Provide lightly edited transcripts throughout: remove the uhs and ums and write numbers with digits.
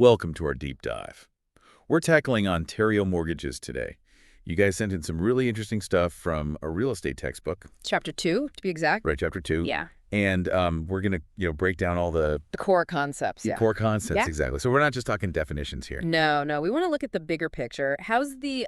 Welcome to our deep dive. We're tackling Ontario mortgages today. You guys sent in some really interesting stuff from a real estate textbook, Chapter 2, to be exact. right? Chapter 2. Yeah. And we're going to, break down all the The core concepts, yeah. core concepts, Yeah. exactly. So we're not just talking definitions here. No. We want to look at the bigger picture. How's the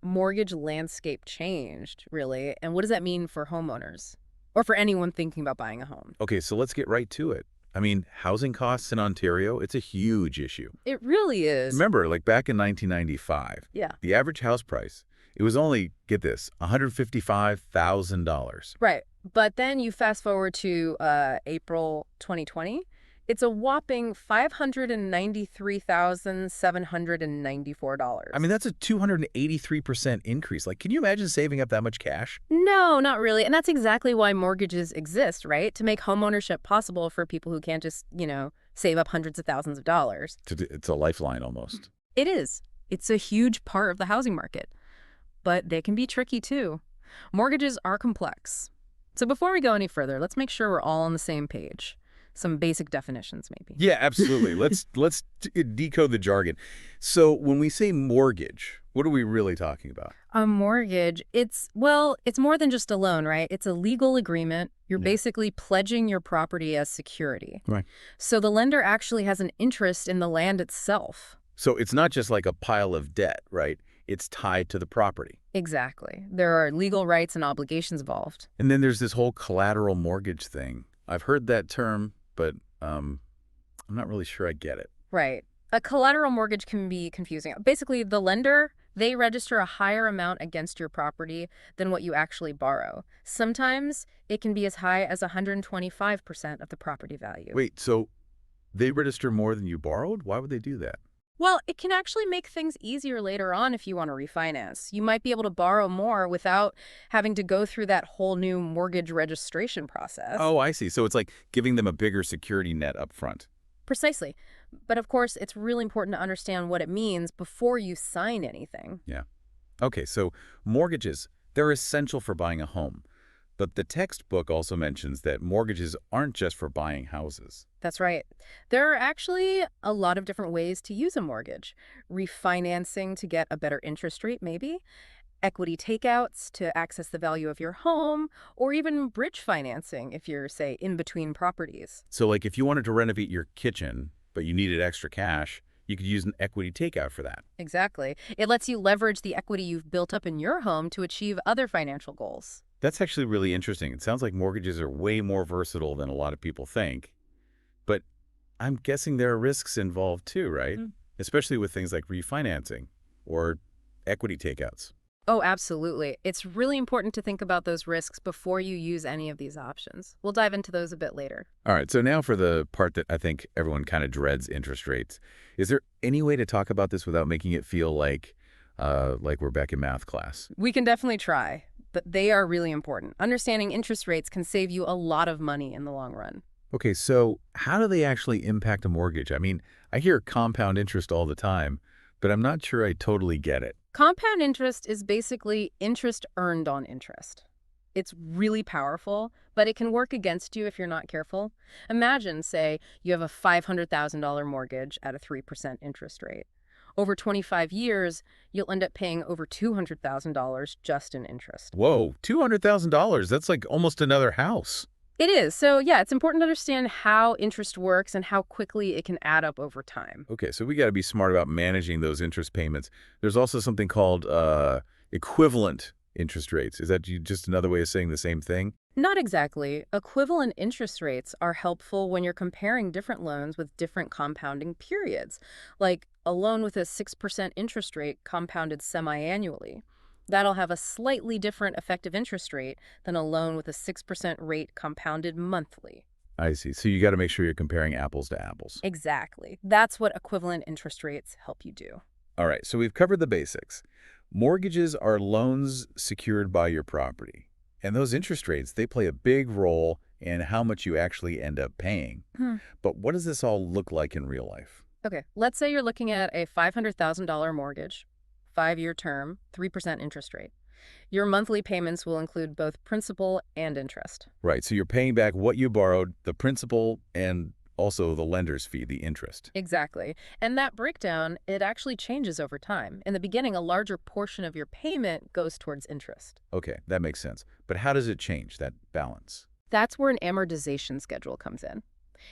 mortgage landscape changed, really? And what does that mean for homeowners? Or for anyone thinking about buying a home? Okay, so let's get right to it. I mean, housing costs in Ontario, it's a huge issue. It really is. Remember, like back in 1995, Yeah. the average house price, it was only, get this, $155,000. Right. But then you fast forward to April 2020. It's a whopping $593,794. I mean, that's a 283% increase. Like, can you imagine saving up that much cash? No, not really. And that's exactly why mortgages exist, right? To make homeownership possible for people who can't just, save up hundreds of thousands of dollars. It's a lifeline almost. It is. It's a huge part of the housing market. But they can be tricky, too. Mortgages are complex. So before we go any further, let's make sure we're all on the same page. Some basic definitions, maybe. Yeah, absolutely. Let's decode the jargon. So when we say mortgage, what are we really talking about? A mortgage, it's more than just a loan, right? It's a legal agreement. You're basically pledging your property as security. Right. So the lender actually has an interest in the land itself. So it's not just like a pile of debt, right? It's tied to the property. Exactly. There are legal rights and obligations involved. And then there's this whole collateral mortgage thing. I've heard that term, but I'm not really sure I get it. Right. A collateral mortgage can be confusing. Basically, the lender, they register a higher amount against your property than what you actually borrow. Sometimes it can be as high as 125% of the property value. Wait, so they register more than you borrowed? Why would they do that? Well, it can actually make things easier later on if you want to refinance. You might be able to borrow more without having to go through that whole new mortgage registration process. Oh, I see. So it's like giving them a bigger security net up front. Precisely. But of course, it's really important to understand what it means before you sign anything. Yeah. Okay, so mortgages, they're essential for buying a home. But the textbook also mentions that mortgages aren't just for buying houses. That's right. There are actually a lot of different ways to use a mortgage. Refinancing to get a better interest rate, maybe. Equity takeouts to access the value of your home, or even bridge financing if you're, say, in between properties. So like if you wanted to renovate your kitchen, but you needed extra cash, you could use an equity takeout for that. Exactly. It lets you leverage the equity you've built up in your home to achieve other financial goals. That's actually really interesting. It sounds like mortgages are way more versatile than a lot of people think. But I'm guessing there are risks involved too, right? Especially with things like refinancing or equity takeouts. Oh, absolutely. It's really important to think about those risks before you use any of these options. We'll dive into those a bit later. All right, so now for the part that I think everyone kind of dreads, interest rates. Is there any way to talk about this without making it feel like we're back in math class? We can definitely try, but they are really important. Understanding interest rates can save you a lot of money in the long run. Okay, so how do they actually impact a mortgage? I mean, I hear compound interest all the time, but I'm not sure I totally get it. Compound interest is basically interest earned on interest. It's really powerful, but it can work against you if you're not careful. Imagine, say, you have a $500,000 mortgage at a 3% interest rate. Over 25 years, you'll end up paying over $200,000 just in interest. Whoa, $200,000. That's like almost another house. It is. So, yeah, it's important to understand how interest works and how quickly it can add up over time. Okay, so we got to be smart about managing those interest payments. There's also something called equivalent interest rates. Is that just another way of saying the same thing? Not exactly. Equivalent interest rates are helpful when you're comparing different loans with different compounding periods, like a loan with a 6% interest rate compounded semi-annually. That'll have a slightly different effective interest rate than a loan with a 6% rate compounded monthly. I see. So you got to make sure you're comparing apples to apples. Exactly. That's what equivalent interest rates help you do. All right, so we've covered the basics. Mortgages are loans secured by your property. And those interest rates, they play a big role in how much you actually end up paying. But what does this all look like in real life? Okay, let's say you're looking at a $500,000 mortgage, 5-year term, 3% interest rate. Your monthly payments will include both principal and interest. Right, so you're paying back what you borrowed, the principal and also the lender's fee, the interest. Exactly. And that breakdown, it actually changes over time. In the beginning, a larger portion of your payment goes towards interest. Okay, that makes sense. But how does it change, that balance? That's where an amortization schedule comes in.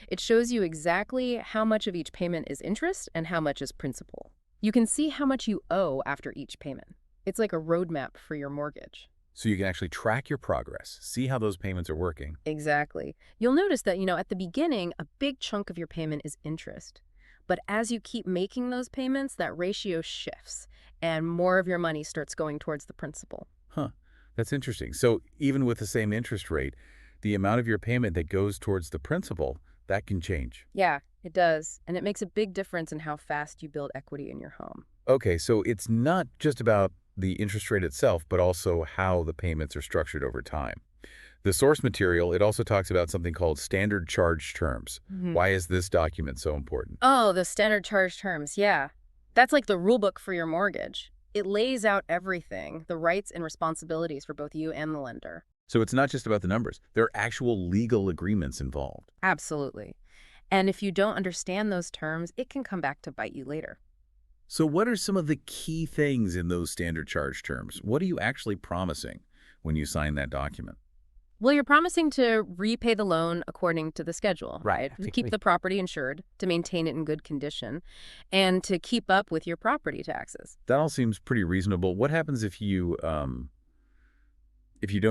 It shows you exactly how much of each payment is interest and how much is principal. You can see how much you owe after each payment. It's like a roadmap for your mortgage. So you can actually track your progress, see how those payments are working. Exactly. You'll notice that, at the beginning, a big chunk of your payment is interest. But as you keep making those payments, that ratio shifts, and more of your money starts going towards the principal. Huh, that's interesting. So even with the same interest rate, the amount of your payment that goes towards the principal, that can change. Yeah, it does. And it makes a big difference in how fast you build equity in your home. Okay, so it's not just about the interest rate itself, but also how the payments are structured over time. The source material, it also talks about something called standard charge terms. Why is this document so important? Oh, the standard charge terms, yeah. That's like the rule book for your mortgage. It lays out everything, the rights and responsibilities for both you and the lender. So it's not just about the numbers. There are actual legal agreements involved. Absolutely. And if you don't understand those terms, it can come back to bite you later. So what are some of the key things in those standard charge terms? What are you actually promising when you sign that document? Well, you're promising to repay the loan according to the schedule, right? To keep the property insured, to maintain it in good condition, and to keep up with your property taxes. That all seems pretty reasonable. What happens if you don't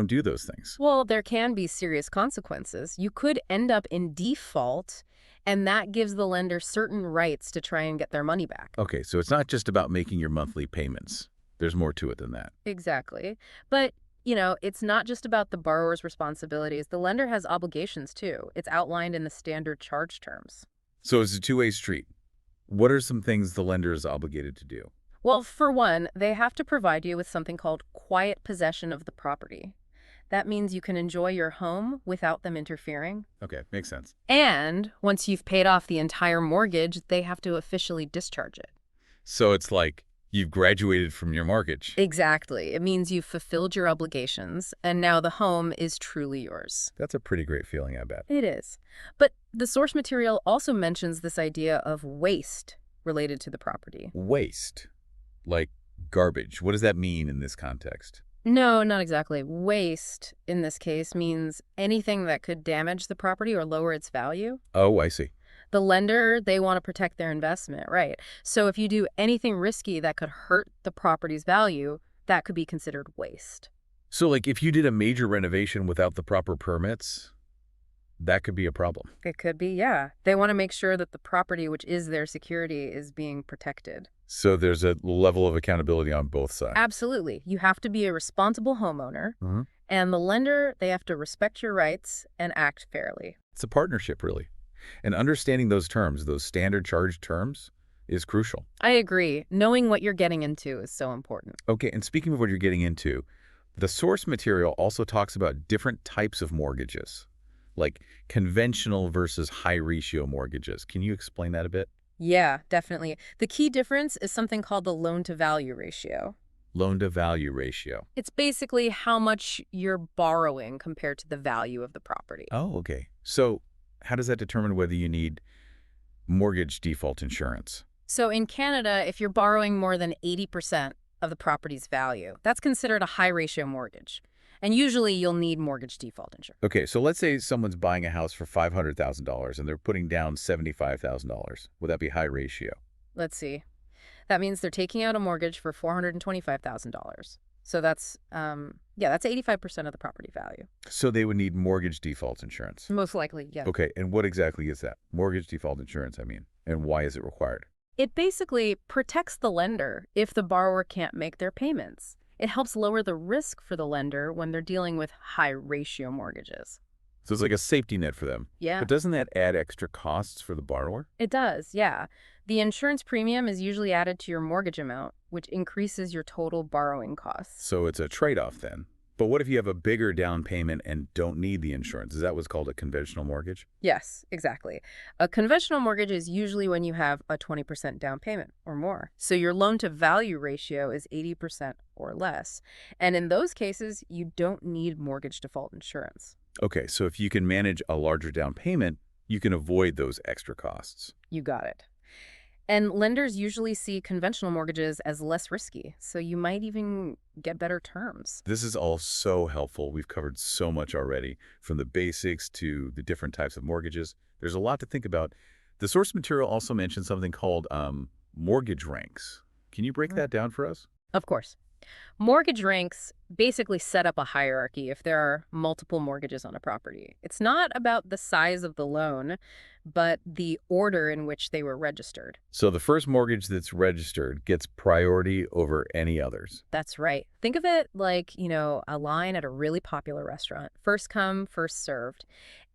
do those things? Well, there can be serious consequences. You could end up in default, and that gives the lender certain rights to try and get their money back. Okay, so it's not just about making your monthly payments. There's more to it than that. Exactly. But, it's not just about the borrower's responsibilities. The lender has obligations, too. It's outlined in the standard charge terms. So it's a two-way street. What are some things the lender is obligated to do? Well, for one, they have to provide you with something called quiet possession of the property. That means you can enjoy your home without them interfering. Okay, makes sense. And once you've paid off the entire mortgage, they have to officially discharge it. So it's like you've graduated from your mortgage. Exactly. It means you've fulfilled your obligations, and now the home is truly yours. That's a pretty great feeling, I bet. It is. But the source material also mentions this idea of waste related to the property. Waste. Like garbage. What does that mean in this context? No, not exactly. Waste, in this case, means anything that could damage the property or lower its value. Oh, I see. The lender, they want to protect their investment, right? So if you do anything risky that could hurt the property's value, that could be considered waste. So like if you did a major renovation without the proper permits, that could be a problem. It could be, yeah. They want to make sure that the property, which is their security, is being protected. So there's a level of accountability on both sides. Absolutely. You have to be a responsible homeowner, and the lender, they have to respect your rights and act fairly. It's a partnership, really. And understanding those terms, those standard charge terms, is crucial. I agree. Knowing what you're getting into is so important. Okay, and speaking of what you're getting into, the source material also talks about different types of mortgages, like conventional versus high-ratio mortgages. Can you explain that a bit? Yeah, definitely. The key difference is something called the loan-to-value ratio. Loan-to-value ratio. It's basically how much you're borrowing compared to the value of the property. Oh, okay. So how does that determine whether you need mortgage default insurance? So in Canada, if you're borrowing more than 80% of the property's value, that's considered a high-ratio mortgage. And usually you'll need mortgage default insurance. Okay, so let's say someone's buying a house for $500,000 and they're putting down $75,000. Would that be high ratio? Let's see. That means they're taking out a mortgage for $425,000. So that's 85% of the property value. So they would need mortgage default insurance. Most likely, yeah. Okay, and what exactly is that? Mortgage default insurance, I mean. And why is it required? It basically protects the lender if the borrower can't make their payments. It helps lower the risk for the lender when they're dealing with high-ratio mortgages. So it's like a safety net for them. Yeah. But doesn't that add extra costs for the borrower? It does, yeah. The insurance premium is usually added to your mortgage amount, which increases your total borrowing costs. So it's a trade-off then. But what if you have a bigger down payment and don't need the insurance? Is that what's called a conventional mortgage? Yes, exactly. A conventional mortgage is usually when you have a 20% down payment or more. So your loan-to-value ratio is 80% or less. And in those cases, you don't need mortgage default insurance. Okay, so if you can manage a larger down payment, You can avoid those extra costs. You got it. And lenders usually see conventional mortgages as less risky, so you might even get better terms. This is all so helpful. We've covered so much already, from the basics to the different types of mortgages. There's a lot to think about. The source material also mentions something called mortgage ranks. Can you break that down for us? Of course. Mortgage ranks basically set up a hierarchy if there are multiple mortgages on a property. It's not about the size of the loan, but the order in which they were registered. So the first mortgage that's registered gets priority over any others. That's right. Think of it like, a line at a really popular restaurant. First come, first served.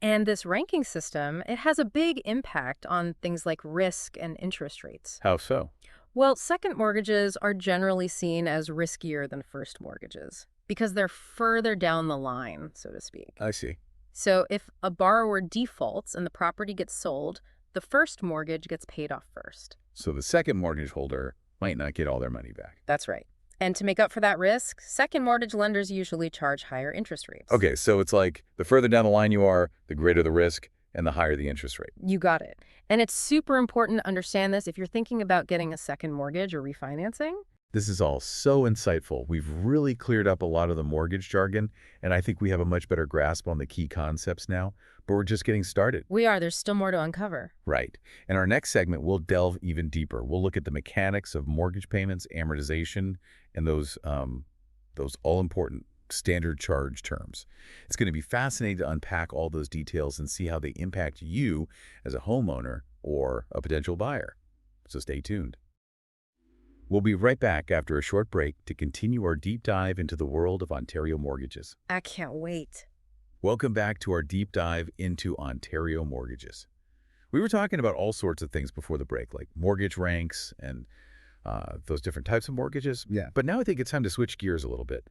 And this ranking system, it has a big impact on things like risk and interest rates. How so? Well, second mortgages are generally seen as riskier than first mortgages because they're further down the line, so to speak. I see. So if a borrower defaults and the property gets sold, the first mortgage gets paid off first. So the second mortgage holder might not get all their money back. That's right. And to make up for that risk, second mortgage lenders usually charge higher interest rates. Okay, so it's like the further down the line you are, the greater the risk and the higher the interest rate. You got it. And it's super important to understand this if you're thinking about getting a second mortgage or refinancing. This is all so insightful. We've really cleared up a lot of the mortgage jargon, and I think we have a much better grasp on the key concepts now, but we're just getting started. We are. There's still more to uncover. Right. In our next segment, we'll delve even deeper. We'll look at the mechanics of mortgage payments, amortization, and those all-important standard charge terms. It's going to be fascinating to unpack all those details and see how they impact you as a homeowner or a potential buyer. So stay tuned. We'll be right back after a short break to continue our deep dive into the world of Ontario mortgages. I can't wait. Welcome back to our deep dive into Ontario mortgages. We were talking about all sorts of things before the break, like mortgage ranks and those different types of mortgages. Yeah. But now I think it's time to switch gears a little bit.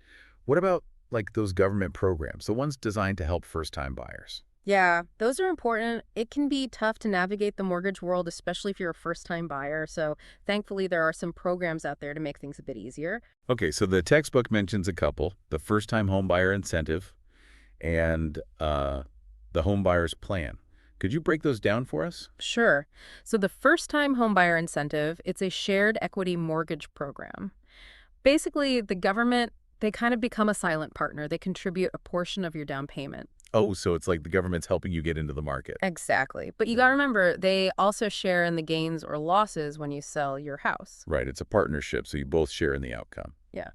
What about like those government programs, the ones designed to help first-time buyers? Yeah, those are important. It can be tough to navigate the mortgage world, especially if you're a first-time buyer. So thankfully, there are some programs out there to make things a bit easier. Okay, so the textbook mentions a couple, the first-time homebuyer incentive and the home buyer's plan. Could you break those down for us? Sure. So the first-time homebuyer incentive, it's a shared equity mortgage program. Basically, the government, they kind of become a silent partner. They contribute a portion of your down payment. Oh, so it's like the government's helping you get into the market. Exactly. But you got to remember, they also share in the gains or losses when you sell your house. Right, it's a partnership, so you both share in the outcome. Yeah.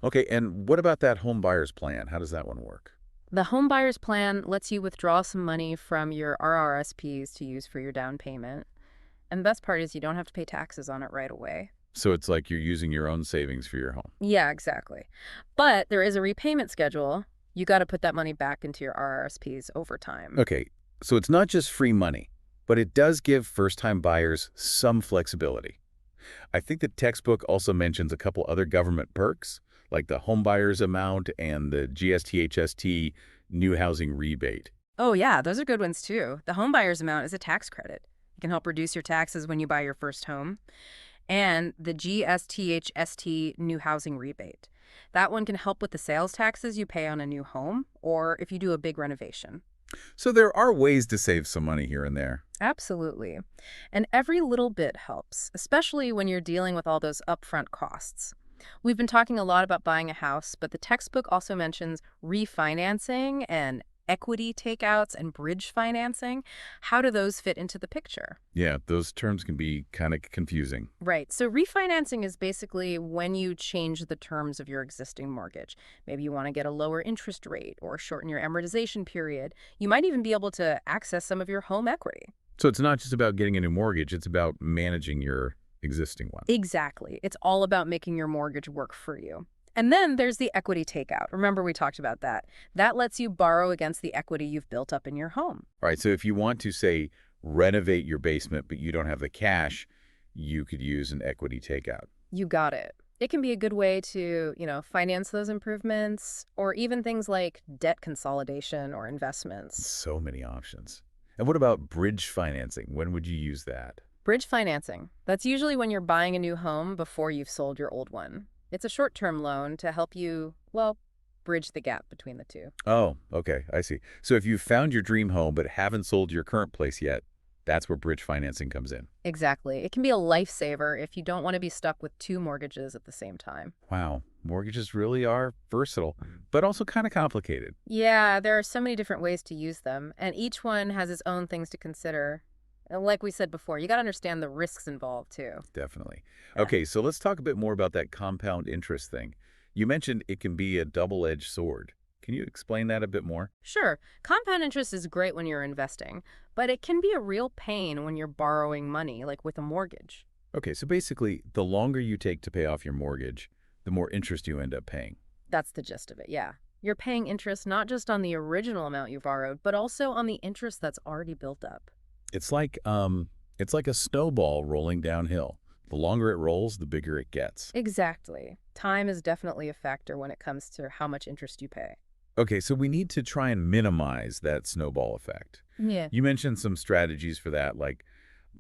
Okay, and what about that home buyer's plan? How does that one work? The home buyer's plan lets you withdraw some money from your RRSPs to use for your down payment. And the best part is you don't have to pay taxes on it right away. So it's like you're using your own savings for your home. Yeah, exactly. But there is a repayment schedule. You got to put that money back into your RRSPs over time. Okay, so it's not just free money, but it does give first-time buyers some flexibility. I think the textbook also mentions a couple other government perks, like the home buyer's amount and the GST/HST new housing rebate. Oh, yeah, those are good ones too. The home buyer's amount is a tax credit. It can help reduce your taxes when you buy your first home. And the GST/HST new housing rebate. That one can help with the sales taxes you pay on a new home or if you do a big renovation. So there are ways to save some money here and there. Absolutely. And every little bit helps, especially when you're dealing with all those upfront costs. We've been talking a lot about buying a house, but the textbook also mentions refinancing and equity takeouts and bridge financing. How do those fit into the picture? Yeah, those terms can be kind of confusing. Right. So refinancing is basically when you change the terms of your existing mortgage. Maybe you want to get a lower interest rate or shorten your amortization period. You might even be able to access some of your home equity. So it's not just about getting a new mortgage, it's about managing your existing one. Exactly. It's all about making your mortgage work for you. And then there's the equity takeout. Remember, we talked about that. That lets you borrow against the equity you've built up in your home. All right, so if you want to, say, renovate your basement, but you don't have the cash, you could use an equity takeout. You got it. It can be a good way to, finance those improvements or even things like debt consolidation or investments. So many options. And what about bridge financing? When would you use that? Bridge financing. That's usually when you're buying a new home before you've sold your old one. It's a short-term loan to help you, bridge the gap between the two. Oh, okay, I see. So if you've found your dream home but haven't sold your current place yet, that's where bridge financing comes in. Exactly. It can be a lifesaver if you don't want to be stuck with two mortgages at the same time. Wow, mortgages really are versatile, but also kind of complicated. Yeah, there are so many different ways to use them, and each one has its own things to consider. And like we said before, you got to understand the risks involved too. Definitely. Yeah. Okay, so let's talk a bit more about that compound interest thing. You mentioned it can be a double-edged sword. Can you explain that a bit more? Sure, compound interest is great when you're investing, but it can be a real pain when you're borrowing money, like with a mortgage. Okay, so basically, the longer you take to pay off your mortgage, the more interest you end up paying. That's the gist of it, yeah. You're paying interest not just on the original amount you borrowed, but also on the interest that's already built up. It's like a snowball rolling downhill. The longer it rolls, the bigger it gets. Exactly. Time is definitely a factor when it comes to how much interest you pay. Okay, so we need to try and minimize that snowball effect. Yeah. You mentioned some strategies for that, like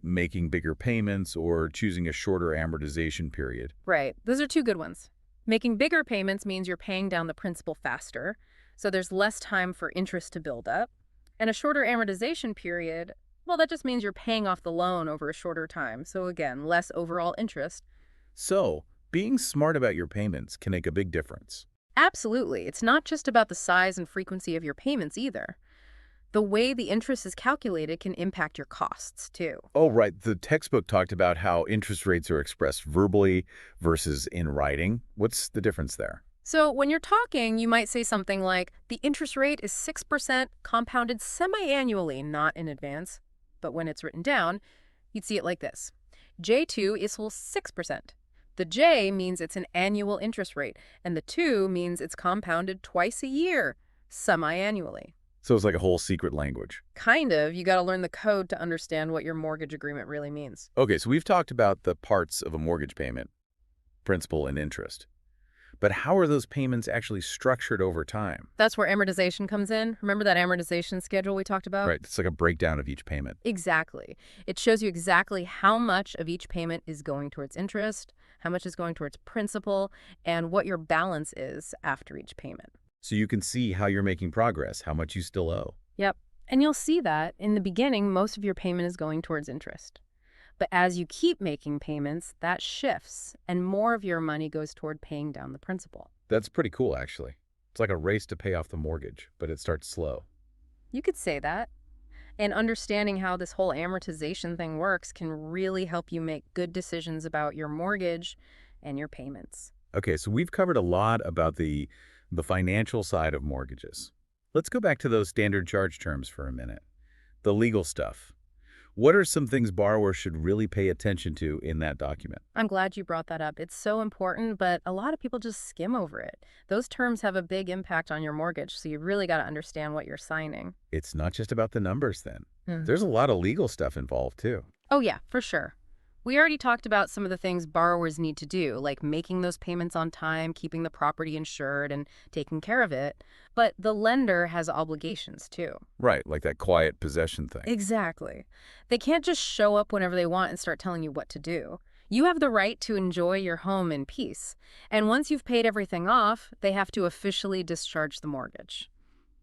making bigger payments or choosing a shorter amortization period. Right. Those are two good ones. Making bigger payments means you're paying down the principal faster, so there's less time for interest to build up. And a shorter amortization period, well, that just means you're paying off the loan over a shorter time. So again, less overall interest. So, being smart about your payments can make a big difference. Absolutely. It's not just about the size and frequency of your payments either. The way the interest is calculated can impact your costs, too. Oh, right. The textbook talked about how interest rates are expressed verbally versus in writing. What's the difference there? So when you're talking, you might say something like, the interest rate is 6% compounded semi-annually, not in advance. But when it's written down, you'd see it like this. J2 equals 6%. The J means it's an annual interest rate, and the 2 means it's compounded twice a year, semi-annually. So it's like a whole secret language. Kind of. You got to learn the code to understand what your mortgage agreement really means. Okay, so we've talked about the parts of a mortgage payment, principal and interest. But how are those payments actually structured over time? That's where amortization comes in. Remember that amortization schedule we talked about? Right, it's like a breakdown of each payment. Exactly. It shows you exactly how much of each payment is going towards interest, how much is going towards principal, and what your balance is after each payment. So you can see how you're making progress, how much you still owe. Yep. And you'll see that in the beginning, most of your payment is going towards interest. But as you keep making payments, that shifts, and more of your money goes toward paying down the principal. That's pretty cool, actually. It's like a race to pay off the mortgage, but it starts slow. You could say that. And understanding how this whole amortization thing works can really help you make good decisions about your mortgage and your payments. Okay, so we've covered a lot about the financial side of mortgages. Let's go back to those standard charge terms for a minute. The legal stuff. What are some things borrowers should really pay attention to in that document? I'm glad you brought that up. It's so important, but a lot of people just skim over it. Those terms have a big impact on your mortgage, so you really got to understand what you're signing. It's not just about the numbers then. Hmm. There's a lot of legal stuff involved too. Oh yeah, for sure. We already talked about some of the things borrowers need to do, like making those payments on time, keeping the property insured, and taking care of it. But the lender has obligations too. Right, like that quiet possession thing. Exactly. They can't just show up whenever they want and start telling you what to do. You have the right to enjoy your home in peace. And once you've paid everything off, they have to officially discharge the mortgage.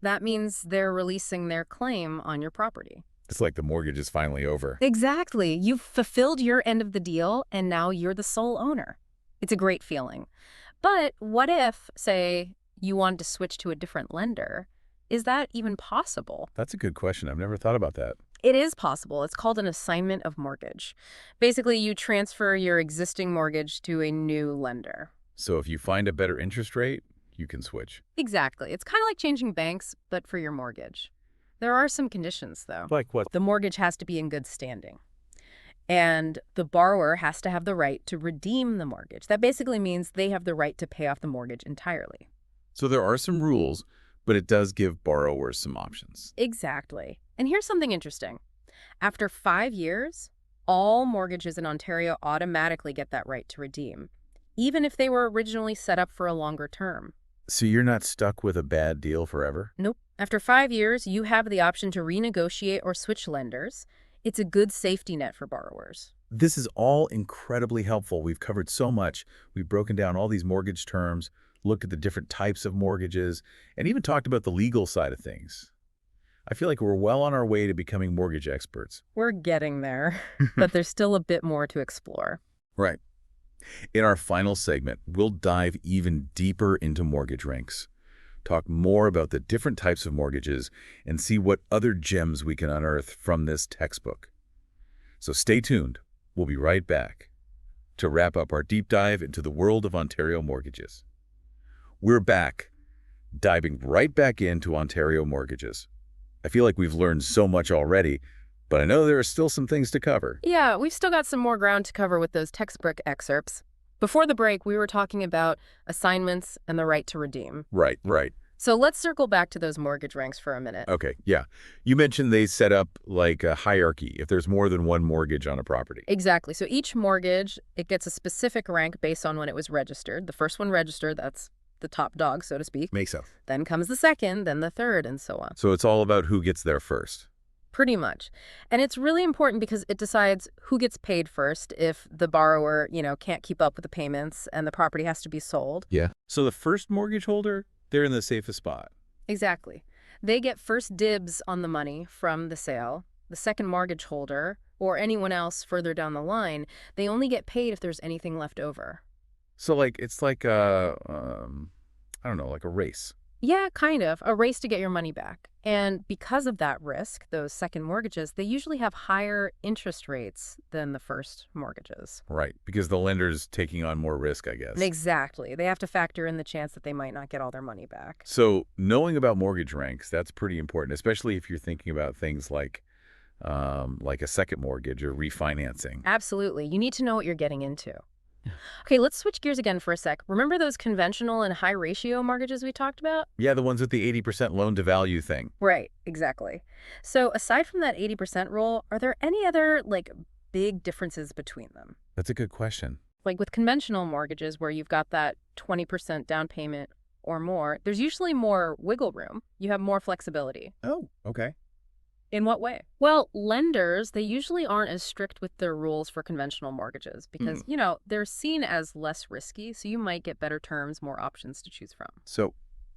That means they're releasing their claim on your property. It's like the mortgage is finally over. Exactly. You've fulfilled your end of the deal, and now you're the sole owner. It's a great feeling. But what if, say, you wanted to switch to a different lender? Is that even possible? That's a good question. I've never thought about that. It is possible. It's called an assignment of mortgage. Basically, you transfer your existing mortgage to a new lender. So if you find a better interest rate, you can switch. Exactly. It's kind of like changing banks, but for your mortgage. There are some conditions, though. Like what? The mortgage has to be in good standing. And the borrower has to have the right to redeem the mortgage. That basically means they have the right to pay off the mortgage entirely. So there are some rules, but it does give borrowers some options. Exactly. And here's something interesting. After 5 years, all mortgages in Ontario automatically get that right to redeem, even if they were originally set up for a longer term. So you're not stuck with a bad deal forever? Nope. After 5 years, you have the option to renegotiate or switch lenders. It's a good safety net for borrowers. This is all incredibly helpful. We've covered so much. We've broken down all these mortgage terms. looked at the different types of mortgages, and even talked about the legal side of things. I feel like we're well on our way to becoming mortgage experts. We're getting there, but there's still a bit more to explore. Right. In our final segment, we'll dive even deeper into mortgage ranks, talk more about the different types of mortgages, and see what other gems we can unearth from this textbook. So stay tuned. We'll be right back to wrap up our deep dive into the world of Ontario mortgages. We're back, diving right back into Ontario mortgages. I feel like we've learned so much already, but I know there are still some things to cover. Yeah, we've still got some more ground to cover with those textbook excerpts. Before the break, we were talking about assignments and the right to redeem. Right. So let's circle back to those mortgage ranks for a minute. Okay, yeah. You mentioned they set up like a hierarchy if there's more than one mortgage on a property. Exactly. So each mortgage, it gets a specific rank based on when it was registered. The first one registered, that's the top dog, so to speak. Makes sense. Then comes the second, then the third, and so on. So it's all about who gets there first. Pretty much. And it's really important because it decides who gets paid first if the borrower, can't keep up with the payments and the property has to be sold. Yeah. So the first mortgage holder, they're in the safest spot. Exactly. They get first dibs on the money from the sale. The second mortgage holder, or anyone else further down the line, they only get paid if there's anything left over. So it's like a, I don't know, like a race. Yeah, kind of. A race to get your money back. And because of that risk, those second mortgages, they usually have higher interest rates than the first mortgages. Right, because the lender's taking on more risk, I guess. Exactly. They have to factor in the chance that they might not get all their money back. So knowing about mortgage ranks, that's pretty important, especially if you're thinking about things like a second mortgage or refinancing. Absolutely. You need to know what you're getting into. Okay, let's switch gears again for a sec. Remember those conventional and high ratio mortgages we talked about? Yeah, the ones with the 80% loan to value thing. Right, exactly. So aside from that 80% rule, are there any other, big differences between them? That's a good question. Like with conventional mortgages where you've got that 20% down payment or more, there's usually more wiggle room. You have more flexibility. Oh, okay. In what way? Well, lenders, they usually aren't as strict with their rules for conventional mortgages because, they're seen as less risky, so you might get better terms, more options to choose from. So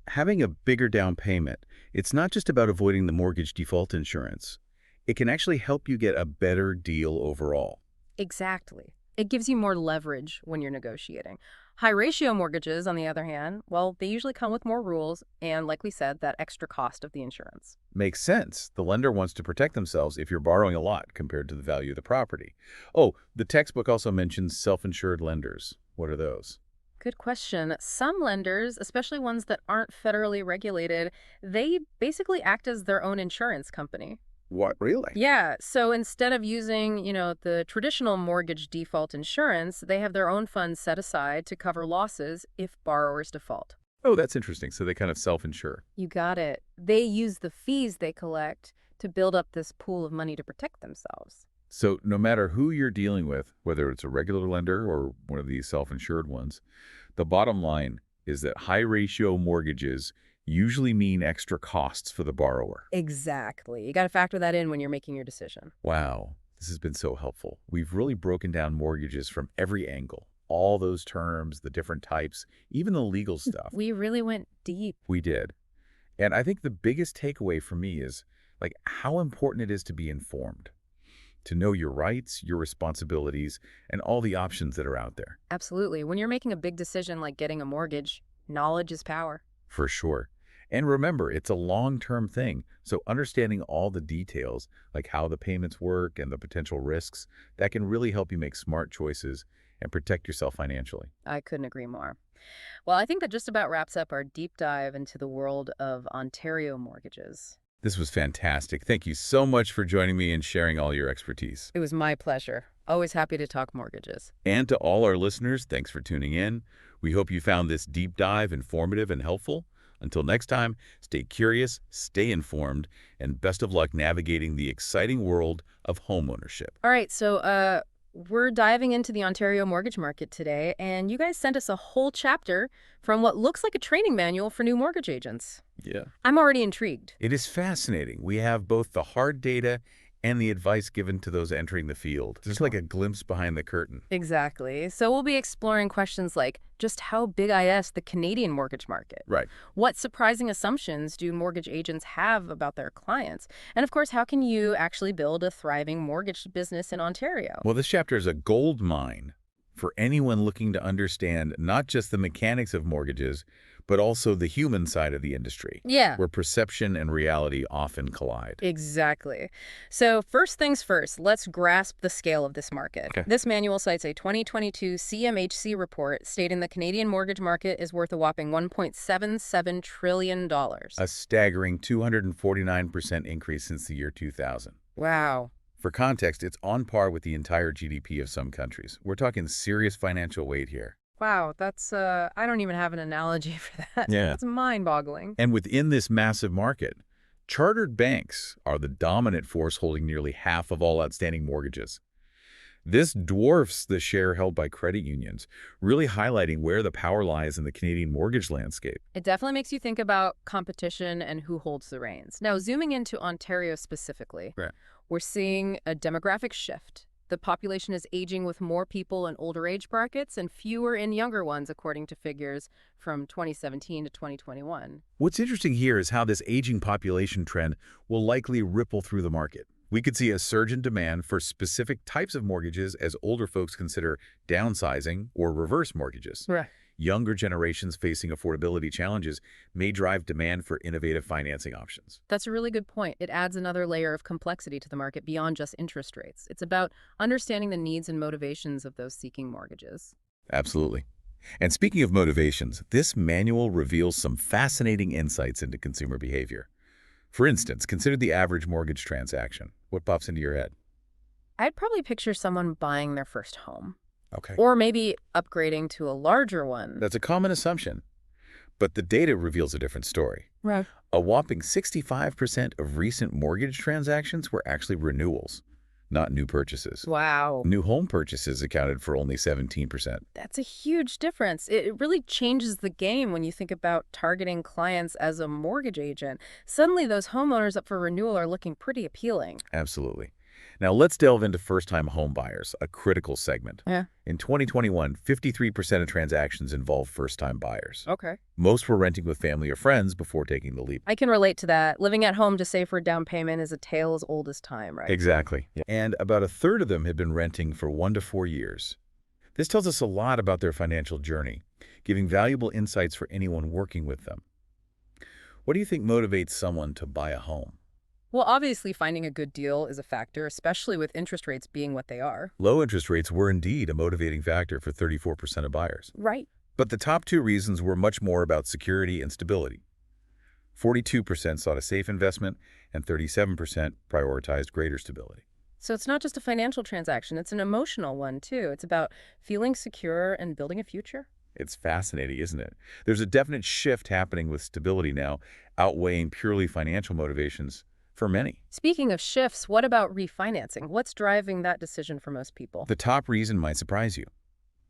having a bigger down payment, it's not just about avoiding the mortgage default insurance. It can actually help you get a better deal overall. Exactly. It gives you more leverage when you're negotiating. High ratio mortgages, on the other hand, well, they usually come with more rules and, like we said, that extra cost of the insurance. Makes sense. The lender wants to protect themselves if you're borrowing a lot compared to the value of the property. Oh, the textbook also mentions self-insured lenders. What are those? Good question. Some lenders, especially ones that aren't federally regulated, they basically act as their own insurance company. What, really? Yeah, so instead of using, the traditional mortgage default insurance, they have their own funds set aside to cover losses if borrowers default. Oh, that's interesting. So they kind of self-insure. You got it. They use the fees they collect to build up this pool of money to protect themselves. So no matter who you're dealing with, whether it's a regular lender or one of these self-insured ones, the bottom line is that high-ratio mortgages usually mean extra costs for the borrower. Exactly. You got to factor that in when you're making your decision. Wow, this has been so helpful. We've really broken down mortgages from every angle. All those terms, the different types, even the legal stuff. We really went deep. We did. And I think the biggest takeaway for me is how important it is to be informed, to know your rights, your responsibilities, and all the options that are out there. Absolutely. When you're making a big decision like getting a mortgage, knowledge is power. For sure. And remember, it's a long-term thing, so understanding all the details, like how the payments work and the potential risks, that can really help you make smart choices and protect yourself financially. I couldn't agree more. Well, I think that just about wraps up our deep dive into the world of Ontario mortgages. This was fantastic. Thank you so much for joining me and sharing all your expertise. It was my pleasure. Always happy to talk mortgages. And to all our listeners, thanks for tuning in. We hope you found this deep dive informative and helpful. Until next time, stay curious, stay informed, and best of luck navigating the exciting world of homeownership. All right, so we're diving into the Ontario mortgage market today, and you guys sent us a whole chapter from what looks like a training manual for new mortgage agents. Yeah. I'm already intrigued. It is fascinating. We have both the hard data and the advice given to those entering the field. Just like a glimpse behind the curtain. Exactly. So we'll be exploring questions like just how big is the Canadian mortgage market? Right. What surprising assumptions do mortgage agents have about their clients? And of course, how can you actually build a thriving mortgage business in Ontario? Well, this chapter is a gold mine for anyone looking to understand not just the mechanics of mortgages, but also the human side of the industry, Yeah. where perception and reality often collide. Exactly. So first things first, let's grasp the scale of this market. Okay. This manual cites a 2022 CMHC report stating the Canadian mortgage market is worth a whopping $1.77 trillion. A staggering 249% increase since the year 2000. Wow. For context, it's on par with the entire GDP of some countries. We're talking serious financial weight here. Wow, that's, I don't even have an analogy for that. Yeah. It's mind-boggling. And within this massive market, chartered banks are the dominant force holding nearly half of all outstanding mortgages. This dwarfs the share held by credit unions, really highlighting where the power lies in the Canadian mortgage landscape. It definitely makes you think about competition and who holds the reins. Now, zooming into Ontario specifically, Right. we're seeing a demographic shift. The population is aging with more people in older age brackets and fewer in younger ones, according to figures from 2017 to 2021. What's interesting here is how this aging population trend will likely ripple through the market. We could see a surge in demand for specific types of mortgages as older folks consider downsizing or reverse mortgages. Right. Younger generations facing affordability challenges may drive demand for innovative financing options. That's a really good point. It adds another layer of complexity to the market beyond just interest rates. It's about understanding the needs and motivations of those seeking mortgages. Absolutely. And speaking of motivations, this manual reveals some fascinating insights into consumer behavior. For instance, consider the average mortgage transaction. What pops into your head? I'd probably picture someone buying their first home. Okay. Or maybe upgrading to a larger one. That's a common assumption. But the data reveals a different story. Right. A whopping 65% of recent mortgage transactions were actually renewals, not new purchases. Wow. New home purchases accounted for only 17%. That's a huge difference. It really changes the game when you think about targeting clients as a mortgage agent. Suddenly, those homeowners up for renewal are looking pretty appealing. Absolutely. Now let's delve into first-time home buyers, a critical segment. Yeah. In 2021, 53% of transactions involved first-time buyers. Okay. Most were renting with family or friends before taking the leap. I can relate to that. Living at home to save for a down payment is a tale as old as time, right? Exactly. And about a third of them had been renting for 1 to 4 years. This tells us a lot about their financial journey, giving valuable insights for anyone working with them. What do you think motivates someone to buy a home? Well, obviously, finding a good deal is a factor, especially with interest rates being what they are. Low interest rates were indeed a motivating factor for 34% of buyers. Right. But the top two reasons were much more about security and stability. 42% sought a safe investment, and 37% prioritized greater stability. So it's not just a financial transaction, it's an emotional one, too. It's about feeling secure and building a future. It's fascinating, isn't it? There's a definite shift happening with stability now, outweighing purely financial motivations for many. Speaking of shifts, what about refinancing? What's driving that decision for most people? The top reason might surprise you.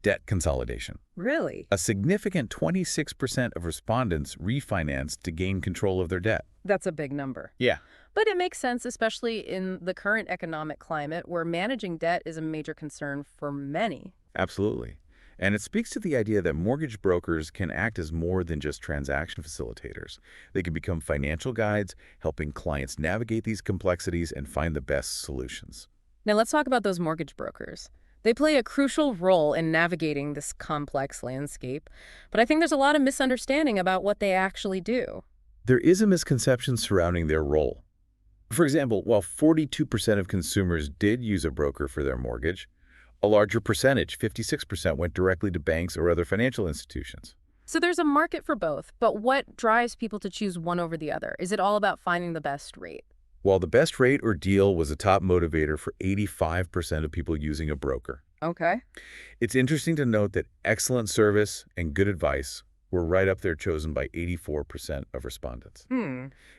Debt consolidation. Really? A significant 26% of respondents refinanced to gain control of their debt. That's a big number. Yeah. But it makes sense, especially in the current economic climate where managing debt is a major concern for many. Absolutely. And it speaks to the idea that mortgage brokers can act as more than just transaction facilitators. They can become financial guides, helping clients navigate these complexities and find the best solutions. Now let's talk about those mortgage brokers. They play a crucial role in navigating this complex landscape, but I think there's a lot of misunderstanding about what they actually do. There is a misconception surrounding their role. For example, while 42% of consumers did use a broker for their mortgage, a larger percentage, 56%, went directly to banks or other financial institutions. So there's a market for both, but what drives people to choose one over the other? Is it all about finding the best rate? While the best rate or deal was a top motivator for 85% of people using a broker. Okay. It's interesting to note that excellent service and good advice were right up there, chosen by 84% of respondents.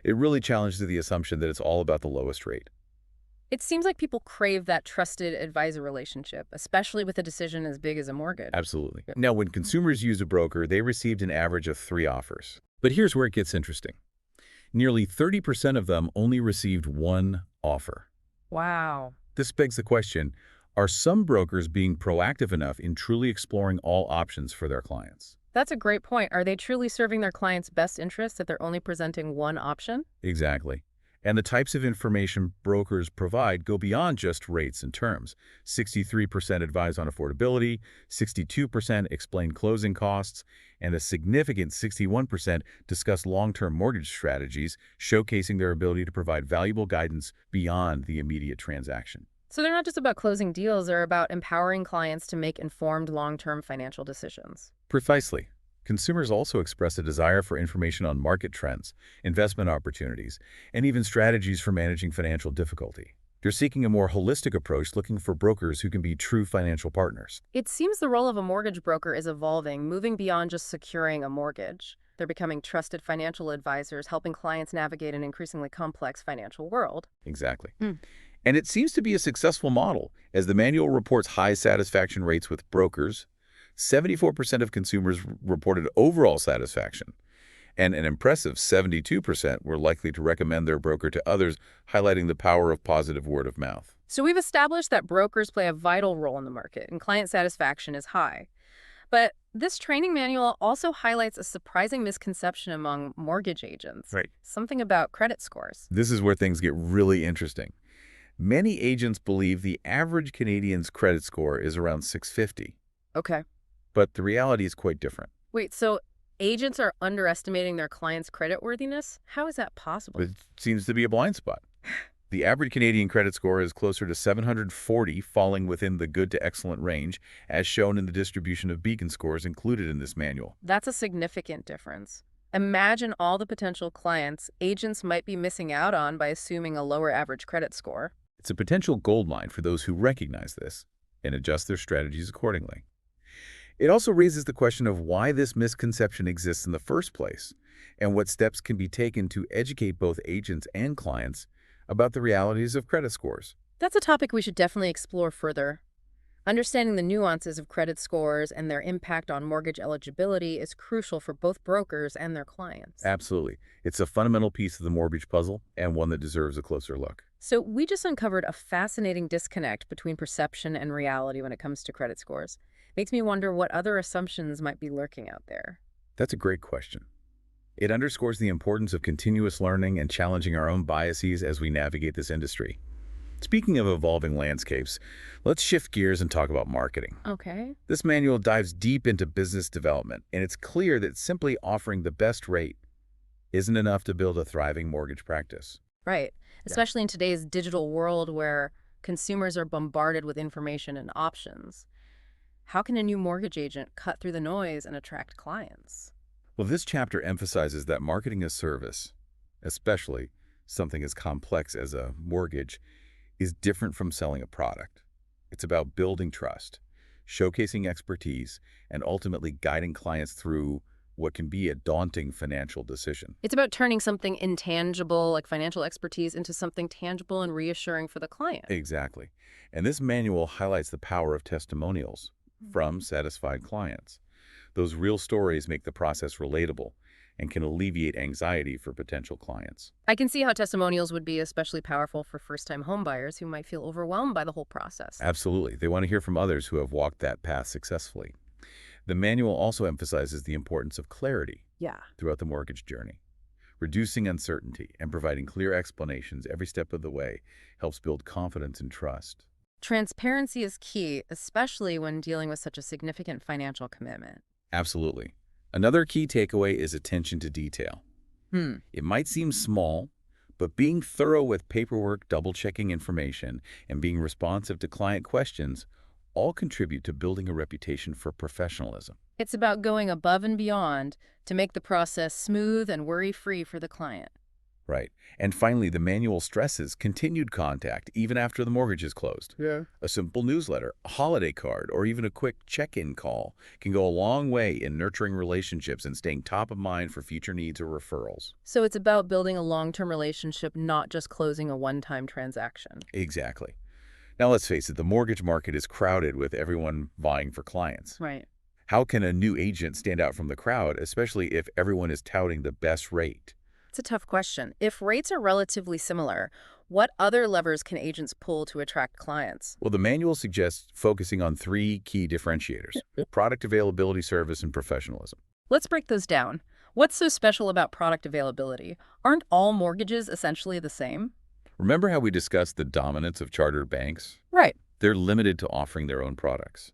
It really challenged the assumption that it's all about the lowest rate. It seems like people crave that trusted advisor relationship, especially with a decision as big as a mortgage. Absolutely. Now, when consumers use a broker, they received an average of 3 offers. But here's where it gets interesting. Nearly 30% of them only received 1 offer. Wow. This begs the question, are some brokers being proactive enough in truly exploring all options for their clients? That's a great point. Are they truly serving their clients' best interests if they're only presenting one option? Exactly. And the types of information brokers provide go beyond just rates and terms. 63% advise on affordability, 62% explain closing costs, and a significant 61% discuss long-term mortgage strategies, showcasing their ability to provide valuable guidance beyond the immediate transaction. So they're not just about closing deals, they're about empowering clients to make informed long-term financial decisions. Precisely. Consumers also express a desire for information on market trends, investment opportunities, and even strategies for managing financial difficulty. They're seeking a more holistic approach, looking for brokers who can be true financial partners. It seems the role of a mortgage broker is evolving, moving beyond just securing a mortgage. They're becoming trusted financial advisors, helping clients navigate an increasingly complex financial world. Exactly. Mm. And it seems to be a successful model, as the manual reports high satisfaction rates with brokers. 74% of consumers reported overall satisfaction, and an impressive 72% were likely to recommend their broker to others, highlighting the power of positive word of mouth. So we've established that brokers play a vital role in the market, and client satisfaction is high. But this training manual also highlights a surprising misconception among mortgage agents. Right. Something about credit scores. This is where things get really interesting. Many agents believe the average Canadian's credit score is around 650, Okay. but the reality is quite different. Wait, so agents are underestimating their clients' creditworthiness? How is that possible? It seems to be a blind spot. The average Canadian credit score is closer to 740, falling within the good to excellent range, as shown in the distribution of Beacon scores included in this manual. That's a significant difference. Imagine all the potential clients agents might be missing out on by assuming a lower average credit score. It's a potential goldmine for those who recognize this and adjust their strategies accordingly. It also raises the question of why this misconception exists in the first place and what steps can be taken to educate both agents and clients about the realities of credit scores. That's a topic we should definitely explore further. Understanding the nuances of credit scores and their impact on mortgage eligibility is crucial for both brokers and their clients. Absolutely. It's a fundamental piece of the mortgage puzzle and one that deserves a closer look. So we just uncovered a fascinating disconnect between perception and reality when it comes to credit scores. Makes me wonder what other assumptions might be lurking out there. That's a great question. It underscores the importance of continuous learning and challenging our own biases as we navigate this industry. Speaking of evolving landscapes, let's shift gears and talk about marketing. Okay. This manual dives deep into business development, and it's clear that simply offering the best rate isn't enough to build a thriving mortgage practice. Right. Especially in today's digital world where consumers are bombarded with information and options. How can a new mortgage agent cut through the noise and attract clients? Well, this chapter emphasizes that marketing a service, especially something as complex as a mortgage, is different from selling a product. It's about building trust, showcasing expertise, and ultimately guiding clients through what can be a daunting financial decision. It's about turning something intangible, like financial expertise, into something tangible and reassuring for the client. Exactly. And this manual highlights the power of testimonials from satisfied clients. Those real stories make the process relatable and can alleviate anxiety for potential clients. I can see how testimonials would be especially powerful for first-time homebuyers who might feel overwhelmed by the whole process. Absolutely. They want to hear from others who have walked that path successfully. The manual also emphasizes the importance of clarity Yeah. throughout the mortgage journey. Reducing uncertainty and providing clear explanations every step of the way helps build confidence and trust. Transparency is key, especially when dealing with such a significant financial commitment. Absolutely. Another key takeaway is attention to detail. Hmm. It might seem small, but being thorough with paperwork, double-checking information, and being responsive to client questions all contribute to building a reputation for professionalism. It's about going above and beyond to make the process smooth and worry-free for the client. Right. And finally, the manual stresses continued contact even after the mortgage is closed. Yeah. A simple newsletter, a holiday card, or even a quick check-in call can go a long way in nurturing relationships and staying top of mind for future needs or referrals. So it's about building a long-term relationship, not just closing a one-time transaction. Exactly. Now let's face it, the mortgage market is crowded with everyone vying for clients. Right. How can a new agent stand out from the crowd, especially if everyone is touting the best rate? It's a tough question. If rates are relatively similar, What other levers can agents pull to attract clients? Well, the manual suggests focusing on three key differentiators: product availability, service, and professionalism. Let's break those down. What's so special about product availability? Aren't all mortgages essentially the same? Remember how we discussed the dominance of chartered banks? Right. They're limited to offering their own products.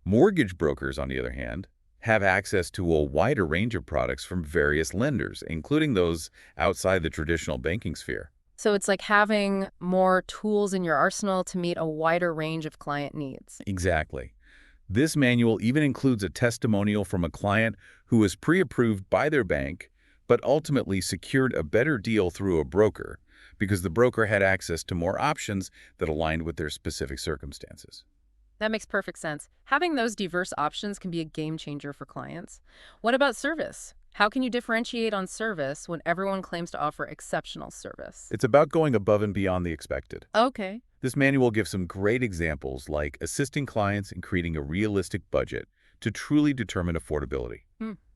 Mortgage brokers, on the other hand, have access to a wider range of products from various lenders, including those outside the traditional banking sphere. So it's like having more tools in your arsenal to meet a wider range of client needs. Exactly. This manual even includes a testimonial from a client who was pre-approved by their bank, but ultimately secured a better deal through a broker because the broker had access to more options that aligned with their specific circumstances. That makes perfect sense. Having those diverse options can be a game changer for clients. What about service? How can you differentiate on service when everyone claims to offer exceptional service? It's about going above and beyond the expected. Okay. This manual gives some great examples like assisting clients in creating a realistic budget to truly determine affordability.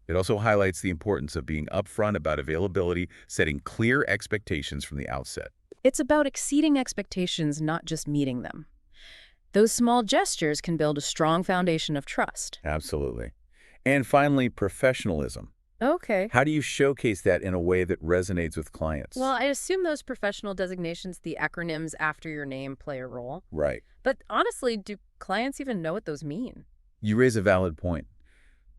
It also highlights the importance of being upfront about availability, setting clear expectations from the outset. It's about exceeding expectations, not just meeting them. Those small gestures can build a strong foundation of trust. Absolutely. And finally, professionalism. Okay. How do you showcase that in a way that resonates with clients? Well, I assume those professional designations, the acronyms after your name, play a role. Right. But honestly, do clients even know what those mean? You raise a valid point.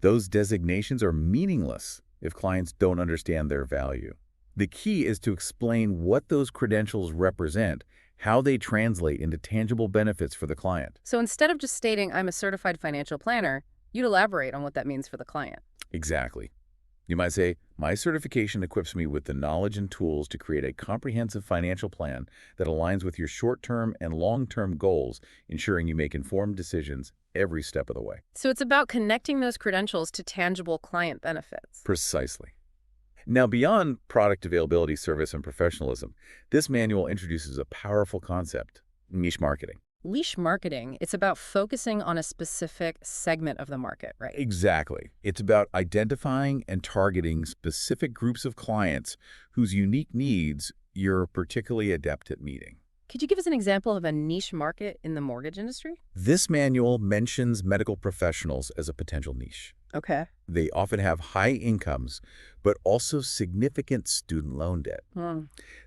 Those designations are meaningless if clients don't understand their value. The key is to explain what those credentials represent, how they translate into tangible benefits for the client. So instead of just stating, I'm a certified financial planner, you'd elaborate on what that means for the client. Exactly. You might say, my certification equips me with the knowledge and tools to create a comprehensive financial plan that aligns with your short-term and long-term goals, ensuring you make informed decisions every step of the way. So it's about connecting those credentials to tangible client benefits. Precisely. Now, beyond product availability, service, and professionalism, this manual introduces a powerful concept: niche marketing. Niche marketing, it's about focusing on a specific segment of the market, right? Exactly. It's about identifying and targeting specific groups of clients whose unique needs you're particularly adept at meeting. Could you give us an example of a niche market in the mortgage industry? This manual mentions medical professionals as a potential niche. Okay. They often have high incomes, but also significant student loan debt.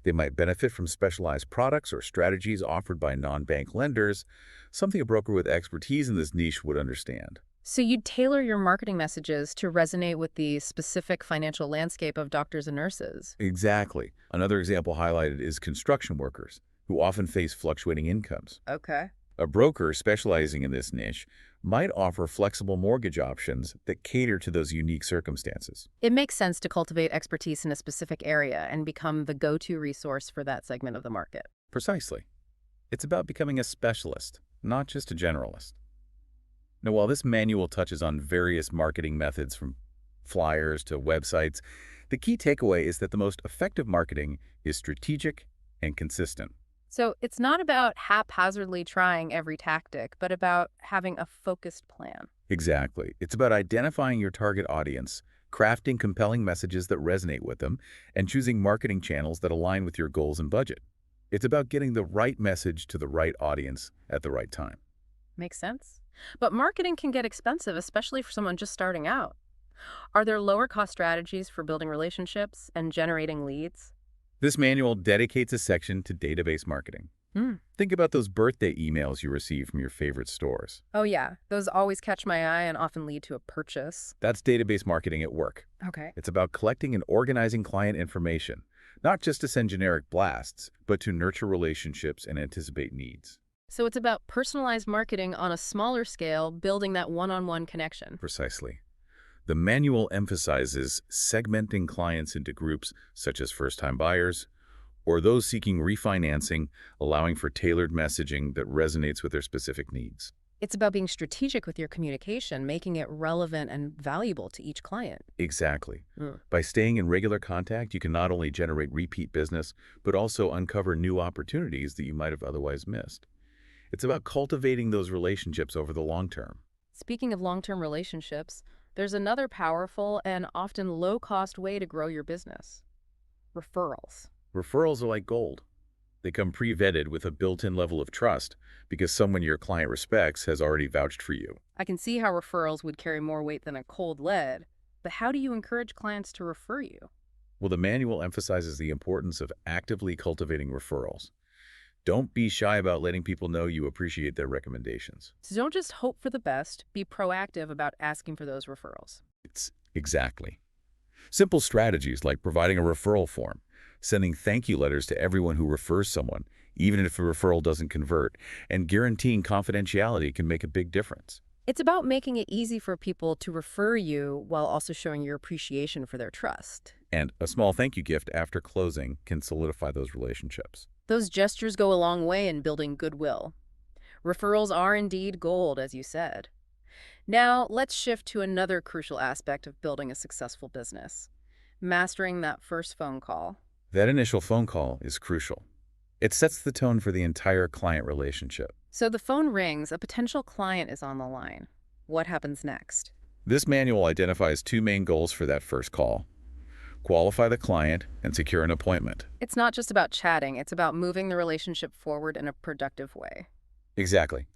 They might benefit from specialized products or strategies offered by non-bank lenders, something a broker with expertise in this niche would understand. So you'd tailor your marketing messages to resonate with the specific financial landscape of doctors and nurses. Exactly. Another example highlighted is construction workers, who often face fluctuating incomes. Okay. A broker specializing in this niche might offer flexible mortgage options that cater to those unique circumstances. It makes sense to cultivate expertise in a specific area and become the go-to resource for that segment of the market. Precisely. It's about becoming a specialist, not just a generalist. Now, while this manual touches on various marketing methods from flyers to websites, the key takeaway is that the most effective marketing is strategic and consistent. So it's not about haphazardly trying every tactic, but about having a focused plan. Exactly. It's about identifying your target audience, crafting compelling messages that resonate with them, and choosing marketing channels that align with your goals and budget. It's about getting the right message to the right audience at the right time. Makes sense. But marketing can get expensive, especially for someone just starting out. Are there lower cost strategies for building relationships and generating leads? This manual dedicates a section to database marketing. Think about those birthday emails you receive from your favorite stores. Oh yeah, those always catch my eye and often lead to a purchase. That's database marketing at work. Okay. It's about collecting and organizing client information, not just to send generic blasts, but to nurture relationships and anticipate needs. So it's about personalized marketing on a smaller scale, building that one-on-one connection. Precisely. The manual emphasizes segmenting clients into groups such as first-time buyers or those seeking refinancing, allowing for tailored messaging that resonates with their specific needs. It's about being strategic with your communication, making it relevant and valuable to each client. Exactly. By staying in regular contact, you can not only generate repeat business, but also uncover new opportunities that you might have otherwise missed. It's about cultivating those relationships over the long term. Speaking of long-term relationships, there's another powerful and often low-cost way to grow your business: referrals. Referrals are like gold. They come pre-vetted with a built-in level of trust because someone your client respects has already vouched for you. I can see how referrals would carry more weight than a cold lead, but how do you encourage clients to refer you? Well, the manual emphasizes the importance of actively cultivating referrals. Don't be shy about letting people know you appreciate their recommendations. So don't just hope for the best, be proactive about asking for those referrals. Exactly. Simple strategies like providing a referral form, sending thank you letters to everyone who refers someone, even if a referral doesn't convert, and guaranteeing confidentiality can make a big difference. It's about making it easy for people to refer you while also showing your appreciation for their trust. And a small thank you gift after closing can solidify those relationships. Those gestures go a long way in building goodwill. Referrals are indeed gold, as you said. Now, let's shift to another crucial aspect of building a successful business, mastering that first phone call. That initial phone call is crucial. It sets the tone for the entire client relationship. So the phone rings, a potential client is on the line. What happens next? This manual identifies two main goals for that first call: qualify the client and secure an appointment. It's not just about chatting, it's about moving the relationship forward in a productive way. Exactly.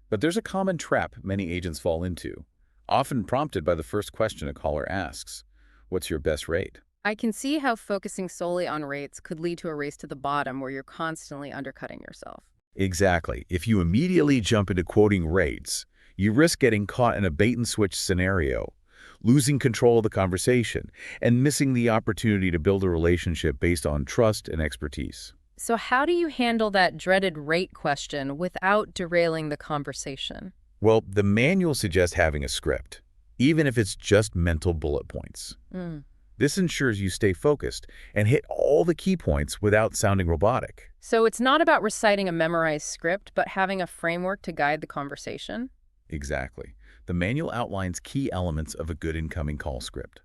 But there's a common trap many agents fall into, often prompted by the first question a caller asks: what's your best rate? I can see how focusing solely on rates could lead to a race to the bottom where you're constantly undercutting yourself. Exactly. If you immediately jump into quoting rates, you risk getting caught in a bait-and-switch scenario, losing control of the conversation, and missing the opportunity to build a relationship based on trust and expertise. So how do you handle that dreaded rate question without derailing the conversation? Well, the manual suggests having a script, even if it's just mental bullet points. This ensures you stay focused and hit all the key points without sounding robotic. So it's not about reciting a memorized script, but having a framework to guide the conversation? Exactly. The manual outlines key elements of a good incoming call script.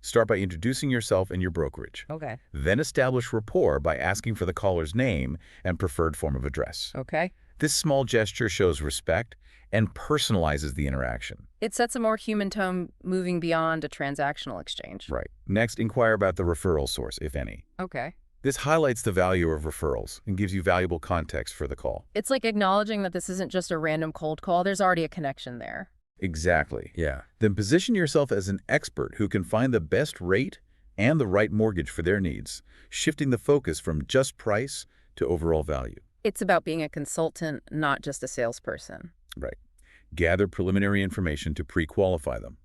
Start by introducing yourself and your brokerage. Okay. Then establish rapport by asking for the caller's name and preferred form of address. Okay. This small gesture shows respect and personalizes the interaction. It sets a more human tone, moving beyond a transactional exchange. Right. Next, inquire about the referral source, if any. Okay. This highlights the value of referrals and gives you valuable context for the call. It's like acknowledging that this isn't just a random cold call. There's already a connection there. Exactly. Yeah. Then position yourself as an expert who can find the best rate and the right mortgage for their needs, shifting the focus from just price to overall value. It's about being a consultant, not just a salesperson. Right. Gather preliminary information to pre-qualify them.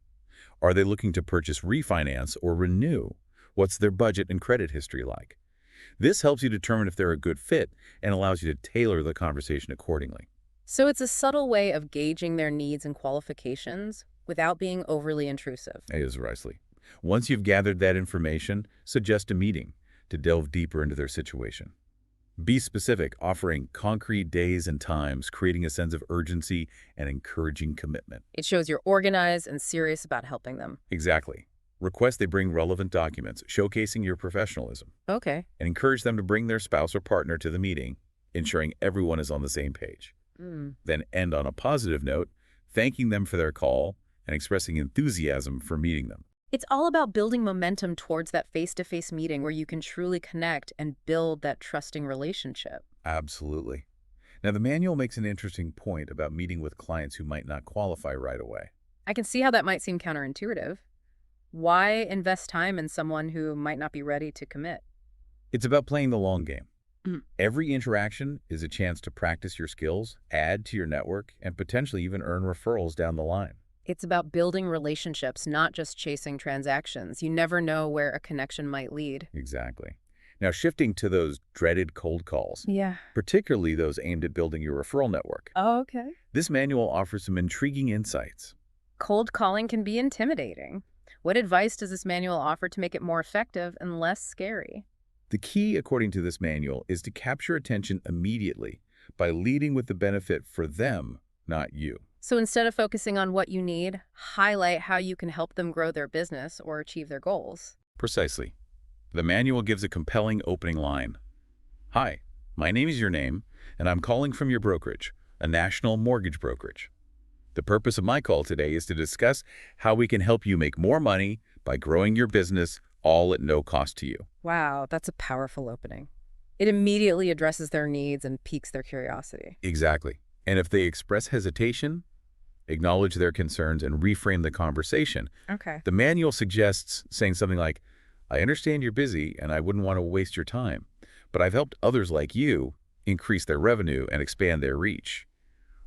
Are they looking to purchase, refinance, or renew? What's their budget and credit history like? This helps you determine if they're a good fit and allows you to tailor the conversation accordingly. So it's a subtle way of gauging their needs and qualifications without being overly intrusive. Precisely. Once you've gathered that information, suggest a meeting to delve deeper into their situation. Be specific, offering concrete days and times, creating a sense of urgency and encouraging commitment. It shows you're organized and serious about helping them. Exactly. Request they bring relevant documents, showcasing your professionalism, Okay. and encourage them to bring their spouse or partner to the meeting, ensuring everyone is on the same page. Then end on a positive note, thanking them for their call and expressing enthusiasm for meeting them. It's all about building momentum towards that face-to-face meeting where you can truly connect and build that trusting relationship. Absolutely. Now, the manual makes an interesting point about meeting with clients who might not qualify right away. I can see how that might seem counterintuitive. Why invest time in someone who might not be ready to commit? It's about playing the long game. Mm. Every interaction is a chance to practice your skills, add to your network, and potentially even earn referrals down the line. It's about building relationships, not just chasing transactions. You never know where a connection might lead. Exactly. Now, shifting to those dreaded cold calls, Yeah. particularly those aimed at building your referral network, Oh, okay. this manual offers some intriguing insights. Cold calling can be intimidating. What advice does this manual offer to make it more effective and less scary? The key, according to this manual, is to capture attention immediately by leading with the benefit for them, not you. So instead of focusing on what you need, highlight how you can help them grow their business or achieve their goals. Precisely. The manual gives a compelling opening line. Hi, my name is your name, and I'm calling from your brokerage, a national mortgage brokerage. The purpose of my call today is to discuss how we can help you make more money by growing your business, all at no cost to you. Wow, that's a powerful opening. It immediately addresses their needs and piques their curiosity. Exactly. And if they express hesitation, acknowledge their concerns, and reframe the conversation, Okay. the manual suggests saying something like, I understand you're busy and I wouldn't want to waste your time, but I've helped others like you increase their revenue and expand their reach.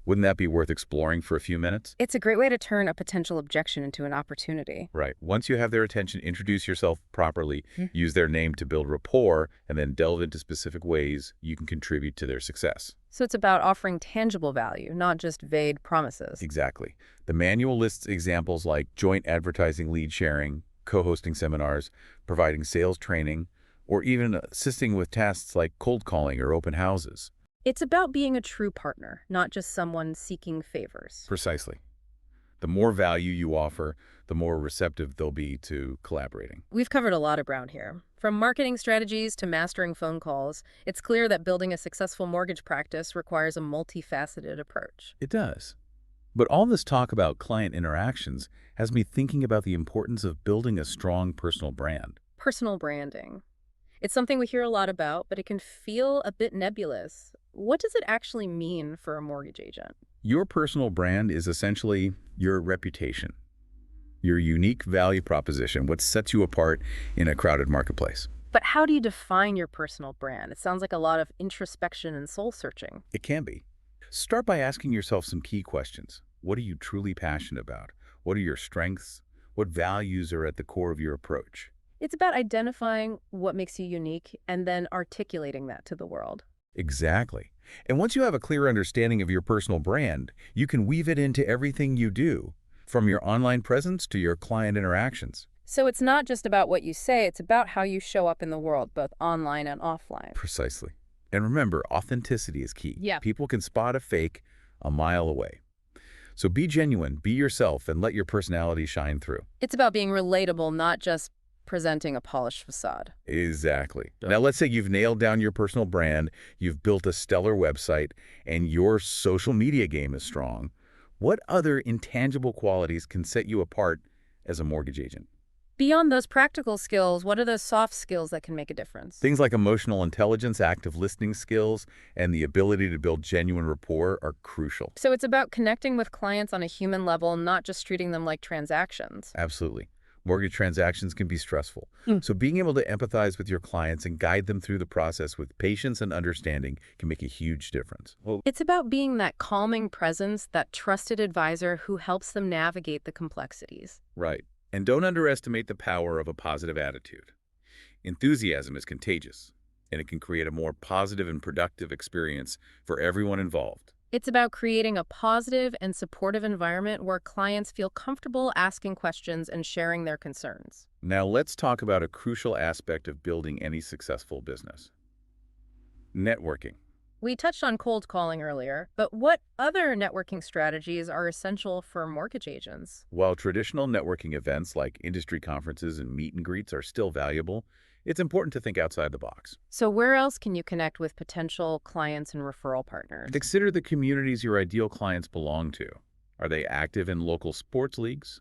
Wouldn't that be worth exploring for a few minutes? It's a great way to turn a potential objection into an opportunity. Right. Once you have their attention, introduce yourself properly, Mhm. use their name to build rapport, and then delve into specific ways you can contribute to their success. So it's about offering tangible value, not just vague promises. Exactly. The manual lists examples like joint advertising lead sharing, co-hosting seminars, providing sales training, or even assisting with tasks like cold calling or open houses. It's about being a true partner, not just someone seeking favors. Precisely. The more value you offer, the more receptive they'll be to collaborating. We've covered a lot of ground here. From marketing strategies to mastering phone calls, it's clear that building a successful mortgage practice requires a multifaceted approach. It does. But all this talk about client interactions has me thinking about the importance of building a strong personal brand. Personal branding. It's something we hear a lot about, but it can feel a bit nebulous. What does it actually mean for a mortgage agent? Your personal brand is essentially your reputation, your unique value proposition, what sets you apart in a crowded marketplace. But how do you define your personal brand? It sounds like a lot of introspection and soul searching. It can be. Start by asking yourself some key questions. What are you truly passionate about? What are your strengths? What values are at the core of your approach? It's about identifying what makes you unique and then articulating that to the world. Exactly. And once you have a clear understanding of your personal brand, you can weave it into everything you do, from your online presence to your client interactions. So it's not just about what you say, it's about how you show up in the world, both online and offline. Precisely. And remember, authenticity is key. Yeah. People can spot a fake a mile away. So be genuine, be yourself, and let your personality shine through. It's about being relatable, not just presenting a polished facade. Exactly. Now, let's say you've nailed down your personal brand, you've built a stellar website, and your social media game is strong. What other intangible qualities can set you apart as a mortgage agent? Beyond those practical skills, what are those soft skills that can make a difference? Things like emotional intelligence, active listening skills, and the ability to build genuine rapport are crucial. So it's about connecting with clients on a human level, not just treating them like transactions. Absolutely. Mortgage transactions can be stressful. Mm. So being able to empathize with your clients and guide them through the process with patience and understanding can make a huge difference. It's about being that calming presence, that trusted advisor who helps them navigate the complexities. Right. And don't underestimate the power of a positive attitude. Enthusiasm is contagious, and it can create a more positive and productive experience for everyone involved. It's about creating a positive and supportive environment where clients feel comfortable asking questions and sharing their concerns. Now let's talk about a crucial aspect of building any successful business: networking. We touched on cold calling earlier, but what other networking strategies are essential for mortgage agents? While traditional networking events like industry conferences and meet and greets are still valuable, it's important to think outside the box. So where else can you connect with potential clients and referral partners? Consider the communities your ideal clients belong to. Are they active in local sports leagues,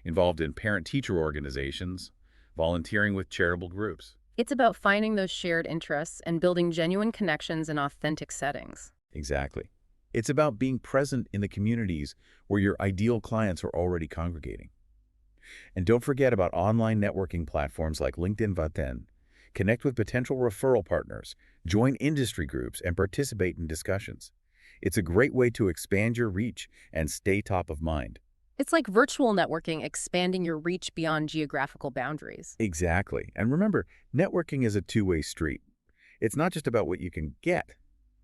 involved in parent-teacher organizations, volunteering with charitable groups? It's about finding those shared interests and building genuine connections in authentic settings. Exactly. It's about being present in the communities where your ideal clients are already congregating. And don't forget about online networking platforms like LinkedIn Vaten. Connect with potential referral partners, join industry groups, and participate in discussions. It's a great way to expand your reach and stay top of mind. It's like virtual networking, expanding your reach beyond geographical boundaries. Exactly. And remember, networking is a two-way street. It's not just about what you can get,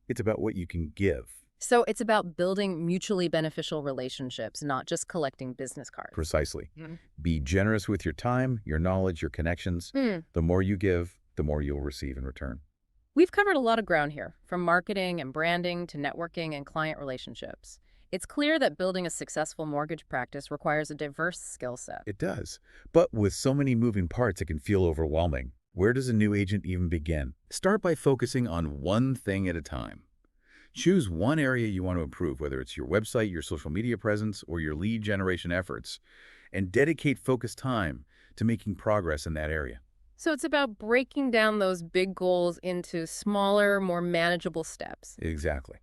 it's about what you can give. So it's about building mutually beneficial relationships, not just collecting business cards. Precisely. Mhm. Be generous with your time, your knowledge, your connections. The more you give, the more you'll receive in return. We've covered a lot of ground here, from marketing and branding to networking and client relationships. It's clear that building a successful mortgage practice requires a diverse skill set. It does. But with so many moving parts, it can feel overwhelming. Where does a new agent even begin? Start by focusing on one thing at a time. Choose one area you want to improve, whether it's your website, your social media presence, or your lead generation efforts, and dedicate focused time to making progress in that area. So it's about breaking down those big goals into smaller, more manageable steps. Exactly.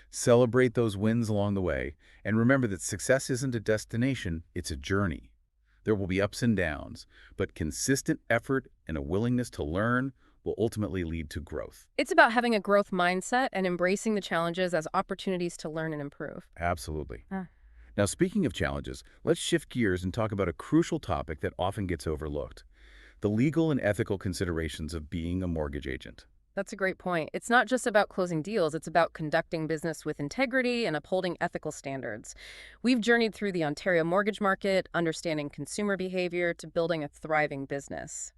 Celebrate those wins along the way, and remember that success isn't a destination, it's a journey. There will be ups and downs, but consistent effort and a willingness to learn will ultimately lead to growth. It's about having a growth mindset and embracing the challenges as opportunities to learn and improve. Absolutely. Ah. Now, speaking of challenges, let's shift gears and talk about a crucial topic that often gets overlooked: the legal and ethical considerations of being a mortgage agent. That's a great point. It's not just about closing deals, it's about conducting business with integrity and upholding ethical standards. We've journeyed through the Ontario mortgage market, understanding consumer behavior to building a thriving business.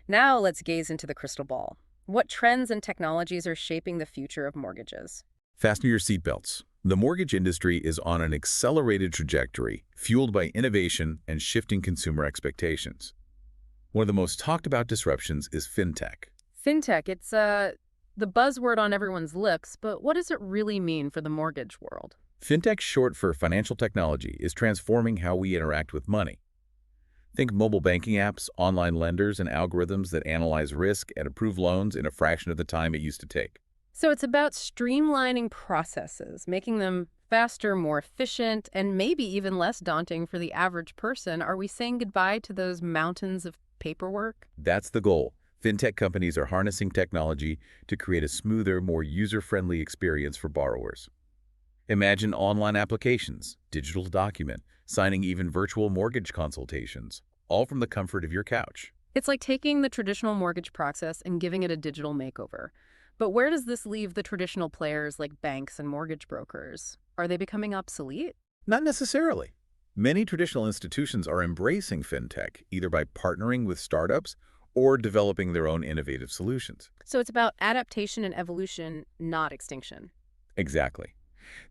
Now let's gaze into the crystal ball. What trends and technologies are shaping the future of mortgages? Fasten your seatbelts. The mortgage industry is on an accelerated trajectory, fueled by innovation and shifting consumer expectations. One of the most talked about disruptions is fintech. Fintech, it's the buzzword on everyone's lips, but what does it really mean for the mortgage world? Fintech, short for financial technology, is transforming how we interact with money. Think mobile banking apps, online lenders, and algorithms that analyze risk and approve loans in a fraction of the time it used to take. So it's about streamlining processes, making them faster, more efficient, and maybe even less daunting for the average person. Are we saying goodbye to those mountains of paperwork? That's the goal. Fintech companies are harnessing technology to create a smoother, more user-friendly experience for borrowers. Imagine online applications, digital document, signing, even virtual mortgage consultations, all from the comfort of your couch. It's like taking the traditional mortgage process and giving it a digital makeover. But where does this leave the traditional players like banks and mortgage brokers? Are they becoming obsolete? Not necessarily. Many traditional institutions are embracing fintech, either by partnering with startups or developing their own innovative solutions. So it's about adaptation and evolution, not extinction. Exactly.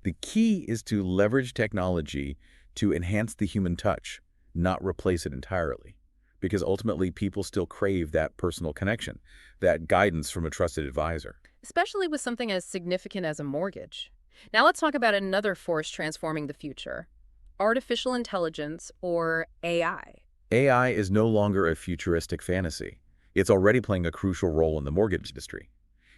The key is to leverage technology to enhance the human touch, not replace it entirely. Because ultimately, people still crave that personal connection, that guidance from a trusted advisor. Especially with something as significant as a mortgage. Now let's talk about another force transforming the future: artificial intelligence, or AI. AI is no longer a futuristic fantasy. It's already playing a crucial role in the mortgage industry.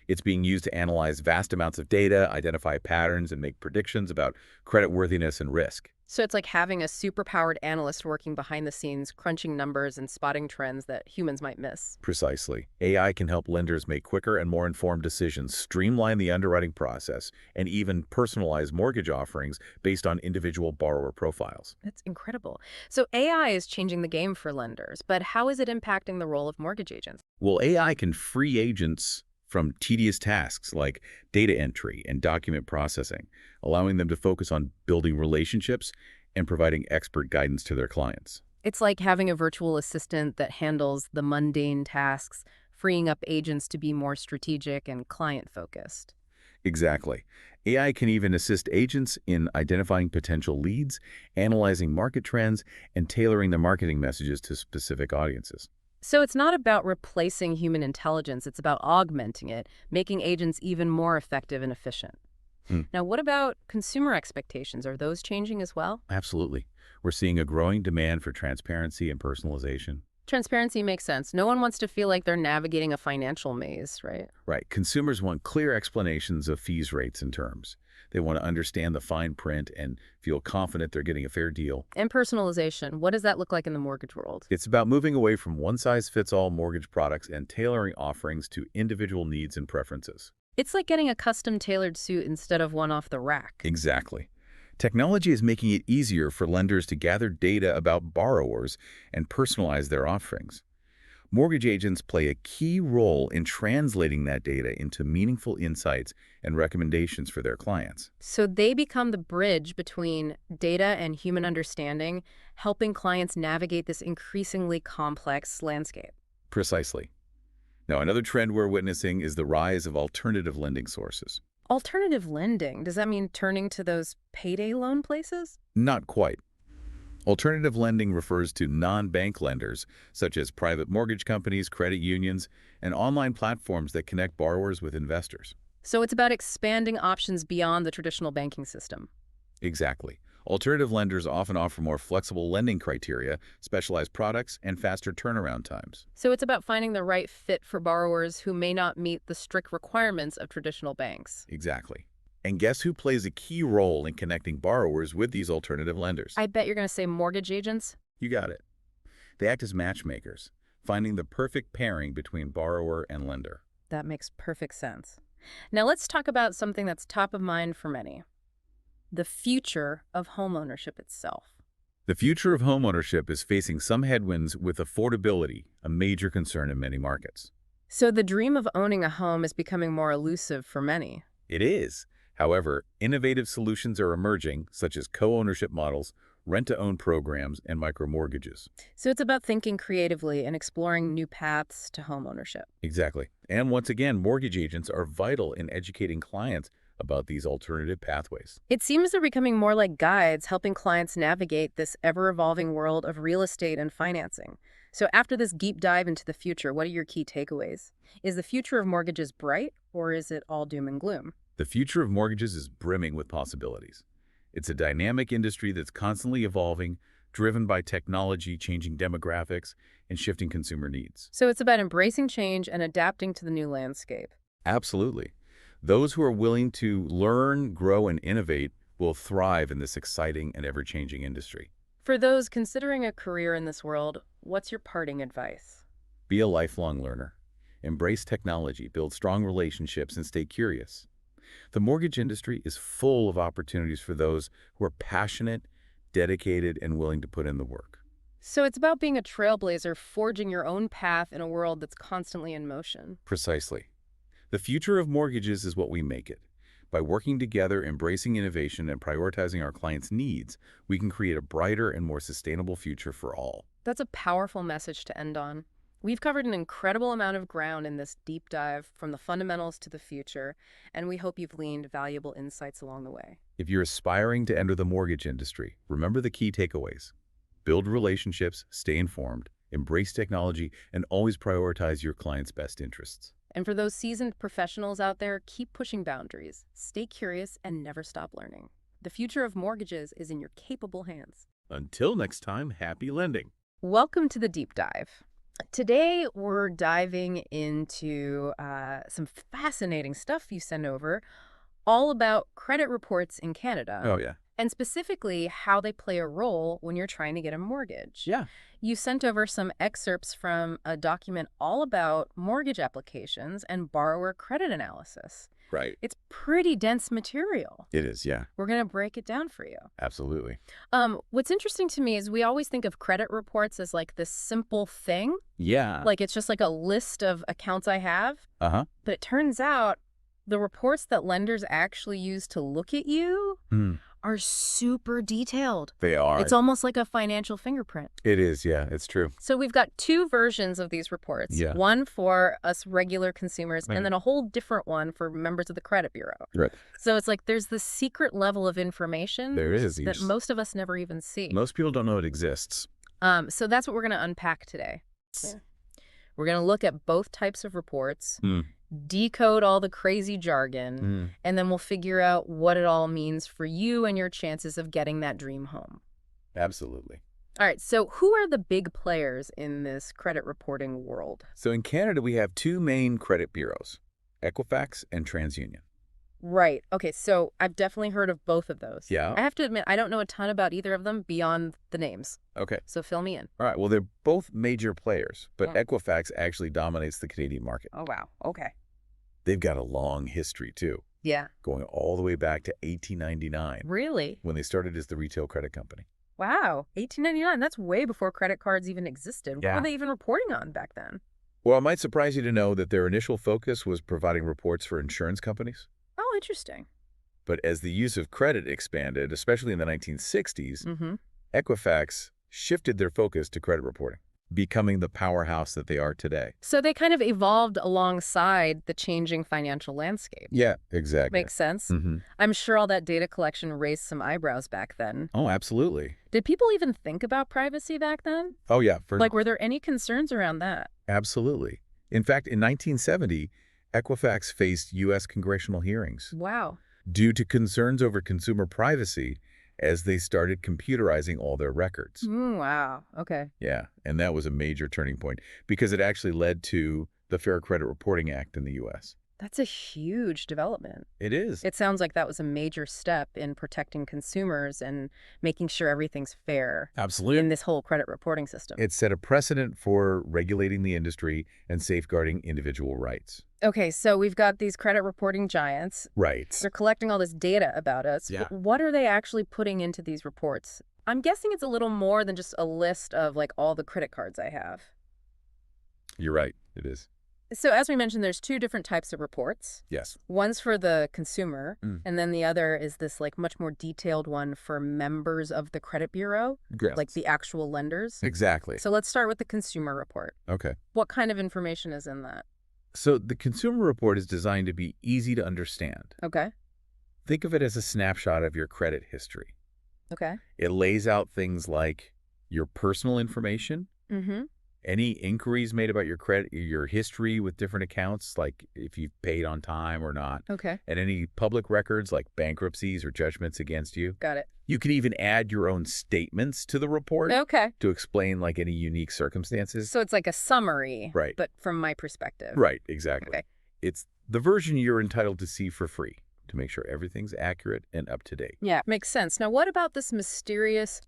It's being used to analyze vast amounts of data, identify patterns, and make predictions about creditworthiness and risk. So it's like having a superpowered analyst working behind the scenes, crunching numbers and spotting trends that humans might miss. Precisely. AI can help lenders make quicker and more informed decisions, streamline the underwriting process, and even personalize mortgage offerings based on individual borrower profiles. That's incredible. So AI is changing the game for lenders, but how is it impacting the role of mortgage agents? Well, AI can free agents from tedious tasks like data entry and document processing, allowing them to focus on building relationships and providing expert guidance to their clients. It's like having a virtual assistant that handles the mundane tasks, freeing up agents to be more strategic and client-focused. Exactly. AI can even assist agents in identifying potential leads, analyzing market trends, and tailoring their marketing messages to specific audiences. So it's not about replacing human intelligence, it's about augmenting it, making agents even more effective and efficient. Hmm. Now, what about consumer expectations? Are those changing as well? Absolutely. We're seeing a growing demand for transparency and personalization. Transparency makes sense. No one wants to feel like they're navigating a financial maze, right? Right. Consumers want clear explanations of fees, rates, and terms. They want to understand the fine print and feel confident they're getting a fair deal. And personalization, what does that look like in the mortgage world? It's about moving away from one-size-fits-all mortgage products and tailoring offerings to individual needs and preferences. It's like getting a custom tailored suit instead of one off the rack. Exactly. Technology is making it easier for lenders to gather data about borrowers and personalize their offerings. Mortgage agents play a key role in translating that data into meaningful insights and recommendations for their clients. So they become the bridge between data and human understanding, helping clients navigate this increasingly complex landscape. Precisely. Now, another trend we're witnessing is the rise of alternative lending sources. Alternative lending, does that mean turning to those payday loan places? Not quite. Alternative lending refers to non-bank lenders, such as private mortgage companies, credit unions, and online platforms that connect borrowers with investors. So it's about expanding options beyond the traditional banking system. Exactly. Alternative lenders often offer more flexible lending criteria, specialized products, and faster turnaround times. So it's about finding the right fit for borrowers who may not meet the strict requirements of traditional banks. Exactly. And guess who plays a key role in connecting borrowers with these alternative lenders? I bet you're going to say mortgage agents. You got it. They act as matchmakers, finding the perfect pairing between borrower and lender. That makes perfect sense. Now let's talk about something that's top of mind for many. The future of homeownership itself. The future of homeownership is facing some headwinds with affordability, a major concern in many markets. So the dream of owning a home is becoming more elusive for many. It is. However, innovative solutions are emerging, such as co-ownership models, rent-to-own programs, and micromortgages. So it's about thinking creatively and exploring new paths to homeownership. Exactly. And once again, mortgage agents are vital in educating clients about these alternative pathways. It seems they're becoming more like guides, helping clients navigate this ever-evolving world of real estate and financing. So after this deep dive into the future, what are your key takeaways? Is the future of mortgages bright, or is it all doom and gloom? The future of mortgages is brimming with possibilities. It's a dynamic industry that's constantly evolving, driven by technology, changing demographics, and shifting consumer needs. So it's about embracing change and adapting to the new landscape. Absolutely. Those who are willing to learn, grow, and innovate will thrive in this exciting and ever-changing industry. For those considering a career in this world, what's your parting advice? Be a lifelong learner. Embrace technology, build strong relationships, and stay curious. The mortgage industry is full of opportunities for those who are passionate, dedicated, and willing to put in the work. So it's about being a trailblazer, forging your own path in a world that's constantly in motion. Precisely. The future of mortgages is what we make it. By working together, embracing innovation, and prioritizing our clients' needs, we can create a brighter and more sustainable future for all. That's a powerful message to end on. We've covered an incredible amount of ground in this deep dive, from the fundamentals to the future, and we hope you've gleaned valuable insights along the way. If you're aspiring to enter the mortgage industry, remember the key takeaways. Build relationships, stay informed, embrace technology, and always prioritize your clients' best interests. And for those seasoned professionals out there, keep pushing boundaries, stay curious, and never stop learning. The future of mortgages is in your capable hands. Until next time, happy lending. Welcome to the deep dive. Today, we're diving into some fascinating stuff you sent over, all about credit reports in Canada. Oh, yeah. And specifically how they play a role when you're trying to get a mortgage. Yeah. You sent over some excerpts from a document all about mortgage applications and borrower credit analysis. Right. It's pretty dense material. It is, yeah. We're going to break it down for you. Absolutely. What's interesting to me is we always think of credit reports as like this simple thing. Yeah. Like it's just like a list of accounts I have. Uh-huh. But it turns out the reports that lenders actually use to look at you are super detailed. They are. It's almost like a financial fingerprint. It is, yeah. It's true. So we've got two versions of these reports. Yeah. One for us regular consumers, Right. and then a whole different one for members of the credit bureau. Right. So it's like there's this secret level of information There is. that most of us never even see. Most people don't know it exists. So that's what we're going to unpack today. Yeah. We're going to look at both types of reports, decode all the crazy jargon, and then we'll figure out what it all means for you and your chances of getting that dream home. Absolutely. All right, so who are the big players in this credit reporting world? So in Canada, we have two main credit bureaus, Equifax and TransUnion. Right. Okay, so I've definitely heard of both of those. Yeah. I have to admit, I don't know a ton about either of them beyond the names. Okay. So fill me in. All right. Well, they're both major players, but Yeah. Equifax actually dominates the Canadian market. Oh, wow. Okay. They've got a long history, too, Yeah. going all the way back to 1899 Really? when they started as the retail credit company. Wow. 1899. That's way before credit cards even existed. What Yeah. were they even reporting on back then? Well, it might surprise you to know that their initial focus was providing reports for insurance companies. Oh, interesting. But as the use of credit expanded, especially in the 1960s, Equifax shifted their focus to credit reporting, becoming the powerhouse that they are today. So they kind of evolved alongside the changing financial landscape. Yeah, exactly. Makes sense. Mm-hmm. I'm sure all that data collection raised some eyebrows back then. Oh, absolutely. Did people even think about privacy back then? Oh, yeah. Like, were there any concerns around that? Absolutely. In fact, in 1970, Equifax faced U.S. congressional hearings Wow. due to concerns over consumer privacy as they started computerizing all their records. Wow. Okay. Yeah, and that was a major turning point because it actually led to the Fair Credit Reporting Act in the U.S. That's a huge development. It is. It sounds like that was a major step in protecting consumers and making sure everything's fair Absolutely. in this whole credit reporting system. It set a precedent for regulating the industry and safeguarding individual rights. Okay, so we've got these credit reporting giants. Right. They're collecting all this data about us. Yeah. What are they actually putting into these reports? I'm guessing it's a little more than just a list of like all the credit cards I have. You're right. It is. So as we mentioned, there's two different types of reports. Yes. One's for the consumer, and then the other is this like much more detailed one for members of the credit bureau, Yes. like the actual lenders. Exactly. So let's start with the consumer report. Okay. What kind of information is in that? So the consumer report is designed to be easy to understand. Okay. Think of it as a snapshot of your credit history. Okay. It lays out things like your personal information, Mm-hmm. any inquiries made about your credit, your history with different accounts, like if you've paid on time or not, Okay. and any public records like bankruptcies or judgments against you. Got it. You can even add your own statements to the report Okay. to explain like any unique circumstances. So it's like a summary, Right. but from my perspective. Right, exactly. Okay. It's the version you're entitled to see for free to make sure everything's accurate and up to date. Yeah, makes sense. Now, what about this mysterious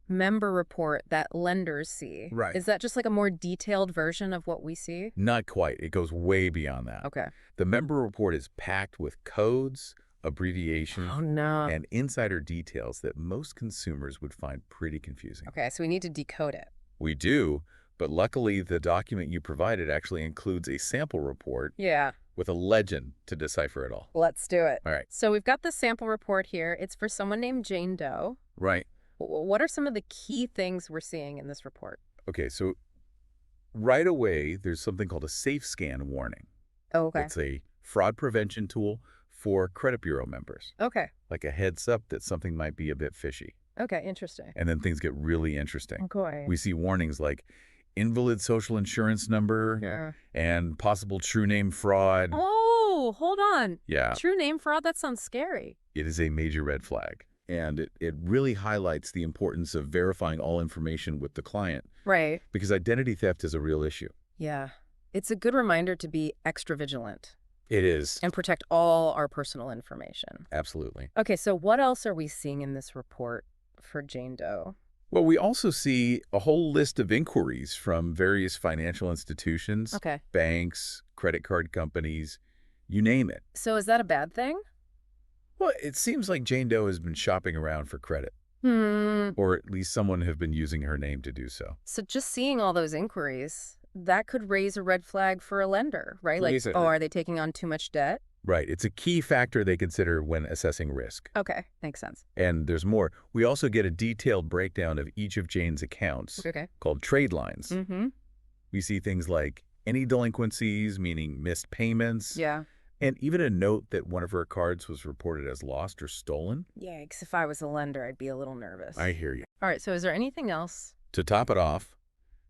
member report that lenders see? Right. Is that just like a more detailed version of what we see? Not quite. It goes way beyond that. Okay. The member report is packed with codes, abbreviations, Oh, no. and insider details that most consumers would find pretty confusing. Okay, so we need to decode it. We do, but luckily the document you provided actually includes a sample report Yeah, with a legend to decipher it all. let's do it. All right. So we've got the sample report here. It's for someone named Jane Doe. Right. What are some of the key things we're seeing in this report? Okay, so right away, there's something called a safe scan warning. Oh, okay. It's a fraud prevention tool for credit bureau members, Okay. like a heads up that something might be a bit fishy. Okay, interesting. And then things get really interesting. Okay. We see warnings like invalid social insurance number Yeah. and possible true name fraud. Oh, hold on. Yeah, True name fraud? That sounds scary. it is a major red flag. And it really highlights the importance of verifying all information with the client Right. because identity theft is a real issue. Yeah. It's a good reminder to be extra vigilant It is. and protect all our personal information. Absolutely. Okay, so what else are we seeing in this report for Jane Doe? Well, we also see a whole list of inquiries from various financial institutions, Okay. banks, credit card companies, you name it. So is that a bad thing? Well, it seems like Jane Doe has been shopping around for credit, Hmm. or at least someone have been using her name to do so. So just seeing all those inquiries, that could raise a red flag for a lender, right? Like, Raise it. oh, are they taking on too much debt? Right. It's a key factor they consider when assessing risk. Okay, makes sense. And there's more. We also get a detailed breakdown of each of Jane's accounts Okay. called trade lines. Mm-hmm. We see things like any delinquencies, meaning missed payments, Yeah. and even a note that one of her cards was reported as lost or stolen. Yikes, if I was a lender, I'd be a little nervous. I hear you. All right, so is there anything else? To top it off,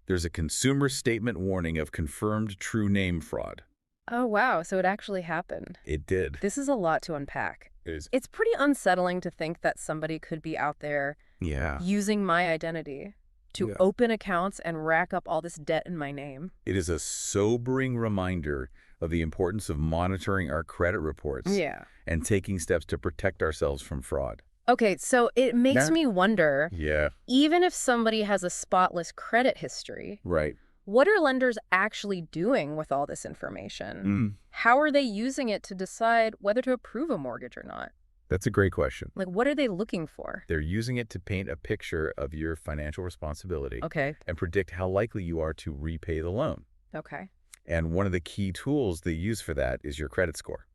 there's a consumer statement warning of confirmed true name fraud. Oh, wow, so it actually happened. It did. This is a lot to unpack. It is. It's pretty unsettling to think that somebody could be out there Yeah. using my identity to Yeah. open accounts and rack up all this debt in my name. It is a sobering reminder of the importance of monitoring our credit reports Yeah. and taking steps to protect ourselves from fraud. Okay, so it makes Now- me wonder, Yeah. even if somebody has a spotless credit history, Right. what are lenders actually doing with all this information? How are they using it to decide whether to approve a mortgage or not? That's a great question. Like, what are they looking for? They're using it to paint a picture of your financial responsibility Okay, and predict how likely you are to repay the loan. okay. And one of the key tools they use for that is your credit score.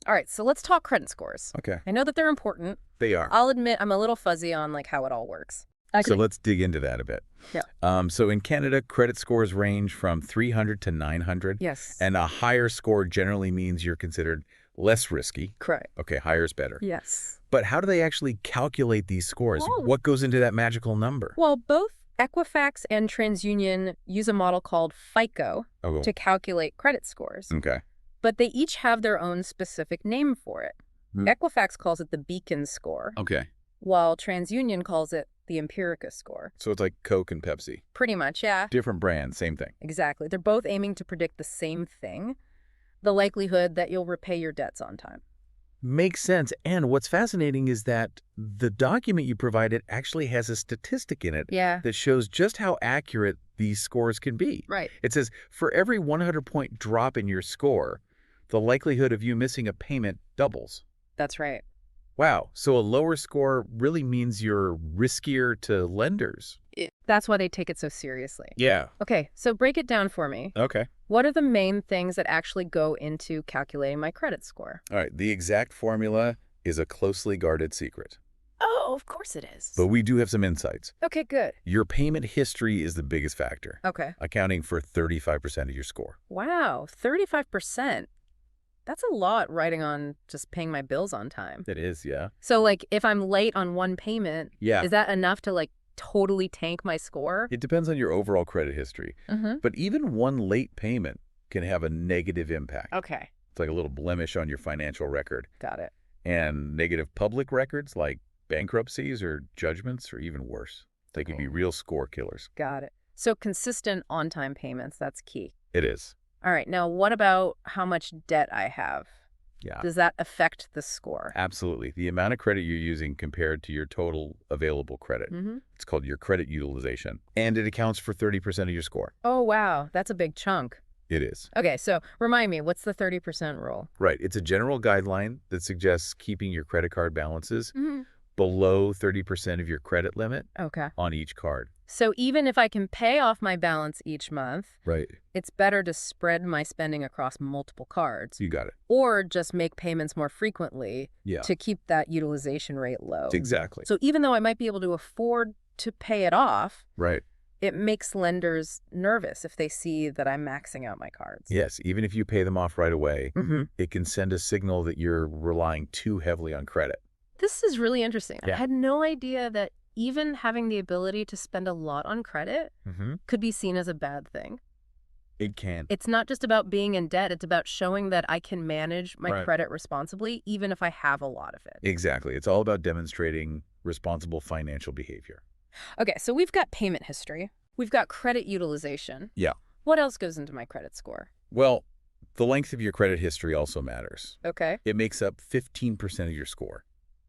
All right, so let's talk credit scores. Okay. I know that they're important. They are. I'll admit I'm a little fuzzy on like how it all works. So let's dig into that a bit. Yeah. So in Canada, credit scores range from 300 to 900. Yes. And a higher score generally means you're considered less risky. Correct. Okay, higher is better. Yes. But how do they actually calculate these scores? Oh. What goes into that magical number? Well, both Equifax and TransUnion use a model called FICO Oh, to calculate credit scores, okay. but they each have their own specific name for it. Hmm. Equifax calls it the Beacon score. Okay. while TransUnion calls it the Empirica score. So it's like Coke and Pepsi. Pretty much, yeah. Different brands, same thing. Exactly. They're both aiming to predict the same thing, the likelihood that you'll repay your debts on time. Makes sense. And what's fascinating is that the document you provided actually has a statistic in it Yeah. that shows just how accurate these scores can be. Right. It says, for every 100-point drop in your score, the likelihood of you missing a payment doubles. That's right. Wow. So a lower score really means you're riskier to lenders. That's why they take it so seriously. Yeah. Okay, so break it down for me. Okay. What are the main things that actually go into calculating my credit score? All right. The exact formula is a closely guarded secret. Oh, of course it is. But we do have some insights. Okay, good. Your payment history is the biggest factor, Okay. accounting for 35% of your score. Wow, 35%. That's a lot riding on just paying my bills on time. It is, yeah. So, like, if I'm late on one payment, Yeah. is that enough to, like, totally tank my score? It depends on your overall credit history. Mm-hmm. But even one late payment can have a negative impact. Okay, It's like a little blemish on your financial record. got it. And negative public records like bankruptcies or judgments are even worse. They could be real score killers. Got it. So consistent on-time payments, that's key. It is. All right, now what about how much debt I have? Yeah. Does that affect the score? Absolutely. The amount of credit you're using compared to your total available credit. Mm-hmm. It's called your credit utilization. And it accounts for 30% of your score. Oh, wow, that's a big chunk. It is. Okay, so remind me, what's the 30% rule? Right. It's a general guideline that suggests keeping your credit card balances Mm-hmm. below 30% of your credit limit Okay. on each card. So even if I can pay off my balance each month, Right. it's better to spread my spending across multiple cards You got it. or just make payments more frequently Yeah. to keep that utilization rate low. Exactly. So even though I might be able to afford to pay it off, Right. it makes lenders nervous if they see that I'm maxing out my cards. Yes. Even if you pay them off right away, Mm-hmm. it can send a signal that you're relying too heavily on credit. This is really interesting. Yeah. I had no idea that even having the ability to spend a lot on credit Mm-hmm. could be seen as a bad thing. It can. It's not just about being in debt. It's about showing that I can manage my Right. credit responsibly, even if I have a lot of it. Exactly. It's all about demonstrating responsible financial behavior. Okay, so we've got payment history. We've got credit utilization. Yeah. What else goes into my credit score? Well, the length of your credit history also matters. Okay. It makes up 15% of your score.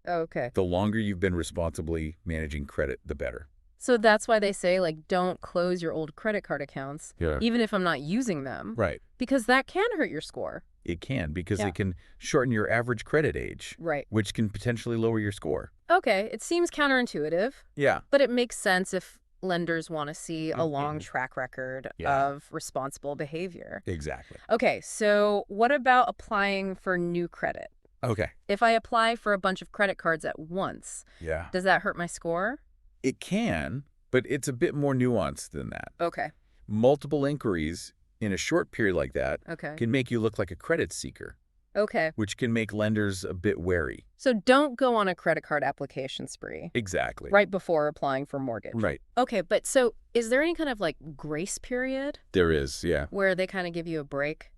Okay. The longer you've been responsibly managing credit, the better. So that's why they say, like, don't close your old credit card accounts, Yeah. even if I'm not using them, Right. because that can hurt your score. It can, because Yeah. it can shorten your average credit age, Right. which can potentially lower your score. Okay, it seems counterintuitive, Yeah. but it makes sense if lenders want to see a long Mhm. track record Yeah. of responsible behavior. Exactly. Okay, so what about applying for new credit? Okay. If I apply for a bunch of credit cards at once, Yeah. does that hurt my score? It can, but it's a bit more nuanced than that. Okay, Multiple inquiries in a short period like that okay, can make you look like a credit seeker, okay. which can make lenders a bit wary. So don't go on a credit card application spree Exactly. right before applying for mortgage. Right. Okay, but so is there any kind of like grace period There is, yeah. where they kind of give you a break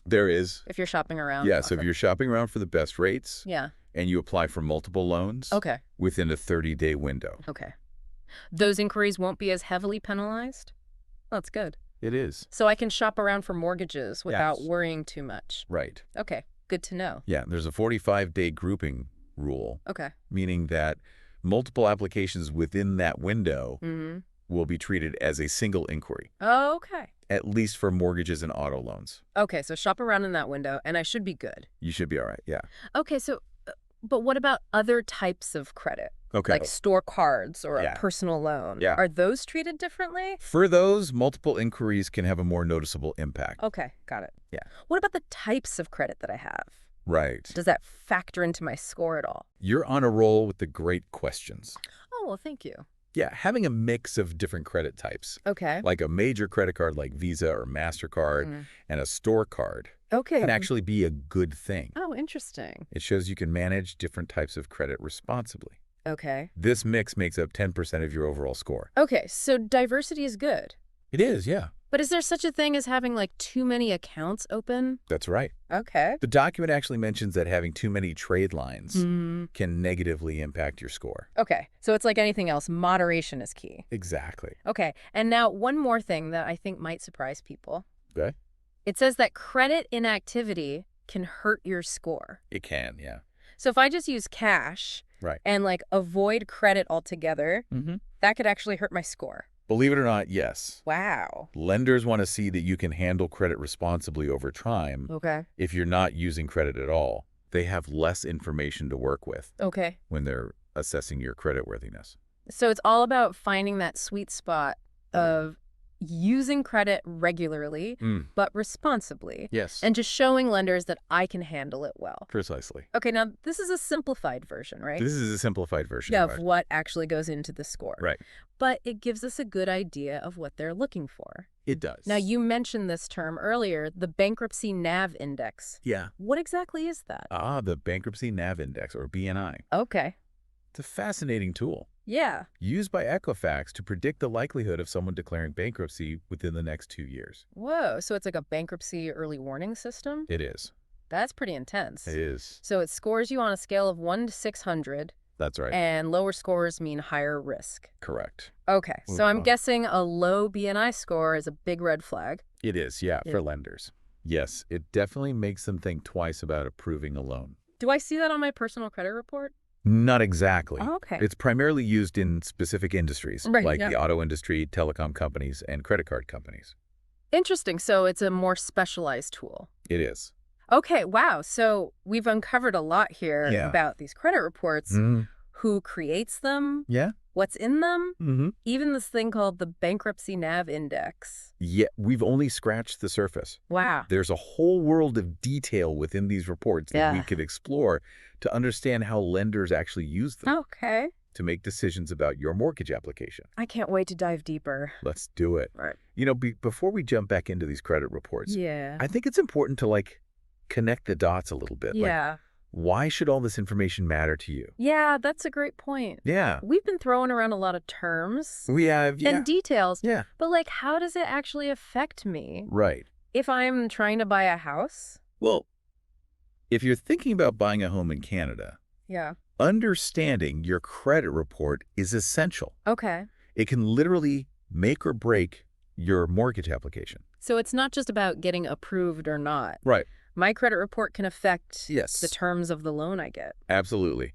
There is. if you're shopping around? Yeah, so if you're shopping around for the best rates Yeah, and you apply for multiple loans okay, within a 30-day window. okay. Those inquiries won't be as heavily penalized? That's good. It is. So I can shop around for mortgages without Yes. worrying too much. Right. Okay, good to know. Yeah, there's a 45-day grouping rule, Okay. meaning that multiple applications within that window Mm-hmm. will be treated as a single inquiry, Okay. at least for mortgages and auto loans. Okay, so shop around in that window, and I should be good. You should be all right, yeah. Okay, so, but what about other types of credit? Okay. Like store cards or Yeah. a personal loan? Yeah. Are those treated differently? For those, multiple inquiries can have a more noticeable impact. Okay, got it. Yeah. What about the types of credit that I have? Right. Does that factor into my score at all? You're on a roll with the great questions. Oh, well, thank you. Yeah, having a mix of different credit types, Okay. like a major credit card like Visa or MasterCard Mm. and a store card, Okay. can actually be a good thing. Oh, interesting. It shows you can manage different types of credit responsibly. Okay. This mix makes up 10% of your overall score. Okay, so diversity is good. It is, yeah. But is there such a thing as having like too many accounts open? That's right. Okay. The document actually mentions that having too many trade lines Hmm. can negatively impact your score. Okay. So it's like anything else, moderation is key. Exactly. Okay. And now one more thing that I think might surprise people. Okay. It says that credit inactivity can hurt your score. It can, yeah. So if I just use cash Right. and like avoid credit altogether, Mm-hmm. that could actually hurt my score. Believe it or not, yes. Wow. Lenders want to see that you can handle credit responsibly over time. Okay. If you're not using credit at all, they have less information to work with Okay. when they're assessing your creditworthiness. So it's all about finding that sweet spot of using credit regularly, but responsibly, Yes. and just showing lenders that I can handle it well. Precisely. Okay, now this is a simplified version, right? This is a simplified version Yeah, of of it. what actually goes into the score. Right. But it gives us a good idea of what they're looking for. It does. Now, you mentioned this term earlier, the Bankruptcy NAV Index. Yeah. What exactly is that? The Bankruptcy NAV Index, or BNI. Okay. It's a fascinating tool Yeah. used by Equifax to predict the likelihood of someone declaring bankruptcy within the next 2 years. Whoa, so it's like a bankruptcy early warning system? It is. That's pretty intense. It is. So it scores you on a scale of 1 to 600, That's right. and lower scores mean higher risk. Correct. Okay, so I'm Mhm. guessing a low BNI score is a big red flag. It is, yeah, Yeah. for lenders. Yes, it definitely makes them think twice about approving a loan. Do I see that on my personal credit report? Not exactly. Oh, okay. It's primarily used in specific industries, Right, like yeah. the auto industry, telecom companies, and credit card companies. Interesting. So it's a more specialized tool. It is. Okay, wow. So we've uncovered a lot here Yeah. about these credit reports, Mm, who creates them, yeah. what's in them, Mm-hmm. even this thing called the Bankruptcy NAV Index. Yeah, we've only scratched the surface. Wow. There's a whole world of detail within these reports that we Yeah. could explore to understand how lenders actually use them Okay. to make decisions about your mortgage application. I can't wait to dive deeper. Let's do it. Right. You know, before we jump back into these credit reports, Yeah. I think it's important to, connect the dots a little bit. Yeah. Why should all this information matter to you? Yeah, that's a great point. Yeah. We've been throwing around a lot of terms We have, and details, Yeah. but how does it actually affect me Right. if I'm trying to buy a house? Well, if you're thinking about buying a home in Canada, Yeah. understanding your credit report is essential. Okay. It can literally make or break your mortgage application. So it's not just about getting approved or not. Right. My credit report can affect Yes. the terms of the loan I get. Absolutely.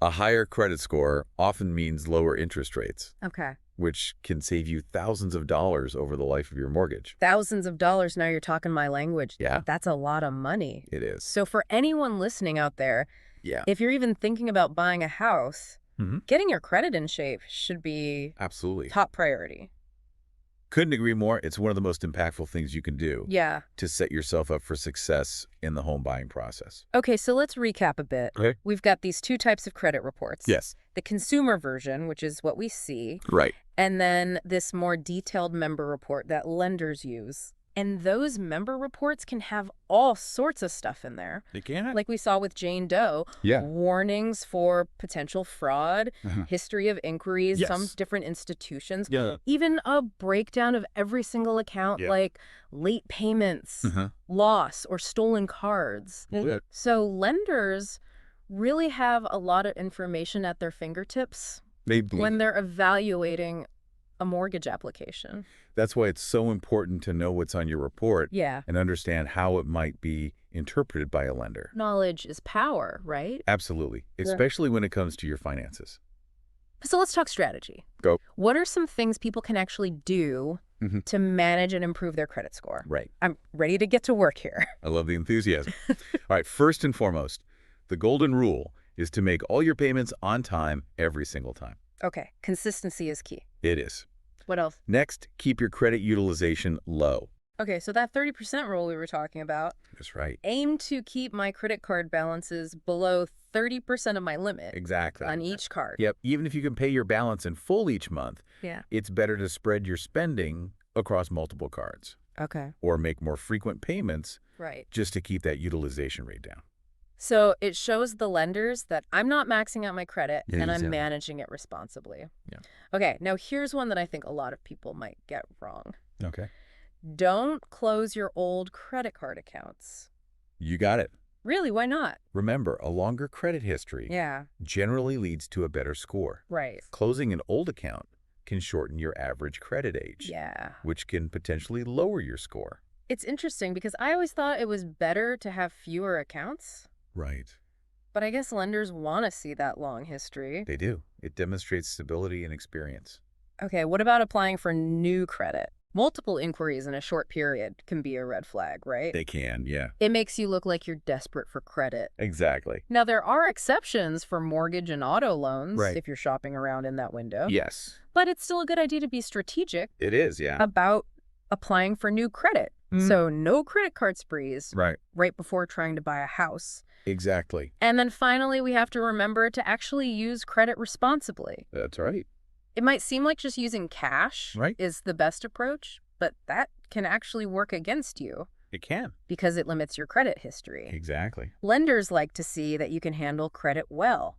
A higher credit score often means lower interest rates, Okay. which can save you thousands of dollars over the life of your mortgage. Thousands of dollars, now you're talking my language. Yeah. That's a lot of money. It is. So for anyone listening out there, Yeah. if you're even thinking about buying a house, Mhm. getting your credit in shape should be Absolutely. top priority. Couldn't agree more. It's one of the most impactful things you can do Yeah. to set yourself up for success in the home buying process. Okay, so let's recap a bit. Okay. We've got these two types of credit reports. Yes. The consumer version, which is what we see, Right. and then this more detailed member report that lenders use. And those member reports can have all sorts of stuff in there. They can. Like we saw with Jane Doe, Yeah. warnings for potential fraud, Uh-huh. history of inquiries, some Yes. different institutions, Yeah. even a breakdown of every single account, Yeah. like late payments, Uh-huh. loss, or stolen cards. Yeah. So lenders really have a lot of information at their fingertips They when they're evaluating a mortgage application. That's why it's so important to know what's on your report Yeah. and understand how it might be interpreted by a lender. Knowledge is power, right? Absolutely, especially when it comes to your finances. So let's talk strategy. Go. What are some things people can actually do Mhm. to manage and improve their credit score? Right. I'm ready to get to work here. I love the enthusiasm. All right, first and foremost, the golden rule is to make all your payments on time every single time. Okay, consistency is key. It is. What else? Next, keep your credit utilization low. Okay, so that 30% rule we were talking about, That's right. aim to keep my credit card balances below 30% of my limit Exactly. on each card. Yep, even if you can pay your balance in full each month, Yeah. it's better to spread your spending across multiple cards Okay. or make more frequent payments Right. just to keep that utilization rate down. So it shows the lenders that I'm not maxing out my credit Yeah, and I'm exactly. managing it responsibly. Yeah. Okay, now here's one that I think a lot of people might get wrong. Okay. don't close your old credit card accounts. You got it. Really, why not? Remember, a longer credit history Yeah, generally leads to a better score. right. Closing an old account can shorten your average credit age, Yeah. which can potentially lower your score. It's interesting because I always thought it was better to have fewer accounts, Right. but I guess lenders want to see that long history. They do. It demonstrates stability and experience. Okay, what about applying for new credit? Multiple inquiries in a short period can be a red flag, right? They can, yeah. It makes you look like you're desperate for credit. Exactly. Now, there are exceptions for mortgage and auto loans Right. if you're shopping around in that window. Yes. But it's still a good idea to be strategic It is, yeah. about applying for new credit. So no credit card sprees Right. before trying to buy a house. Exactly. And then finally, we have to remember to actually use credit responsibly. That's right. It might seem like just using cash Right. is the best approach, but that can actually work against you It can. because it limits your credit history. Exactly. Lenders like to see that you can handle credit well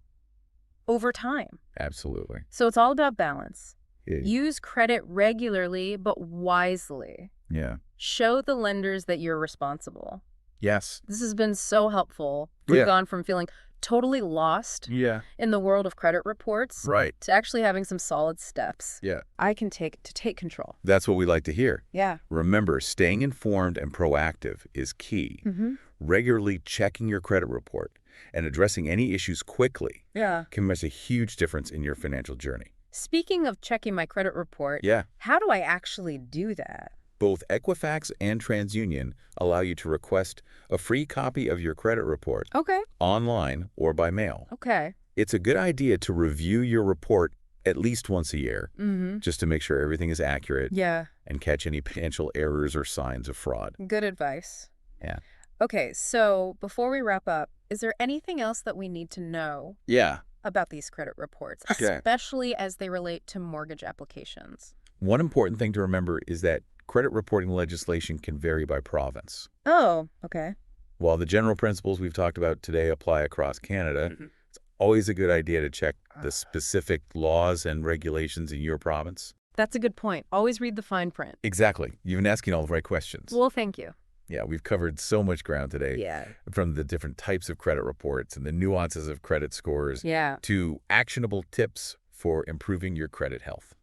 over time. Absolutely. So it's all about balance. Yeah. Use credit regularly, but wisely. Yeah. Show the lenders that you're responsible. Yes. This has been so helpful. We've Yeah. gone from feeling totally lost Yeah. in the world of credit reports Right. to actually having some solid steps Yeah. I can take to take control. That's what we like to hear. Yeah. Remember, staying informed and proactive is key. Mm-hmm. Regularly checking your credit report and addressing any issues quickly Yeah. can make a huge difference in your financial journey. Speaking of checking my credit report, Yeah. how do I actually do that? Both Equifax and TransUnion allow you to request a free copy of your credit report Okay. online or by mail. Okay. It's a good idea to review your report at least once a year, Mm-hmm. just to make sure everything is accurate Yeah. and catch any potential errors or signs of fraud. Good advice. Yeah. Okay, so before we wrap up, is there anything else that we need to know Yeah. about these credit reports, Okay. especially as they relate to mortgage applications? One important thing to remember is that credit reporting legislation can vary by province. Oh, okay. While the general principles we've talked about today apply across Canada, Mhm. it's always a good idea to check the specific laws and regulations in your province. That's a good point. Always read the fine print. Exactly. You've been asking all the right questions. Well, thank you. Yeah, we've covered so much ground today, Yeah. from the different types of credit reports and the nuances of credit scores Yeah. to actionable tips for improving your credit health.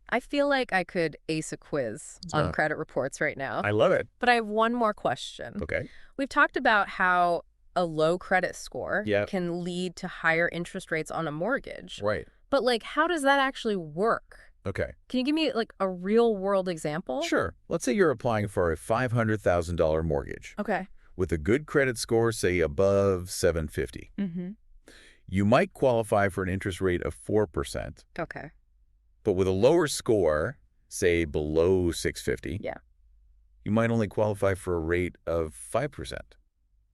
I feel like I could ace a quiz on Uh. credit reports right now. love it. But I have one more question. Okay. We've talked about how a low credit score Yep. can lead to higher interest rates on a mortgage. Right. But, like, how does that actually work? Okay. Can you give me, like, a real-world example? Sure. Let's say you're applying for a $500,000 mortgage Okay. with a good credit score, say above 750. Mm-hmm. You might qualify for an interest rate of 4%, Okay. but with a lower score, say below 650, Yeah. you might only qualify for a rate of 5%.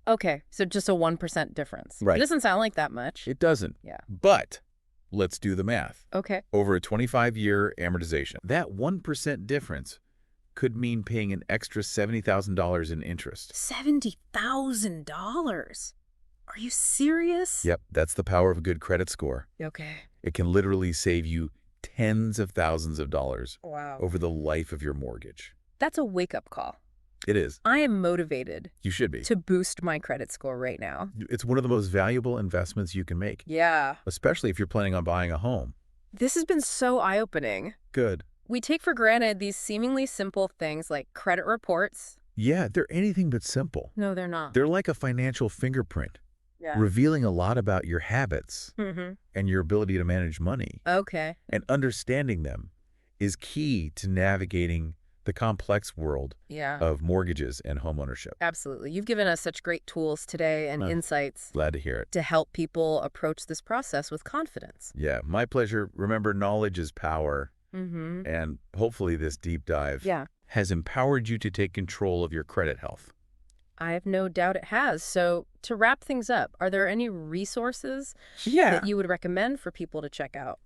Okay, so just a 1% difference. Right. It doesn't sound like that much. It doesn't. Yeah. But let's do the math. Okay. Over a 25-year amortization, that 1% difference could mean paying an extra $70,000 in interest. $70,000? Are you serious? Yep, that's the power of a good credit score. Okay. It can literally save you tens of thousands of dollars Wow. over the life of your mortgage. That's a wake-up call. It is. I am motivated You should be. to boost my credit score right now. It's one of the most valuable investments you can make, Yeah. especially if you're planning on buying a home. This has been so eye-opening. Good. We take for granted these seemingly simple things like credit reports. Yeah, they're anything but simple. No, they're not. They're like a financial fingerprint, Yeah. revealing a lot about your habits Mm-hmm. and your ability to manage money. Okay. And understanding them is key to navigating the complex world Yeah. of mortgages and homeownership. Absolutely. You've given us such great tools today and insights Glad to hear it. to help people approach this process with confidence. Yeah, my pleasure. Remember, knowledge is power. Mm-hmm. And hopefully this deep dive Yeah. has empowered you to take control of your credit health. I have no doubt it has. So to wrap things up, are there any resources that you would recommend for people to check out?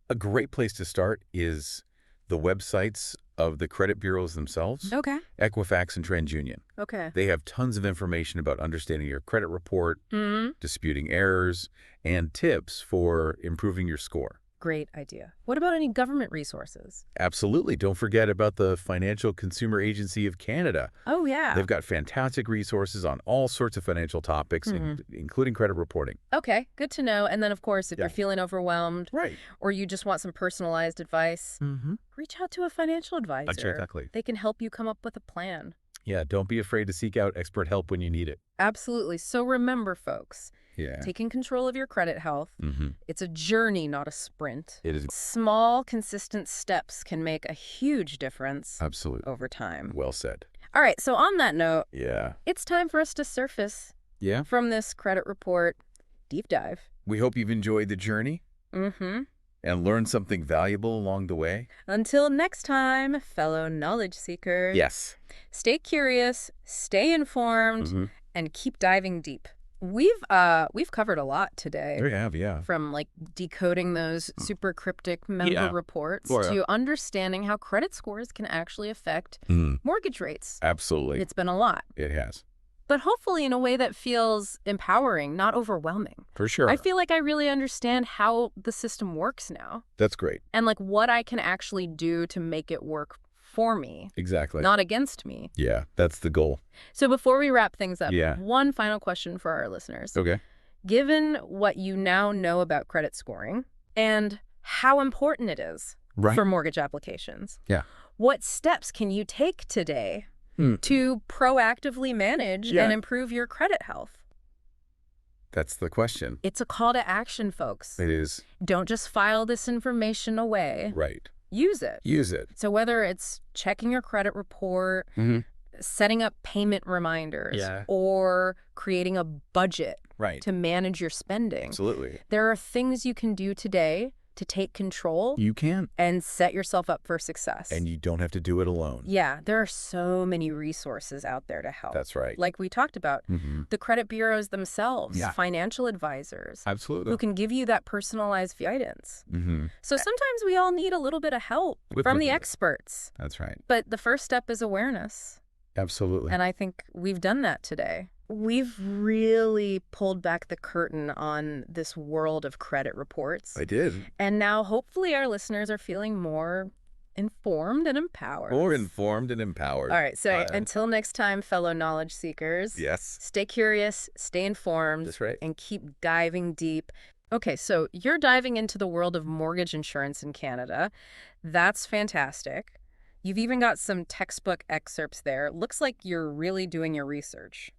A great place to start is the websites of the credit bureaus themselves, Okay. Equifax and TransUnion. Okay. They have tons of information about understanding your credit report, Mm-hmm. disputing errors, and tips for improving your score. Great idea. What about any government resources? Absolutely. Don't forget about the Financial Consumer Agency of Canada. Oh, yeah. They've got fantastic resources on all sorts of financial topics, including credit reporting. Okay, good to know. And then, of course, if you're feeling overwhelmed Right. or you just want some personalized advice, reach out to a financial advisor. Exactly. They can help you come up with a plan. Yeah, don't be afraid to seek out expert help when you need it. Absolutely. So remember, folks, Yeah. taking control of your credit health, it's a journey, not a sprint. It is. Small, consistent steps can make a huge difference Absolutely. over time. Well said. All right, so on that note, Yeah. it's time for us to surface Yeah. from this credit report deep dive. We hope you've enjoyed the journey and learned something valuable along the way. Until next time, fellow knowledge seekers. Yes. Stay curious, stay informed, and keep diving deep. We've covered a lot today. We have, yeah. From like decoding those super cryptic member reports to understanding how credit scores can actually affect mortgage rates. Absolutely. It's been a lot. It has. But hopefully in a way that feels empowering, not overwhelming. For sure. I feel like I really understand how the system works now. That's great. And like what I can actually do to make it work for me. Exactly. Not against me. Yeah, that's the goal. So before we wrap things up, Yeah. one final question for our listeners. Okay. Given what you now know about credit scoring and how important it is for mortgage applications, what steps can you take today to proactively manage and improve your credit health? That's the question. It's a call to action, folks. It is. Don't just file this information away. Right. Use it. Use it. So whether it's checking your credit report, setting up payment reminders, or creating a budget to manage your spending. Absolutely. There are things you can do today to take control You can. and set yourself up for success. And you don't have to do it alone. Yeah, there are so many resources out there to help. That's right. Like we talked about, the credit bureaus themselves, Yeah. financial advisors, Absolutely. who can give you that personalized guidance. So sometimes we all need a little bit of help from the experts. That's right. But the first step is awareness. Absolutely. And I think we've done that today. We've really pulled back the curtain on this world of credit reports. I did. And now hopefully our listeners are feeling more informed and empowered. More informed and empowered. All right. So until next time, fellow knowledge seekers. Yes. Stay curious, stay informed. That's right. And keep diving deep. Okay, so you're diving into the world of mortgage insurance in Canada. That's fantastic. You've even got some textbook excerpts there. Looks like you're really doing your research.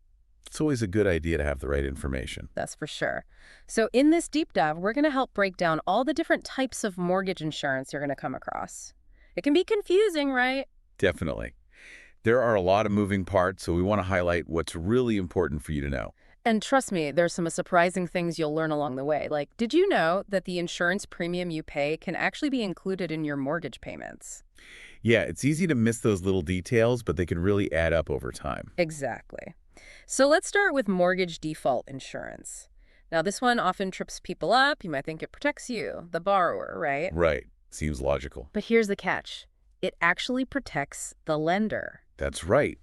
It's always a good idea to have the right information. That's for sure. So in this deep dive, we're going to help break down all the different types of mortgage insurance you're going to come across. It can be confusing, right? Definitely. There are a lot of moving parts, so we want to highlight what's really important for you to know. And trust me, there's some surprising things you'll learn along the way. Like, did you know that the insurance premium you pay can actually be included in your mortgage payments? Yeah, it's easy to miss those little details, but they can really add up over time. Exactly. So let's start with mortgage default insurance. Now, this one often trips people up. You might think it protects you, the borrower, right? Right. Seems logical. But here's the catch. It actually protects the lender. That's right.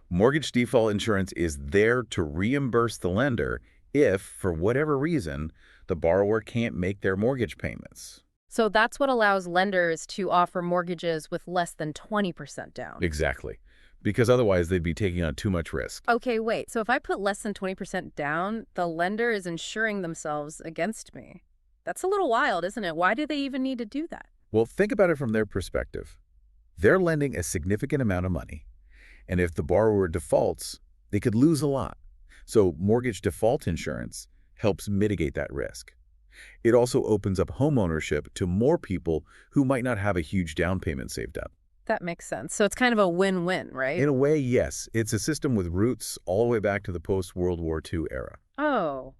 Mortgage default insurance is there to reimburse the lender if, for whatever reason, the borrower can't make their mortgage payments. So that's what allows lenders to offer mortgages with less than 20% down. Exactly. Because otherwise they'd be taking on too much risk. Okay, wait. So if I put less than 20% down, the lender is insuring themselves against me. That's a little wild, isn't it? Why do they even need to do that? Well, think about it from their perspective. They're lending a significant amount of money, and if the borrower defaults, they could lose a lot. So mortgage default insurance helps mitigate that risk. It also opens up homeownership to more people who might not have a huge down payment saved up. That makes sense. So it's kind of a win-win, right? In a way, yes. It's a system with roots all the way back to the post-World War II era. Oh,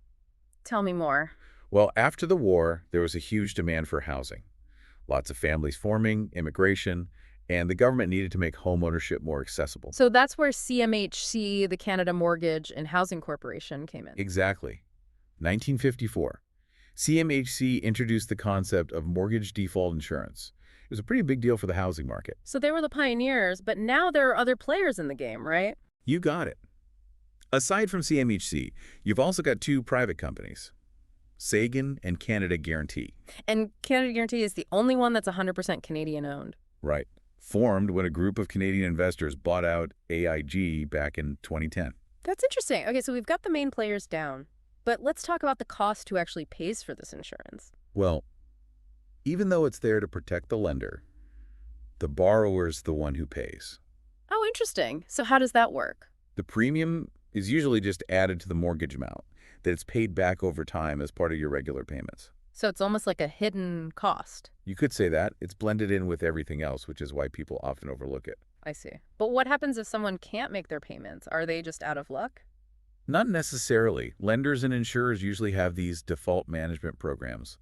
tell me more. Well, after the war, there was a huge demand for housing. Lots of families forming, immigration, and the government needed to make homeownership more accessible. So that's where CMHC, the Canada Mortgage and Housing Corporation, came in. Exactly. 1954. CMHC introduced the concept of mortgage default insurance. It was a pretty big deal for the housing market. So they were the pioneers, but now there are other players in the game, right? You got it. Aside from CMHC, you've also got two private companies. Sagan and Canada Guarantee. And Canada Guarantee is the only one that's 100% Canadian owned. Right. Formed when a group of Canadian investors bought out AIG back in 2010. That's interesting. Okay, so we've got the main players down. But let's talk about the cost who actually pays for this insurance. Well, even though it's there to protect the lender, the borrower's the one who pays. Oh, interesting. So how does that work? The premium is usually just added to the mortgage amount, that it's paid back over time as part of your regular payments. So it's almost like a hidden cost. You could say that. It's blended in with everything else, which is why people often overlook it. I see. But what happens if someone can't make their payments? Are they just out of luck? Not necessarily. Lenders and insurers usually have these default management programs.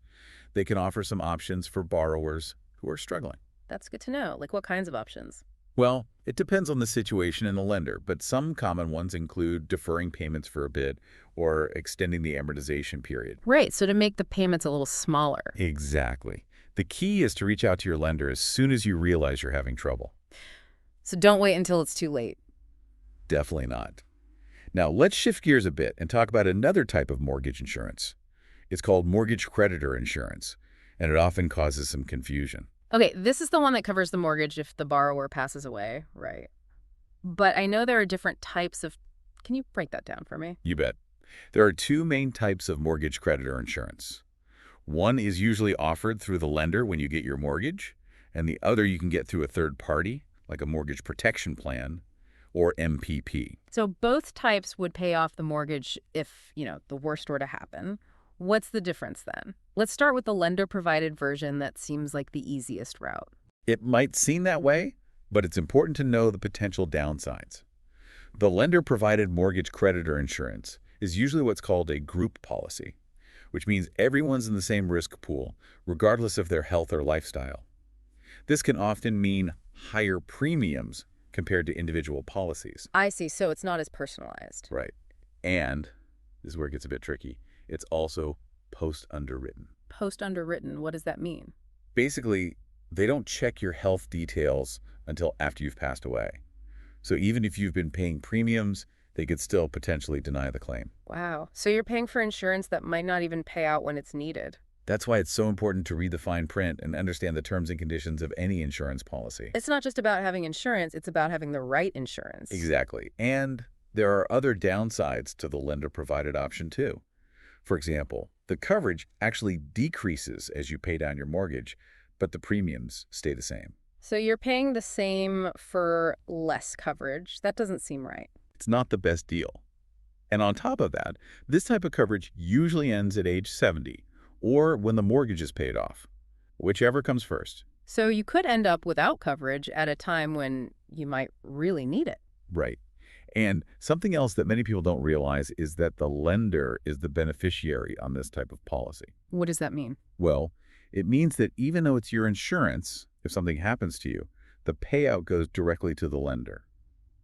They can offer some options for borrowers who are struggling. That's good to know. Like what kinds of options? Well, it depends on the situation and the lender, but some common ones include deferring payments for a bit or extending the amortization period. Right, so to make the payments a little smaller. Exactly. The key is to reach out to your lender as soon as you realize you're having trouble. So don't wait until it's too late. Definitely not. Now, let's shift gears a bit and talk about another type of mortgage insurance. It's called mortgage creditor insurance, and it often causes some confusion. Okay, this is the one that covers the mortgage if the borrower passes away, right? But I know there are different types of... Can you break that down for me? You bet. There are two main types of mortgage creditor insurance. One is usually offered through the lender when you get your mortgage, and the other you can get through a third party, like a mortgage protection plan, or MPP. So both types would pay off the mortgage if, the worst were to happen. What's the difference then? Let's start with the lender-provided version that seems like the easiest route. It might seem that way, but it's important to know the potential downsides. The lender-provided mortgage creditor insurance is usually what's called a group policy, which means everyone's in the same risk pool, regardless of their health or lifestyle. This can often mean higher premiums compared to individual policies. I see, so it's not as personalized. Right. And, this is where it gets a bit tricky, it's also post-underwritten. Post-underwritten, what does that mean? Basically, they don't check your health details until after you've passed away. So even if you've been paying premiums, they could still potentially deny the claim. Wow. So you're paying for insurance that might not even pay out when it's needed. That's why it's so important to read the fine print and understand the terms and conditions of any insurance policy. It's not just about having insurance, it's about having the right insurance. Exactly. And there are other downsides to the lender-provided option, too. For example, the coverage actually decreases as you pay down your mortgage, but the premiums stay the same. So you're paying the same for less coverage. That doesn't seem right. It's not the best deal. And on top of that, this type of coverage usually ends at age 70 or when the mortgage is paid off, whichever comes first. So you could end up without coverage at a time when you might really need it. Right. And something else that many people don't realize is that the lender is the beneficiary on this type of policy. What does that mean? Well, it means that even though it's your insurance, if something happens to you, the payout goes directly to the lender,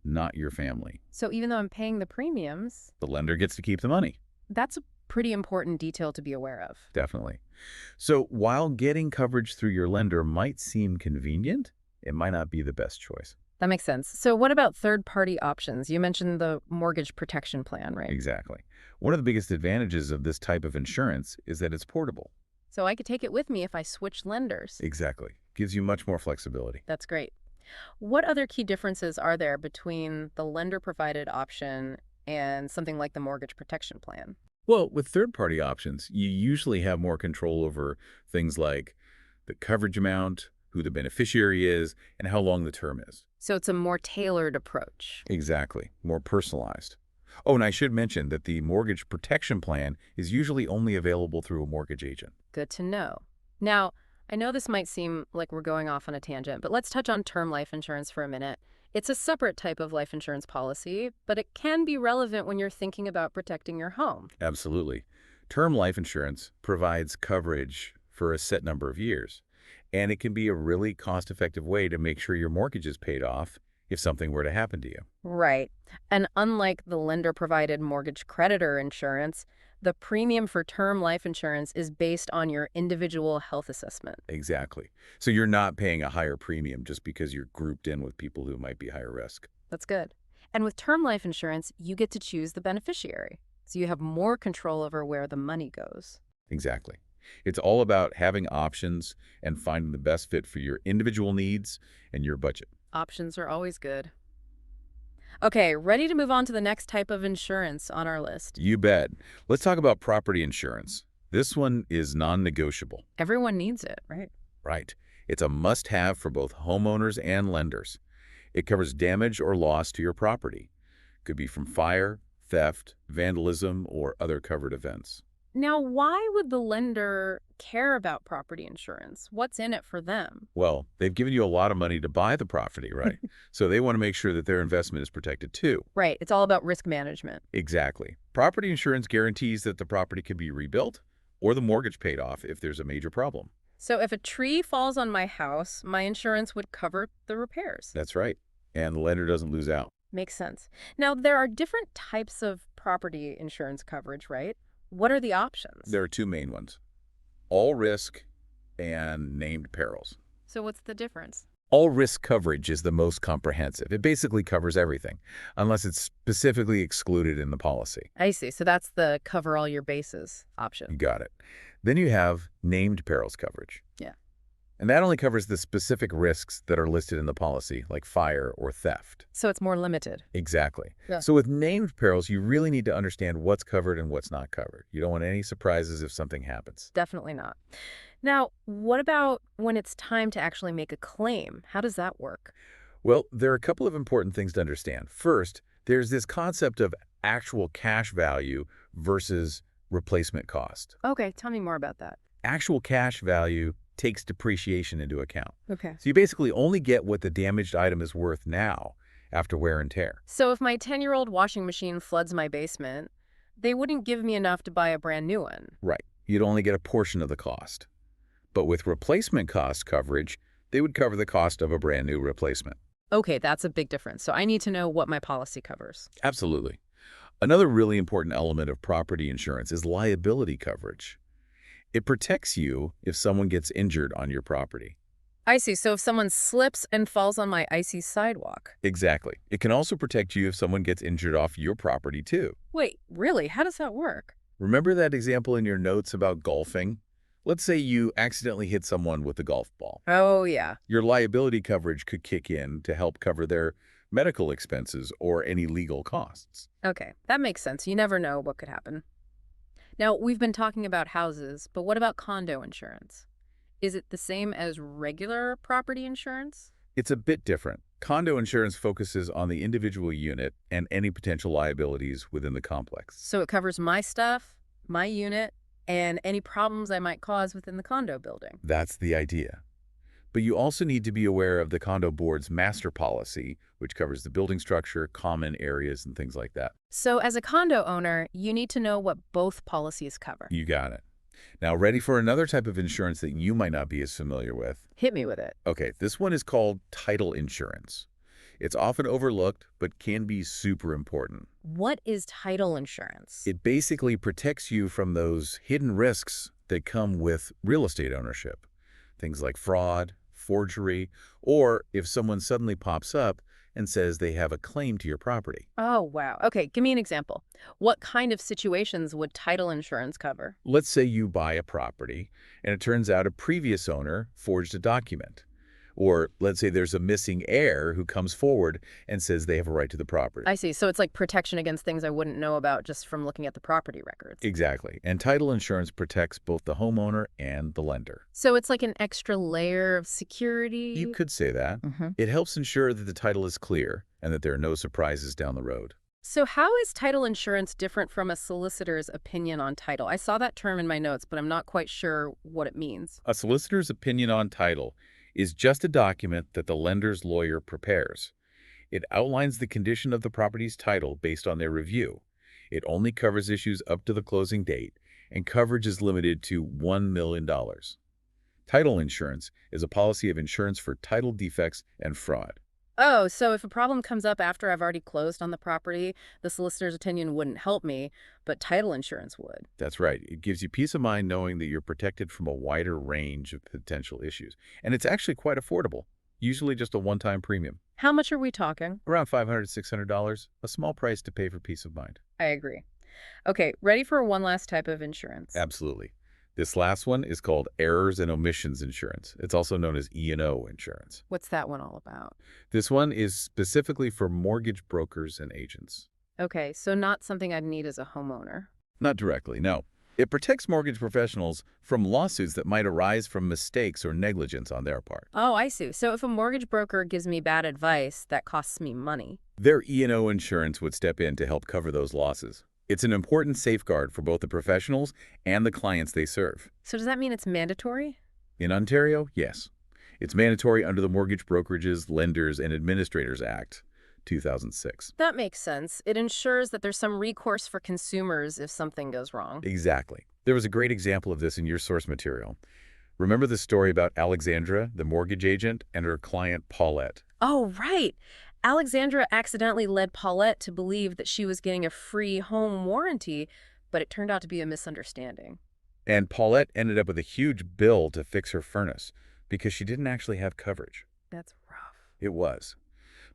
not your family. So even though I'm paying the premiums, The lender gets to keep the money. that's a pretty important detail to be aware of. Definitely. So while getting coverage through your lender might seem convenient, it might not be the best choice. That makes sense. So what about third-party options? You mentioned the mortgage protection plan, right? Exactly. One of the biggest advantages of this type of insurance is that it's portable. So I could take it with me if I switch lenders. Exactly. Gives you much more flexibility. That's great. What other key differences are there between the lender-provided option and something like the mortgage protection plan? Well, with third-party options, you usually have more control over things like the coverage amount, who the beneficiary is, and how long the term is. So it's a more tailored approach. Exactly. More personalized. Oh, and I should mention that the mortgage protection plan is usually only available through a mortgage agent. Good to know. Now, I know this might seem like we're going off on a tangent, but let's touch on term life insurance for a minute. It's a separate type of life insurance policy, but it can be relevant when you're thinking about protecting your home. Absolutely. Term life insurance provides coverage for a set number of years, and it can be a really cost-effective way to make sure your mortgage is paid off if something were to happen to you. Right. And unlike the lender-provided mortgage creditor insurance, the premium for term life insurance is based on your individual health assessment. Exactly. So you're not paying a higher premium just because you're grouped in with people who might be higher risk. That's good. And with term life insurance, you get to choose the beneficiary. So you have more control over where the money goes. Exactly. It's all about having options and finding the best fit for your individual needs and your budget. Options are always good. Okay, ready to move on to the next type of insurance on our list. You bet. Let's talk about property insurance. This one is non-negotiable. Everyone needs it, right? Right. It's a must-have for both homeowners and lenders. It covers damage or loss to your property. Could be from fire, theft, vandalism, or other covered events. Now, why would the lender care about property insurance? What's in it for them? Well, they've given you a lot of money to buy the property, right? So they want to make sure that their investment is protected too. Right, it's all about risk management. Exactly. Property insurance guarantees that the property can be rebuilt or the mortgage paid off if there's a major problem. So if a tree falls on my house, my insurance would cover the repairs. That's right. And the lender doesn't lose out. Makes sense. Now, there are different types of property insurance coverage, right? What are the options? There are two main ones: all risk and named perils. So what's the difference? All risk coverage is the most comprehensive. It basically covers everything, unless it's specifically excluded in the policy. I see. So that's the cover all your bases You option. got it. Then you have named perils coverage. Yeah. And that only covers the specific risks that are listed in the policy, like fire or theft. So it's more limited. Exactly. Yeah. So with named perils, you really need to understand what's covered and what's not covered. You don't want any surprises if something happens. Definitely not. Now, what about when it's time to actually make a claim? How does that work? Well, there are a couple of important things to understand. First, there's this concept of actual cash value versus replacement cost. Okay, tell me more about that. Actual cash value takes depreciation into account. Okay. So you basically only get what the damaged item is worth now after wear and tear. So if my 10-year-old washing machine floods my basement, they wouldn't give me enough to buy a brand new one. Right. You'd only get a portion of the cost. But with replacement cost coverage, they would cover the cost of a brand new replacement. Okay, that's a big difference. So I need to know what my policy covers. Absolutely. Another really important element of property insurance is liability coverage. It protects you if someone gets injured on your property. I see. So if someone slips and falls on my icy sidewalk. Exactly. It can also protect you if someone gets injured off your property, too. Wait, really? How does that work? Remember that example in your notes about golfing? Let's say you accidentally hit someone with a golf ball. Oh, yeah. Your liability coverage could kick in to help cover their medical expenses or any legal costs. Okay, that makes sense. You never know what could happen. Now, we've been talking about houses, but what about condo insurance? Is it the same as regular property insurance? It's a bit different. Condo insurance focuses on the individual unit and any potential liabilities within the complex. So it covers my stuff, my unit, and any problems I might cause within the condo building. That's the idea. But you also need to be aware of the condo board's master policy, which covers the building structure, common areas, and things like that. So as a condo owner, you need to know what both policies cover. You got it. Now, ready for another type of insurance that you might not be as familiar with? Hit me with it. Okay, this one is called title insurance. It's often overlooked, but can be super important. What is title insurance? It basically protects you from those hidden risks that come with real estate ownership. Things like fraud, forgery, or if someone suddenly pops up and says they have a claim to your property. Oh, wow. Okay, give me an example. What kind of situations would title insurance cover? Let's say you buy a property and it turns out a previous owner forged a document. Or let's say there's a missing heir who comes forward and says they have a right to the property. I see. So it's like protection against things I wouldn't know about just from looking at the property records. Exactly. And title insurance protects both the homeowner and the lender. So it's like an extra layer of security? You could say that. Mhm. It helps ensure that the title is clear and that there are no surprises down the road. So how is title insurance different from a solicitor's opinion on title? I saw that term in my notes, but I'm not quite sure what it means. A solicitor's opinion on title is just a document that the lender's lawyer prepares. It outlines the condition of the property's title based on their review. It only covers issues up to the closing date, and coverage is limited to $1 million. Title insurance is a policy of insurance for title defects and fraud. Oh, so if a problem comes up after I've already closed on the property, the solicitor's opinion wouldn't help me, but title insurance would. That's right. It gives you peace of mind knowing that you're protected from a wider range of potential issues. And it's actually quite affordable, usually just a one-time premium. How much are we talking? Around $500, $600, a small price to pay for peace of mind. I agree. Okay, ready for one last type of insurance? Absolutely. This last one is called errors and omissions insurance. It's also known as E&O insurance. What's that one all about? This one is specifically for mortgage brokers and agents. Okay, so not something I'd need as a homeowner. Not directly, no. It protects mortgage professionals from lawsuits that might arise from mistakes or negligence on their part. Oh, I see. So if a mortgage broker gives me bad advice, that costs me money. Their E&O insurance would step in to help cover those losses. It's an important safeguard for both the professionals and the clients they serve. So does that mean it's mandatory? In Ontario, yes. It's mandatory under the Mortgage Brokerages, Lenders, and Administrators Act, 2006. That makes sense. It ensures that there's some recourse for consumers if something goes wrong. Exactly. There was a great example of this in your source material. Remember the story about Alexandra, the mortgage agent, and her client Paulette? Oh, right. Alexandra accidentally led Paulette to believe that she was getting a free home warranty, but it turned out to be a misunderstanding. And Paulette ended up with a huge bill to fix her furnace because she didn't actually have coverage. That's rough. It was.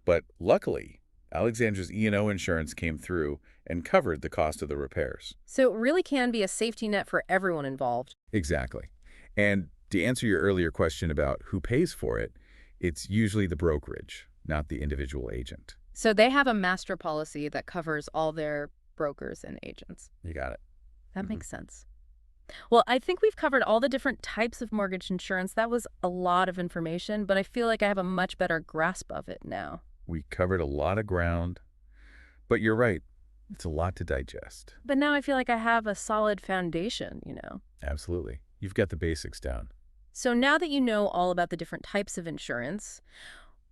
But luckily, Alexandra's E&O insurance came through and covered the cost of the repairs. So it really can be a safety net for everyone involved. Exactly. And to answer your earlier question about who pays for it, it's usually the brokerage, not the individual agent. So they have a master policy that covers all their brokers and agents. You got it. That makes sense. Well, I think we've covered all the different types of mortgage insurance. That was a lot of information, but I feel like I have a much better grasp of it now. We covered a lot of ground, but you're right. It's a lot to digest. But now I feel like I have a solid foundation, Absolutely. You've got the basics down. So now that you know all about the different types of insurance,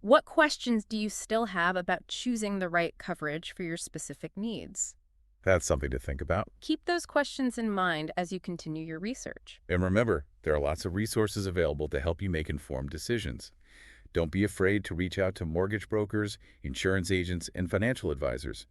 what questions do you still have about choosing the right coverage for your specific needs? That's something to think about. Keep those questions in mind as you continue your research. And remember, there are lots of resources available to help you make informed decisions. Don't be afraid to reach out to mortgage brokers, insurance agents, and financial advisors.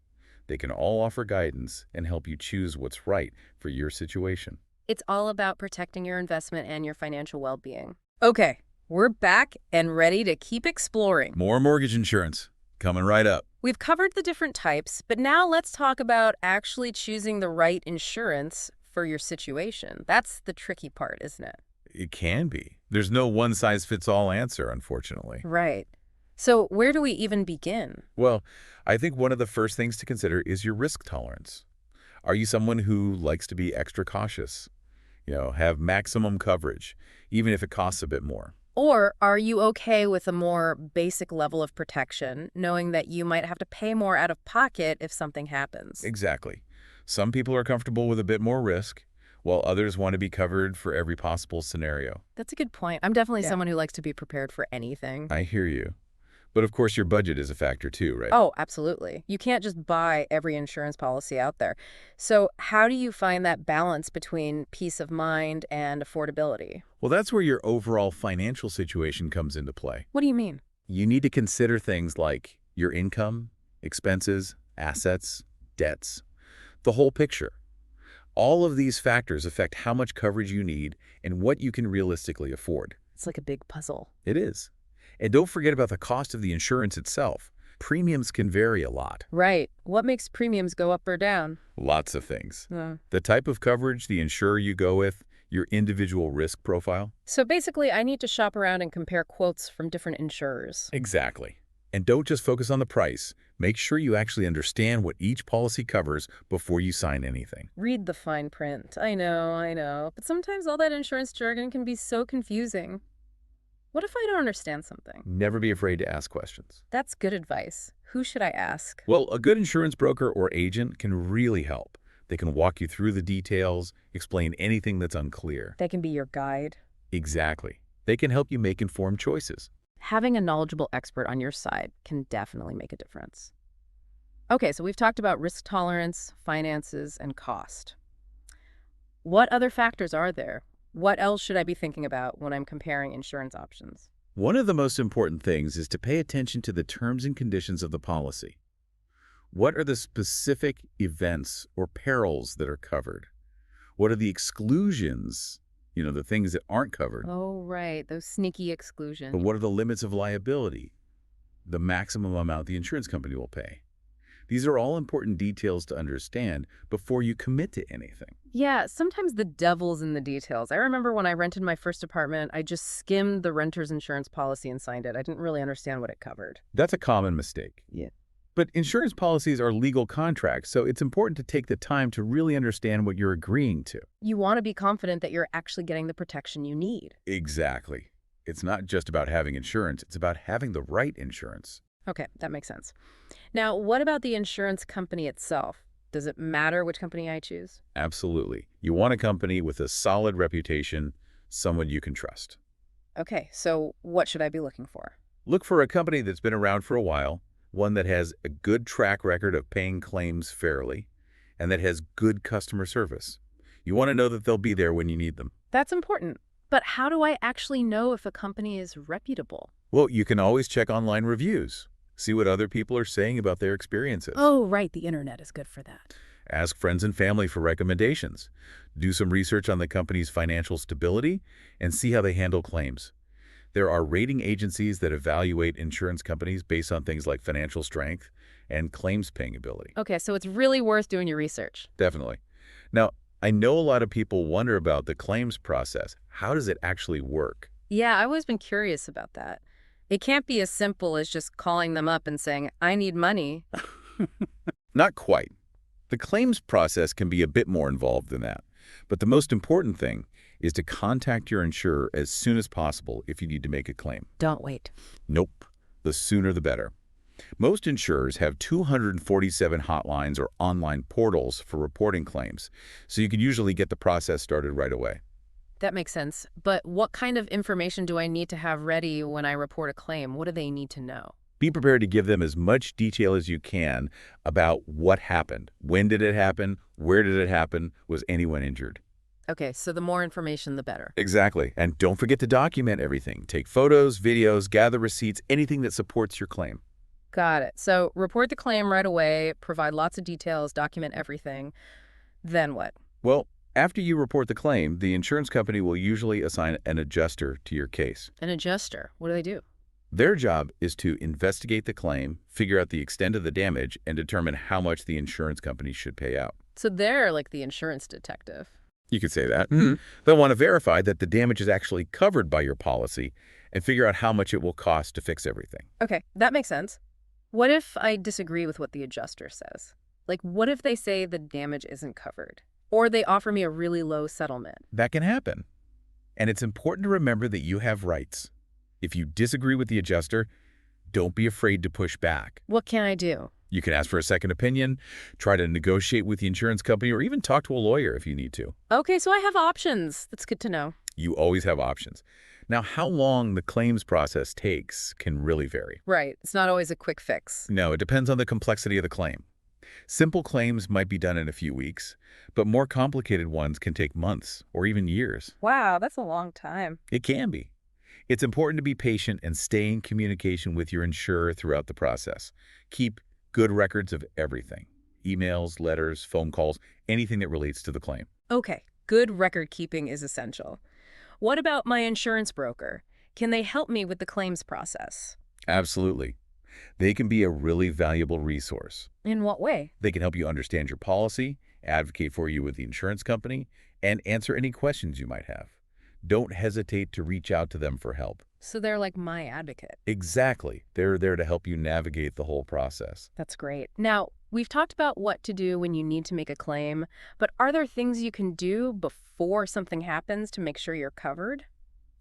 They can all offer guidance and help you choose what's right for your situation. It's all about protecting your investment and your financial well-being. Okay, we're back and ready to keep exploring. More mortgage insurance coming right up. We've covered the different types, but now let's talk about actually choosing the right insurance for your situation. That's the tricky part, isn't it? It can be. There's no one-size-fits-all answer, unfortunately. Right. So where do we even begin? Well, I think one of the first things to consider is your risk tolerance. Are you someone who likes to be extra cautious? Have maximum coverage, even if it costs a bit more? Or are you okay with a more basic level of protection, knowing that you might have to pay more out of pocket if something happens? Exactly. Some people are comfortable with a bit more risk, while others want to be covered for every possible scenario. That's a good point. I'm definitely someone who likes to be prepared for anything. I hear you. But of course, your budget is a factor too, right? Oh, absolutely. You can't just buy every insurance policy out there. So how do you find that balance between peace of mind and affordability? Well, that's where your overall financial situation comes into play. What do you mean? You need to consider things like your income, expenses, assets, debts, the whole picture. All of these factors affect how much coverage you need and what you can realistically afford. It's like a big puzzle. It is. And don't forget about the cost of the insurance itself. Premiums can vary a lot. Right. What makes premiums go up or down? Lots of things. The type of coverage, the insurer you go with, your individual risk profile. So basically, I need to shop around and compare quotes from different insurers. Exactly. And don't just focus on the price. Make sure you actually understand what each policy covers before you sign anything. Read the fine print. I know. But sometimes all that insurance jargon can be so confusing. What if I don't understand something? Never be afraid to ask questions. That's good advice. Who should I ask? Well, a good insurance broker or agent can really help. They can walk you through the details, explain anything that's unclear. They can be your guide. Exactly. They can help you make informed choices. Having a knowledgeable expert on your side can definitely make a difference. Okay, so we've talked about risk tolerance, finances, and cost. What other factors are there? What else should I be thinking about when I'm comparing insurance options? One of the most important things is to pay attention to the terms and conditions of the policy. What are the specific events or perils that are covered? What are the exclusions, the things that aren't covered? Oh, right, those sneaky exclusions. But what are the limits of liability? The maximum amount the insurance company will pay. These are all important details to understand before you commit to anything. Yeah, sometimes the devil's in the details. I remember when I rented my first apartment, I just skimmed the renter's insurance policy and signed it. I didn't really understand what it covered. That's a common mistake. Yeah. But insurance policies are legal contracts, so it's important to take the time to really understand what you're agreeing to. You want to be confident that you're actually getting the protection you need. Exactly. It's not just about having insurance, it's about having the right insurance. Okay, that makes sense. Now, what about the insurance company itself? Does it matter which company I choose? Absolutely. You want a company with a solid reputation, someone you can trust. Okay, so what should I be looking for? Look for a company that's been around for a while, one that has a good track record of paying claims fairly, and that has good customer service. You want to know that they'll be there when you need them. That's important. But how do I actually know if a company is reputable? Well, you can always check online reviews, see what other people are saying about their experiences. Oh, right, the internet is good for that. Ask friends and family for recommendations. Do some research on the company's financial stability and see how they handle claims. There are rating agencies that evaluate insurance companies based on things like financial strength and claims paying ability. Okay, so it's really worth doing your research. Definitely. Now, I know a lot of people wonder about the claims process. How does it actually work? Yeah, I've always been curious about that. It can't be as simple as just calling them up and saying, I need money. Not quite. The claims process can be a bit more involved than that. But the most important thing is to contact your insurer as soon as possible if you need to make a claim. Don't wait. Nope. The sooner the better. Most insurers have 247 hotlines or online portals for reporting claims, so you can usually get the process started right away. That makes sense. But what kind of information do I need to have ready when I report a claim? What do they need to know? Be prepared to give them as much detail as you can about what happened. When did it happen? Where did it happen? Was anyone injured? Okay, so the more information, the better. Exactly. And don't forget to document everything. Take photos, videos, gather receipts, anything that supports your claim. Got it. So report the claim right away, provide lots of details, document everything. Then what? Well, after you report the claim, the insurance company will usually assign an adjuster to your case. An adjuster. What do they do? Their job is to investigate the claim, figure out the extent of the damage, and determine how much the insurance company should pay out. So they're like the insurance detective. You could say that. They'll want to verify that the damage is actually covered by your policy and figure out how much it will cost to fix everything. Okay, that makes sense. What if I disagree with what the adjuster says? Like, what if they say the damage isn't covered? Or they offer me a really low settlement? That can happen. And it's important to remember that you have rights. If you disagree with the adjuster, don't be afraid to push back. What can I do? You can ask for a second opinion, try to negotiate with the insurance company, or even talk to a lawyer if you need to. Okay, so I have options. That's good to know. You always have options. Now, how long the claims process takes can really vary. Right. It's not always a quick fix. No, it depends on the complexity of the claim. Simple claims might be done in a few weeks, but more complicated ones can take months or even years. Wow, that's a long time. It can be. It's important to be patient and stay in communication with your insurer throughout the process. Keep good records of everything. Emails, letters, phone calls, anything that relates to the claim. Okay, good record keeping is essential. What about my insurance broker? Can they help me with the claims process? Absolutely. They can be a really valuable resource. In what way? They can help you understand your policy, advocate for you with the insurance company, and answer any questions you might have. Don't hesitate to reach out to them for help. So they're like my advocate. Exactly. They're there to help you navigate the whole process. That's great. Now, we've talked about what to do when you need to make a claim, but are there things you can do before something happens to make sure you're covered?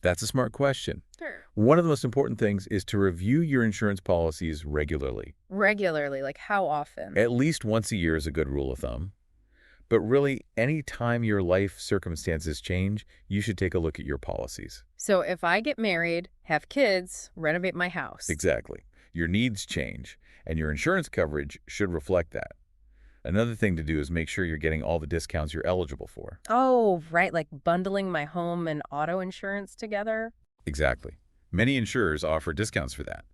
That's a smart question. Sure. One of the most important things is to review your insurance policies regularly. Regularly, like how often? At least once a year is a good rule of thumb. But really, any time your life circumstances change, you should take a look at your policies. So if I get married, have kids, renovate my house. Exactly. Your needs change, and your insurance coverage should reflect that. Another thing to do is make sure you're getting all the discounts you're eligible for. Oh, right, like bundling my home and auto insurance together? Exactly. Many insurers offer discounts for that.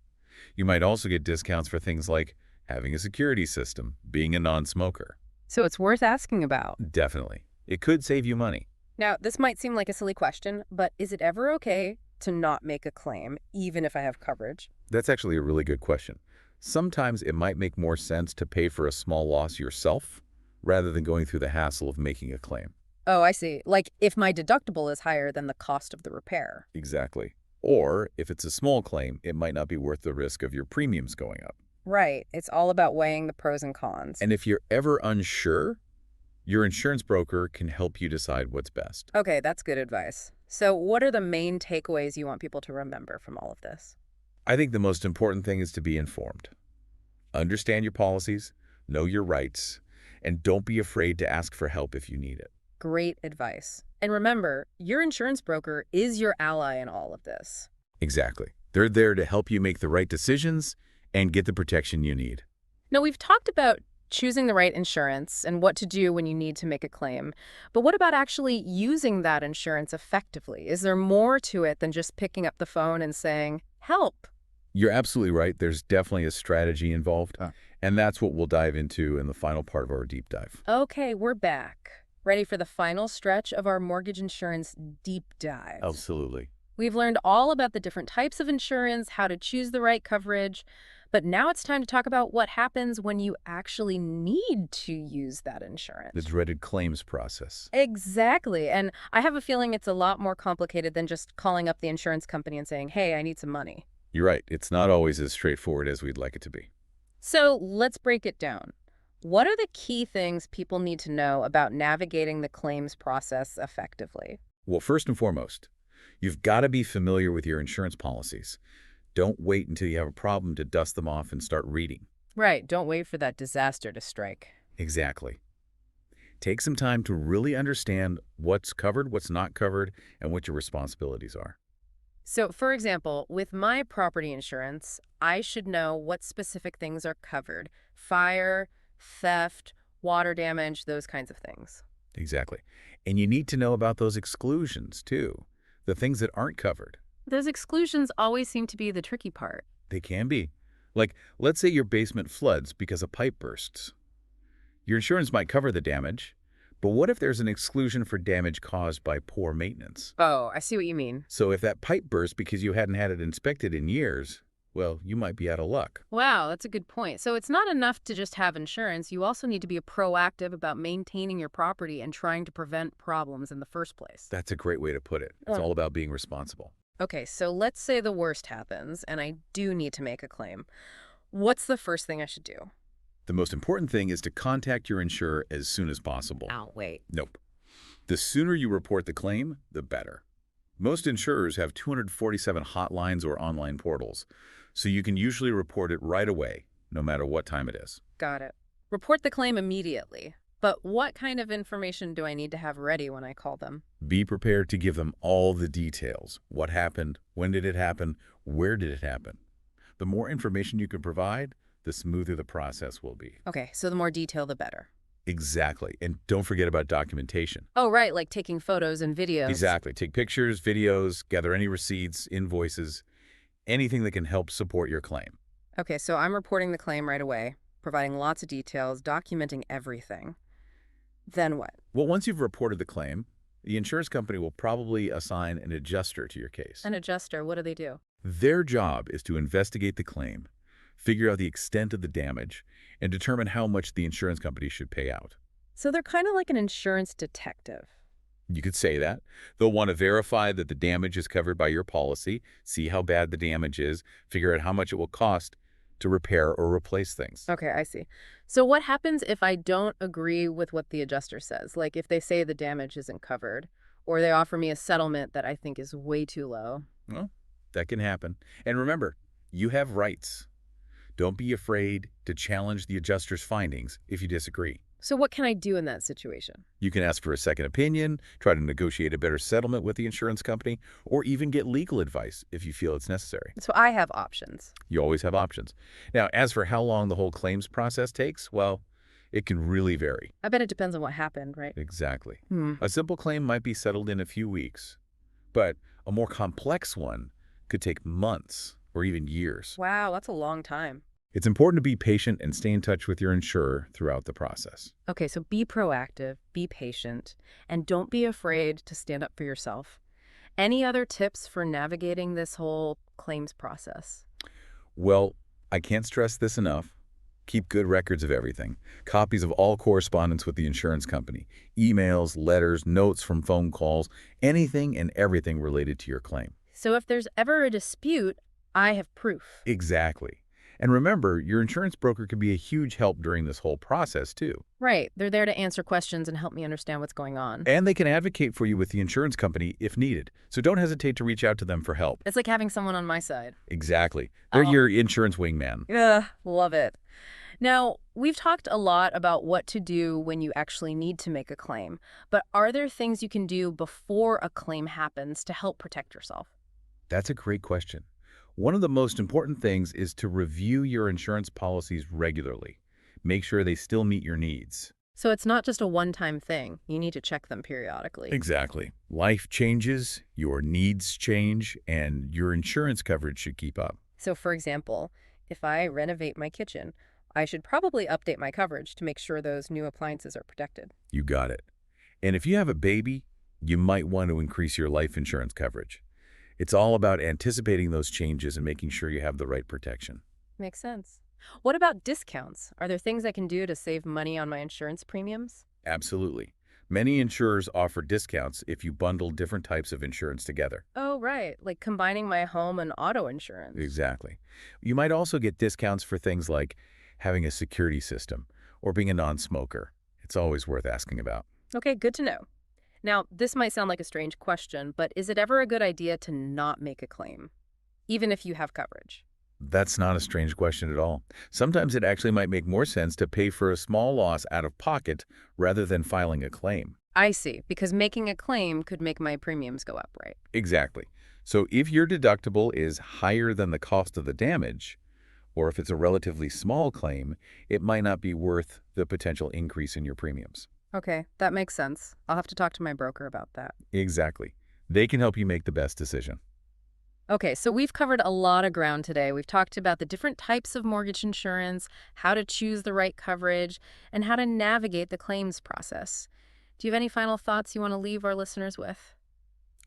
You might also get discounts for things like having a security system, being a non-smoker. So it's worth asking about. Definitely. It could save you money. Now, this might seem like a silly question, but is it ever okay to not make a claim, even if I have coverage? That's actually a really good question. Sometimes it might make more sense to pay for a small loss yourself rather than going through the hassle of making a claim. Oh, I see. Like if my deductible is higher than the cost of the repair. Exactly. Or if it's a small claim, it might not be worth the risk of your premiums going up. Right. It's all about weighing the pros and cons. And if you're ever unsure, your insurance broker can help you decide what's best. Okay, that's good advice. So what are the main takeaways you want people to remember from all of this? I think the most important thing is to be informed. Understand your policies, know your rights, and don't be afraid to ask for help if you need it. Great advice. And remember, your insurance broker is your ally in all of this. Exactly. They're there to help you make the right decisions and get the protection you need. Now, we've talked about choosing the right insurance and what to do when you need to make a claim. But what about actually using that insurance effectively? Is there more to it than just picking up the phone and saying, help? You're absolutely right. There's definitely a strategy involved, and that's what we'll dive into in the final part of our deep dive. Okay, we're back. Ready for the final stretch of our mortgage insurance deep dive. Absolutely. We've learned all about the different types of insurance, how to choose the right coverage, but now it's time to talk about what happens when you actually need to use that insurance. The dreaded claims process. Exactly. And I have a feeling it's a lot more complicated than just calling up the insurance company and saying, hey, I need some money. You're right. It's not always as straightforward as we'd like it to be. So let's break it down. What are the key things people need to know about navigating the claims process effectively? Well, first and foremost, you've got to be familiar with your insurance policies. Don't wait until you have a problem to dust them off and start reading. Right. Don't wait for that disaster to strike. Exactly. Take some time to really understand what's covered, what's not covered, and what your responsibilities are. So, for example, with my property insurance, I should know what specific things are covered. Fire, theft, water damage, those kinds of things. Exactly. And you need to know about those exclusions, too. The things that aren't covered. Those exclusions always seem to be the tricky part. They can be. Like, let's say your basement floods because a pipe bursts. Your insurance might cover the damage, but what if there's an exclusion for damage caused by poor maintenance? Oh, I see what you mean. So if that pipe burst because you hadn't had it inspected in years, well, you might be out of luck. Wow, that's a good point. So it's not enough to just have insurance. You also need to be proactive about maintaining your property and trying to prevent problems in the first place. That's a great way to put it. It's all about being responsible. Okay, so let's say the worst happens and I do need to make a claim. What's the first thing I should do? The most important thing is to contact your insurer as soon as possible. Oh, wait. Nope. The sooner you report the claim, the better. Most insurers have 247 hotlines or online portals, so you can usually report it right away, no matter what time it is. Got it. Report the claim immediately. But what kind of information do I need to have ready when I call them? Be prepared to give them all the details. What happened? When did it happen? Where did it happen? The more information you can provide, the smoother the process will be. Okay, so the more detail, the better. Exactly. And don't forget about documentation. Oh, right, like taking photos and videos. Exactly. Take pictures, videos, gather any receipts, invoices, anything that can help support your claim. Okay, so I'm reporting the claim right away, providing lots of details, documenting everything. Then what? Well, once you've reported the claim, the insurance company will probably assign an adjuster to your case. An adjuster, what do they do? Their job is to investigate the claim, figure out the extent of the damage, and determine how much the insurance company should pay out. So they're kind of like an insurance detective. You could say that. They'll want to verify that the damage is covered by your policy, see how bad the damage is, figure out how much it will cost to repair or replace things. Okay, I see. So what happens if I don't agree with what the adjuster says? Like if they say the damage isn't covered, or they offer me a settlement that I think is way too low? Well, that can happen. And remember, you have rights. Don't be afraid to challenge the adjuster's findings if you disagree. So what can I do in that situation? You can ask for a second opinion, try to negotiate a better settlement with the insurance company, or even get legal advice if you feel it's necessary. So I have options. You always have options. Now, as for how long the whole claims process takes, well, it can really vary. I bet it depends on what happened, right? Exactly. Hmm. A simple claim might be settled in a few weeks, but a more complex one could take months or even years. Wow, that's a long time. It's important to be patient and stay in touch with your insurer throughout the process. Okay, so be proactive, be patient, and don't be afraid to stand up for yourself. Any other tips for navigating this whole claims process? Well, I can't stress this enough. Keep good records of everything. Copies of all correspondence with the insurance company. Emails, letters, notes from phone calls, anything and everything related to your claim. So if there's ever a dispute, I have proof. Exactly. And remember, your insurance broker could be a huge help during this whole process, too. Right. They're there to answer questions and help me understand what's going on. And they can advocate for you with the insurance company if needed. So don't hesitate to reach out to them for help. It's like having someone on my side. Exactly. They're Oh. your insurance wingman. Yeah, love it. Now, we've talked a lot about what to do when you actually need to make a claim, but are there things you can do before a claim happens to help protect yourself? That's a great question. One of the most important things is to review your insurance policies regularly. Make sure they still meet your needs. So it's not just a one-time thing. You need to check them periodically. Exactly. Life changes, your needs change, and your insurance coverage should keep up. So for example, if I renovate my kitchen, I should probably update my coverage to make sure those new appliances are protected. You got it. And if you have a baby, you might want to increase your life insurance coverage. It's all about anticipating those changes and making sure you have the right protection. Makes sense. What about discounts? Are there things I can do to save money on my insurance premiums? Absolutely. Many insurers offer discounts if you bundle different types of insurance together. Oh, right. Like combining my home and auto insurance. Exactly. You might also get discounts for things like having a security system or being a non-smoker. It's always worth asking about. Okay, good to know. Now, this might sound like a strange question, but is it ever a good idea to not make a claim, even if you have coverage? That's not a strange question at all. Sometimes it actually might make more sense to pay for a small loss out of pocket rather than filing a claim. I see, because making a claim could make my premiums go up, right? Exactly. So if your deductible is higher than the cost of the damage, or if it's a relatively small claim, it might not be worth the potential increase in your premiums. Okay, that makes sense. I'll have to talk to my broker about that. Exactly. They can help you make the best decision. Okay, so we've covered a lot of ground today. We've talked about the different types of mortgage insurance, how to choose the right coverage, and how to navigate the claims process. Do you have any final thoughts you want to leave our listeners with?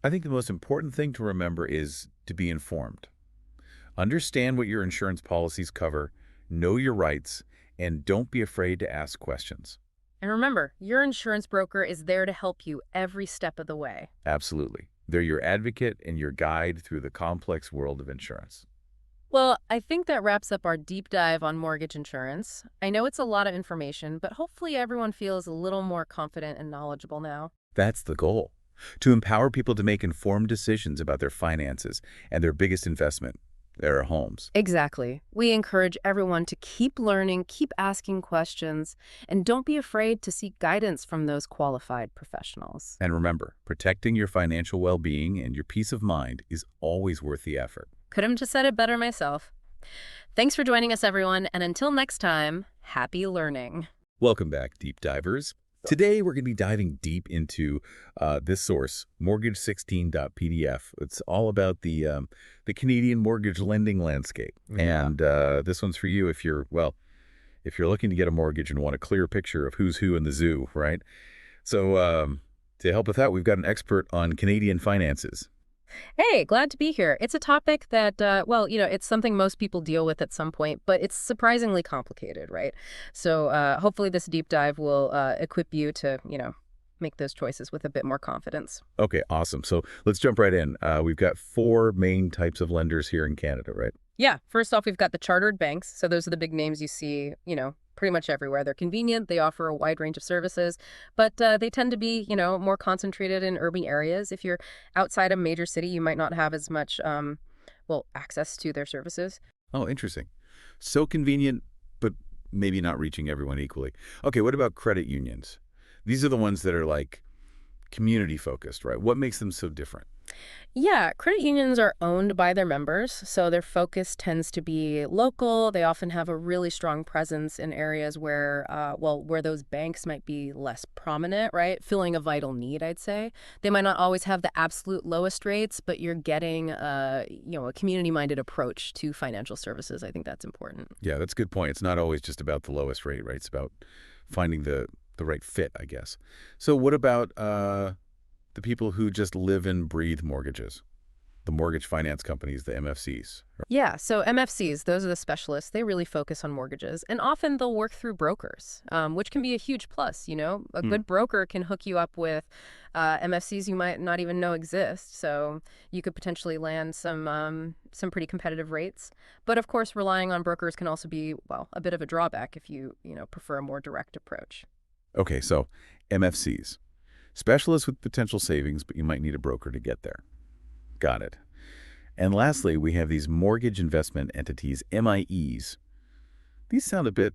I think the most important thing to remember is to be informed. Understand what your insurance policies cover, know your rights, and don't be afraid to ask questions. And remember, your insurance broker is there to help you every step of the way. Absolutely. They're your advocate and your guide through the complex world of insurance. Well, I think that wraps up our deep dive on mortgage insurance. I know it's a lot of information, but hopefully everyone feels a little more confident and knowledgeable now. That's the goal, to empower people to make informed decisions about their finances and their biggest investment, their homes. Exactly. We encourage everyone to keep learning, keep asking questions, and don't be afraid to seek guidance from those qualified professionals. And remember, protecting your financial well-being and your peace of mind is always worth the effort. Couldn't have said it better myself. Thanks for joining us, everyone, and until next time, happy learning. Welcome back, deep divers. Today, we're going to be diving deep into this source, mortgage16.pdf. It's all about the Canadian mortgage lending landscape. Yeah. And this one's for you if you're looking to get a mortgage and want a clear picture of who's who in the zoo, right? So to help with that, we've got an expert on Canadian finances. Hey, glad to be here. It's a topic that, well, it's something most people deal with at some point, but it's surprisingly complicated, right? So hopefully this deep dive will equip you to, make those choices with a bit more confidence. Okay, awesome. So let's jump right in. We've got 4 main types of lenders here in Canada, right? Yeah, first off, we've got the chartered banks. So those are the big names you see, pretty much everywhere. They're convenient. They offer a wide range of services, but they tend to be, more concentrated in urban areas. If you're outside a major city, you might not have as much, access to their services. Oh, interesting. So convenient, but maybe not reaching everyone equally. Okay, what about credit unions? These are the ones that are like community focused, right? What makes them so different? Yeah, credit unions are owned by their members, so their focus tends to be local. They often have a really strong presence in areas where, where those banks might be less prominent, right? Filling a vital need, I'd say. They might not always have the absolute lowest rates, but you're getting, a community-minded approach to financial services. I think that's important. Yeah, that's a good point. It's not always just about the lowest rate, right? It's about finding the right fit, I guess. So what about the people who just live and breathe mortgages? The mortgage finance companies, the MFCs. Yeah, so MFCs, those are the specialists. They really focus on mortgages, and often they'll work through brokers, which can be a huge plus. A Hmm. good broker can hook you up with MFCs you might not even know exist. So you could potentially land some pretty competitive rates. But of course, relying on brokers can also be, well, a bit of a drawback if you prefer a more direct approach. Okay, so MFCs. Specialists with potential savings, but you might need a broker to get there. Got it. And lastly, we have these mortgage investment entities, MIEs. These sound a bit,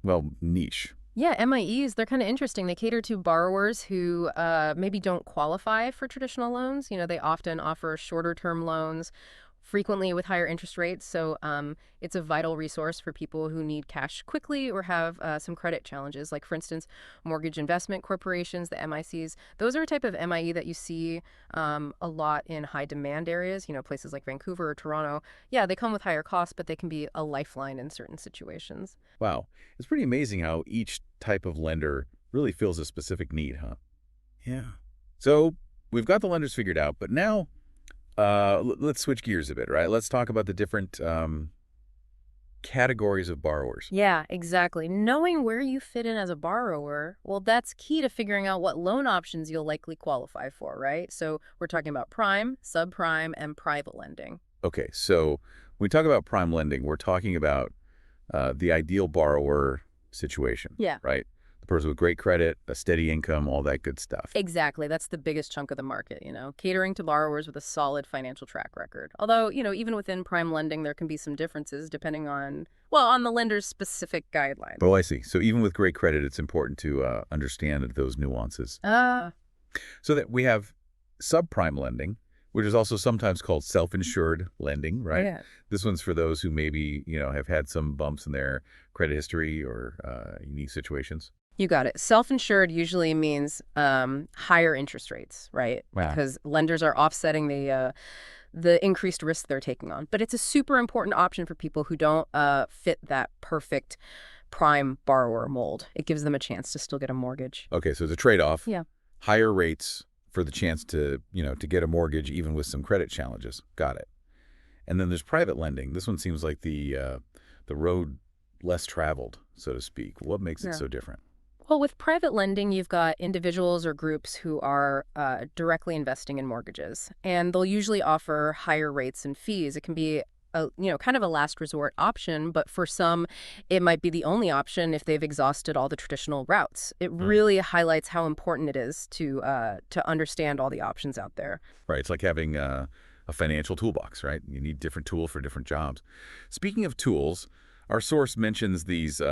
well, niche. Yeah, MIEs, they're kind of interesting. They cater to borrowers who maybe don't qualify for traditional loans. They often offer shorter term loans, frequently with higher interest rates. So it's a vital resource for people who need cash quickly or have some credit challenges. Like, for instance, mortgage investment corporations, the MICs. Those are a type of MIE that you see a lot in high demand areas, places like Vancouver or Toronto. Yeah, they come with higher costs, but they can be a lifeline in certain situations. Wow. It's pretty amazing how each type of lender really fills a specific need, huh? Yeah. So we've got the lenders figured out, but now let's switch gears a bit, right? Let's talk about the different categories of borrowers. Yeah, exactly. Knowing where you fit in as a borrower, well, that's key to figuring out what loan options you'll likely qualify for, right? So we're talking about prime, subprime, and private lending. Okay, so when we talk about prime lending, we're talking about the ideal borrower situation, Yeah. right? The person with great credit, a steady income, all that good stuff. Exactly. That's the biggest chunk of the market, catering to borrowers with a solid financial track record. Although, even within prime lending, there can be some differences depending on the lender's specific guidelines. Oh, I see. So even with great credit, it's important to understand those nuances. So that we have subprime lending, which is also sometimes called self-insured lending, right? Yeah. This one's for those who maybe, have had some bumps in their credit history or unique situations. You got it. Self-insured usually means higher interest rates, right? Wow. Because lenders are offsetting the increased risk they're taking on. But it's a super important option for people who don't fit that perfect prime borrower mold. It gives them a chance to still get a mortgage. Okay, so it's a trade-off. Yeah. Higher rates for the chance to, to get a mortgage even with some credit challenges. Got it. And then there's private lending. This one seems like the road less traveled, so to speak. What makes it so different? Well, with private lending, you've got individuals or groups who are directly investing in mortgages, and they'll usually offer higher rates and fees. It can be kind of a last resort option, but for some, it might be the only option if they've exhausted all the traditional routes. It really highlights how important it is to understand all the options out there. Right. It's like having a financial toolbox, right? You need different tools for different jobs. Speaking of tools, our source mentions these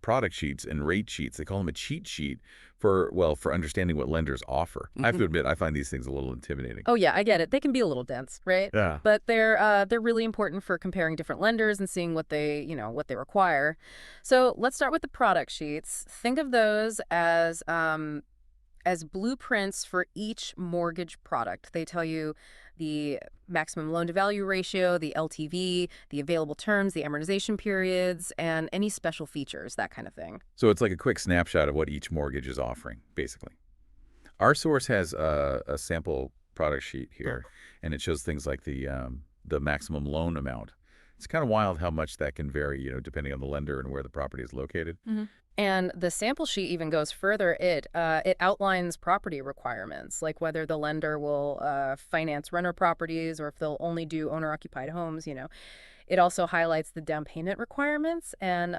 product sheets and rate sheets. They call them a cheat sheet for understanding what lenders offer. I have to admit, I find these things a little intimidating. Oh yeah, I get it. They can be a little dense, right? Yeah. But they're really important for comparing different lenders and seeing what they require. So let's start with the product sheets. Think of those as blueprints for each mortgage product. They tell you the maximum loan-to-value ratio, the LTV, the available terms, the amortization periods, and any special features, that kind of thing. So it's like a quick snapshot of what each mortgage is offering, basically. Our source has a sample product sheet here, and it shows things like the maximum loan amount. It's kind of wild how much that can vary, depending on the lender and where the property is located. And the sample sheet even goes further. It outlines property requirements, like whether the lender will finance renter properties or if they'll only do owner-occupied homes. It also highlights the down payment requirements and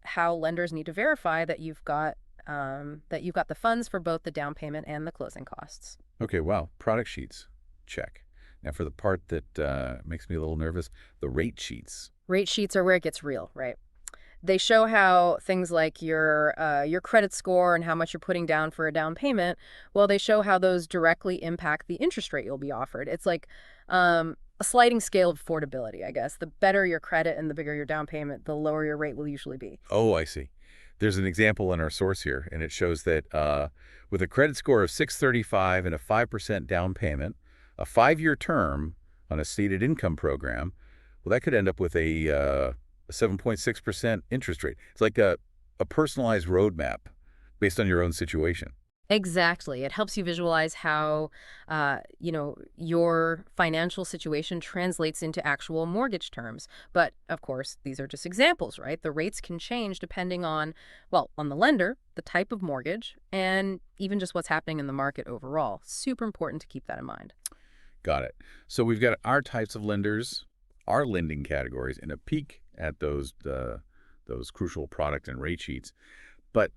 how lenders need to verify that you've got the funds for both the down payment and the closing costs. Okay, wow. Product sheets, check. Now for the part that makes me a little nervous, the rate sheets. Rate sheets are where it gets real, right? They show how things like your credit score and how much you're putting down for a down payment, well, they show how those directly impact the interest rate you'll be offered. It's like a sliding scale of affordability, I guess. The better your credit and the bigger your down payment, the lower your rate will usually be. Oh, I see. There's an example in our source here, and it shows that with a credit score of 635 and a 5% down payment, a 5-year term on a stated income program, well, that could end up with a 7.6% interest rate. It's like a personalized roadmap based on your own situation. Exactly. It helps you visualize how, your financial situation translates into actual mortgage terms. But of course, these are just examples, right? The rates can change depending on, well, on the lender, the type of mortgage, and even just what's happening in the market overall. Super important to keep that in mind. Got it. So we've got our types of lenders, our lending categories, and a peek at those crucial product and rate sheets. But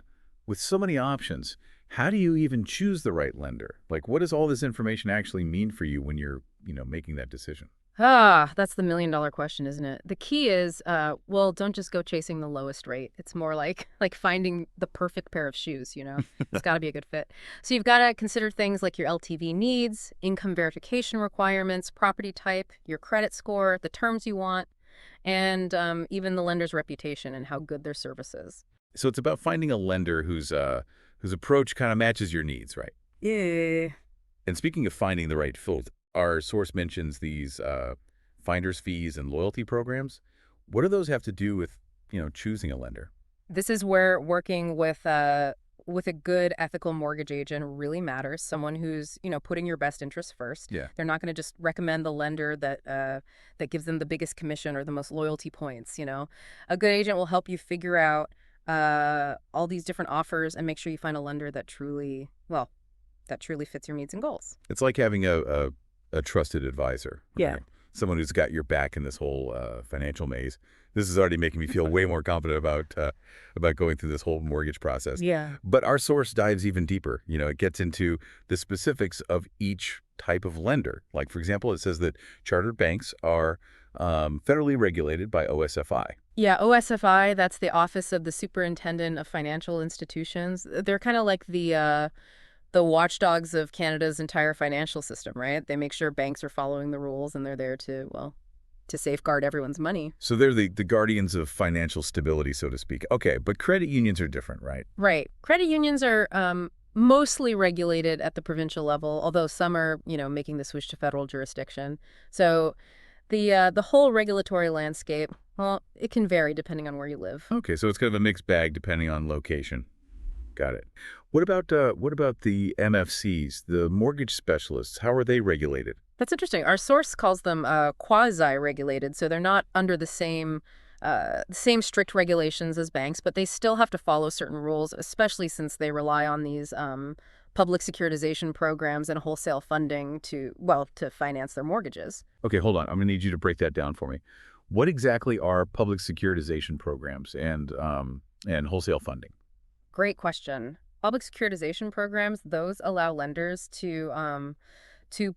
with so many options, how do you even choose the right lender? Like, what does all this information actually mean for you when you're, making that decision? That's the million-dollar question, isn't it? The key is, well, don't just go chasing the lowest rate. It's more like finding the perfect pair of shoes. It's got to be a good fit. So you've got to consider things like your LTV needs, income verification requirements, property type, your credit score, the terms you want, and even the lender's reputation and how good their service is. So it's about finding a lender whose approach kind of matches your needs, right? Yeah. And speaking of finding the right fit, our source mentions these finder's fees and loyalty programs. What do those have to do with, choosing a lender? This is where working with a good ethical mortgage agent really matters. Someone who's, putting your best interests first. Yeah. They're not going to just recommend the lender that gives them the biggest commission or the most loyalty points. A good agent will help you figure out all these different offers and make sure you find a lender that truly fits your needs and goals. It's like having a trusted advisor. Yeah. Right? Someone who's got your back in this whole financial maze. This is already making me feel way more confident about going through this whole mortgage process. Yeah. But our source dives even deeper. It gets into the specifics of each type of lender. Like, for example, it says that chartered banks are federally regulated by OSFI. Yeah, OSFI, that's the Office of the Superintendent of Financial Institutions. They're kind of like the watchdogs of Canada's entire financial system, right? They make sure banks are following the rules and they're there to safeguard everyone's money. So they're the guardians of financial stability, so to speak. Okay, but credit unions are different, right? Right. Credit unions are mostly regulated at the provincial level, although some are, making the switch to federal jurisdiction. So the whole regulatory landscape, well, it can vary depending on where you live. Okay, so it's kind of a mixed bag depending on location. Got it. What about the MFCs, the mortgage specialists? How are they regulated? That's interesting. Our source calls them quasi-regulated, so they're not under the same strict regulations as banks, but they still have to follow certain rules, especially since they rely on these public securitization programs and wholesale funding to finance their mortgages. Okay, hold on. I'm going to need you to break that down for me. What exactly are public securitization programs and wholesale funding? Great question. Public securitization programs, those allow lenders to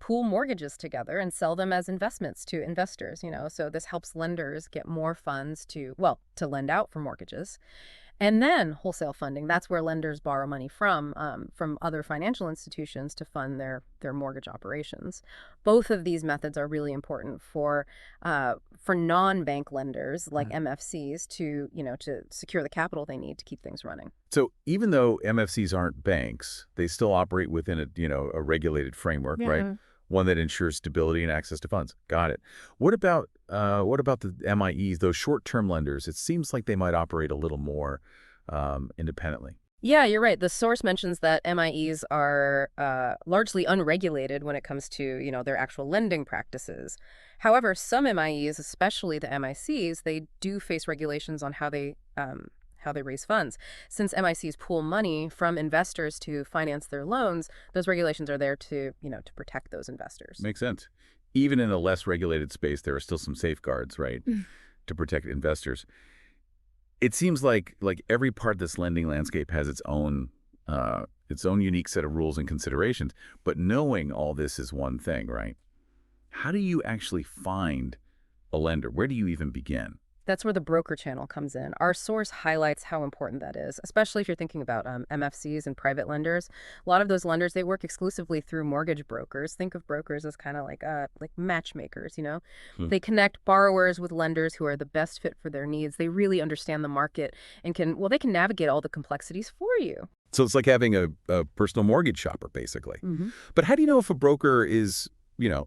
pool mortgages together and sell them as investments to investors. So this helps lenders get more funds to lend out for mortgages. And then wholesale funding, that's where lenders borrow money from other financial institutions to fund their mortgage operations. Both of these methods are really important for non-bank lenders like MFCs to secure the capital they need to keep things running. So even though MFCs aren't banks, they still operate within a regulated framework, right? One that ensures stability and access to funds. Got it. What about the MIEs, those short-term lenders? It seems like they might operate a little more independently. Yeah, you're right. The source mentions that MIEs are largely unregulated when it comes to, their actual lending practices. However, some MIEs, especially the MICs, they do face regulations on how they raise funds. Since MICs pool money from investors to finance their loans, those regulations are there to protect those investors. Makes sense. Even in a less regulated space, there are still some safeguards, right, to protect investors. It seems like every part of this lending landscape has its own unique set of rules and considerations. But knowing all this is one thing, right? How do you actually find a lender? Where do you even begin? That's where the broker channel comes in. Our source highlights how important that is, especially if you're thinking about MFCs and private lenders. A lot of those lenders, they work exclusively through mortgage brokers. Think of brokers as kind of like matchmakers. They connect borrowers with lenders who are the best fit for their needs. They really understand the market and can navigate all the complexities for you. So it's like having a personal mortgage shopper, basically. But how do you know if a broker is,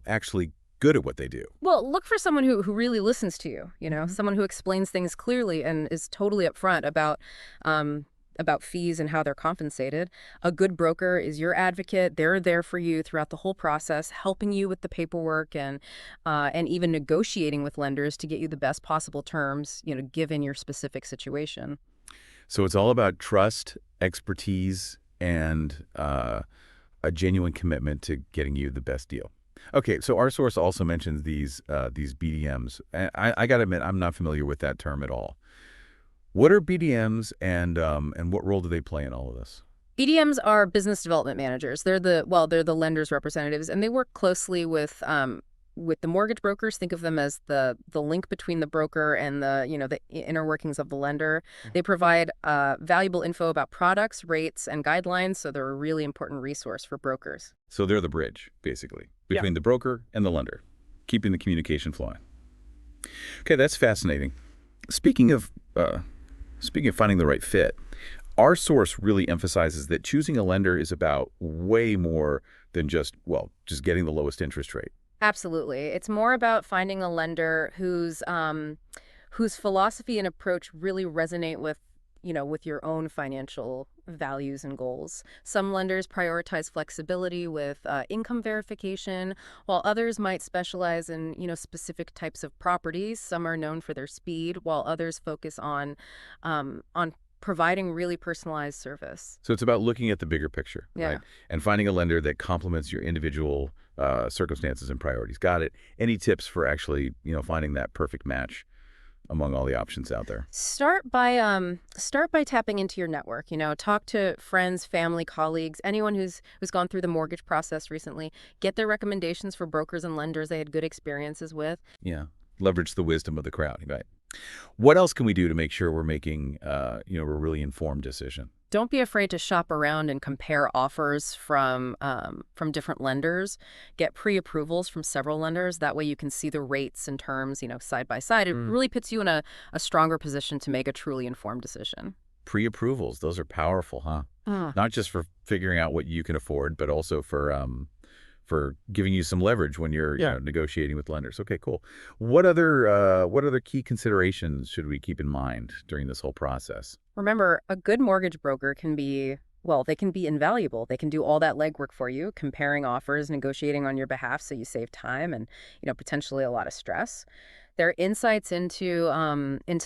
actually good at what they do? Well, look for someone who really listens to you, someone who explains things clearly and is totally upfront about about fees and how they're compensated. A good broker is your advocate. They're there for you throughout the whole process, helping you with the paperwork and even negotiating with lenders to get you the best possible terms, given your specific situation. So it's all about trust, expertise, and a genuine commitment to getting you the best deal. Okay, so our source also mentions these BDMs. And I got to admit, I'm not familiar with that term at all. What are BDMs, and what role do they play in all of this? BDMs are business development managers. They're the lender's representatives, and they work closely with the mortgage brokers. Think of them as the link between the broker and the inner workings of the lender. They provide valuable info about products, rates, and guidelines, so they're a really important resource for brokers. So they're the bridge, basically, between the broker and the lender, keeping the communication flowing. Okay, that's fascinating. Speaking of finding the right fit, our source really emphasizes that choosing a lender is about way more than just getting the lowest interest rate. Absolutely. It's more about finding a lender whose philosophy and approach really resonate with your own financial values and goals. Some lenders prioritize flexibility with income verification, while others might specialize in, specific types of properties. Some are known for their speed, while others focus on providing really personalized service. So it's about looking at the bigger picture, right? And finding a lender that complements your individual circumstances and priorities. Got it. Any tips for actually, finding that perfect match among all the options out there? Start by tapping into your network. Talk to friends, family, colleagues, anyone who's gone through the mortgage process recently. Get their recommendations for brokers and lenders they had good experiences with. Yeah, leverage the wisdom of the crowd, right? What else can we do to make sure we're making a really informed decision? Don't be afraid to shop around and compare offers from different lenders. Get pre-approvals from several lenders. That way you can see the rates and terms, side by side. It really puts you in a stronger position to make a truly informed decision. Pre-approvals, those are powerful, huh? Not just for figuring out what you can afford, but also for giving you some leverage when you're negotiating with lenders. Okay, cool. What other key considerations should we keep in mind during this whole process? Remember, a good mortgage broker they can be invaluable. They can do all that legwork for you, comparing offers, negotiating on your behalf so you save time and, potentially a lot of stress. Their insights into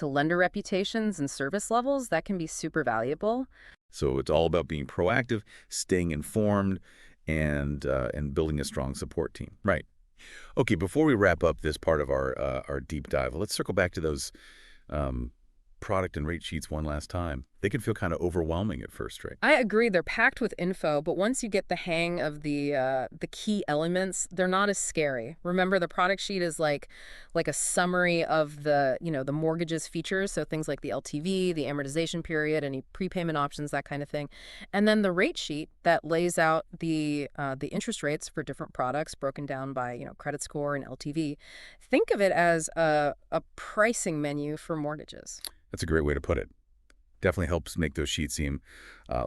lender reputations and service levels, that can be super valuable. So it's all about being proactive, staying informed, and building a strong support team. Right. Okay, before we wrap up this part of our deep dive, let's circle back to those product and rate sheets one last time. They can feel kind of overwhelming at first, right? I agree. They're packed with info, but once you get the hang of the key elements, they're not as scary. Remember, the product sheet is like a summary of the mortgage's features, so things like the LTV, the amortization period, any prepayment options, that kind of thing. And then the rate sheet that lays out the interest rates for different products broken down by, credit score and LTV. Think of it as a pricing menu for mortgages. That's a great way to put it. Definitely helps make those sheets seem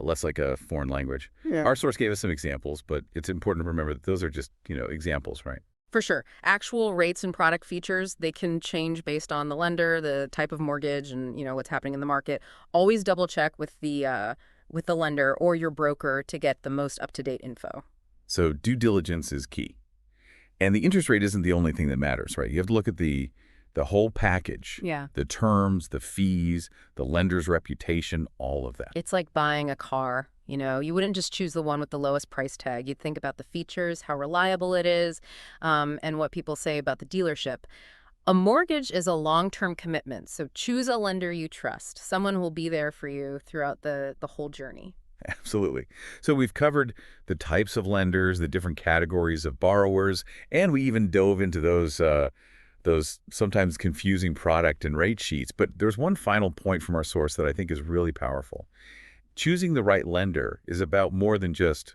less like a foreign language. Yeah. Our source gave us some examples, but it's important to remember that those are just, examples, right? For sure. Actual rates and product features, they can change based on the lender, the type of mortgage, and, what's happening in the market. Always double check with the lender or your broker to get the most up-to-date info. So due diligence is key. And the interest rate isn't the only thing that matters, right? You have to look at the whole package. Yeah. The terms, the fees, the lender's reputation, all of that. It's like buying a car. You wouldn't just choose the one with the lowest price tag. You'd think about the features, how reliable it is, and what people say about the dealership. A mortgage is a long-term commitment, so choose a lender you trust, someone who will be there for you throughout the whole journey. Absolutely. So we've covered the types of lenders, the different categories of borrowers, and we even dove into those sometimes confusing product and rate sheets. But there's one final point from our source that I think is really powerful. Choosing the right lender is about more than just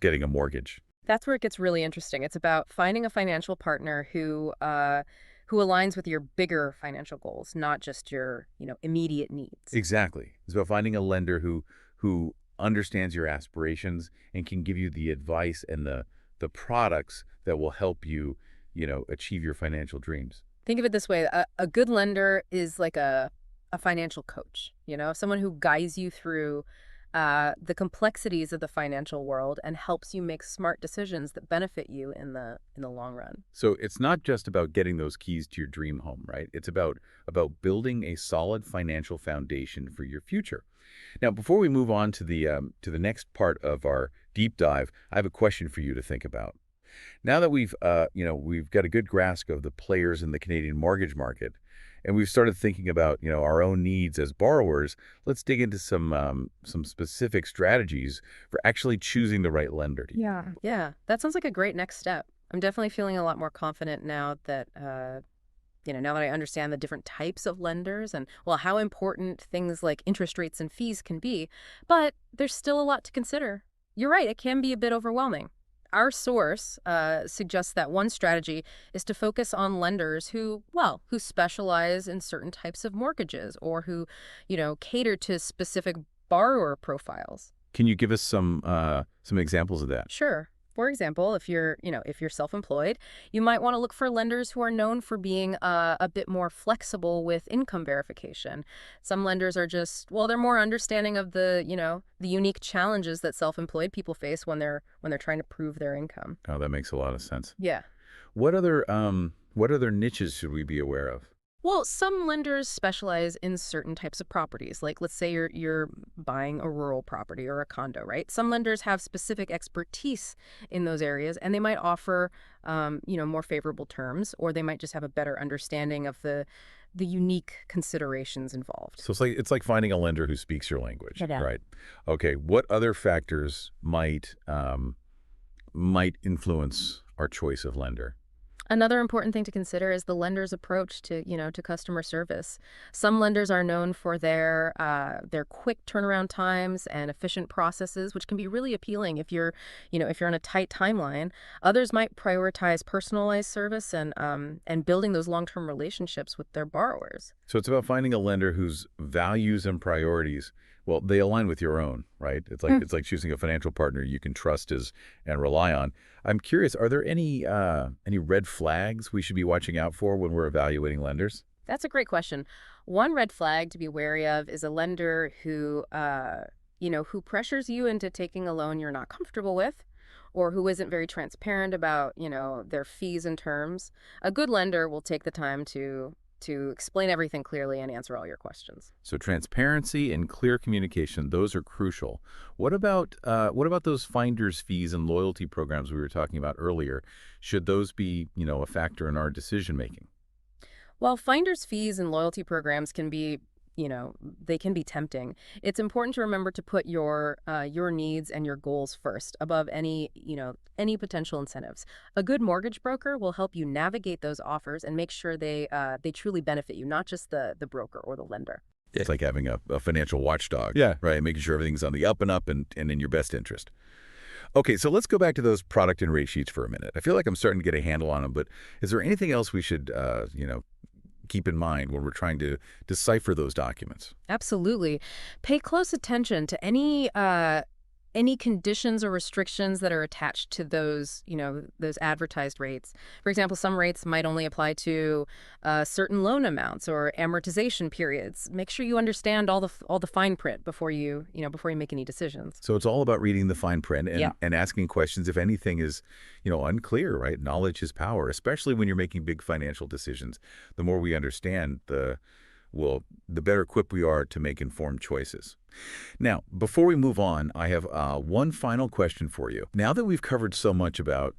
getting a mortgage. That's where it gets really interesting. It's about finding a financial partner who aligns with your bigger financial goals, not just your, immediate needs. Exactly. It's about finding a lender who understands your aspirations and can give you the advice and the products that will help you achieve your financial dreams. Think of it this way. A good lender is like a a financial coach, someone who guides you through the complexities of the financial world and helps you make smart decisions that benefit you in the long run. So it's not just about getting those keys to your dream home, right? It's about building a solid financial foundation for your future. Now, before we move on to the next part of our deep dive, I have a question for you to think about. Now that we've got a good grasp of the players in the Canadian mortgage market, and we've started thinking about, our own needs as borrowers, let's dig into some specific strategies for actually choosing the right lender to use. Yeah, that sounds like a great next step. I'm definitely feeling a lot more confident now that now that I understand the different types of lenders and, well, how important things like interest rates and fees can be. But there's still a lot to consider. You're right, it can be a bit overwhelming. Our source suggests that one strategy is to focus on lenders who specialize in certain types of mortgages or who, cater to specific borrower profiles. Can you give us some examples of that? Sure. For example, if you're self-employed, you might want to look for lenders who are known for being a bit more flexible with income verification. Some lenders are they're more understanding of the unique challenges that self-employed people face when they're trying to prove their income. Oh, that makes a lot of sense. Yeah. What other niches should we be aware of? Well, some lenders specialize in certain types of properties. Like, let's say you're buying a rural property or a condo, right? Some lenders have specific expertise in those areas, and they might offer, more favorable terms, or they might just have a better understanding of the unique considerations involved. So it's like finding a lender who speaks your language, Yeah. right? Okay. What other factors might influence our choice of lender? Another important thing to consider is the lender's approach to customer service. Some lenders are known for their quick turnaround times and efficient processes, which can be really appealing if you're on a tight timeline. Others might prioritize personalized service and building those long-term relationships with their borrowers. So it's about finding a lender whose values and priorities, well, they align with your own, right? It's like choosing a financial partner you can trust and rely on. I'm curious, are there any red flags we should be watching out for when we're evaluating lenders? That's a great question. One red flag to be wary of is a lender who pressures you into taking a loan you're not comfortable with, or who isn't very transparent about, their fees and terms. A good lender will take the time to explain everything clearly and answer all your questions. So transparency and clear communication, those are crucial. What about those finder's fees and loyalty programs we were talking about earlier? Should those be, a factor in our decision making? While finder's fees and loyalty programs can be, they can be tempting, it's important to remember to put your needs and your goals first above any potential incentives. A good mortgage broker will help you navigate those offers and make sure they truly benefit you, not just the broker or the lender. It's like having a financial watchdog, Yeah. right? Making sure everything's on the up and up and in your best interest. Okay, so let's go back to those product and rate sheets for a minute. I feel like I'm starting to get a handle on them, but is there anything else we should, keep in mind when we're trying to decipher those documents? Absolutely. Pay close attention to any conditions or restrictions that are attached to those advertised rates. For example, some rates might only apply to certain loan amounts or amortization periods. Make sure you understand all the fine print before you make any decisions. So it's all about reading the fine print and, Yeah. and asking questions if anything is, unclear, right? Knowledge is power, especially when you're making big financial decisions. The more we understand, the better equipped we are to make informed choices. Now, before we move on, I have one final question for you. Now that we've covered so much about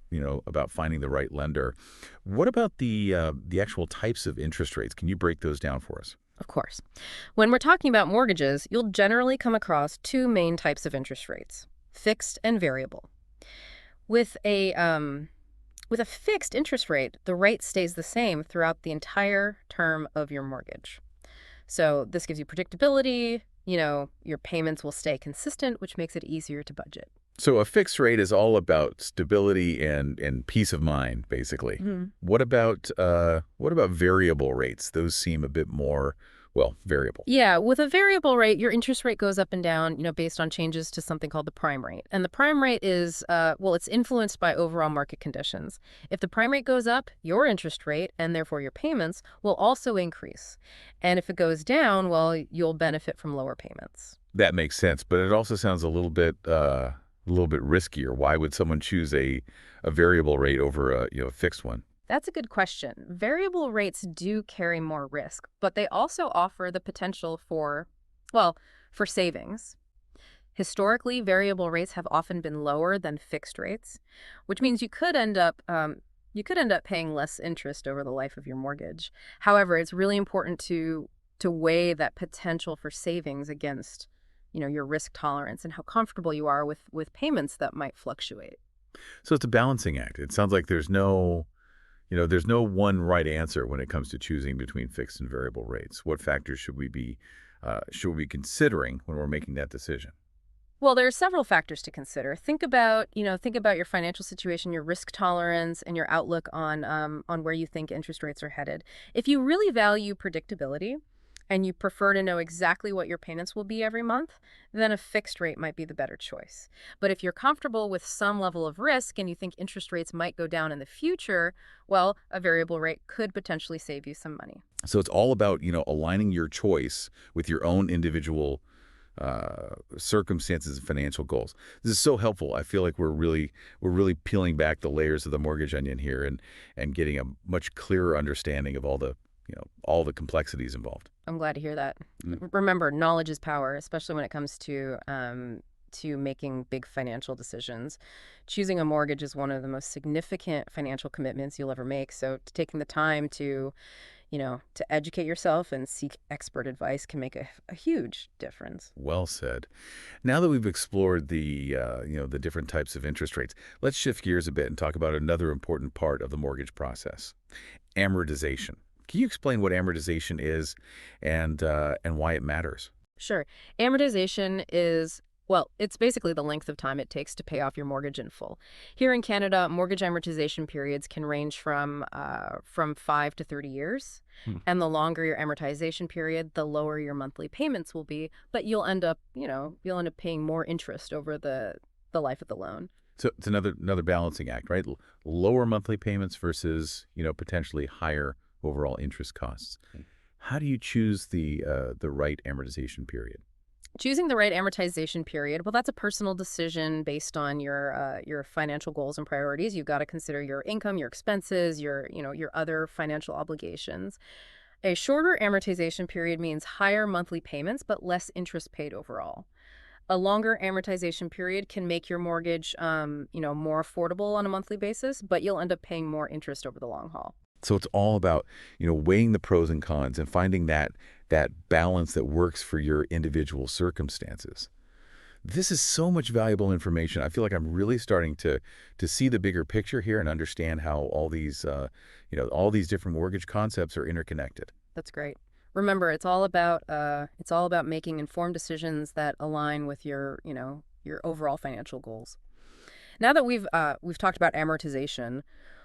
finding the right lender, what about the actual types of interest rates? Can you break those down for us? Of course. When we're talking about mortgages, you'll generally come across two main types of interest rates: fixed and variable. With a fixed interest rate, the rate stays the same throughout the entire term of your mortgage. So this gives you predictability, your payments will stay consistent, which makes it easier to budget. So a fixed rate is all about stability and peace of mind, basically. Mhm. What about variable rates? Those seem a bit more well, variable. Yeah, with a variable rate, your interest rate goes up and down, based on changes to something called the prime rate. And the prime rate is, well, it's influenced by overall market conditions. If the prime rate goes up, your interest rate, and therefore your payments, will also increase. And if it goes down, well, you'll benefit from lower payments. That makes sense, but it also sounds a little bit riskier. Why would someone choose a variable rate over a fixed one? That's a good question. Variable rates do carry more risk, but they also offer the potential for, well, for savings. Historically, variable rates have often been lower than fixed rates, which means you could end up paying less interest over the life of your mortgage. However, it's really important to weigh that potential for savings against, your risk tolerance and how comfortable you are with payments that might fluctuate. So it's a balancing act. It sounds like there's no one right answer when it comes to choosing between fixed and variable rates. What factors should we be considering when we're making that decision? Well, there are several factors to consider. Think about your financial situation, your risk tolerance, and your outlook on where you think interest rates are headed. If you really value predictability and you prefer to know exactly what your payments will be every month, then a fixed rate might be the better choice. But if you're comfortable with some level of risk and you think interest rates might go down in the future, well, a variable rate could potentially save you some money. So it's all about aligning your choice with your own individual circumstances and financial goals. This is so helpful. I feel like we're really peeling back the layers of the mortgage onion here and getting a much clearer understanding of all the complexities involved. I'm glad to hear that. Mm. Remember, knowledge is power, especially when it comes to making big financial decisions. Choosing a mortgage is one of the most significant financial commitments you'll ever make. So taking the time to educate yourself and seek expert advice can make a huge difference. Well said. Now that we've explored the different types of interest rates, let's shift gears a bit and talk about another important part of the mortgage process, amortization. Can you explain what amortization is and why it matters? Sure. Amortization is, well, it's basically the length of time it takes to pay off your mortgage in full. Here in Canada, mortgage amortization periods can range from 5 to 30 years. Hmm. And the longer your amortization period, the lower your monthly payments will be, but you'll end up paying more interest over the life of the loan. So it's another balancing act, right? Lower monthly payments versus potentially higher overall interest costs. How do you choose the right amortization period? Choosing the right amortization period, well, that's a personal decision based on your financial goals and priorities. You've got to consider your income, your expenses, your other financial obligations. A shorter amortization period means higher monthly payments, but less interest paid overall. A longer amortization period can make your mortgage, more affordable on a monthly basis, but you'll end up paying more interest over the long haul. So it's all about, weighing the pros and cons and finding that balance that works for your individual circumstances. This is so much valuable information. I feel like I'm really starting to see the bigger picture here and understand how all these different mortgage concepts are interconnected. That's great. Remember, it's all about making informed decisions that align with your overall financial goals. Now that we've talked about amortization,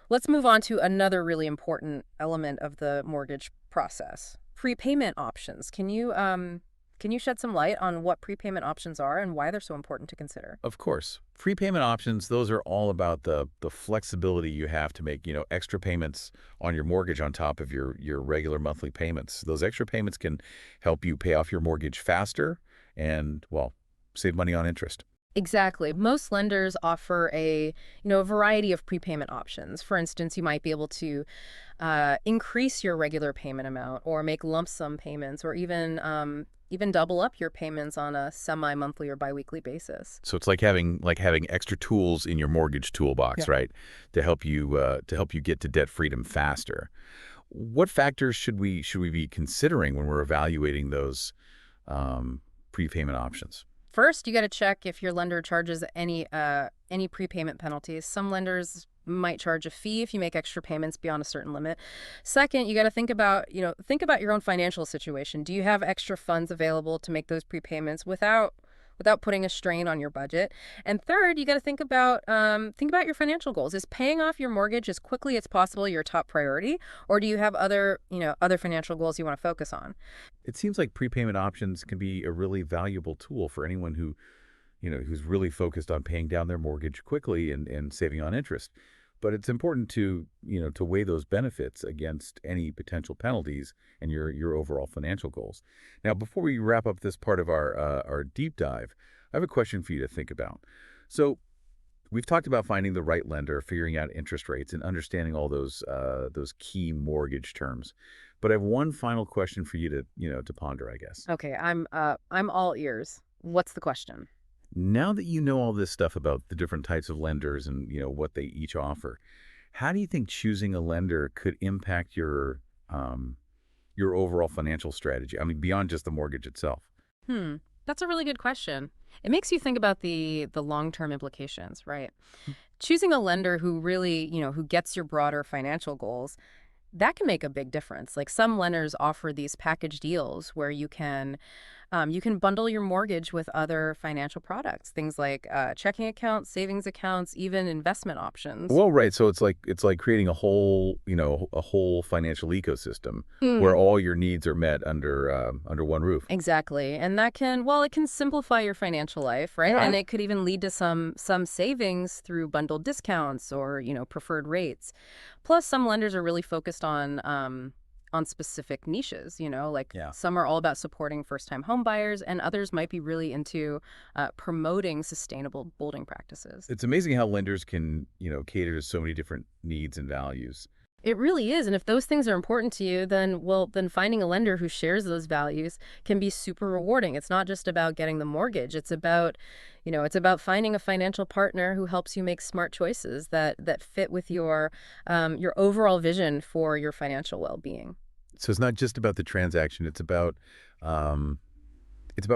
let's move on to another really important element of the mortgage process: prepayment options. Can you shed some light on what prepayment options are and why they're so important to consider? Of course, prepayment options, those are all about the flexibility you have to make, extra payments on your mortgage on top of your regular monthly payments. Those extra payments can help you pay off your mortgage faster and, well, save money on interest. Exactly. Most lenders offer a variety of prepayment options. For instance, you might be able to increase your regular payment amount or make lump sum payments or even double up your payments on a semi-monthly or biweekly basis. So it's like having extra tools in your mortgage toolbox, Yeah. right? To help you get to debt freedom faster. What factors should we be considering when we're evaluating those prepayment options? First, you got to check if your lender charges any prepayment penalties. Some lenders might charge a fee if you make extra payments beyond a certain limit. Second, you got to think about your own financial situation. Do you have extra funds available to make those prepayments without putting a strain on your budget. And third, you got to think about your financial goals. Is paying off your mortgage as quickly as possible your top priority, or do you have other financial goals you want to focus on? It seems like prepayment options can be a really valuable tool for anyone who's really focused on paying down their mortgage quickly and saving on interest. But it's important to weigh those benefits against any potential penalties and your overall financial goals. Now, before we wrap up this part of our deep dive, I have a question for you to think about. So, we've talked about finding the right lender, figuring out interest rates, and understanding all those key mortgage terms. But I have one final question for you to ponder, I guess. Okay, I'm all ears. What's the question? Now that you know all this stuff about the different types of lenders and what they each offer, how do you think choosing a lender could impact your overall financial strategy? I mean, beyond just the mortgage itself. That's a really good question. It makes you think about the long-term implications, right? Choosing a lender who really, who gets your broader financial goals, that can make a big difference. Like some lenders offer these package deals where you can bundle your mortgage with other financial products, things like checking accounts, savings accounts, even investment options. Well, right. So it's like creating a whole financial ecosystem where all your needs are met under one roof. Exactly. And it can simplify your financial life, right? And it could even lead to some savings through bundled discounts or, preferred rates. Plus, some lenders are really focused on specific niches, some are all about supporting first-time home buyers, and others might be really into promoting sustainable building practices. It's amazing how lenders can, cater to so many different needs and values. It really is. And if those things are important to you, then finding a lender who shares those values can be super rewarding. It's not just about getting the mortgage. It's about finding a financial partner who helps you make smart choices that fit with your overall vision for your financial well-being. So it's not just about the transaction. It's about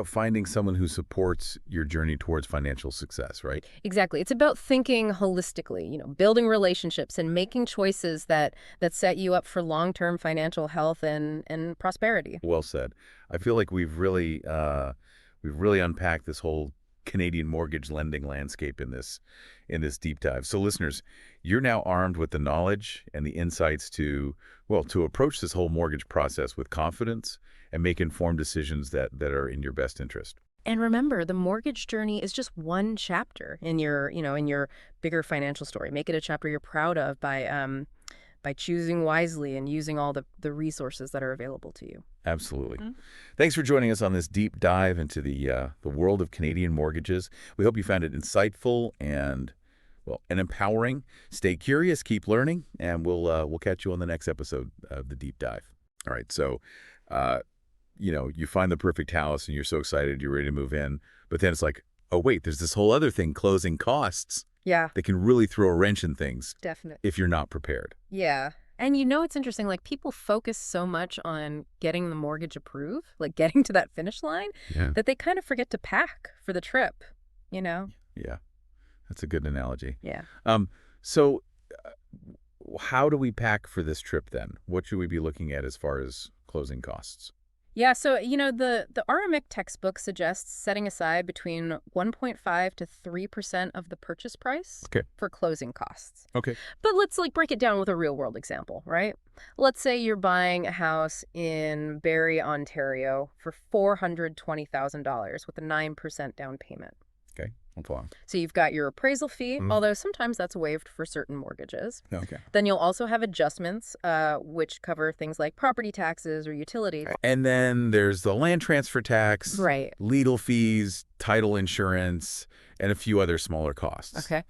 finding someone who supports your journey towards financial success, right? Exactly. It's about thinking holistically, building relationships and making choices that set you up for long-term financial health and prosperity. Well said. I feel like we've really unpacked this whole Canadian mortgage lending landscape in this deep dive. So listeners, you're now armed with the knowledge and the insights to approach this whole mortgage process with confidence and make informed decisions that are in your best interest. And remember, the mortgage journey is just one chapter in your bigger financial story. Make it a chapter you're proud of by choosing wisely and using all the resources that are available to you. Absolutely. Thanks for joining us on this deep dive into the world of Canadian mortgages. We hope you found it insightful and empowering. Stay curious, keep learning, and we'll catch you on the next episode of the deep dive. All right. So, you find the perfect house and you're so excited, you're ready to move in, but then it's like, oh wait, there's this whole other thing, closing costs. Yeah. That can really throw a wrench in things. Definitely. If you're not prepared. Yeah. And it's interesting, like people focus so much on getting the mortgage approved, like getting to that finish line, that they kind of forget to pack for the trip, Yeah. That's a good analogy. Yeah. So how do we pack for this trip then? What should we be looking at as far as closing costs? Yeah, so, the RMIC textbook suggests setting aside between 1.5 to 3% of the purchase price for closing costs. Okay. But let's break it down with a real world example, right? Let's say you're buying a house in Barrie, Ontario for $420,000 with a 9% down payment. Okay. So you've got your appraisal fee, although sometimes that's waived for certain mortgages. Okay. Then you'll also have adjustments, which cover things like property taxes or utilities. And then there's the land transfer tax, right? Legal fees, title insurance, and a few other smaller costs. Okay.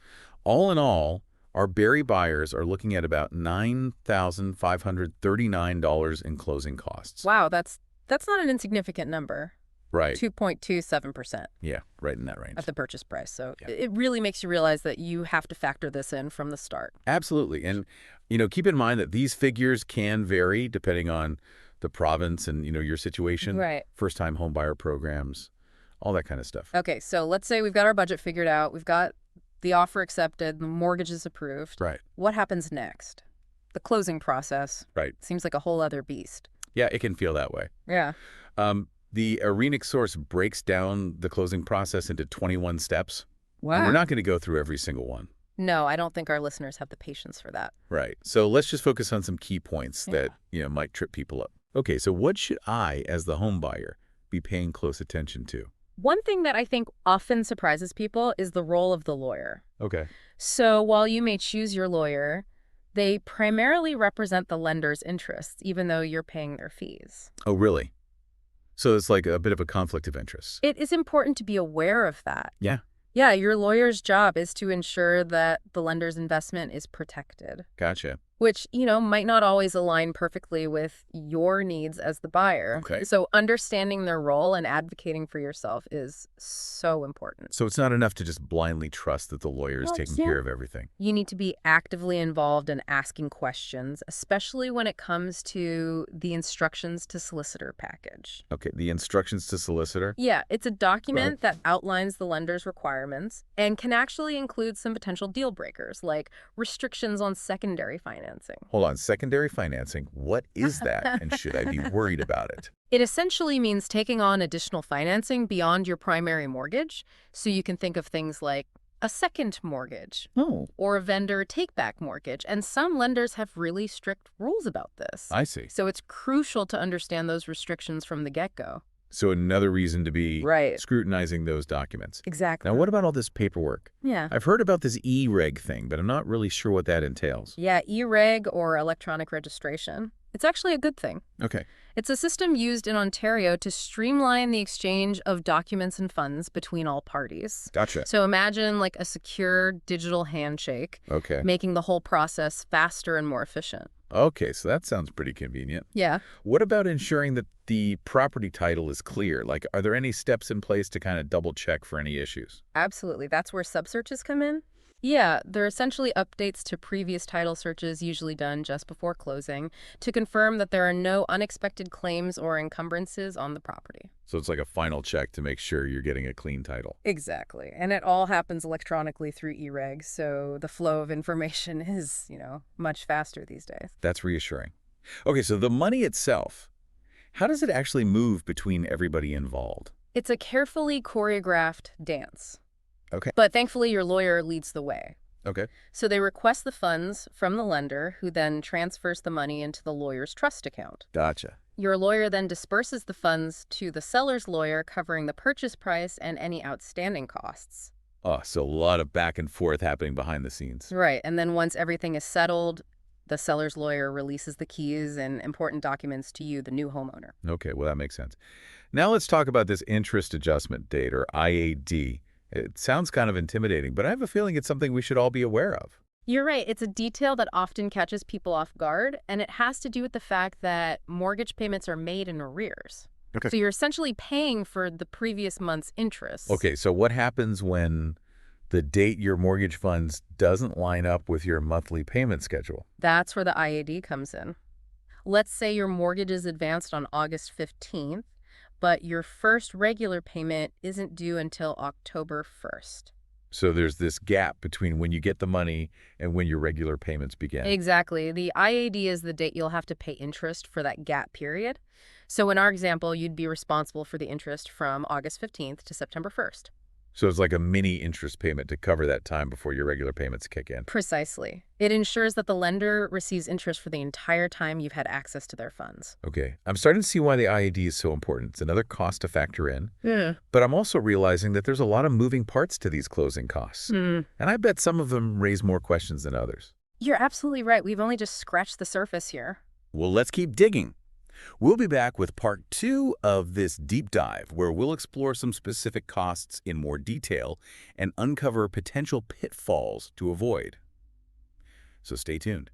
All in all, our Barrie buyers are looking at about $9,539 in closing costs. Wow, that's not an insignificant number. Right. 2.27%. Yeah, right in that range. Of the purchase price. So it really makes you realize that you have to factor this in from the start. Absolutely. And, keep in mind that these figures can vary depending on the province and, your situation. Right. First-time home buyer programs, all that kind of stuff. Okay, so let's say we've got our budget figured out. We've got the offer accepted. The mortgage is approved. Right. What happens next? The closing process. Right. Seems like a whole other beast. Yeah, it can feel that way. Yeah. The Arenik source breaks down the closing process into 21 steps. And we're Wow. not going to go through every single one. No, I don't think our listeners have the patience for that. Right. So let's just focus on some key points Yeah. that, might trip people up. Okay, so what should I, as the home buyer, be paying close attention to? One thing that I think often surprises people is the role of the lawyer. Okay. So while you may choose your lawyer, they primarily represent the lender's interests, even though you're paying their fees. Oh, really? So it's like a bit of a conflict of interest. It is important to be aware of that. Yeah. Yeah, your lawyer's job is to ensure that the lender's investment is protected, Gotcha. which, might not always align perfectly with your needs as the buyer. Okay. So understanding their role and advocating for yourself is so important. So it's not enough to just blindly trust that the lawyer is Well, taking yeah. care of everything. You need to be actively involved in asking questions, especially when it comes to the instructions to solicitor package. Okay, the instructions to solicitor? Yeah, it's a document that outlines the lender's requirements and can actually include some potential deal breakers, like restrictions on secondary financing. Hold on, secondary financing, what is that, and should I be worried about it? It essentially means taking on additional financing beyond your primary mortgage, so you can think of things like a second mortgage Oh, or a vendor take-back mortgage, and some lenders have really strict rules about this. I see. So it's crucial to understand those restrictions from the get-go. So another reason to be Right. scrutinizing those documents. Exactly. Now, what about all this paperwork? Yeah. I've heard about this e-reg thing, but I'm not really sure what that entails. Yeah, e-reg or electronic registration. It's actually a good thing. Okay. It's a system used in Ontario to streamline the exchange of documents and funds between all parties. Gotcha. So imagine like a secure digital handshake, Okay. making the whole process faster and more efficient. Okay, so that sounds pretty convenient. Yeah. What about ensuring that the property title is clear? Like, are there any steps in place to kind of double check for any issues? Absolutely. That's where sub-searches come in. Yeah, they're essentially updates to previous title searches usually done just before closing to confirm that there are no unexpected claims or encumbrances on the property. So it's like a final check to make sure you're getting a clean title. Exactly. And it all happens electronically through e-reg, so the flow of information is, much faster these days. That's reassuring. Okay, so the money itself, how does it actually move between everybody involved? It's a carefully choreographed dance. Okay. But thankfully, your lawyer leads the way. Okay. So they request the funds from the lender, who then transfers the money into the lawyer's trust account. Gotcha. Your lawyer then disperses the funds to the seller's lawyer, covering the purchase price and any outstanding costs. Oh, so a lot of back and forth happening behind the scenes. Right. And then once everything is settled, the seller's lawyer releases the keys and important documents to you, the new homeowner. Okay, well, that makes sense. Now let's talk about this interest adjustment date, or IAD. It sounds kind of intimidating, but I have a feeling it's something we should all be aware of. You're right. It's a detail that often catches people off guard, and it has to do with the fact that mortgage payments are made in arrears. Okay. So you're essentially paying for the previous month's interest. Okay, so what happens when the date your mortgage funds doesn't line up with your monthly payment schedule? That's where the IAD comes in. Let's say your mortgage is advanced on August 15th, but your first regular payment isn't due until October 1st. So there's this gap between when you get the money and when your regular payments begin. Exactly. The IAD is the date you'll have to pay interest for that gap period. So in our example, you'd be responsible for the interest from August 15th to September 1st. So it's like a mini interest payment to cover that time before your regular payments kick in. Precisely. It ensures that the lender receives interest for the entire time you've had access to their funds. Okay, I'm starting to see why the IAD is so important. It's another cost to factor in. Yeah. But I'm also realizing that there's a lot of moving parts to these closing costs. And I bet some of them raise more questions than others. You're absolutely right. We've only just scratched the surface here. Well, let's keep digging. We'll be back with part 2 of this deep dive, where we'll explore some specific costs in more detail and uncover potential pitfalls to avoid. So stay tuned.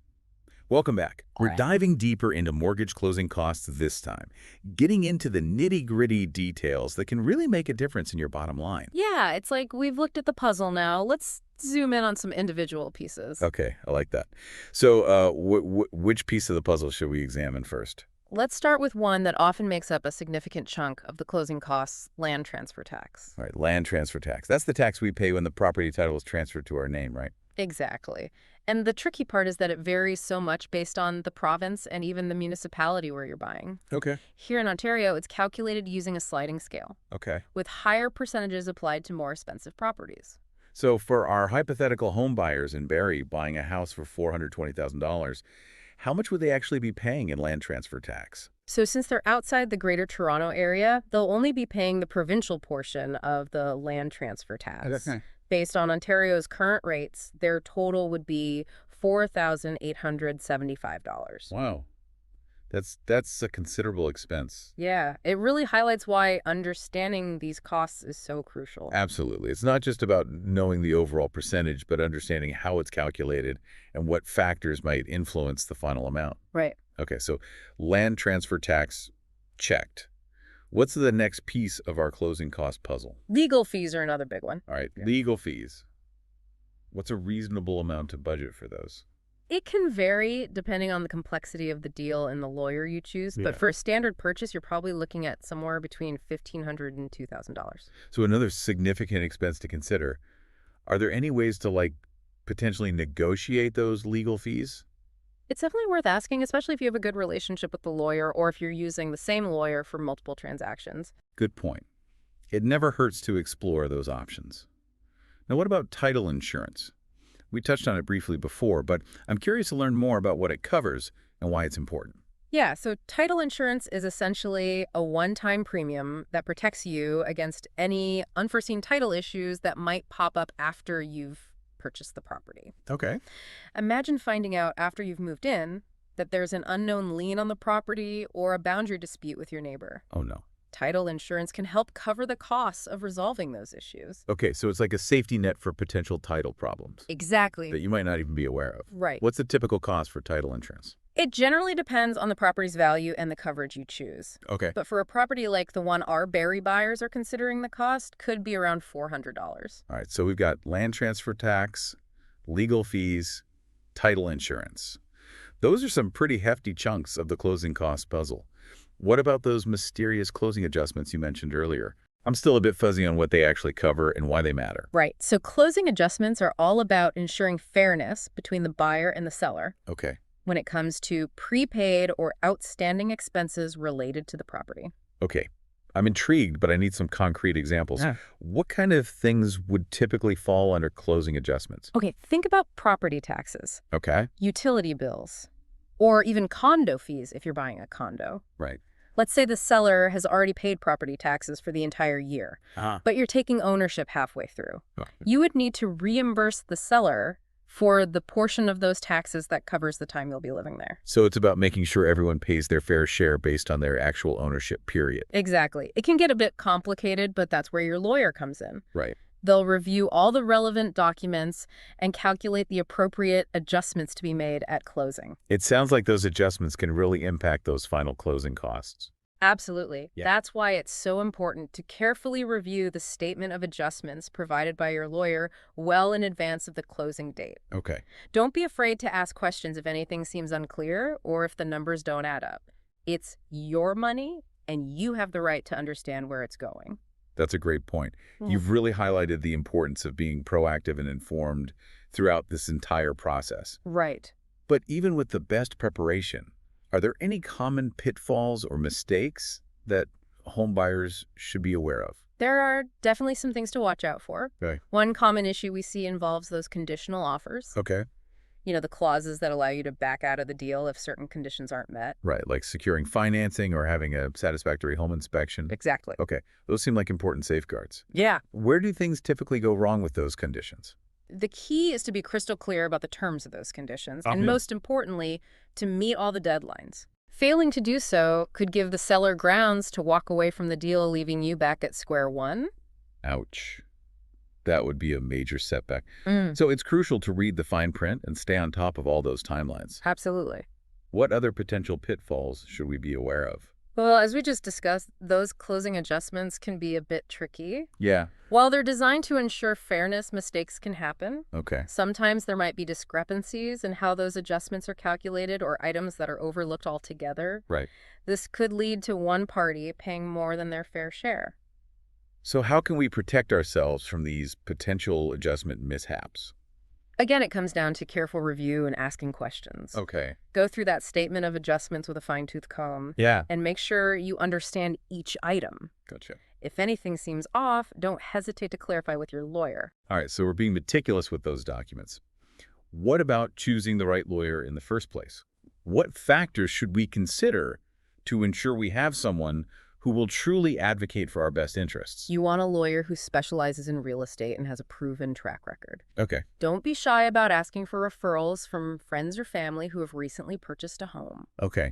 Welcome back. We're diving deeper into mortgage closing costs this time, getting into the nitty-gritty details that can really make a difference in your bottom line. Yeah, it's like we've looked at the puzzle now. Let's zoom in on some individual pieces. Okay, I like that. So which piece of the puzzle should we examine first? Let's start with one that often makes up a significant chunk of the closing costs, land transfer tax. All right, land transfer tax. That's the tax we pay when the property title is transferred to our name, right? Exactly. And the tricky part is that it varies so much based on the province and even the municipality where you're buying. Okay. Here in Ontario, it's calculated using a sliding scale, Okay. with higher percentages applied to more expensive properties. So for our hypothetical home buyers in Barrie buying a house for $420,000, how much would they actually be paying in land transfer tax? So since they're outside the Greater Toronto Area, they'll only be paying the provincial portion of the land transfer tax. Okay. Based on Ontario's current rates, their total would be $4,875. Wow. That's a considerable expense. Yeah, it really highlights why understanding these costs is so crucial. Absolutely. It's not just about knowing the overall percentage, but understanding how it's calculated and what factors might influence the final amount. Right. Okay, so land transfer tax checked. What's the next piece of our closing cost puzzle? Legal fees are another big one. All right, legal fees. What's a reasonable amount to budget for those? It can vary depending on the complexity of the deal and the lawyer you choose, but Yeah. for a standard purchase, you're probably looking at somewhere between $1,500 and $2,000. So another significant expense to consider. Are there any ways to, like, potentially negotiate those legal fees? It's definitely worth asking, especially if you have a good relationship with the lawyer or if you're using the same lawyer for multiple transactions. Good point. It never hurts to explore those options. Now, what about title insurance? We touched on it briefly before, but I'm curious to learn more about what it covers and why it's important. Yeah, so title insurance is essentially a one-time premium that protects you against any unforeseen title issues that might pop up after you've purchased the property. Okay. Imagine finding out after you've moved in that there's an unknown lien on the property or a boundary dispute with your neighbor. Oh, no. Title insurance can help cover the costs of resolving those issues. Okay, so it's like a safety net for potential title problems Exactly. that you might not even be aware of. Right. What's the typical cost for title insurance? It generally depends on the property's value and the coverage you choose. Okay. But for a property like the one our Barrie buyers are considering, the cost could be around $400. All right, so we've got land transfer tax, legal fees, title insurance. Those are some pretty hefty chunks of the closing cost puzzle. What about those mysterious closing adjustments you mentioned earlier? I'm still a bit fuzzy on what they actually cover and why they matter. Right. So closing adjustments are all about ensuring fairness between the buyer and the seller Okay. when it comes to prepaid or outstanding expenses related to the property. Okay. I'm intrigued, but I need some concrete examples. Yeah. What kind of things would typically fall under closing adjustments? Okay, think about property taxes, Okay. utility bills, or even condo fees if you're buying a condo. Right. Let's say the seller has already paid property taxes for the entire year, but you're taking ownership halfway through. You would need to reimburse the seller for the portion of those taxes that covers the time you'll be living there. So it's about making sure everyone pays their fair share based on their actual ownership, period. Exactly. It can get a bit complicated, but that's where your lawyer comes in. Right. They'll review all the relevant documents and calculate the appropriate adjustments to be made at closing. It sounds like those adjustments can really impact those final closing costs. Absolutely. Yeah. That's why it's so important to carefully review the statement of adjustments provided by your lawyer well in advance of the closing date. Okay. Don't be afraid to ask questions if anything seems unclear or if the numbers don't add up. It's your money, and you have the right to understand where it's going. That's a great point. Mm. You've really highlighted the importance of being proactive and informed throughout this entire process. Right. But even with the best preparation, are there any common pitfalls or mistakes that home buyers should be aware of? There are definitely some things to watch out for. Okay. One common issue we see involves those conditional offers. Okay. You know, the clauses that allow you to back out of the deal if certain conditions aren't met. Right, like securing financing or having a satisfactory home inspection. Exactly. Okay, those seem like important safeguards. Yeah. Where do things typically go wrong with those conditions? The key is to be crystal clear about the terms of those conditions, and Okay. most importantly, to meet all the deadlines. Failing to do so could give the seller grounds to walk away from the deal, leaving you back at square one. Ouch. That would be a major setback. Mm. So it's crucial to read the fine print and stay on top of all those timelines. Absolutely. What other potential pitfalls should we be aware of? Well, as we just discussed, those closing adjustments can be a bit tricky. Yeah, While they're designed to ensure fairness, mistakes can happen. okay. Sometimes there might be discrepancies in how those adjustments are calculated or items that are overlooked altogether. Right. This could lead to one party paying more than their fair share. So how can we protect ourselves from these potential adjustment mishaps? Again, it comes down to careful review and asking questions. Okay. Go through that statement of adjustments with a fine-tooth comb Yeah. and make sure you understand each item. Gotcha. If anything seems off, don't hesitate to clarify with your lawyer. All right, so we're being meticulous with those documents. What about choosing the right lawyer in the first place? What factors should we consider to ensure we have someone who will truly advocate for our best interests? You want a lawyer who specializes in real estate and has a proven track record. Okay. Don't be shy about asking for referrals from friends or family who have recently purchased a home. Okay.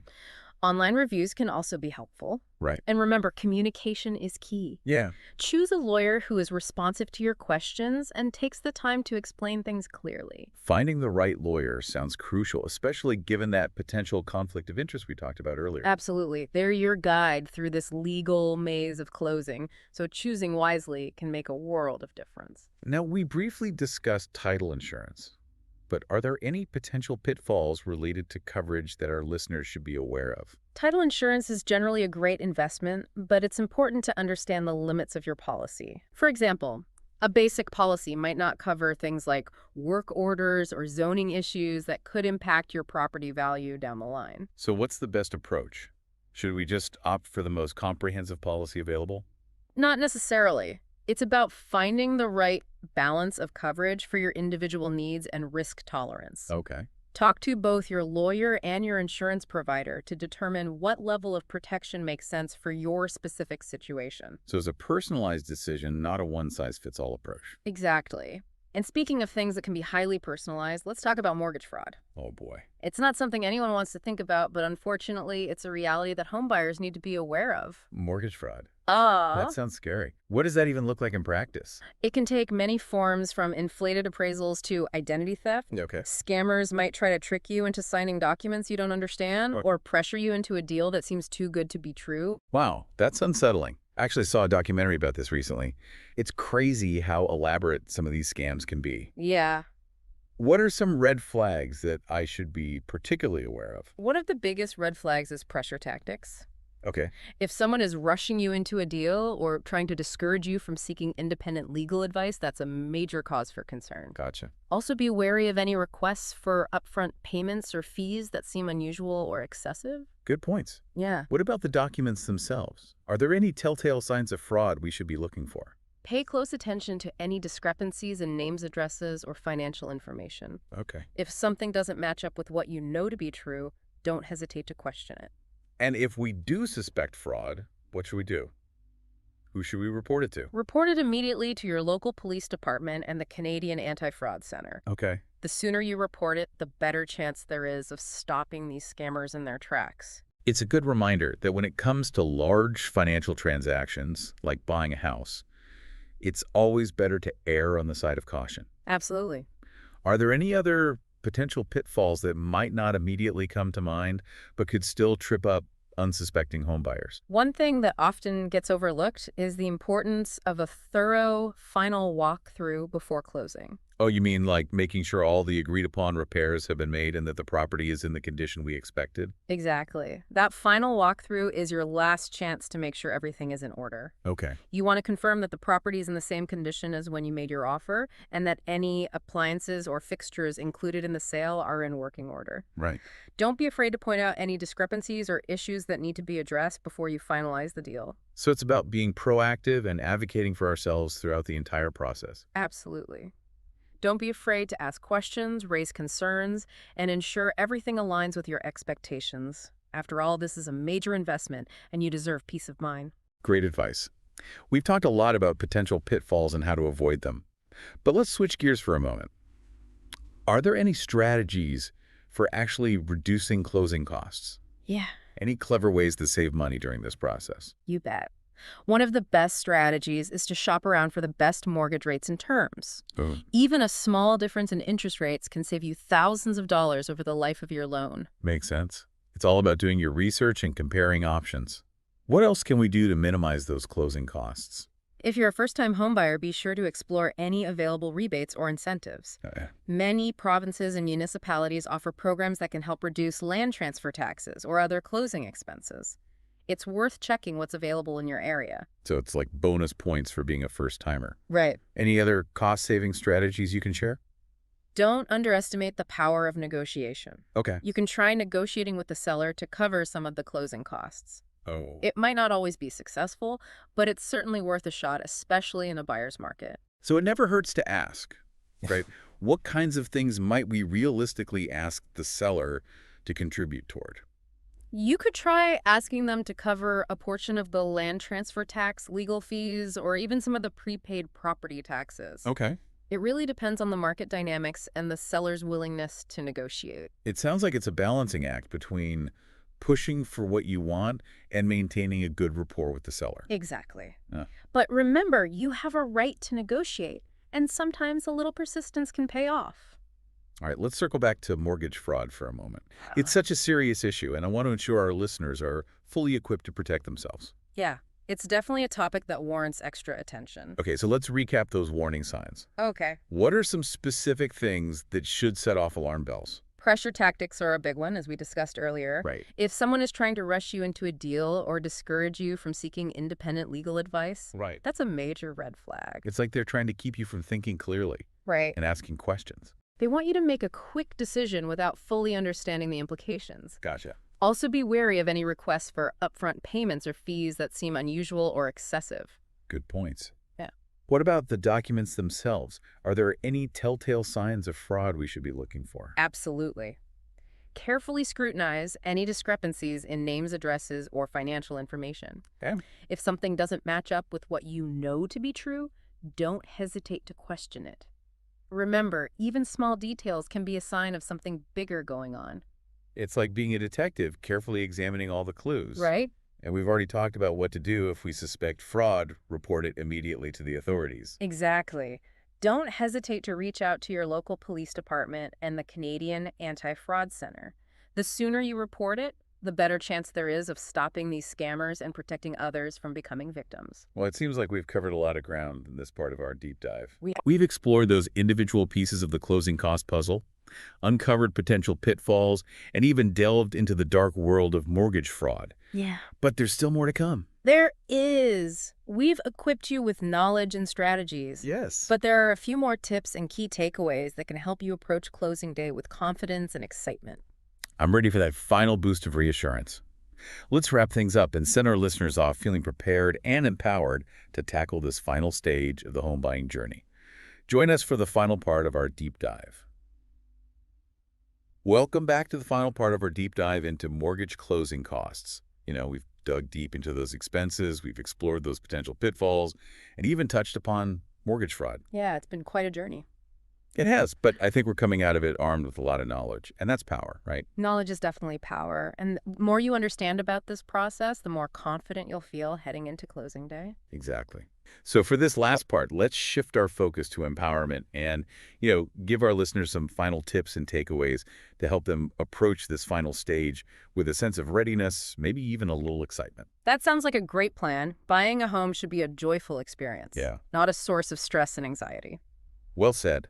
Online reviews can also be helpful. Right. And remember, communication is key. Yeah. Choose a lawyer who is responsive to your questions and takes the time to explain things clearly. Finding the right lawyer sounds crucial, especially given that potential conflict of interest we talked about earlier. Absolutely. They're your guide through this legal maze of closing, so choosing wisely can make a world of difference. Now, we briefly discussed title insurance, but are there any potential pitfalls related to coverage that our listeners should be aware of? Title insurance is generally a great investment, but it's important to understand the limits of your policy. For example, a basic policy might not cover things like work orders or zoning issues that could impact your property value down the line. So what's the best approach? Should we just opt for the most comprehensive policy available? Not necessarily. It's about finding the right balance of coverage for your individual needs and risk tolerance. Okay. Talk to both your lawyer and your insurance provider to determine what level of protection makes sense for your specific situation. So it's a personalized decision, not a one-size-fits-all approach. Exactly. And speaking of things that can be highly personalized, let's talk about mortgage fraud. Oh boy. It's not something anyone wants to think about, but unfortunately, it's a reality that homebuyers need to be aware of. Mortgage fraud. Uh, That sounds scary. What does that even look like in practice? It can take many forms, from inflated appraisals to identity theft. Okay. Scammers might try to trick you into signing documents you don't understand or pressure you into a deal that seems too good to be true. Wow, that's unsettling. I actually saw a documentary about this recently. It's crazy how elaborate some of these scams can be. Yeah. What are some red flags that I should be particularly aware of? One of the biggest red flags is pressure tactics. Okay. If someone is rushing you into a deal or trying to discourage you from seeking independent legal advice, that's a major cause for concern. Gotcha. Also, be wary of any requests for upfront payments or fees that seem unusual or excessive. Good points. Yeah. What about the documents themselves? Are there any telltale signs of fraud we should be looking for? Pay close attention to any discrepancies in names, addresses, or financial information. Okay. If something doesn't match up with what you know to be true, don't hesitate to question it. And if we do suspect fraud, what should we do? Who should we report it to? Report it immediately to your local police department and the Canadian Anti-Fraud Center. Okay. The sooner you report it, the better chance there is of stopping these scammers in their tracks. It's a good reminder that when it comes to large financial transactions, like buying a house, it's always better to err on the side of caution. Absolutely. Are there any other potential pitfalls that might not immediately come to mind, but could still trip up unsuspecting homebuyers? One thing that often gets overlooked is the importance of a thorough final walkthrough before closing. Oh, you mean like making sure all the agreed-upon repairs have been made and that the property is in the condition we expected? Exactly. That final walkthrough is your last chance to make sure everything is in order. Okay. You want to confirm that the property is in the same condition as when you made your offer and that any appliances or fixtures included in the sale are in working order. Right. Don't be afraid to point out any discrepancies or issues that need to be addressed before you finalize the deal. So it's about being proactive and advocating for ourselves throughout the entire process. Absolutely. Don't be afraid to ask questions, raise concerns, and ensure everything aligns with your expectations. After all, this is a major investment, and you deserve peace of mind. Great advice. We've talked a lot about potential pitfalls and how to avoid them. But let's switch gears for a moment. Are there any strategies for actually reducing closing costs? Yeah, Any clever ways to save money during this process? you bet. One of the best strategies is to shop around for the best mortgage rates and terms. Oh. Even a small difference in interest rates can save you thousands of dollars over the life of your loan. Makes sense. It's all about doing your research and comparing options. What else can we do to minimize those closing costs? If you're a first-time homebuyer, be sure to explore any available rebates or incentives. Many provinces and municipalities offer programs that can help reduce land transfer taxes or other closing expenses. It's worth checking what's available in your area. So it's like bonus points for being a first-timer. Right. Any other cost-saving strategies you can share? Don't underestimate the power of negotiation. Okay. You can try negotiating with the seller to cover some of the closing costs. Oh. It might not always be successful, but it's certainly worth a shot, especially in a buyer's market. So it never hurts to ask, right? What kinds of things might we realistically ask the seller to contribute toward? You could try asking them to cover a portion of the land transfer tax, legal fees, or even some of the prepaid property taxes. Okay. It really depends on the market dynamics and the seller's willingness to negotiate. It sounds like it's a balancing act between pushing for what you want and maintaining a good rapport with the seller. Exactly. Uh. But remember, you have a right to negotiate, and sometimes a little persistence can pay off. All right, let's circle back to mortgage fraud for a moment. It's such a serious issue, and I want to ensure our listeners are fully equipped to protect themselves. Yeah, it's definitely a topic that warrants extra attention. Okay, so let's recap those warning signs. Okay. What are some specific things that should set off alarm bells? Pressure tactics are a big one, as we discussed earlier. Right. If someone is trying to rush you into a deal or discourage you from seeking independent legal advice, Right. that's a major red flag. It's like they're trying to keep you from thinking clearly Right. and asking questions. They want you to make a quick decision without fully understanding the implications. Gotcha. Also be wary of any requests for upfront payments or fees that seem unusual or excessive. Good points. Yeah. What about the documents themselves? Are there any telltale signs of fraud we should be looking for? Absolutely. Carefully scrutinize any discrepancies in names, addresses, or financial information. Okay. If something doesn't match up with what you know to be true, don't hesitate to question it. Remember, even small details can be a sign of something bigger going on. It's like being a detective, carefully examining all the clues. Right? And we've already talked about what to do if we suspect fraud. Report it immediately to the authorities. Exactly. Don't hesitate to reach out to your local police department and the Canadian Anti-Fraud Center. The sooner you report it, the better chance there is of stopping these scammers and protecting others from becoming victims. Well, it seems like we've covered a lot of ground in this part of our deep dive. We- We've explored those individual pieces of the closing cost puzzle, uncovered potential pitfalls, and even delved into the dark world of mortgage fraud. Yeah. But there's still more to come. There is. We've equipped you with knowledge and strategies. Yes. But there are a few more tips and key takeaways that can help you approach closing day with confidence and excitement. I'm ready for that final boost of reassurance. Let's wrap things up and send our listeners off feeling prepared and empowered to tackle this final stage of the home buying journey. Join us for the final part of our deep dive. Welcome back to the final part of our deep dive into mortgage closing costs. We've dug deep into those expenses, we've explored those potential pitfalls, and even touched upon mortgage fraud. Yeah, it's been quite a journey. It has, but I think we're coming out of it armed with a lot of knowledge, and that's power, right? Knowledge is definitely power. And the more you understand about this process, the more confident you'll feel heading into closing day. Exactly. So for this last part, let's shift our focus to empowerment and, give our listeners some final tips and takeaways to help them approach this final stage with a sense of readiness, maybe even a little excitement. That sounds like a great plan. Buying a home should be a joyful experience, Yeah. not a source of stress and anxiety. Well said.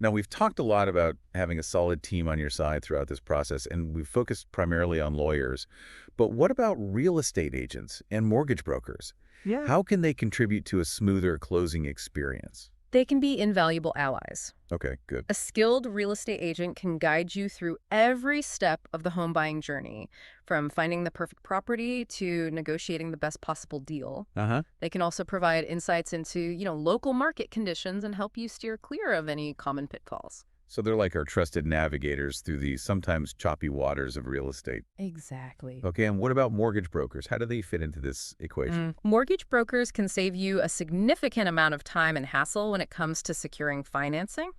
Now, we've talked a lot about having a solid team on your side throughout this process, and we've focused primarily on lawyers. But what about real estate agents and mortgage brokers? Yeah. How can they contribute to a smoother closing experience? They can be invaluable allies. Okay, good. A skilled real estate agent can guide you through every step of the home buying journey, from finding the perfect property to negotiating the best possible deal. Uh-huh. They can also provide insights into, local market conditions and help you steer clear of any common pitfalls. So they're like our trusted navigators through the sometimes choppy waters of real estate. Exactly. Okay, and what about mortgage brokers? How do they fit into this equation? Mortgage brokers can save you a significant amount of time and hassle when it comes to securing financing.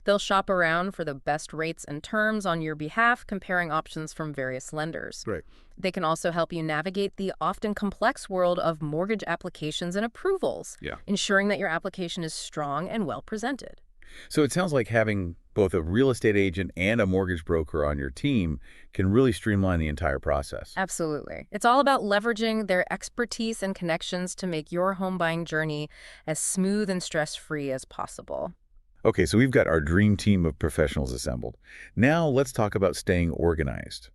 They'll shop around for the best rates and terms on your behalf, comparing options from various lenders. Great. They can also help you navigate the often complex world of mortgage applications and approvals, Yeah. ensuring that your application is strong and well presented. So it sounds like having both a real estate agent and a mortgage broker on your team can really streamline the entire process. Absolutely. It's all about leveraging their expertise and connections to make your home buying journey as smooth and stress-free as possible. Okay, so we've got our dream team of professionals assembled. Now let's talk about staying organized.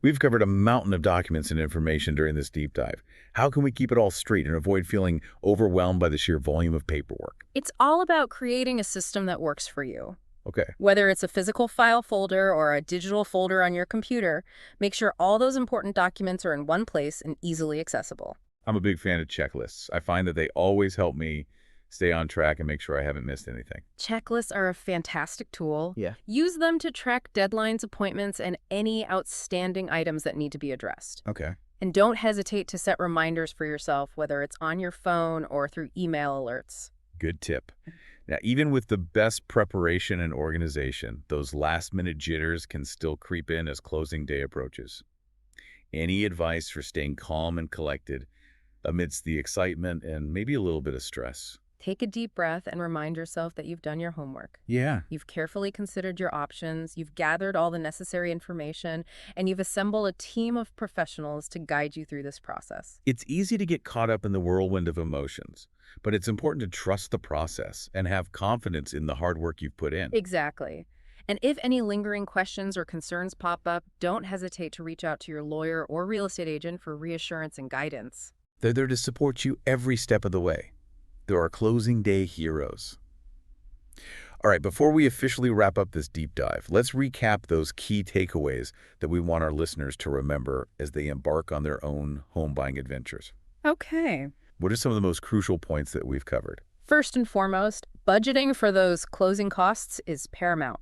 We've covered a mountain of documents and information during this deep dive. How can we keep it all straight and avoid feeling overwhelmed by the sheer volume of paperwork? It's all about creating a system that works for you. Okay. Whether it's a physical file folder or a digital folder on your computer, make sure all those important documents are in one place and easily accessible. I'm a big fan of checklists. I find that they always help me stay on track and make sure I haven't missed anything. Checklists are a fantastic tool. Yeah. Use them to track deadlines, appointments, and any outstanding items that need to be addressed. Okay. And don't hesitate to set reminders for yourself, whether it's on your phone or through email alerts. Good tip. Now, even with the best preparation and organization, those last-minute jitters can still creep in as closing day approaches. Any advice for staying calm and collected amidst the excitement and maybe a little bit of stress? Take a deep breath and remind yourself that you've done your homework. Yeah. You've carefully considered your options, you've gathered all the necessary information, and you've assembled a team of professionals to guide you through this process. It's easy to get caught up in the whirlwind of emotions, but it's important to trust the process and have confidence in the hard work you've put in. Exactly. And if any lingering questions or concerns pop up, don't hesitate to reach out to your lawyer or real estate agent for reassurance and guidance. They're there to support you every step of the way. There are closing day heroes. All right, before we officially wrap up this deep dive, let's recap those key takeaways that we want our listeners to remember as they embark on their own home buying adventures. Okay. What are some of the most crucial points that we've covered? First and foremost, budgeting for those closing costs is paramount.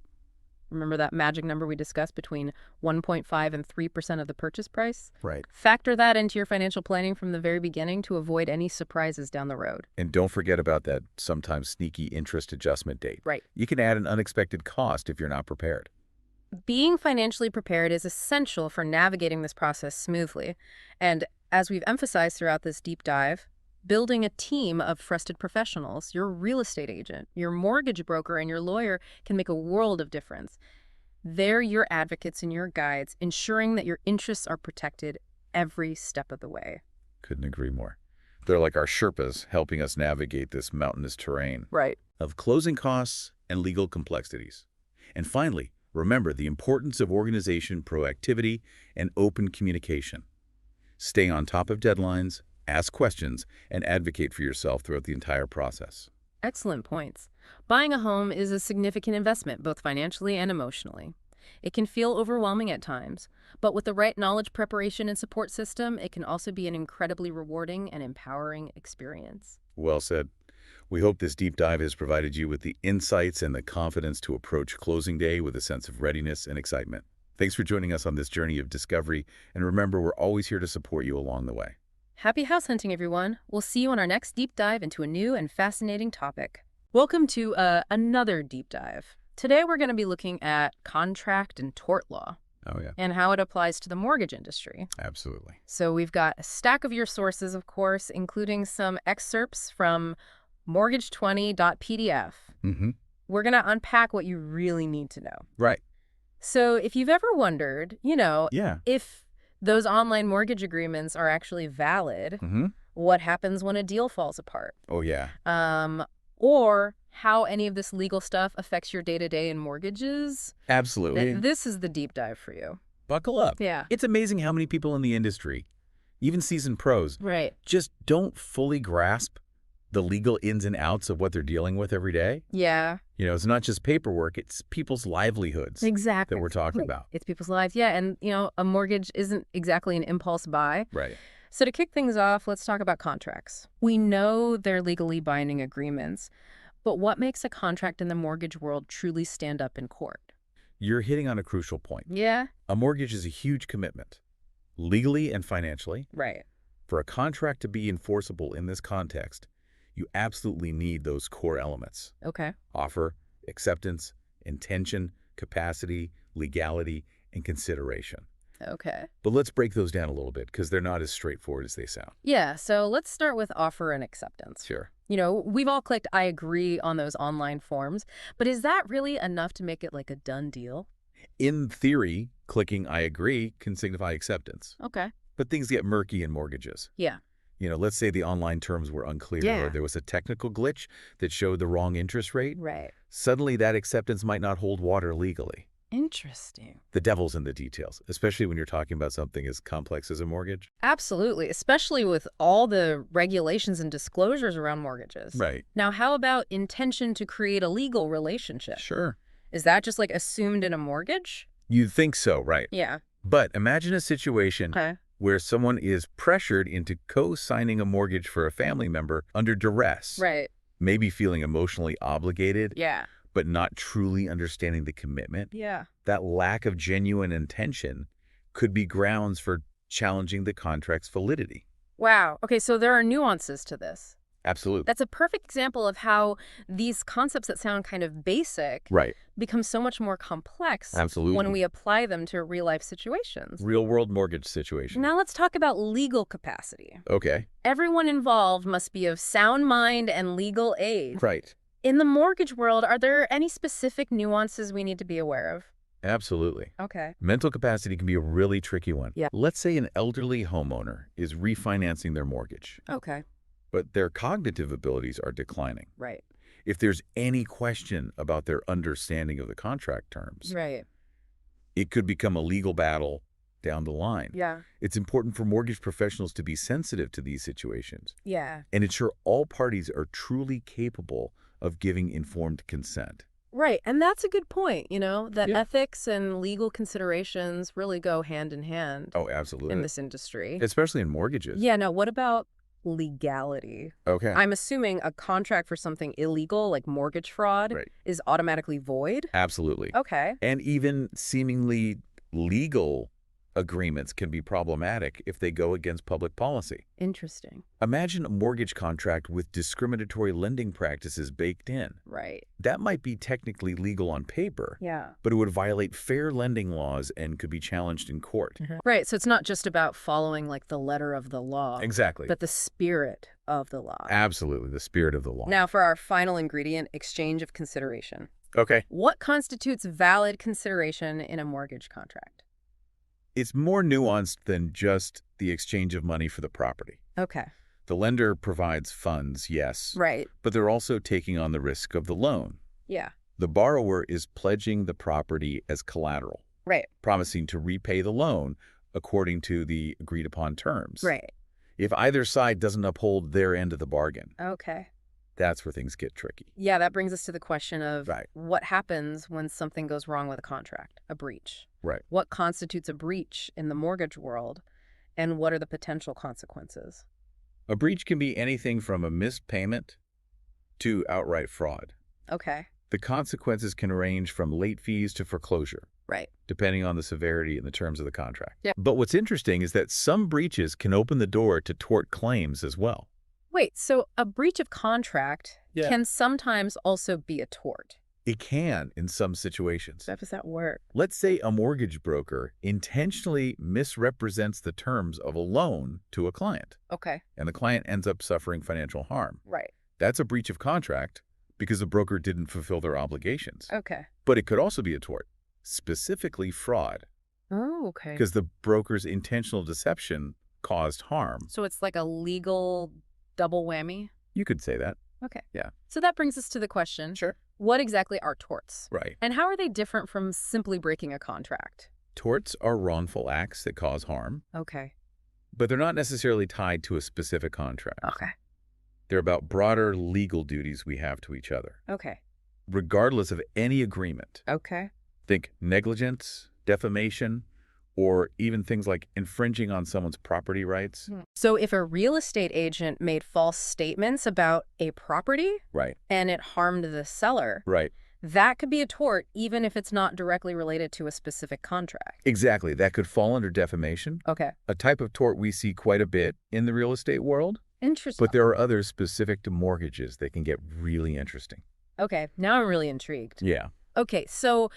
Remember that magic number we discussed between 1.5 and 3% of the purchase price? Right. Factor that into your financial planning from the very beginning to avoid any surprises down the road. And don't forget about that sometimes sneaky interest adjustment date. Right. You can add an unexpected cost if you're not prepared. Being financially prepared is essential for navigating this process smoothly. And as we've emphasized throughout this deep dive, building a team of trusted professionals, your real estate agent, your mortgage broker, and your lawyer can make a world of difference. They're your advocates and your guides, ensuring that your interests are protected every step of the way. Couldn't agree more. They're like our Sherpas helping us navigate this mountainous terrain Right. of closing costs and legal complexities. And finally, remember the importance of organization, proactivity, and open communication. Stay on top of deadlines, ask questions, and advocate for yourself throughout the entire process. Excellent points. Buying a home is a significant investment, both financially and emotionally. It can feel overwhelming at times, but with the right knowledge, preparation, and support system, it can also be an incredibly rewarding and empowering experience. Well said. We hope this deep dive has provided you with the insights and the confidence to approach closing day with a sense of readiness and excitement. Thanks for joining us on this journey of discovery, and remember, we're always here to support you along the way. Happy house hunting, everyone. We'll see you on our next deep dive into a new and fascinating topic. Welcome to another deep dive. Today, we're going to be looking at contract and tort law Oh, yeah. and how it applies to the mortgage industry. Absolutely. So we've got a stack of your sources, of course, including some excerpts from mortgage20.pdf. Mm-hmm. We're going to unpack what you really need to know. Right. So if you've ever wondered, Yeah. if those online mortgage agreements are actually valid, Mm-hmm. what happens when a deal falls apart? Oh, yeah. Or how any of this legal stuff affects your day-to-day in mortgages? Absolutely. This is the deep dive for you. Buckle up. Yeah. It's amazing how many people in the industry, even seasoned pros, Right. just don't fully grasp the legal ins and outs of what they're dealing with every day. Yeah, It's not just paperwork, it's people's livelihoods exactly. that we're talking about. It's people's lives. Yeah, and, a mortgage isn't exactly an impulse buy. Right. So to kick things off, let's talk about contracts. We know they're legally binding agreements, but what makes a contract in the mortgage world truly stand up in court? You're hitting on a crucial point. Yeah, A mortgage is a huge commitment, legally and financially. right. For a contract to be enforceable in this context, you absolutely need those core elements: Okay. offer, acceptance, intention, capacity, legality, and consideration. Okay. But let's break those down a little bit because they're not as straightforward as they sound. Yeah, so let's start with offer and acceptance. Sure. We've all clicked I agree on those online forms, but is that really enough to make it like a done deal? In theory, clicking I agree can signify acceptance. Okay. But things get murky in mortgages. Yeah. Let's say the online terms were unclear Yeah. or there was a technical glitch that showed the wrong interest rate. Right. Suddenly that acceptance might not hold water legally. Interesting. The devil's in the details, especially when you're talking about something as complex as a mortgage. Absolutely, especially with all the regulations and disclosures around mortgages. Right. Now, how about intention to create a legal relationship? Sure. Is that just like assumed in a mortgage? You'd think so, right? Yeah. But imagine a situation Okay. where someone is pressured into co-signing a mortgage for a family member under duress, Right. maybe feeling emotionally obligated, Yeah. but not truly understanding the commitment. Yeah. That lack of genuine intention could be grounds for challenging the contract's validity. Wow. Okay, so there are nuances to this. Absolutely. That's a perfect example of how these concepts that sound kind of basic Right. become so much more complex Absolutely. when we apply them to real-life situations. Real-world mortgage situation. Now let's talk about legal capacity. Okay. Everyone involved must be of sound mind and legal age. Right. In the mortgage world, are there any specific nuances we need to be aware of? Absolutely. Okay. Mental capacity can be a really tricky one. Yeah. Let's say an elderly homeowner is refinancing their mortgage, Okay. but their cognitive abilities are declining. Right. If there's any question about their understanding of the contract terms, Right. it could become a legal battle down the line. Yeah. It's important for mortgage professionals to be sensitive to these situations Yeah. and ensure all parties are truly capable of giving informed consent. Right. And that's a good point, that Yeah. ethics and legal considerations really go hand in hand Oh, absolutely. in this industry. Especially in mortgages. Yeah. Now, what about legality? Okay. I'm assuming a contract for something illegal, like mortgage fraud, Right. is automatically void? Absolutely. Okay. And even seemingly legal agreements can be problematic if they go against public policy. Interesting. Imagine a mortgage contract with discriminatory lending practices baked in. Right. That might be technically legal on paper, Yeah. but it would violate fair lending laws and could be challenged in court. Right. So it's not just about following like the letter of the law, Exactly. but the spirit of the law. Absolutely, the spirit of the law. Now, for our final ingredient, exchange of consideration. Okay. What constitutes valid consideration in a mortgage contract? It's more nuanced than just the exchange of money for the property. Okay. The lender provides funds, yes, Right. but they're also taking on the risk of the loan. Yeah. The borrower is pledging the property as collateral, Right. promising to repay the loan according to the agreed-upon terms. Right. If either side doesn't uphold their end of the bargain, Okay. that's where things get tricky. Yeah, that brings us to the question of Right. what happens when something goes wrong with a contract, a breach. Right. What constitutes a breach in the mortgage world, and what are the potential consequences? A breach can be anything from a missed payment to outright fraud. Okay. The consequences can range from late fees to foreclosure, Right. depending on the severity and the terms of the contract. Yeah. But what's interesting is that some breaches can open the door to tort claims as well. Wait, so a breach of contract Yeah. can sometimes also be a tort. It can in some situations. How does that work? Let's say a mortgage broker intentionally misrepresents the terms of a loan to a client, Okay. and the client ends up suffering financial harm. Right. That's a breach of contract because the broker didn't fulfill their obligations. Okay. But it could also be a tort, specifically fraud, Oh, okay. because the broker's intentional deception caused harm. So it's like a legal double whammy? You could say that. Okay. Yeah. So that brings us to the question. Sure. What exactly are torts? Right. And how are they different from simply breaking a contract? Torts are wrongful acts that cause harm, Okay. but they're not necessarily tied to a specific contract. Okay. They're about broader legal duties we have to each other, Okay. regardless of any agreement. Okay. Think negligence, defamation, or even things like infringing on someone's property rights. So if a real estate agent made false statements about a property Right. and it harmed the seller, Right. that could be a tort even if it's not directly related to a specific contract. Exactly. That could fall under defamation, Okay. a type of tort we see quite a bit in the real estate world. Interesting. But there are others specific to mortgages that can get really interesting. Okay. Now I'm really intrigued. Yeah. Okay. So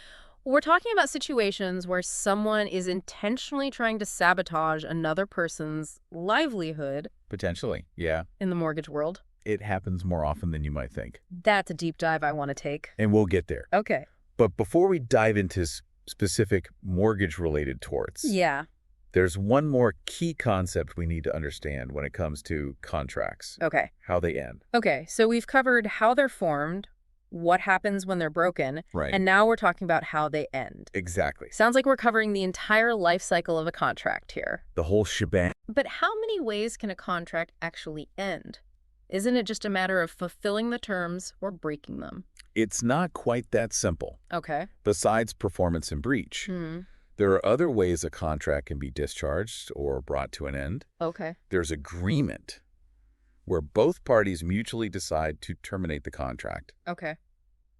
we're talking about situations where someone is intentionally trying to sabotage another person's livelihood Potentially. Yeah. in the mortgage world. It happens more often than you might think. That's a deep dive I want to take. And we'll get there. Okay. But before we dive into specific mortgage-related torts, Yeah. there's one more key concept we need to understand when it comes to contracts, Okay. how they end. Okay. So we've covered how they're formed, what happens when they're broken, Right. and now we're talking about how they end. Exactly. Sounds like we're covering the entire life cycle of a contract here. The whole shebang. But how many ways can a contract actually end? Isn't it just a matter of fulfilling the terms or breaking them? It's not quite that simple. Okay. Besides performance and breach, there are other ways a contract can be discharged or brought to an end. Okay. There's agreement, where both parties mutually decide to terminate the contract, Okay.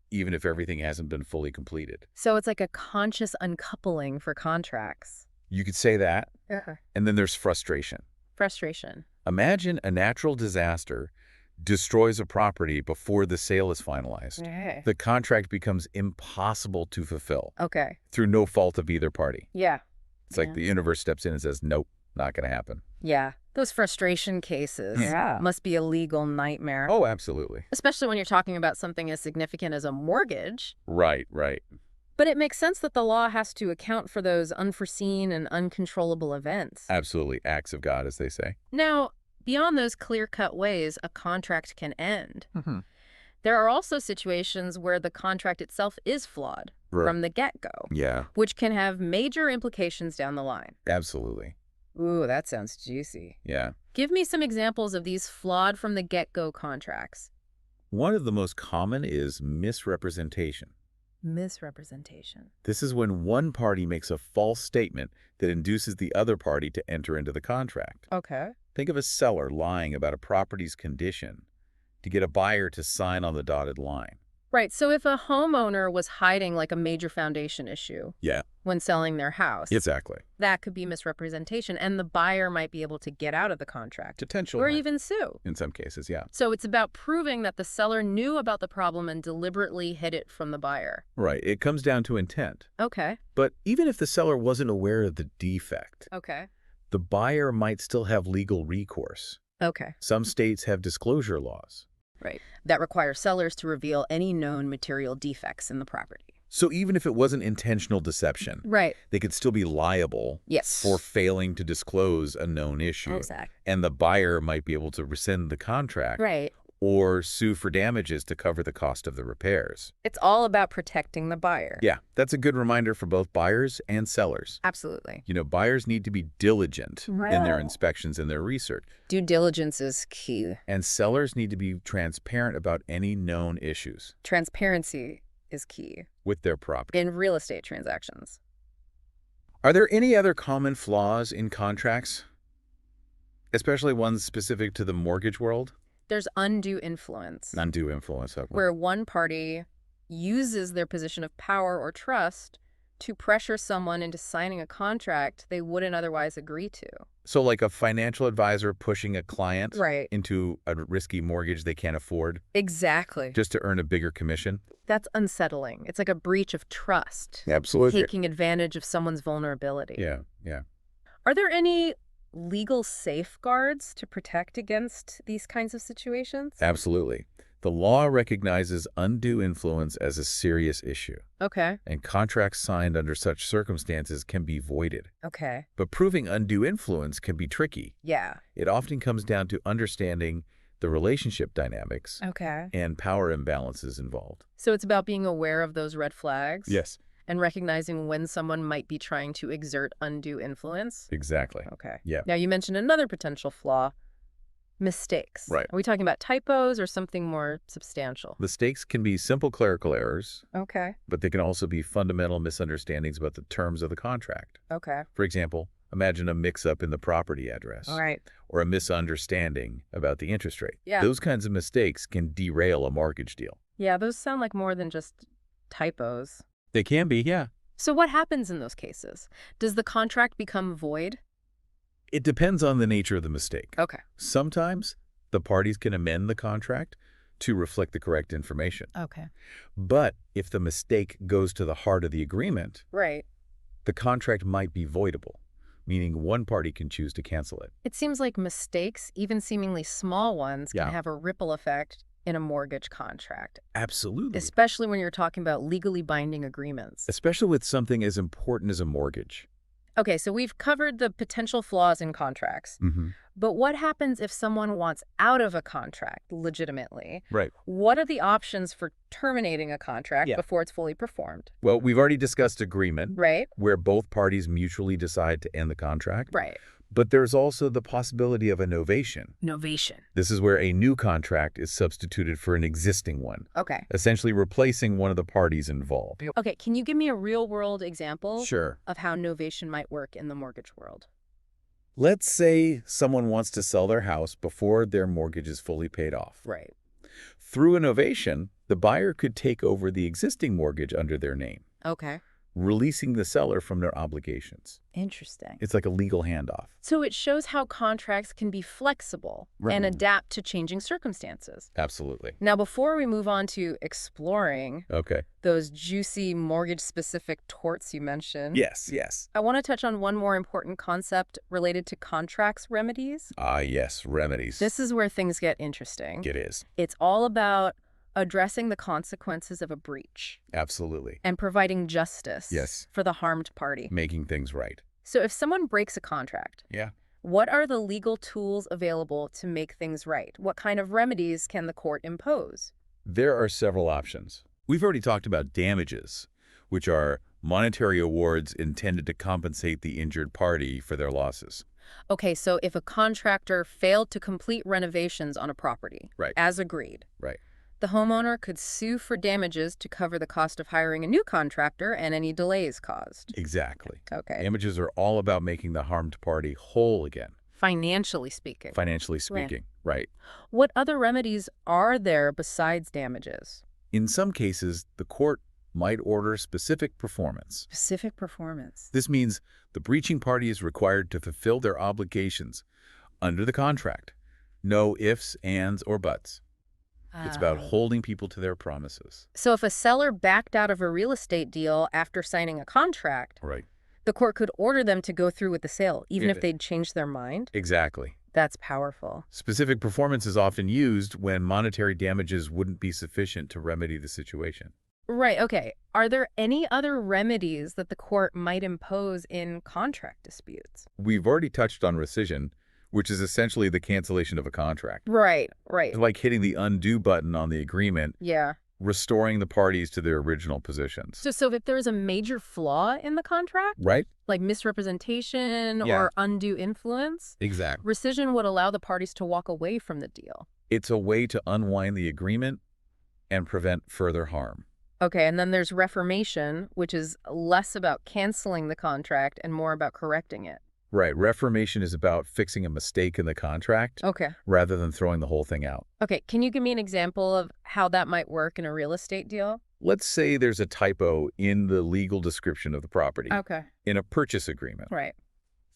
even if everything hasn't been fully completed. So it's like a conscious uncoupling for contracts. You could say that. Yeah. And then there's frustration. Frustration. Imagine a natural disaster destroys a property before the sale is finalized. Okay. The contract becomes impossible to fulfill Okay. through no fault of either party. Yeah. It's like the universe steps in and says, nope, not going to happen. Yeah. Those frustration cases must be a legal nightmare. Oh, absolutely. Especially when you're talking about something as significant as a mortgage. Right, right. But it makes sense that the law has to account for those unforeseen and uncontrollable events. Absolutely. Acts of God, as they say. Now, beyond those clear-cut ways a contract can end, there are also situations where the contract itself is flawed from the get-go, Yeah, which can have major implications down the line. absolutely. Ooh, that sounds juicy. Yeah. Give me some examples of these flawed from the get-go contracts. One of the most common is misrepresentation. Misrepresentation. This is when one party makes a false statement that induces the other party to enter into the contract. Okay. Think of a seller lying about a property's condition to get a buyer to sign on the dotted line. Right, so if a homeowner was hiding like a major foundation issue Yeah, when selling their house, exactly. that could be misrepresentation, and the buyer might be able to get out of the contract. Potential. Or even sue. In some cases, yeah. So it's about proving that the seller knew about the problem and deliberately hid it from the buyer. Right. It comes down to intent. Okay. But even if the seller wasn't aware of the defect, Okay. the buyer might still have legal recourse. Okay. Some states have disclosure laws. Right. That requires sellers to reveal any known material defects in the property. So even if it wasn't intentional deception, Right. they could still be liable Yes. for failing to disclose a known issue. Exactly. And the buyer might be able to rescind the contract Right. or sue for damages to cover the cost of the repairs. It's all about protecting the buyer. Yeah, that's a good reminder for both buyers and sellers. Absolutely. You know, buyers need to be diligent in their inspections and their research. Due diligence is key. And sellers need to be transparent about any known issues Transparency is key with their property. in real estate transactions. Are there any other common flaws in contracts, especially ones specific to the mortgage world? There's undue influence, Undue influence. Okay. where one party uses their position of power or trust to pressure someone into signing a contract they wouldn't otherwise agree to. So like a financial advisor pushing a client Right. into a risky mortgage they can't afford Exactly. just to earn a bigger commission? That's unsettling. It's like a breach of trust, Absolutely. taking advantage of someone's vulnerability. Yeah, yeah. Are there any legal safeguards to protect against these kinds of situations? Absolutely. The law recognizes undue influence as a serious issue, Okay. and contracts signed under such circumstances can be voided. Okay. But proving undue influence can be tricky. Yeah. It often comes down to understanding the relationship dynamics Okay. and power imbalances involved. So it's about being aware of those red flags? Yes. And recognizing when someone might be trying to exert undue influence? Exactly. Okay. Yeah. Now, you mentioned another potential flaw, mistakes. Right. Are we talking about typos or something more substantial? Mistakes can be simple clerical errors, Okay. but they can also be fundamental misunderstandings about the terms of the contract. Okay. For example, imagine a mix-up in the property address. All right. Or a misunderstanding about the interest rate. Yeah. Those kinds of mistakes can derail a mortgage deal. Yeah, those sound like more than just typos. They can be, yeah. So what happens in those cases? Does the contract become void? It depends on the nature of the mistake. Okay. Sometimes the parties can amend the contract to reflect the correct information. Okay. But if the mistake goes to the heart of the agreement, Right. the contract might be voidable, meaning one party can choose to cancel it. It seems like mistakes, even seemingly small ones, can Yeah. have a ripple effect in a mortgage contract, Absolutely. especially when you're talking about legally binding agreements. Especially with something as important as a mortgage. Okay, so we've covered the potential flaws in contracts. But what happens if someone wants out of a contract legitimately? Right. What are the options for terminating a contract Yeah. before it's fully performed? Well, we've already discussed agreement, Right? where both parties mutually decide to end the contract. Right. But there's also the possibility of a novation. Novation. This is where a new contract is substituted for an existing one, Okay. essentially replacing one of the parties involved. Okay, can you give me a real-world example Sure. of how novation might work in the mortgage world? Let's say someone wants to sell their house before their mortgage is fully paid off. Right. Through a novation, the buyer could take over the existing mortgage under their name, Okay. releasing the seller from their obligations. Interesting. It's like a legal handoff. So it shows how contracts can be flexible and adapt to changing circumstances. Absolutely. Now, before we move on to exploring Okay. those juicy mortgage-specific torts you mentioned, Yes. I want to touch on one more important concept related to contracts remedies. Yes, remedies. This is where things get interesting. It is. It's all about addressing the consequences of a breach Absolutely. and providing justice Yes. for the harmed party. Making things right. So if someone breaks a contract, Yeah. what are the legal tools available to make things right? What kind of remedies can the court impose? There are several options. We've already talked about damages, which are monetary awards intended to compensate the injured party for their losses. Okay, so if a contractor failed to complete renovations on a property, Right. as agreed, Right. the homeowner could sue for damages to cover the cost of hiring a new contractor and any delays caused. Exactly. Okay. Damages are all about making the harmed party whole again, Financially speaking. financially speaking. Right. What other remedies are there besides damages? In some cases, the court might order specific performance. Specific performance. This means the breaching party is required to fulfill their obligations under the contract. No ifs, ands, or buts. It's about holding people to their promises. So if a seller backed out of a real estate deal after signing a contract, Right. the court could order them to go through with the sale, even Yeah. if they'd changed their mind? Exactly. That's powerful. Specific performance is often used when monetary damages wouldn't be sufficient to remedy the situation. Right, okay. Are there any other remedies that the court might impose in contract disputes? We've already touched on rescission, which is essentially the cancellation of a contract. Right. It's like hitting the undo button on the agreement, Yeah. restoring the parties to their original positions. So if there's a major flaw in the contract, Right? like misrepresentation Yeah. or undue influence, Exactly. rescission would allow the parties to walk away from the deal. It's a way to unwind the agreement and prevent further harm. Okay, and then there's reformation, which is less about canceling the contract and more about correcting it. Right. Reformation is about fixing a mistake in the contract Okay. rather than throwing the whole thing out. Okay, can you give me an example of how that might work in a real estate deal? Let's say there's a typo in the legal description of the property Okay. in a purchase agreement. Right.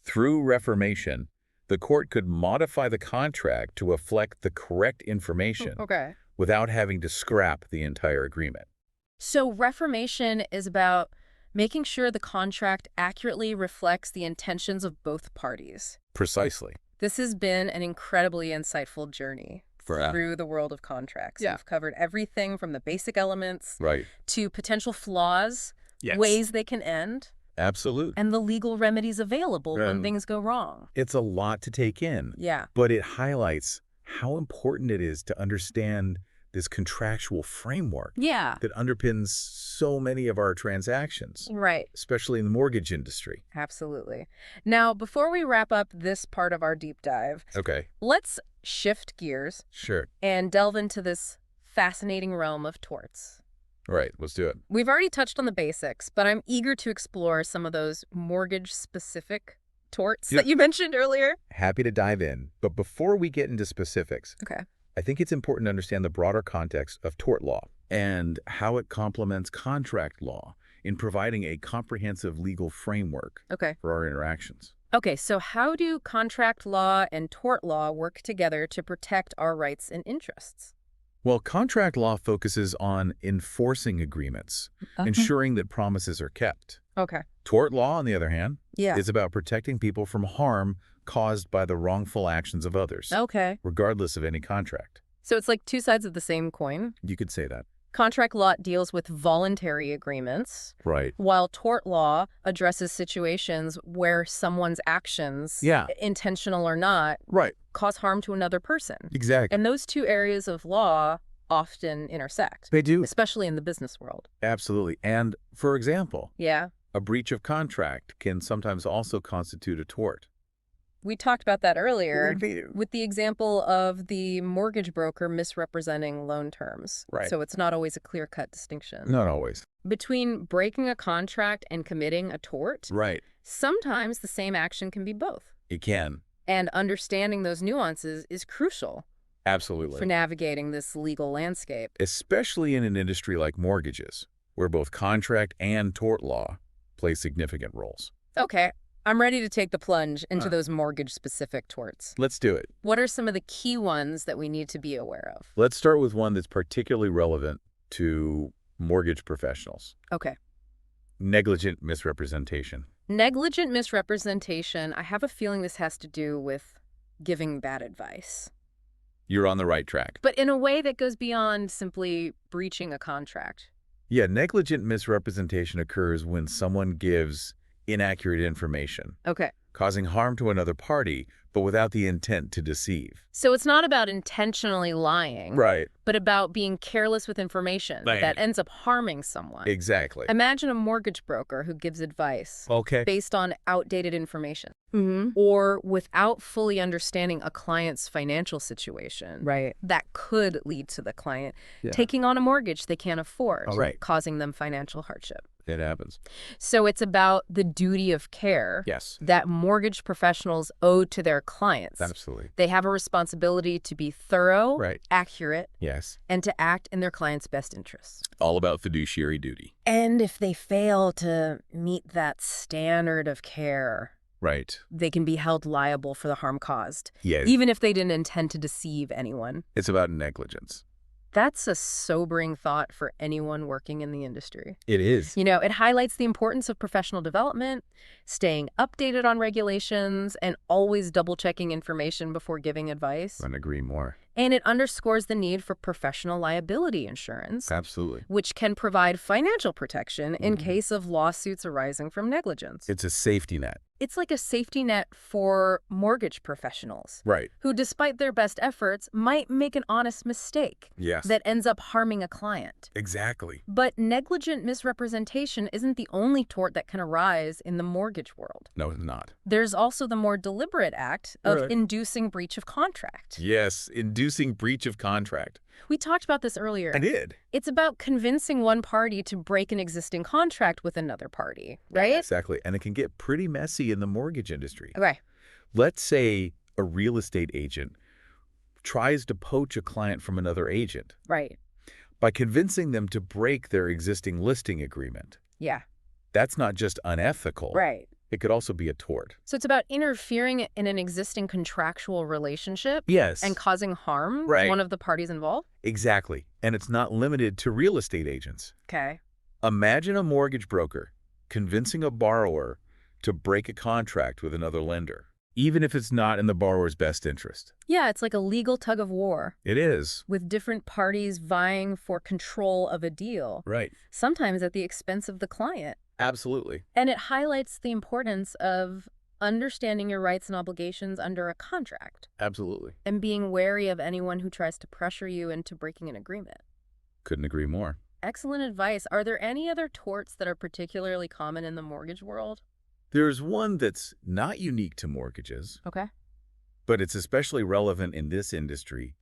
Through reformation, the court could modify the contract to reflect the correct information Okay. without having to scrap the entire agreement. So reformation is about making sure the contract accurately reflects the intentions of both parties. Precisely. This has been an incredibly insightful journey through the world of contracts. Yeah. We've covered everything from the basic elements Right. to potential flaws, Yes. ways they can end, Absolute. and the legal remedies available when Um, things go wrong. It's a lot to take in, Yeah. but it highlights how important it is to understand this contractual framework Yeah. that underpins so many of our transactions, Right. especially in the mortgage industry. Absolutely. Now, before we wrap up this part of our deep dive, Okay. let's shift gears Sure. and delve into this fascinating realm of torts. All right. Let's do it. We've already touched on the basics, but I'm eager to explore some of those mortgage-specific torts Yep. that you mentioned earlier. Happy to dive in. But before we get into specifics, Okay. I think it's important to understand the broader context of tort law and how it complements contract law in providing a comprehensive legal framework Okay. for our interactions. Okay, so how do contract law and tort law work together to protect our rights and interests? Well, contract law focuses on enforcing agreements, ensuring that promises are kept. Okay. Tort law, on the other hand, Yeah. is about protecting people from harm caused by the wrongful actions of others, Okay. regardless of any contract. So it's like two sides of the same coin. You could say that. Contract law deals with voluntary agreements, Right. while tort law addresses situations where someone's actions, Yeah. intentional or not, Right. cause harm to another person. Exactly. And those two areas of law often intersect, They do. especially in the business world. Absolutely. And, for example, Yeah. a breach of contract can sometimes also constitute a tort. We talked about that earlier with the example of the mortgage broker misrepresenting loan terms. Right. So it's not always a clear-cut distinction. Not always. Between breaking a contract and committing a tort, Right. sometimes the same action can be both. It can. And understanding those nuances is crucial Absolutely. for navigating this legal landscape. Especially in an industry like mortgages, where both contract and tort law play significant roles. Okay, I'm ready to take the plunge into those mortgage-specific torts. Let's do it. What are some of the key ones that we need to be aware of? Let's start with one that's particularly relevant to mortgage professionals. Okay. Negligent misrepresentation. Negligent misrepresentation, I have a feeling this has to do with giving bad advice. You're on the right track. But in a way that goes beyond simply breaching a contract. Yeah, negligent misrepresentation occurs when someone gives inaccurate information, Okay. causing harm to another party, but without the intent to deceive. So it's not about intentionally lying, Right. but about being careless with information Right. that ends up harming someone. Exactly. Imagine a mortgage broker who gives advice Okay. based on outdated information or without fully understanding a client's financial situation. Right. That could lead to the client Yeah. taking on a mortgage they can't afford, Right. causing them financial hardship. It happens. So it's about the duty of care Yes. that mortgage professionals owe to their clients. Absolutely. They have a responsibility to be thorough, Right. accurate, Yes. and to act in their client's best interests. All about fiduciary duty. And if they fail to meet that standard of care, Right. they can be held liable for the harm caused, Yeah. even if they didn't intend to deceive anyone. It's about negligence. That's a sobering thought for anyone working in the industry. It is. You know, it highlights the importance of professional development, staying updated on regulations, and always double-checking information before giving advice. Couldn't agree more. And it underscores the need for professional liability insurance, Absolutely. which can provide financial protection in case of lawsuits arising from negligence. It's a safety net. It's like a safety net for mortgage professionals Right. who, despite their best efforts, might make an honest mistake Yes. that ends up harming a client. Exactly. But negligent misrepresentation isn't the only tort that can arise in the mortgage world. No, it's not. There's also the more deliberate act of Right. inducing breach of contract. Yes. Inducing breach of contract. We talked about this earlier. I did. It's about convincing one party to break an existing contract with another party, right? Exactly. And it can get pretty messy in the mortgage industry. Okay. Let's say a real estate agent tries to poach a client from another agent Right. by convincing them to break their existing listing agreement. Yeah. That's not just unethical. Right. It could also be a tort. So it's about interfering in an existing contractual relationship Yes. and causing harm Right. to one of the parties involved? Exactly. And it's not limited to real estate agents. Okay. Imagine a mortgage broker convincing a borrower to break a contract with another lender, even if it's not in the borrower's best interest. Yeah, it's like a legal tug of war It is. with different parties vying for control of a deal, Right. sometimes at the expense of the client. Absolutely. And it highlights the importance of understanding your rights and obligations under a contract Absolutely. and being wary of anyone who tries to pressure you into breaking an agreement. Couldn't agree more. Excellent advice. Are there any other torts that are particularly common in the mortgage world? There's one that's not unique to mortgages, Okay. but it's especially relevant in this industry: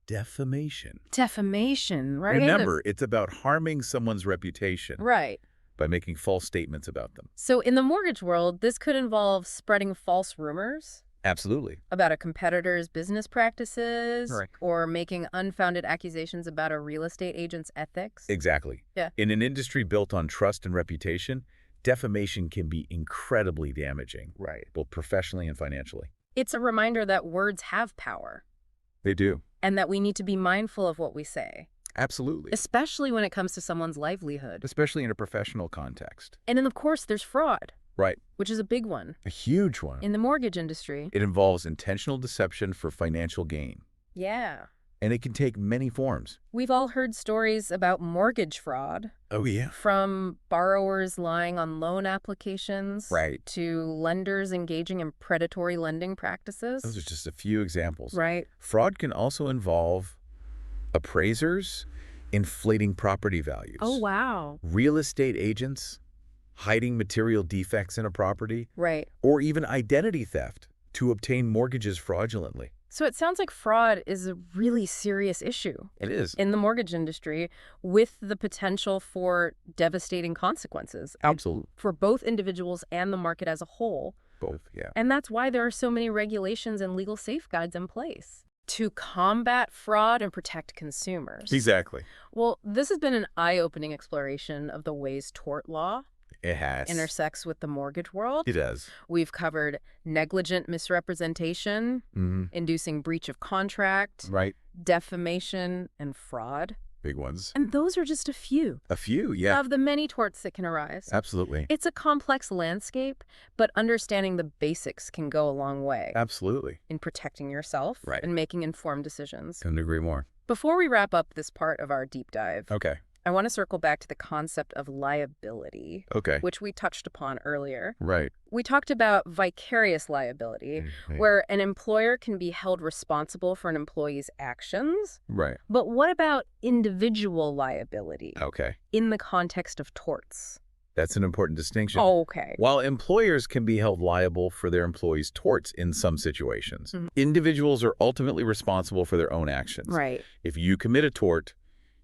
defamation. Defamation, right? Remember, it's about harming someone's reputation Right. by making false statements about them. So in the mortgage world, this could involve spreading false rumors Absolutely. about a competitor's business practices Right. or making unfounded accusations about a real estate agent's ethics. Exactly. Yeah. In an industry built on trust and reputation, defamation can be incredibly damaging. Right. Both professionally and financially. It's a reminder that words have power They do. and that we need to be mindful of what we say, Absolutely. especially when it comes to someone's livelihood. Especially in a professional context. And then, of course, there's fraud, Right. which is a big one A huge one. in the mortgage industry. It involves intentional deception for financial gain. Yeah. and it can take many forms. We've all heard stories about mortgage fraud, Oh, yeah. from borrowers lying on loan applications Right. to lenders engaging in predatory lending practices. Those are just a few examples. Right. Fraud can also involve appraisers inflating property values. Oh, wow. Real estate agents hiding material defects in a property, Right. or even identity theft to obtain mortgages fraudulently. So it sounds like fraud is a really serious issue It is. in the mortgage industry, with the potential for devastating consequences Absolutely. for both individuals and the market as a whole. Both, yeah. And that's why there are so many regulations and legal safeguards in place to combat fraud and protect consumers. Exactly. Well, this has been an eye-opening exploration of the ways tort law It has. intersects with the mortgage world. It does. We've covered negligent misrepresentation, inducing breach of contract, Right. defamation, and fraud. Big ones. And those are just a few A few, yeah. of the many torts that can arise. Absolutely. It's a complex landscape, but understanding the basics can go a long way Absolutely. in protecting yourself Right. and making informed decisions. Couldn't agree more. Before we wrap up this part of our deep dive, Okay. I want to circle back to the concept of liability, Okay. which we touched upon earlier. Right. We talked about vicarious liability, where an employer can be held responsible for an employee's actions. Right. But what about individual liability Okay. in the context of torts? That's an important distinction. Okay. While employers can be held liable for their employees' torts in some situations, Mhm. individuals are ultimately responsible for their own actions. Right. If you commit a tort,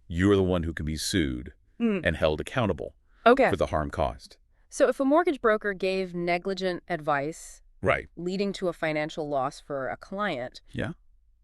you're the one who can be sued and held accountable Okay. for the harm caused. So if a mortgage broker gave negligent advice Right. leading to a financial loss for a client, Yeah.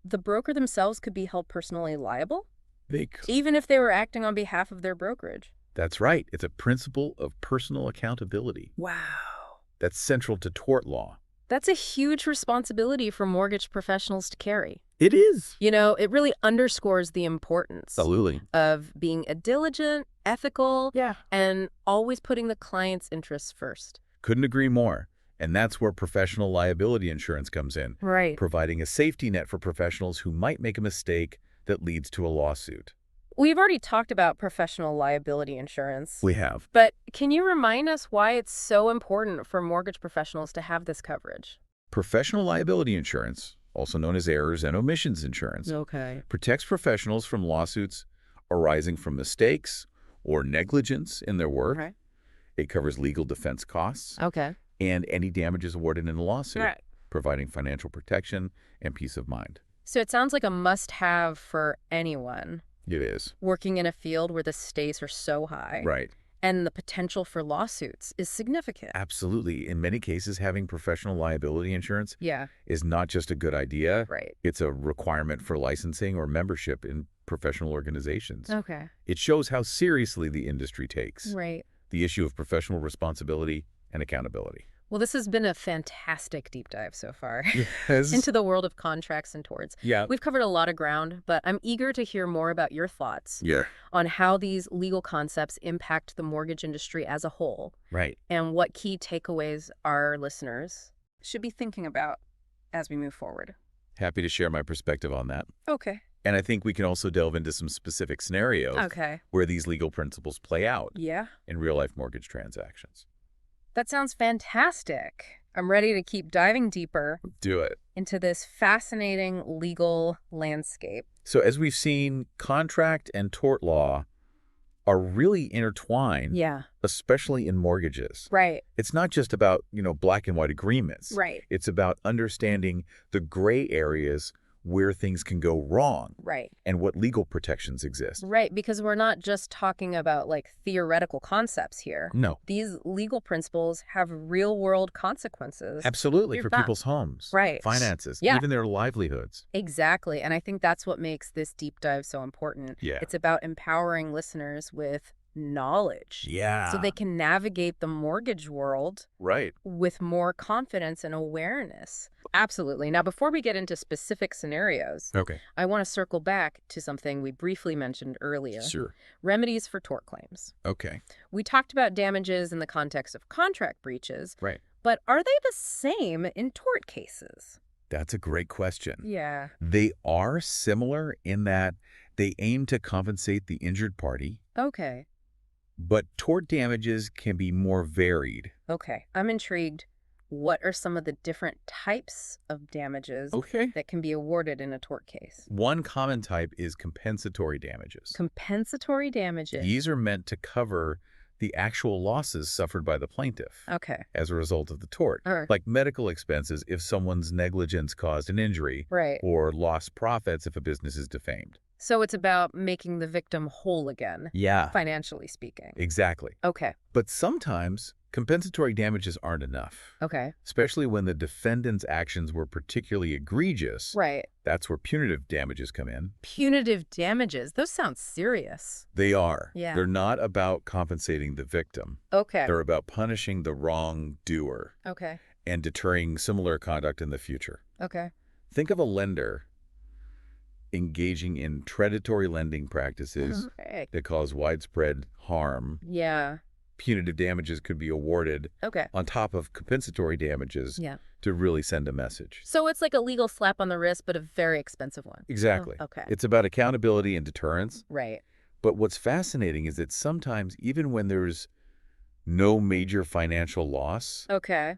the broker themselves could be held personally liable, They even if they were acting on behalf of their brokerage. That's right. It's a principle of personal accountability. Wow. That's central to tort law. That's a huge responsibility for mortgage professionals to carry. It is. You know, it really underscores the importance Absolutely. of being a diligent, ethical, Yeah. and always putting the client's interests first. Couldn't agree more. And that's where professional liability insurance comes in, Right. providing a safety net for professionals who might make a mistake that leads to a lawsuit. We've already talked about professional liability insurance. We have. But can you remind us why it's so important for mortgage professionals to have this coverage? Professional liability insurance, also known as errors and omissions insurance, Okay. protects professionals from lawsuits arising from mistakes or negligence in their work. Right. It covers legal defense costs Okay. and any damages awarded in a lawsuit, Right. providing financial protection and peace of mind. So it sounds like a must-have for anyone It is. working in a field where the stakes are so high. Right. And the potential for lawsuits is significant. Absolutely. In many cases, having professional liability insurance Yeah. is not just a good idea. Right. It's a requirement for licensing or membership in professional organizations. Okay. It shows how seriously the industry takes Right. the issue of professional responsibility and accountability. Well, this has been a fantastic deep dive so far Yes. into the world of contracts and torts. Yeah. We've covered a lot of ground, but I'm eager to hear more about your thoughts Yeah. on how these legal concepts impact the mortgage industry as a whole Right. and what key takeaways our listeners should be thinking about as we move forward. Happy to share my perspective on that. Okay. And I think we can also delve into some specific scenarios Okay. where these legal principles play out Yeah. in real-life mortgage transactions. That sounds fantastic. I'm ready to keep diving deeper Do it. into this fascinating legal landscape. So as we've seen, contract and tort law are really intertwined, Yeah. especially in mortgages. Right. It's not just about, black and white agreements. Right. It's about understanding the gray areas where things can go wrong Right. and what legal protections exist. Right. Because we're not just talking about theoretical concepts here. No, These legal principles have real world consequences. absolutely, You're for fine. people's homes, Right. finances, Yeah. even their livelihoods. Exactly. And I think that's what makes this deep dive so important. Yeah. It's about empowering listeners with knowledge Yeah. so they can navigate the mortgage world Right. with more confidence and awareness. Absolutely. Now, before we get into specific scenarios, Okay. I want to circle back to something we briefly mentioned earlier. Sure. Remedies for tort claims. Okay. We talked about damages in the context of contract breaches, Right. but are they the same in tort cases? That's a great question. Yeah. They are similar in that they aim to compensate the injured party, Okay. but tort damages can be more varied. Okay. I'm intrigued. What are some of the different types of damages Okay. that can be awarded in a tort case? One common type is compensatory damages. Compensatory damages. These are meant to cover the actual losses suffered by the plaintiff Okay. as a result of the tort, like medical expenses if someone's negligence caused an injury, Right. or lost profits if a business is defamed. So it's about making the victim whole again, Yeah, financially speaking. exactly. Okay. But sometimes compensatory damages aren't enough, Okay. especially when the defendant's actions were particularly egregious. Right. That's where punitive damages come in. Punitive damages. Those sound serious. They are. Yeah. They're not about compensating the victim. Okay. They're about punishing the wrongdoer Okay. and deterring similar conduct in the future. Okay. Think of a lender engaging in predatory lending practices Right. that cause widespread harm. Yeah. Punitive damages could be awarded Okay. on top of compensatory damages Yeah. to really send a message. So it's like a legal slap on the wrist, but a very expensive one. Exactly. Okay. It's about accountability and deterrence. Right. But what's fascinating is that sometimes, even when there's no major financial loss, Okay.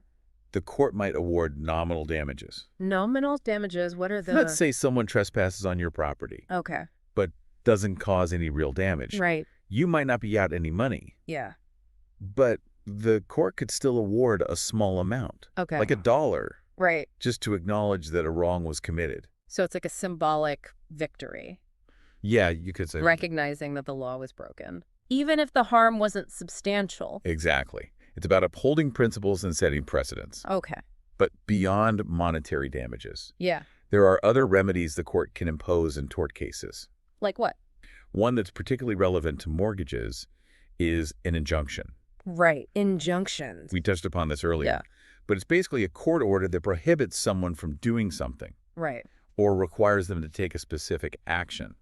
the court might award nominal damages. Nominal damages. What are the... Let's say someone trespasses on your property, Okay. but doesn't cause any real damage. Right. You might not be out any money, Yeah. but the court could still award a small amount, Okay. like $1, Right. just to acknowledge that a wrong was committed. So it's like a symbolic victory, Yeah, you could say. recognizing that the law was broken, even if the harm wasn't substantial. Exactly. It's about upholding principles and setting precedents. Okay. But beyond monetary damages, Yeah. there are other remedies the court can impose in tort cases. Like what? One that's particularly relevant to mortgages is an injunction. Right. Injunctions. We touched upon this earlier. Yeah. But it's basically a court order that prohibits someone from doing something Right. or requires them to take a specific action.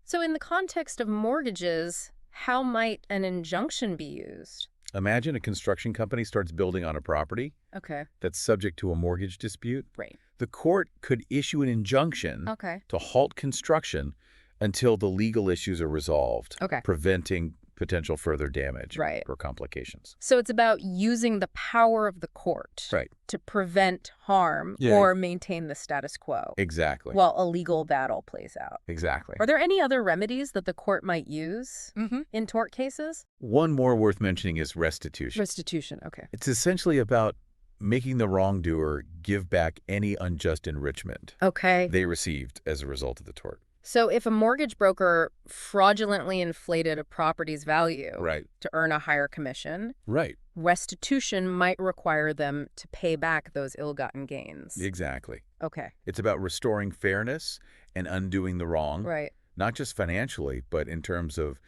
So in the context of mortgages, how might an injunction be used? Imagine a construction company starts building on a property Okay. that's subject to a mortgage dispute. Right. The court could issue an injunction Okay. to halt construction until the legal issues are resolved, Okay. preventing potential further damage Right. or complications. So it's about using the power of the court Right. to prevent harm Yeah. or maintain the status quo Exactly. while a legal battle plays out. Exactly. Are there any other remedies that the court might use in tort cases? One more worth mentioning is restitution. Restitution. Okay. It's essentially about making the wrongdoer give back any unjust enrichment Okay. they received as a result of the tort. So if a mortgage broker fraudulently inflated a property's value Right. to earn a higher commission, Right. restitution might require them to pay back those ill-gotten gains. Exactly. Okay. It's about restoring fairness and undoing the wrong, Right. not just financially, but in terms of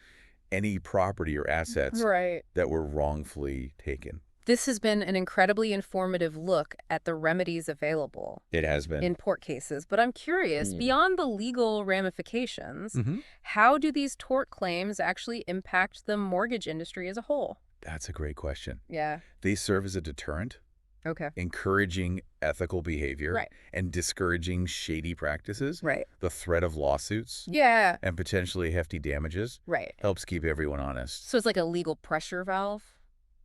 any property or assets Right. that were wrongfully taken. This has been an incredibly informative look at the remedies available It has been. in tort cases. But I'm curious, beyond the legal ramifications, Mhm. how do these tort claims actually impact the mortgage industry as a whole? That's a great question. Yeah. They serve as a deterrent, Okay. encouraging ethical behavior Right. and discouraging shady practices. Right. The threat of lawsuits Yeah. and potentially hefty damages Right. helps keep everyone honest. So it's like a legal pressure valve,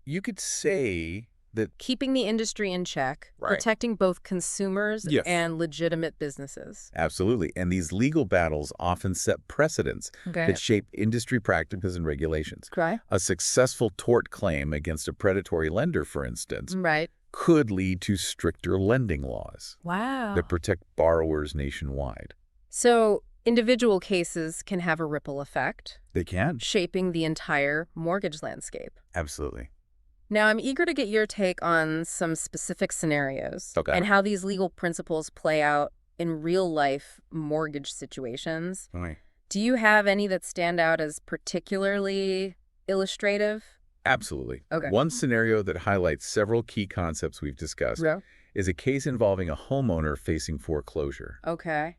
You could say that keeping the industry in check, Right. protecting both consumers Yes. and legitimate businesses. absolutely. And these legal battles often set precedents Okay. that shape industry practices and regulations. Right. A successful tort claim against a predatory lender, for instance, Right. could lead to stricter lending laws Wow. that protect borrowers nationwide. So individual cases can have a ripple effect, They can. shaping the entire mortgage landscape. Absolutely. Now, I'm eager to get your take on some specific scenarios Okay. and how these legal principles play out in real-life mortgage situations. Right. Do you have any that stand out as particularly illustrative? Absolutely. Okay. One scenario that highlights several key concepts we've discussed is a case involving a homeowner facing foreclosure. Okay.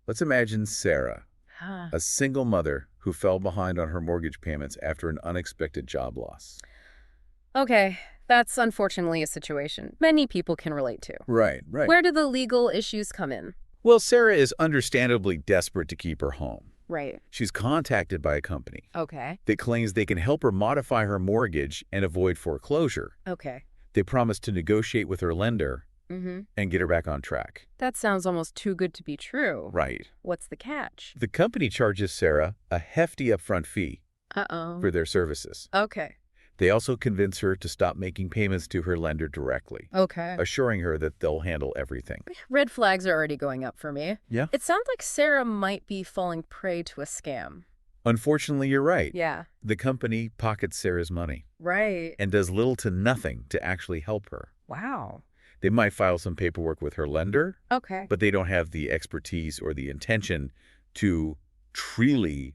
Let's imagine Sarah, Huh. a single mother who fell behind on her mortgage payments after an unexpected job loss. Okay, That's unfortunately a situation many people can relate to. Right. Where do the legal issues come in? Well, Sarah is understandably desperate to keep her home. Right. She's contacted by a company Okay. that claims they can help her modify her mortgage and avoid foreclosure. Okay. They promise to negotiate with her lender and get her back on track. That sounds almost too good to be true. Right. What's the catch? The company charges Sarah a hefty upfront fee Uh-oh. for their services. Okay. They also convince her to stop making payments to her lender directly, Okay. assuring her that they'll handle everything. Red flags are already going up for me. Yeah. It sounds like Sarah might be falling prey to a scam. Unfortunately, you're right. Yeah. The company pockets Sarah's money Right. and does little to nothing to actually help her. Wow. They might file some paperwork with her lender, Okay. but they don't have the expertise or the intention to truly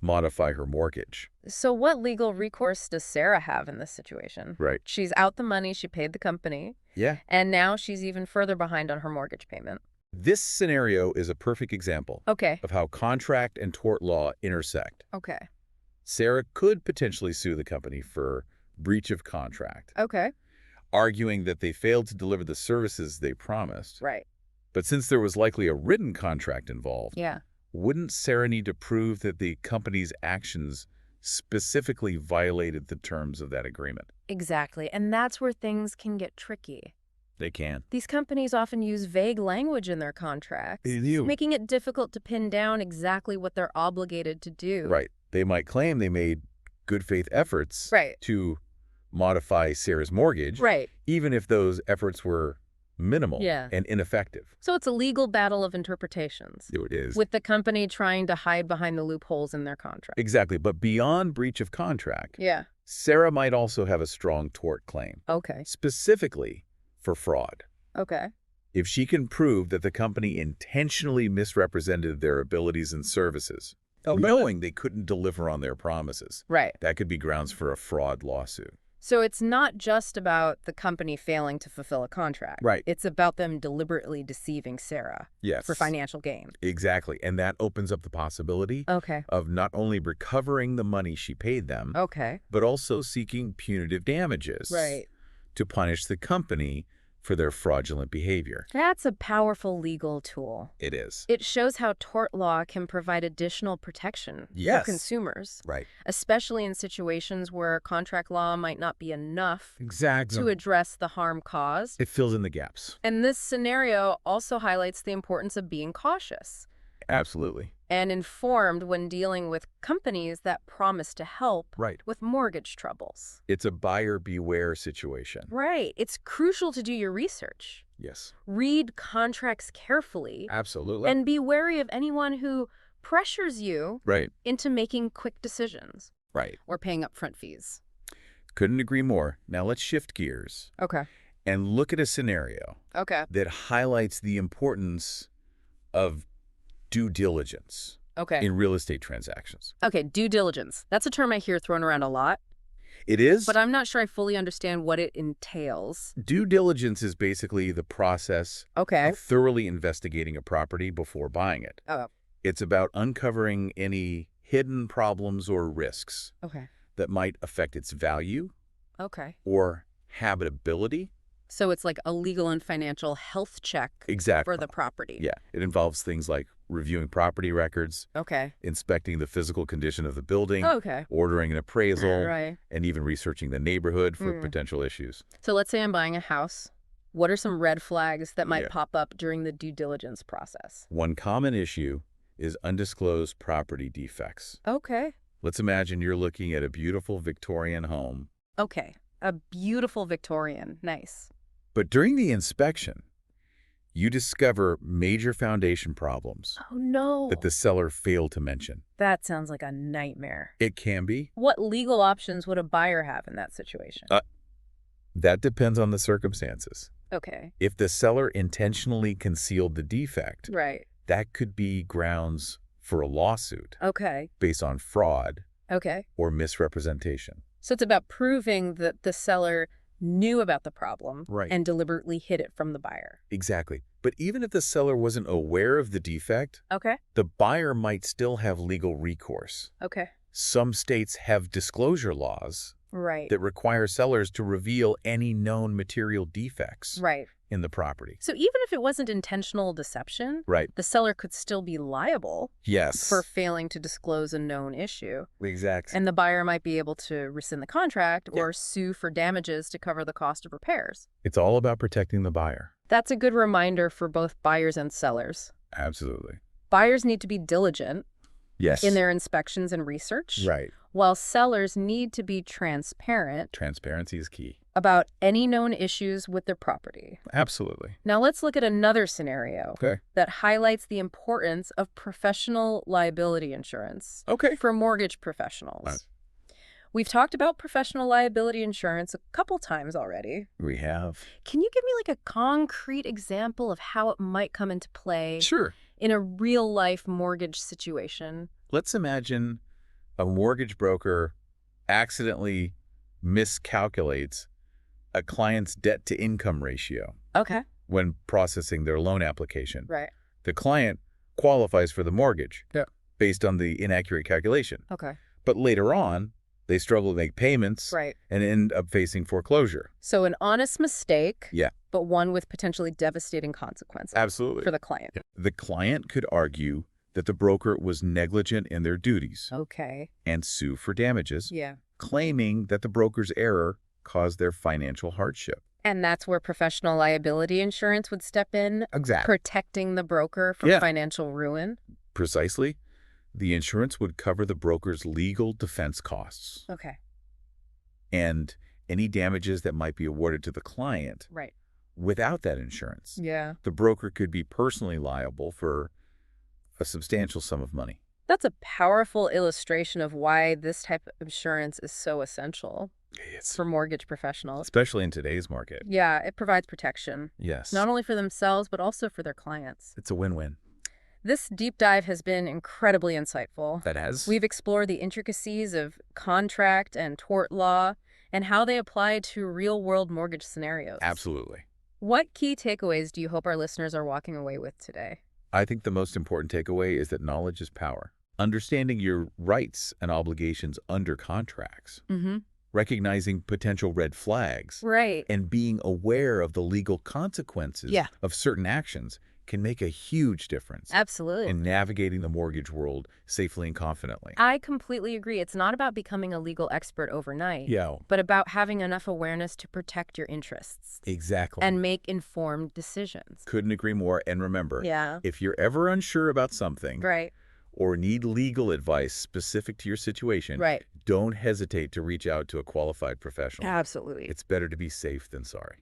modify her mortgage. So what legal recourse does Sarah have in this situation? Right. She's out the money she paid the company, Yeah. and now she's even further behind on her mortgage payment. This scenario is a perfect example Okay. of how contract and tort law intersect. Okay. Sarah could potentially sue the company for breach of contract, Okay. arguing that they failed to deliver the services they promised. Right. But since there was likely a written contract involved, Yeah. wouldn't Sarah need to prove that the company's actions specifically violated the terms of that agreement? Exactly. And that's where things can get tricky. They can. These companies often use vague language in their contracts, They do. making it difficult to pin down exactly what they're obligated to do. Right. They might claim they made good faith efforts Right. to modify Sarah's mortgage, Right. even if those efforts were minimal Yeah. and ineffective. So it's a legal battle of interpretations, It is. with the company trying to hide behind the loopholes in their contract. Exactly. But beyond breach of contract, Yeah. Sarah might also have a strong tort claim, Okay. specifically for fraud. Okay. If she can prove that the company intentionally misrepresented their abilities and services, knowing they couldn't deliver on their promises, Right. that could be grounds for a fraud lawsuit. So it's not just about the company failing to fulfill a contract. Right. It's about them deliberately deceiving Sarah Yes. for financial gain. Exactly. And that opens up the possibility Okay. of not only recovering the money she paid them, Okay. but also seeking punitive damages Right. to punish the company for their fraudulent behavior. That's a powerful legal tool. It is. It shows how tort law can provide additional protection Yes. for consumers, Right. especially in situations where contract law might not be enough Exactly. to address the harm caused. It fills in the gaps. And this scenario also highlights the importance of being cautious Absolutely. and informed when dealing with companies that promise to help Right. with mortgage troubles. It's a buyer beware situation. Right. It's crucial to do your research. Yes. Read contracts carefully Absolutely. and be wary of anyone who pressures you Right. into making quick decisions Right. or paying upfront fees. Couldn't agree more. Now let's shift gears Okay. and look at a scenario Okay. that highlights the importance of due diligence Okay. in real estate transactions. Okay, due diligence. That's a term I hear thrown around a lot, It is. but I'm not sure I fully understand what it entails. Due diligence is basically the process Okay. of thoroughly investigating a property before buying it. Oh, It's about uncovering any hidden problems or risks okay. that might affect its value Okay. or habitability. So it's like a legal and financial health check Exactly. for the property. Yeah. It involves things like reviewing property records, Okay. inspecting the physical condition of the building, Okay. ordering an appraisal, Right. and even researching the neighborhood for Mm. potential issues. So let's say I'm buying a house. What are some red flags that might Yeah. pop up during the due diligence process? One common issue is undisclosed property defects. Okay. Let's imagine you're looking at a beautiful Victorian home, Okay. A beautiful Victorian. Nice. but during the inspection, you discover major foundation problems Oh, no. that the seller failed to mention. That sounds like a nightmare. It can be. What legal options would a buyer have in that situation? That depends on the circumstances. Okay. If the seller intentionally concealed the defect, Right. that could be grounds for a lawsuit Okay. based on fraud Okay. or misrepresentation. So it's about proving that the seller knew about the problem Right. and deliberately hid it from the buyer. Exactly. But even if the seller wasn't aware of the defect, Okay. the buyer might still have legal recourse. Okay. Some states have disclosure laws Right. that require sellers to reveal any known material defects Right. in the property. So even if it wasn't intentional deception, Right. the seller could still be liable Yes. for failing to disclose a known issue. Exactly. And the buyer might be able to rescind the contract Yeah. or sue for damages to cover the cost of repairs. It's all about protecting the buyer. That's a good reminder for both buyers and sellers. Absolutely. Buyers need to be diligent Yes. in their inspections and research, Right. while sellers need to be transparent Transparency is key. about any known issues with their property. Absolutely. Now let's look at another scenario Okay. that highlights the importance of professional liability insurance Okay. for mortgage professionals. Right. We've talked about professional liability insurance a couple times already. We have. Can you give me like a concrete example of how it might come into play Sure. in a real-life mortgage situation? Let's imagine a mortgage broker accidentally miscalculates a client's debt-to-income ratio Okay. when processing their loan application. Right. The client qualifies for the mortgage Yeah. based on the inaccurate calculation. Okay. But later on, they struggle to make payments Right. and end up facing foreclosure. So an honest mistake, Yeah. but one with potentially devastating consequences Absolutely. for the client. The client could argue that the broker was negligent in their duties Okay. and sue for damages, Yeah. claiming that the broker's error caused their financial hardship. And that's where professional liability insurance would step in, Exactly. protecting the broker from Yeah. financial ruin. Precisely. The insurance would cover the broker's legal defense costs Okay. and any damages that might be awarded to the client. Right. Without that insurance, Yeah. the broker could be personally liable for a substantial sum of money. That's a powerful illustration of why this type of insurance is so essential for mortgage professionals. Especially in today's market. Yeah, it provides protection, Yes. not only for themselves, but also for their clients. It's a win-win. This deep dive has been incredibly insightful. That has. We've explored the intricacies of contract and tort law and how they apply to real-world mortgage scenarios. Absolutely. What key takeaways do you hope our listeners are walking away with today? I think the most important takeaway is that knowledge is power. Understanding your rights and obligations under contracts, Mm-hmm. recognizing potential red flags, Right. and being aware of the legal consequences Yeah. of certain actions can make a huge difference Absolutely. in navigating the mortgage world safely and confidently. I completely agree. It's not about becoming a legal expert overnight, Yeah, but about having enough awareness to protect your interests exactly. and make informed decisions. Couldn't agree more. And remember, Yeah. if you're ever unsure about something Right. or need legal advice specific to your situation, Right. don't hesitate to reach out to a qualified professional. Absolutely. It's better to be safe than sorry.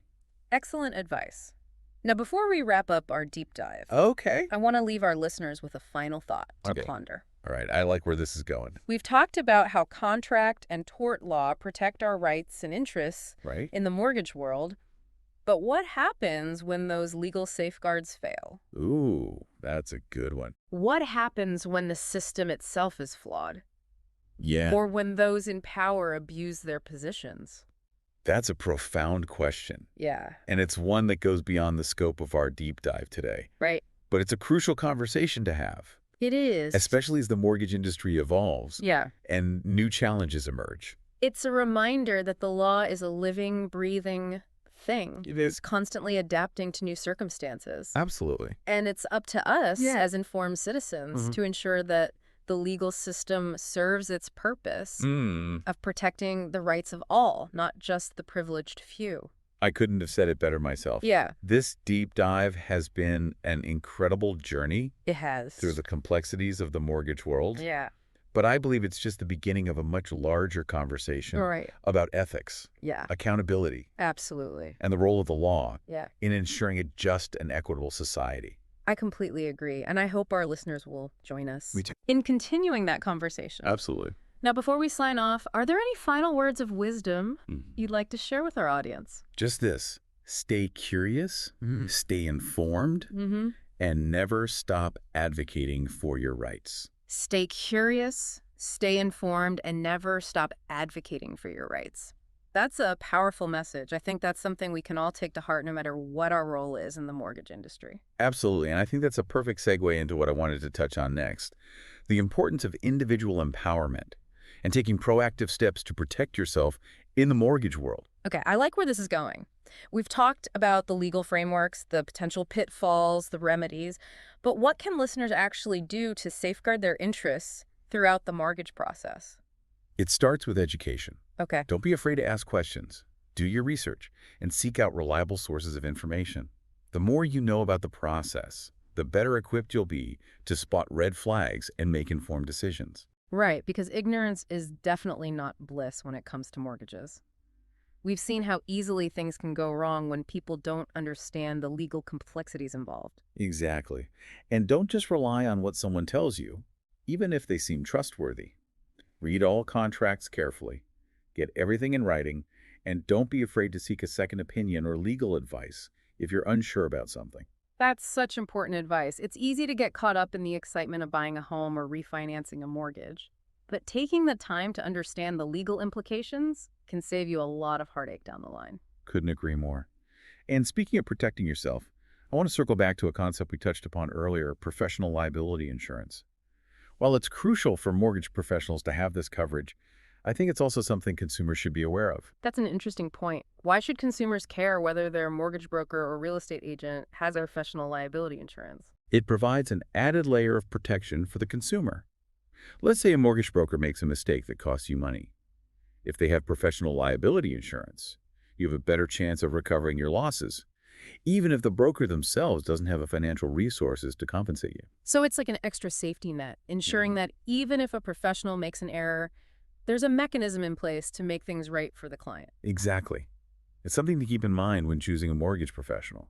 Excellent advice. Now, before we wrap up our deep dive, Okay. I want to leave our listeners with a final thought to Okay. ponder. All right. I like where this is going, We've talked about how contract and tort law protect our rights and interests right? in the mortgage world, but what happens when those legal safeguards fail? Ooh, that's a good one. What happens when the system itself is flawed? Yeah. Or when those in power abuse their positions? That's a profound question. Yeah. And it's one that goes beyond the scope of our deep dive today. Right. But it's a crucial conversation to have, It is. especially as the mortgage industry evolves Yeah. and new challenges emerge. It's a reminder that the law is a living, breathing thing. It is. It's constantly adapting to new circumstances. Absolutely. And it's up to us Yeah. as informed citizens Mhm. to ensure that the legal system serves its purpose of protecting the rights of all, not just the privileged few. I couldn't have said it better myself. Yeah, This deep dive has been an incredible journey it has. through the complexities of the mortgage world. Yeah. But I believe it's just the beginning of a much larger conversation Right. about ethics, Yeah, accountability, absolutely. and the role of the law Yeah. in ensuring a just and equitable society. I completely agree, and I hope our listeners will join us Me too. in continuing that conversation. Absolutely. Now, before we sign off, are there any final words of wisdom you'd like to share with our audience? Just this. Stay curious, stay informed, Mm-hmm. and never stop advocating for your rights. Stay curious, stay informed, and never stop advocating for your rights. That's a powerful message. I think that's something we can all take to heart no matter what our role is in the mortgage industry. Absolutely, and I think that's a perfect segue into what I wanted to touch on next. The importance of individual empowerment and taking proactive steps to protect yourself in the mortgage world. Okay, I like where this is going. We've talked about the legal frameworks, the potential pitfalls, the remedies, but what can listeners actually do to safeguard their interests throughout the mortgage process? It starts with education. Okay. Don't be afraid to ask questions. Do your research and seek out reliable sources of information. The more you know about the process, the better equipped you'll be to spot red flags and make informed decisions. Right, because ignorance is definitely not bliss when it comes to mortgages. We've seen how easily things can go wrong when people don't understand the legal complexities involved. Exactly. And don't just rely on what someone tells you, even if they seem trustworthy. Read all contracts carefully, get everything in writing, and don't be afraid to seek a second opinion or legal advice if you're unsure about something. That's such important advice. It's easy to get caught up in the excitement of buying a home or refinancing a mortgage. But taking the time to understand the legal implications can save you a lot of heartache down the line. Couldn't agree more. And speaking of protecting yourself, I want to circle back to a concept we touched upon earlier, professional liability insurance. While it's crucial for mortgage professionals to have this coverage, I think it's also something consumers should be aware of. That's an interesting point. Why should consumers care whether their mortgage broker or real estate agent has a professional liability insurance? It provides an added layer of protection for the consumer. Let's say a mortgage broker makes a mistake that costs you money. If they have professional liability insurance, you have a better chance of recovering your losses, even if the broker themselves doesn't have the financial resources to compensate you. So it's like an extra safety net, ensuring that even if a professional makes an error, there's a mechanism in place to make things right for the client. Exactly. It's something to keep in mind when choosing a mortgage professional.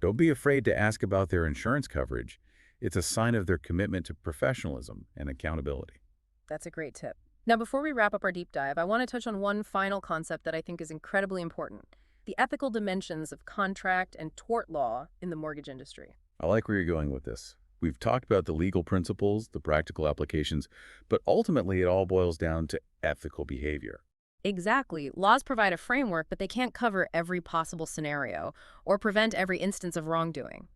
Don't be afraid to ask about their insurance coverage. It's a sign of their commitment to professionalism and accountability. That's a great tip. Now, before we wrap up our deep dive, I want to touch on one final concept that I think is incredibly important: the ethical dimensions of contract and tort law in the mortgage industry. I like where you're going with this. We've talked about the legal principles, the practical applications, but ultimately it all boils down to ethical behavior. Exactly. Laws provide a framework, but they can't cover every possible scenario or prevent every instance of wrongdoing.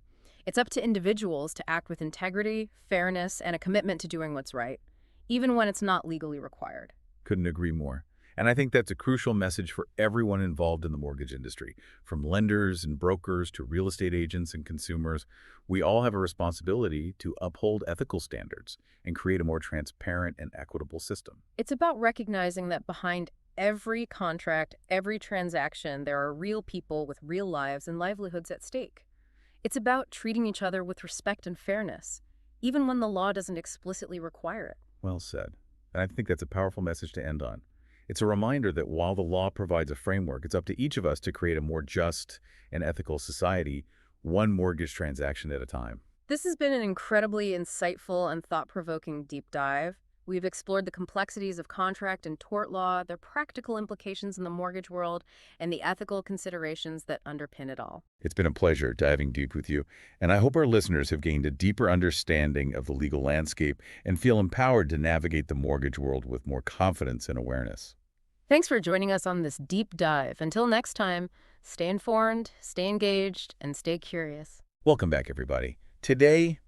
It's up to individuals to act with integrity, fairness, and a commitment to doing what's right, even when it's not legally required. Couldn't agree more. And I think that's a crucial message for everyone involved in the mortgage industry, from lenders and brokers to real estate agents and consumers. We all have a responsibility to uphold ethical standards and create a more transparent and equitable system. It's about recognizing that behind every contract, every transaction, there are real people with real lives and livelihoods at stake. It's about treating each other with respect and fairness, even when the law doesn't explicitly require it. Well said. And I think that's a powerful message to end on. It's a reminder that while the law provides a framework, it's up to each of us to create a more just and ethical society, one mortgage transaction at a time. This has been an incredibly insightful and thought-provoking deep dive. We've explored the complexities of contract and tort law, their practical implications in the mortgage world, and the ethical considerations that underpin it all. It's been a pleasure diving deep with you, and I hope our listeners have gained a deeper understanding of the legal landscape and feel empowered to navigate the mortgage world with more confidence and awareness. Thanks for joining us on this deep dive. Until next time, stay informed, stay engaged, and stay curious. Welcome back, everybody. Today,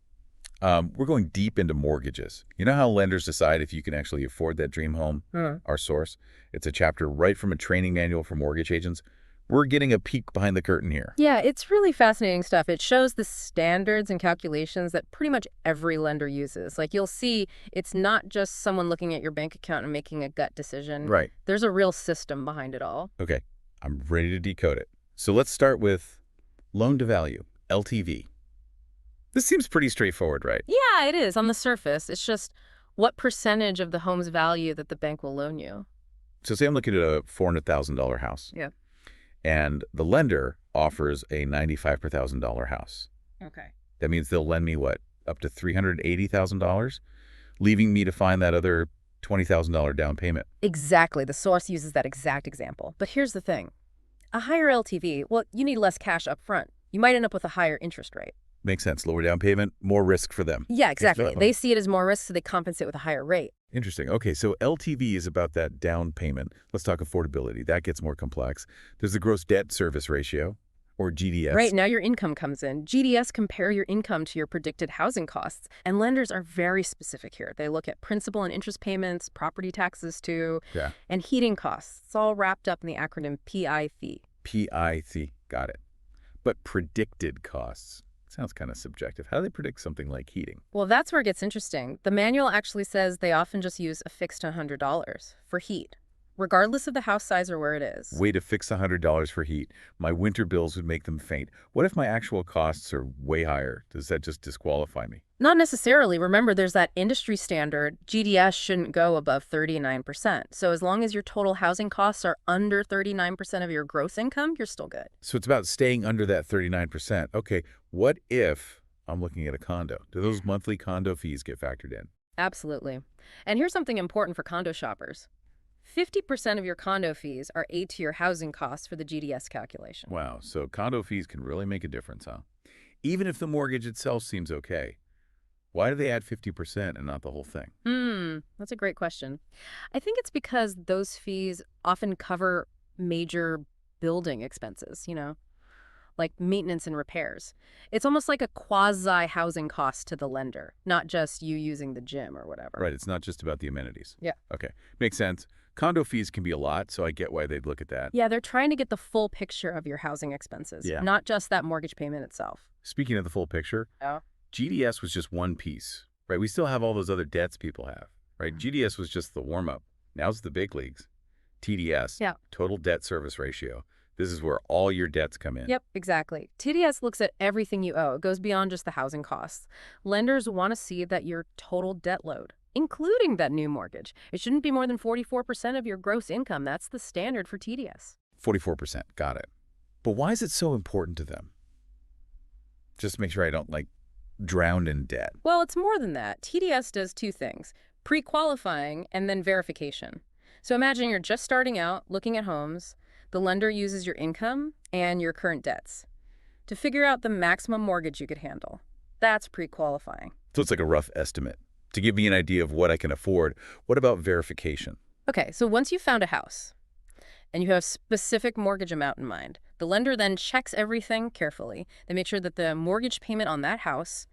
we're going deep into mortgages. You know how lenders decide if you can actually afford that dream home? Our source. It's a chapter right from a training manual for mortgage agents. We're getting a peek behind the curtain here. Yeah, it's really fascinating stuff. It shows the standards and calculations that pretty much every lender uses. Like, you'll see it's not just someone looking at your bank account and making a gut decision. Right. There's a real system behind it all. Okay, I'm ready to decode it. So let's start with loan to value, LTV. This seems pretty straightforward, right? Yeah, it is on the surface. It's just what percentage of the home's value that the bank will loan you. So say I'm looking at a $400,000 house. Yeah. And the lender offers a $95,000 house. Okay. That means they'll lend me, what, up to $380,000, leaving me to find that other $20,000 down payment. Exactly. The source uses that exact example. But here's the thing. A higher LTV, well, you need less cash up front. You might end up with a higher interest rate. Makes sense. Lower down payment, more risk for them. Yeah, exactly. They see it as more risk, so they compensate with a higher rate. Interesting. Okay, so LTV is about that down payment. Let's talk affordability. That gets more complex. There's the gross debt service ratio, Or GDS. Right, now your income comes in. GDS compare your income to your predicted housing costs, and lenders are very specific here. They look at principal and interest payments, property taxes too, Yeah. and heating costs. It's all wrapped up in the acronym PIC. PIC. Got it. But predicted costs. Sounds kind of subjective. How do they predict something like heating? Well, that's where it gets interesting. The manual actually says they often just use a fixed $100 for heat, regardless of the house size or where it is. Way to fix $100 for heat. My winter bills would make them faint. What if my actual costs are way higher? Does that just disqualify me? Not necessarily. Remember, there's that industry standard. GDS shouldn't go above 39%. So as long as your total housing costs are under 39% of your gross income, you're still good. So it's about staying under that 39%. Okay, what if I'm looking at a condo? Do those monthly condo fees get factored in? Absolutely. And here's something important for condo shoppers. 50% of your condo fees are aid to your housing costs for the GDS calculation. Wow, so condo fees can really make a difference, huh? Even if the mortgage itself seems okay. Why do they add 50% and not the whole thing? That's a great question. I think it's because those fees often cover major building expenses, like maintenance and repairs. It's almost like a quasi-housing cost to the lender, not just you using the gym or whatever. Right, it's not just about the amenities. Yeah. Okay, makes sense. Condo fees can be a lot, so I get why they'd look at that. Yeah, they're trying to get the full picture of your housing expenses, Yeah. not just that mortgage payment itself. Speaking of the full picture, Yeah. GDS was just one piece, right? We still have all those other debts people have, right? GDS was just the warm-up. Now's the big leagues. TDS, Yeah. total debt service ratio. This is where all your debts come in. Yep, exactly. TDS looks at everything you owe. It goes beyond just the housing costs. Lenders want to see that your total debt load, including that new mortgage, it shouldn't be more than 44% of your gross income. That's the standard for TDS. 44%, got it. But why is it so important to them? Just to make sure I don't, drown in debt. Well, it's more than that. TDS does two things, pre-qualifying and then verification. So imagine you're just starting out looking at homes. The lender uses your income and your current debts to figure out the maximum mortgage you could handle. That's pre-qualifying. So it's like a rough estimate. To give me an idea of what I can afford, what about verification? Okay, so once you've found a house and you have a specific mortgage amount in mind, the lender then checks everything carefully. They make sure that the mortgage payment on that house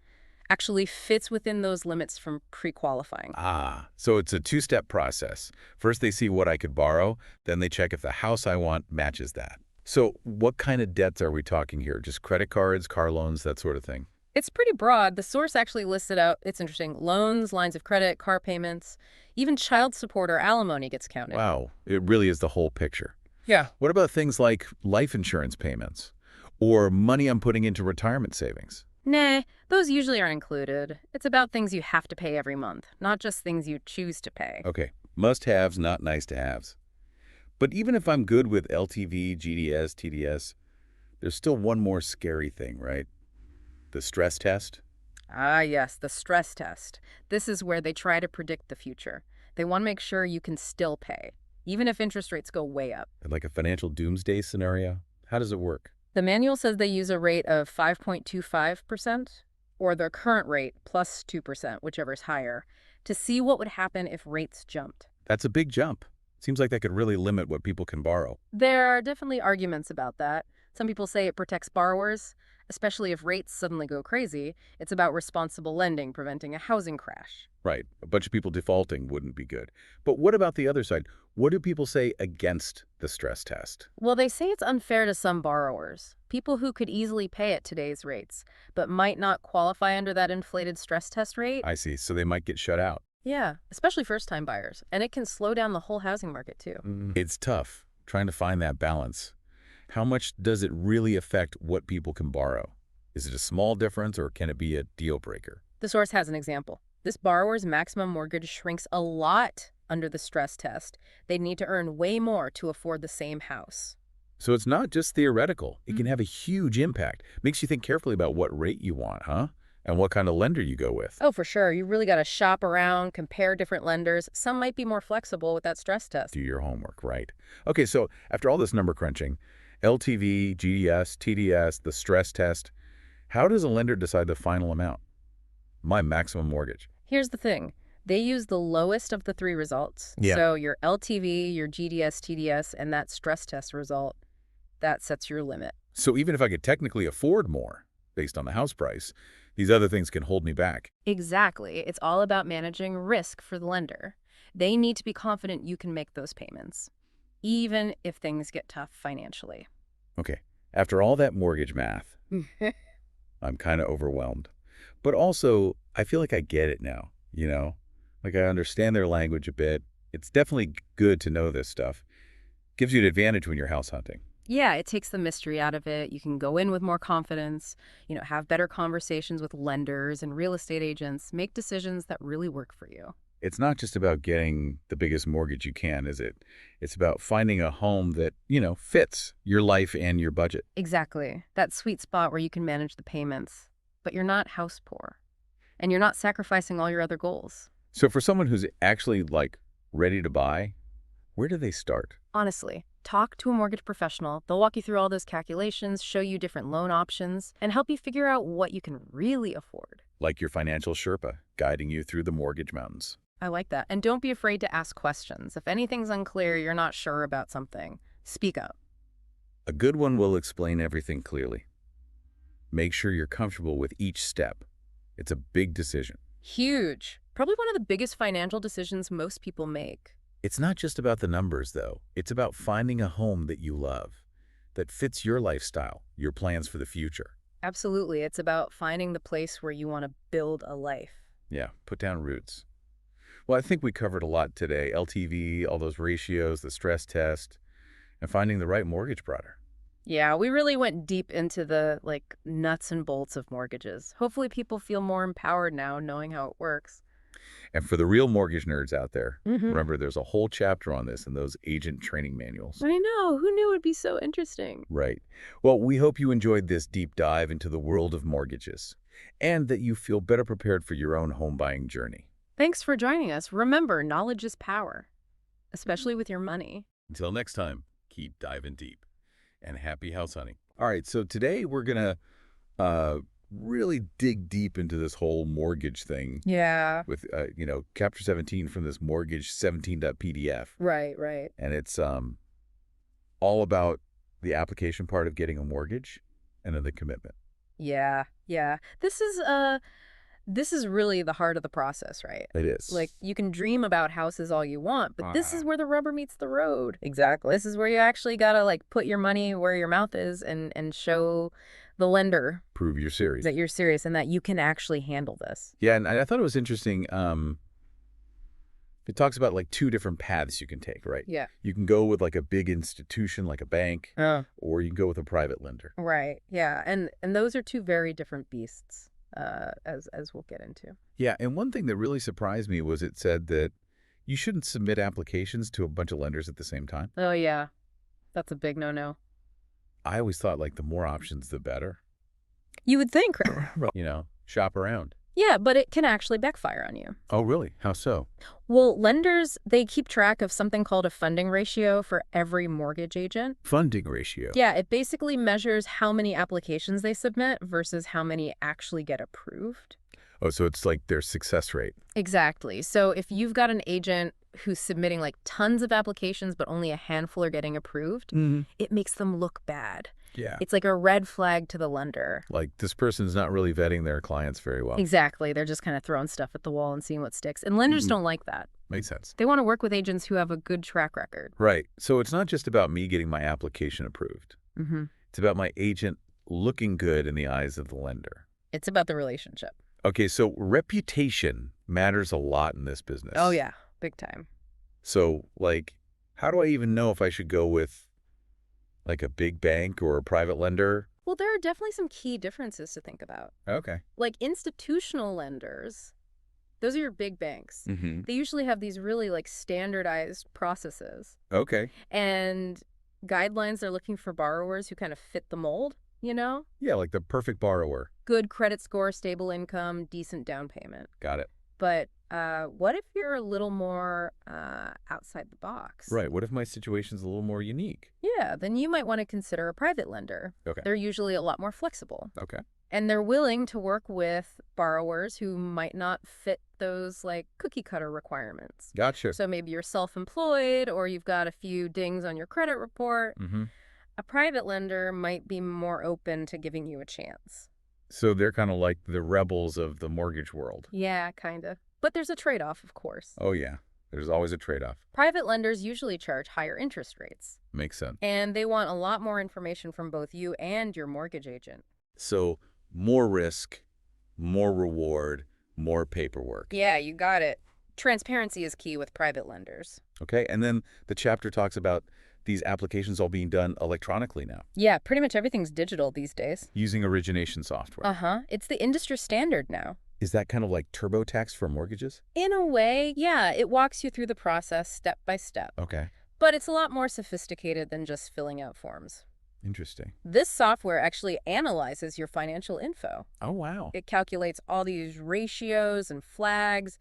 actually fits within those limits from pre-qualifying. Ah, so it's a two-step process. First, they see what I could borrow. Then they check if the house I want matches that. So what kind of debts are we talking here? Just credit cards, car loans, that sort of thing? It's pretty broad. The source actually listed out, it's interesting, loans, lines of credit, car payments, even child support or alimony gets counted. Wow, it really is the whole picture. Yeah. What about things like life insurance payments or money I'm putting into retirement savings? Nah, those usually aren't included. It's about things you have to pay every month, not just things you choose to pay. Okay, must-haves, not nice-to-haves. But even if I'm good with LTV, GDS, TDS, there's still one more scary thing, right? The stress test? Ah, yes, the stress test. This is where they try to predict the future. They want to make sure you can still pay, even if interest rates go way up. Like a financial doomsday scenario? How does it work? The manual says they use a rate of 5.25% or the current rate plus 2%, whichever's higher, to see what would happen if rates jumped. That's a big jump. Seems like that could really limit what people can borrow. There are definitely arguments about that. Some people say it protects borrowers, especially if rates suddenly go crazy. It's about responsible lending, preventing a housing crash. Right. A bunch of people defaulting wouldn't be good. But what about the other side? What do people say against the stress test? Well, they say it's unfair to some borrowers, people who could easily pay at today's rates, but might not qualify under that inflated stress test rate. I see. So they might get shut out. Yeah, especially first-time buyers. And it can slow down the whole housing market, too. It's tough trying to find that balance. How much does it really affect what people can borrow? Is it a small difference or can it be a deal breaker? The source has an example. This borrower's maximum mortgage shrinks a lot under the stress test. They'd need to earn way more to afford the same house. So it's not just theoretical. It can have a huge impact. Makes you think carefully about what rate you want, huh? And what kind of lender you go with. Oh, for sure. You really got to shop around, compare different lenders. Some might be more flexible with that stress test. Do your homework, right? Okay, so after all this number crunching, LTV, GDS, TDS, the stress test, how does a lender decide the final amount? My maximum mortgage. Here's the thing. They use the lowest of the three results. Yeah. So your LTV, your GDS, TDS, and that stress test result, that sets your limit. So even if I could technically afford more based on the house price, these other things can hold me back. Exactly. It's all about managing risk for the lender. They need to be confident you can make those payments, even if things get tough financially. Okay, after all that mortgage math, I'm kind of overwhelmed. But also, I feel like I get it now, you know? Like I understand their language a bit. It's definitely good to know this stuff. Gives you an advantage when you're house hunting. Yeah, it takes the mystery out of it. You can go in with more confidence, have better conversations with lenders and real estate agents, make decisions that really work for you. It's not just about getting the biggest mortgage you can, is it? It's about finding a home that, fits your life and your budget. Exactly. That sweet spot where you can manage the payments, but you're not house poor, and you're not sacrificing all your other goals. So for someone who's actually, ready to buy, where do they start? Honestly, talk to a mortgage professional. They'll walk you through all those calculations, show you different loan options, and help you figure out what you can really afford. Like your financial Sherpa, guiding you through the mortgage mountains. I like that. And don't be afraid to ask questions. If anything's unclear, you're not sure about something, speak up. A good one will explain everything clearly. Make sure you're comfortable with each step. It's a big decision. Huge. Probably one of the biggest financial decisions most people make. It's not just about the numbers, though. It's about finding a home that you love, that fits your lifestyle, your plans for the future. Absolutely. It's about finding the place where you want to build a life. Yeah, put down roots. Well, I think we covered a lot today. LTV, all those ratios, the stress test, and finding the right mortgage provider. Yeah, we really went deep into the nuts and bolts of mortgages. Hopefully people feel more empowered now knowing how it works. And for the real mortgage nerds out there, Mhm. remember there's a whole chapter on this in those agent training manuals. I know. Who knew it would be so interesting? Right. Well, we hope you enjoyed this deep dive into the world of mortgages and that you feel better prepared for your own home buying journey. Thanks for joining us. Remember, knowledge is power, especially with your money. Until next time, keep diving deep and happy house hunting. All right, so today we're going to really dig deep into this whole mortgage thing Yeah. with, Chapter 17 from this mortgage 17.pdf. Right. And it's all about the application part of getting a mortgage and then the commitment. Yeah. This is really the heart of the process, right? It is. You can dream about houses all you want, but this is where the rubber meets the road. Exactly. This is where you actually gotta put your money where your mouth is and show the lender Prove you're serious. that you're serious and that you can actually handle this. Yeah, and I thought it was interesting. It talks about two different paths you can take, right? Yeah. You can go with a big institution like a bank, Oh. or you can go with a private lender. Right. Yeah. And those are two very different beasts, as we'll get into. Yeah, and one thing that really surprised me was it said that you shouldn't submit applications to a bunch of lenders at the same time. Oh yeah. That's a big no-no. I always thought the more options, the better. You would think, right? Shop around. Yeah, but it can actually backfire on you. Oh, really? How so? Well, lenders, they keep track of something called a funding ratio for every mortgage agent. Funding ratio. Yeah, it basically measures how many applications they submit versus how many actually get approved. Oh, so it's their success rate. Exactly. So if you've got an agent who's submitting tons of applications but only a handful are getting approved, it makes them look bad. Yeah. It's like a red flag to the lender. This person's not really vetting their clients very well. Exactly. They're just kind of throwing stuff at the wall and seeing what sticks. And lenders don't like that. Makes sense. They want to work with agents who have a good track record. Right. So it's not just about me getting my application approved. Mm-hmm. It's about my agent looking good in the eyes of the lender. It's about the relationship. Okay, so reputation matters a lot in this business. Oh, yeah. Big time. So, how do I even know if I should go with, a big bank or a private lender? Well, there are definitely some key differences to think about. Okay. Institutional lenders, those are your big banks. Mm-hmm. They usually have these really standardized processes Okay. and guidelines. They're looking for borrowers who kind of fit the mold, Yeah, the perfect borrower. Good credit score, stable income, decent down payment. Got it. But what if you're a little more outside the box? Right. What if my situation's a little more unique? Yeah, then you might want to consider a private lender. Okay. They're usually a lot more flexible. Okay. And they're willing to work with borrowers who might not fit those cookie cutter requirements. Gotcha. So maybe you're self-employed or you've got a few dings on your credit report. Mm-hmm. A private lender might be more open to giving you a chance. So they're kind of like the rebels of the mortgage world. Yeah, kind of. But there's a trade-off, of course. Oh, yeah. There's always a trade-off. Private lenders usually charge higher interest rates, Makes sense. and they want a lot more information from both you and your mortgage agent. So more risk, more reward, more paperwork. Yeah, you got it. Transparency is key with private lenders. Okay, and then the chapter talks about these applications all being done electronically now, Yeah, pretty much everything's digital these days. using origination software. Uh-huh. It's the industry standard now. Is that kind of like TurboTax for mortgages? In a way, yeah, it walks you through the process step by step. Okay, But it's a lot more sophisticated than just filling out forms. interesting. This software actually analyzes your financial info. Oh, wow. It calculates all these ratios and flags,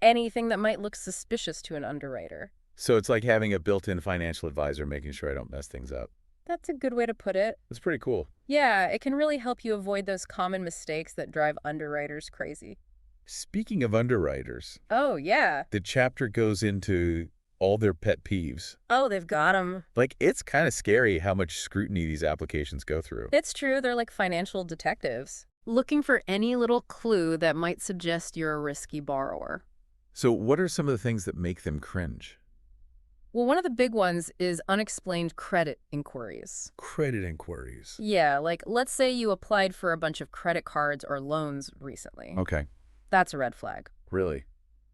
anything that might look suspicious to an underwriter. So it's like having a built-in financial advisor making sure I don't mess things up. That's a good way to put it. That's pretty cool. Yeah, it can really help you avoid those common mistakes that drive underwriters crazy. Speaking of underwriters, Oh, yeah. the chapter goes into all their pet peeves. Oh, they've got 'em. Like, it's kind of scary how much scrutiny these applications go through. It's true, they're like financial detectives, looking for any little clue that might suggest you're a risky borrower. So what are some of the things that make them cringe? Well, one of the big ones is unexplained credit inquiries. Credit inquiries. Yeah, like let's say you applied for a bunch of credit cards or loans recently. Okay, That's a red flag. really?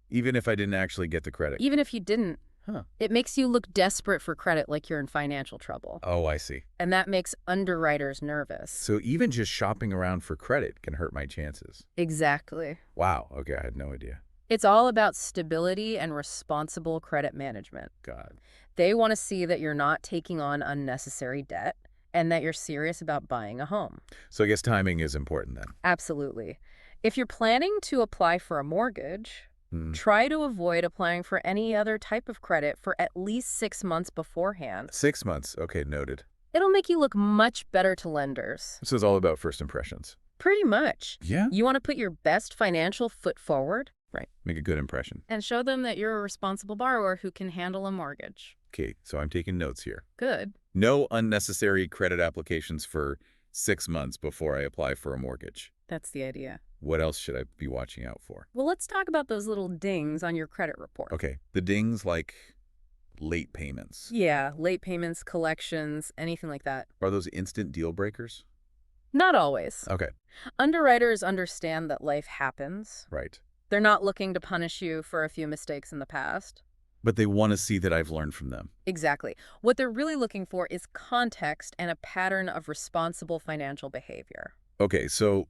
Even if I didn't actually get the credit? Even if you didn't, Huh. it makes you look desperate for credit, like you're in financial trouble. Oh, I see. And that makes underwriters nervous. So even just shopping around for credit can hurt my chances. Exactly. Wow, okay, I had no idea. It's all about stability and responsible credit management. God. They want to see that you're not taking on unnecessary debt and that you're serious about buying a home. So I guess timing is important then. Absolutely. If you're planning to apply for a mortgage, Hmm. try to avoid applying for any other type of credit for at least 6 months beforehand. 6 months, okay, noted. It'll make you look much better to lenders. This is all about first impressions. Pretty much. Yeah? You want to put your best financial foot forward Right, make a good impression. and show them that you're a responsible borrower who can handle a mortgage. Okay, so I'm taking notes here. Good. No unnecessary credit applications for 6 months before I apply for a mortgage. That's the idea. What else should I be watching out for? Well, let's talk about those little dings on your credit report. Okay, the dings like late payments. Yeah, late payments, collections, anything like that. Are those instant deal breakers? Not always. Okay, Underwriters understand that life happens. right. They're not looking to punish you for a few mistakes in the past. But they want to see that I've learned from them. Exactly. What they're really looking for is context and a pattern of responsible financial behavior. Okay, so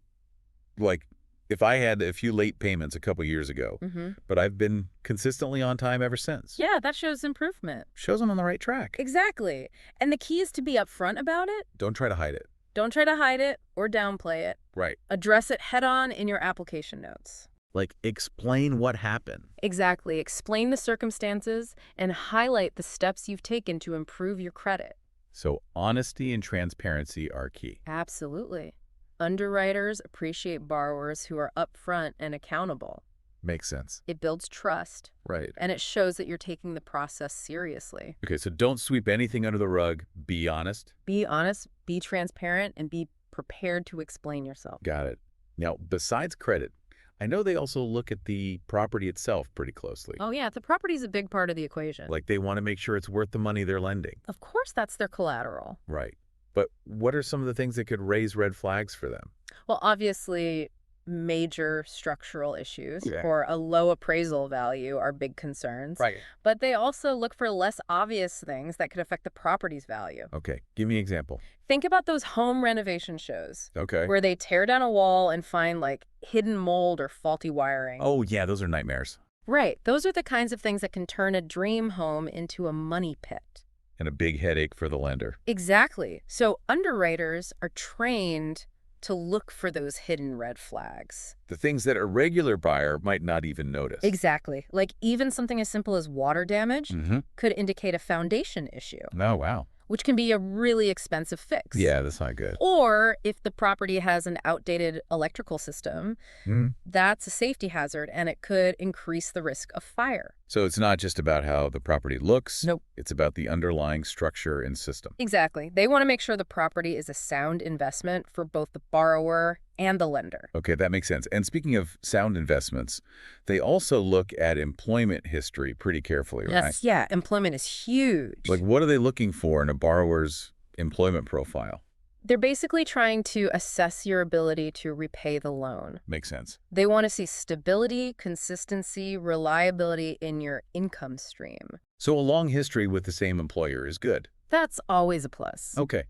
like if I had a few late payments a couple years ago, but I've been consistently on time ever since. Yeah, that shows improvement. Shows I'm on the right track. Exactly. And the key is to be upfront about it. Don't try to hide it. Don't try to hide it or downplay it. Right. Address it head on in your application notes. Like explain what happened. Exactly. Explain the circumstances and highlight the steps you've taken to improve your credit. So honesty and transparency are key. Absolutely. Underwriters appreciate borrowers who are upfront and accountable. Makes sense. It builds trust, Right. and it shows that you're taking the process seriously. Okay, so don't sweep anything under the rug. Be honest. Be honest, be transparent, and be prepared to explain yourself. Got it. Now, besides credit, I know they also look at the property itself pretty closely. Oh yeah, the property's a big part of the equation. Like they want to make sure it's worth the money they're lending. Of course, that's their collateral. Right. But what are some of the things that could raise red flags for them? Well, obviously, major structural issues Yeah. or a low appraisal value are big concerns. Right. But they also look for less obvious things that could affect the property's value. Okay, give me an example. Think about those home renovation shows Okay. where they tear down a wall and find like hidden mold or faulty wiring. Oh, yeah, those are nightmares. Right. Those are the kinds of things that can turn a dream home into a money pit. And a big headache for the lender. Exactly. So underwriters are trained to look for those hidden red flags. The things that a regular buyer might not even notice. Exactly. Like even something as simple as water damage Mm-hmm. could indicate a foundation issue, Oh, wow. which can be a really expensive fix. Yeah, that's not good. Or if the property has an outdated electrical system, Mhm. that's a safety hazard and it could increase the risk of fire. So it's not just about how the property looks. Nope. It's about the underlying structure and system. Exactly. They want to make sure the property is a sound investment for both the borrower and the lender. Okay, that makes sense. And speaking of sound investments, they also look at employment history pretty carefully, right? Yes, yeah. Employment is huge. Like, what are they looking for in a borrower's employment profile? They're basically trying to assess your ability to repay the loan. Makes sense. They want to see stability, consistency, reliability in your income stream. So a long history with the same employer is good. That's always a plus. Okay.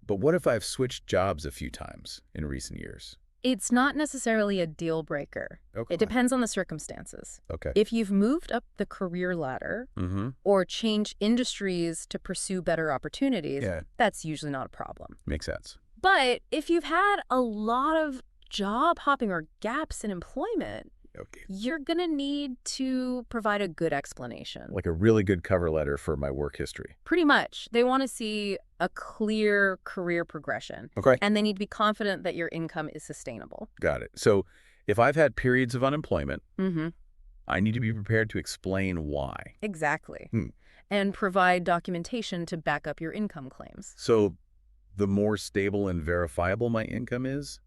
But what if I've switched jobs a few times in recent years? It's not necessarily a deal breaker. Okay. It depends on the circumstances. Okay. If you've moved up the career ladder or changed industries to pursue better opportunities, Yeah, that's usually not a problem. makes sense. But if you've had a lot of job hopping or gaps in employment, Okay. you're going to need to provide a good explanation. Like a really good cover letter for my work history. Pretty much. They want to see a clear career progression. Okay. And they need to be confident that your income is sustainable. Got it. So if I've had periods of unemployment, Mm-hmm. I need to be prepared to explain why. Exactly. Hmm. And provide documentation to back up your income claims. So the more stable and verifiable my income is,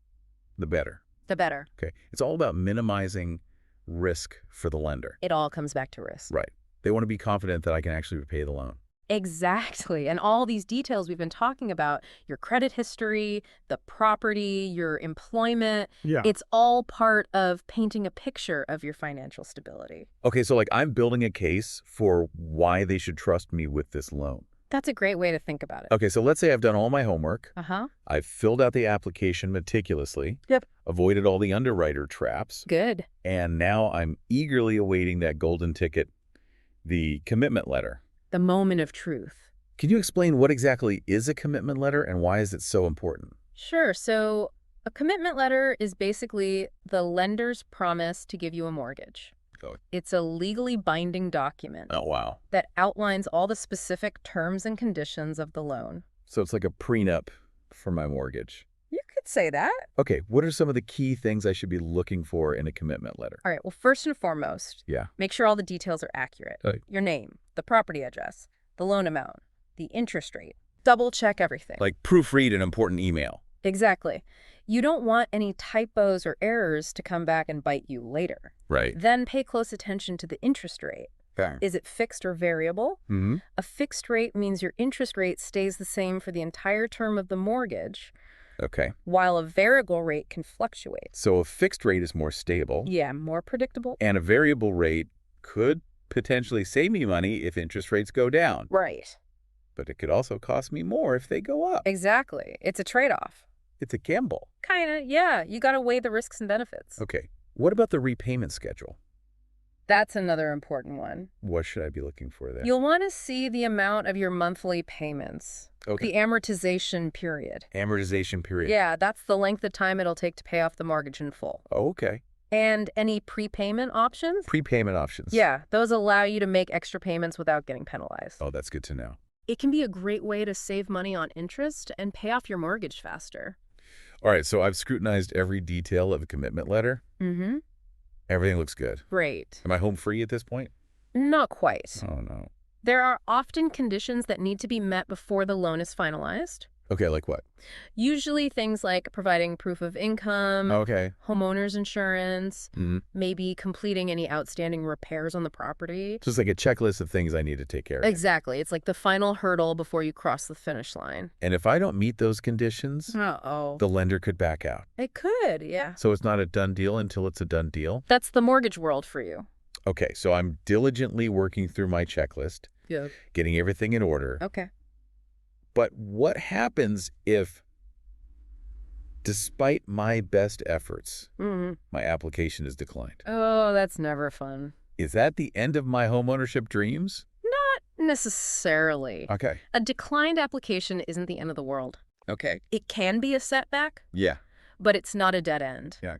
the better. The better. Okay. It's all about minimizing risk for the lender. It all comes back to risk. Right. They want to be confident that I can actually repay the loan. Exactly. And all these details we've been talking about, your credit history, the property, your employment, Yeah. it's all part of painting a picture of your financial stability. Okay, so like I'm building a case for why they should trust me with this loan. That's a great way to think about it. Okay, so let's say I've done all my homework. Uh-huh. I've filled out the application meticulously. Yep. Avoided all the underwriter traps. Good. And now I'm eagerly awaiting that golden ticket, the commitment letter. The moment of truth. Can you explain what exactly is a commitment letter and why is it so important? Sure. So a commitment letter is basically the lender's promise to give you a mortgage. Oh. It's a legally binding document Oh, wow. that outlines all the specific terms and conditions of the loan. So it's like a prenup for my mortgage. You could say that. Okay, what are some of the key things I should be looking for in a commitment letter? All right. Well, first and foremost, Yeah. make sure all the details are accurate. Right. Your name, the property address, the loan amount, the interest rate. Double check everything. Like proofread an important email. Exactly. You don't want any typos or errors to come back and bite you later. Right. Then pay close attention to the interest rate. Fair. Is it fixed or variable? Mm-hmm. A fixed rate means your interest rate stays the same for the entire term of the mortgage, Okay. while a variable rate can fluctuate. So a fixed rate is more stable, Yeah, more predictable. and a variable rate could potentially save me money if interest rates go down. Right. But it could also cost me more if they go up. Exactly. It's a trade-off. It's a gamble. Kinda, yeah. You gotta weigh the risks and benefits. Okay. What about the repayment schedule? That's another important one. What should I be looking for there? You'll want to see the amount of your monthly payments. Okay. The amortization period. Amortization period. Yeah, that's the length of time it'll take to pay off the mortgage in full. Oh, okay. And any prepayment options? Prepayment options. Yeah, those allow you to make extra payments without getting penalized. Oh, that's good to know. It can be a great way to save money on interest and pay off your mortgage faster. All right, so I've scrutinized every detail of a commitment letter. Mm-hmm. Everything looks good. Great. Am I home free at this point? Not quite. Oh, no. There are often conditions that need to be met before the loan is finalized. Okay, like what? Usually things like providing proof of income, Okay. homeowner's insurance, Mm-hmm. maybe completing any outstanding repairs on the property. So it's like a checklist of things I need to take care of. Exactly. It's like the final hurdle before you cross the finish line. And if I don't meet those conditions, Uh-oh. the lender could back out. It could, yeah. So it's not a done deal until it's a done deal? That's the mortgage world for you. Okay, so I'm diligently working through my checklist, Yeah. getting everything in order. Okay. But what happens if, despite my best efforts, Mm-hmm. my application is declined? Oh, that's never fun. Is that the end of my homeownership dreams? Not necessarily. Okay. A declined application isn't the end of the world. Okay. It can be a setback, Yeah. but it's not a dead end. Yeah.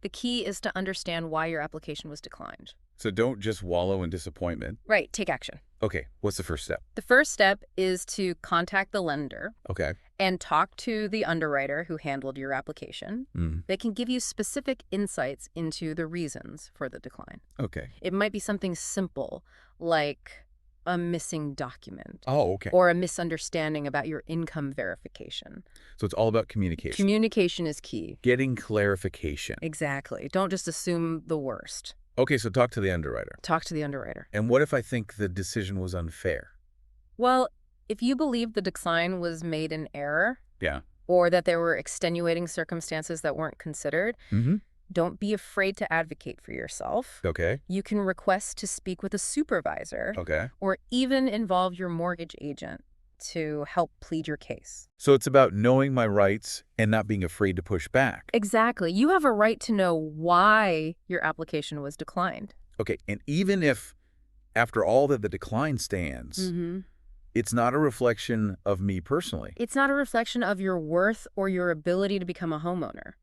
The key is to understand why your application was declined. So don't just wallow in disappointment. Right, take action. Okay, what's the first step? The first step is to contact the lender Okay. And talk to the underwriter who handled your application. They can give you specific insights into the reasons for the decline. Okay. It might be something simple, like a missing document. Oh, okay. Or a misunderstanding about your income verification. So it's all about communication. Communication is key. Getting clarification. Exactly. Don't just assume the worst. Okay, so talk to the underwriter. Talk to the underwriter. And what if I think the decision was unfair? Well, if you believe the decline was made in error, Yeah. or that there were extenuating circumstances that weren't considered, don't be afraid to advocate for yourself. Okay. You can request to speak with a supervisor, Okay. or even involve your mortgage agent to help plead your case. So it's about knowing my rights and not being afraid to push back. Exactly. You have a right to know why your application was declined. Okay, and even if, after all that the decline stands, it's not a reflection of me personally. It's not a reflection of your worth or your ability to become a homeowner.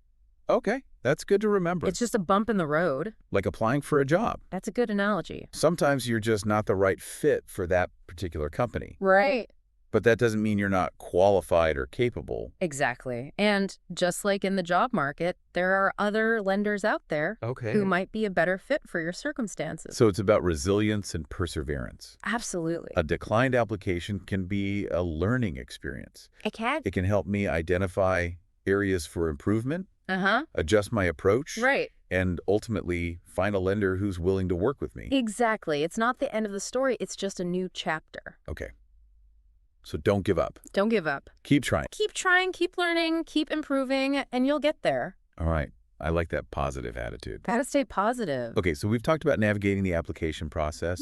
Okay, that's good to remember. It's just a bump in the road. Like applying for a job. That's a good analogy. Sometimes you're just not the right fit for that particular company. Right. But that doesn't mean you're not qualified or capable. Exactly. And just like in the job market, there are other lenders out there who might be a better fit for your circumstances. So it's about resilience and perseverance. Absolutely. A declined application can be a learning experience. It can. It can help me identify areas for improvement, adjust my approach, Right. and ultimately find a lender who's willing to work with me. Exactly. It's not the end of the story. It's just a new chapter. Okay. So don't give up. Don't give up. Keep trying. Keep trying, keep learning, keep improving, and you'll get there. All right. I like that positive attitude. Gotta stay positive. Okay, so we've talked about navigating the application process,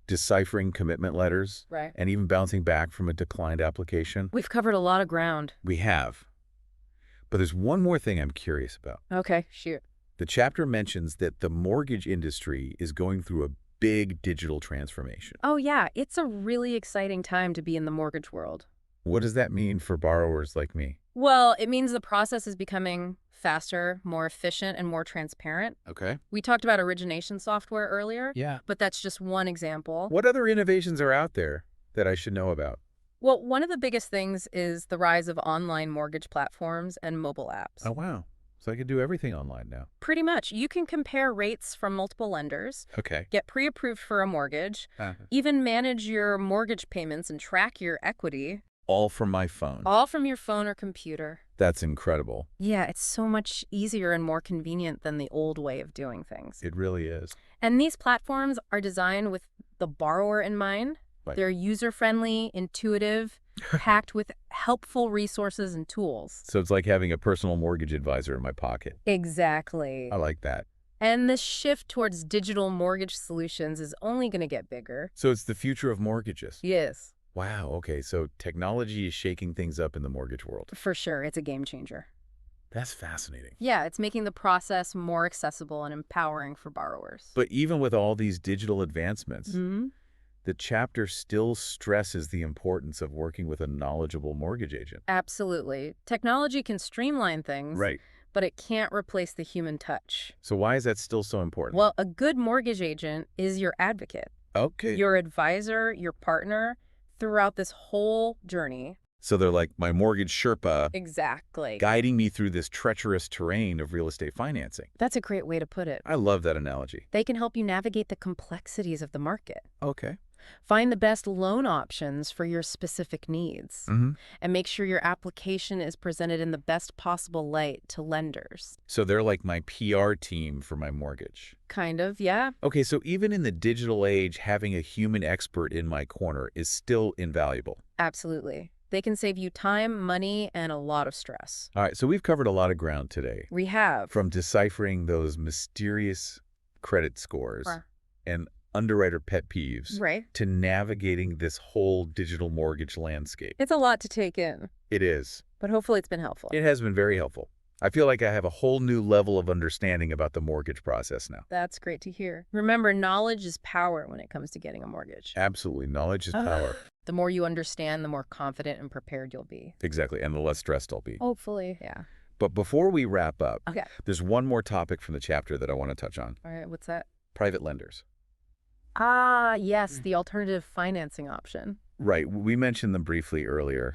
deciphering commitment letters, Right. and even bouncing back from a declined application. We've covered a lot of ground. We have. But there's one more thing I'm curious about. Okay, shoot. The chapter mentions that the mortgage industry is going through a big digital transformation. Oh, yeah. It's a really exciting time to be in the mortgage world. What does that mean for borrowers like me? Well, it means the process is becoming faster, more efficient, and more transparent. Okay. We talked about origination software earlier, Yeah. but that's just one example. What other innovations are out there that I should know about? Well, one of the biggest things is the rise of online mortgage platforms and mobile apps. Oh, wow. So I can do everything online now. Pretty much. You can compare rates from multiple lenders, Okay. get pre-approved for a mortgage, even manage your mortgage payments and track your equity, All from my phone. all from your phone or computer. That's incredible. Yeah, it's so much easier and more convenient than the old way of doing things. It really is. And these platforms are designed with the borrower in mind. Right. They're user-friendly, intuitive, packed with helpful resources and tools. So it's like having a personal mortgage advisor in my pocket. Exactly. I like that. And this shift towards digital mortgage solutions is only going to get bigger. So it's the future of mortgages. Yes, Wow. Okay. So technology is shaking things up in the mortgage world. for sure. It's a game changer. That's fascinating. Yeah, it's making the process more accessible and empowering for borrowers. But even with all these digital advancements, Mhm. the chapter still stresses the importance of working with a knowledgeable mortgage agent. Absolutely. Technology can streamline things, Right. but it can't replace the human touch. So why is that still so important? Well, a good mortgage agent is your advocate, okay. your advisor, your partner throughout this whole journey. So they're like my mortgage Sherpa Exactly. guiding me through this treacherous terrain of real estate financing. That's a great way to put it. I love that analogy. They can help you navigate the complexities of the market, Okay. find the best loan options for your specific needs, Mm-hmm. and make sure your application is presented in the best possible light to lenders. So they're like my PR team for my mortgage. Kind of, yeah. Okay, so even in the digital age, having a human expert in my corner is still invaluable. Absolutely. They can save you time, money, and a lot of stress. All right, so we've covered a lot of ground today. We have. From deciphering those mysterious credit scores Right. and underwriter pet peeves Right. to navigating this whole digital mortgage landscape. It's a lot to take in, It is. but hopefully it's been helpful. It has been very helpful. I feel like I have a whole new level of understanding about the mortgage process now. That's great to hear. Remember, knowledge is power when it comes to getting a mortgage. Absolutely. Knowledge is power. The more you understand, the more confident and prepared you'll be. Exactly. And the less stressed I'll be. Hopefully. Yeah. But before we wrap up, Okay. there's one more topic from the chapter that I want to touch on. All right. What's that? Private lenders. Yes, the alternative financing option. Right. We mentioned them briefly earlier.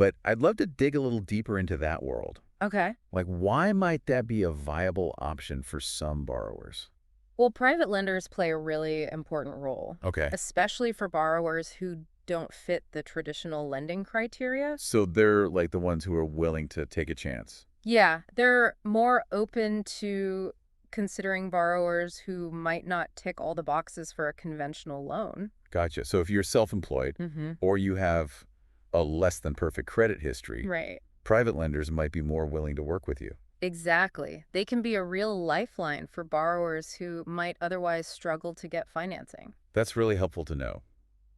But I'd love to dig a little deeper into that world. Okay. Like, why might that be a viable option for some borrowers? Well, private lenders play a really important role, Okay. especially for borrowers who don't fit the traditional lending criteria. So they're like the ones who are willing to take a chance. Yeah, they're more open to considering borrowers who might not tick all the boxes for a conventional loan. Gotcha. So if you're self-employed Mm-hmm. or you have a less than perfect credit history, Right. private lenders might be more willing to work with you. Exactly. They can be a real lifeline for borrowers who might otherwise struggle to get financing. That's really helpful to know.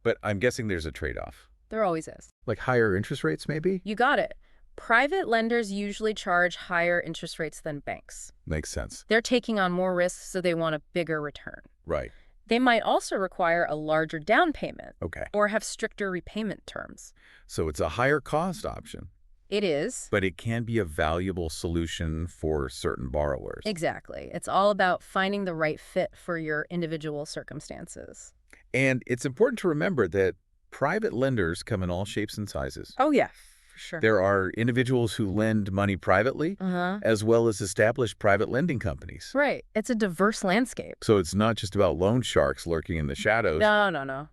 But I'm guessing there's a trade-off. There always is. Like higher interest rates, maybe? You got it. Private lenders usually charge higher interest rates than banks. Makes sense. They're taking on more risks, so they want a bigger return. Right. They might also require a larger down payment Okay. or have stricter repayment terms. So it's a higher cost option, It is. but it can be a valuable solution for certain borrowers. Exactly. It's all about finding the right fit for your individual circumstances. And it's important to remember that private lenders come in all shapes and sizes. Oh, yeah, for sure. There are individuals who lend money privately, Uh-huh. as well as established private lending companies. Right. It's a diverse landscape. So it's not just about loan sharks lurking in the shadows. No.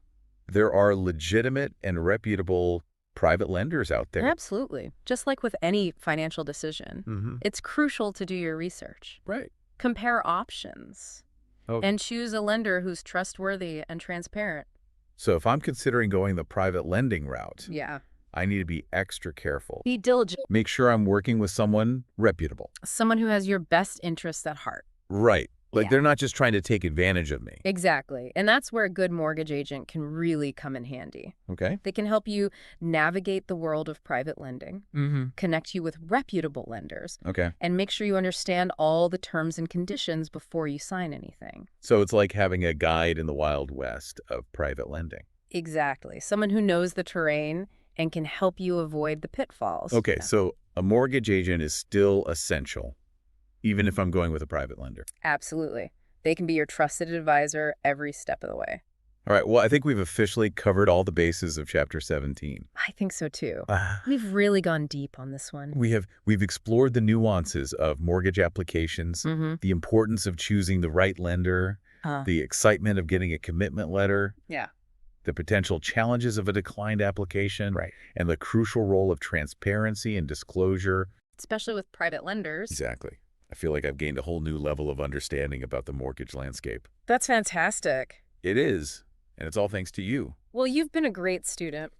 There are legitimate and reputable private lenders out there. Absolutely. Just like with any financial decision, Mm-hmm. it's crucial to do your research. Right. Compare options. Oh. And choose a lender who's trustworthy and transparent. So if I'm considering going the private lending route, Yeah. I need to be extra careful. Be diligent. Make sure I'm working with someone reputable. Someone who has your best interests at heart. Right. Like Yeah. they're not just trying to take advantage of me. Exactly. And that's where a good mortgage agent can really come in handy. Okay? They can help you navigate the world of private lending, Mm-hmm. connect you with reputable lenders, Okay. and make sure you understand all the terms and conditions before you sign anything. So it's like having a guide in the Wild West of private lending. Exactly. Someone who knows the terrain and can help you avoid the pitfalls. Okay, Yeah. so a mortgage agent is still essential, even if I'm going with a private lender. Absolutely. They can be your trusted advisor every step of the way. All right, well, I think we've officially covered all the bases of Chapter 17. I think so too. We've really gone deep on this one. We've explored the nuances of mortgage applications, Mm-hmm. the importance of choosing the right lender, the excitement of getting a commitment letter, Yeah. the potential challenges of a declined application, Right. and the crucial role of transparency and disclosure. Especially with private lenders. Exactly. I feel like I've gained a whole new level of understanding about the mortgage landscape. That's fantastic. It is, and it's all thanks to you. Well, you've been a great student.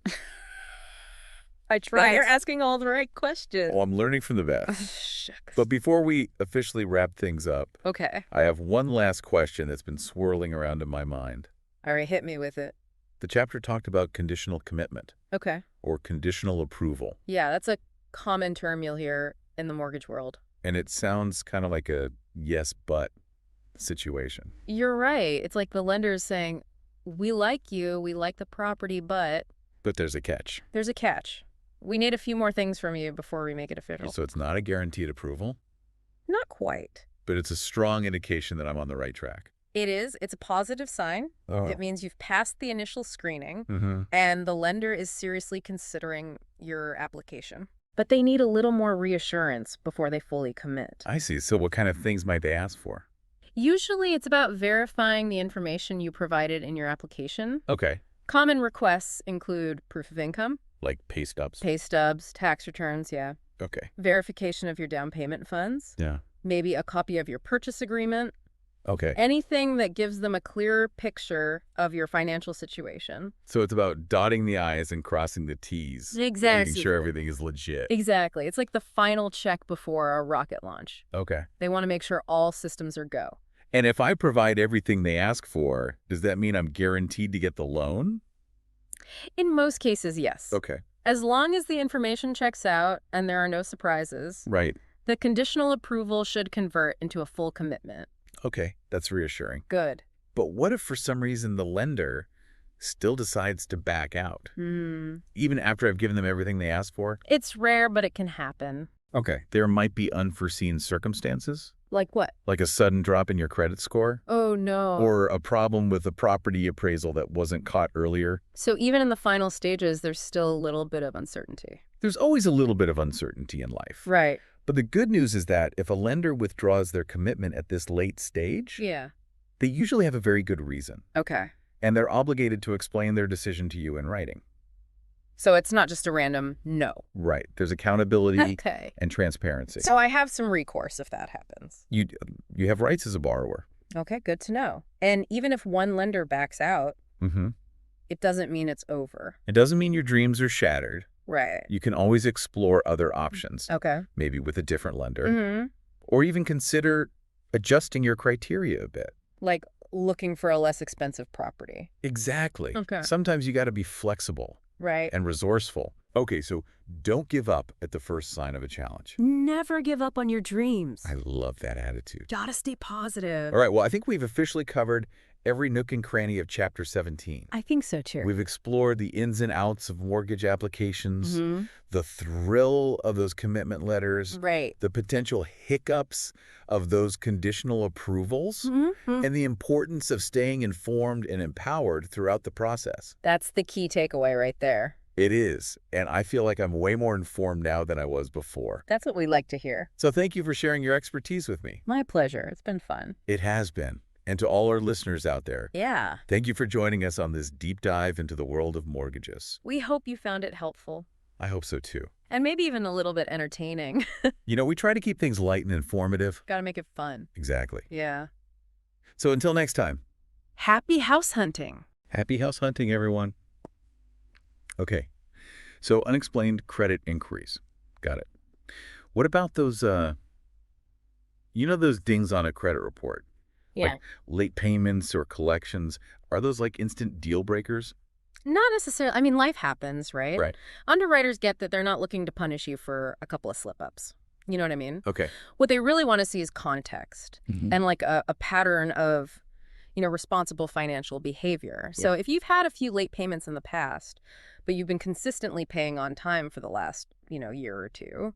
I tried. You're asking all the right questions. Oh, I'm learning from the best. Shucks. But before we officially wrap things up, Okay. I have one last question that's been swirling around in my mind. All right, hit me with it. The chapter talked about conditional commitment Okay. or conditional approval, Yeah, that's a common term you'll hear in the mortgage world. and it sounds kind of like a yes, but situation. You're right. It's like the lender is saying, we like you, we like the property, but But there's a catch. there's a catch. We need a few more things from you before we make it official. So it's not a guaranteed approval, Not quite. but it's a strong indication that I'm on the right track. It is. It's a positive sign. Oh. It means you've passed the initial screening Mm-hmm. and the lender is seriously considering your application. But they need a little more reassurance before they fully commit. I see. So what kind of things might they ask for? Usually it's about verifying the information you provided in your application. Okay. Common requests include proof of income, Like pay stubs? pay stubs, tax returns, Okay. verification of your down payment funds, Yeah. maybe a copy of your purchase agreement, Okay. anything that gives them a clearer picture of your financial situation. So it's about dotting the I's and crossing the T's. Exactly. Making sure everything is legit. Exactly. It's like the final check before a rocket launch. Okay. They want to make sure all systems are go. And if I provide everything they ask for, does that mean I'm guaranteed to get the loan? In most cases, yes. Okay. As long as the information checks out and there are no surprises, Right. the conditional approval should convert into a full commitment. Okay. That's reassuring. Good. But what if for some reason the lender still decides to back out, even after I've given them everything they asked for? It's rare, but it can happen. Okay. There might be unforeseen circumstances? Like what? Like a sudden drop in your credit score? Oh, no. Or a problem with a property appraisal that wasn't caught earlier? So even in the final stages, there's still a little bit of uncertainty. There's always a little bit of uncertainty in life. Right. But the good news is that if a lender withdraws their commitment at this late stage, Yeah. they usually have a very good reason, Okay. and they're obligated to explain their decision to you in writing. So it's not just a random no. Right. There's accountability Okay. and transparency. So I have some recourse if that happens. You have rights as a borrower. Okay, good to know. And even if one lender backs out, Mm-hmm. it doesn't mean it's over. It doesn't mean your dreams are shattered. Right. You can always explore other options, Okay. maybe with a different lender, Mm-hmm. or even consider adjusting your criteria a bit. Like looking for a less expensive property. Exactly. Okay. Sometimes you got to be flexible Right. and resourceful. Okay, so don't give up at the first sign of a challenge. Never give up on your dreams. I love that attitude. Gotta stay positive. All right, well, I think we've officially covered every nook and cranny of Chapter 17. I think so too. We've explored the ins and outs of mortgage applications, Mhm. the thrill of those commitment letters, Right. the potential hiccups of those conditional approvals, Mhm. and the importance of staying informed and empowered throughout the process. That's the key takeaway right there. It is, and I feel like I'm way more informed now than I was before. That's what we like to hear. So thank you for sharing your expertise with me. My pleasure. It's been fun. It has been. And to all our listeners out there, Yeah. thank you for joining us on this deep dive into the world of mortgages. We hope you found it helpful. I hope so too. And maybe even a little bit entertaining. You know, we try to keep things light and informative. Gotta make it fun. Exactly. Yeah. So until next time, Happy house hunting. happy house hunting, everyone. Okay, so unexplained credit inquiries. Got it. What about those, those dings on a credit report? Yeah. Like late payments or collections, are those like instant deal breakers? Not necessarily. I mean, life happens, right? Right. Underwriters get that they're not looking to punish you for a couple of slip-ups. You know what I mean? Okay. What they really want to see is context Mhm. and like a pattern of, responsible financial behavior. So if you've had a few late payments in the past, but you've been consistently paying on time for the last, year or two,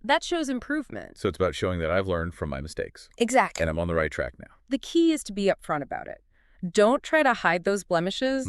that shows improvement. So it's about showing that I've learned from my mistakes Exactly. and I'm on the right track now. The key is to be upfront about it. Don't try to hide those blemishes.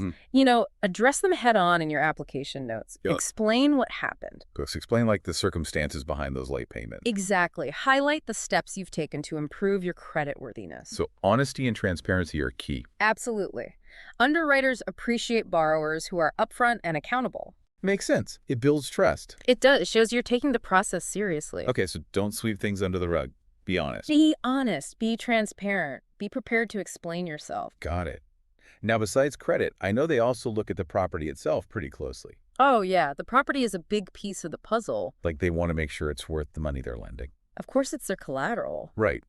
Address them head on in your application notes. Yeah. Explain what happened. Let's explain like the circumstances behind those late payments. Exactly. Highlight the steps you've taken to improve your creditworthiness. So honesty and transparency are key. Absolutely. Underwriters appreciate borrowers who are upfront and accountable. Makes sense. It builds trust. It does. It shows you're taking the process seriously. Okay, so don't sweep things under the rug. Be honest. Be honest. Be transparent. Be prepared to explain yourself. Got it. Now, besides credit, I know they also look at the property itself pretty closely. Oh, yeah. The property is a big piece of the puzzle. Like they want to make sure it's worth the money they're lending. Of course, it's their collateral. Right.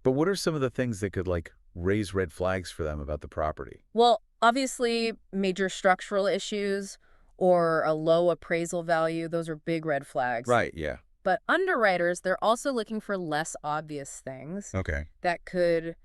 But what are some of the things that could raise red flags for them about the property? Well, obviously, major structural issues or a low appraisal value, those are big red flags. Right, yeah. But underwriters, they're also looking for less obvious things Okay. that could,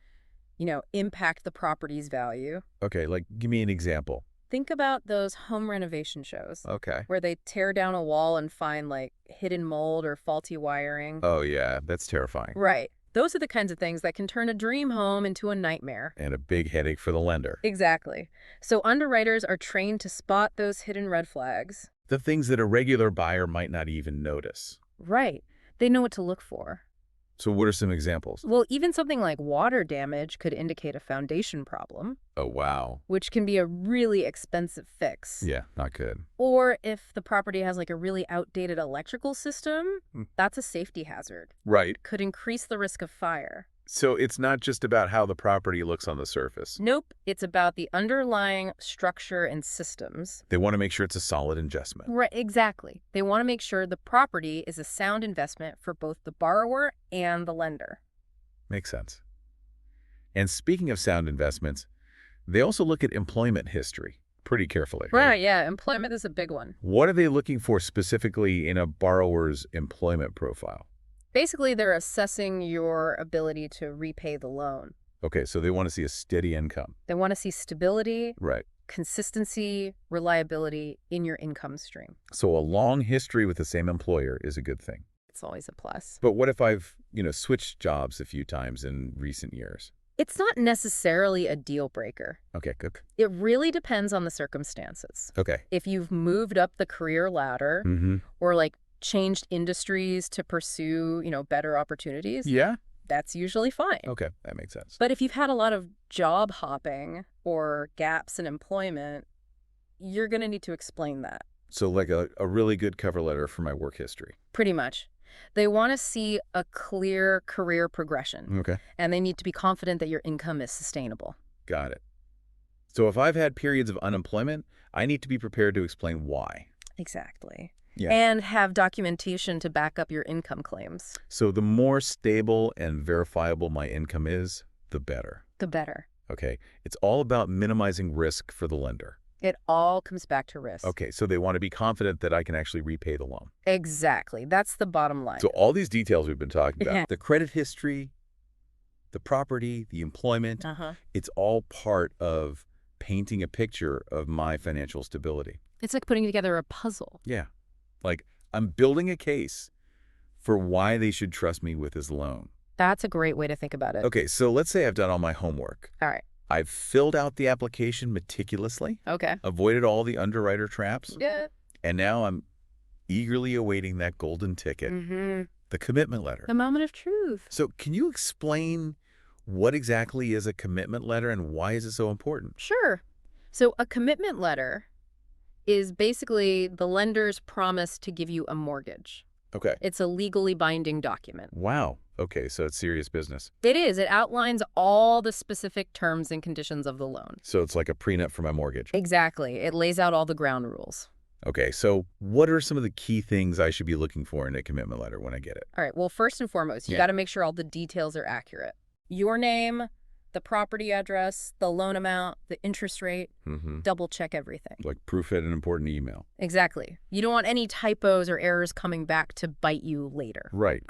impact the property's value. Okay, give me an example. Think about those home renovation shows Okay. where they tear down a wall and find hidden mold or faulty wiring. Oh, yeah, that's terrifying. Right. Those are the kinds of things that can turn a dream home into a nightmare. And a big headache for the lender. Exactly. So underwriters are trained to spot those hidden red flags. The things that a regular buyer might not even notice. Right. They know what to look for. So what are some examples? Well, even something like water damage could indicate a foundation problem, Oh, wow. which can be a really expensive fix. Yeah, not good. Or if the property has a really outdated electrical system, Hmm. that's a safety hazard. Right. Could increase the risk of fire. So it's not just about how the property looks on the surface. Nope, it's about the underlying structure and systems. They want to make sure it's a solid investment. Right, exactly. They want to make sure the property is a sound investment for both the borrower and the lender. Makes sense. And speaking of sound investments, they also look at employment history pretty carefully. Right, yeah. Employment is a big one. What are they looking for specifically in a borrower's employment profile? Basically, they're assessing your ability to repay the loan. Okay, so they want to see a steady income. They want to see stability, Right. consistency, reliability in your income stream. So a long history with the same employer is a good thing. It's always a plus. But what if I've, switched jobs a few times in recent years? It's not necessarily a deal breaker. Okay, good. It really depends on the circumstances. Okay. If you've moved up the career ladder Mm-hmm. or like changed industries to pursue, better opportunities, Yeah? that's usually fine. Okay, that makes sense. But if you've had a lot of job hopping or gaps in employment, you're going to need to explain that. So like a really good cover letter for my work history. Pretty much. They want to see a clear career progression, Okay. and they need to be confident that your income is sustainable. Got it. So if I've had periods of unemployment, I need to be prepared to explain why. Exactly. Yeah. And have documentation to back up your income claims. So the more stable and verifiable my income is, the better. The better. Okay. It's all about minimizing risk for the lender. It all comes back to risk. Okay. So they want to be confident that I can actually repay the loan. Exactly. That's the bottom line. So all these details we've been talking about, Yeah. the credit history, the property, the employment, it's all part of painting a picture of my financial stability. It's like putting together a puzzle. Yeah. Like I'm building a case for why they should trust me with this loan. That's a great way to think about it. Okay, so let's say I've done all my homework. All right. I've filled out the application meticulously, Okay. avoided all the underwriter traps, Yeah. and now I'm eagerly awaiting that golden ticket, Mm-hmm. the commitment letter. The moment of truth. So can you explain what exactly is a commitment letter and why is it so important? Sure. So a commitment letter is basically the lender's promise to give you a mortgage. Okay. It's a legally binding document. Wow. Okay, so it's serious business. It is. It outlines all the specific terms and conditions of the loan. So it's like a prenup for my mortgage. Exactly. It lays out all the ground rules. Okay, so what are some of the key things I should be looking for in a commitment letter when I get it? All right. Well, first and foremost, you Yeah. got to make sure all the details are accurate. Your name, the property address, the loan amount, the interest rate. Mm-hmm. Double check everything. Like proof it an important email. Exactly. You don't want any typos or errors coming back to bite you later. Right.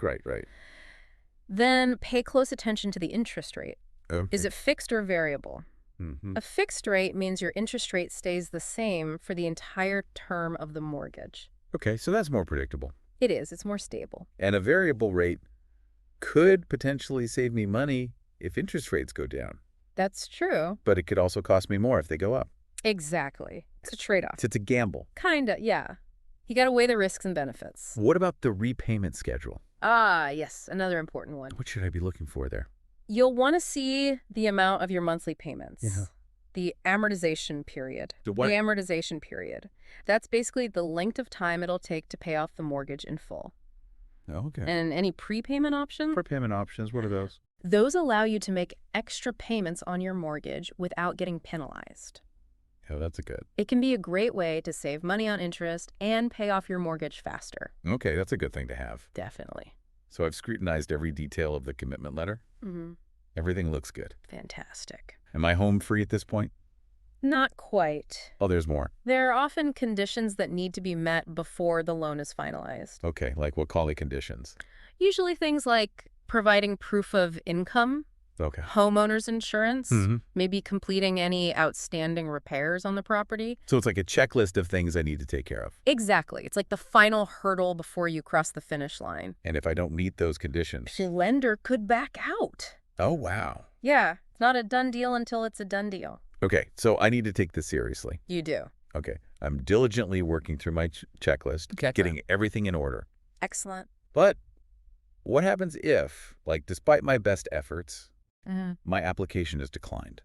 Then pay close attention to the interest rate. Okay. Is it fixed or variable? Mm-hmm. A fixed rate means your interest rate stays the same for the entire term of the mortgage. Okay, so that's more predictable. It is. It's more stable. And a variable rate could potentially save me money if interest rates go down, That's true. but it could also cost me more if they go up. Exactly. It's a trade-off. It's a gamble. Kinda, yeah. You got to weigh the risks and benefits. What about the repayment schedule? Ah, yes, another important one. What should I be looking for there? You'll want to see the amount of your monthly payments. Yeah. The amortization period. The what? The amortization period. That's basically the length of time it'll take to pay off the mortgage in full. Okay. And any prepayment options? Prepayment options, what are those? Those allow you to make extra payments on your mortgage without getting penalized. Oh, that's a good. It can be a great way to save money on interest and pay off your mortgage faster. Okay, that's a good thing to have. Definitely. So I've scrutinized every detail of the commitment letter. Mm-hmm. Everything looks good. Fantastic. Am I home free at this point? Not quite. Oh, there's more. There are often conditions that need to be met before the loan is finalized. Okay, like what call it conditions? Usually things like providing proof of income, Okay. homeowner's insurance, Mm-hmm. maybe completing any outstanding repairs on the property. So it's like a checklist of things I need to take care of. Exactly. It's like the final hurdle before you cross the finish line. And if I don't meet those conditions, The lender could back out. oh, wow. Yeah, it's not a done deal until it's a done deal. Okay, so I need to take this seriously. You do. Okay, I'm diligently working through my checklist, Okay. getting everything in order. Excellent. But what happens if, like, despite my best efforts, my application is declined?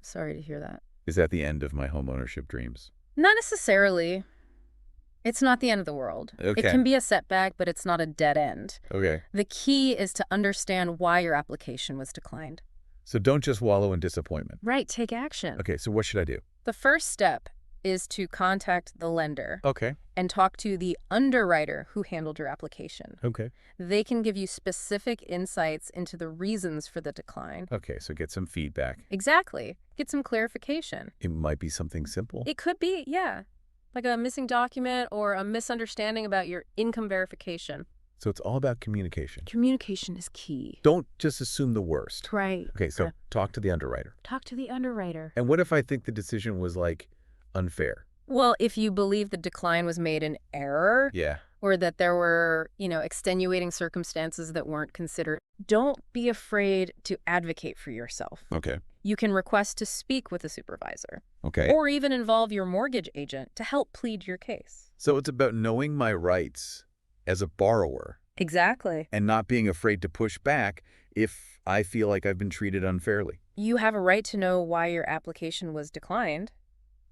Sorry to hear that. Is that the end of my homeownership dreams? Not necessarily. It's not the end of the world. Okay. It can be a setback, but it's not a dead end. Okay. The key is to understand why your application was declined. So don't just wallow in disappointment. Right, take action. Okay, so what should I do? The first step is to contact the lender Okay. and talk to the underwriter who handled your application. Okay. They can give you specific insights into the reasons for the decline. Okay, so get some feedback. Exactly. Get some clarification. It might be something simple. It could be, yeah, like a missing document or a misunderstanding about your income verification. So it's all about communication. Communication is key. Don't just assume the worst. Right. Okay, so Yeah. talk to the underwriter. Talk to the underwriter. And what if I think the decision was, like, unfair? Well, if you believe the decline was made in error, Yeah. or that there were, extenuating circumstances that weren't considered, don't be afraid to advocate for yourself. Okay. You can request to speak with a supervisor, Okay. or even involve your mortgage agent to help plead your case. So it's about knowing my rights as a borrower Exactly. and not being afraid to push back if I feel like I've been treated unfairly. You have a right to know why your application was declined.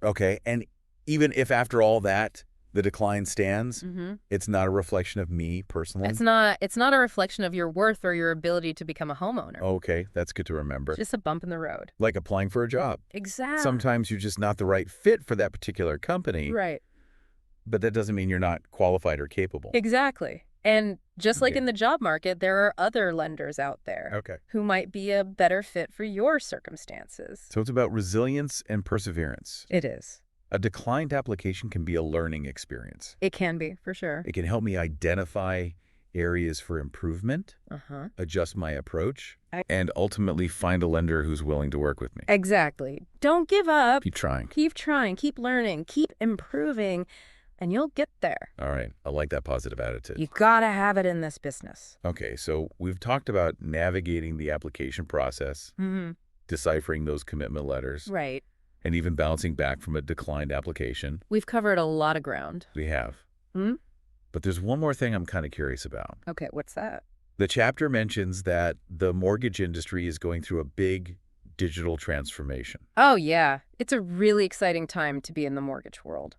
Okay. And even if after all that, the decline stands, Mm-hmm. it's not a reflection of me personally? It's not a reflection of your worth or your ability to become a homeowner. Okay, that's good to remember. It's just a bump in the road. Like applying for a job. Exactly. Sometimes you're just not the right fit for that particular company, Right. but that doesn't mean you're not qualified or capable. Exactly. And just like Okay. in the job market, there are other lenders out there Okay. who might be a better fit for your circumstances. So it's about resilience and perseverance. It is. A declined application can be a learning experience. It can be, for sure. It can help me identify areas for improvement, Uh-huh. adjust my approach, I- and ultimately find a lender who's willing to work with me. Exactly. Don't give up. Keep trying. Keep trying. Keep learning. Keep improving. And you'll get there. All right. I like that positive attitude. You gotta have it in this business. Okay, so we've talked about navigating the application process, Mm-hmm. deciphering those commitment letters, Right. and even bouncing back from a declined application. We've covered a lot of ground. We have. Hmm? But there's one more thing I'm kind of curious about. Okay, what's that? The chapter mentions that the mortgage industry is going through a big digital transformation. Oh, yeah. It's a really exciting time to be in the mortgage world.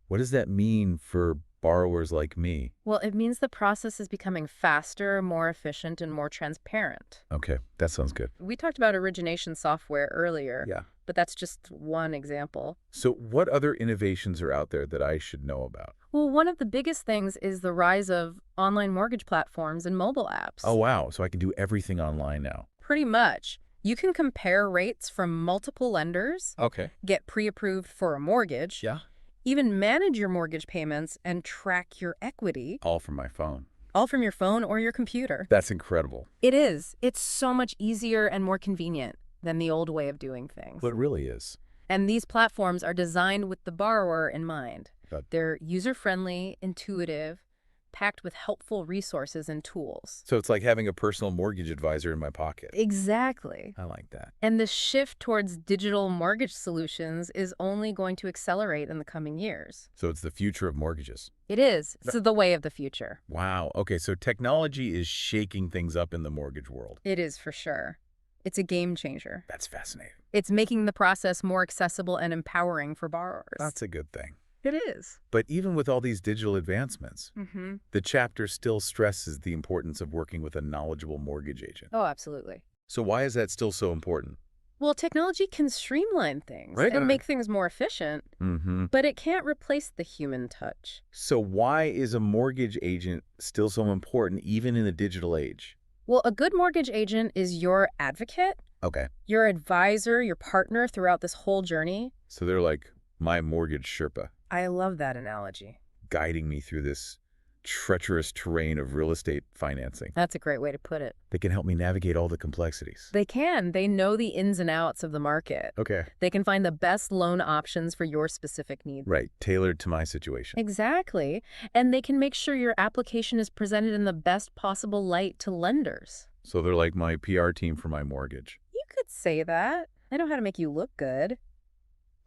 What does that mean for borrowers like me? Well, it means the process is becoming faster, more efficient, and more transparent. Okay, that sounds good. We talked about origination software earlier, Yeah. but that's just one example. So what other innovations are out there that I should know about? Well, one of the biggest things is the rise of online mortgage platforms and mobile apps. Oh, wow. So I can do everything online now. Pretty much. You can compare rates from multiple lenders, Okay. get pre-approved for a mortgage, Yeah. even manage your mortgage payments and track your equity, All from my phone. all from your phone or your computer. That's incredible. It is. It's so much easier and more convenient than the old way of doing things. Well, it really is. And these platforms are designed with the borrower in mind. Good. They're user-friendly, intuitive, packed with helpful resources and tools. So it's like having a personal mortgage advisor in my pocket. Exactly. I like that. And the shift towards digital mortgage solutions is only going to accelerate in the coming years. So it's the future of mortgages. It is. It's the way of the future. Wow. Okay, so technology is shaking things up in the mortgage world. It is for sure. It's a game changer. That's fascinating. It's making the process more accessible and empowering for borrowers. That's a good thing. It is. But even with all these digital advancements, Mm-hmm. the chapter still stresses the importance of working with a knowledgeable mortgage agent. Oh, absolutely. So why is that still so important? Well, technology can streamline things Right. and make things more efficient, Mm-hmm. but it can't replace the human touch. So why is a mortgage agent still so important even in the digital age? Well, a good mortgage agent is your advocate, Okay. your advisor, your partner throughout this whole journey. So they're like my mortgage Sherpa, I love that analogy. guiding me through this treacherous terrain of real estate financing. That's a great way to put it. They can help me navigate all the complexities. They can. They know the ins and outs of the market. Okay. They can find the best loan options for your specific needs. Right. Tailored to my situation. Exactly. And they can make sure your application is presented in the best possible light to lenders. So they're like my PR team for my mortgage. You could say that. I know how to make you look good.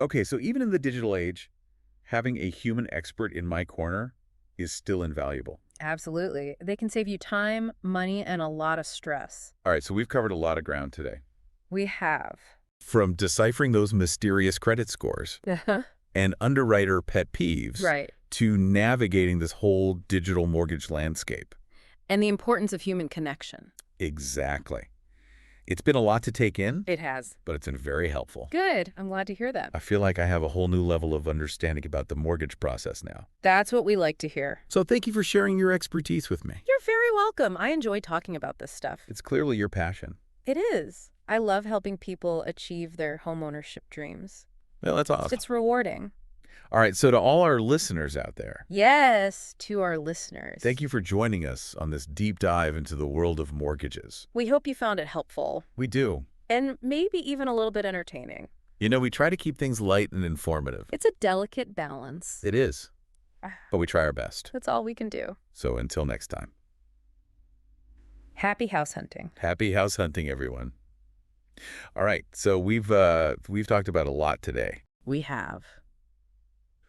Okay, so even in the digital age, having a human expert in my corner is still invaluable. Absolutely. They can save you time, money, and a lot of stress. All right, so we've covered a lot of ground today. We have. From deciphering those mysterious credit scores and underwriter pet peeves Right. to navigating this whole digital mortgage landscape. And the importance of human connection. Exactly. It's been a lot to take in, It has. but it's been very helpful. Good. I'm glad to hear that. I feel like I have a whole new level of understanding about the mortgage process now. That's what we like to hear. So thank you for sharing your expertise with me. You're very welcome. I enjoy talking about this stuff. It's clearly your passion. It is. I love helping people achieve their homeownership dreams. Well, that's awesome. It's rewarding. All right, so to all our listeners out there, Yes, to our listeners. thank you for joining us on this deep dive into the world of mortgages. We hope you found it helpful We do. and maybe even a little bit entertaining. You know, we try to keep things light and informative. It's a delicate balance. It is, but we try our best. That's all we can do. So until next time, Happy house hunting. happy house hunting, everyone. All right, so we've talked about a lot today, We have.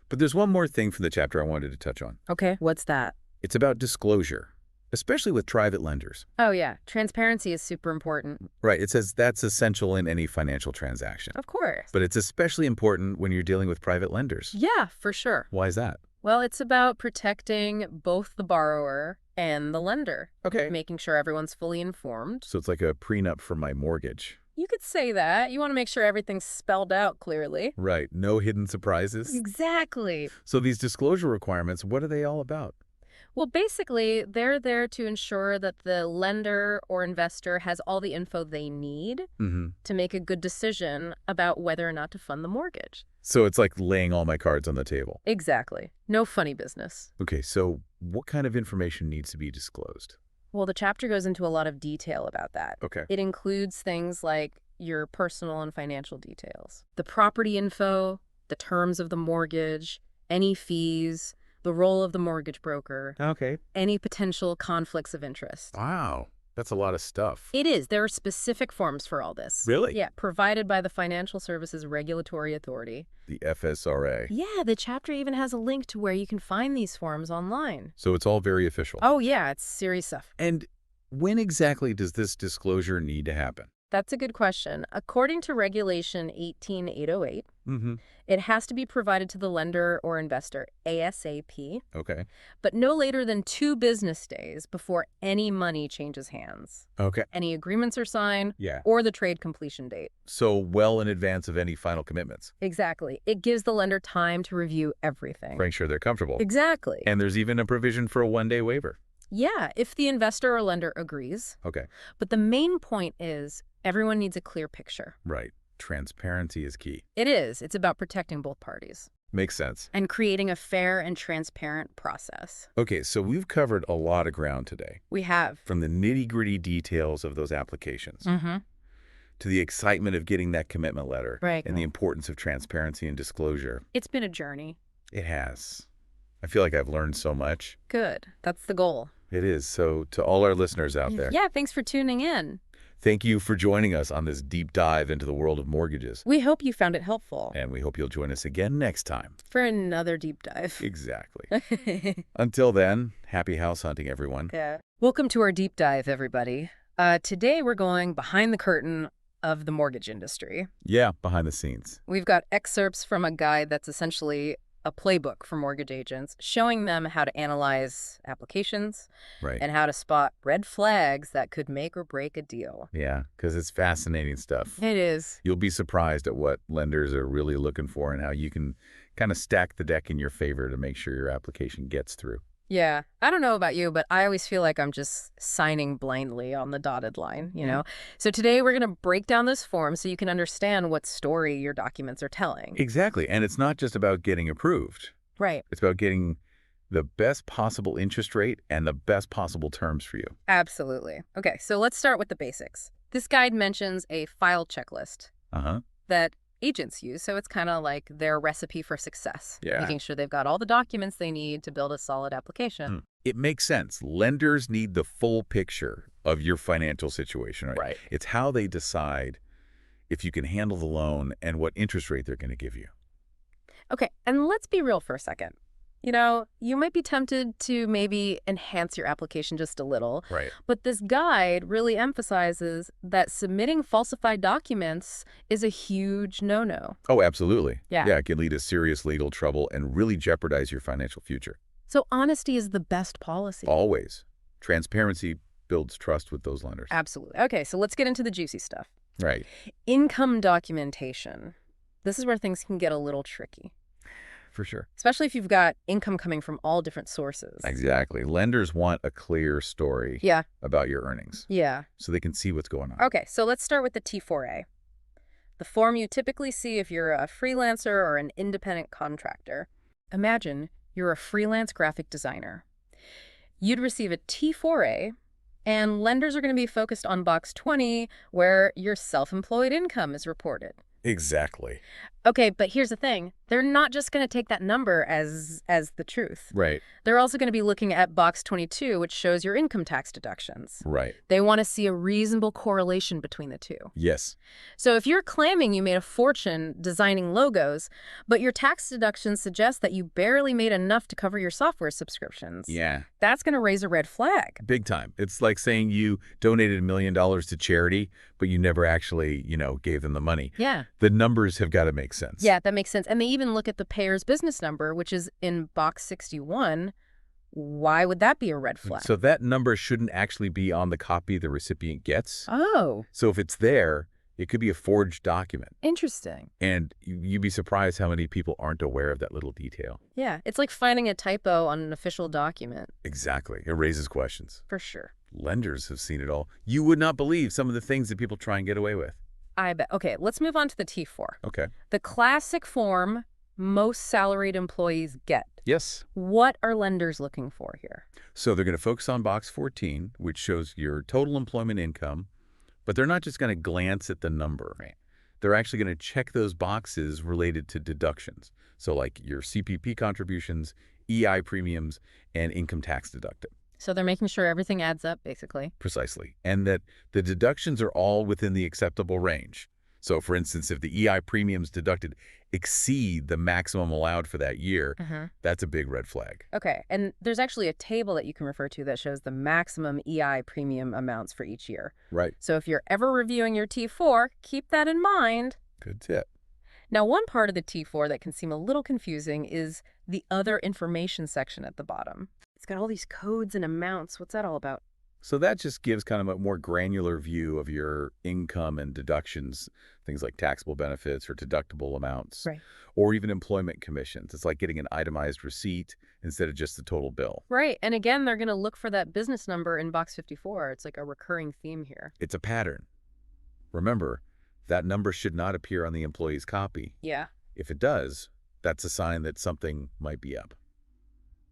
but there's one more thing from the chapter I wanted to touch on. Okay, what's that? It's about disclosure, especially with private lenders. Oh, yeah. Transparency is super important. Right, it says that's essential in any financial transaction. Of course. But it's especially important when you're dealing with private lenders. Yeah, for sure. Why is that? Well, it's about protecting both the borrower and the lender, Okay. making sure everyone's fully informed. So it's like a prenup for my mortgage. You could say that. You want to make sure everything's spelled out clearly. Right, no hidden surprises. Exactly. So these disclosure requirements, what are they all about? Well, basically, they're there to ensure that the lender or investor has all the info they need Mm-hmm. to make a good decision about whether or not to fund the mortgage. So it's like laying all my cards on the table. Exactly. No funny business. Okay, so what kind of information needs to be disclosed? Well, the chapter goes into a lot of detail about that. Okay. It includes things like your personal and financial details, the property info, the terms of the mortgage, any fees, the role of the mortgage broker, Okay. any potential conflicts of interest. Wow, that's a lot of stuff. It is. There are specific forms for all this. Really? Yeah, provided by the Financial Services Regulatory Authority. The FSRA. Yeah, the chapter even has a link to where you can find these forms online. So it's all very official. Oh, yeah, it's serious stuff. And when exactly does this disclosure need to happen? That's a good question. According to Regulation 18808, Mm-hmm. it has to be provided to the lender or investor ASAP, Okay. but no later than 2 business days before any money changes hands, Okay. any agreements are signed, Yeah. or the trade completion date. So well in advance of any final commitments. Exactly. It gives the lender time to review everything. Make sure they're comfortable. Exactly. And there's even a provision for a one-day waiver. Yeah, if the investor or lender agrees. Okay. But the main point is everyone needs a clear picture. Right. Transparency is key. It is. It's about protecting both parties Makes sense. and creating a fair and transparent process. Okay, so we've covered a lot of ground today. We have. From the nitty-gritty details of those applications Mm-hmm. to the excitement of getting that commitment letter Right. and the importance of transparency and disclosure. It's been a journey. It has. I feel like I've learned so much. Good. That's the goal. It is. So to all our listeners out there, Yeah, thanks for tuning in. thank you for joining us on this deep dive into the world of mortgages. We hope you found it helpful And we hope you'll join us again next time. for another deep dive. Exactly. Until then, happy house hunting, everyone. Yeah. Welcome to our deep dive, everybody. Today we're going behind the curtain of the mortgage industry. Yeah, behind the scenes. We've got excerpts from a guide that's essentially a playbook for mortgage agents, showing them how to analyze applications Right. and how to spot red flags that could make or break a deal. Yeah, because it's fascinating stuff. It is. You'll be surprised at what lenders are really looking for and how you can kind of stack the deck in your favor to make sure your application gets through. Yeah. I don't know about you, but I always feel like I'm just signing blindly on the dotted line, you know? So today we're going to break down this form so you can understand what story your documents are telling. Exactly. And it's not just about getting approved. Right. It's about getting the best possible interest rate and the best possible terms for you. Absolutely. Okay, so let's start with the basics. This guide mentions a file checklist Uh-huh. that agents use, so it's kind of like their recipe for success, Yeah. making sure they've got all the documents they need to build a solid application. It makes sense. Lenders need the full picture of your financial situation, right? Right. It's how they decide if you can handle the loan and what interest rate they're going to give you. Okay, and let's be real for a second. You know, you might be tempted to maybe enhance your application just a little, Right. but this guide really emphasizes that submitting falsified documents is a huge no-no. Oh, absolutely. Yeah. Yeah, it can lead to serious legal trouble and really jeopardize your financial future. So honesty is the best policy. Always. Transparency builds trust with those lenders. Absolutely. Okay, so let's get into the juicy stuff. Right. Income documentation. This is where things can get a little tricky, For sure. especially if you've got income coming from all different sources. Exactly. Lenders want a clear story Yeah, about your earnings yeah. so they can see what's going on. Okay, so let's start with the T4A. The form you typically see if you're a freelancer or an independent contractor. Imagine you're a freelance graphic designer. You'd receive a T4A, and lenders are going to be focused on box 20, where your self-employed income is reported. Exactly. Okay, but here's the thing. They're not just going to take that number as the truth. Right. They're also going to be looking at box 22, which shows your income tax deductions. Right. They want to see a reasonable correlation between the two. Yes. So if you're claiming you made a fortune designing logos, but your tax deductions suggest that you barely made enough to cover your software subscriptions, Yeah. that's going to raise a red flag. Big time. It's like saying you donated $1 million to charity, but you never actually, gave them the money. Yeah. The numbers have got to make sense. Yeah, that makes sense. And they even look at the payer's business number, which is in box 61. Why would that be a red flag? So that number shouldn't actually be on the copy the recipient gets. Oh, So if it's there, it could be a forged document. interesting. And you'd be surprised how many people aren't aware of that little detail. Yeah, it's like finding a typo on an official document, Exactly. It raises questions. for sure. Lenders have seen it all. You would not believe some of the things that people try and get away with. I bet. Okay, let's move on to the T4. Okay. The classic form most salaried employees get. Yes. What are lenders looking for here? So they're going to focus on box 14, which shows your total employment income, but they're not just going to glance at the number. Right. They're actually going to check those boxes related to deductions. So like your CPP contributions, EI premiums, and income tax deducted. So they're making sure everything adds up, basically. Precisely. And that the deductions are all within the acceptable range. So for instance, if the EI premiums deducted exceed the maximum allowed for that year, that's a big red flag. Okay, and there's actually a table that you can refer to that shows the maximum EI premium amounts for each year. Right. So if you're ever reviewing your T4, keep that in mind. Good tip. Now, one part of the T4 that can seem a little confusing is the other information section at the bottom. It's got all these codes and amounts. What's that all about? So that just gives kind of a more granular view of your income and deductions, things like taxable benefits or deductible amounts, Right. or even employment commissions. It's like getting an itemized receipt instead of just the total bill. Right, and again, they're going to look for that business number in box 54. It's like a recurring theme here. It's a pattern. Remember, that number should not appear on the employee's copy. Yeah. If it does, that's a sign that something might be up.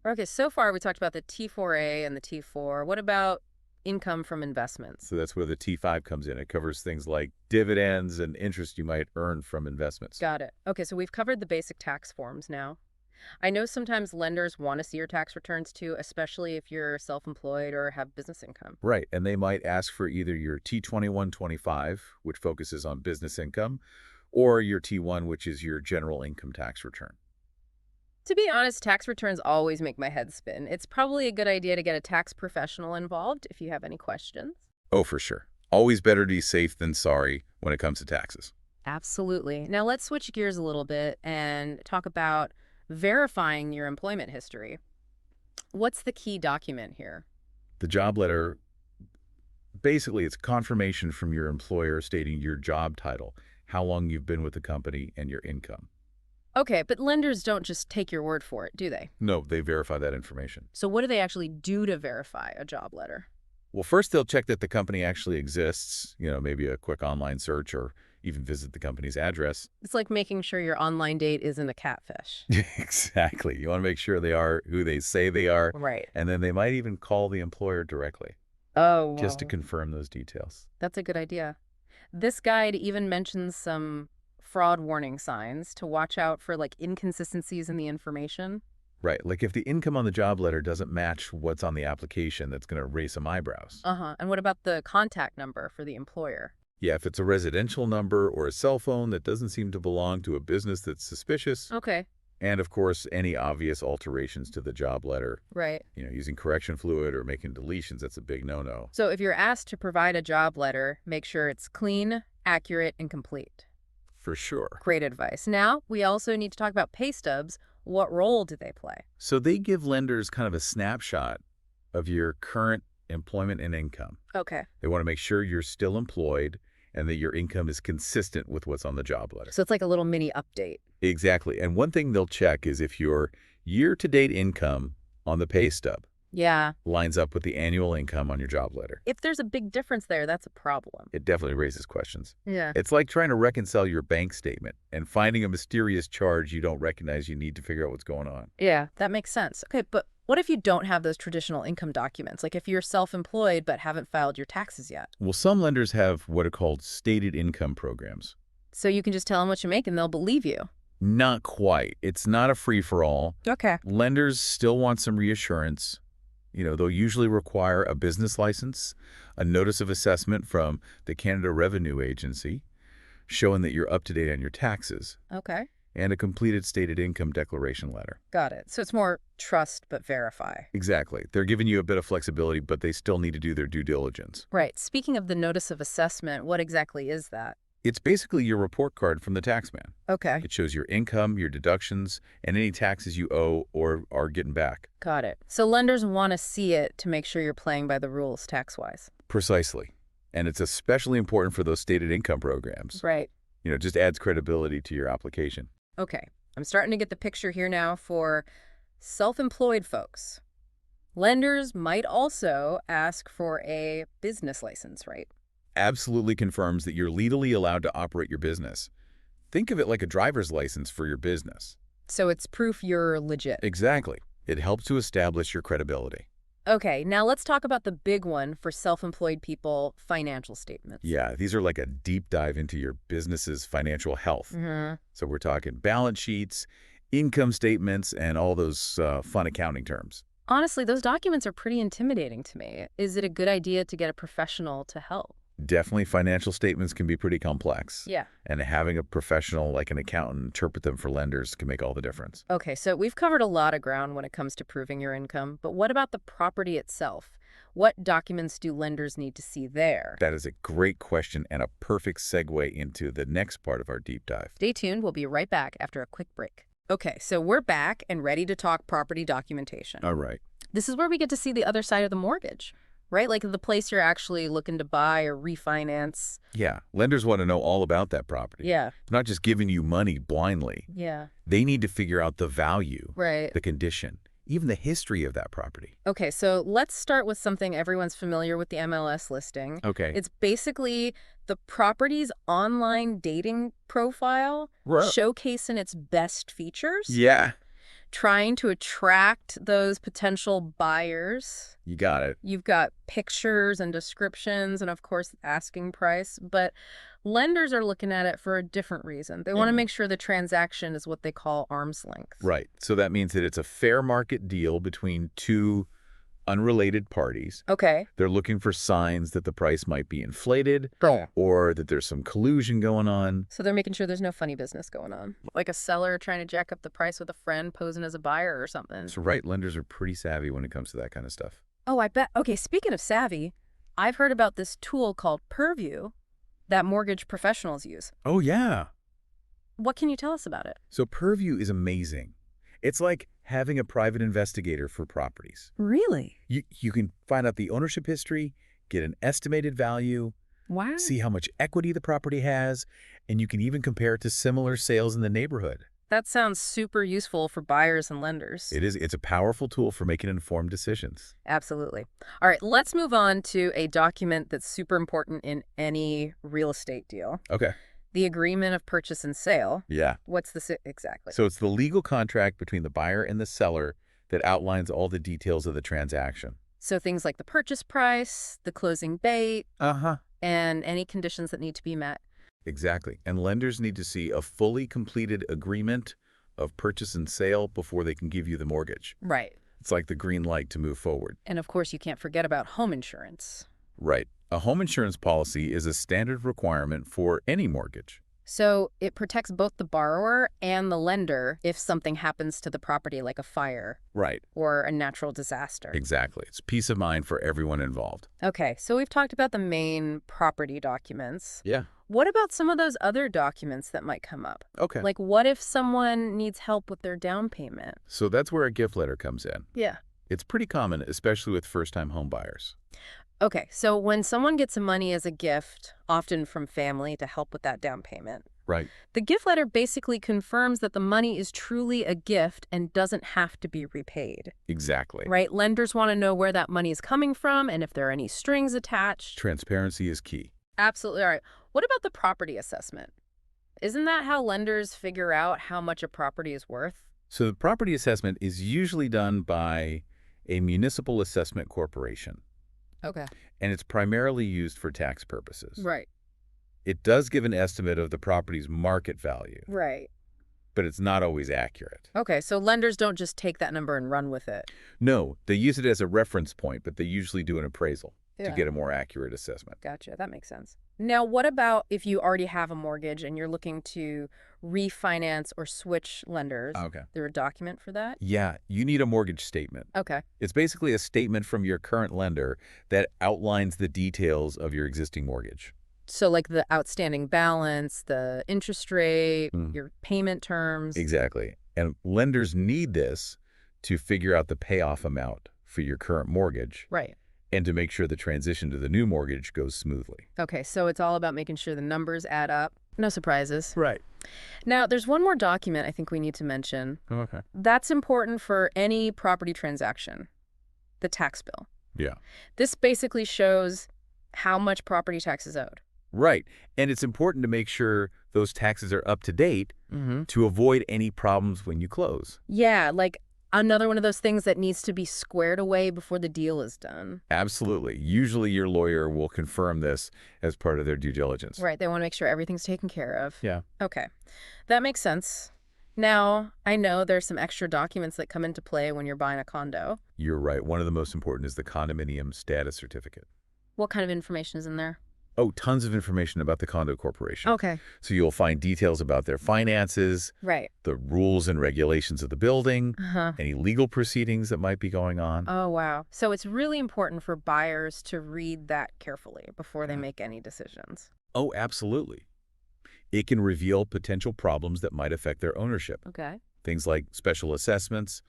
Okay, so far we talked about the T4A and the T4. What about income from investments? So that's where the T5 comes in. It covers things like dividends and interest you might earn from investments. Got it. Okay, so we've covered the basic tax forms now. I know sometimes lenders want to see your tax returns too, especially if you're self-employed or have business income. Right, and they might ask for either your T2125, which focuses on business income, or your T1, which is your general income tax return. To be honest, tax returns always make my head spin. It's probably a good idea to get a tax professional involved if you have any questions. Oh, for sure. Always better to be safe than sorry when it comes to taxes. Absolutely. Now let's switch gears a little bit and talk about verifying your employment history. What's the key document here? The job letter, basically, it's confirmation from your employer stating your job title, how long you've been with the company, and your income. Okay, but lenders don't just take your word for it, do they? No, they verify that information. So what do they actually do to verify a job letter? Well, first they'll check that the company actually exists, maybe a quick online search or even visit the company's address. It's like making sure your online date isn't a catfish. Exactly. You want to make sure they are who they say they are. Right. And then they might even call the employer directly Oh, just to wow. confirm those details. That's a good idea. This guide even mentions some fraud warning signs to watch out for like inconsistencies in the information. Right. Like if the income on the job letter doesn't match what's on the application, that's going to raise some eyebrows. And what about the contact number for the employer? Yeah, if it's a residential number or a cell phone that doesn't seem to belong to a business that's suspicious. Okay. And of course, any obvious alterations to the job letter, Right. using correction fluid or making deletions, that's a big no-no. So if you're asked to provide a job letter, make sure it's clean, accurate, and complete. For sure. Great advice. Now, we also need to talk about pay stubs. What role do they play? So they give lenders kind of a snapshot of your current employment and income. Okay. They want to make sure you're still employed and that your income is consistent with what's on the job letter. So it's like a little mini update. Exactly. And one thing they'll check is if your year-to-date income on the pay stub Yeah. lines up with the annual income on your job letter. If there's a big difference there, that's a problem. It definitely raises questions. Yeah. It's like trying to reconcile your bank statement and finding a mysterious charge you don't recognize. You need to figure out what's going on. Yeah, that makes sense. Okay, but what if you don't have those traditional income documents? Like if you're self-employed but haven't filed your taxes yet? Well, some lenders have what are called stated income programs. So you can just tell them what you make and they'll believe you. Not quite. It's not a free-for-all. Okay. Lenders still want some reassurance. They'll usually require a business license, a notice of assessment from the Canada Revenue Agency, showing that you're up to date on your taxes, Okay. and a completed stated income declaration letter. Got it. So it's more trust but verify. Exactly. They're giving you a bit of flexibility, but they still need to do their due diligence. Right. Speaking of the notice of assessment, what exactly is that? It's basically your report card from the taxman. Okay. It shows your income, your deductions, and any taxes you owe or are getting back. Got it. So lenders want to see it to make sure you're playing by the rules tax-wise. Precisely. And it's especially important for those stated income programs. Right. Just adds credibility to your application. Okay. I'm starting to get the picture here now for self-employed folks. Lenders might also ask for a business license, right? Absolutely confirms that you're legally allowed to operate your business. Think of it like a driver's license for your business. So it's proof you're legit. Exactly. It helps to establish your credibility. Okay, now let's talk about the big one for self-employed people, financial statements. Yeah, these are like a deep dive into your business's financial health. Mm-hmm. So we're talking balance sheets, income statements, and all those fun accounting terms. Honestly, those documents are pretty intimidating to me. Is it a good idea to get a professional to help? Definitely financial statements can be pretty complex. Yeah. And having a professional like an accountant interpret them for lenders can make all the difference. Okay, so we've covered a lot of ground when it comes to proving your income, but what about the property itself? What documents do lenders need to see there? That is a great question and a perfect segue into the next part of our deep dive. Stay tuned. We'll be right back after a quick break. Okay, so we're back and ready to talk property documentation. All right. This is where we get to see the other side of the mortgage, right? Like the place you're actually looking to buy or refinance. Yeah, lenders want to know all about that property. Yeah. They're not just giving you money blindly. Yeah. They need to figure out the value, Right. the condition, even the history of that property. Okay, so let's start with something everyone's familiar with, the MLS listing. Okay. It's basically the property's online dating profile Right. showcasing its best features, Yeah. trying to attract those potential buyers. You got it. You've got pictures and descriptions and, of course, asking price. But lenders are looking at it for a different reason. They want to make sure the transaction is what they call arm's length. Right. So that means that it's a fair market deal between two unrelated parties. Okay. They're looking for signs that the price might be inflated or that there's some collusion going on. So they're making sure there's no funny business going on. Like a seller trying to jack up the price with a friend posing as a buyer or something. So right, lenders are pretty savvy when it comes to that kind of stuff. Oh, I bet. Okay, speaking of savvy, I've heard about this tool called Purview that mortgage professionals use. Oh, yeah. What can you tell us about it? So Purview is amazing. It's like having a private investigator for properties. Really? You can find out the ownership history, get an estimated value, Wow. see how much equity the property has, and you can even compare it to similar sales in the neighborhood. That sounds super useful for buyers and lenders. It is. It's a powerful tool for making informed decisions. Absolutely. All right, let's move on to a document that's super important in any real estate deal. Okay. The agreement of purchase and sale. Yeah. What's this exactly? So it's the legal contract between the buyer and the seller that outlines all the details of the transaction. So things like the purchase price, the closing date, Uh-huh. and any conditions that need to be met. Exactly. And lenders need to see a fully completed agreement of purchase and sale before they can give you the mortgage. Right. It's like the green light to move forward. And of course, you can't forget about home insurance. Right. A home insurance policy is a standard requirement for any mortgage. So it protects both the borrower and the lender if something happens to the property, like a fire Right. or a natural disaster. Exactly. It's peace of mind for everyone involved. Okay, so we've talked about the main property documents. Yeah. What about some of those other documents that might come up? Okay. Like, what if someone needs help with their down payment? So that's where a gift letter comes in. Yeah. It's pretty common, especially with first-time home buyers. Okay, so when someone gets some money as a gift, often from family to help with that down payment, Right. the gift letter basically confirms that the money is truly a gift and doesn't have to be repaid, Exactly. right? Lenders want to know where that money is coming from and if there are any strings attached. Transparency is key. Absolutely. All right. What about the property assessment? Isn't that how lenders figure out how much a property is worth? So the property assessment is usually done by a municipal assessment corporation, Okay. and it's primarily used for tax purposes. Right. It does give an estimate of the property's market value, Right. but it's not always accurate. Okay, so lenders don't just take that number and run with it. No, they use it as a reference point, but they usually do an appraisal to Yeah. get a more accurate assessment. Gotcha. That makes sense. Now, what about if you already have a mortgage and you're looking to refinance or switch lenders? Okay. There a document for that? Yeah, you need a mortgage statement. Okay. It's basically a statement from your current lender that outlines the details of your existing mortgage. So like the outstanding balance, the interest rate, Mm. your payment terms. Exactly. And lenders need this to figure out the payoff amount for your current mortgage Right. and to make sure the transition to the new mortgage goes smoothly. Okay, so it's all about making sure the numbers add up. No surprises. Right. Now, there's one more document I think we need to mention. Okay. That's important for any property transaction, the tax bill. Yeah. This basically shows how much property tax is owed. Right. And it's important to make sure those taxes are up to date to avoid any problems when you close. Yeah, like another one of those things that needs to be squared away before the deal is done. Absolutely. Usually your lawyer will confirm this as part of their due diligence. Right, they want to make sure everything's taken care of. Yeah. Okay, that makes sense. Now, I know there's some extra documents that come into play when you're buying a condo. You're right. One of the most important is the condominium status certificate. What kind of information is in there? Oh, tons of information about the condo corporation. Okay. So you'll find details about their finances, Right. the rules and regulations of the building, Uh-huh. any legal proceedings that might be going on. Oh, wow. So it's really important for buyers to read that carefully before they make any decisions. Oh, absolutely. It can reveal potential problems that might affect their ownership. Okay. Things like special assessments,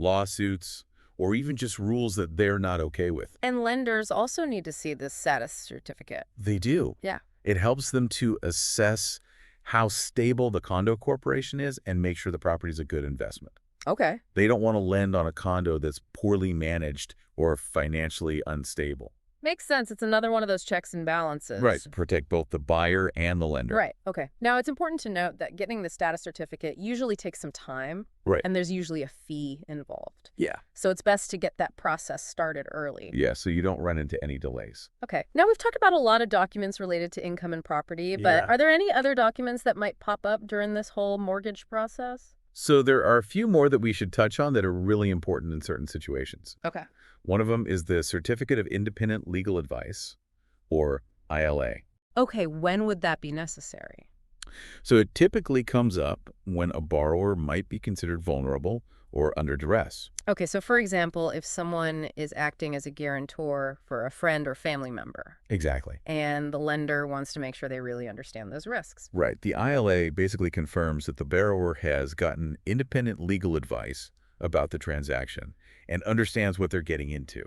lawsuits, or even just rules that they're not okay with. And lenders also need to see this status certificate. They do. Yeah. It helps them to assess how stable the condo corporation is and make sure the property is a good investment. Okay. They don't want to lend on a condo that's poorly managed or financially unstable. Makes sense. It's another one of those checks and balances. Right. To protect both the buyer and the lender. Right. Okay. Now, it's important to note that getting the status certificate usually takes some time. Right. And there's usually a fee involved. Yeah. So it's best to get that process started early. Yeah, so you don't run into any delays. Okay. Now, we've talked about a lot of documents related to income and property, but Yeah. are there any other documents that might pop up during this whole mortgage process? So there are a few more that we should touch on that are really important in certain situations. Okay. One of them is the Certificate of Independent Legal Advice, or ILA. Okay, when would that be necessary? So it typically comes up when a borrower might be considered vulnerable or under duress. Okay, so for example, if someone is acting as a guarantor for a friend or family member, Exactly. and the lender wants to make sure they really understand those risks. Right. The ILA basically confirms that the borrower has gotten independent legal advice about the transaction and understands what they're getting into.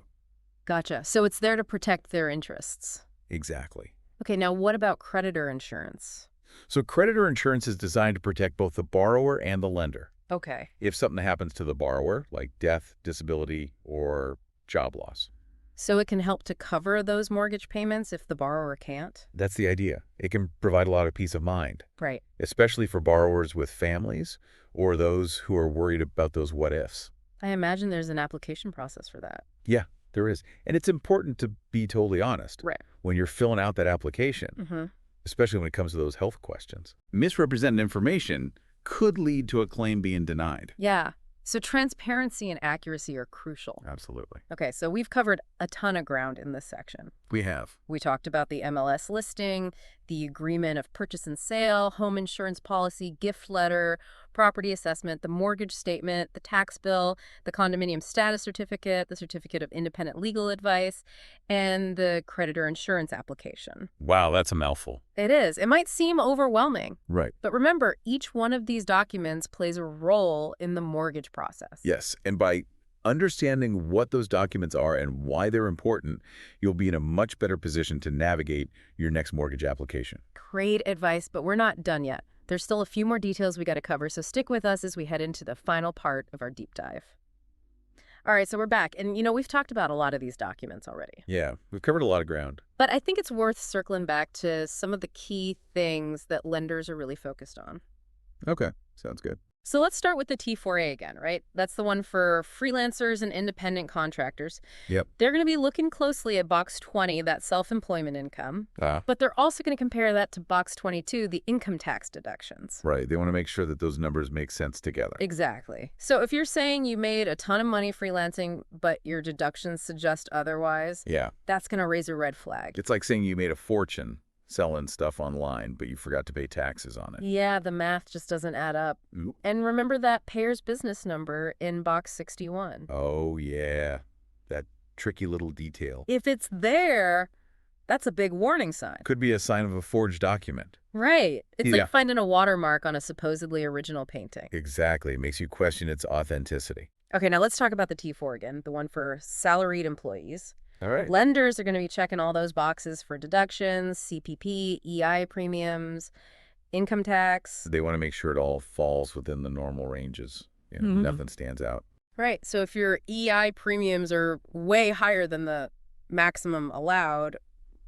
Gotcha. So it's there to protect their interests. Exactly. Okay, now what about creditor insurance? So creditor insurance is designed to protect both the borrower and the lender. Okay. If something happens to the borrower, like death, disability, or job loss. So it can help to cover those mortgage payments if the borrower can't? That's the idea. It can provide a lot of peace of mind, Right. especially for borrowers with families or those who are worried about those what-ifs. I imagine there's an application process for that. Yeah, there is. And it's important to be totally honest Right. when you're filling out that application, Mm-hmm. especially when it comes to those health questions. Misrepresented information could lead to a claim being denied. Yeah. So transparency and accuracy are crucial. Absolutely. Okay, so we've covered a ton of ground in this section. We have. We talked about the MLS listing, the agreement of purchase and sale, home insurance policy, gift letter, property assessment, the mortgage statement, the tax bill, the condominium status certificate, the certificate of independent legal advice, and the creditor insurance application. Wow, that's a mouthful. It is. It might seem overwhelming, Right. but remember, each one of these documents plays a role in the mortgage process. Yes, and by understanding what those documents are and why they're important, you'll be in a much better position to navigate your next mortgage application. Great advice, but we're not done yet. There's still a few more details we got to cover, so stick with us as we head into the final part of our deep dive. All right, so we're back. And, we've talked about a lot of these documents already. Yeah, we've covered a lot of ground. But I think it's worth circling back to some of the key things that lenders are really focused on. Okay, sounds good. So let's start with the T4A again, right? That's the one for freelancers and independent contractors. Yep. They're going to be looking closely at box 20, that self-employment income, but they're also going to compare that to box 22, the income tax deductions. Right. They want to make sure that those numbers make sense together. Exactly. So if you're saying you made a ton of money freelancing, but your deductions suggest otherwise, Yeah. that's going to raise a red flag. It's like saying you made a fortune selling stuff online, but you forgot to pay taxes on it. Yeah, the math just doesn't add up. Oop. And remember that payer's business number in box 61. Oh, yeah. That tricky little detail. If it's there, that's a big warning sign. Could be a sign of a forged document. Right. It's Yeah. like finding a watermark on a supposedly original painting. Exactly. It makes you question its authenticity. Okay, now let's talk about the T4 again, the one for salaried employees. All right. Lenders are going to be checking all those boxes for deductions, CPP, EI premiums, income tax. They want to make sure it all falls within the normal ranges. You know, Nothing stands out. Right. So if your EI premiums are way higher than the maximum allowed,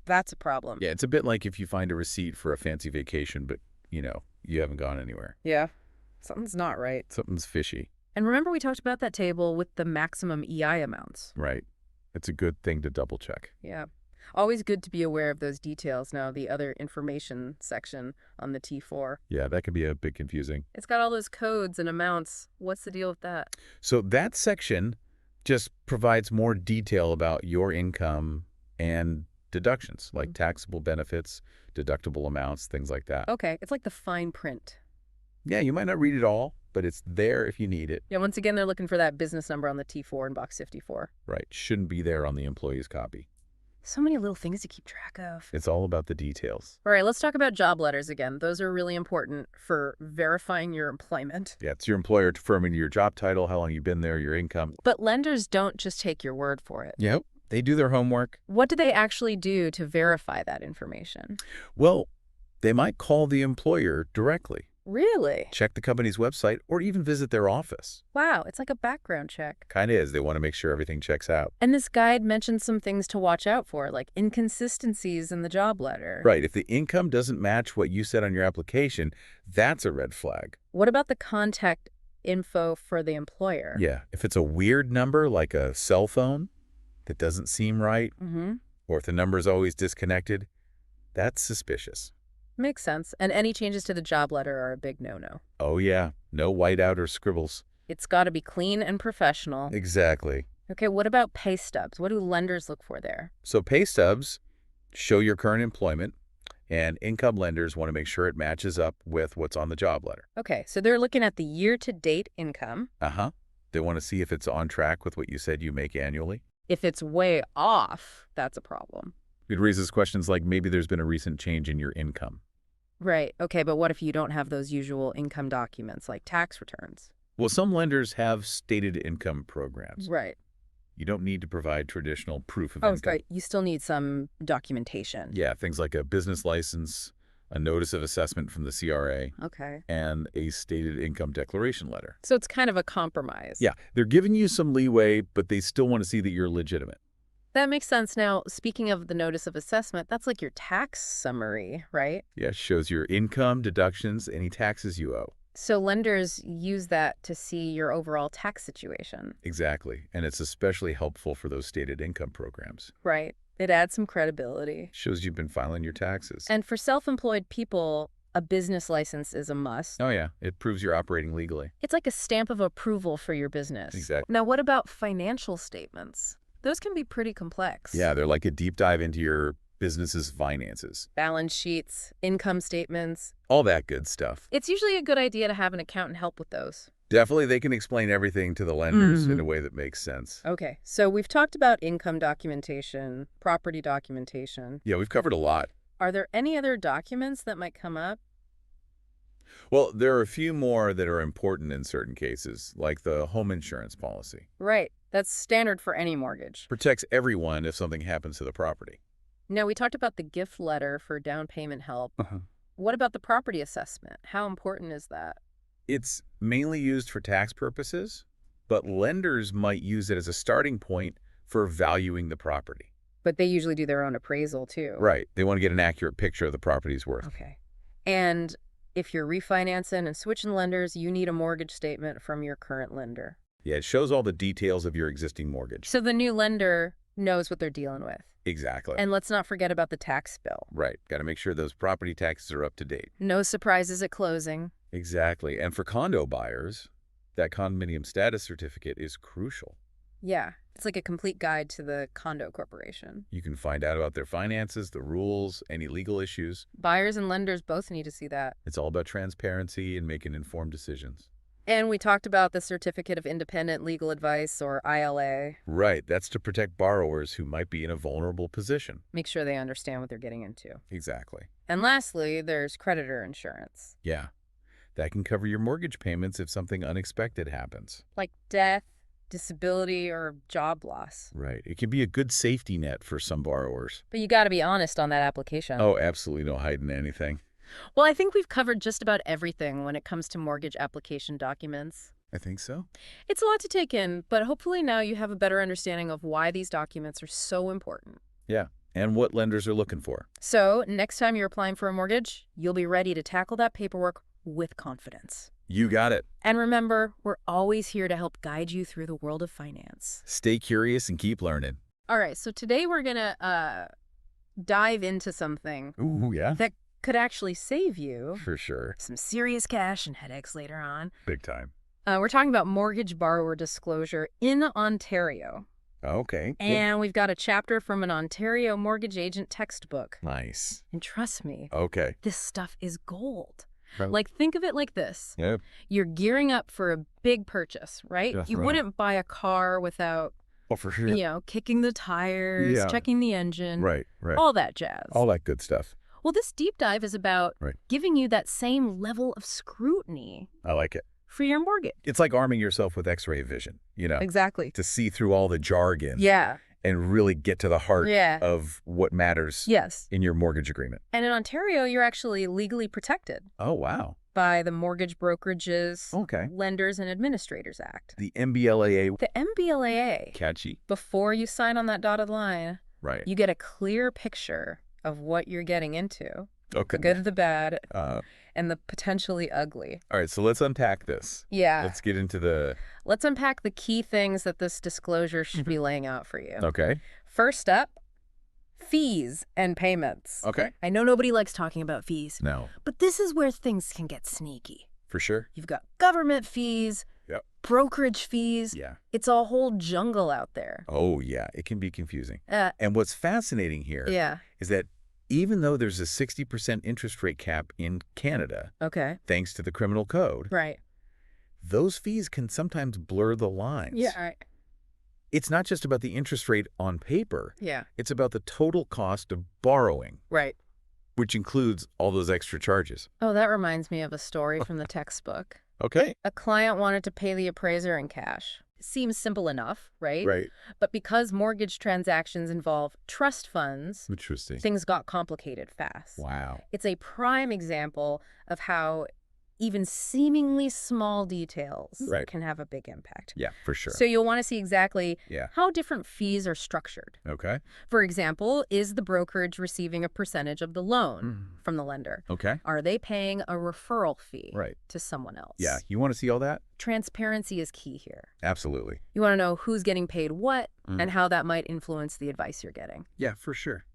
that's a problem. Yeah, it's a bit like if you find a receipt for a fancy vacation, but, you haven't gone anywhere. Yeah. Something's not right. Something's fishy. And remember we talked about that table with the maximum EI amounts. Right. It's a good thing to double check. Yeah. Always good to be aware of those details. Now, the other information section on the T4. Yeah, that could be a bit confusing. It's got all those codes and amounts. What's the deal with that? So that section just provides more detail about your income and deductions, like taxable benefits, deductible amounts, things like that. Okay, it's like the fine print. Yeah, you might not read it all, but it's there if you need it. Yeah, once again, they're looking for that business number on the T4 in box 54. Right. Shouldn't be there on the employee's copy. So many little things to keep track of. It's all about the details. All right, let's talk about job letters again. Those are really important for verifying your employment. Yeah, it's your employer confirming your job title, how long you've been there, your income. But lenders don't just take your word for it. Yep. They do their homework. What do they actually do to verify that information? Well, they might call the employer directly, Really? check the company's website, or even visit their office. Wow, it's like a background check. Kind of is. They want to make sure everything checks out. And this guide mentions some things to watch out for, like inconsistencies in the job letter. Right. If the income doesn't match what you said on your application, that's a red flag. What about the contact info for the employer? Yeah. If it's a weird number, like a cell phone, that doesn't seem right, or if the number is always disconnected, that's suspicious. Makes sense. And any changes to the job letter are a big no-no. Oh, yeah. No whiteout or scribbles. It's got to be clean and professional. Exactly. Okay, what about pay stubs? What do lenders look for there? So pay stubs show your current employment, and income lenders want to make sure it matches up with what's on the job letter. Okay, so they're looking at the year-to-date income. Uh-huh. They want to see if it's on track with what you said you make annually. If it's way off, that's a problem. It raises questions like maybe there's been a recent change in your income. Right. Okay, but what if you don't have those usual income documents like tax returns? Well, some lenders have stated income programs. Right. You don't need to provide traditional proof of Oh, income. right. You still need some documentation. Yeah, things like a business license, a notice of assessment from the CRA, Okay. and a stated income declaration letter. So it's kind of a compromise. Yeah, they're giving you some leeway, but they still want to see that you're legitimate. That makes sense. Now, speaking of the notice of assessment, that's like your tax summary, right? Yeah, it shows your income, deductions, any taxes you owe. So lenders use that to see your overall tax situation. Exactly, and it's especially helpful for those stated income programs. Right. It adds some credibility. Shows you've been filing your taxes. And for self-employed people, a business license is a must. Oh yeah, it proves you're operating legally. It's like a stamp of approval for your business. Exactly. Now, what about financial statements? Those can be pretty complex. Yeah, they're like a deep dive into your business's finances. Balance sheets, income statements. All that good stuff. It's usually a good idea to have an accountant help with those. Definitely, they can explain everything to the lenders in a way that makes sense. Okay, so we've talked about income documentation, property documentation. Yeah, we've covered a lot. Are there any other documents that might come up? Well, there are a few more that are important in certain cases, like the home insurance policy. Right, that's standard for any mortgage. Protects everyone if something happens to the property. Now, we talked about the gift letter for down payment help. What about the property assessment? How important is that? It's mainly used for tax purposes, but lenders might use it as a starting point for valuing the property. But they usually do their own appraisal, too. Right. They want to get an accurate picture of the property's worth. Okay. And If you're refinancing and switching lenders, you need a mortgage statement from your current lender. Yeah, it shows all the details of your existing mortgage. So the new lender knows what they're dealing with. Exactly. And let's not forget about the tax bill. Right. Got to make sure those property taxes are up to date. No surprises at closing. Exactly. And for condo buyers, that condominium status certificate is crucial. Yeah, it's like a complete guide to the condo corporation. You can find out about their finances, the rules, any legal issues. Buyers and lenders both need to see that. It's all about transparency and making informed decisions. And we talked about the Certificate of Independent Legal Advice, or ILA. Right. That's to protect borrowers who might be in a vulnerable position. Make sure they understand what they're getting into. Exactly. And lastly, there's creditor insurance. Yeah. That can cover your mortgage payments if something unexpected happens. Like death, disability, or job loss. Right. It can be a good safety net for some borrowers. But you got to be honest on that application. Oh, absolutely no hiding anything. Well, I think we've covered just about everything when it comes to mortgage application documents. I think so. It's a lot to take in, but hopefully now you have a better understanding of why these documents are so important. Yeah. And what lenders are looking for. So next time you're applying for a mortgage, you'll be ready to tackle that paperwork with confidence. You got it. And remember, we're always here to help guide you through the world of finance. Stay curious and keep learning. All right, so today we're going to dive into something Ooh, yeah. that could actually save you For sure. some serious cash and headaches later on. Big time. We're talking about mortgage borrower disclosure in Ontario. Okay. And we've got a chapter from an Ontario mortgage agent textbook. Nice. And trust me, Okay. this stuff is gold. Right. Like, think of it like this. Yep. You're gearing up for a big purchase, right? That's You right. wouldn't buy a car without, Oh, for sure. kicking the tires, Yeah. checking the engine, Right. all that jazz. All that good stuff. Well, this deep dive is about Right. giving you that same level of scrutiny I like it. for your mortgage. It's like arming yourself with X-ray vision, Exactly. to see through all the jargon Yeah. and really get to the heart Yeah. of what matters Yes. in your mortgage agreement. And in Ontario, you're actually legally protected Oh, wow. by the Mortgage Brokerages, Okay. Lenders and Administrators Act. The MBLAA. The MBLAA, Catchy. before you sign on that dotted line, Right. you get a clear picture of what you're getting into, Okay. the good, the bad, All and the potentially ugly. right. So let's unpack this. Yeah. Let's get into the... Let's unpack the key things that this disclosure should be laying out for you. Okay. First up, fees and payments. Okay. I know nobody likes talking about fees, No, but this is where things can get sneaky. for sure. You've got government fees, Yep. brokerage fees. Yeah. It's a whole jungle out there. Oh, yeah. It can be confusing. Uh, And what's fascinating here is yeah. that even though there's a 60% interest rate cap in Canada, Okay. thanks to the criminal code, Right. those fees can sometimes blur the lines. Yeah. All right. It's not just about the interest rate on paper. Yeah. It's about the total cost of borrowing, Right. which includes all those extra charges. Oh, that reminds me of a story from the textbook. Okay. A client wanted to pay the appraiser in cash. Seems simple enough, right? Right. But because mortgage transactions involve trust funds, Interesting. things got complicated fast. Wow. It's a prime example of how even seemingly small details Right. can have a big impact. Yeah, for sure. So you'll want to see exactly Yeah. how different fees are structured. Okay. For example, is the brokerage receiving a percentage of the loan from the lender? Okay. Are they paying a referral fee Right. to someone else? Yeah. You want to see all that? Transparency is key here. Absolutely. You want to know who's getting paid what Mhm. and how that might influence the advice you're getting. Yeah, for sure.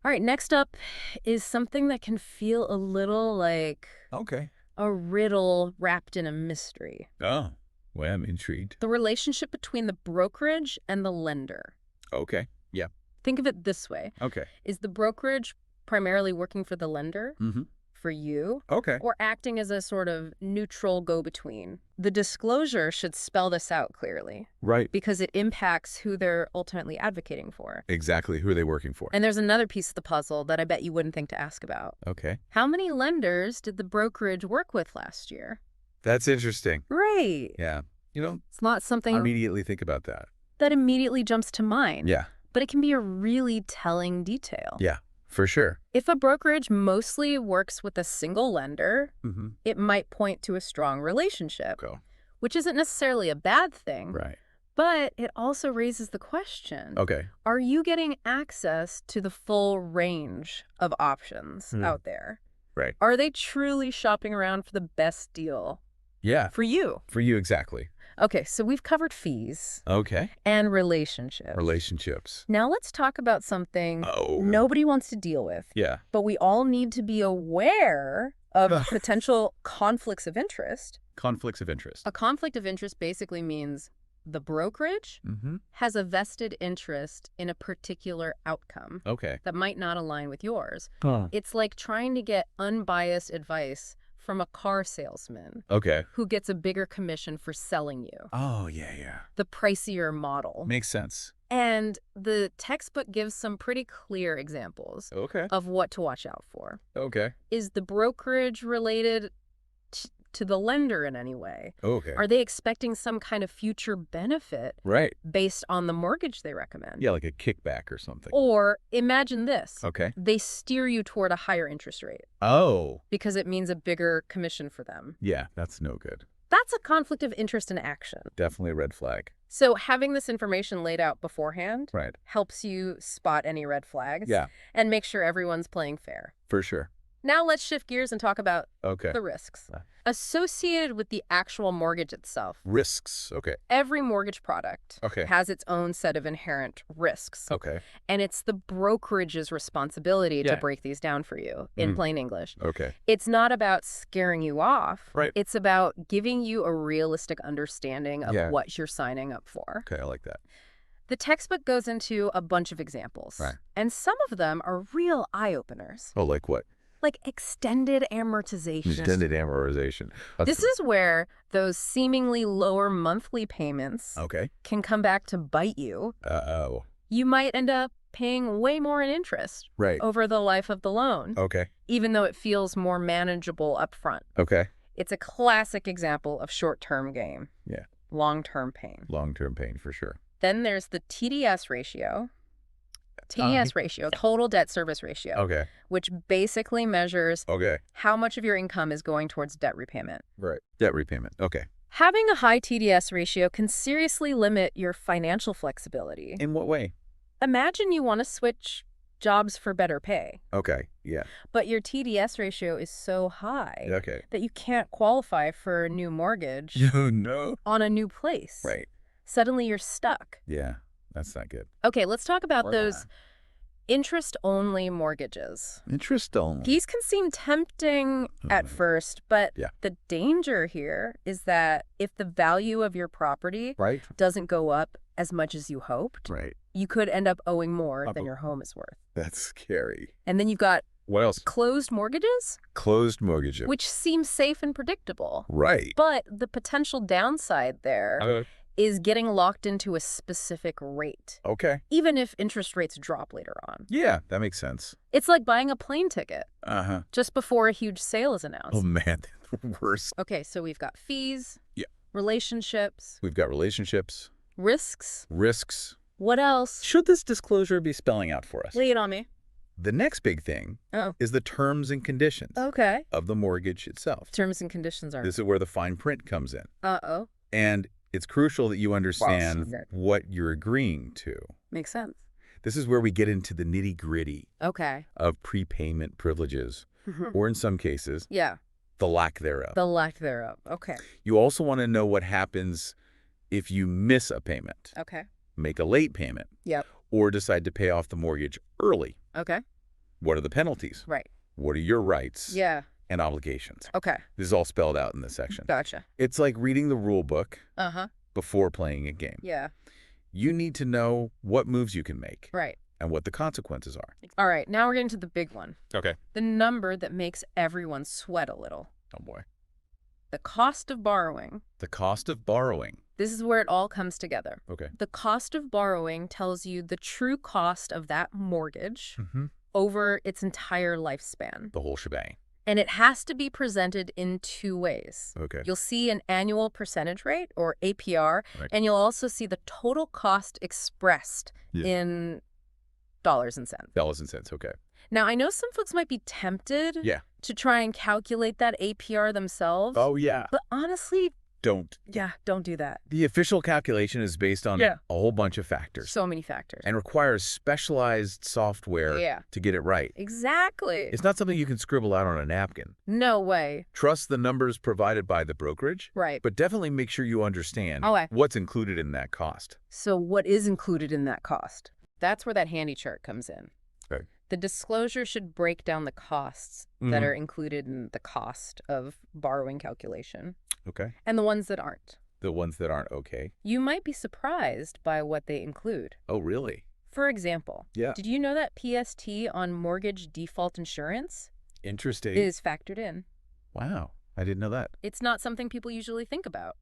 All right, next up is something that can feel a little like Okay. a riddle wrapped in a mystery. Oh, well, I'm intrigued. The relationship between the brokerage and the lender. Okay. Yeah. Think of it this way. Okay. Is the brokerage primarily working for the lender, Mm-hmm. for you, Okay. or acting as a sort of neutral go-between? The disclosure should spell this out clearly Right. because it impacts who they're ultimately advocating for. Exactly. Who are they working for? And there's another piece of the puzzle that I bet you wouldn't think to ask about. Okay. How many lenders did the brokerage work with last year? That's interesting. Right. Yeah. It's not something Immediately think about that. that immediately jumps to mind. Yeah. But it can be a really telling detail. Yeah, for sure. If a brokerage mostly works with a single lender, Mm-hmm. it might point to a strong relationship, Go. which isn't necessarily a bad thing, Right. but it also raises the question, Okay. are you getting access to the full range of options Hmm. out there? Right. Are they truly shopping around for the best deal Yeah. for you? For you, exactly. Okay, so we've covered fees Okay. and relationships. Relationships. Now let's talk about something Oh. nobody wants to deal with, Yeah. but we all need to be aware of potential conflicts of interest. Conflicts of interest. A conflict of interest basically means the brokerage Mm-hmm. has a vested interest in a particular outcome Okay. that might not align with yours. It's like trying to get unbiased advice from a car salesman Okay. who gets a bigger commission for selling you Oh, yeah. the pricier model. Makes sense. And the textbook gives some pretty clear examples Okay. of what to watch out for. Okay. Is the brokerage related to the lender in any way? Okay. Are they expecting some kind of future benefit Right. based on the mortgage they recommend? Yeah, like a kickback or something. Or imagine this. Okay. They steer you toward a higher interest rate Oh. because it means a bigger commission for them. Yeah, that's no good. That's a conflict of interest in action. Definitely a red flag. So having this information laid out beforehand Right. helps you spot any red flags Yeah, and make sure everyone's playing fair. for sure. Now let's shift gears and talk about Okay. the risks associated with the actual mortgage itself. Risks. Okay. Every mortgage product Okay. has its own set of inherent risks, Okay. and it's the brokerage's responsibility Yeah. to break these down for you in plain English. Okay. It's not about scaring you off. Right. It's about giving you a realistic understanding of Yeah. what you're signing up for. Okay, I like that. The textbook goes into a bunch of examples, Right. and some of them are real eye-openers, Oh, like what? like extended amortization. Extended amortization. This is where those seemingly lower monthly payments Okay. can come back to bite you. Uh-oh. You might end up paying way more in interest Right. over the life of the loan, Okay. even though it feels more manageable up front. Okay. It's a classic example of short-term gain. Yeah. Long-term pain. Long-term pain for sure. Then there's the TDS ratio. TDS ratio, total debt service ratio, Okay. which basically measures Okay. how much of your income is going towards debt repayment. Right. Debt repayment. Okay. Having a high TDS ratio can seriously limit your financial flexibility. In what way? Imagine you want to switch jobs for better pay, Okay. Yeah. but your TDS ratio is so high Okay. that you can't qualify for a new mortgage No. on a new place. Right. Suddenly you're stuck. Yeah. That's not good. Okay, let's talk about Or those not. interest-only mortgages. Interest only. These can seem tempting at first, but Yeah. the danger here is that if the value of your property Right. doesn't go up as much as you hoped, Right. you could end up owing more Up than a- your home is worth. That's scary. And then you've got What else? closed mortgages, Closed mortgage. which seem safe and predictable. Right. But the potential downside there is getting locked into a specific rate, Okay. even if interest rates drop later on. Yeah, that makes sense. It's like buying a plane ticket Uh-huh. just before a huge sale is announced. Oh, man. The worst. Okay, so we've got fees, Yeah. relationships, We've got relationships, risks. risks. What else? Should this disclosure be spelling out for us? Lay it on me. The next big thing Oh. is the terms and conditions Okay. of the mortgage itself. Terms and conditions are. This is where the fine print comes in. Uh-oh. And it's crucial that you understand Wow. what you're agreeing to. Makes sense. This is where we get into the nitty-gritty Okay. of prepayment privileges, or in some cases, Yeah. the lack thereof. The lack thereof. Okay. You also want to know what happens if you miss a payment, Okay. make a late payment, Yep. or decide to pay off the mortgage early. Okay. What are the penalties? Right. What are your rights Yeah. and obligations? Okay. This is all spelled out in this section. Gotcha. It's like reading the rule book Uh-huh. before playing a game. Yeah. You need to know what moves you can make Right. and what the consequences are. All right. Now we're getting to the big one. Okay. The number that makes everyone sweat a little. Oh, boy. The cost of borrowing. The cost of borrowing. This is where it all comes together. Okay. The cost of borrowing tells you the true cost of that mortgage Mm-hmm. over its entire lifespan. The whole shebang. And it has to be presented in two ways. Okay. You'll see an annual percentage rate, or APR, Right. and you'll also see the total cost expressed Yeah. in dollars and cents. Dollars and cents. Okay. Now, I know some folks might be tempted Yeah. to try and calculate that APR themselves. Oh, yeah. But honestly, don't. Yeah, don't do that. The official calculation is based on Yeah. a whole bunch of factors So many factors. and requires specialized software Yeah. to get it right. Exactly. It's not something you can scribble out on a napkin. No way. Trust the numbers provided by the brokerage, Right. but definitely make sure you understand Okay. what's included in that cost. So what is included in that cost? That's where that handy chart comes in. Okay. The disclosure should break down the costs that are included in the cost of borrowing calculation Okay. and the ones that aren't. The ones that aren't okay. You might be surprised by what they include. Oh, really? For example, Yeah. did you know that PST on mortgage default insurance Interesting. is factored in? Wow. I didn't know that. It's not something people usually think about.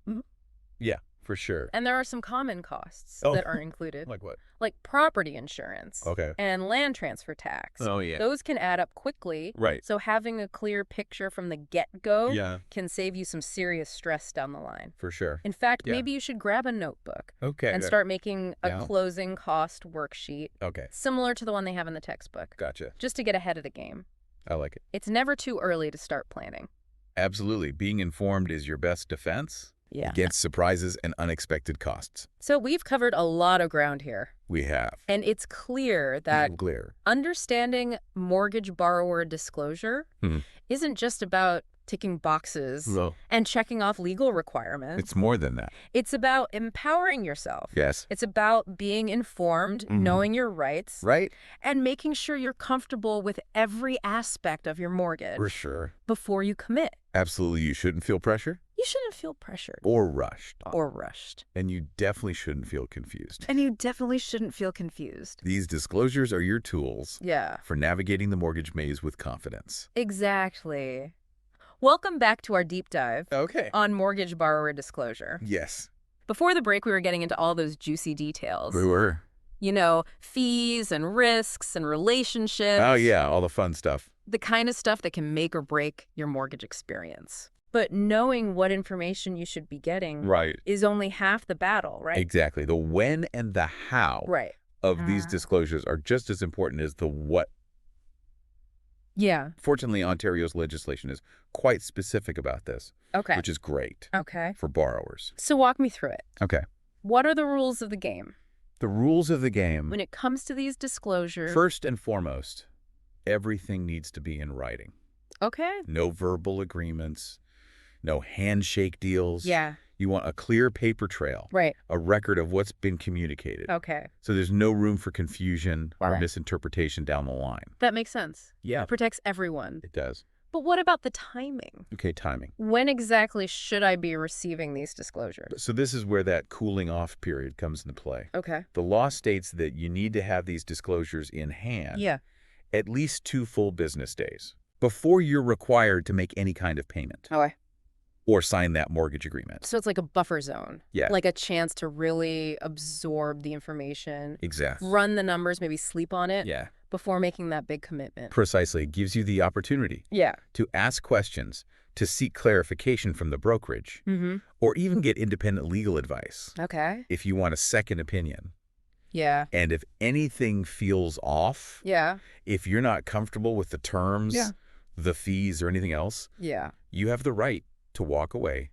Yeah, for sure. And there are some common costs Oh. that aren't included, Like what? like property insurance Okay. and land transfer tax. Oh, yeah. Those can add up quickly. Right. So having a clear picture from the get-go Yeah, can save you some serious stress down the line. for sure. In fact, Yeah. maybe you should grab a notebook Okay. and start making a Yeah. closing cost worksheet Okay. similar to the one they have in the textbook, Gotcha. just to get ahead of the game. I like it. It's never too early to start planning. Absolutely. Being informed is your best defense Yeah. against surprises and unexpected costs. So we've covered a lot of ground here. We have. And it's clear that Clear. understanding mortgage borrower disclosure Mhm. isn't just about ticking boxes Well, and checking off legal requirements. it's more than that. It's about empowering yourself. Yes. It's about being informed, knowing your rights, Right? and making sure you're comfortable with every aspect of your mortgage For sure. before you commit. Absolutely. You shouldn't feel pressure You shouldn't feel pressured or rushed. or rushed. And you definitely shouldn't feel confused. And you definitely shouldn't feel confused. These disclosures are your tools Yeah, for navigating the mortgage maze with confidence. exactly. Welcome back to our deep dive Okay. on mortgage borrower disclosure. Yes. Before the break, we were getting into all those juicy details. We were. You know, fees and risks and relationships. Oh, yeah. All the fun stuff. The kind of stuff that can make or break your mortgage experience. But knowing what information you should be getting Right. is only half the battle, right? Exactly. The when and the how Right. of these Ah. disclosures are just as important as the what. Yeah. Fortunately, Ontario's legislation is quite specific about this, Okay. which is great Okay. for borrowers. So walk me through it. Okay. What are the rules of the game The rules of the game, when it comes to these disclosures? first and foremost, everything needs to be in writing. Okay. No verbal agreements, no handshake deals. Yeah. You want a clear paper trail, Right. a record of what's been communicated. Okay. So there's no room for confusion or Right. misinterpretation down the line. That makes sense. Yeah, It protects everyone. it does. But what about the timing? Okay, timing. When exactly should I be receiving these disclosures? So this is where that cooling off period comes into play. Okay. The law states that you need to have these disclosures in hand Yeah. at least 2 full business days before you're required to make any kind of payment Okay. or sign that mortgage agreement. So it's like a buffer zone. Yeah. Like a chance to really absorb the information, Exactly. run the numbers, maybe sleep on it Yeah, before making that big commitment. precisely. It gives you the opportunity Yeah. to ask questions, to seek clarification from the brokerage, Mm-hmm. or even get independent legal advice Okay. if you want a second opinion. Yeah. And if anything feels off, Yeah. if you're not comfortable with the terms, Yeah. the fees, or anything else, Yeah. you have the right to walk away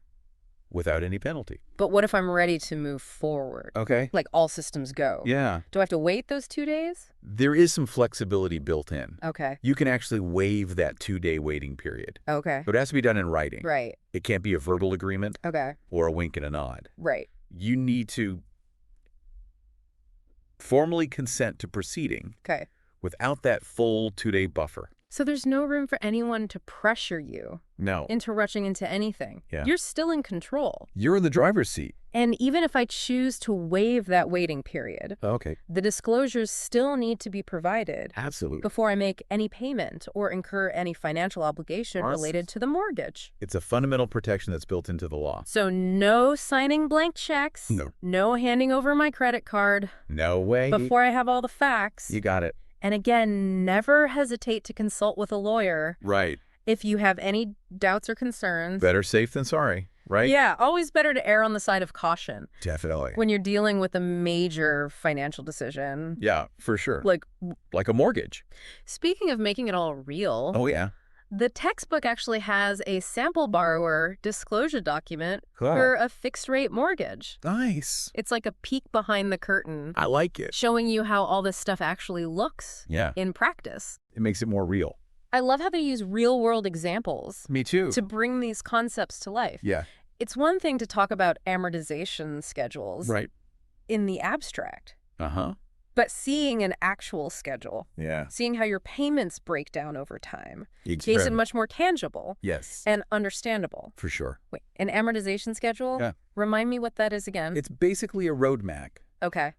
without any penalty. But what if I'm ready to move forward? Okay. Like all systems go. Yeah. Do I have to wait those 2 days? There is some flexibility built in. Okay. You can actually waive that 2-day waiting period. Okay. But it has to be done in writing. Right. It can't be a verbal agreement Okay. or a wink and a nod. Right. You need to formally consent to proceeding Okay. without that full 2-day buffer. So there's no room for anyone to pressure you No. into rushing into anything. Yeah. You're still in control. You're in the driver's seat. And even if I choose to waive that waiting period, Okay. the disclosures still need to be provided Absolutely. before I make any payment or incur any financial obligation Awesome. related to the mortgage. It's a fundamental protection that's built into the law. So no signing blank checks. No. No handing over my credit card No way. before I have all the facts. You got it. And again, never hesitate to consult with a lawyer Right. if you have any doubts or concerns. Better safe than sorry, right? Yeah, always better to err on the side of caution Definitely. when you're dealing with a major financial decision. Yeah, for sure. Like, Like a mortgage. speaking of making it all real, Oh, yeah. The textbook actually has a sample borrower disclosure document for a fixed-rate mortgage. Nice. It's like a peek behind the curtain, I like it. showing you how all this stuff actually looks in practice. It makes it more real. I love how they use real-world examples Me too. to bring these concepts to life. Yeah. It's one thing to talk about amortization schedules Right. in the abstract, Uh-huh. but seeing an actual schedule, Yeah. seeing how your payments break down over time, makes it Incredible. much more tangible Yes. and understandable. For sure. Wait, an amortization schedule? Yeah. Remind me what that is again. It's basically a roadmap Okay.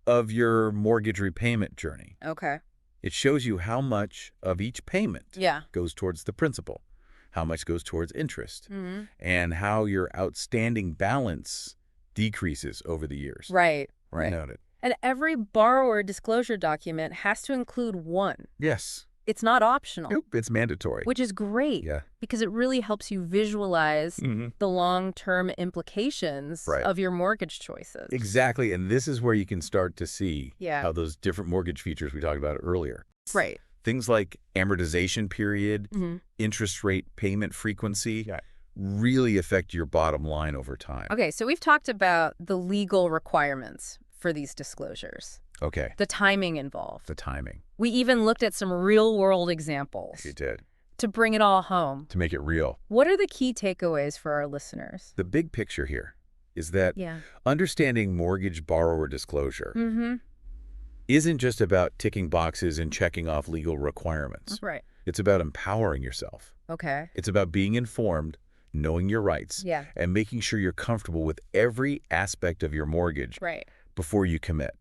of your mortgage repayment journey. Okay. It shows you how much of each payment Yeah. goes towards the principal, how much goes towards interest, Mm-hmm. and how your outstanding balance decreases over the years. Right. Right. Noted. And every borrower disclosure document has to include one. Yes. It's not optional, Nope. It's mandatory. which is great Yeah. because it really helps you visualize Mm-hmm. the long-term implications Right. of your mortgage choices. Exactly. And this is where you can start to see Yeah. how those different mortgage features we talked about earlier. Right. Things like amortization period, Mm-hmm. interest rate payment frequency really affect your bottom line over time. Okay, so we've talked about the legal requirements for these disclosures, Okay. the timing involved. The timing. We even looked at some real-world examples You did. to bring it all home. To make it real. What are the key takeaways for our listeners? The big picture here is that Yeah. understanding mortgage borrower disclosure Mm-hmm. isn't just about ticking boxes and checking off legal requirements. Right. It's about empowering yourself. Okay. It's about being informed, knowing your rights, Yeah. and making sure you're comfortable with every aspect of your mortgage Right. before you commit.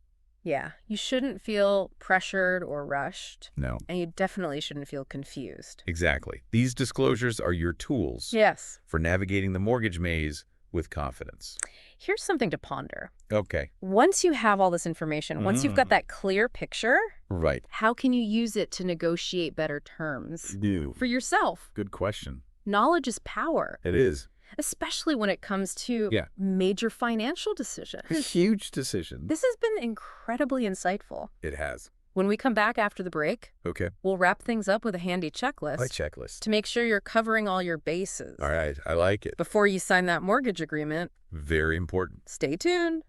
Yeah. You shouldn't feel pressured or rushed, No, and you definitely shouldn't feel confused. exactly. These disclosures are your tools Yes. for navigating the mortgage maze with confidence. Here's something to ponder. Okay. Once you have all this information, once you've got that clear picture, Right. how can you use it to negotiate better terms New. for yourself? Good question. Knowledge is power, It is. especially when it comes to Yeah. major financial decisions. A huge decision. This has been incredibly insightful. It has. When we come back after the break, Okay. we'll wrap things up with a handy checklist My checklist. to make sure you're covering all your bases. All right. I like it. Before you sign that mortgage agreement, Very important. stay tuned.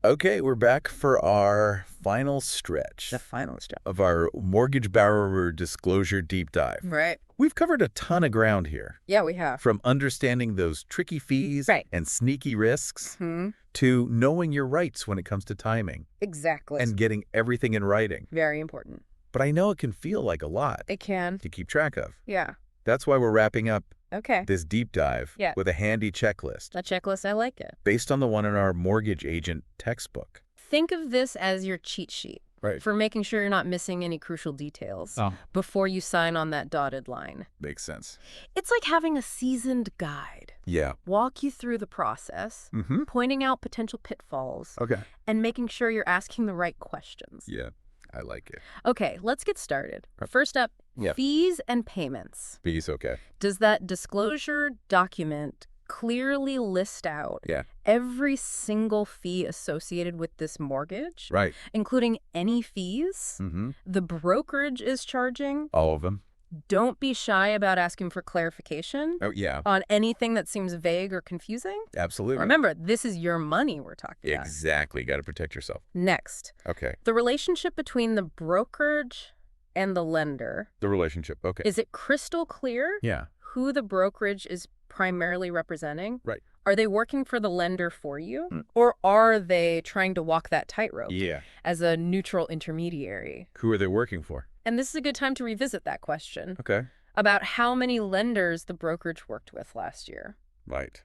Okay, we're back for our final stretch The final step. of our mortgage borrower disclosure deep dive. Right. We've covered a ton of ground here, Yeah, we have. from understanding those tricky fees Right. and sneaky risks Hmm. to knowing your rights when it comes to timing Exactly. and getting everything in writing. Very important. But I know it can feel like a lot It can. to keep track of. Yeah. That's why we're wrapping up Okay. this deep dive Yeah. with a handy checklist That checklist, I like it. based on the one in our mortgage agent textbook. Think of this as your cheat sheet Right. for making sure you're not missing any crucial details Oh, before you sign on that dotted line. makes sense. It's like having a seasoned guide Yeah. walk you through the process, Mm-hmm. pointing out potential pitfalls, Okay. and making sure you're asking the right questions. Yeah, I like it. Okay, let's get started. First up, Yeah. fees and payments. Fees, okay. Does that disclosure document clearly list out Yeah. every single fee associated with this mortgage, Right. including any fees Mm-hmm. the brokerage is charging? All of them? Don't be shy about asking for clarification Oh, yeah. on anything that seems vague or confusing. Absolutely. Remember, this is your money we're talking about. Exactly. Got to protect yourself. Next, Okay. the relationship between the brokerage and the lender. The relationship. Okay. Is it crystal clear Yeah. who the brokerage is primarily representing? Right. Are they working for the lender for you? Mm. Or are they trying to walk that tightrope Yeah. as a neutral intermediary? Who are they working for? And this is a good time to revisit that question Okay. about how many lenders the brokerage worked with last year. Right.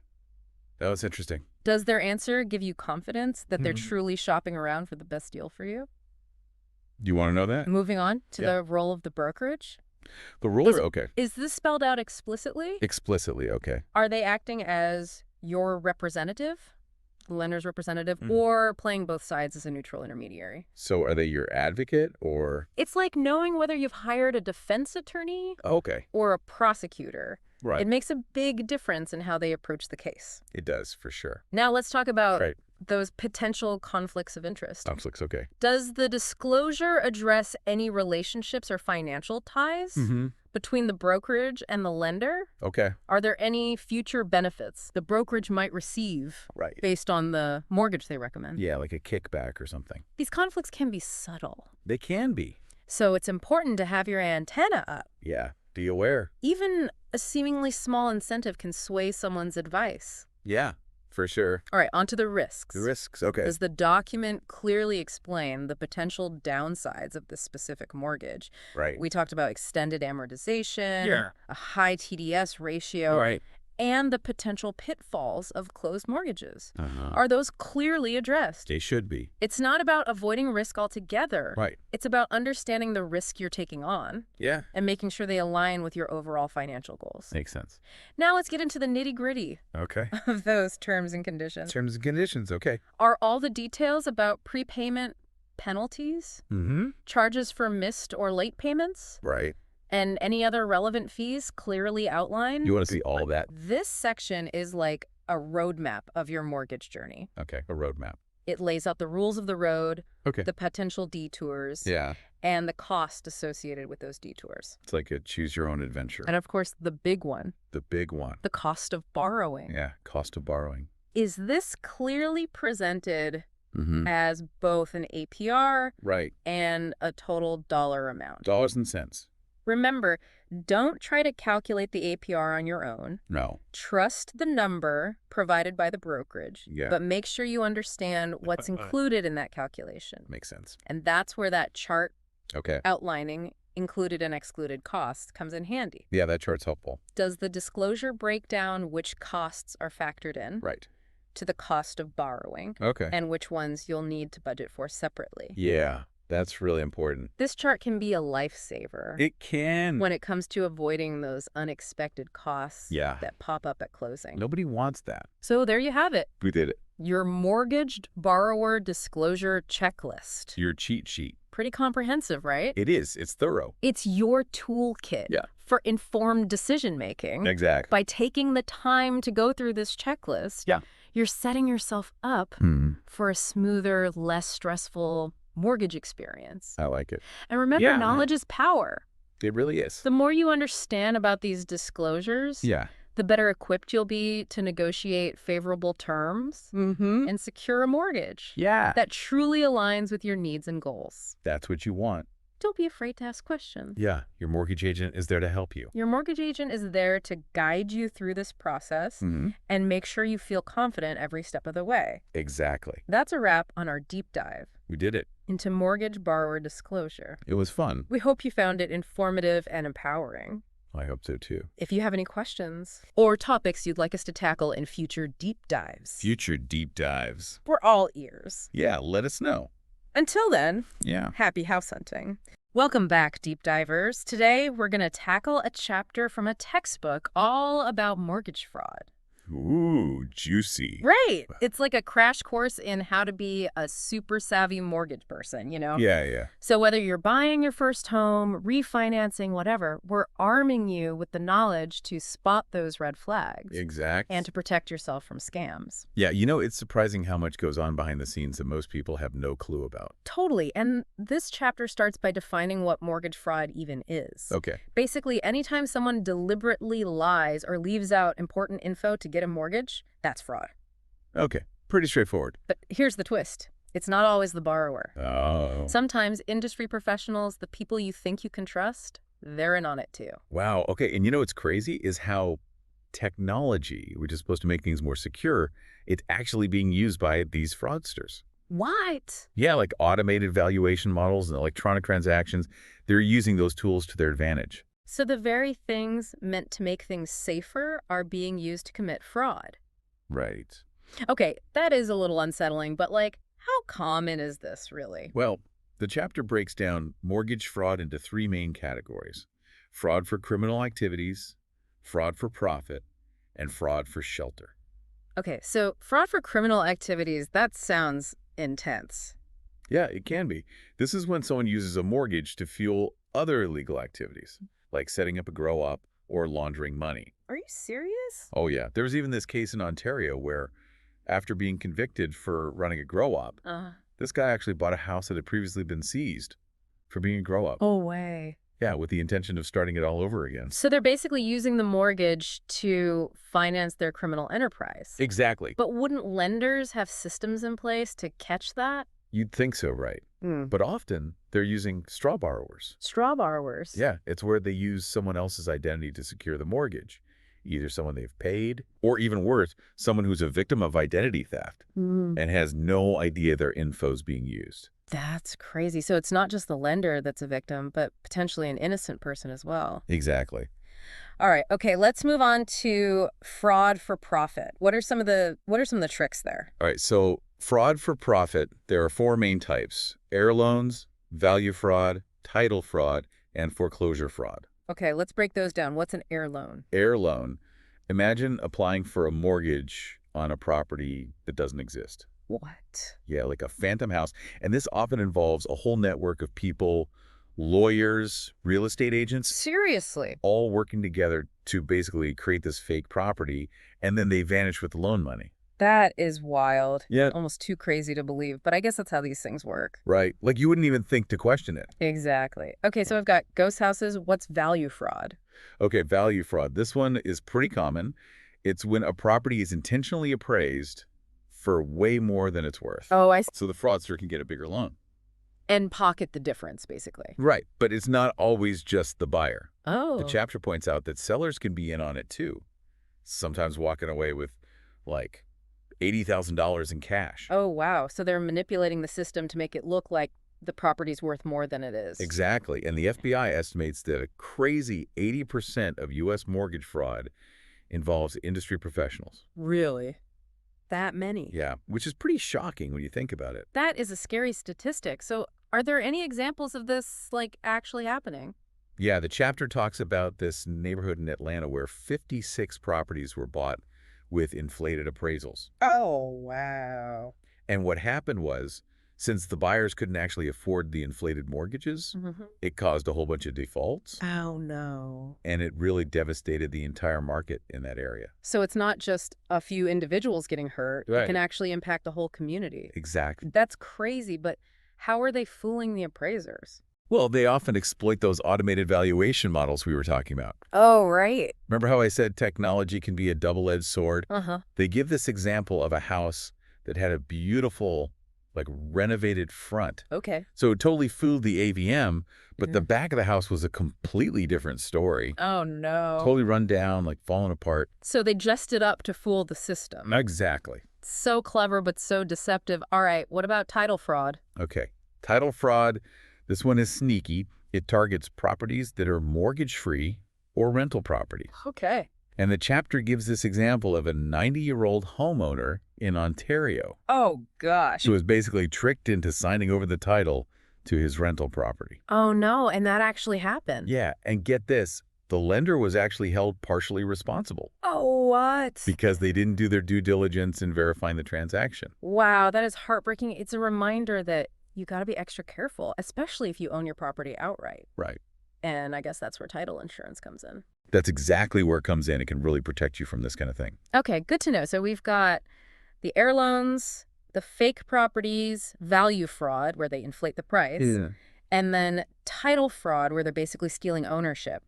That was interesting. Does their answer give you confidence that they're Mhm. truly shopping around for the best deal for you? Do you want to know that? Moving on to Yeah. the role of the brokerage. The ruler? Is- Okay. Is this spelled out explicitly? Explicitly. Okay. Are they acting as your representative, the lender's representative, Mhm. or playing both sides as a neutral intermediary? So are they your advocate or? It's like knowing whether you've hired a defense attorney Okay. or a prosecutor. Right. It makes a big difference in how they approach the case. It does, for sure. Now let's talk about Right. those potential conflicts of interest. Conflicts, okay. Does the disclosure address any relationships or financial ties between the brokerage and the lender? Okay. Are there any future benefits the brokerage might receive Right. based on the mortgage they recommend? Yeah, like a kickback or something. These conflicts can be subtle, They can be. so it's important to have your antenna up. Yeah. Be aware. Even a seemingly small incentive can sway someone's advice. Yeah, for sure. All right, onto the risks. The risks, okay. Does the document clearly explain the potential downsides of this specific mortgage? Right. We talked about extended amortization, Yeah. a high TDS ratio, Right. and the potential pitfalls of closed mortgages. Uh-huh. Are those clearly addressed? They should be. It's not about avoiding risk altogether. Right. It's about understanding the risk you're taking on Yeah. and making sure they align with your overall financial goals. Makes sense. Now let's get into the nitty-gritty Okay. of those terms and conditions. Terms and conditions, okay. Are all the details about prepayment penalties, Mm-hmm. charges for missed or late payments, Right. and any other relevant fees clearly outlined? You want to see all that? This section is like a roadmap of your mortgage journey. Okay. A roadmap. It lays out the rules of the road, Okay. the potential detours, Yeah. and the cost associated with those detours. It's like a choose your own adventure. And of course, the big one, The big one. the cost of borrowing. Yeah. Cost of borrowing. Is this clearly presented Mm-hmm. as both an APR Right. and a total dollar amount? Dollars and cents. Remember, don't try to calculate the APR on your own. No. Trust the number provided by the brokerage, Yeah. but make sure you understand what's included in that calculation. Makes sense. And that's where that chart Okay. outlining included and excluded costs comes in handy. Yeah, that chart's helpful. Does the disclosure break down which costs are factored in Right. to the cost of borrowing Okay. and which ones you'll need to budget for separately? Yeah. That's really important. This chart can be a lifesaver It can. when it comes to avoiding those unexpected costs Yeah. that pop up at closing. Nobody wants that. So there you have it, We did it. your mortgaged borrower disclosure checklist. Your cheat sheet. Pretty comprehensive, right? It is. It's thorough. It's your toolkit Yeah. for informed decision-making. Exactly. By taking the time to go through this checklist, Yeah. you're setting yourself up for a smoother, less stressful mortgage experience. I like it. And remember, Yeah. knowledge is power. It really is. The more you understand about these disclosures, Yeah. the better equipped you'll be to negotiate favorable terms and secure a mortgage Yeah. that truly aligns with your needs and goals. That's what you want. Don't be afraid to ask questions. Yeah. Your mortgage agent is there to help you. Your mortgage agent is there to guide you through this process and make sure you feel confident every step of the way. Exactly. That's a wrap on our deep dive We did it. into mortgage borrower disclosure. It was fun. We hope you found it informative and empowering. I hope so too. If you have any questions or topics you'd like us to tackle in future deep dives, Future deep dives. we're all ears. Yeah. Let us know. Until then, Yeah. happy house hunting. Welcome back, deep divers. Today, we're going to tackle a chapter from a textbook all about mortgage fraud. Ooh, juicy. Right. It's like a crash course in how to be a super savvy mortgage person, you know? Yeah, yeah. So whether you're buying your first home, refinancing, whatever, we're arming you with the knowledge to spot those red flags Exact. and to protect yourself from scams. Yeah, you know, it's surprising how much goes on behind the scenes that most people have no clue about. Totally. And this chapter starts by defining what mortgage fraud even is. Okay. Basically, anytime someone deliberately lies or leaves out important info to get a mortgage, that's fraud. Okay. Pretty straightforward. But here's the twist. It's not always the borrower. Oh. Sometimes industry professionals, the people you think you can trust, they're in on it too. Wow. Okay. And you know what's crazy is how technology, which is supposed to make things more secure, it's actually being used by these fraudsters. What? Yeah, like automated valuation models and electronic transactions. They're using those tools to their advantage. So the very things meant to make things safer are being used to commit fraud. Right. Okay, that is a little unsettling, but like, how common is this really? Well, the chapter breaks down mortgage fraud into three main categories: fraud for criminal activities, fraud for profit, and fraud for shelter. Okay, so fraud for criminal activities, that sounds intense. Yeah, it can be. This is when someone uses a mortgage to fuel other illegal activities, like setting up a grow-up or laundering money. Are you serious? Oh, yeah. There was even this case in Ontario where after being convicted for running a grow-op. This guy actually bought a house that had previously been seized for being a grow-up. Oh, way. Yeah, with the intention of starting it all over again. So they're basically using the mortgage to finance their criminal enterprise. Exactly. But wouldn't lenders have systems in place to catch that? You'd think so, right? But often, they're using straw borrowers. Straw borrowers. Yeah, it's where they use someone else's identity to secure the mortgage. Either someone they've paid, or even worse, someone who's a victim of identity theft and has no idea their info's being used. That's crazy. So it's not just the lender that's a victim, but potentially an innocent person as well. Exactly. All right. Okay, let's move on to fraud for profit. What are some of the tricks there? All right, so fraud for profit, there are 4 main types: heir loans, value fraud, title fraud, and foreclosure fraud. Okay, let's break those down. What's an heir loan? Heir loan, imagine applying for a mortgage on a property that doesn't exist. What? Yeah, like a phantom house. And this often involves a whole network of people, lawyers, real estate agents, Seriously? all working together to basically create this fake property, and then they vanish with the loan money. That is wild. Yeah. Almost too crazy to believe, but I guess that's how these things work. Right. Like you wouldn't even think to question it. Exactly. Okay, so I've got ghost houses. What's value fraud? Okay, value fraud. This one is pretty common. It's when a property is intentionally appraised for way more than it's worth. Oh, I see. So the fraudster can get a bigger loan. And pocket the difference, basically. Right. But it's not always just the buyer. Oh. The chapter points out that sellers can be in on it too, sometimes walking away with like $80,000 in cash. Oh, wow. So they're manipulating the system to make it look like the property's worth more than it is. Exactly. And the FBI estimates that a crazy 80% of U.S. mortgage fraud involves industry professionals. Really? That many? Yeah, which is pretty shocking when you think about it. That is a scary statistic. So are there any examples of this, like, actually happening? Yeah, the chapter talks about this neighborhood in Atlanta where 56 properties were bought with inflated appraisals. Oh, wow. And what happened was, since the buyers couldn't actually afford the inflated mortgages, it caused a whole bunch of defaults. Oh, no. And it really devastated the entire market in that area. So it's not just a few individuals getting hurt. Right. It can actually impact the whole community. Exactly. That's crazy, but how are they fooling the appraisers? Well, they often exploit those automated valuation models we were talking about. Oh, right. Remember how I said technology can be a double-edged sword? Uh-huh. They give this example of a house that had a beautiful, like, renovated front. Okay. So it totally fooled the AVM, but the back of the house was a completely different story. Oh, no. Totally run down, like falling apart. So they dressed it up to fool the system. Exactly. So clever, but so deceptive. All right, what about title fraud? Okay. Title fraud, this one is sneaky. It targets properties that are mortgage-free or rental properties. Okay. And the chapter gives this example of a 90-year-old homeowner in Ontario Oh, gosh. who was basically tricked into signing over the title to his rental property. Oh, no, and that actually happened. Yeah, and get this, the lender was actually held partially responsible Oh, what? because they didn't do their due diligence in verifying the transaction. Wow, that is heartbreaking. It's a reminder that you got to be extra careful, especially if you own your property outright. Right. And I guess that's where title insurance comes in. That's exactly where it comes in. It can really protect you from this kind of thing. Okay, good to know. So we've got the heir loans, the fake properties, value fraud, where they inflate the price, and then title fraud, where they're basically stealing ownership.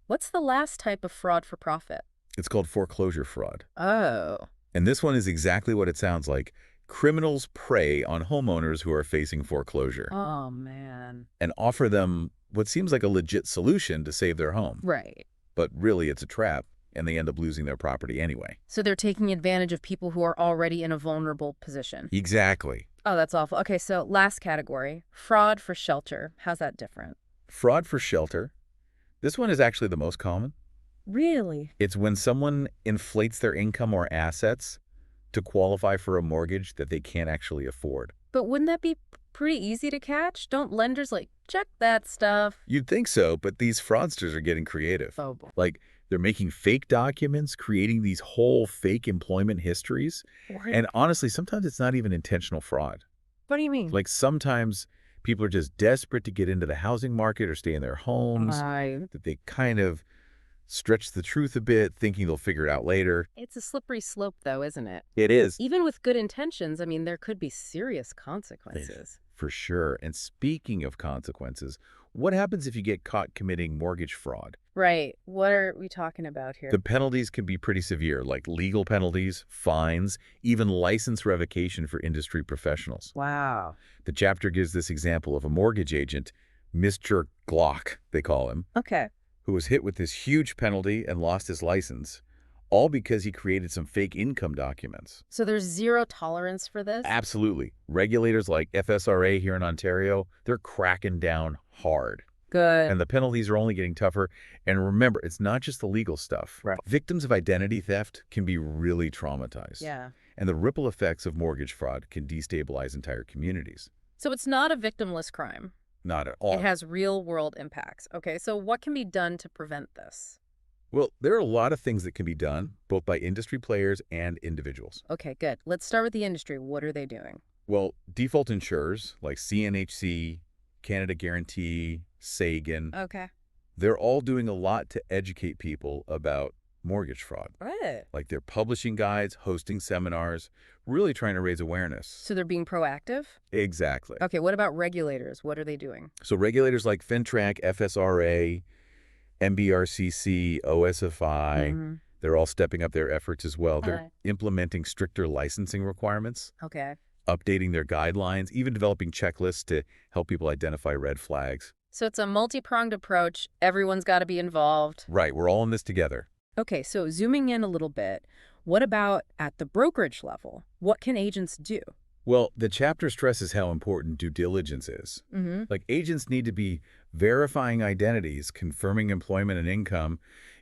What's the last type of fraud for profit? It's called foreclosure fraud. Oh. And this one is exactly what it sounds like. Criminals prey on homeowners who are facing foreclosure Oh, man. and offer them what seems like a legit solution to save their home. Right. But really, it's a trap, and they end up losing their property anyway. So they're taking advantage of people who are already in a vulnerable position. Exactly. Oh, that's awful. Okay, so last category, fraud for shelter. How's that different? Fraud for shelter. This one is actually the most common. Really? It's when someone inflates their income or assets to qualify for a mortgage that they can't actually afford. But wouldn't that be pretty easy to catch? Don't lenders, like, check that stuff? You'd think so, but these fraudsters are getting creative. Oh, boy. Like, they're making fake documents, creating these whole fake employment histories. And honestly, sometimes it's not even intentional fraud. What do you mean? Like, sometimes people are just desperate to get into the housing market or stay in their homes, that they kind of stretch the truth a bit, thinking they'll figure it out later. It's a slippery slope, though, isn't it? It is. Even with good intentions, I mean, there could be serious consequences. For sure. And speaking of consequences, what happens if you get caught committing mortgage fraud? Right. What are we talking about here? The penalties can be pretty severe, like legal penalties, fines, even license revocation for industry professionals. Wow. The chapter gives this example of a mortgage agent, Mr. Glock, they call him, Okay. who was hit with this huge penalty and lost his license, all because he created some fake income documents. So there's zero tolerance for this? Absolutely. Regulators like FSRA here in Ontario, they're cracking down hard. Good. And the penalties are only getting tougher. And remember, it's not just the legal stuff. Right. Victims of identity theft can be really traumatized. Yeah. And the ripple effects of mortgage fraud can destabilize entire communities. So it's not a victimless crime. Not at all. It has real-world impacts. Okay, so what can be done to prevent this? Well, there are a lot of things that can be done, both by industry players and individuals. Okay, good. Let's start with the industry. What are they doing? Well, default insurers like CNHC, Canada Guarantee, Sagan, Okay. they're all doing a lot to educate people about mortgage fraud. Right. Like they're publishing guides, hosting seminars, really trying to raise awareness. So they're being proactive? Exactly. Okay, what about regulators? What are they doing? So regulators like FINTRAC, FSRA, MBRCC, OSFI, Mhm. they're all stepping up their efforts as well. They're Okay. implementing stricter licensing requirements, Okay. updating their guidelines, even developing checklists to help people identify red flags. So it's a multi-pronged approach. Everyone's got to be involved. Right, we're all in this together. Okay, so zooming in a little bit, what about at the brokerage level? What can agents do? Well, the chapter stresses how important due diligence is. Mm-hmm. Like agents need to be verifying identities, confirming employment and income,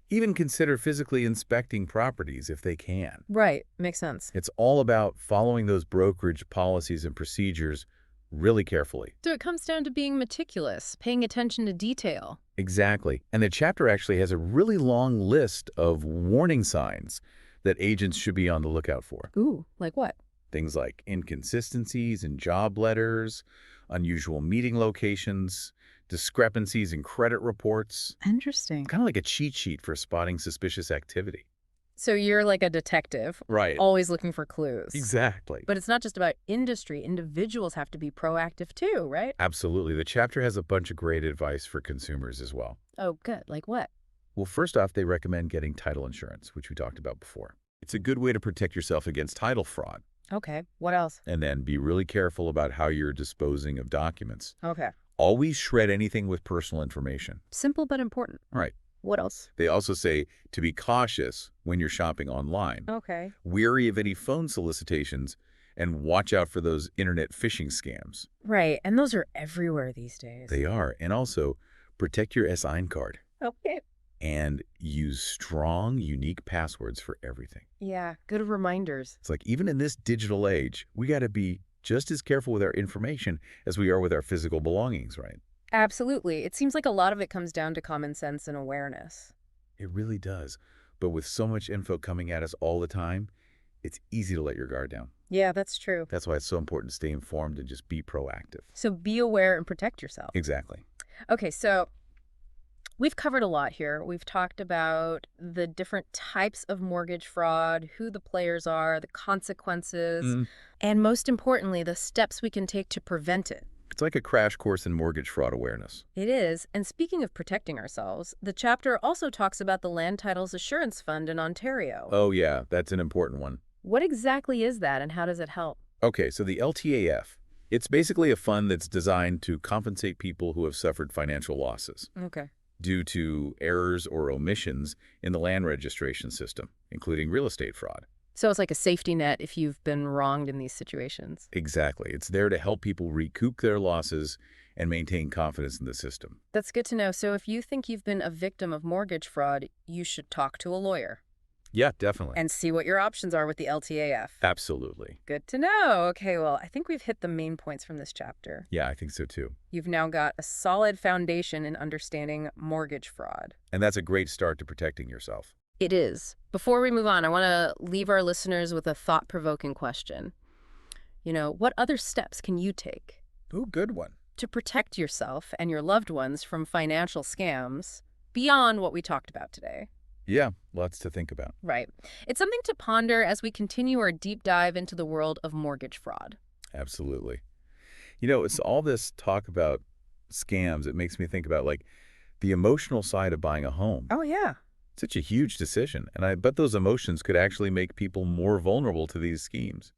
even consider physically inspecting properties if they can. Right, makes sense. It's all about following those brokerage policies and procedures really carefully. So it comes down to being meticulous, paying attention to detail. Exactly. And the chapter actually has a really long list of warning signs that agents should be on the lookout for. Ooh, like what? Things like inconsistencies in job letters, unusual meeting locations, discrepancies in credit reports. Interesting. Kind of like a cheat sheet for spotting suspicious activity. So you're like a detective, Right. always looking for clues. Exactly. But it's not just about industry. Individuals have to be proactive too, right? Absolutely. The chapter has a bunch of great advice for consumers as well. Oh, good. Like what? Well, first off, they recommend getting title insurance, which we talked about before. It's a good way to protect yourself against title fraud. Okay. What else? And then be really careful about how you're disposing of documents. Okay. Always shred anything with personal information. Simple but important. All right. What else? They also say to be cautious when you're shopping online. Okay. Wary of any phone solicitations and watch out for those internet phishing scams. Right. And those are everywhere these days. They are. And also protect your SIN card Okay. and use strong, unique passwords for everything. Yeah. Good reminders. It's like even in this digital age, we got to be just as careful with our information as we are with our physical belongings, right? Absolutely. It seems like a lot of it comes down to common sense and awareness. It really does. But with so much info coming at us all the time, it's easy to let your guard down. Yeah, that's true. That's why it's so important to stay informed and just be proactive. So be aware and protect yourself. Exactly. Okay, so we've covered a lot here. We've talked about the different types of mortgage fraud, who the players are, the consequences, and most importantly, the steps we can take to prevent it. It's like a crash course in mortgage fraud awareness. It is. And speaking of protecting ourselves, the chapter also talks about the Land Titles Assurance Fund in Ontario. Oh, yeah, that's an important one. What exactly is that and how does it help? Okay, so the LTAF, it's basically a fund that's designed to compensate people who have suffered financial losses Okay. due to errors or omissions in the land registration system, including real estate fraud. So it's like a safety net if you've been wronged in these situations. Exactly. It's there to help people recoup their losses and maintain confidence in the system. That's good to know. So if you think you've been a victim of mortgage fraud, you should talk to a lawyer Yeah, definitely. and see what your options are with the LTAF. Absolutely. Good to know. Okay, well, I think we've hit the main points from this chapter. Yeah, I think so too. You've now got a solid foundation in understanding mortgage fraud. And that's a great start to protecting yourself. It is. Before we move on, I want to leave our listeners with a thought-provoking question. What other steps can you take Ooh, good one. to protect yourself and your loved ones from financial scams beyond what we talked about today? Yeah, lots to think about. Right. It's something to ponder as we continue our deep dive into the world of mortgage fraud. Absolutely. You know, it's all this talk about scams. It makes me think about, like, the emotional side of buying a home. Oh, yeah. Such a huge decision, and I bet those emotions could actually make people more vulnerable to these schemes.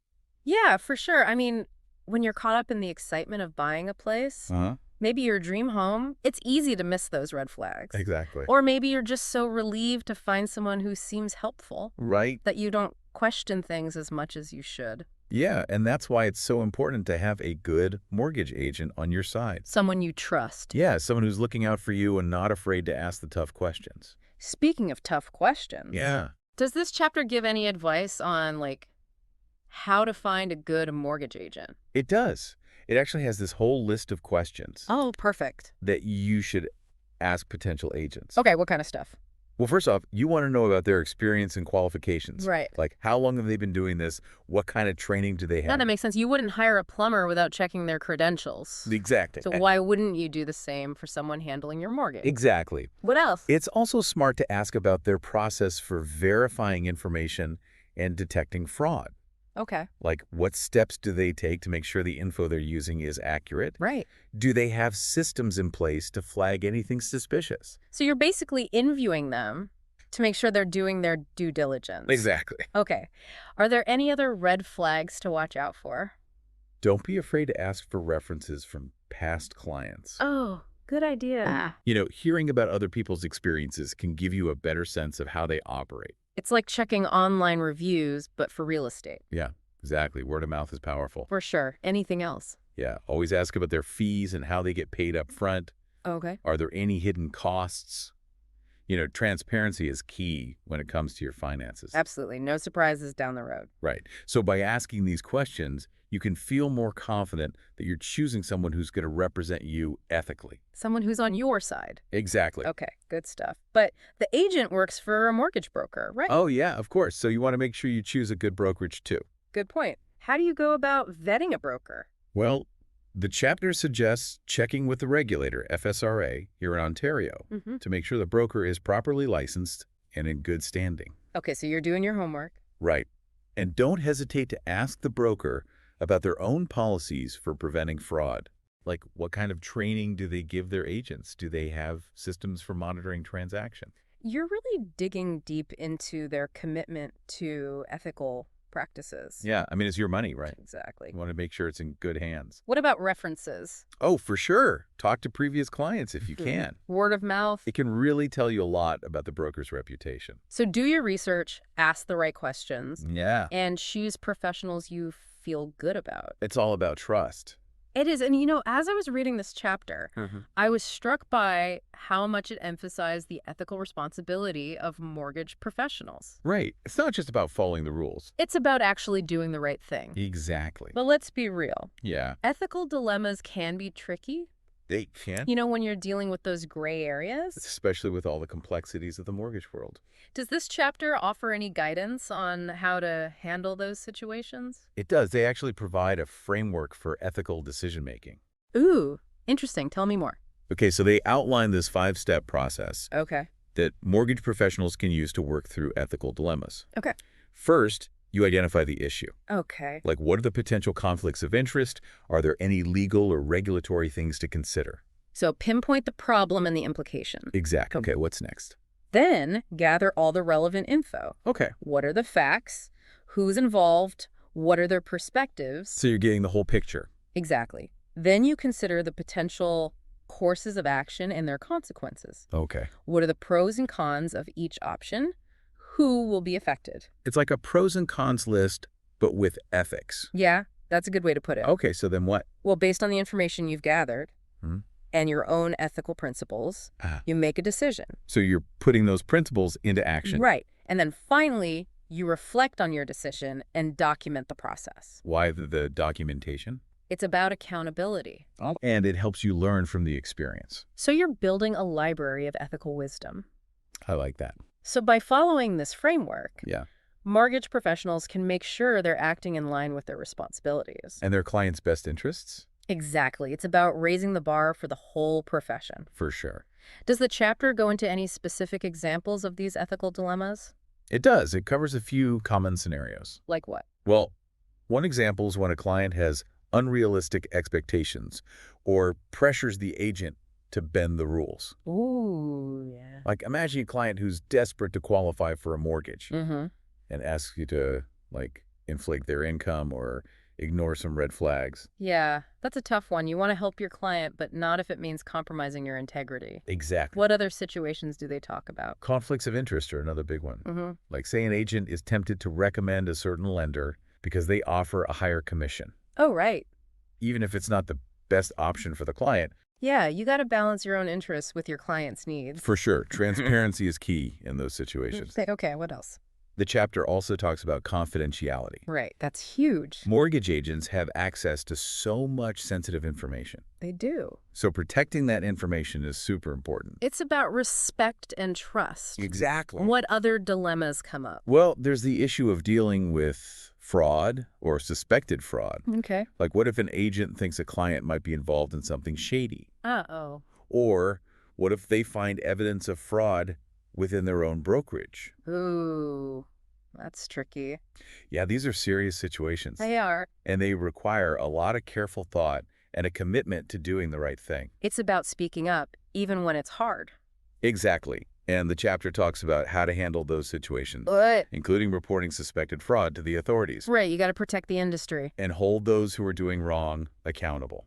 Yeah, for sure. I mean, when you're caught up in the excitement of buying a place, Uh-huh. maybe your dream home, it's easy to miss those red flags. Exactly. Or maybe you're just so relieved to find someone who seems helpful Right? that you don't question things as much as you should. Yeah, and that's why it's so important to have a good mortgage agent on your side. Someone you trust. Yeah, someone who's looking out for you and not afraid to ask the tough questions. Speaking of tough questions, Yeah. does this chapter give any advice on, like, how to find a good mortgage agent? It does. It actually has this whole list of questions Oh, perfect. that you should ask potential agents. Okay, what kind of stuff? Well, first off, you want to know about their experience and qualifications. Right. Like, how long have they been doing this? What kind of training do they have? That makes sense. You wouldn't hire a plumber without checking their credentials. Exactly. So why wouldn't you do the same for someone handling your mortgage? Exactly. What else? It's also smart to ask about their process for verifying information and detecting fraud. Okay. Like, what steps do they take to make sure the info they're using is accurate? Right. Do they have systems in place to flag anything suspicious? So you're basically interviewing them to make sure they're doing their due diligence. Exactly. Okay. Are there any other red flags to watch out for? Don't be afraid to ask for references from past clients. Oh, good idea. You know, hearing about other people's experiences can give you a better sense of how they operate. It's like checking online reviews, but for real estate. Yeah, exactly. Word of mouth is powerful. For sure. Anything else? Yeah, always ask about their fees and how they get paid up front. Okay. Are there any hidden costs? You know, transparency is key when it comes to your finances. Absolutely. No surprises down the road. Right. So by asking these questions, you can feel more confident that you're choosing someone who's going to represent you ethically. Someone who's on your side. Exactly. Okay, good stuff. But the agent works for a mortgage broker, right? Oh, yeah, of course. So you want to make sure you choose a good brokerage, too. Good point. How do you go about vetting a broker? Well, the chapter suggests checking with the regulator, FSRA, here in Ontario, to make sure the broker is properly licensed and in good standing. Okay, so you're doing your homework. Right. And don't hesitate to ask the broker about their own policies for preventing fraud. Like, what kind of training do they give their agents? Do they have systems for monitoring transactions? You're really digging deep into their commitment to ethical practices. Yeah, I mean, it's your money, right? Exactly. You want to make sure it's in good hands. What about references? Oh, for sure. Talk to previous clients if you can. Word of mouth? It can really tell you a lot about the broker's reputation. So do your research, ask the right questions, Yeah. and choose professionals you feel good about. It's all about trust. It is. And, as I was reading this chapter, I was struck by how much it emphasized the ethical responsibility of mortgage professionals. Right. It's not just about following the rules. It's about actually doing the right thing. Exactly. But let's be real. Yeah. Ethical dilemmas can be tricky, They can. when you're dealing with those gray areas. Especially with all the complexities of the mortgage world. Does this chapter offer any guidance on how to handle those situations? It does. They actually provide a framework for ethical decision-making. Ooh, interesting. Tell me more. Okay, so they outline this 5-step process Okay. that mortgage professionals can use to work through ethical dilemmas. Okay. First, you identify the issue. Okay. Like, what are the potential conflicts of interest? Are there any legal or regulatory things to consider? So pinpoint the problem and the implication. Exactly. Okay, what's next? Then gather all the relevant info. Okay. What are the facts? Who's involved? What are their perspectives? So you're getting the whole picture. Exactly. Then you consider the potential courses of action and their consequences. Okay. What are the pros and cons of each option? Who will be affected? It's like a pros and cons list, but with ethics. Yeah, that's a good way to put it. Okay, so then what? Well, based on the information you've gathered Hmm. and your own ethical principles, you make a decision. So you're putting those principles into action. Right. And then finally, you reflect on your decision and document the process. Why the documentation? It's about accountability. And it helps you learn from the experience. So you're building a library of ethical wisdom. I like that. So by following this framework, Yeah. mortgage professionals can make sure they're acting in line with their responsibilities. And their clients' best interests? Exactly. It's about raising the bar for the whole profession. For sure. Does the chapter go into any specific examples of these ethical dilemmas? It does. It covers a few common scenarios. Like what? Well, one example is when a client has unrealistic expectations or pressures the agent to bend the rules. Ooh, yeah. Like, imagine a client who's desperate to qualify for a mortgage Mm-hmm. and asks you to, like, inflate their income or ignore some red flags. Yeah, that's a tough one. You want to help your client, but not if it means compromising your integrity. Exactly. What other situations do they talk about? Conflicts of interest are another big one. Mm-hmm. Like, say an agent is tempted to recommend a certain lender because they offer a higher commission, Oh, right. even if it's not the best option for the client. Yeah, you got to balance your own interests with your client's needs. For sure, transparency is key in those situations. Okay, what else? The chapter also talks about confidentiality. Right, that's huge. Mortgage agents have access to so much sensitive information. They do. So protecting that information is super important. It's about respect and trust. Exactly. What other dilemmas come up? Well, there's the issue of dealing with fraud or suspected fraud. Okay. Like, what if an agent thinks a client might be involved in something shady? Uh-oh. Or what if they find evidence of fraud within their own brokerage? Ooh, that's tricky. Yeah, these are serious situations, They are. and they require a lot of careful thought and a commitment to doing the right thing. It's about speaking up, even when it's hard. Exactly. And the chapter talks about how to handle those situations, But including reporting suspected fraud to the authorities right, you got to protect the industry. and hold those who are doing wrong accountable.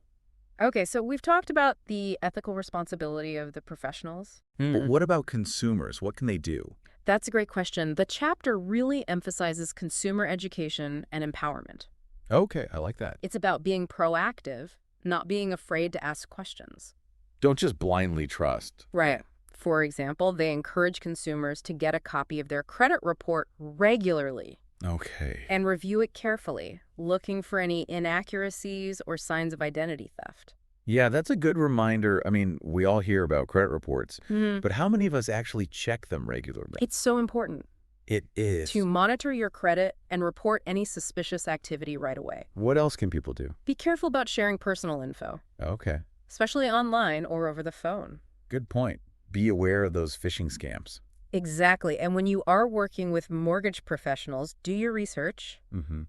Okay, so we've talked about the ethical responsibility of the professionals. But what about consumers? What can they do? That's a great question. The chapter really emphasizes consumer education and empowerment. Okay, I like that. It's about being proactive, not being afraid to ask questions. Don't just blindly trust. Right. For example, they encourage consumers to get a copy of their credit report regularly Okay. and review it carefully, looking for any inaccuracies or signs of identity theft. Yeah, that's a good reminder. I mean, we all hear about credit reports, but how many of us actually check them regularly? It's so important It is. to monitor your credit and report any suspicious activity right away. What else can people do? Be careful about sharing personal info, Okay, especially online or over the phone. good point. Be aware of those phishing scams. Exactly. And when you are working with mortgage professionals, do your research,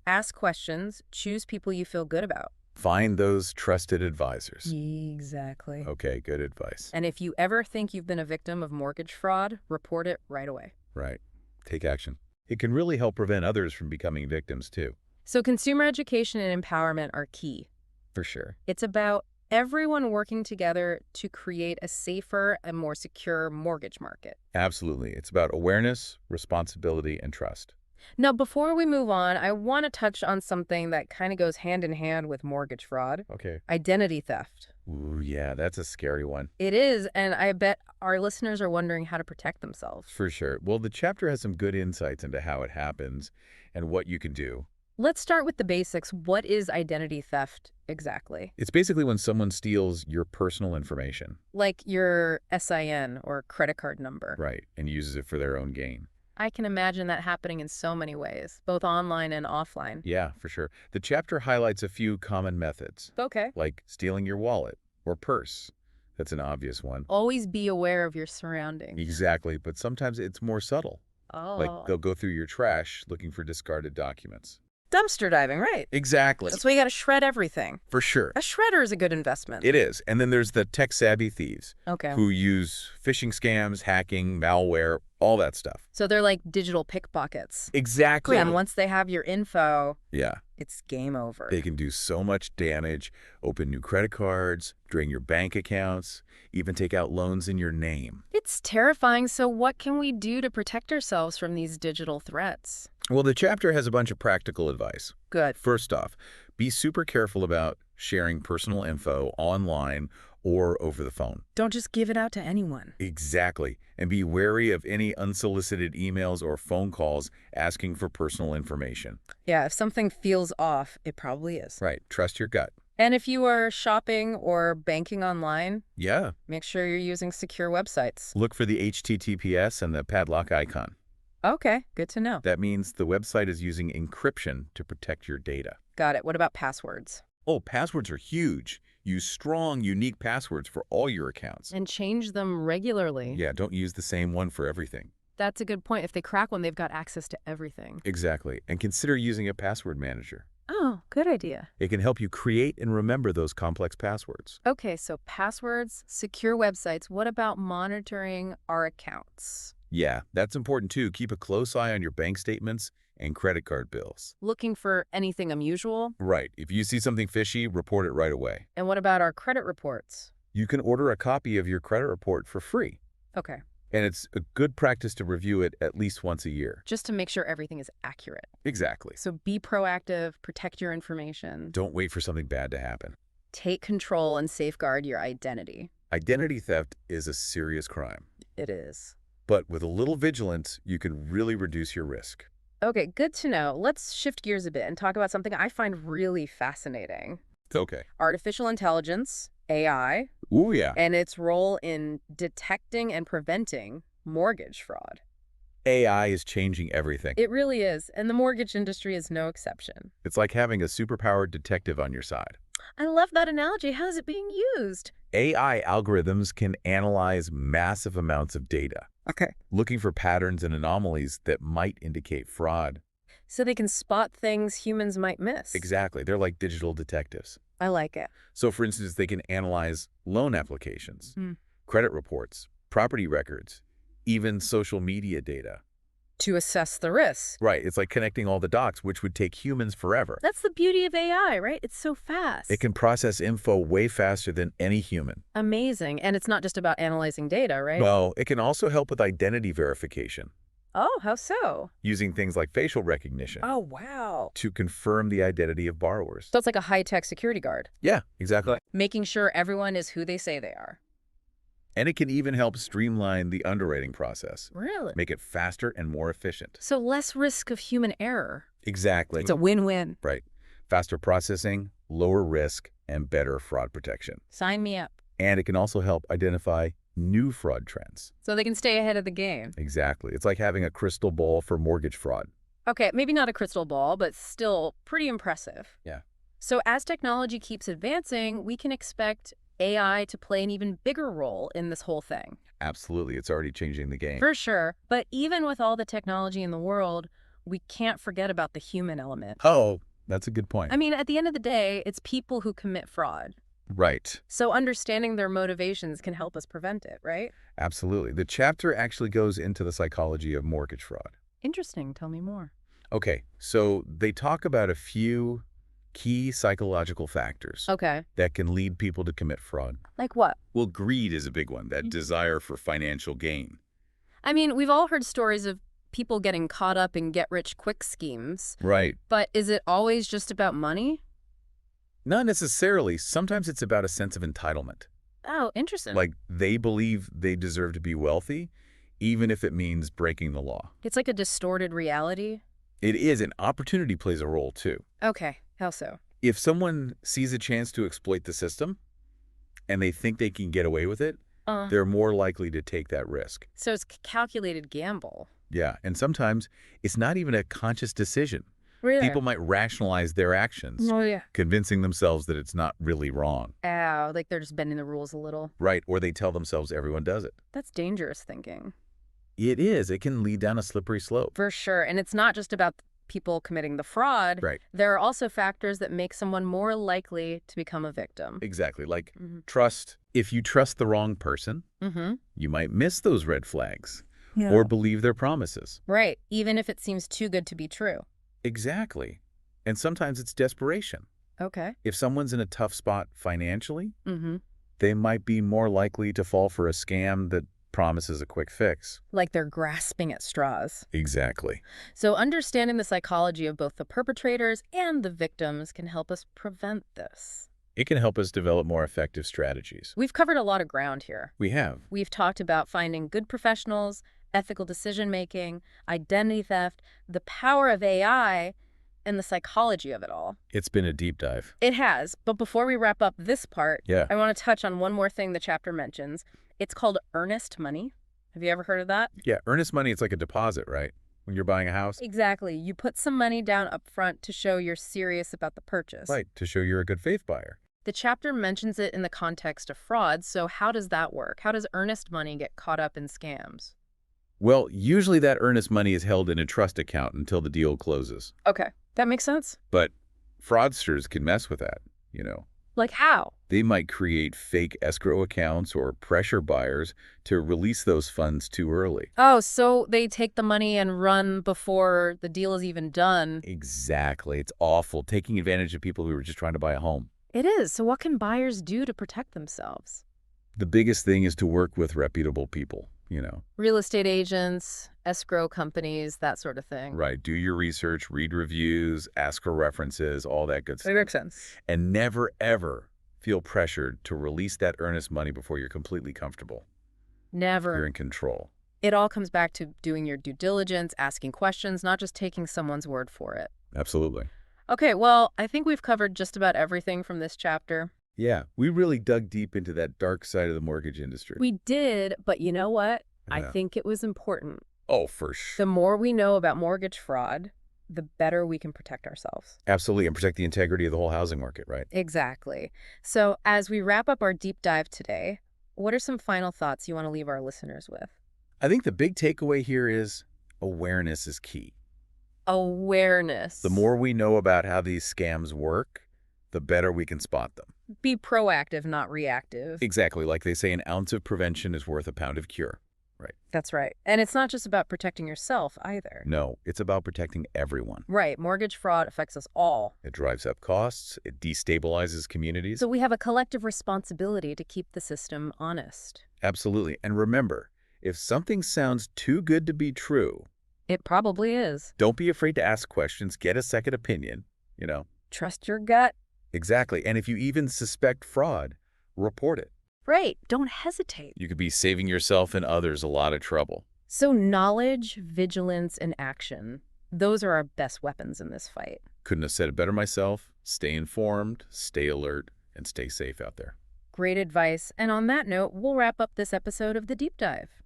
ask questions, choose people you feel good about. Find those trusted advisors. Exactly. Okay, good advice. And if you ever think you've been a victim of mortgage fraud, report it right away. Right. Take action. It can really help prevent others from becoming victims, too. So consumer education and empowerment are key. For sure. It's about everyone working together to create a safer and more secure mortgage market. Absolutely. It's about awareness, responsibility, and trust. Now, before we move on, I want to touch on something that kind of goes hand in hand with mortgage fraud. Okay. Identity theft. Ooh, yeah, that's a scary one. It is, and I bet our listeners are wondering how to protect themselves. For sure. Well, the chapter has some good insights into how it happens and what you can do. Let's start with the basics. What is identity theft exactly? It's basically when someone steals your personal information. Like your SIN or credit card number. Right, and uses it for their own gain. I can imagine that happening in so many ways, both online and offline. Yeah, for sure. The chapter highlights a few common methods, Okay. like stealing your wallet or purse. That's an obvious one. Always be aware of your surroundings. Exactly, but sometimes it's more subtle. Oh. Like they'll go through your trash looking for discarded documents. Dumpster diving, right? Exactly. That's why you got to shred everything. For sure. A shredder is a good investment. It is. And then there's the tech-savvy thieves Okay. who use phishing scams, hacking, malware, all that stuff. So they're like digital pickpockets. Exactly. And once they have your info, Yeah. it's game over. They can do so much damage, open new credit cards, drain your bank accounts, even take out loans in your name. It's terrifying. So what can we do to protect ourselves from these digital threats? Well, the chapter has a bunch of practical advice. Good. First off, be super careful about sharing personal info online or over the phone. Don't just give it out to anyone. Exactly. And be wary of any unsolicited emails or phone calls asking for personal information. Yeah, if something feels off, it probably is. Right. Trust your gut. And if you are shopping or banking online, Yeah. make sure you're using secure websites. Look for the HTTPS and the padlock icon. Okay, good to know. That means the website is using encryption to protect your data. Got it. What about passwords? Oh, passwords are huge. Use strong, unique passwords for all your accounts. And change them regularly. Yeah, don't use the same one for everything. That's a good point. If they crack one, they've got access to everything. Exactly. And consider using a password manager. Oh, good idea. It can help you create and remember those complex passwords. Okay, so passwords, secure websites. What about monitoring our accounts? Yeah, that's important too. Keep a close eye on your bank statements and credit card bills. Looking for anything unusual? Right. If you see something fishy, report it right away. And what about our credit reports? You can order a copy of your credit report for free. Okay, And it's a good practice to review it at least once a year. just to make sure everything is accurate. Exactly. So be proactive, protect your information, Don't wait for something bad to happen. take control and safeguard your identity. Identity theft is a serious crime. It is. But with a little vigilance, you can really reduce your risk. Okay, good to know. Let's shift gears a bit and talk about something I find really fascinating. Okay. Artificial intelligence, AI, Ooh, yeah. and its role in detecting and preventing mortgage fraud. AI is changing everything. It really is, and the mortgage industry is no exception. It's like having a superpowered detective on your side. I love that analogy. How is it being used? AI algorithms can analyze massive amounts of data, Okay. looking for patterns and anomalies that might indicate fraud. So they can spot things humans might miss. Exactly. They're like digital detectives. I like it. So, for instance, they can analyze loan applications, Hmm. credit reports, property records, even social media data. To assess the risk. Right. It's like connecting all the dots, which would take humans forever. That's the beauty of AI, right? It's so fast. It can process info way faster than any human. Amazing. And it's not just about analyzing data, right? Well, it can also help with identity verification, Oh, how so? using things like facial recognition Oh, wow. to confirm the identity of borrowers. So it's like a high-tech security guard, Yeah, exactly. making sure everyone is who they say they are. And it can even help streamline the underwriting process, Really? make it faster and more efficient. So less risk of human error. Exactly. It's a win-win. Right. Faster processing, lower risk, and better fraud protection. Sign me up. And it can also help identify new fraud trends. So they can stay ahead of the game. Exactly. It's like having a crystal ball for mortgage fraud. Okay, maybe not a crystal ball, but still pretty impressive. Yeah. So as technology keeps advancing, we can expect AI to play an even bigger role in this whole thing. Absolutely. It's already changing the game. For sure. But even with all the technology in the world, we can't forget about the human element. Oh, that's a good point. I mean, at the end of the day, it's people who commit fraud. Right. So understanding their motivations can help us prevent it, right? Absolutely. The chapter actually goes into the psychology of mortgage fraud. Interesting. Tell me more. Okay, so they talk about a few key psychological factors Okay. that can lead people to commit fraud. Like what? Well, greed is a big one, that desire for financial gain. I mean, we've all heard stories of people getting caught up in get-rich-quick schemes, Right. but is it always just about money? Not necessarily. Sometimes it's about a sense of entitlement. Oh, interesting. Like they believe they deserve to be wealthy, even if it means breaking the law. It's like a distorted reality? It is, and opportunity plays a role too. Okay. How so? If someone sees a chance to exploit the system and they think they can get away with it, they're more likely to take that risk. So it's calculated gamble. Yeah, and sometimes it's not even a conscious decision. Really? People might rationalize their actions, Oh, yeah. convincing themselves that it's not really wrong. Ow, like they're just bending the rules a little. Right, or they tell themselves everyone does it. That's dangerous thinking. It is. It can lead down a slippery slope. For sure. And it's not just about people committing the fraud. Right. There are also factors that make someone more likely to become a victim. Exactly. Like Mm-hmm. trust. If you trust the wrong person, Mm-hmm. you might miss those red flags Yeah. or believe their promises. Right. Even if it seems too good to be true. Exactly. And sometimes it's desperation. Okay. If someone's in a tough spot financially, Mm-hmm. they might be more likely to fall for a scam that promises a quick fix. Like they're grasping at straws. Exactly. So understanding the psychology of both the perpetrators and the victims can help us prevent this. It can help us develop more effective strategies. We've covered a lot of ground here. We have. We've talked about finding good professionals, ethical decision-making, identity theft, the power of AI, and the psychology of it all. It's been a deep dive. It has, but before we wrap up this part, Yeah. I want to touch on one more thing the chapter mentions. It's called earnest money. Have you ever heard of that? Yeah, earnest money, it's like a deposit, right? When you're buying a house. Exactly. You put some money down up front to show you're serious about the purchase. Right, to show you're a good faith buyer. The chapter mentions it in the context of fraud, so how does that work? How does earnest money get caught up in scams? Well, usually that earnest money is held in a trust account until the deal closes. Okay, that makes sense. But fraudsters can mess with that. Like how? They might create fake escrow accounts or pressure buyers to release those funds too early. Oh, so they take the money and run before the deal is even done. Exactly. It's awful, taking advantage of people who are just trying to buy a home. It is. So what can buyers do to protect themselves? The biggest thing is to work with reputable people. Real estate agents, escrow companies, that sort of thing. Right. Do your research, read reviews, ask for references, all that good stuff. Makes sense. And never, ever feel pressured to release that earnest money before you're completely comfortable. You're Never. in control. It all comes back to doing your due diligence, asking questions, not just taking someone's word for it. Absolutely. Okay, well, I think we've covered just about everything from this chapter. Yeah, we really dug deep into that dark side of the mortgage industry. We did, but you know what? I Yeah. think it was important. Oh, for sure. The more we know about mortgage fraud, the better we can protect ourselves. Absolutely, and protect the integrity of the whole housing market, right? Exactly. So as we wrap up our deep dive today, what are some final thoughts you want to leave our listeners with? I think the big takeaway here is awareness is key. Awareness. The more we know about how these scams work, the better we can spot them. Be proactive, not reactive. Exactly, like they say, an ounce of prevention is worth a pound of cure. Right. That's right. And it's not just about protecting yourself either. No, it's about protecting everyone. Right. Mortgage fraud affects us all. It drives up costs, it destabilizes communities. So we have a collective responsibility to keep the system honest. Absolutely. And remember, if something sounds too good to be true, It probably is. don't be afraid to ask questions, get a second opinion. Trust your gut. Exactly. And if you even suspect fraud, report it. Right. Don't hesitate. You could be saving yourself and others a lot of trouble. So knowledge, vigilance, and action, those are our best weapons in this fight. Couldn't have said it better myself. Stay informed, stay alert, and stay safe out there. Great advice. And on that note, we'll wrap up this episode of The Deep Dive.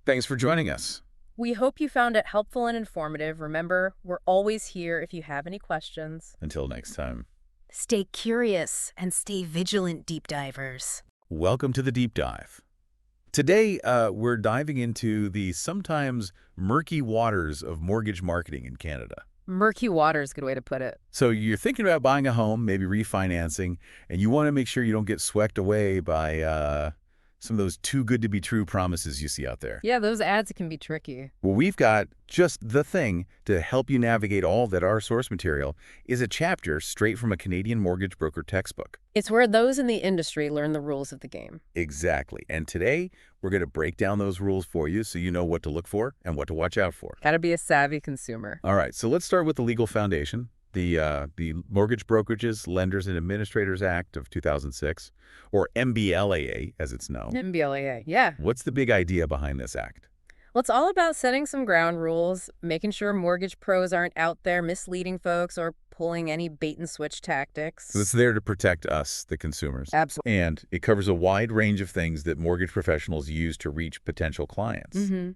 Thanks for joining us. We hope you found it helpful and informative. Remember, we're always here if you have any questions. Until next time. Stay curious and stay vigilant, deep divers. Welcome to the Deep Dive. Today, we're diving into the sometimes murky waters of mortgage marketing in Canada. Murky water is a good way to put it. So you're thinking about buying a home, maybe refinancing, and you want to make sure you don't get swept away by some of those too good to be true promises you see out there. Yeah, those ads can be tricky. Well, we've got just the thing to help you navigate all that. Our source material is a chapter straight from a Canadian mortgage broker textbook. It's where those in the industry learn the rules of the game. Exactly. And today, we're going to break down those rules for you so you know what to look for and what to watch out for. Gotta be a savvy consumer. All right, so let's start with the legal foundation. The Mortgage Brokerages, Lenders, and Administrators Act of 2006, or MBLAA as it's known. MBLAA, yeah. What's the big idea behind this act? Well, it's all about setting some ground rules, making sure mortgage pros aren't out there misleading folks or pulling any bait-and-switch tactics. So it's there to protect us, the consumers. Absolutely. And it covers a wide range of things that mortgage professionals use to reach potential clients. Mm-hmm.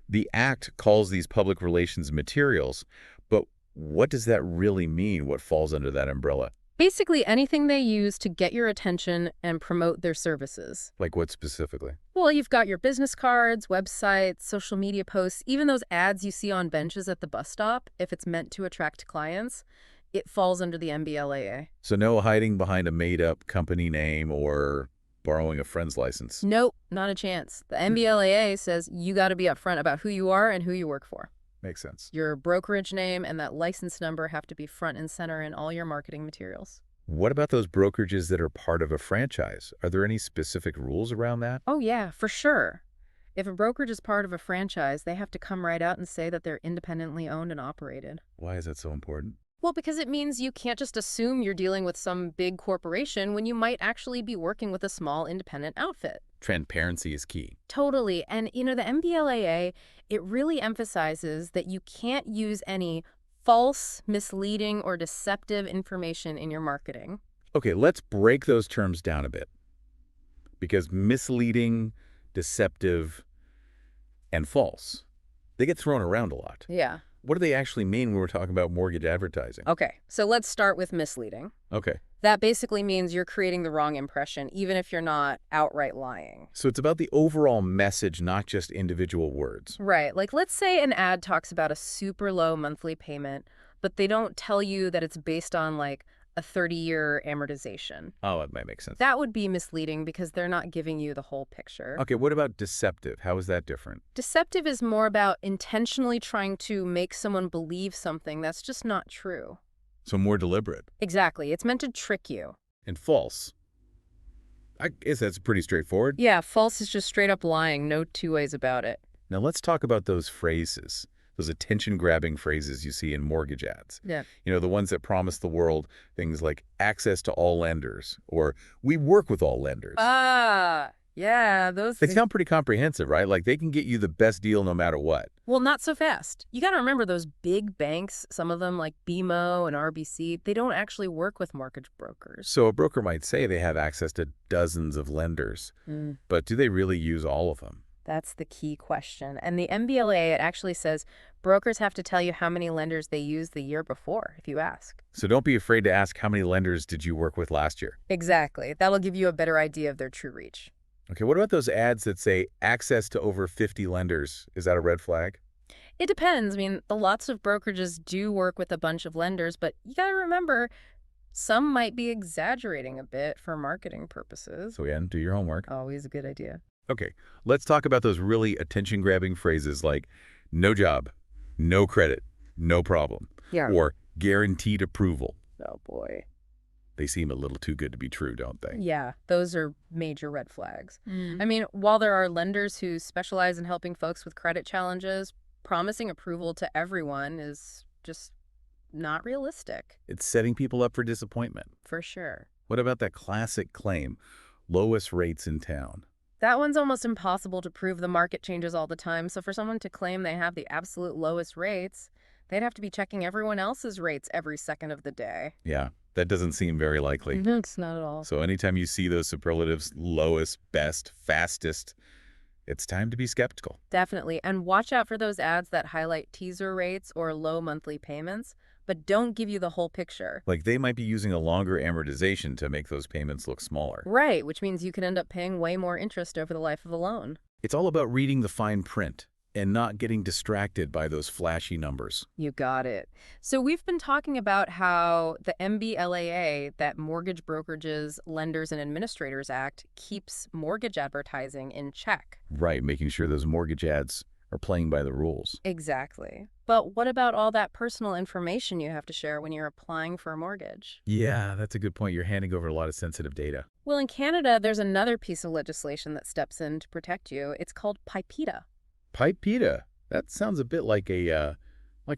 The act calls these public relations materials, but what does that really mean? What falls under that umbrella? Basically, anything they use to get your attention and promote their services. Like what specifically? Well, you've got your business cards, websites, social media posts, even those ads you see on benches at the bus stop, if it's meant to attract clients, it falls under the MBLAA. So no hiding behind a made-up company name or borrowing a friend's license. Nope, not a chance. The MBLAA says you got to be upfront about who you are and who you work for. Makes sense. Your brokerage name and that license number have to be front and center in all your marketing materials. What about those brokerages that are part of a franchise? Are there any specific rules around that? Oh, yeah, for sure. If a brokerage is part of a franchise, they have to come right out and say that they're independently owned and operated. Why is that so important? Well, because it means you can't just assume you're dealing with some big corporation when you might actually be working with a small independent outfit. Transparency is key. Totally. And, the MBLAA, it really emphasizes that you can't use any false, misleading, or deceptive information in your marketing. Okay, let's break those terms down a bit. Because misleading, deceptive, and false, they get thrown around a lot. Yeah. What do they actually mean when we're talking about mortgage advertising? Okay, so let's start with misleading. Okay. That basically means you're creating the wrong impression, even if you're not outright lying. So it's about the overall message, not just individual words. Right, like let's say an ad talks about a super low monthly payment, but they don't tell you that it's based on like a 30-year amortization. Oh, that might make sense. That would be misleading because they're not giving you the whole picture. Okay, what about deceptive? How is that different? Deceptive is more about intentionally trying to make someone believe something that's just not true. So more deliberate. Exactly. It's meant to trick you. And false. I guess that's pretty straightforward. Yeah, false is just straight up lying. No two ways about it. Now let's talk about those phrases, those attention-grabbing phrases you see in mortgage ads. Yeah. You know, the ones that promise the world things like access to all lenders or we work with all lenders. Yeah, those They sound pretty comprehensive, right? Like they can get you the best deal no matter what. Well, not so fast. You got to remember those big banks, some of them like BMO and RBC, they don't actually work with mortgage brokers. So a broker might say they have access to dozens of lenders, but do they really use all of them? That's the key question. And the MBLA, it actually says brokers have to tell you how many lenders they used the year before, if you ask. So don't be afraid to ask how many lenders did you work with last year. Exactly. That'll give you a better idea of their true reach. Okay, what about those ads that say access to over 50 lenders? Is that a red flag? It depends. I mean, lots of brokerages do work with a bunch of lenders, but you got to remember, some might be exaggerating a bit for marketing purposes. So again, do your homework. Always a good idea. Okay, let's talk about those really attention-grabbing phrases like no job, no credit, no problem, Yeah. or guaranteed approval. Oh, boy. They seem a little too good to be true, don't they? Yeah, those are major red flags. I mean, while there are lenders who specialize in helping folks with credit challenges, promising approval to everyone is just not realistic, It's setting people up for disappointment. for sure. What about that classic claim, lowest rates in town? That one's almost impossible to prove. The market changes all the time, so for someone to claim they have the absolute lowest rates, they'd have to be checking everyone else's rates every second of the day. Yeah, that doesn't seem very likely. No, it's not at all. So anytime you see those superlatives, lowest, best, fastest, it's time to be skeptical. Definitely. And watch out for those ads that highlight teaser rates or low monthly payments, but don't give you the whole picture. Like they might be using a longer amortization to make those payments look smaller. Right, which means you can end up paying way more interest over the life of the loan. It's all about reading the fine print and not getting distracted by those flashy numbers. You got it. So we've been talking about how the MBLAA, that Mortgage Brokerages, Lenders, and Administrators Act, keeps mortgage advertising in check. Right, making sure those mortgage ads are playing by the rules. Exactly. But what about all that personal information you have to share when you're applying for a mortgage? Yeah, that's a good point. You're handing over a lot of sensitive data. Well, in Canada, there's another piece of legislation that steps in to protect you. It's called PIPEDA. PIPEDA. That sounds a bit like a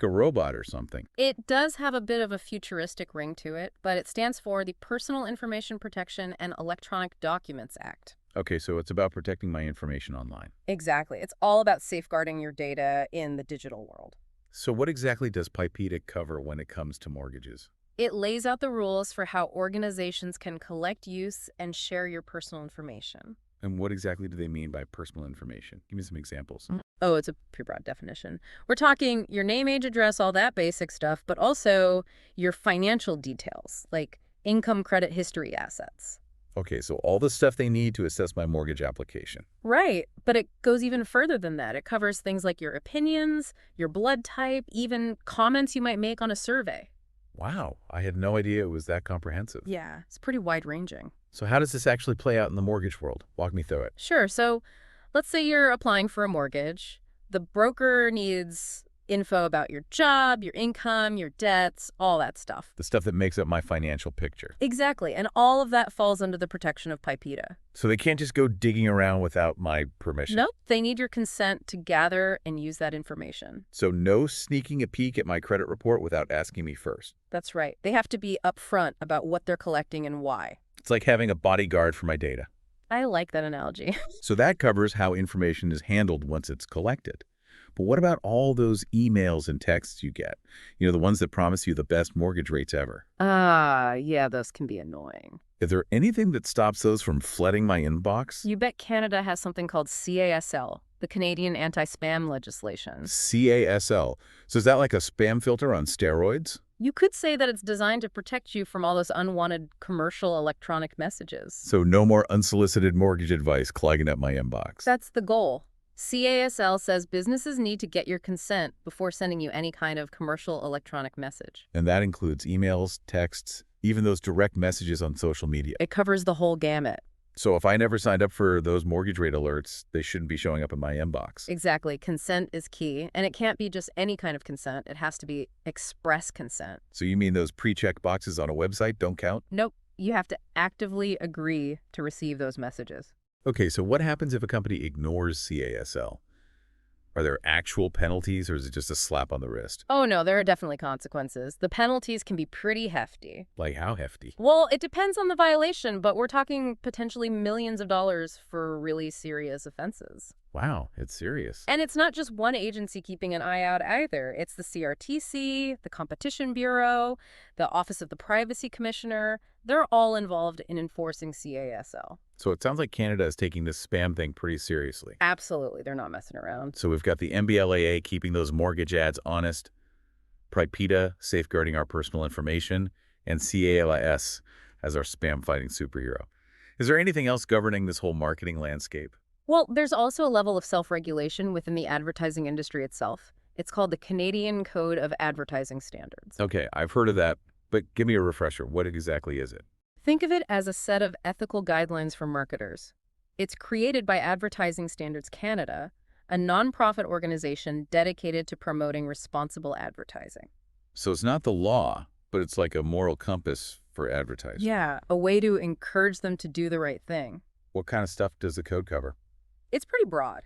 robot or something. It does have a bit of a futuristic ring to it, but it stands for the Personal Information Protection and Electronic Documents Act. Okay, so it's about protecting my information online. Exactly. It's all about safeguarding your data in the digital world. So what exactly does PIPEDA cover when it comes to mortgages? It lays out the rules for how organizations can collect, use, and share your personal information. And what exactly do they mean by personal information? Give me some examples. Oh, it's a pretty broad definition. We're talking your name, age, address, all that basic stuff, but also your financial details, like income, credit history, assets. Okay, so all the stuff they need to assess my mortgage application. Right, but it goes even further than that. It covers things like your opinions, your blood type, even comments you might make on a survey. Wow, I had no idea it was that comprehensive. Yeah, it's pretty wide-ranging. So how does this actually play out in the mortgage world? Walk me through it. Sure, so let's say you're applying for a mortgage. The broker needs info about your job, your income, your debts, all that stuff. The stuff that makes up my financial picture. Exactly, and all of that falls under the protection of PIPEDA. So they can't just go digging around without my permission. Nope, they need your consent to gather and use that information. So no sneaking a peek at my credit report without asking me first. That's right. They have to be upfront about what they're collecting and why. It's like having a bodyguard for my data. I like that analogy. So that covers how information is handled once it's collected. But what about all those emails and texts you get? You know, the ones that promise you the best mortgage rates ever. Yeah, those can be annoying. Is there anything that stops those from flooding my inbox? You bet Canada has something called CASL, the Canadian anti-spam legislation. CASL. So is that like a spam filter on steroids? You could say that it's designed to protect you from all those unwanted commercial electronic messages. So no more unsolicited mortgage advice clogging up my inbox. That's the goal. CASL says businesses need to get your consent before sending you any kind of commercial electronic message. And that includes emails, texts, even those direct messages on social media. It covers the whole gamut. So if I never signed up for those mortgage rate alerts, they shouldn't be showing up in my inbox. Exactly. Consent is key. And it can't be just any kind of consent. It has to be express consent. So you mean those pre-check boxes on a website don't count? Nope. You have to actively agree to receive those messages. Okay, so what happens if a company ignores CASL? Are there actual penalties, or is it just a slap on the wrist? Oh, no, there are definitely consequences. The penalties can be pretty hefty. Like how hefty? Well, it depends on the violation, but we're talking potentially millions of dollars for really serious offenses. Wow, it's serious. And it's not just one agency keeping an eye out either. It's the CRTC, the Competition Bureau, the Office of the Privacy Commissioner. They're all involved in enforcing CASL. So it sounds like Canada is taking this spam thing pretty seriously. Absolutely. They're not messing around. So we've got the MBLAA keeping those mortgage ads honest, PRIPEDA safeguarding our personal information, and CALS as our spam-fighting superhero. Is there anything else governing this whole marketing landscape? Well, there's also a level of self-regulation within the advertising industry itself. It's called the Canadian Code of Advertising Standards. Okay, I've heard of that, but give me a refresher. What exactly is it? Think of it as a set of ethical guidelines for marketers. It's created by Advertising Standards Canada, a nonprofit organization dedicated to promoting responsible advertising. So it's not the law, but it's like a moral compass for advertisers. Yeah, a way to encourage them to do the right thing. What kind of stuff does the code cover? It's pretty broad.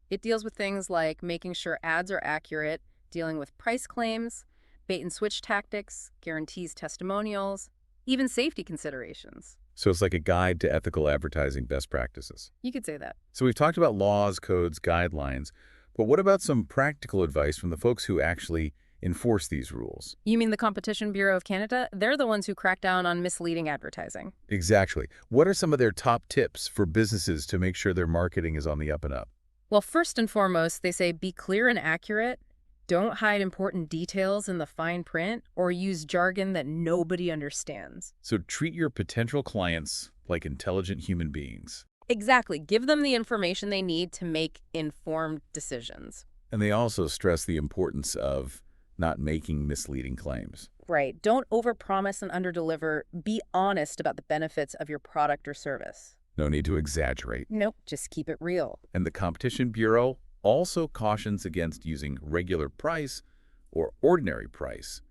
It deals with things like making sure ads are accurate, dealing with price claims, bait-and-switch tactics, guarantees testimonials, even safety considerations. So it's like a guide to ethical advertising best practices. You could say that. So we've talked about laws, codes, guidelines, but what about some practical advice from the folks who actually enforce these rules? You mean the Competition Bureau of Canada? They're the ones who crack down on misleading advertising. Exactly. What are some of their top tips for businesses to make sure their marketing is on the up and up? Well, first and foremost, they say be clear and accurate. Don't hide important details in the fine print or use jargon that nobody understands. So treat your potential clients like intelligent human beings. Exactly. Give them the information they need to make informed decisions. And they also stress the importance of not making misleading claims. Right. Don't overpromise and underdeliver. Be honest about the benefits of your product or service. No need to exaggerate. Nope, just keep it real. And the Competition Bureau also cautions against using regular price or ordinary price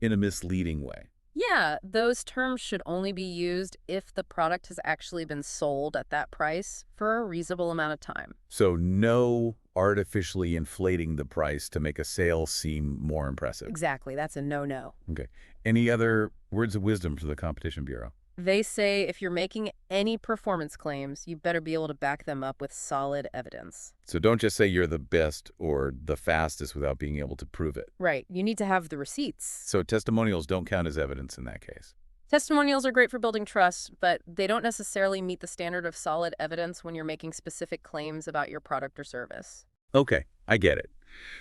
in a misleading way. Yeah, those terms should only be used if the product has actually been sold at that price for a reasonable amount of time. So no artificially inflating the price to make a sale seem more impressive. Exactly, that's a no-no. Okay. Any other words of wisdom from the Competition Bureau? They say if you're making any performance claims, you better be able to back them up with solid evidence. So don't just say you're the best or the fastest without being able to prove it. Right, you need to have the receipts. So testimonials don't count as evidence in that case. Testimonials are great for building trust, but they don't necessarily meet the standard of solid evidence when you're making specific claims about your product or service. Okay, I get it.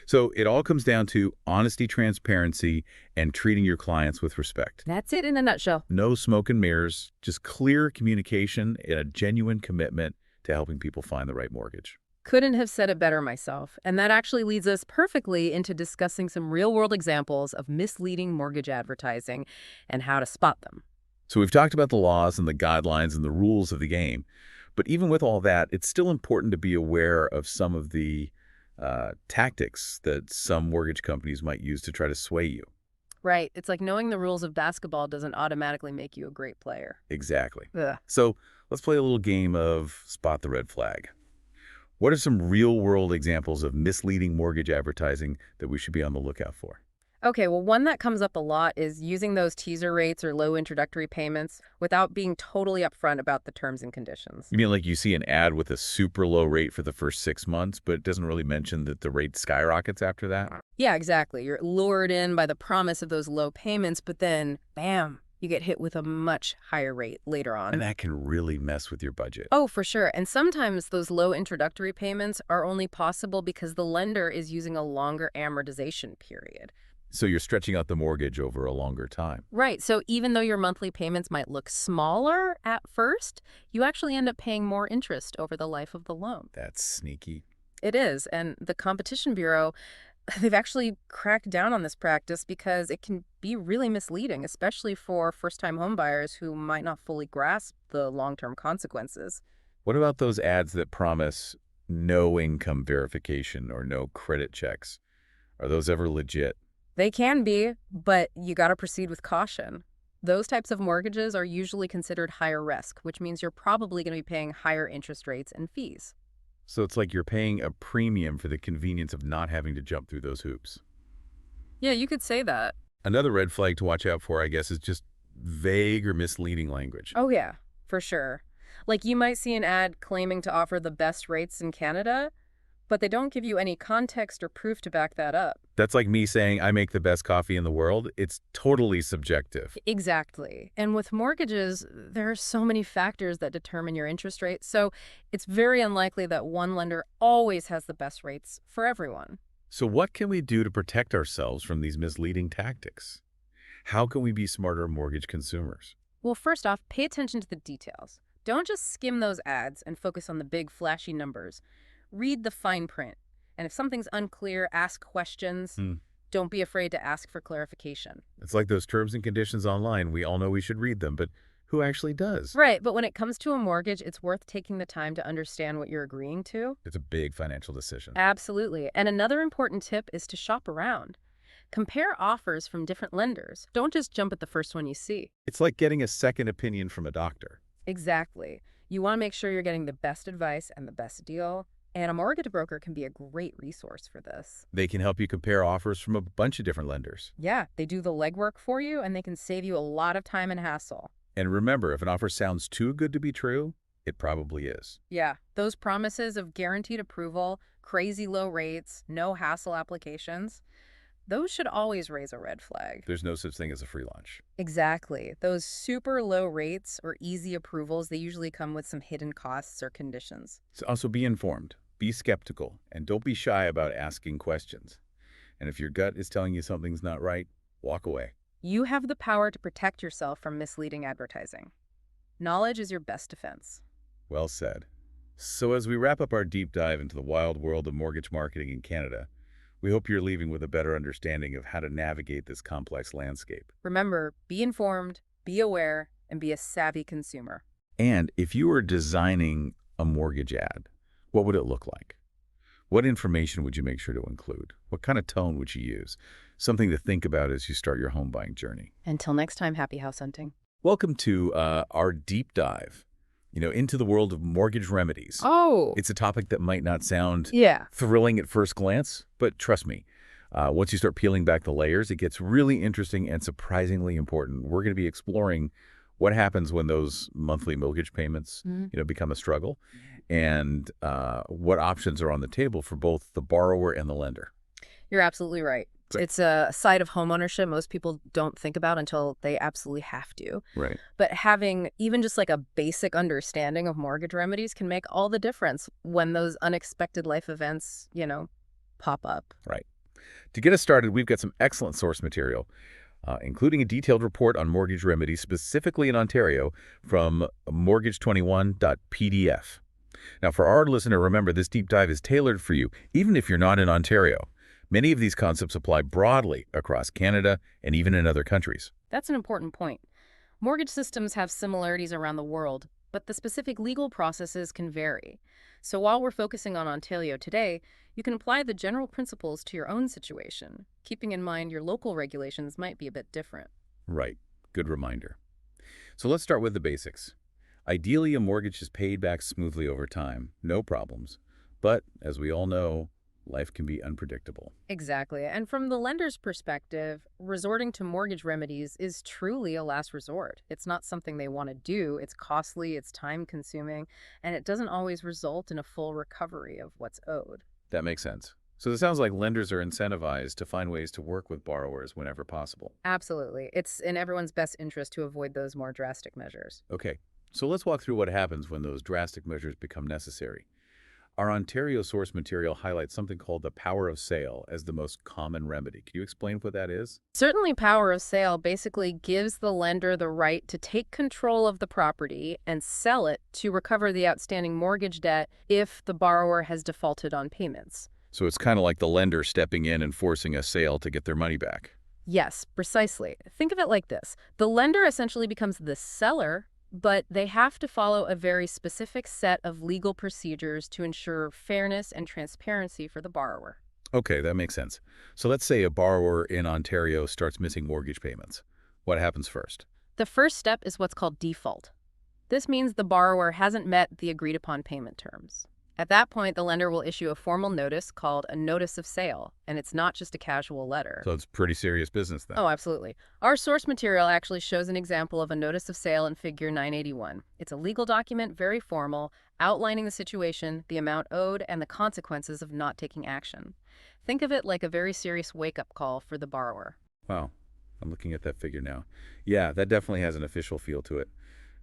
So it all comes down to honesty, transparency, and treating your clients with respect. That's it in a nutshell. No smoke and mirrors, just clear communication and a genuine commitment to helping people find the right mortgage. Couldn't have said it better myself. And that actually leads us perfectly into discussing some real-world examples of misleading mortgage advertising and how to spot them. So we've talked about the laws and the guidelines and the rules of the game. But even with all that, it's still important to be aware of some of the tactics that some mortgage companies might use to try to sway you. Right. It's like knowing the rules of basketball doesn't automatically make you a great player. Exactly. Ugh. So let's play a little game of spot the red flag. What are some real-world examples of misleading mortgage advertising that we should be on the lookout for? Okay, well, one that comes up a lot is using those teaser rates or low introductory payments without being totally upfront about the terms and conditions. You mean like you see an ad with a super low rate for the first 6 months, but it doesn't really mention that the rate skyrockets after that? Yeah, exactly. You're lured in by the promise of those low payments, but then, bam, you get hit with a much higher rate later on. And that can really mess with your budget. Oh, for sure. And sometimes those low introductory payments are only possible because the lender is using a longer amortization period. So you're stretching out the mortgage over a longer time. Right. So even though your monthly payments might look smaller at first, you actually end up paying more interest over the life of the loan. That's sneaky. It is. And the Competition Bureau, they've actually cracked down on this practice because it can be really misleading, especially for first-time homebuyers who might not fully grasp the long-term consequences. What about those ads that promise no income verification or no credit checks? Are those ever legit? They can be, but you got to proceed with caution. Those types of mortgages are usually considered higher risk, which means you're probably going to be paying higher interest rates and fees. So it's like you're paying a premium for the convenience of not having to jump through those hoops. Yeah, you could say that. Another red flag to watch out for, I guess, is just vague or misleading language. Oh, yeah, for sure. Like you might see an ad claiming to offer the best rates in Canada, but they don't give you any context or proof to back that up. That's like me saying I make the best coffee in the world. It's totally subjective. Exactly. And with mortgages, there are so many factors that determine your interest rate, so it's very unlikely that one lender always has the best rates for everyone. So what can we do to protect ourselves from these misleading tactics? How can we be smarter mortgage consumers? Well, first off, pay attention to the details. Don't just skim those ads and focus on the big flashy numbers. Read the fine print. And if something's unclear, ask questions. Don't be afraid to ask for clarification. It's like those terms and conditions online. We all know we should read them, but who actually does? Right, but when it comes to a mortgage, it's worth taking the time to understand what you're agreeing to. It's a big financial decision. Absolutely. And another important tip is to shop around. Compare offers from different lenders. Don't just jump at the first one you see. It's like getting a second opinion from a doctor. Exactly. You want to make sure you're getting the best advice and the best deal. And a mortgage broker can be a great resource for this. They can help you compare offers from a bunch of different lenders. Yeah, they do the legwork for you, and they can save you a lot of time and hassle. And remember, if an offer sounds too good to be true, it probably is. Yeah, those promises of guaranteed approval, crazy low rates, no hassle applications, those should always raise a red flag. There's no such thing as a free lunch. Exactly. Those super low rates or easy approvals, they usually come with some hidden costs or conditions. So also be informed, be skeptical, and don't be shy about asking questions. And if your gut is telling you something's not right, walk away. You have the power to protect yourself from misleading advertising. Knowledge is your best defense. Well said. So as we wrap up our deep dive into the wild world of mortgage marketing in Canada, we hope you're leaving with a better understanding of how to navigate this complex landscape. Remember, be informed, be aware, and be a savvy consumer. And if you were designing a mortgage ad, what would it look like? What information would you make sure to include? What kind of tone would you use? Something to think about as you start your home buying journey. Until next time, happy house hunting. Welcome to our deep dive, into the world of mortgage remedies. Oh, It's a topic that might not sound yeah. thrilling at first glance, but trust me, once you start peeling back the layers, it gets really interesting and surprisingly important. We're going to be exploring what happens when those monthly mortgage payments, become a struggle, and what options are on the table for both the borrower and the lender. You're absolutely right. Right. It's a side of homeownership most people don't think about until they absolutely have to. Right. But having even just like a basic understanding of mortgage remedies can make all the difference when those unexpected life events, pop up. Right. To get us started, we've got some excellent source material, including a detailed report on mortgage remedies specifically in Ontario from mortgage21.pdf. Now, for our listener, remember this deep dive is tailored for you, even if you're not in Ontario. Many of these concepts apply broadly across Canada and even in other countries. That's an important point. Mortgage systems have similarities around the world, but the specific legal processes can vary. So while we're focusing on Ontario today, you can apply the general principles to your own situation, keeping in mind your local regulations might be a bit different. Right. Good reminder. So let's start with the basics. Ideally, a mortgage is paid back smoothly over time, no problems. But as we all know, life can be unpredictable. Exactly. And from the lender's perspective, resorting to mortgage remedies is truly a last resort. It's not something they want to do. It's costly, it's time-consuming, and it doesn't always result in a full recovery of what's owed. That makes sense. So it sounds like lenders are incentivized to find ways to work with borrowers whenever possible. Absolutely. It's in everyone's best interest to avoid those more drastic measures. Okay, so let's walk through what happens when those drastic measures become necessary. Our Ontario source material highlights something called the power of sale as the most common remedy. Can you explain what that is? Certainly, power of sale basically gives the lender the right to take control of the property and sell it to recover the outstanding mortgage debt if the borrower has defaulted on payments. So it's kind of like the lender stepping in and forcing a sale to get their money back. Yes, precisely. Think of it like this. The lender essentially becomes the seller, but they have to follow a very specific set of legal procedures to ensure fairness and transparency for the borrower. Okay, that makes sense. So let's say a borrower in Ontario starts missing mortgage payments. What happens first? The first step is what's called default. This means the borrower hasn't met the agreed upon payment terms. At that point, the lender will issue a formal notice called a notice of sale, and it's not just a casual letter. So it's pretty serious business then. Oh, absolutely. Our source material actually shows an example of a notice of sale in Figure 981. It's a legal document, very formal, outlining the situation, the amount owed, and the consequences of not taking action. Think of it like a very serious wake-up call for the borrower. Wow, I'm looking at that figure now. Yeah, that definitely has an official feel to it.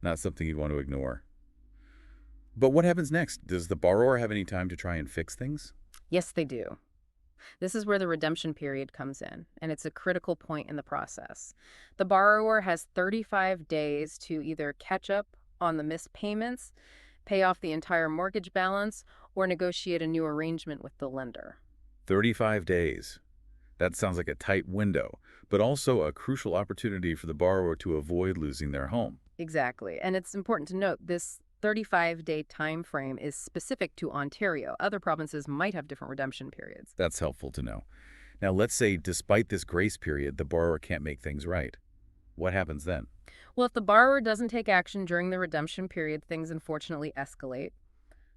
Not something you'd want to ignore. But what happens next? Does the borrower have any time to try and fix things? Yes, they do. This is where the redemption period comes in, and it's a critical point in the process. The borrower has 35 days to either catch up on the missed payments, pay off the entire mortgage balance, or negotiate a new arrangement with the lender. 35 days. That sounds like a tight window, but also a crucial opportunity for the borrower to avoid losing their home. Exactly. And it's important to note this 35-day time frame is specific to Ontario. Other provinces might have different redemption periods. That's helpful to know. Now, let's say despite this grace period, the borrower can't make things right. What happens then? Well, if the borrower doesn't take action during the redemption period, things unfortunately escalate.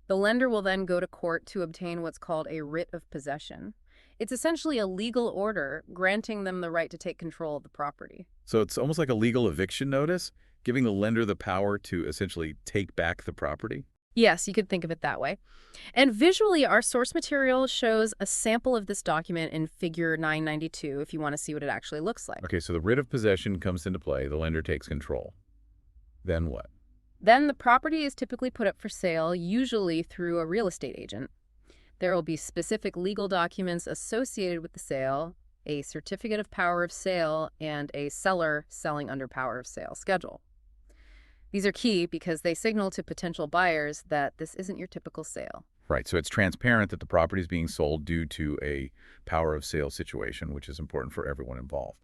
The lender will then go to court to obtain what's called a writ of possession. It's essentially a legal order granting them the right to take control of the property. So it's almost like a legal eviction notice, giving the lender the power to essentially take back the property? Yes, you could think of it that way. And visually, our source material shows a sample of this document in Figure 992 if you want to see what it actually looks like. Okay, so the writ of possession comes into play. The lender takes control. Then what? Then the property is typically put up for sale, usually through a real estate agent. There will be specific legal documents associated with the sale, a certificate of power of sale, and a seller selling under power of sale schedule. These are key because they signal to potential buyers that this isn't your typical sale. Right, so it's transparent that the property is being sold due to a power of sale situation, which is important for everyone involved.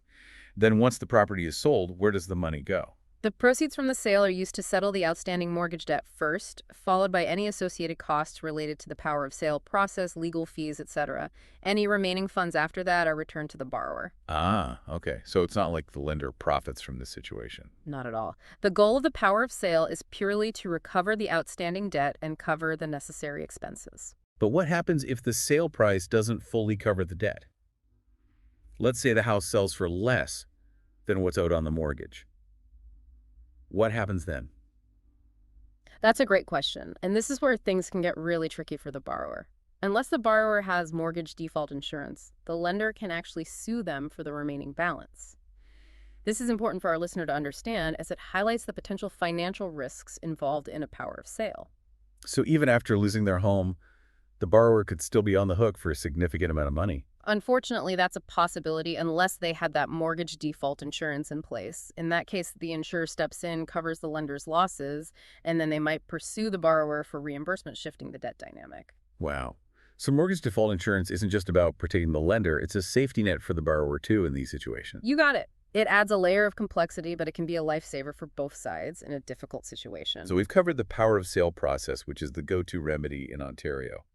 Then once the property is sold, where does the money go? The proceeds from the sale are used to settle the outstanding mortgage debt first, followed by any associated costs related to the power of sale process, legal fees, etc. Any remaining funds after that are returned to the borrower. Ah, okay. So it's not like the lender profits from this situation. Not at all. The goal of the power of sale is purely to recover the outstanding debt and cover the necessary expenses. But what happens if the sale price doesn't fully cover the debt? Let's say the house sells for less than what's owed on the mortgage. What happens then? That's a great question, and this is where things can get really tricky for the borrower. Unless the borrower has mortgage default insurance, the lender can actually sue them for the remaining balance. This is important for our listener to understand as it highlights the potential financial risks involved in a power of sale. So even after losing their home, the borrower could still be on the hook for a significant amount of money. Unfortunately, that's a possibility unless they had that mortgage default insurance in place. In that case, the insurer steps in, covers the lender's losses, and then they might pursue the borrower for reimbursement, shifting the debt dynamic. Wow. So mortgage default insurance isn't just about protecting the lender, it's a safety net for the borrower too in these situations. You got it. It adds a layer of complexity, but it can be a lifesaver for both sides in a difficult situation. So we've covered the power of sale process, which is the go-to remedy in Ontario.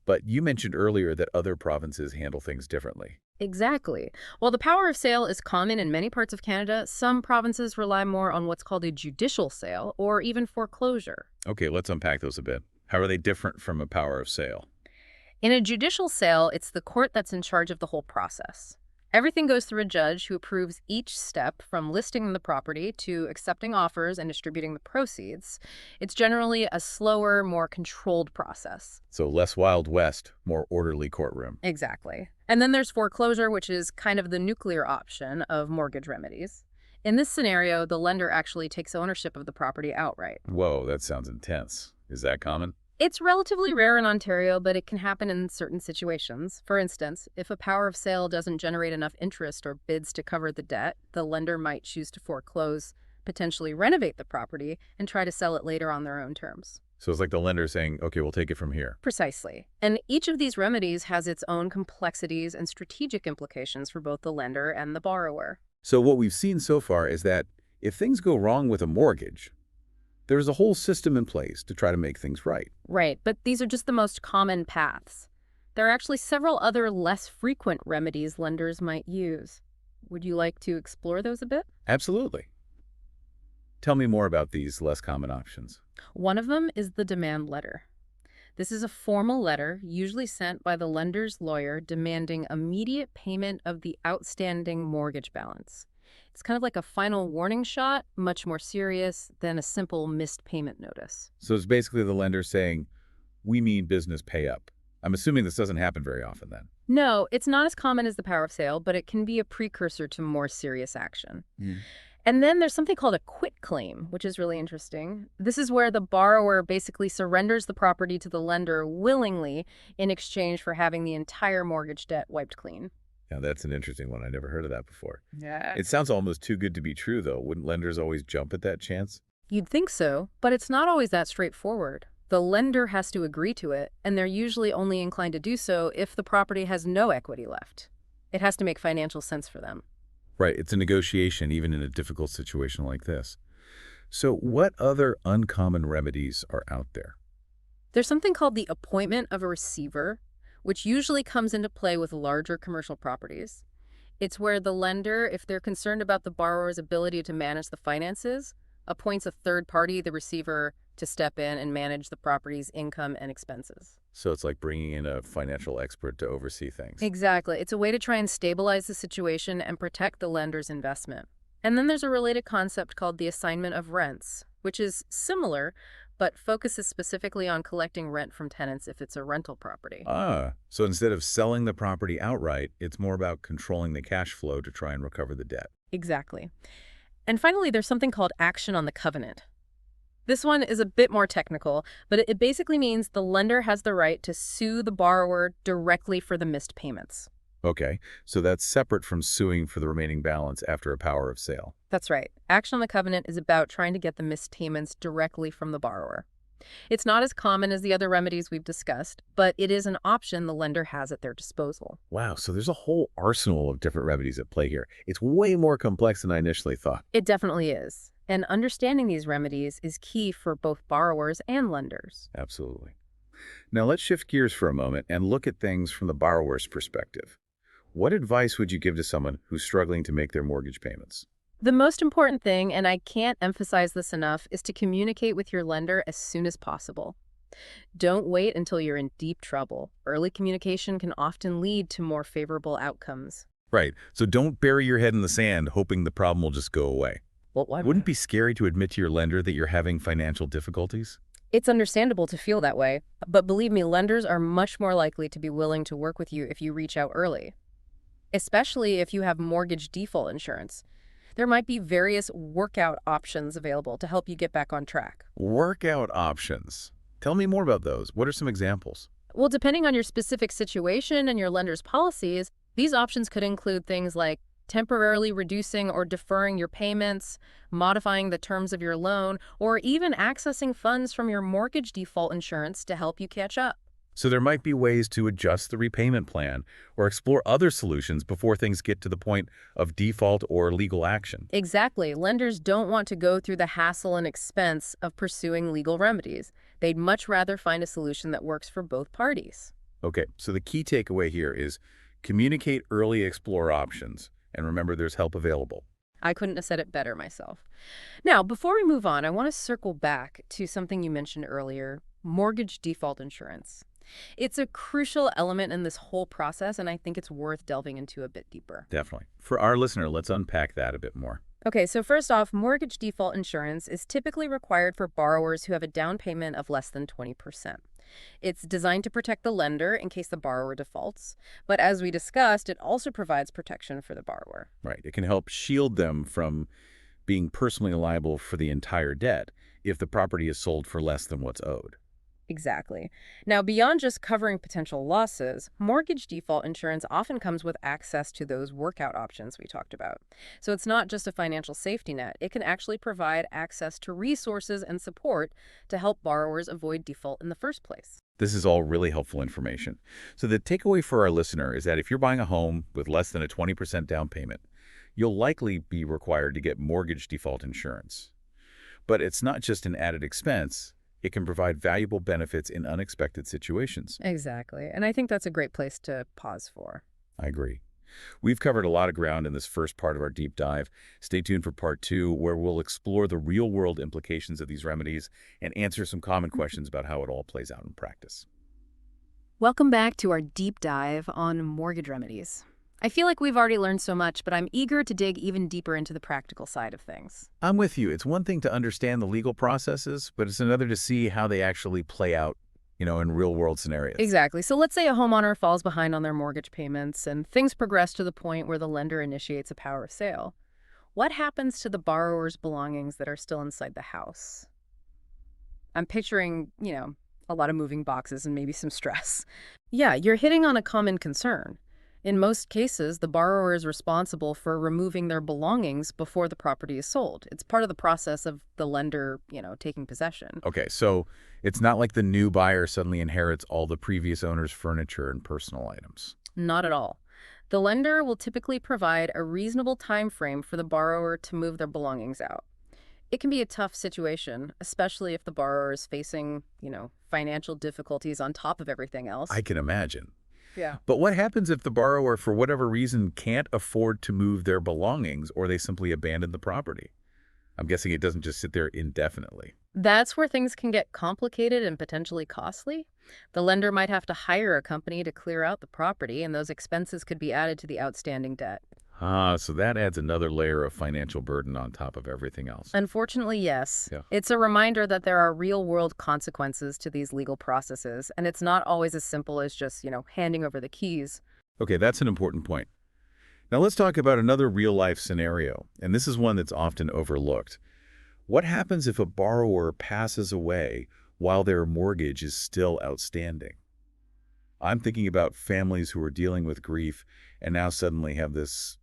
But you mentioned earlier that other provinces handle things differently. Exactly. While the power of sale is common in many parts of Canada, some provinces rely more on what's called a judicial sale or even foreclosure. Okay, let's unpack those a bit. How are they different from a power of sale? In a judicial sale, it's the court that's in charge of the whole process. Everything goes through a judge who approves each step from listing the property to accepting offers and distributing the proceeds. It's generally a slower, more controlled process. So less Wild West, more orderly courtroom. Exactly. And then there's foreclosure, which is kind of the nuclear option of mortgage remedies. In this scenario, the lender actually takes ownership of the property outright. Whoa, that sounds intense. Is that common? It's relatively rare in Ontario, but it can happen in certain situations. For instance, if a power of sale doesn't generate enough interest or bids to cover the debt, the lender might choose to foreclose, potentially renovate the property, and try to sell it later on their own terms. So it's like the lender saying, okay, we'll take it from here. Precisely. And each of these remedies has its own complexities and strategic implications for both the lender and the borrower. So what we've seen so far is that if things go wrong with a mortgage, there's a whole system in place to try to make things right. Right, but these are just the most common paths. There are actually several other less frequent remedies lenders might use. Would you like to explore those a bit? Absolutely. Tell me more about these less common options. One of them is the demand letter. This is a formal letter, usually sent by the lender's lawyer, demanding immediate payment of the outstanding mortgage balance. It's kind of like a final warning shot, much more serious than a simple missed payment notice. So it's basically the lender saying, we mean business, pay up. I'm assuming this doesn't happen very often then. No, it's not as common as the power of sale, but it can be a precursor to more serious action. And then there's something called a quitclaim, which is really interesting. This is where the borrower basically surrenders the property to the lender willingly in exchange for having the entire mortgage debt wiped clean. Yeah, that's an interesting one. I never heard of that before. Yeah. It sounds almost too good to be true, though. Wouldn't lenders always jump at that chance? You'd think so, but it's not always that straightforward. The lender has to agree to it, and they're usually only inclined to do so if the property has no equity left. It has to make financial sense for them. Right, it's a negotiation, even in a difficult situation like this. So what other uncommon remedies are out there? There's something called the appointment of a receiver, which usually comes into play with larger commercial properties. It's where the lender, if they're concerned about the borrower's ability to manage the finances, appoints a third party, the receiver, to step in and manage the property's income and expenses. So it's like bringing in a financial expert to oversee things. Exactly. It's a way to try and stabilize the situation and protect the lender's investment. And then there's a related concept called the assignment of rents, which is similar, but focuses specifically on collecting rent from tenants if it's a rental property. So instead of selling the property outright, it's more about controlling the cash flow to try and recover the debt. Exactly. And finally, there's something called action on the covenant. This one is a bit more technical, but it basically means the lender has the right to sue the borrower directly for the missed payments. Okay, so that's separate from suing for the remaining balance after a power of sale. That's right. Action on the covenant is about trying to get the missed payments directly from the borrower. It's not as common as the other remedies we've discussed, but it is an option the lender has at their disposal. Wow, so there's a whole arsenal of different remedies at play here. It's way more complex than I initially thought. It definitely is. And understanding these remedies is key for both borrowers and lenders. Absolutely. Now let's shift gears for a moment and look at things from the borrower's perspective. What advice would you give to someone who's struggling to make their mortgage payments? The most important thing, and I can't emphasize this enough, is to communicate with your lender as soon as possible. Don't wait until you're in deep trouble. Early communication can often lead to more favorable outcomes. Right, so don't bury your head in the sand hoping the problem will just go away. Well, why Wouldn't it be scary to admit to your lender that you're having financial difficulties? It's understandable to feel that way, but believe me, lenders are much more likely to be willing to work with you if you reach out early, especially if you have mortgage default insurance. There might be various workout options available to help you get back on track. Workout options. Tell me more about those. What are some examples? Well, depending on your specific situation and your lender's policies, these options could include things like temporarily reducing or deferring your payments, modifying the terms of your loan, or even accessing funds from your mortgage default insurance to help you catch up. So there might be ways to adjust the repayment plan or explore other solutions before things get to the point of default or legal action. Exactly. Lenders don't want to go through the hassle and expense of pursuing legal remedies. They'd much rather find a solution that works for both parties. Okay, so the key takeaway here is communicate early, explore options, and remember there's help available. I couldn't have said it better myself. Now, before we move on, I want to circle back to something you mentioned earlier, mortgage default insurance. It's a crucial element in this whole process, and I think it's worth delving into a bit deeper. Definitely. For our listener, let's unpack that a bit more. Okay, so first off, mortgage default insurance is typically required for borrowers who have a down payment of less than 20%. It's designed to protect the lender in case the borrower defaults, but as we discussed, it also provides protection for the borrower. Right. It can help shield them from being personally liable for the entire debt if the property is sold for less than what's owed. Exactly. Now, beyond just covering potential losses, mortgage default insurance often comes with access to those workout options we talked about. So it's not just a financial safety net. It can actually provide access to resources and support to help borrowers avoid default in the first place. This is all really helpful information. So the takeaway for our listener is that if you're buying a home with less than a 20% down payment, you'll likely be required to get mortgage default insurance. But it's not just an added expense. It can provide valuable benefits in unexpected situations. Exactly. And I think that's a great place to pause for. I agree. We've covered a lot of ground in this first part of our deep dive. Stay tuned for part 2, where we'll explore the real-world implications of these remedies and answer some common questions about how it all plays out in practice. Welcome back to our deep dive on mortgage remedies. I feel like we've already learned so much, but I'm eager to dig even deeper into the practical side of things. I'm with you. It's one thing to understand the legal processes, but it's another to see how they actually play out, in real-world scenarios. Exactly. So let's say a homeowner falls behind on their mortgage payments and things progress to the point where the lender initiates a power of sale. What happens to the borrower's belongings that are still inside the house? I'm picturing, a lot of moving boxes and maybe some stress. Yeah, you're hitting on a common concern. In most cases, the borrower is responsible for removing their belongings before the property is sold. It's part of the process of the lender, taking possession. Okay, so it's not like the new buyer suddenly inherits all the previous owner's furniture and personal items. Not at all. The lender will typically provide a reasonable time frame for the borrower to move their belongings out. It can be a tough situation, especially if the borrower is facing, financial difficulties on top of everything else. I can imagine. Yeah. But what happens if the borrower, for whatever reason, can't afford to move their belongings or they simply abandon the property? I'm guessing it doesn't just sit there indefinitely. That's where things can get complicated and potentially costly. The lender might have to hire a company to clear out the property, and those expenses could be added to the outstanding debt. So that adds another layer of financial burden on top of everything else. Unfortunately, yes. Yeah. It's a reminder that there are real-world consequences to these legal processes, and it's not always as simple as just, handing over the keys. Okay, that's an important point. Now let's talk about another real-life scenario, and this is one that's often overlooked. What happens if a borrower passes away while their mortgage is still outstanding? I'm thinking about families who are dealing with grief and now suddenly have this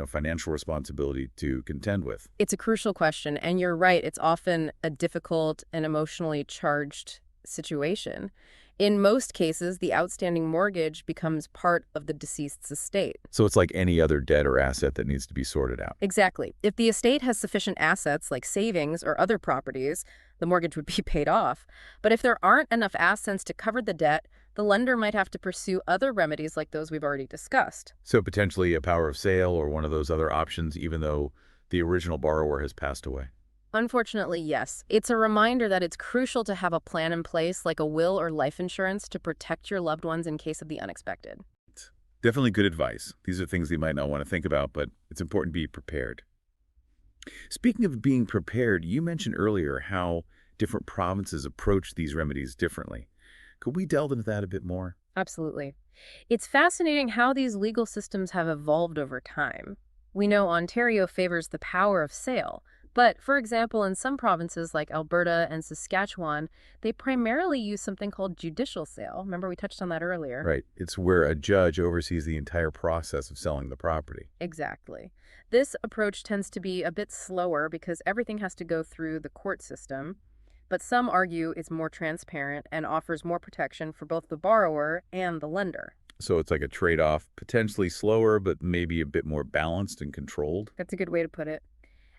financial responsibility to contend with. It's a crucial question, and you're right, it's often a difficult and emotionally charged situation. In most cases, the outstanding mortgage becomes part of the deceased's estate. So it's like any other debt or asset that needs to be sorted out. Exactly. If the estate has sufficient assets like savings or other properties, the mortgage would be paid off. But if there aren't enough assets to cover the debt, the lender might have to pursue other remedies like those we've already discussed. So potentially a power of sale or one of those other options, even though the original borrower has passed away. Unfortunately, yes. It's a reminder that it's crucial to have a plan in place, like a will or life insurance, to protect your loved ones in case of the unexpected. Definitely good advice. These are things you might not want to think about, but it's important to be prepared. Speaking of being prepared, you mentioned earlier how different provinces approach these remedies differently. Could we delve into that a bit more? Absolutely. It's fascinating how these legal systems have evolved over time. We know Ontario favors the power of sale, but, for example, in some provinces like Alberta and Saskatchewan, they primarily use something called judicial sale. Remember, we touched on that earlier. Right. It's where a judge oversees the entire process of selling the property. Exactly. This approach tends to be a bit slower because everything has to go through the court system, but some argue it's more transparent and offers more protection for both the borrower and the lender. So it's like a trade-off, potentially slower, but maybe a bit more balanced and controlled. That's a good way to put it.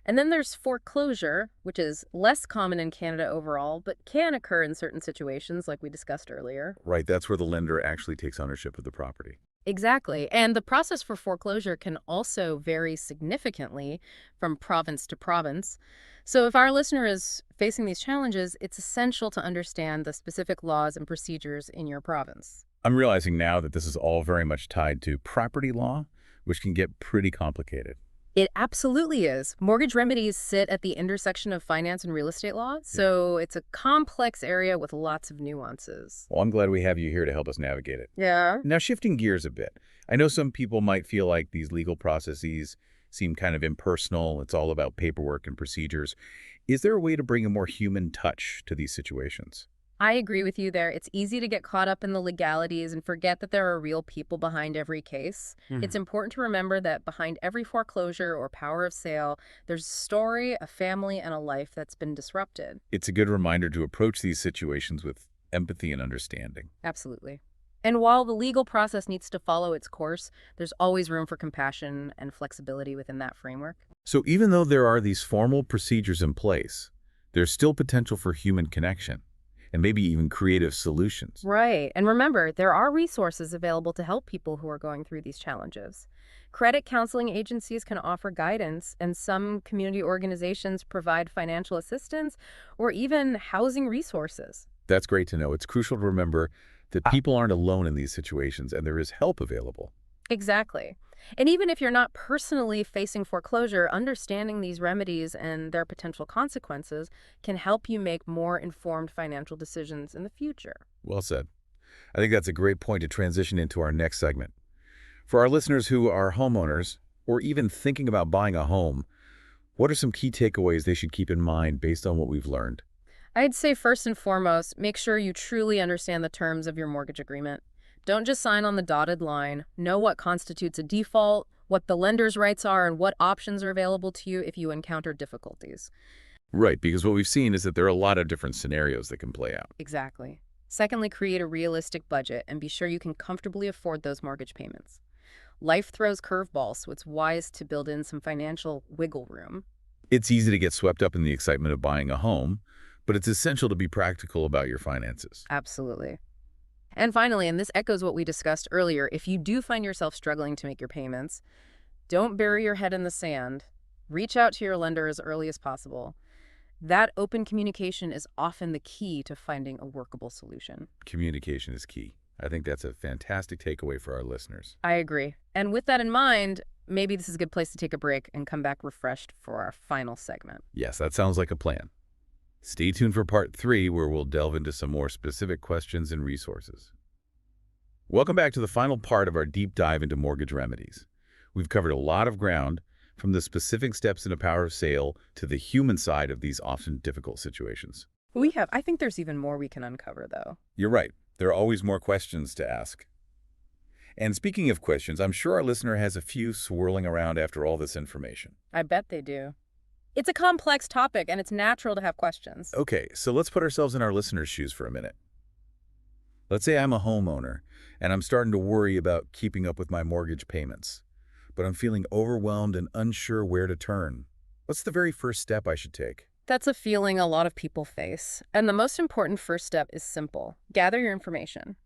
And then there's foreclosure, which is less common in Canada overall, but can occur in certain situations like we discussed earlier. Right, that's where the lender actually takes ownership of the property. Exactly. And the process for foreclosure can also vary significantly from province to province. So, if our listener is facing these challenges, it's essential to understand the specific laws and procedures in your province. I'm realizing now that this is all very much tied to property law, which can get pretty complicated. It absolutely is. Mortgage remedies sit at the intersection of finance and real estate law, so it's a complex area with lots of nuances. Well, I'm glad we have you here to help us navigate it. Yeah. Now, shifting gears a bit, I know some people might feel like these legal processes seem kind of impersonal. It's all about paperwork and procedures. Is there a way to bring a more human touch to these situations? I agree with you there. It's easy to get caught up in the legalities and forget that there are real people behind every case. It's important to remember that behind every foreclosure or power of sale, there's a story, a family, and a life that's been disrupted. It's a good reminder to approach these situations with empathy and understanding. Absolutely. And while the legal process needs to follow its course, there's always room for compassion and flexibility within that framework. So even though there are these formal procedures in place, there's still potential for human connection and maybe even creative solutions. Right. And remember, there are resources available to help people who are going through these challenges. Credit counseling agencies can offer guidance, and some community organizations provide financial assistance or even housing resources. That's great to know. It's crucial to remember that people aren't alone in these situations and there is help available. Exactly. And even if you're not personally facing foreclosure, understanding these remedies and their potential consequences can help you make more informed financial decisions in the future. Well said. I think that's a great point to transition into our next segment. For our listeners who are homeowners or even thinking about buying a home, what are some key takeaways they should keep in mind based on what we've learned? I'd say first and foremost, make sure you truly understand the terms of your mortgage agreement. Don't just sign on the dotted line. Know what constitutes a default, what the lender's rights are, and what options are available to you if you encounter difficulties. Right, because what we've seen is that there are a lot of different scenarios that can play out. Exactly. Secondly, create a realistic budget and be sure you can comfortably afford those mortgage payments. Life throws curveballs, so it's wise to build in some financial wiggle room. It's easy to get swept up in the excitement of buying a home, but it's essential to be practical about your finances. Absolutely. And finally, and this echoes what we discussed earlier, if you do find yourself struggling to make your payments, don't bury your head in the sand. Reach out to your lender as early as possible. That open communication is often the key to finding a workable solution. Communication is key. I think that's a fantastic takeaway for our listeners. I agree. And with that in mind, maybe this is a good place to take a break and come back refreshed for our final segment. Yes, that sounds like a plan. Stay tuned for part 3, where we'll delve into some more specific questions and resources. Welcome back to the final part of our deep dive into mortgage remedies. We've covered a lot of ground, from the specific steps in a power of sale to the human side of these often difficult situations. I think there's even more we can uncover, though. You're right. There are always more questions to ask. And speaking of questions, I'm sure our listener has a few swirling around after all this information. I bet they do. It's a complex topic, and it's natural to have questions. Okay, so let's put ourselves in our listener's shoes for a minute. Let's say I'm a homeowner, and I'm starting to worry about keeping up with my mortgage payments, but I'm feeling overwhelmed and unsure where to turn. What's the very first step I should take? That's a feeling a lot of people face. And the most important first step is simple. Gather your information.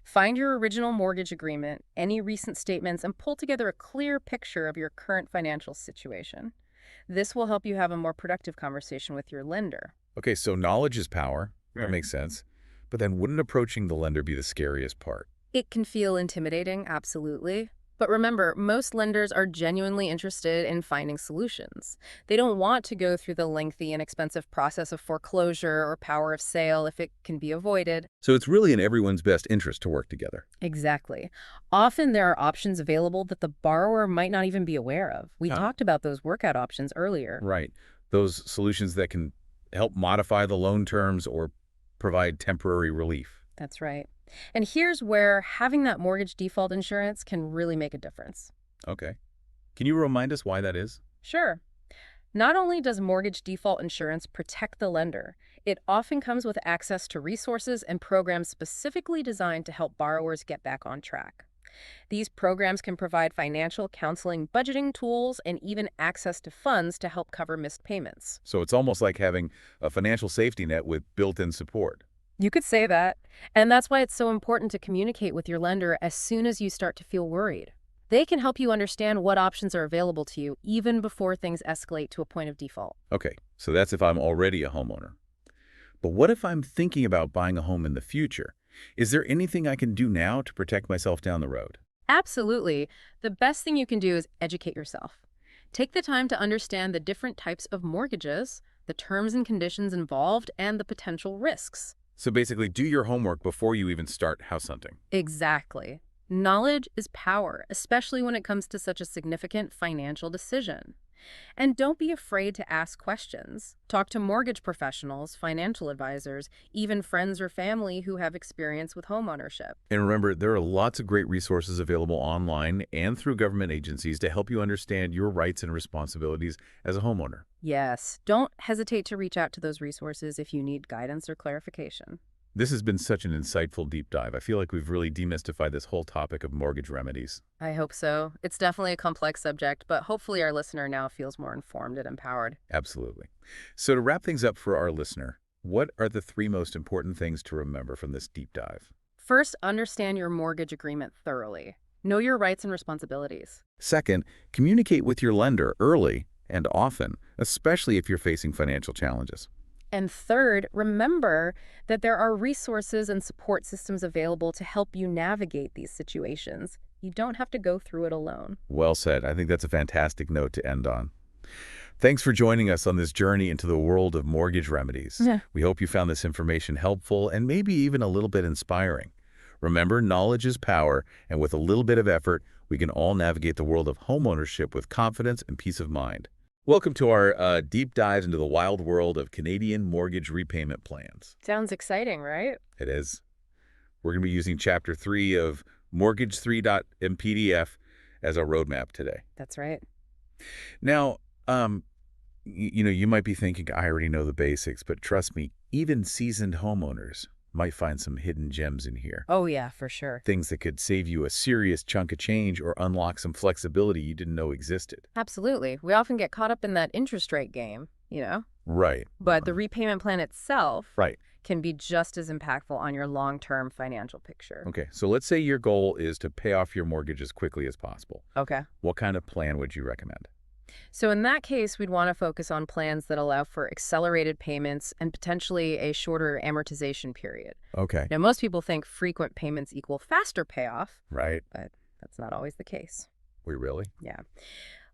Find your original mortgage agreement, any recent statements, and pull together a clear picture of your current financial situation. This will help you have a more productive conversation with your lender. Okay, so knowledge is power. That Right. makes sense. But then wouldn't approaching the lender be the scariest part? It can feel intimidating, absolutely. But remember, most lenders are genuinely interested in finding solutions. They don't want to go through the lengthy and expensive process of foreclosure or power of sale if it can be avoided. So it's really in everyone's best interest to work together. Exactly. Often there are options available that the borrower might not even be aware of. We Huh. talked about those workout options earlier. Right. Those solutions that can help modify the loan terms or provide temporary relief. That's right. And here's where having that mortgage default insurance can really make a difference. Okay. Can you remind us why that is? Sure. Not only does mortgage default insurance protect the lender, it often comes with access to resources and programs specifically designed to help borrowers get back on track. These programs can provide financial counseling, budgeting tools, and even access to funds to help cover missed payments. So it's almost like having a financial safety net with built-in support. You could say that. And that's why it's so important to communicate with your lender as soon as you start to feel worried. They can help you understand what options are available to you even before things escalate to a point of default. Okay, so that's if I'm already a homeowner. But what if I'm thinking about buying a home in the future? Is there anything I can do now to protect myself down the road? Absolutely. The best thing you can do is educate yourself. Take the time to understand the different types of mortgages, the terms and conditions involved, and the potential risks. So basically, do your homework before you even start house hunting. Exactly. Knowledge is power, especially when it comes to such a significant financial decision. And don't be afraid to ask questions. Talk to mortgage professionals, financial advisors, even friends or family who have experience with homeownership. And remember, there are lots of great resources available online and through government agencies to help you understand your rights and responsibilities as a homeowner. Yes, don't hesitate to reach out to those resources if you need guidance or clarification. This has been such an insightful deep dive. I feel like we've really demystified this whole topic of mortgage remedies. I hope so. It's definitely a complex subject, but hopefully our listener now feels more informed and empowered. Absolutely. So to wrap things up for our listener, what are the three most important things to remember from this deep dive? First, understand your mortgage agreement thoroughly. Know your rights and responsibilities. Second, communicate with your lender early and often, especially if you're facing financial challenges. And third, remember that there are resources and support systems available to help you navigate these situations. You don't have to go through it alone. Well said. I think that's a fantastic note to end on. Thanks for joining us on this journey into the world of mortgage remedies. Yeah. We hope you found this information helpful and maybe even a little bit inspiring. Remember, knowledge is power, and with a little bit of effort, we can all navigate the world of homeownership with confidence and peace of mind. Welcome to our deep dives into the wild world of Canadian mortgage repayment plans. Sounds exciting, right? It is. We're going to be using Chapter 3 of Mortgage 3.mpdf as our roadmap today. That's right. Now, you might be thinking, I already know the basics, but trust me, even seasoned homeowners might find some hidden gems in here. Oh, yeah, for sure. Things that could save you a serious chunk of change or unlock some flexibility you didn't know existed. Absolutely. We often get caught up in that interest rate game, Right. But the repayment plan itself Right. can be just as impactful on your long-term financial picture. Okay, so let's say your goal is to pay off your mortgage as quickly as possible. Okay. What kind of plan would you recommend? So in that case, we'd want to focus on plans that allow for accelerated payments and potentially a shorter amortization period. Okay. Now, most people think frequent payments equal faster payoff, Right. but that's not always the case. We really? Yeah.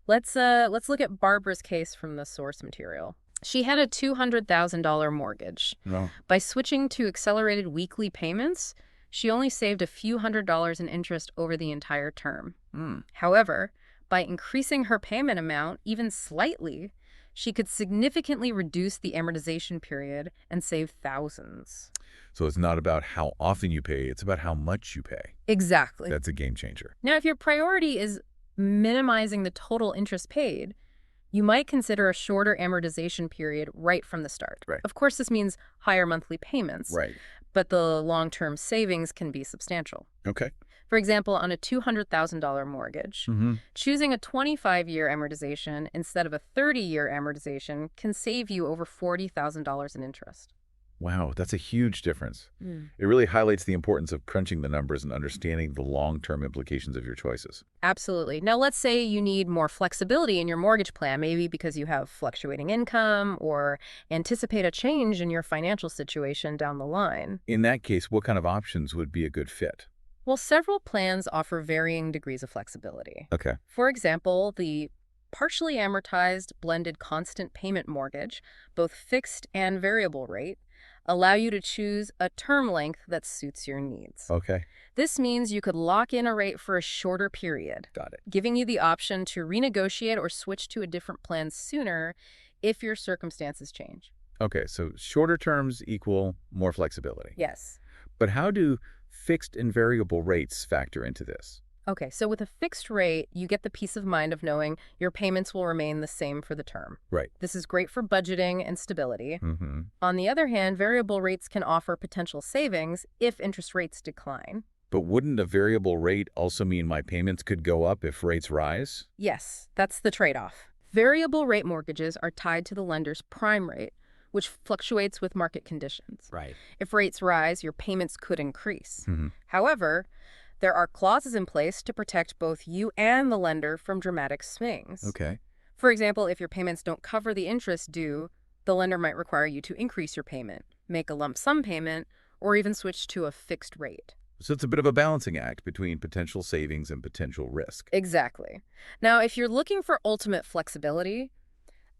Let's look at Barbara's case from the source material. She had a $200,000 mortgage. No. By switching to accelerated weekly payments, she only saved a few $100s in interest over the entire term. However, by increasing her payment amount even slightly, she could significantly reduce the amortization period and save thousands. So it's not about how often you pay, it's about how much you pay. Exactly. That's a game changer. Now, if your priority is minimizing the total interest paid, you might consider a shorter amortization period right from the start. Right. Of course, this means higher monthly payments, Right. but the long-term savings can be substantial. Okay. For example, on a $200,000 mortgage, choosing a 25-year amortization instead of a 30-year amortization can save you over $40,000 in interest. Wow, that's a huge difference. It really highlights the importance of crunching the numbers and understanding the long-term implications of your choices. Absolutely. Now, let's say you need more flexibility in your mortgage plan, maybe because you have fluctuating income or anticipate a change in your financial situation down the line. In that case, what kind of options would be a good fit? Well, several plans offer varying degrees of flexibility. Okay. For example, the partially amortized blended constant payment mortgage, both fixed and variable rate, allow you to choose a term length that suits your needs. Okay. This means you could lock in a rate for a shorter period, Got it. giving you the option to renegotiate or switch to a different plan sooner if your circumstances change. Okay, so shorter terms equal more flexibility. Yes. But how do fixed and variable rates factor into this? Okay, so with a fixed rate, you get the peace of mind of knowing your payments will remain the same for the term. Right. This is great for budgeting and stability. Mm-hmm. On the other hand, variable rates can offer potential savings if interest rates decline. But wouldn't a variable rate also mean my payments could go up if rates rise? Yes, that's the trade-off. Variable rate mortgages are tied to the lender's prime rate, which fluctuates with market conditions. Right. If rates rise, your payments could increase. Mm-hmm. However, there are clauses in place to protect both you and the lender from dramatic swings. Okay. For example, if your payments don't cover the interest due, the lender might require you to increase your payment, make a lump sum payment, or even switch to a fixed rate. So it's a bit of a balancing act between potential savings and potential risk. Exactly. Now, if you're looking for ultimate flexibility,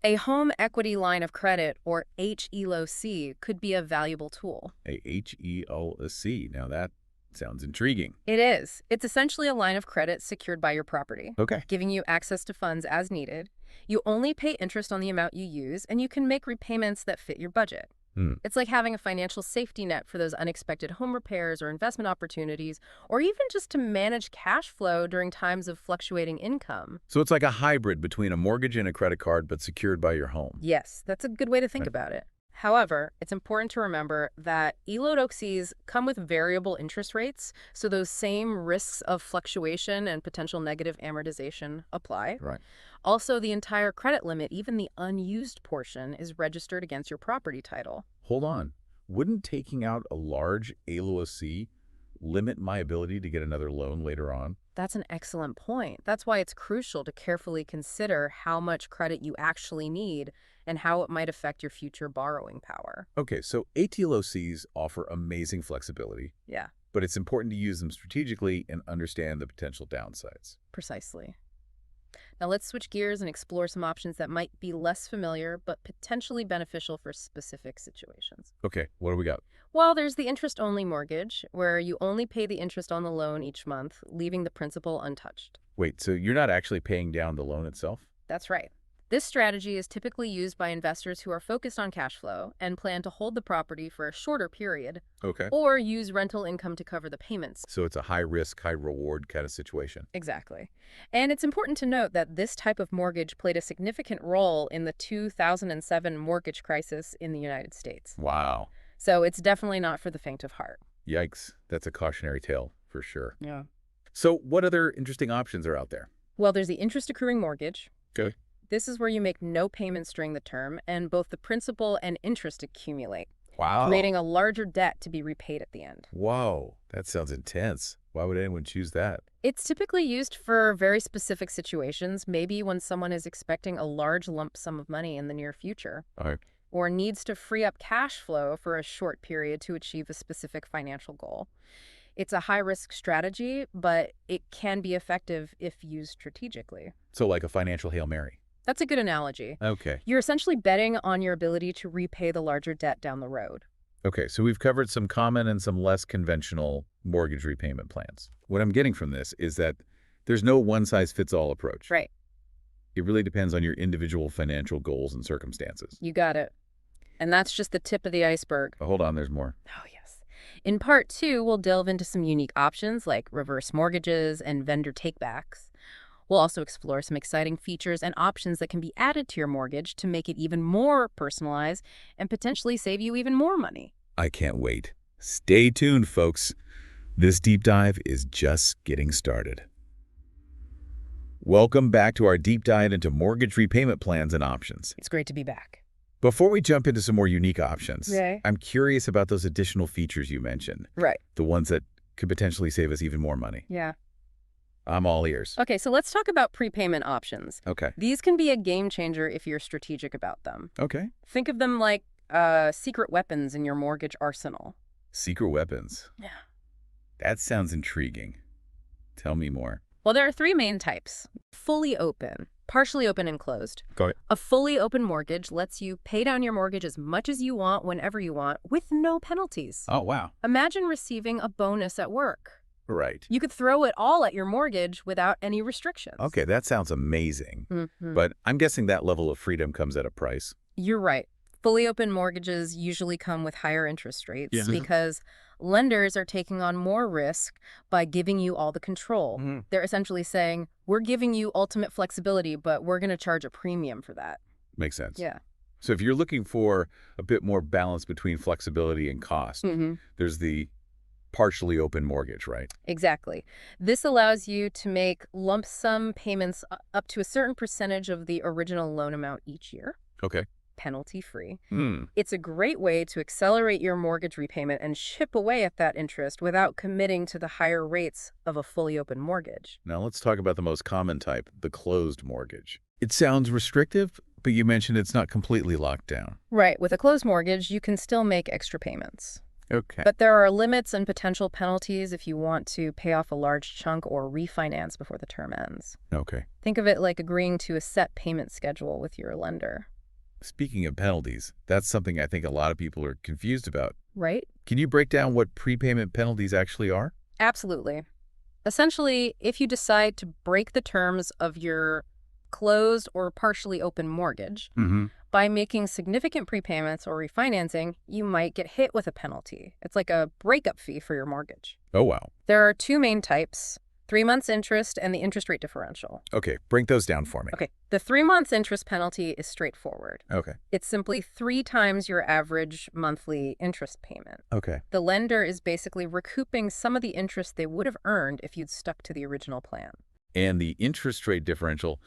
a home equity line of credit, or HELOC, could be a valuable tool. A HELOC. Now that sounds intriguing. It is. It's essentially a line of credit secured by your property, Okay. giving you access to funds as needed. You only pay interest on the amount you use, and you can make repayments that fit your budget. It's like having a financial safety net for those unexpected home repairs or investment opportunities, or even just to manage cash flow during times of fluctuating income. So it's like a hybrid between a mortgage and a credit card, but secured by your home. Yes, that's a good way to think Right. about it. However, it's important to remember that HELOCs come with variable interest rates, so those same risks of fluctuation and potential negative amortization apply. Right. Also, the entire credit limit, even the unused portion, is registered against your property title. Hold on. Wouldn't taking out a large HELOC limit my ability to get another loan later on? That's an excellent point. That's why it's crucial to carefully consider how much credit you actually need and how it might affect your future borrowing power. Okay, so HELOCs offer amazing flexibility, Yeah, but it's important to use them strategically and understand the potential downsides. precisely. Now let's switch gears and explore some options that might be less familiar but potentially beneficial for specific situations. Okay, what do we got? Well, there's the interest-only mortgage, where you only pay the interest on the loan each month, leaving the principal untouched. Wait, so you're not actually paying down the loan itself? That's right. This strategy is typically used by investors who are focused on cash flow and plan to hold the property for a shorter period, Okay. or use rental income to cover the payments. So it's a high risk, high reward kind of situation. Exactly. And it's important to note that this type of mortgage played a significant role in the 2007 mortgage crisis in the United States. Wow. So it's definitely not for the faint of heart. Yikes. That's a cautionary tale for sure. Yeah. So what other interesting options are out there? Well, there's the interest accruing mortgage. Okay. This is where you make no payments during the term, and both the principal and interest accumulate, Wow. creating a larger debt to be repaid at the end. Whoa. That sounds intense. Why would anyone choose that? It's typically used for very specific situations, maybe when someone is expecting a large lump sum of money in the near future, Okay. or needs to free up cash flow for a short period to achieve a specific financial goal. It's a high-risk strategy, but it can be effective if used strategically. So like a financial Hail Mary. That's a good analogy. Okay. You're essentially betting on your ability to repay the larger debt down the road. Okay, so we've covered some common and some less conventional mortgage repayment plans. What I'm getting from this is that there's no one-size-fits-all approach. Right. It really depends on your individual financial goals and circumstances. You got it. And that's just the tip of the iceberg. But hold on, there's more. Oh, yes. In part 2, we'll delve into some unique options like reverse mortgages and vendor takebacks. We'll also explore some exciting features and options that can be added to your mortgage to make it even more personalized and potentially save you even more money. I can't wait. Stay tuned, folks. This deep dive is just getting started. Welcome back to our deep dive into mortgage repayment plans and options. It's great to be back. Before we jump into some more unique options, Okay. I'm curious about those additional features you mentioned, Right. the ones that could potentially save us even more money. Yeah. I'm all ears. Okay, so let's talk about prepayment options. Okay. These can be a game changer if you're strategic about them. Okay. Think of them like secret weapons in your mortgage arsenal. Secret weapons. Yeah. That sounds intriguing. Tell me more. Well, there are 3 main types. Fully open, partially open and closed. Go ahead. A fully open mortgage lets you pay down your mortgage as much as you want whenever you want with no penalties. Oh, wow. Imagine receiving a bonus at work. Right. You could throw it all at your mortgage without any restrictions. Okay, that sounds amazing. Mhm. But I'm guessing that level of freedom comes at a price. You're right. Fully open mortgages usually come with higher interest rates Yeah. because lenders are taking on more risk by giving you all the control. Mhm. They're essentially saying, we're giving you ultimate flexibility, but we're going to charge a premium for that. Makes sense. Yeah. So if you're looking for a bit more balance between flexibility and cost, Mm-hmm. there's the partially open mortgage, right? Exactly. This allows you to make lump sum payments up to a certain percentage of the original loan amount each year. Okay. penalty-free. Hmm. It's a great way to accelerate your mortgage repayment and chip away at that interest without committing to the higher rates of a fully open mortgage. Now let's talk about the most common type, the closed mortgage. It sounds restrictive, but you mentioned it's not completely locked down. Right, with a closed mortgage, you can still make extra payments. Okay. But there are limits and potential penalties if you want to pay off a large chunk or refinance before the term ends. Okay. Think of it like agreeing to a set payment schedule with your lender. Speaking of penalties, that's something I think a lot of people are confused about. Right? Can you break down what prepayment penalties actually are? Absolutely. Essentially, if you decide to break the terms of your closed or partially open mortgage, Mm-hmm. by making significant prepayments or refinancing, you might get hit with a penalty. It's like a breakup fee for your mortgage. Oh, wow. There are two main types, 3 months interest and the interest rate differential. Okay, break those down for me. Okay, the 3 months interest penalty is straightforward. Okay. It's simply 3 times your average monthly interest payment. Okay. The lender is basically recouping some of the interest they would have earned if you'd stuck to the original plan. And the interest rate differential,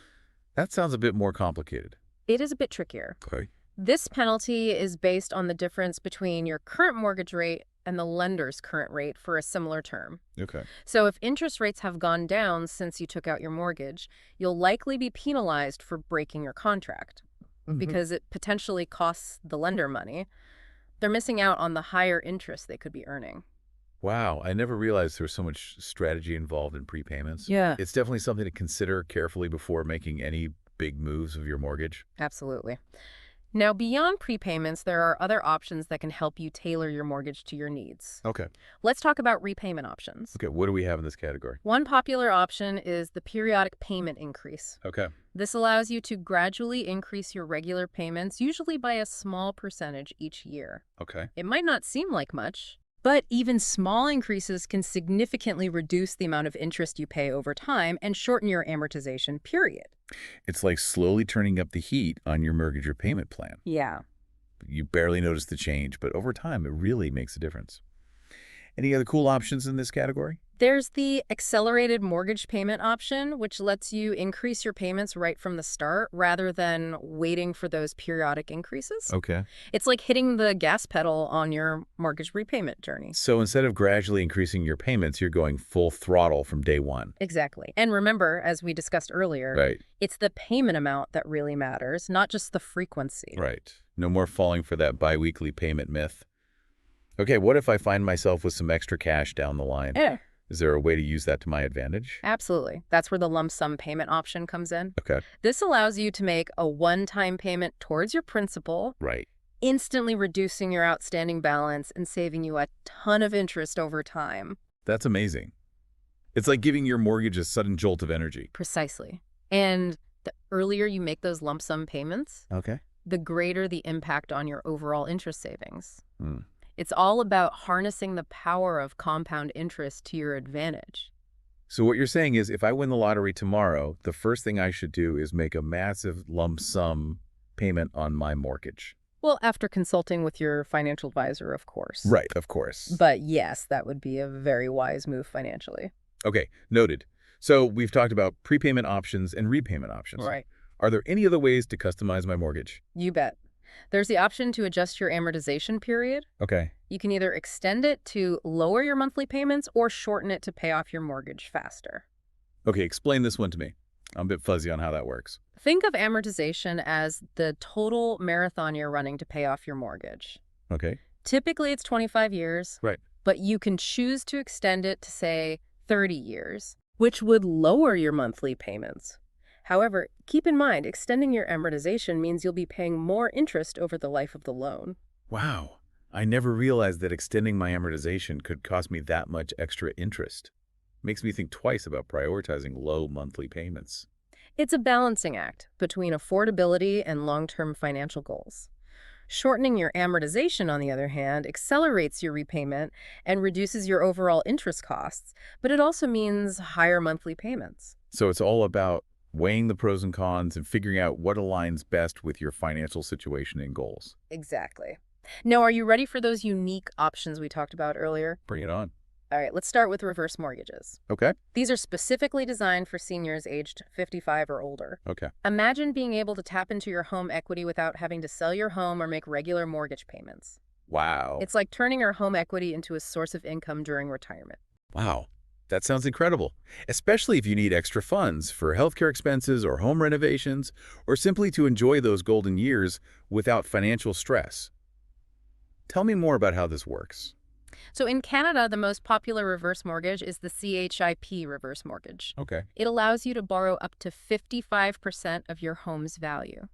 that sounds a bit more complicated. It is a bit trickier. Okay. This penalty is based on the difference between your current mortgage rate and the lender's current rate for a similar term. Okay. So if interest rates have gone down since you took out your mortgage, you'll likely be penalized for breaking your contract because it potentially costs the lender money. They're missing out on the higher interest they could be earning. Wow, I never realized there was so much strategy involved in prepayments. Yeah. It's definitely something to consider carefully before making any big moves of your mortgage. Absolutely. Now, beyond prepayments, there are other options that can help you tailor your mortgage to your needs. Okay. Let's talk about repayment options. Okay, what do we have in this category? One popular option is the periodic payment increase. Okay. This allows you to gradually increase your regular payments, usually by a small percentage each year. Okay. It might not seem like much, but even small increases can significantly reduce the amount of interest you pay over time and shorten your amortization period. It's like slowly turning up the heat on your mortgage repayment plan. Yeah. You barely notice the change, but over time, it really makes a difference. Any other cool options in this category? There's the accelerated mortgage payment option, which lets you increase your payments right from the start rather than waiting for those periodic increases. Okay. It's like hitting the gas pedal on your mortgage repayment journey. So instead of gradually increasing your payments, you're going full throttle from day one. Exactly. And remember, as we discussed earlier, Right. it's the payment amount that really matters, not just the frequency. Right. No more falling for that biweekly payment myth. Okay, what if I find myself with some extra cash down the line? Yeah. Is there a way to use that to my advantage? Absolutely. That's where the lump sum payment option comes in. Okay. This allows you to make a one-time payment towards your principal, Right. instantly reducing your outstanding balance and saving you a ton of interest over time. That's amazing. It's like giving your mortgage a sudden jolt of energy. Precisely. And the earlier you make those lump sum payments, Okay. the greater the impact on your overall interest savings. Hmm. It's all about harnessing the power of compound interest to your advantage. So what you're saying is if I win the lottery tomorrow, the first thing I should do is make a massive lump sum payment on my mortgage. Well, after consulting with your financial advisor, of course. Right, of course. But yes, that would be a very wise move financially. Okay, noted. So we've talked about prepayment options and repayment options. Right. Are there any other ways to customize my mortgage? You bet. There's the option to adjust your amortization period. Okay. You can either extend it to lower your monthly payments or shorten it to pay off your mortgage faster. Okay, explain this one to me. I'm a bit fuzzy on how that works. Think of amortization as the total marathon you're running to pay off your mortgage. Okay. Typically, it's 25 years. Right. But you can choose to extend it to, say, 30 years, which would lower your monthly payments. However, keep in mind, extending your amortization means you'll be paying more interest over the life of the loan. Wow. I never realized that extending my amortization could cost me that much extra interest. Makes me think twice about prioritizing low monthly payments. It's a balancing act between affordability and long-term financial goals. Shortening your amortization, on the other hand, accelerates your repayment and reduces your overall interest costs, but it also means higher monthly payments. So it's all about weighing the pros and cons and figuring out what aligns best with your financial situation and goals. Exactly. Now, are you ready for those unique options we talked about earlier? Bring it on. All right, let's start with reverse mortgages. Okay. These are specifically designed for seniors aged 55 or older. Okay. Imagine being able to tap into your home equity without having to sell your home or make regular mortgage payments. Wow. It's like turning your home equity into a source of income during retirement. Wow. That sounds incredible, especially if you need extra funds for healthcare expenses or home renovations, or simply to enjoy those golden years without financial stress. Tell me more about how this works. So in Canada, the most popular reverse mortgage is the CHIP reverse mortgage. Okay. It allows you to borrow up to 55% of your home's value.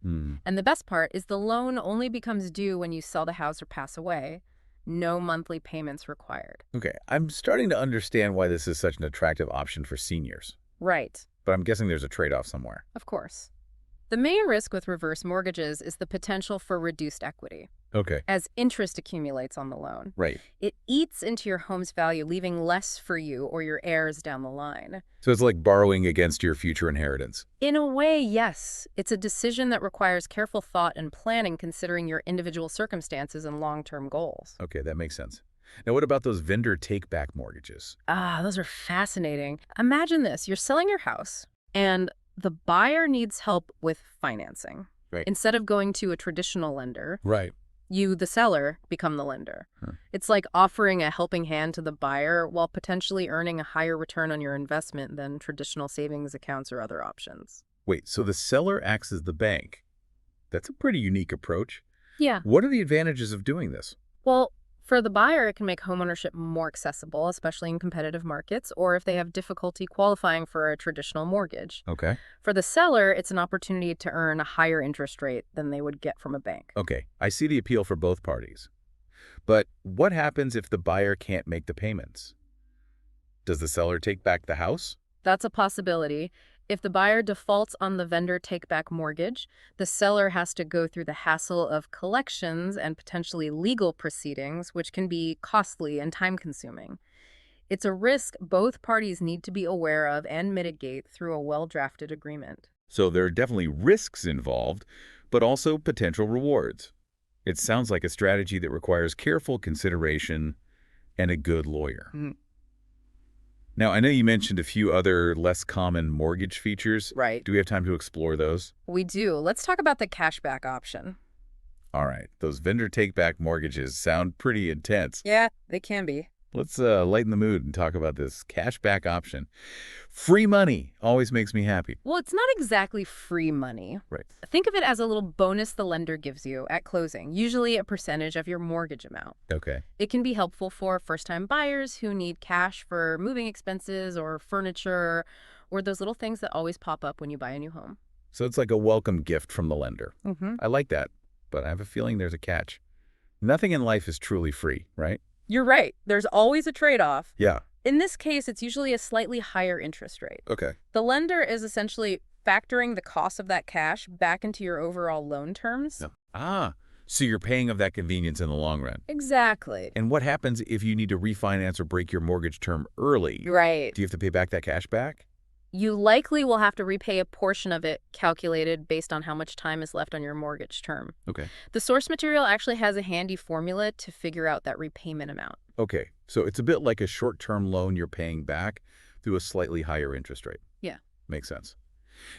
And the best part is the loan only becomes due when you sell the house or pass away. No monthly payments required. Okay, I'm starting to understand why this is such an attractive option for seniors, Right, but I'm guessing there's a trade-off somewhere. of course. The main risk with reverse mortgages is the potential for reduced equity Okay. as interest accumulates on the loan. Right. It eats into your home's value, leaving less for you or your heirs down the line. So it's like borrowing against your future inheritance. In a way, yes. It's a decision that requires careful thought and planning considering your individual circumstances and long-term goals. Okay, that makes sense. Now, what about those vendor take-back mortgages? Ah, those are fascinating. Imagine this. You're selling your house, and the buyer needs help with financing. Right. Instead of going to a traditional lender, Right. you, the seller, become the lender. Huh. It's like offering a helping hand to the buyer while potentially earning a higher return on your investment than traditional savings accounts or other options. Wait, so the seller acts as the bank. That's a pretty unique approach. Yeah. What are the advantages of doing this? Well, for the buyer, it can make homeownership more accessible, especially in competitive markets, or if they have difficulty qualifying for a traditional mortgage. Okay. For the seller, it's an opportunity to earn a higher interest rate than they would get from a bank. Okay, I see the appeal for both parties. But what happens if the buyer can't make the payments? Does the seller take back the house? That's a possibility. If the buyer defaults on the vendor take-back mortgage, the seller has to go through the hassle of collections and potentially legal proceedings, which can be costly and time-consuming. It's a risk both parties need to be aware of and mitigate through a well-drafted agreement. So there are definitely risks involved, but also potential rewards. It sounds like a strategy that requires careful consideration and a good lawyer. Now, I know you mentioned a few other less common mortgage features. Right. Do we have time to explore those? We do. Let's talk about the cashback option. All right, those vendor take-back mortgages sound pretty intense. Yeah, they can be. Let's lighten the mood and talk about this cashback option. Free money always makes me happy. Well, it's not exactly free money. Right. Think of it as a little bonus the lender gives you at closing, usually a percentage of your mortgage amount. Okay. It can be helpful for first-time buyers who need cash for moving expenses or furniture or those little things that always pop up when you buy a new home. So it's like a welcome gift from the lender. Mm-hmm. I like that, but I have a feeling there's a catch. Nothing in life is truly free, right? You're right. There's always a trade-off. Yeah. In this case, it's usually a slightly higher interest rate. Okay. The lender is essentially factoring the cost of that cash back into your overall loan terms. Yeah. Ah, so you're paying of that convenience in the long run. Exactly. And what happens if you need to refinance or break your mortgage term early? Right. Do you have to pay back that cash back? You likely will have to repay a portion of it calculated based on how much time is left on your mortgage term. Okay. The source material actually has a handy formula to figure out that repayment amount. Okay, so it's a bit like a short-term loan you're paying back through a slightly higher interest rate. Yeah. Makes sense.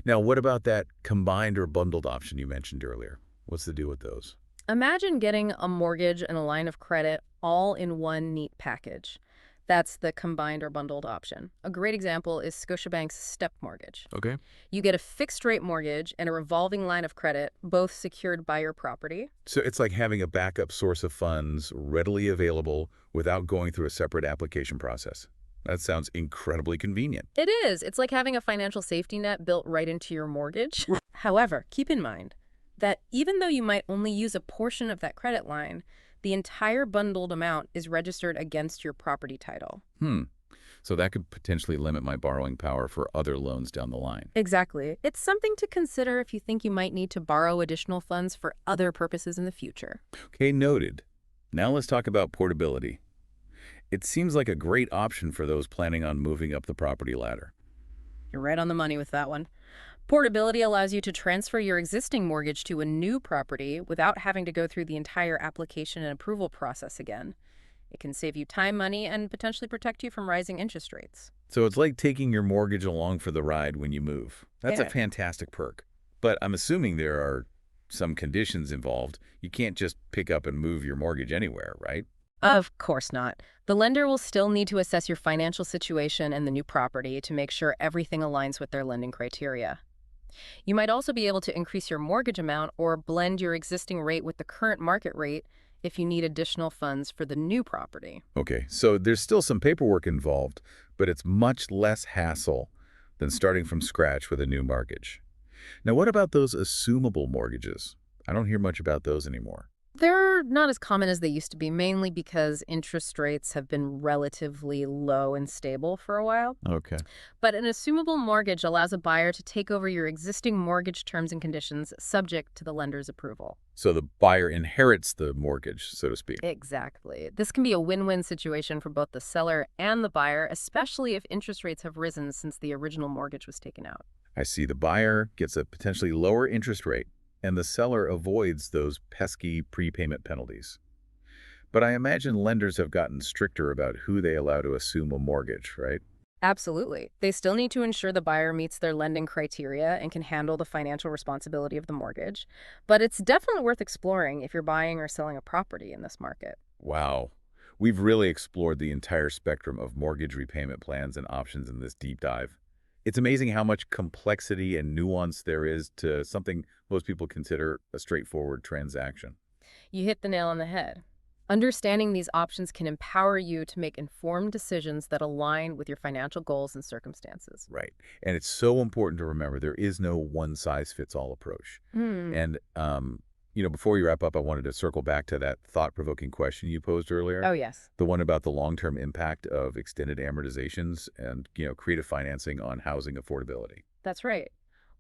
Now, what about that combined or bundled option you mentioned earlier? What's the deal with those? Imagine getting a mortgage and a line of credit all in one neat package. That's the combined or bundled option. A great example is Scotiabank's STEP mortgage. Okay. You get a fixed-rate mortgage and a revolving line of credit, both secured by your property. So it's like having a backup source of funds readily available without going through a separate application process. That sounds incredibly convenient. It is. It's like having a financial safety net built right into your mortgage. However, keep in mind that even though you might only use a portion of that credit line, the entire bundled amount is registered against your property title. So that could potentially limit my borrowing power for other loans down the line. Exactly. It's something to consider if you think you might need to borrow additional funds for other purposes in the future. Okay, noted. Now let's talk about portability. It seems like a great option for those planning on moving up the property ladder. You're right on the money with that one. Portability allows you to transfer your existing mortgage to a new property without having to go through the entire application and approval process again. It can save you time, money, and potentially protect you from rising interest rates. So it's like taking your mortgage along for the ride when you move. That's a Yeah. fantastic perk. But I'm assuming there are some conditions involved. You can't just pick up and move your mortgage anywhere, right? Of course not. The lender will still need to assess your financial situation and the new property to make sure everything aligns with their lending criteria. You might also be able to increase your mortgage amount or blend your existing rate with the current market rate if you need additional funds for the new property. Okay, so there's still some paperwork involved, but it's much less hassle than starting from scratch with a new mortgage. Now, what about those assumable mortgages? I don't hear much about those anymore. They're not as common as they used to be, mainly because interest rates have been relatively low and stable for a while. Okay. But an assumable mortgage allows a buyer to take over your existing mortgage terms and conditions subject to the lender's approval. So the buyer inherits the mortgage, so to speak. Exactly. This can be a win-win situation for both the seller and the buyer, especially if interest rates have risen since the original mortgage was taken out. I see the buyer gets a potentially lower interest rate, and the seller avoids those pesky prepayment penalties. But I imagine lenders have gotten stricter about who they allow to assume a mortgage, right? Absolutely. They still need to ensure the buyer meets their lending criteria and can handle the financial responsibility of the mortgage. But it's definitely worth exploring if you're buying or selling a property in this market. Wow. We've really explored the entire spectrum of mortgage repayment plans and options in this deep dive. It's amazing how much complexity and nuance there is to something most people consider a straightforward transaction. You hit the nail on the head. Understanding these options can empower you to make informed decisions that align with your financial goals and circumstances. Right. And it's so important to remember there is no one-size-fits-all approach. Hmm. And, before we wrap up, I wanted to circle back to that thought-provoking question you posed earlier. Oh, yes. The one about the long-term impact of extended amortizations and, creative financing on housing affordability. That's right.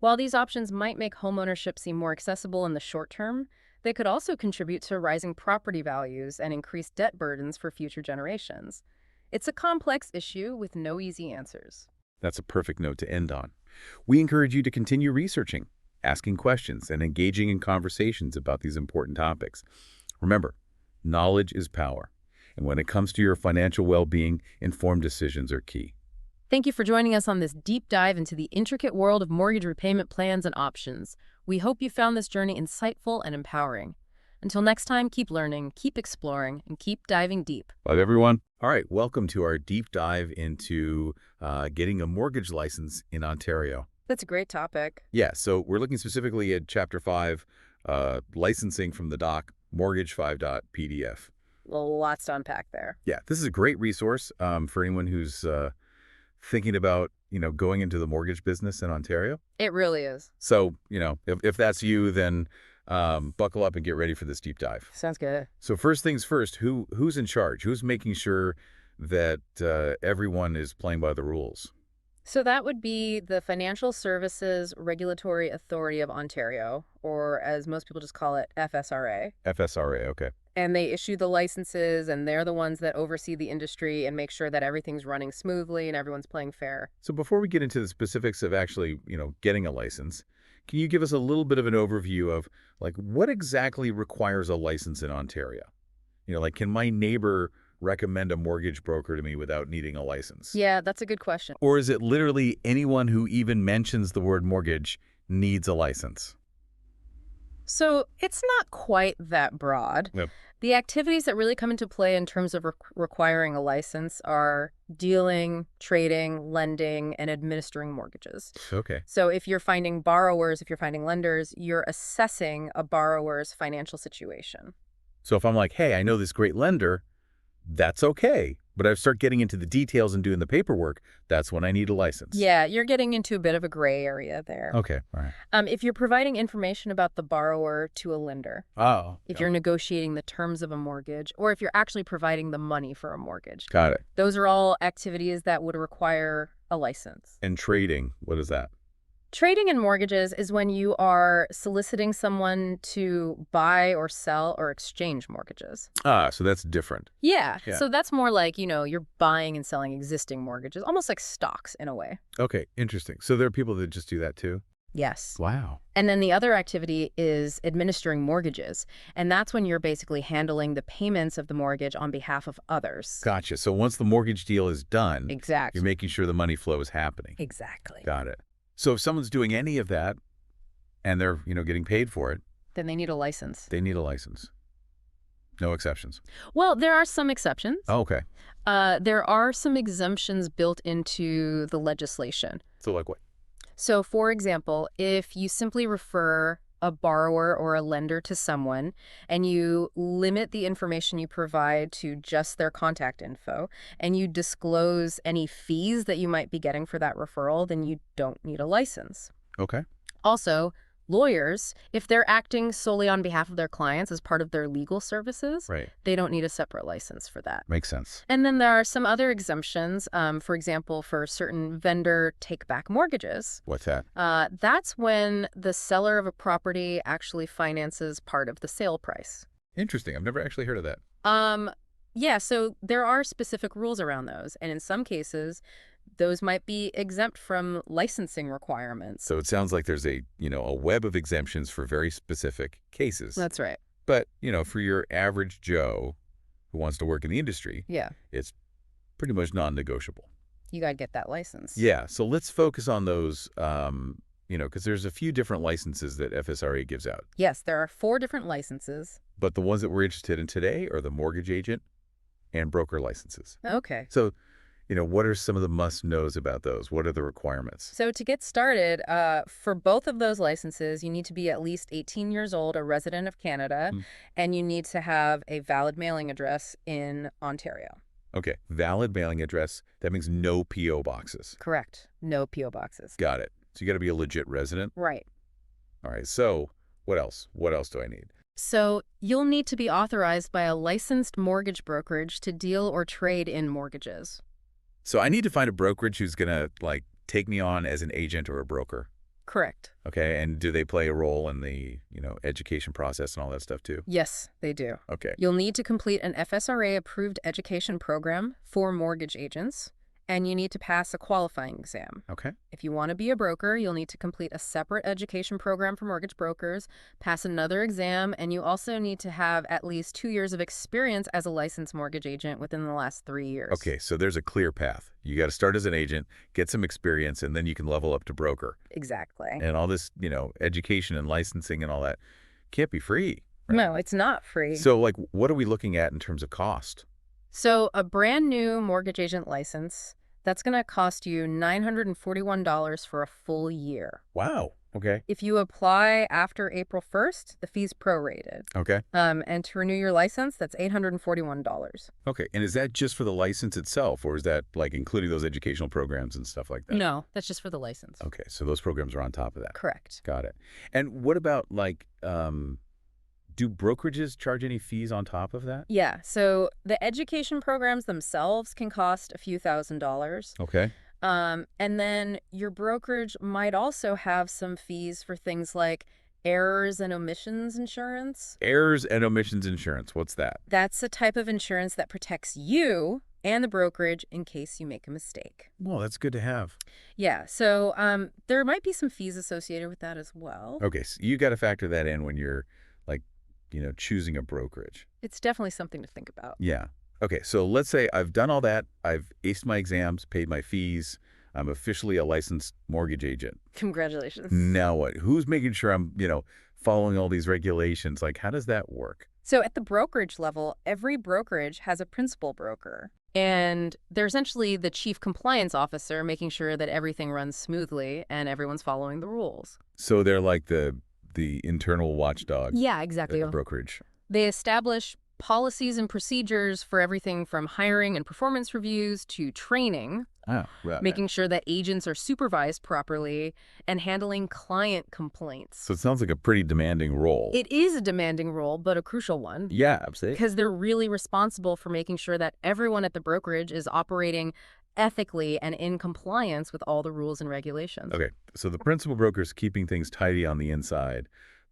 While these options might make homeownership seem more accessible in the short term, they could also contribute to rising property values and increased debt burdens for future generations. It's a complex issue with no easy answers. That's a perfect note to end on. We encourage you to continue researching, asking questions, and engaging in conversations about these important topics. Remember, knowledge is power. And when it comes to your financial well-being, informed decisions are key. Thank you for joining us on this deep dive into the intricate world of mortgage repayment plans and options. We hope you found this journey insightful and empowering. Until next time, keep learning, keep exploring, and keep diving deep. Bye, everyone. All right, welcome to our deep dive into getting a mortgage license in Ontario. That's a great topic. Yeah, so we're looking specifically at Chapter 5, licensing from the doc, mortgage5.pdf. Lots to unpack there. Yeah, this is a great resource for anyone who's thinking about, going into the mortgage business in Ontario. It really is. So, if that's you, then buckle up and get ready for this deep dive. Sounds good. So first things first, who's in charge? Who's making sure that everyone is playing by the rules? So that would be the Financial Services Regulatory Authority of Ontario, or as most people just call it, FSRA. FSRA, okay. And they issue the licenses, and they're the ones that oversee the industry and make sure that everything's running smoothly and everyone's playing fair. So before we get into the specifics of actually, getting a license, can you give us a little bit of an overview of, what exactly requires a license in Ontario? Can my neighbor recommend a mortgage broker to me without needing a license? Yeah, that's a good question. Or is it literally anyone who even mentions the word mortgage needs a license? So it's not quite that broad. Yep. The activities that really come into play in terms of requiring a license are dealing, trading, lending, and administering mortgages. Okay. So if you're finding borrowers, if you're finding lenders, you're assessing a borrower's financial situation. So if I'm like, hey, I know this great lender, that's okay. But I start getting into the details and doing the paperwork, that's when I need a license. Yeah, you're getting into a bit of a gray area there. Okay, all right. If you're providing information about the borrower to a lender, Oh. if you're negotiating the terms of a mortgage, or if you're actually providing the money for a mortgage, Got it. those are all activities that would require a license. And trading, what is that? Trading in mortgages is when you are soliciting someone to buy or sell or exchange mortgages. Ah, so that's different. Yeah. Yeah. So that's more like, you're buying and selling existing mortgages, almost like stocks in a way. Okay, interesting. So there are people that just do that too? Yes. Wow. And then the other activity is administering mortgages. And that's when you're basically handling the payments of the mortgage on behalf of others. Gotcha. So once the mortgage deal is done, Exactly. you're making sure the money flow is happening. Exactly. Got it. So if someone's doing any of that and they're, getting paid for it, Then they need a license. they need a license. No exceptions. Well, there are some exceptions. Oh, okay. There are some exemptions built into the legislation. So like what? So, for example, if you simply refer a borrower or a lender to someone and you limit the information you provide to just their contact info and you disclose any fees that you might be getting for that referral, then you don't need a license. Okay. Also, lawyers, if they're acting solely on behalf of their clients as part of their legal services, Right. they don't need a separate license for that. Makes sense. And then there are some other exemptions, for example, for certain vendor take-back mortgages. What's that? That's when the seller of a property actually finances part of the sale price. Interesting. I've never actually heard of that. Yeah, so there are specific rules around those. And in some cases, those might be exempt from licensing requirements. So it sounds like there's a web of exemptions for very specific cases. That's right. But, for your average Joe who wants to work in the industry, Yeah, it's pretty much non-negotiable. you got to get that license. Yeah. So let's focus on those, because there's a few different licenses that FSRA gives out. Yes, there are 4 different licenses. But the ones that we're interested in today are the mortgage agent and broker licenses. Okay. So, what are some of the must-knows about those? What are the requirements? So to get started, for both of those licenses, you need to be at least 18 years old, a resident of Canada, and you need to have a valid mailing address in Ontario. Okay. Valid mailing address. That means no P.O. boxes. Correct. No P.O. boxes. Got it. So you got to be a legit resident. Right. All right. So what else? What else do I need? So you'll need to be authorized by a licensed mortgage brokerage to deal or trade in mortgages. So I need to find a brokerage who's going to, take me on as an agent or a broker. Correct. Okay. And do they play a role in the, education process and all that stuff too? Yes, they do. Okay. You'll need to complete an FSRA-approved education program for mortgage agents, and you need to pass a qualifying exam. Okay. If you want to be a broker, you'll need to complete a separate education program for mortgage brokers, pass another exam, and you also need to have at least 2 years of experience as a licensed mortgage agent within the last 3 years. Okay. So there's a clear path. You got to start as an agent, get some experience, and then you can level up to broker. Exactly. And all this, education and licensing and all that can't be free. Right? No, it's not free. So, what are we looking at in terms of cost? So a brand new mortgage agent license, that's going to cost you $941 for a full year. Wow. Okay. If you apply after April 1st, the fee's prorated. Okay. And to renew your license, that's $841. Okay. And is that just for the license itself, or is that including those educational programs and stuff like that? No, that's just for the license. Okay. So those programs are on top of that. Correct. Got it. And what about do brokerages charge any fees on top of that? Yeah, so the education programs themselves can cost a few $1,000s. Okay. And then your brokerage might also have some fees for things like errors and omissions insurance. Errors and omissions insurance. What's that? That's a type of insurance that protects you and the brokerage in case you make a mistake. Well, that's good to have. Yeah, so there might be some fees associated with that as well. Okay. So you got to factor that in when you're choosing a brokerage. It's definitely something to think about. Yeah. Okay, so let's say I've done all that. I've aced my exams, paid my fees. I'm officially a licensed mortgage agent. Congratulations. Now what? Who's making sure I'm, following all these regulations? How does that work? So at the brokerage level, every brokerage has a principal broker. And they're essentially the chief compliance officer, making sure that everything runs smoothly and everyone's following the rules. So they're like the internal watchdog. Yeah, exactly. At the brokerage. They establish policies and procedures for everything from hiring and performance reviews to training, Right. making sure that agents are supervised properly, and handling client complaints. So it sounds like a pretty demanding role. It is a demanding role, but a crucial one. Yeah, absolutely. Because they're really responsible for making sure that everyone at the brokerage is operating ethically and in compliance with all the rules and regulations. Okay, so the principal broker's keeping things tidy on the inside.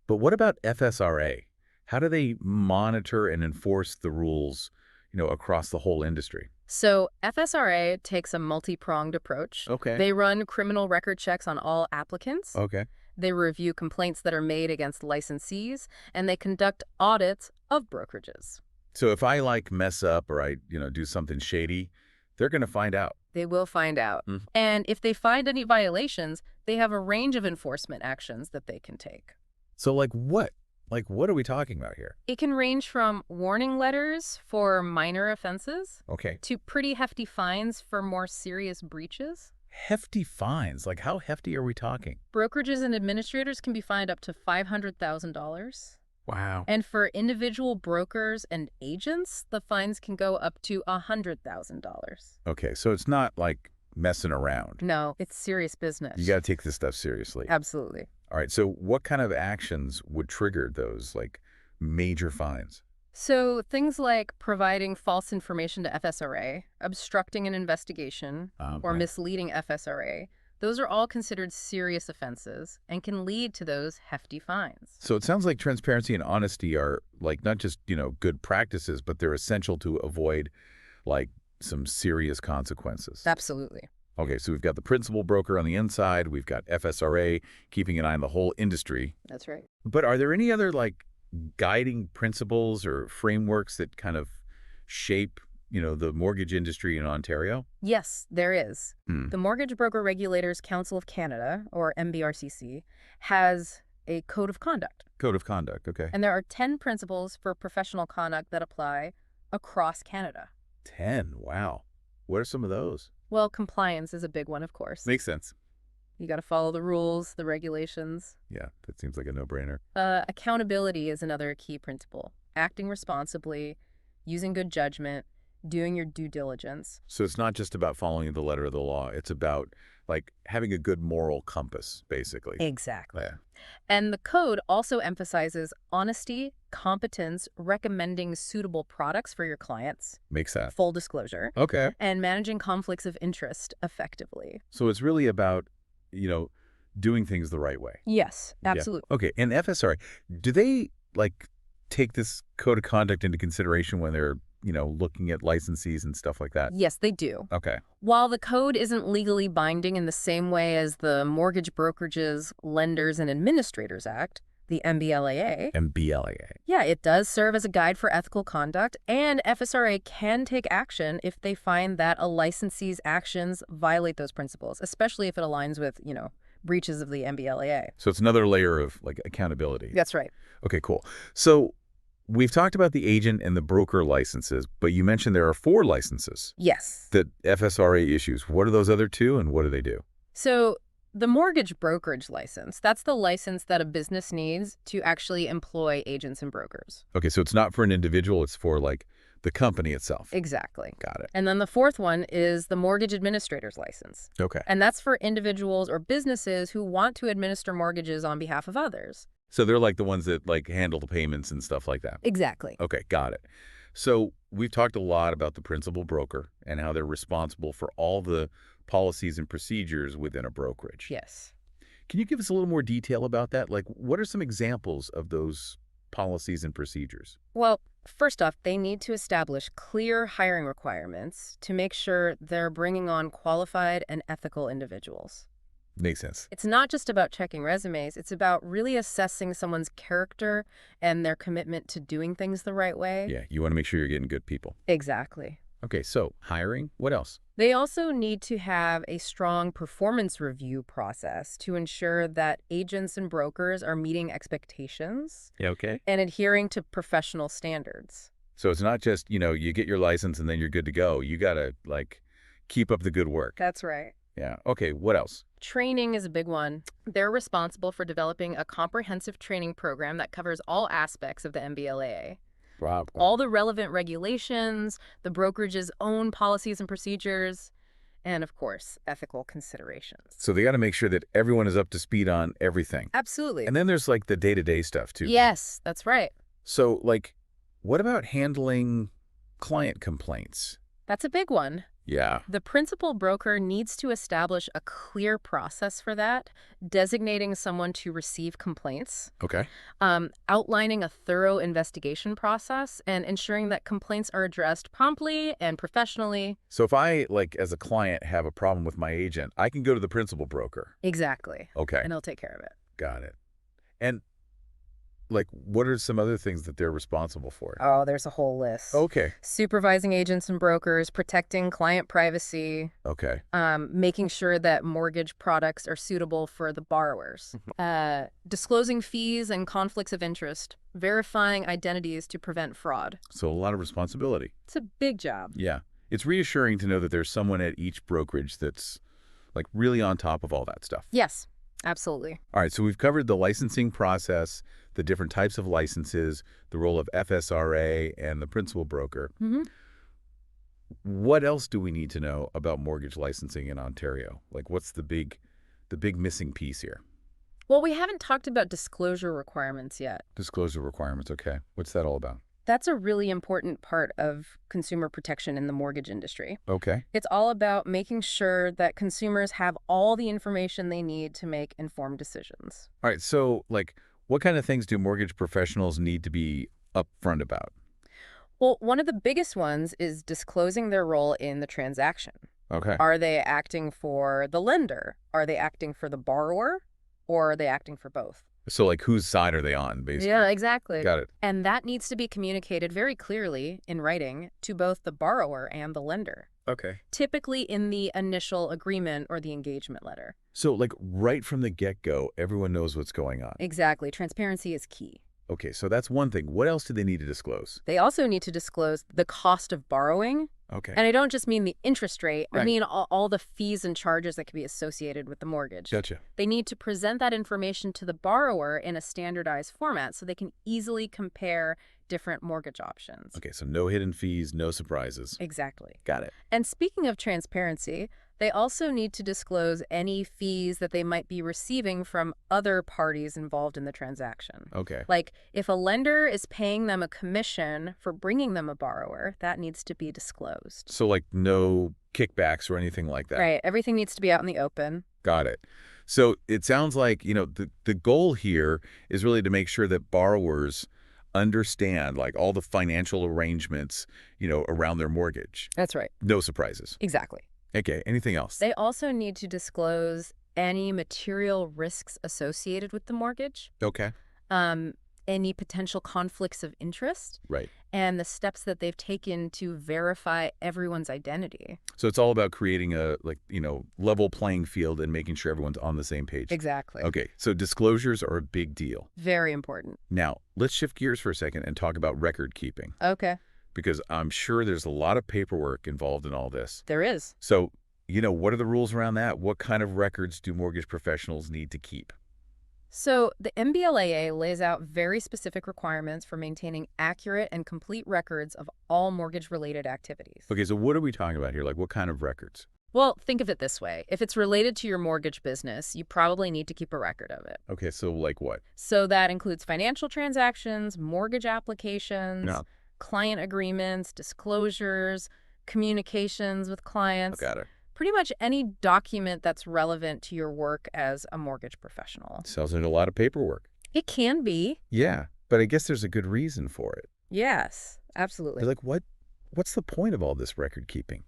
But what about FSRA? How do they monitor and enforce the rules, across the whole industry? So FSRA takes a multi-pronged approach. Okay. They run criminal record checks on all applicants. Okay. They review complaints that are made against licensees, and they conduct audits of brokerages. So if I like mess up or I, do something shady, they're going to find out. They will find out. Mm. And if they find any violations, they have a range of enforcement actions that they can take. So like what? Like what are we talking about here? It can range from warning letters for minor offenses Okay. to pretty hefty fines for more serious breaches. Hefty fines. Like how hefty are we talking? Brokerages and administrators can be fined up to $500,000. Wow. And for individual brokers and agents, the fines can go up to $100,000. Okay, so it's not like messing around. No, it's serious business. You got to take this stuff seriously. Absolutely. All right, so what kind of actions would trigger those like major fines? So things like providing false information to FSRA, obstructing an investigation, or Okay. misleading FSRA, those are all considered serious offenses and can lead to those hefty fines. So it sounds like transparency and honesty are like not just, good practices, but they're essential to avoid like some serious consequences. Absolutely. Okay, so we've got the principal broker on the inside, we've got FSRA keeping an eye on the whole industry. That's right. But are there any other like guiding principles or frameworks that kind of shape, the mortgage industry in Ontario? Yes, there is. Hmm. The Mortgage Broker Regulators Council of Canada, or MBRCC, has a code of conduct. Code of conduct, okay. And there are 10 principles for professional conduct that apply across Canada. 10, wow. What are some of those? Well, compliance is a big one, of course. Makes sense. You got to follow the rules, the regulations. Yeah, that seems like a no-brainer. Accountability is another key principle. Acting responsibly, using good judgment, doing your due diligence. So it's not just about following the letter of the law. It's about like having a good moral compass, basically. Exactly. Yeah. And the code also emphasizes honesty, competence, recommending suitable products for your clients, Makes sense. full disclosure, Okay. and managing conflicts of interest effectively. So it's really about, doing things the right way. Yes, Yeah. absolutely. Okay, and FSRA, do they like take this code of conduct into consideration when they're, looking at licensees and stuff like that? Yes, they do. Okay. While the code isn't legally binding in the same way as the Mortgage Brokerages, Lenders, and Administrators Act, the MBLAA, MBLAA. yeah, it does serve as a guide for ethical conduct, and FSRA can take action if they find that a licensee's actions violate those principles, especially if it aligns with, breaches of the MBLAA. So it's another layer of like accountability. That's right. Okay, cool. So we've talked about the agent and the broker licenses, but you mentioned there are 4 licenses Yes. that FSRA issues. What are those other 2 and what do they do? So the mortgage brokerage license, that's the license that a business needs to actually employ agents and brokers. Okay, so it's not for an individual, it's for like the company itself. Exactly. Got it. And then the fourth one is the mortgage administrator's license. Okay. And that's for individuals or businesses who want to administer mortgages on behalf of others. So they're like the ones that like handle the payments and stuff like that. Exactly. Okay, got it. So we've talked a lot about the principal broker and how they're responsible for all the policies and procedures within a brokerage. Yes. Can you give us a little more detail about that? Like, what are some examples of those policies and procedures? Well, first off, they need to establish clear hiring requirements to make sure they're bringing on qualified and ethical individuals. Makes sense. It's not just about checking resumes. It's about really assessing someone's character and their commitment to doing things the right way. Yeah, you want to make sure you're getting good people. Exactly. Okay, so hiring, what else? They also need to have a strong performance review process to ensure that agents and brokers are meeting expectations Yeah, okay. and adhering to professional standards. So it's not just, you get your license and then you're good to go. You got to like keep up the good work. That's right. Yeah. Okay, what else? Training is a big one. They're responsible for developing a comprehensive training program that covers all aspects of the MBLAA. Wow. All the relevant regulations, the brokerage's own policies and procedures, and of course, ethical considerations. So they got to make sure that everyone is up to speed on everything. Absolutely. And then there's like the day-to-day stuff too. Yes, that's right. So like, what about handling client complaints? That's a big one. Yeah. The principal broker needs to establish a clear process for that, designating someone to receive complaints, Okay. outlining a thorough investigation process, and ensuring that complaints are addressed promptly and professionally. So if I, like, as a client, have a problem with my agent, I can go to the principal broker. Exactly. Okay. And he'll take care of it. Got it. And, like, what are some other things that they're responsible for? Oh, there's a whole list. Okay. Supervising agents and brokers, protecting client privacy, Okay. making sure that mortgage products are suitable for the borrowers, disclosing fees and conflicts of interest, verifying identities to prevent fraud. So a lot of responsibility. It's a big job. Yeah. It's reassuring to know that there's someone at each brokerage that's, like, really on top of all that stuff. Yes, absolutely. All right, so we've covered the licensing process, the different types of licenses, the role of FSRA and the principal broker. Mm-hmm. What else do we need to know about mortgage licensing in Ontario? Like, what's the big missing piece here? Well, we haven't talked about disclosure requirements yet. Disclosure requirements, okay. What's that all about? That's a really important part of consumer protection in the mortgage industry. Okay. It's all about making sure that consumers have all the information they need to make informed decisions. All right, so, like, what kind of things do mortgage professionals need to be upfront about? Well, one of the biggest ones is disclosing their role in the transaction. Okay. Are they acting for the lender? Are they acting for the borrower? Or are they acting for both? So, like, whose side are they on, basically? Yeah, exactly. Got it. And that needs to be communicated very clearly in writing to both the borrower and the lender, Okay. typically in the initial agreement or the engagement letter. So, like, right from the get-go, everyone knows what's going on. Exactly. Transparency is key. Okay, so that's one thing. What else do they need to disclose? They also need to disclose the cost of borrowing. Okay. And I don't just mean the interest rate. I Right. mean all the fees and charges that can be associated with the mortgage. Gotcha. They need to present that information to the borrower in a standardized format so they can easily compare different mortgage options. Okay, so no hidden fees, no surprises. Exactly. Got it. And speaking of transparency, they also need to disclose any fees that they might be receiving from other parties involved in the transaction. Okay. Like, if a lender is paying them a commission for bringing them a borrower, that needs to be disclosed. So, like, no kickbacks or anything like that. Right. Everything needs to be out in the open. Got it. So it sounds like, the goal here is really to make sure that borrowers understand, like, all the financial arrangements, around their mortgage. That's right. No surprises. Exactly. Okay, anything else? They also need to disclose any material risks associated with the mortgage, Okay. any potential conflicts of interest, Right. and the steps that they've taken to verify everyone's identity. So it's all about creating a, level playing field and making sure everyone's on the same page. Exactly. Okay, so disclosures are a big deal. Very important. Now, let's shift gears for a second and talk about record keeping, Okay. because I'm sure there's a lot of paperwork involved in all this. There is. So, what are the rules around that? What kind of records do mortgage professionals need to keep? So the MBLAA lays out very specific requirements for maintaining accurate and complete records of all mortgage-related activities. Okay, so what are we talking about here? Like, what kind of records? Well, think of it this way. If it's related to your mortgage business, you probably need to keep a record of it. Okay, so like what? So that includes financial transactions, mortgage applications, Yeah. client agreements, disclosures, communications with clients. Got it. Pretty much any document that's relevant to your work as a mortgage professional. Sounds like a lot of paperwork. It can be. Yeah, but I guess there's a good reason for it. Yes, absolutely. Like, what's the point of all this record keeping?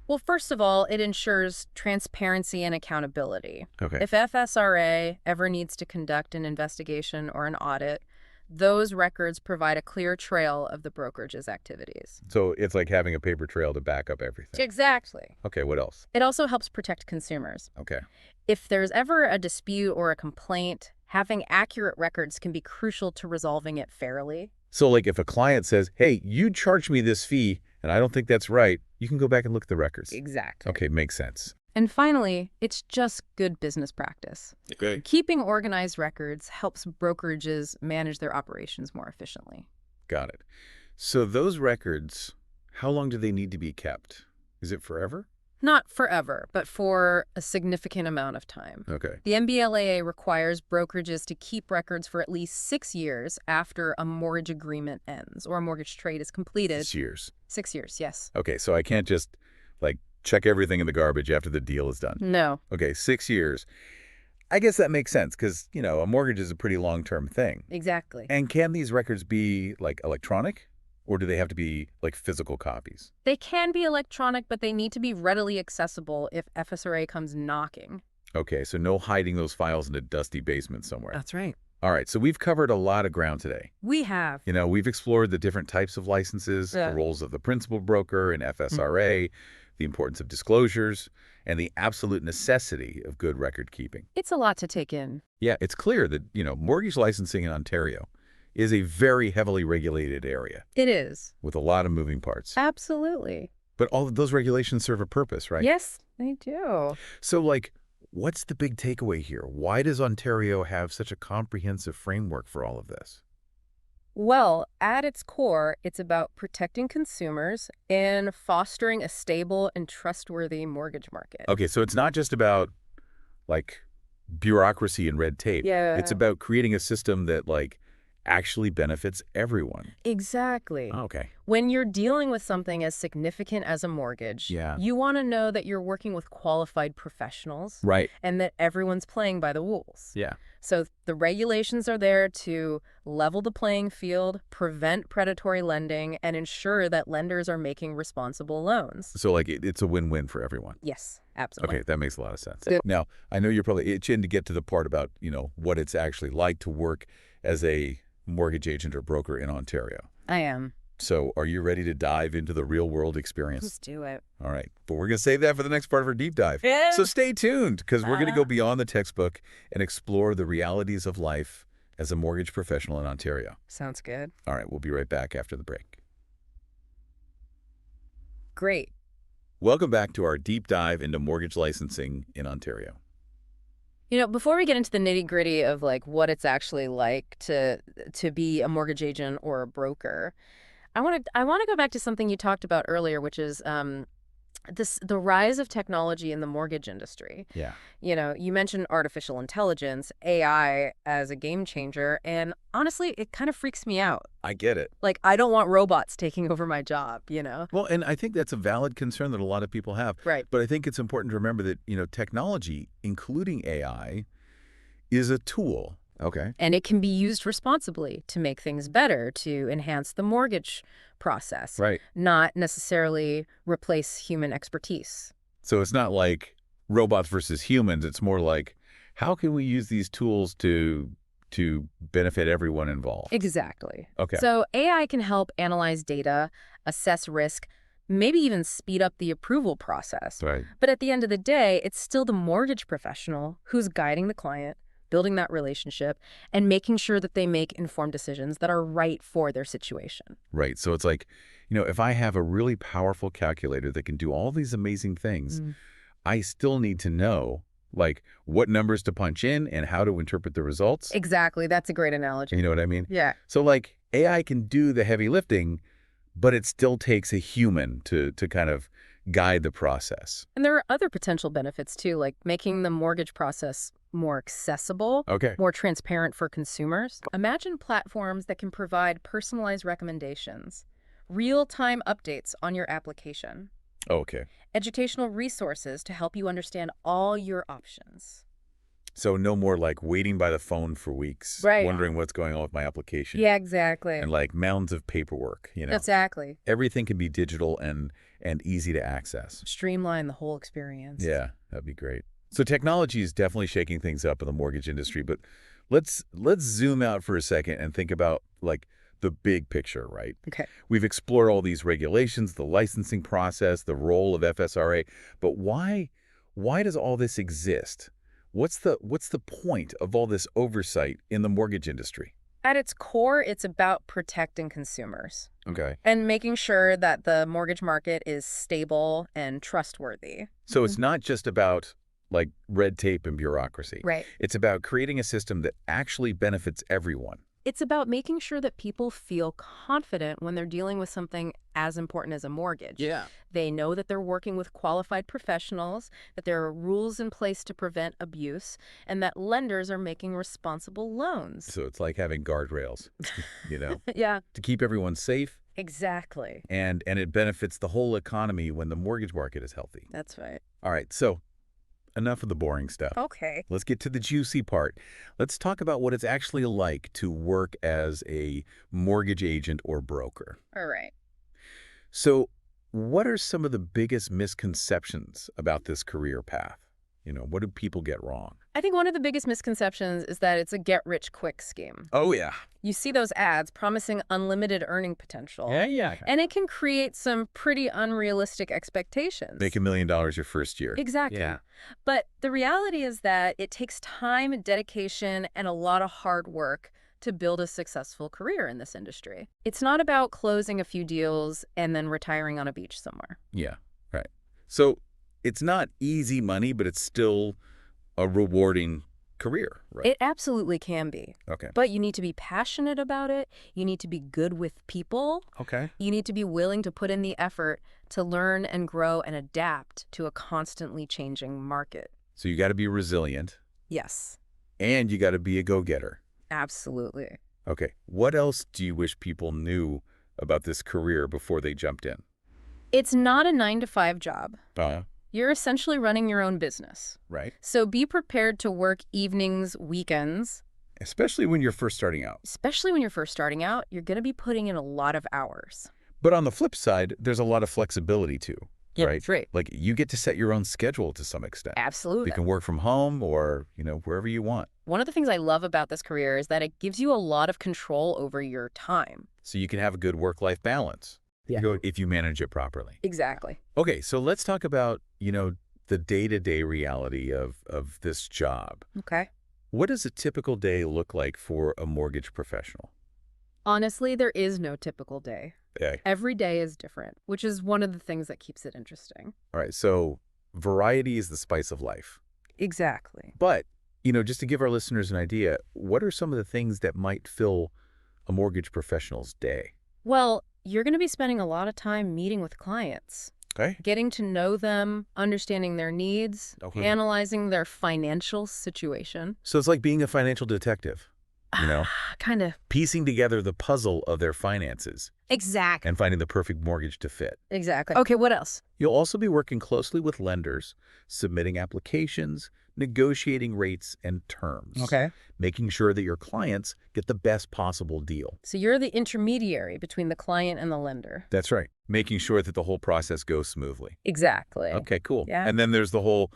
Well, first of all, it ensures transparency and accountability. Okay. If FSRA ever needs to conduct an investigation or an audit, those records provide a clear trail of the brokerage's activities. So it's like having a paper trail to back up everything. Exactly. Okay, what else? It also helps protect consumers. Okay. If there's ever a dispute or a complaint, having accurate records can be crucial to resolving it fairly. So, like, if a client says, hey, you charged me this fee, and I don't think that's right, you can go back and look at the records. Exactly. Okay, makes sense. And finally, it's just good business practice. Okay. Keeping organized records helps brokerages manage their operations more efficiently. Got it. So those records, how long do they need to be kept? Is it forever? Not forever, but for a significant amount of time. Okay. The MBLAA requires brokerages to keep records for at least 6 years after a mortgage agreement ends or a mortgage trade is completed. 6 years. 6 years, yes. Okay, so I can't just, Like, check everything in the garbage after the deal is done. No. Okay, 6 years. I guess that makes sense because, a mortgage is a pretty long-term thing. Exactly. And can these records be, like, electronic? Or do they have to be, like, physical copies? They can be electronic, but they need to be readily accessible if FSRA comes knocking. Okay, so no hiding those files in a dusty basement somewhere. That's right. All right, so we've covered a lot of ground today. We have. We've explored the different types of licenses, Yeah. the roles of the principal broker and FSRA, the importance of disclosures, and the absolute necessity of good record keeping. It's a lot to take in. Yeah, it's clear that, mortgage licensing in Ontario is a very heavily regulated area It is. with a lot of moving parts. Absolutely. But all of those regulations serve a purpose, right? Yes, they do. So, what's the big takeaway here? Why does Ontario have such a comprehensive framework for all of this? Well, at its core, it's about protecting consumers and fostering a stable and trustworthy mortgage market. Okay, so it's not just about, bureaucracy and red tape. Yeah. It's about creating a system that, actually benefits everyone. Exactly. Okay. When you're dealing with something as significant as a mortgage, Yeah. you want to know that you're working with qualified professionals Right. and that everyone's playing by the rules. Yeah. So the regulations are there to level the playing field, prevent predatory lending, and ensure that lenders are making responsible loans. So, it's a win-win for everyone. Yes, absolutely. Okay, that makes a lot of sense. Good. Now, I know you're probably itching to get to the part about, what it's actually like to work as a mortgage agent or broker in Ontario. I am. So are you ready to dive into the real-world experience? Let's do it. All right, but we're going to save that for the next part of our deep dive. Yeah. So stay tuned, because we're going to go beyond the textbook and explore the realities of life as a mortgage professional in Ontario. Sounds good. All right, we'll be right back after the break. Great. Welcome back to our deep dive into mortgage licensing in Ontario. Before we get into the nitty-gritty of what it's actually like to be a mortgage agent or a broker, I want to go back to something you talked about earlier, which is the rise of technology in the mortgage industry. Yeah. You mentioned artificial intelligence, AI as a game changer, and honestly, it kind of freaks me out. I get it. I don't want robots taking over my job, Well, and I think that's a valid concern that a lot of people have. Right. But I think it's important to remember that, technology, including AI, is a tool. Okay. And it can be used responsibly to make things better, to enhance the mortgage process, Right. not necessarily replace human expertise. So it's not like robots versus humans. It's more like, how can we use these tools to benefit everyone involved? Exactly. Okay. So AI can help analyze data, assess risk, maybe even speed up the approval process. Right. But at the end of the day, it's still the mortgage professional who's guiding the client, building that relationship, and making sure that they make informed decisions that are right for their situation. Right. So it's like, if I have a really powerful calculator that can do all these amazing things, I still need to know, what numbers to punch in and how to interpret the results. Exactly. That's a great analogy. You know what I mean? Yeah. So, AI can do the heavy lifting, but it still takes a human to kind of guide the process. And there are other potential benefits, too, like making the mortgage process more accessible, Okay. more transparent for consumers. Imagine platforms that can provide personalized recommendations, real-time updates on your application, Okay. educational resources to help you understand all your options. So no more waiting by the phone for weeks, Right. wondering what's going on with my application. Yeah, exactly. And mounds of paperwork, Exactly. Everything can be digital and easy to access. Streamline the whole experience. Yeah, that'd be great. So technology is definitely shaking things up in the mortgage industry, but let's zoom out for a second and think about the big picture, right? Okay. We've explored all these regulations, the licensing process, the role of FSRA, but why does all this exist? What's the point of all this oversight in the mortgage industry? At its core, it's about protecting consumers Okay. and making sure that the mortgage market is stable and trustworthy. So it's not just about red tape and bureaucracy. Right. It's about creating a system that actually benefits everyone. It's about making sure that people feel confident when they're dealing with something as important as a mortgage. Yeah. They know that they're working with qualified professionals, that there are rules in place to prevent abuse, and that lenders are making responsible loans. So it's like having guardrails, Yeah. to keep everyone safe Exactly. And it benefits the whole economy when the mortgage market is healthy. That's right. All right, so enough of the boring stuff. Okay. Let's get to the juicy part. Let's talk about what it's actually like to work as a mortgage agent or broker. All right. So, what are some of the biggest misconceptions about this career path? What do people get wrong? I think one of the biggest misconceptions is that it's a get-rich-quick scheme. Oh, yeah. You see those ads promising unlimited earning potential. Yeah. And it can create some pretty unrealistic expectations. Make $1 million your first year. Exactly. Yeah. But the reality is that it takes time, dedication, and a lot of hard work to build a successful career in this industry. It's not about closing a few deals and then retiring on a beach somewhere. Yeah, right. So it's not easy money, but it's still a rewarding career, right? It absolutely can be. Okay. But you need to be passionate about it. You need to be good with people. Okay. You need to be willing to put in the effort to learn and grow and adapt to a constantly changing market. So you got to be resilient, Yes, and you got to be a go-getter. absolutely. Okay. What else do you wish people knew about this career before they jumped in? It's not a 9-to-5 job. Yeah. You're essentially running your own business. Right. So be prepared to work evenings, weekends. Especially when you're first starting out. Especially when you're first starting out, you're going to be putting in a lot of hours. But on the flip side, there's a lot of flexibility too, right? That's right. Like you get to set your own schedule to some extent. Absolutely. You can work from home or, wherever you want. One of the things I love about this career is that it gives you a lot of control over your time. So you can have a good work-life balance. Yeah. If you manage it properly. Exactly. Okay, so let's talk about, the day-to-day reality of this job. Okay. What does a typical day look like for a mortgage professional? Honestly, there is no typical day. Okay. Every day is different, which is one of the things that keeps it interesting. All right, so variety is the spice of life. Exactly. But, just to give our listeners an idea, what are some of the things that might fill a mortgage professional's day? Well, you're going to be spending a lot of time meeting with clients, Okay. getting to know them, understanding their needs, Okay. analyzing their financial situation. So it's like being a financial detective, Kind of. piecing together the puzzle of their finances Exactly. and finding the perfect mortgage to fit. Exactly. Okay, what else? You'll also be working closely with lenders, submitting applications, negotiating rates and terms. Making sure that your clients get the best possible deal. So you're the intermediary between the client and the lender. That's right. Making sure that the whole process goes smoothly. Exactly. Okay, cool. Yeah. And then there's the whole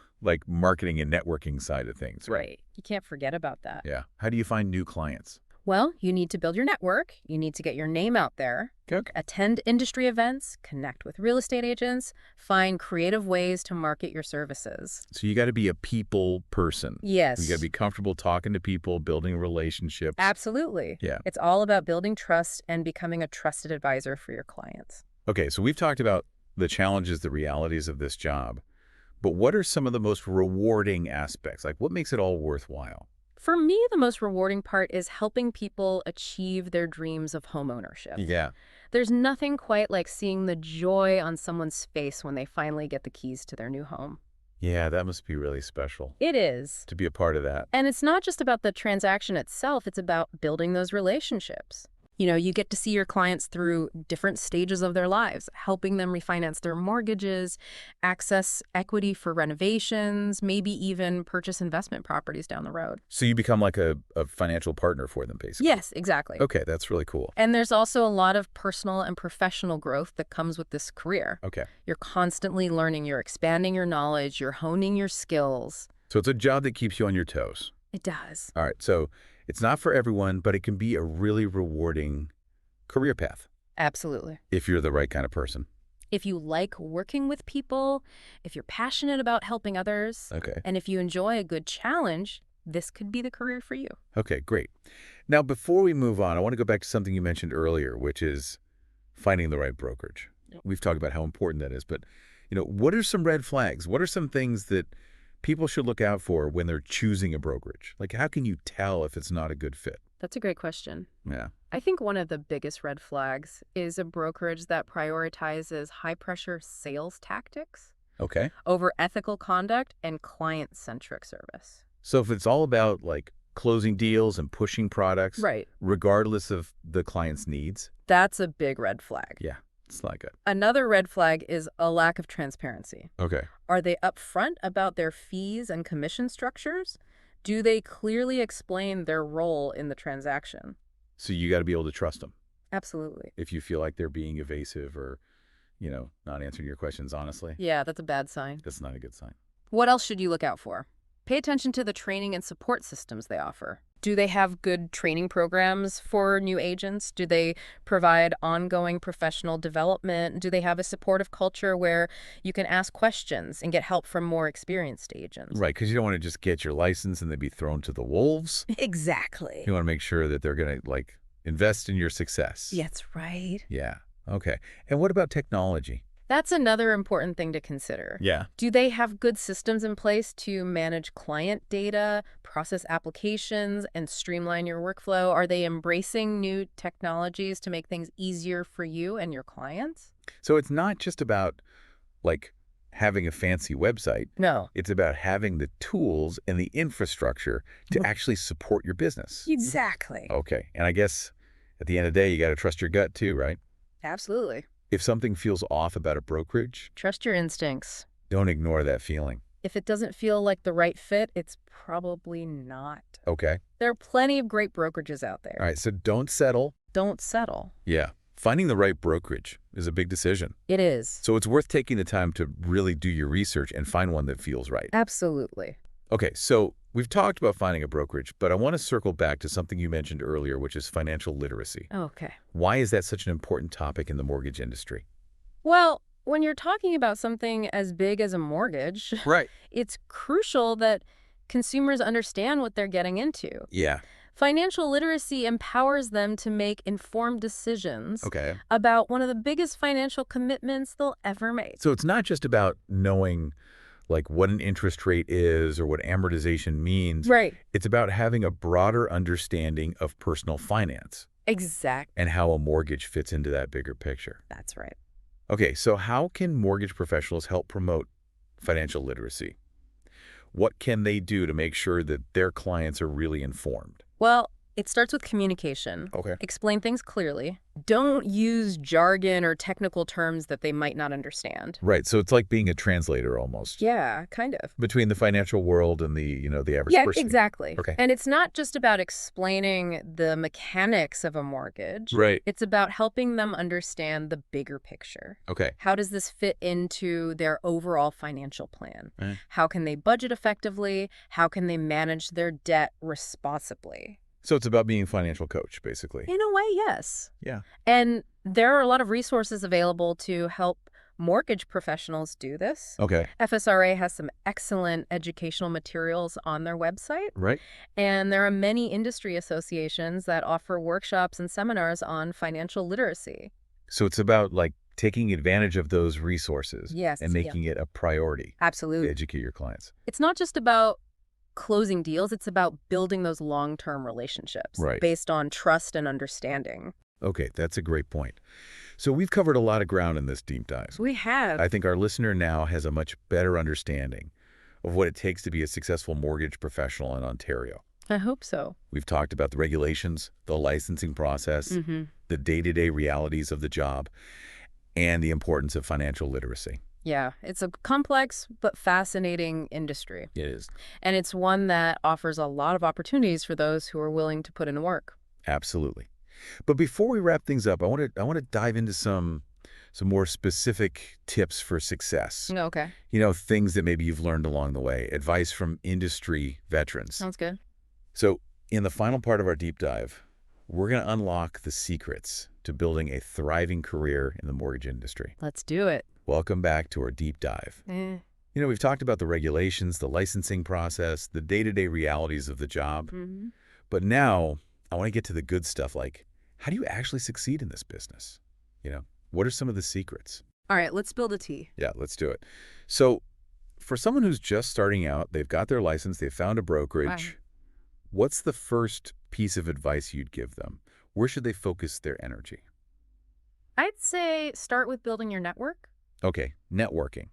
marketing and networking side of things. Right. You can't forget about that. Yeah. How do you find new clients? Well, you need to build your network. You need to get your name out there. Okay. Attend industry events, connect with real estate agents, find creative ways to market your services. So you got to be a people person. Yes. You got to be comfortable talking to people, building relationships. Absolutely. Yeah. It's all about building trust and becoming a trusted advisor for your clients. Okay, so we've talked about the challenges, the realities of this job. But what are some of the most rewarding aspects? Like, what makes it all worthwhile? For me, the most rewarding part is helping people achieve their dreams of homeownership. Yeah. There's nothing quite like seeing the joy on someone's face when they finally get the keys to their new home. Yeah, that must be really special It is. to be a part of that. And it's not just about the transaction itself, it's about building those relationships. You get to see your clients through different stages of their lives, helping them refinance their mortgages, access equity for renovations, maybe even purchase investment properties down the road. So you become like a financial partner for them, basically. Yes, exactly. Okay, that's really cool. And there's also a lot of personal and professional growth that comes with this career. Okay. You're constantly learning, you're expanding your knowledge, you're honing your skills. So it's a job that keeps you on your toes. It does. All right, so it's not for everyone, but it can be a really rewarding career path Absolutely. if you're the right kind of person. If you like working with people, if you're passionate about helping others, Okay. and if you enjoy a good challenge, this could be the career for you. Okay, great. Now, before we move on, I want to go back to something you mentioned earlier, which is finding the right brokerage. Yep. We've talked about how important that is, but what are some red flags? What are some things that people should look out for when they're choosing a brokerage? Like, how can you tell if it's not a good fit? That's a great question. Yeah. I think one of the biggest red flags is a brokerage that prioritizes high-pressure sales tactics Okay. over ethical conduct and client-centric service. So if it's all about closing deals and pushing products, Right. regardless of the client's needs. That's a big red flag. Yeah, it's not good. Another red flag is a lack of transparency. Okay. Are they upfront about their fees and commission structures? Do they clearly explain their role in the transaction? So you got to be able to trust them. Absolutely. If you feel like they're being evasive or, not answering your questions honestly, Yeah, that's a bad sign. that's not a good sign. What else should you look out for? Pay attention to the training and support systems they offer. Do they have good training programs for new agents? Do they provide ongoing professional development? Do they have a supportive culture where you can ask questions and get help from more experienced agents? Right, because you don't want to just get your license and then be thrown to the wolves. Exactly. You want to make sure that they're going to, invest in your success. That's right. Yeah. Okay. And what about technology? That's another important thing to consider. Yeah. Do they have good systems in place to manage client data, process applications, and streamline your workflow? Are they embracing new technologies to make things easier for you and your clients? So it's not just about, having a fancy website. No. It's about having the tools and the infrastructure to actually support your business. Exactly. Okay. And I guess at the end of the day, you got to trust your gut too, right? Absolutely. If something feels off about a brokerage, Trust your instincts. don't ignore that feeling. If it doesn't feel like the right fit, it's probably not. Okay. There are plenty of great brokerages out there. All right. So don't settle. Don't settle. Yeah. Finding the right brokerage is a big decision. It is. So it's worth taking the time to really do your research and find one that feels right. Absolutely. Okay, so we've talked about finding a brokerage, but I want to circle back to something you mentioned earlier, which is financial literacy. Okay. Why is that such an important topic in the mortgage industry? Well, when you're talking about something as big as a mortgage, Right. it's crucial that consumers understand what they're getting into. Yeah. Financial literacy empowers them to make informed decisions Okay. about one of the biggest financial commitments they'll ever make. So it's not just about knowing what an interest rate is or what amortization means. Right. It's about having a broader understanding of personal finance Exactly. and how a mortgage fits into that bigger picture. That's right. Okay, so how can mortgage professionals help promote financial literacy? What can they do to make sure that their clients are really informed? Well, it starts with communication. Okay. Explain things clearly. Don't use jargon or technical terms that they might not understand. Right, so it's like being a translator almost. Yeah, kind of. Between the financial world and the average Yeah, person. exactly. Okay. And it's not just about explaining the mechanics of a mortgage. Right. It's about helping them understand the bigger picture. Okay. How does this fit into their overall financial plan? Right. How can they budget effectively? How can they manage their debt responsibly? So it's about being a financial coach, basically. In a way, yes. Yeah. And there are a lot of resources available to help mortgage professionals do this. Okay. FSRA has some excellent educational materials on their website. Right. And there are many industry associations that offer workshops and seminars on financial literacy. So it's about taking advantage of those resources. Yes, And yeah. making it a priority to Absolutely. educate your clients. It's not just about closing deals, it's about building those long-term relationships Right. based on trust and understanding. Okay, that's a great point. So we've covered a lot of ground in this deep dive. We have. I think our listener now has a much better understanding of what it takes to be a successful mortgage professional in Ontario. I hope so. We've talked about the regulations, the licensing process, Mm-hmm. the day-to-day realities of the job, and the importance of financial literacy. Yeah, it's a complex but fascinating industry. It is. And it's one that offers a lot of opportunities for those who are willing to put in the work. Absolutely. But before we wrap things up, I want to dive into some more specific tips for success. Okay, Things that maybe you've learned along the way, advice from industry veterans. sounds good. So in the final part of our deep dive, we're going to unlock the secrets to building a thriving career in the mortgage industry. Let's do it. Welcome back to our deep dive. We've talked about the regulations, the licensing process, the day-to-day realities of the job. Mm-hmm. But now I want to get to the good stuff, like how do you actually succeed in this business? What are some of the secrets? All right, let's build a T. Yeah, let's do it. So for someone who's just starting out, they've got their license, they've found a brokerage, Right. what's the first piece of advice you'd give them? Where should they focus their energy? I'd say start with building your network. Okay, networking.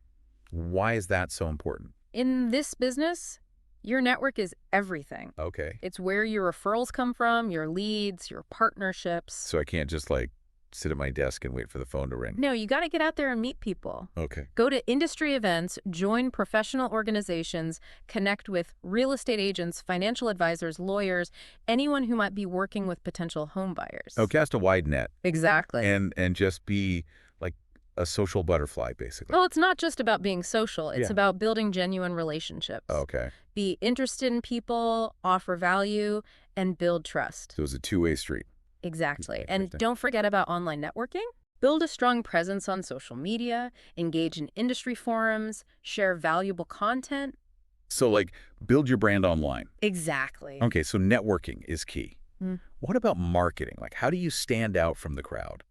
Why is that so important? In this business, Your network is everything. Okay. It's where your referrals come from, your leads, your partnerships. So I can't just, like, sit at my desk and wait for the phone to ring. No, you got to get out there and meet people. Okay. Go to industry events, join professional organizations, connect with real estate agents, financial advisors, lawyers, anyone who might be working with potential home buyers. Oh, cast a wide net. Exactly. And just be, like, a social butterfly, basically. Well, it's not just about being social. It's Yeah. about building genuine relationships. Okay. Be interested in people, offer value, and build trust. So it's a two-way street. Exactly. Okay, And interesting. don't forget about online networking. Build a strong presence on social media, engage in industry forums, share valuable content. So, like, build your brand online. Exactly. Okay, so networking is key. Mm. What about marketing? Like, how do you stand out from the crowd?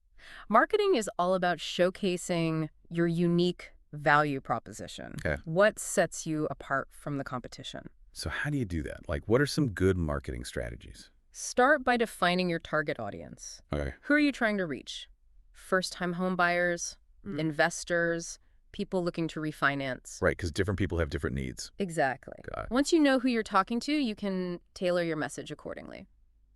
Marketing is all about showcasing your unique value proposition. Okay. What sets you apart from the competition? So how do you do that? Like, what are some good marketing strategies? Start by defining your target audience. Okay. Who are you trying to reach? First-time home buyers, investors, people looking to refinance. Right, because different people have different needs. Exactly. Got it. Once you know who you're talking to, you can tailor your message accordingly.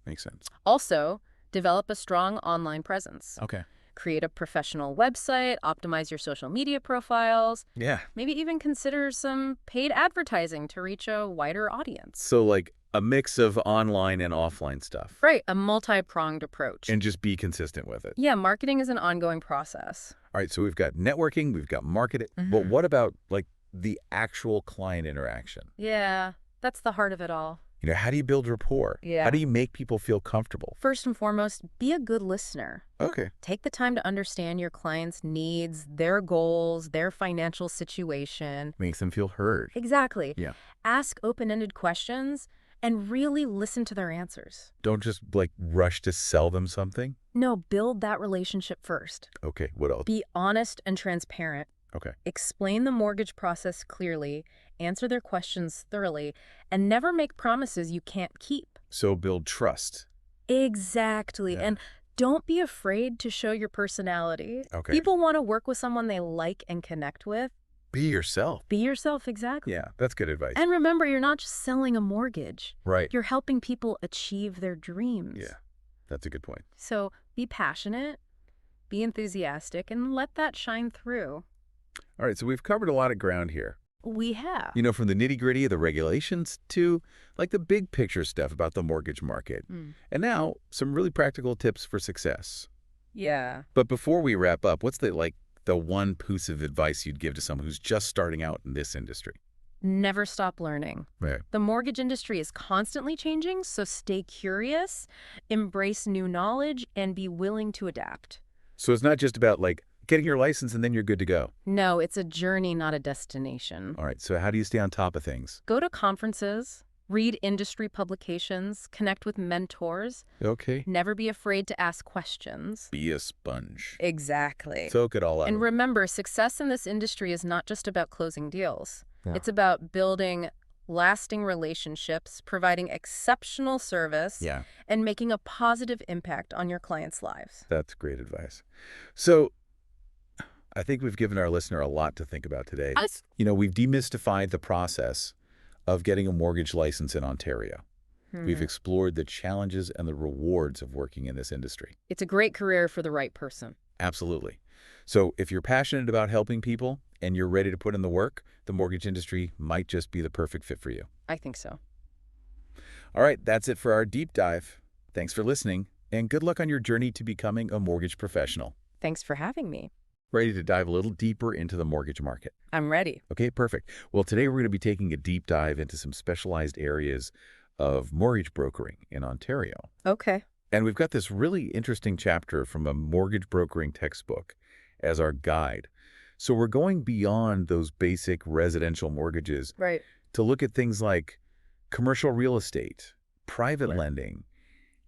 Makes sense. Also, develop a strong online presence. Okay. Create a professional website, optimize your social media profiles, Yeah. maybe even consider some paid advertising to reach a wider audience. So, like, a mix of online and offline stuff. Right, a multi-pronged approach. And just be consistent with it. Yeah, marketing is an ongoing process. All right, so we've got networking, we've got marketing, but what about, like, the actual client interaction? Yeah, that's the heart of it all. You know, how do you build rapport? Yeah. How do you make people feel comfortable? First and foremost, be a good listener. Okay. Take the time to understand your client's needs, their goals, their financial situation. Makes them feel heard. Exactly. Yeah. Ask open-ended questions and really listen to their answers. Don't just, like, rush to sell them something. No, build that relationship first. Okay, what else? Be honest and transparent. Okay. Explain the mortgage process clearly, answer their questions thoroughly, and never make promises you can't keep. So build trust. Exactly. Yeah. And don't be afraid to show your personality. Okay. People want to work with someone they like and connect with. Be yourself. Be yourself, exactly. Yeah, that's good advice. And remember, you're not just selling a mortgage. Right. You're helping people achieve their dreams. Yeah, that's a good point. So be passionate, be enthusiastic, and let that shine through. All right, so we've covered a lot of ground here. We have. You know, from the nitty-gritty of the regulations to, like, the big picture stuff about the mortgage market. And now, some really practical tips for success. Yeah. But before we wrap up, what's the one piece of advice you'd give to someone who's just starting out in this industry? Never stop learning. Right. The mortgage industry is constantly changing, so stay curious, embrace new knowledge, and be willing to adapt. So it's not just about, like, getting your license and then you're good to go. No, it's a journey, not a destination. All right, so how do you stay on top of things? Go to conferences, read industry publications, connect with mentors. Okay. Never be afraid to ask questions. Be a sponge. Exactly. Soak it all out. And remember, success in this industry is not just about closing deals. Yeah. It's about building lasting relationships, providing exceptional service, Yeah, and making a positive impact on your clients' lives. that's great advice. So I think we've given our listener a lot to think about today. You know, we've demystified the process of getting a mortgage license in Ontario. We've explored the challenges and the rewards of working in this industry. It's a great career for the right person. Absolutely. So if you're passionate about helping people and you're ready to put in the work, the mortgage industry might just be the perfect fit for you. I think so. All right, that's it for our deep dive. Thanks for listening, and good luck on your journey to becoming a mortgage professional. Thanks for having me. Ready to dive a little deeper into the mortgage market? I'm ready. Okay, perfect. Well, today we're going to be taking a deep dive into some specialized areas of mortgage brokering in Ontario. Okay. And we've got this really interesting chapter from a mortgage brokering textbook as our guide. So we're going beyond those basic residential mortgages Right. to look at things like commercial real estate, private Right. lending,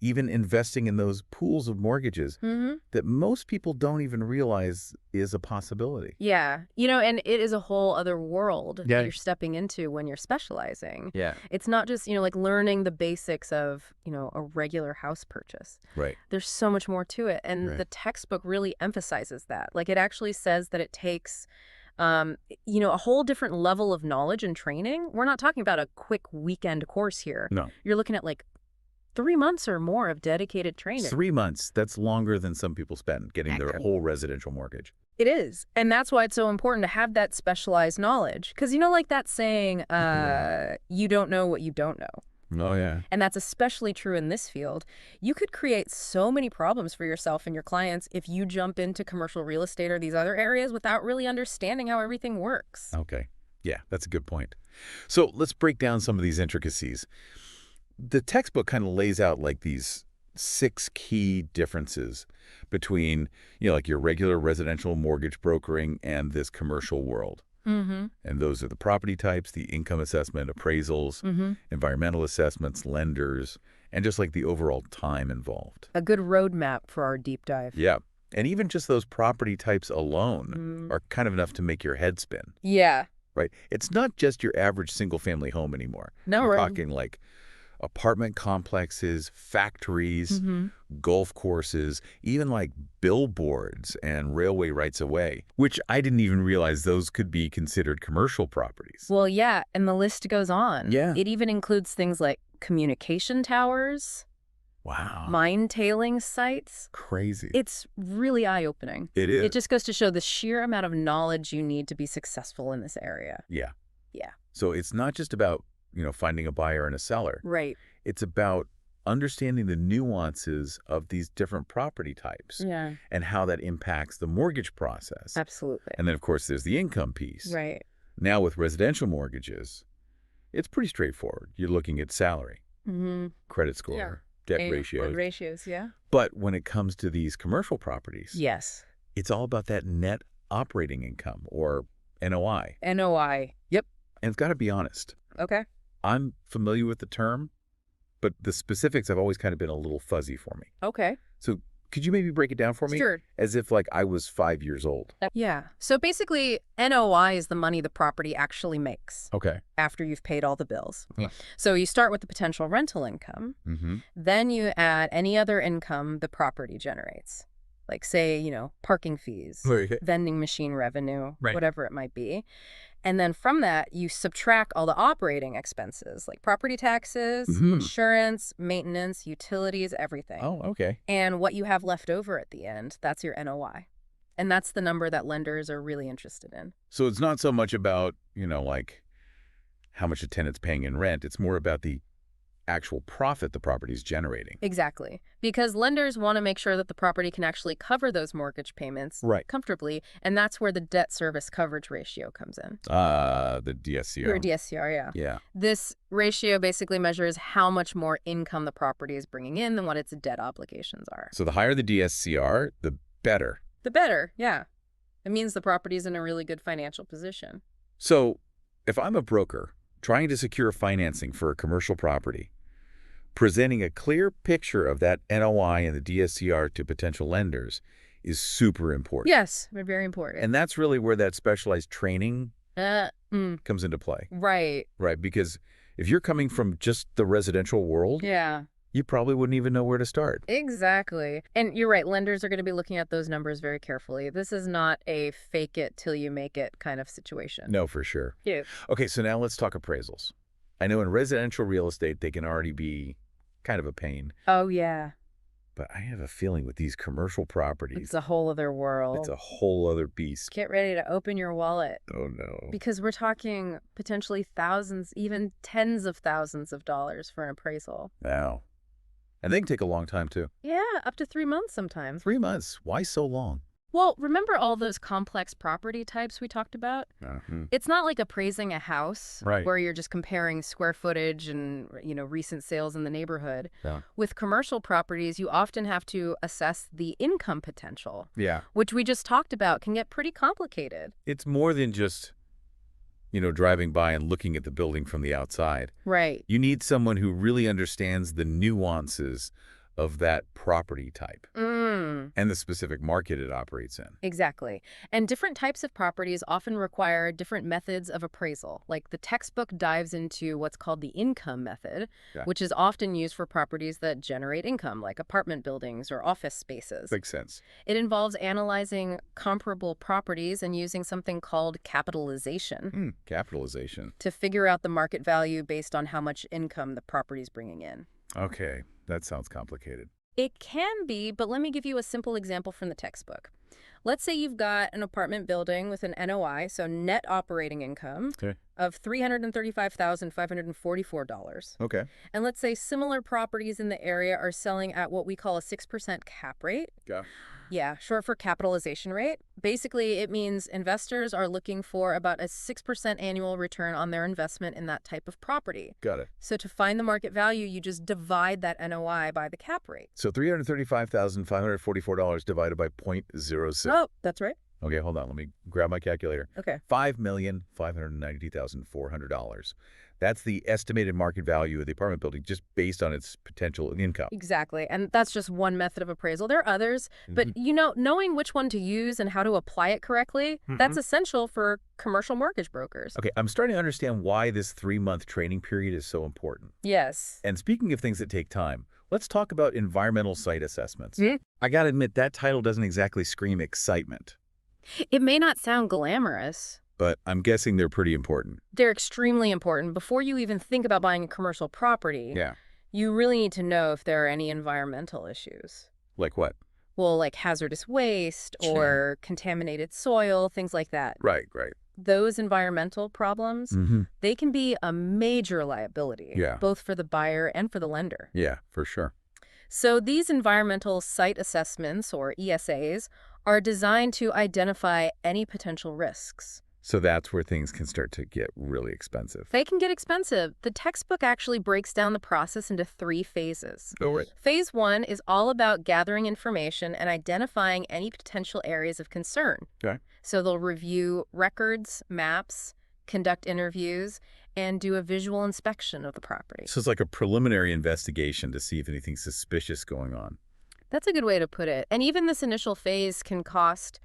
even investing in those pools of mortgages that most people don't even realize is a possibility. Yeah. You know, and it is a whole other world Yeah. that you're stepping into when you're specializing. Yeah. It's not just, like learning the basics of, a regular house purchase. Right. There's so much more to it. And Right. the textbook really emphasizes that. Like, it actually says that it takes A whole different level of knowledge and training. We're not talking about a quick weekend course here. No. You're looking at like 3 months or more of dedicated training. 3 months. That's longer than some people spend getting their whole residential mortgage. It is. And that's why it's so important to have that specialized knowledge. Because like that saying, you don't know what you don't know. Oh, yeah. And that's especially true in this field. You could create so many problems for yourself and your clients if you jump into commercial real estate or these other areas without really understanding how everything works. Okay. Yeah, that's a good point. So let's break down some of these intricacies. The textbook kind of lays out like these 6 key differences between, like your regular residential mortgage brokering and this commercial world. Mm-hmm. And those are the property types, the income assessment, appraisals, environmental assessments, lenders, and just like the overall time involved. A good roadmap for our deep dive. Yeah. And even just those property types alone are kind of enough to make your head spin. Yeah. Right? It's not just your average single-family home anymore. No, We're right. talking like apartment complexes, factories, golf courses, even like billboards and railway rights-of-way, which I didn't even realize those could be considered commercial properties. Well, yeah, and the list goes on. Yeah. It even includes things like communication towers, Wow. mine tailing sites. Crazy. It's really eye-opening. It is. It just goes to show the sheer amount of knowledge you need to be successful in this area. Yeah. Yeah. So it's not just about, finding a buyer and a seller. Right. It's about understanding the nuances of these different property types Yeah. and how that impacts the mortgage process. Absolutely. And then, of course, there's the income piece. Right. Now, with residential mortgages, it's pretty straightforward. You're looking at salary, credit score, debt ratios. Ratios, yeah. But when it comes to these commercial properties, Yes. it's all about that net operating income, or NOI. NOI. Yep. And I've got to be honest. Okay. I'm familiar with the term, but the specifics have always kind of been a little fuzzy for me. Okay. So could you maybe break it down for me? Sure. As if like I was 5 years old. Yeah. So basically, NOI is the money the property actually makes Okay. after you've paid all the bills. Yeah. So you start with the potential rental income. Mm-hmm. Then you add any other income the property generates. Like, say, parking fees, vending machine revenue, Right. whatever it might be. And then from that, you subtract all the operating expenses, like property taxes, insurance, maintenance, utilities, everything. Oh, okay. And what you have left over at the end, that's your NOI. And that's the number that lenders are really interested in. So it's not so much about, like how much a tenant's paying in rent. It's more about the actual profit the property's generating. Exactly. Because lenders want to make sure that the property can actually cover those mortgage payments Right. comfortably. And that's where the debt service coverage ratio comes in. The DSCR. Or DSCR, yeah. Yeah. This ratio basically measures how much more income the property is bringing in than what its debt obligations are. So the higher the DSCR, the better. The better, yeah. It means the property is in a really good financial position. So if I'm a broker trying to secure financing for a commercial property, presenting a clear picture of that NOI and the DSCR to potential lenders is super important. Yes, very important. And that's really where that specialized training comes into play. Right. Right, because if you're coming from just the residential world, Yeah. you probably wouldn't even know where to start. Exactly. And you're right, lenders are going to be looking at those numbers very carefully. This is not a fake it till you make it kind of situation. No, for sure. Yeah. Okay, so now let's talk appraisals. I know in residential real estate, they can already be kind of a pain. Oh, yeah. But I have a feeling with these commercial properties, It's a whole other world. it's a whole other beast. Get ready to open your wallet. Oh, no. Because we're talking potentially thousands, even tens of thousands of dollars for an appraisal. Wow. And they can take a long time, too. Yeah, up to 3 months sometimes. 3 months. Why so long? Well, remember all those complex property types we talked about? It's not like appraising a house Right. where you're just comparing square footage and, recent sales in the neighborhood. Yeah. With commercial properties, you often have to assess the income potential, Yeah. which we just talked about can get pretty complicated. It's more than just, driving by and looking at the building from the outside. Right. You need someone who really understands the nuances of that property type Mm. and the specific market it operates in. Exactly. And different types of properties often require different methods of appraisal. Like the textbook dives into what's called the income method, Yeah. which is often used for properties that generate income, like apartment buildings or office spaces. Makes sense. It involves analyzing comparable properties and using something called capitalization Capitalization. to figure out the market value based on how much income the property is bringing in. Okay, that sounds complicated. It can be, but let me give you a simple example from the textbook. Let's say you've got an apartment building with an NOI, so net operating income, Okay. of $335,544. Okay. And let's say similar properties in the area are selling at what we call a 6% cap rate. Yeah. Yeah, short for capitalization rate. Basically, it means investors are looking for about a 6% annual return on their investment in that type of property. Got it. So to find the market value, you just divide that NOI by the cap rate. So $335,544 divided by 0.06. Oh, that's right. Okay, hold on. Let me grab my calculator. Okay. $5,592,400. That's the estimated market value of the apartment building just based on its potential income. Exactly. And that's just one method of appraisal. There are others, but knowing which one to use and how to apply it correctly, that's essential for commercial mortgage brokers. Okay, I'm starting to understand why this 3-month training period is so important. Yes. And speaking of things that take time, let's talk about environmental site assessments. I gotta admit, that title doesn't exactly scream excitement, It may not sound glamorous. but I'm guessing they're pretty important. They're extremely important. Before you even think about buying a commercial property, Yeah. you really need to know if there are any environmental issues. Like what? Well, like hazardous waste or contaminated soil, things like that. Right. Those environmental problems, they can be a major liability, Yeah. both for the buyer and for the lender. Yeah, for sure. So these environmental site assessments, or ESAs, are designed to identify any potential risks. So that's where things can start to get really expensive. They can get expensive. The textbook actually breaks down the process into 3 phases. Oh, right. Phase 1 is all about gathering information and identifying any potential areas of concern. Okay. So they'll review records, maps, conduct interviews, and do a visual inspection of the property. So it's like a preliminary investigation to see if anything's suspicious going on. That's a good way to put it. And even this initial phase can cost,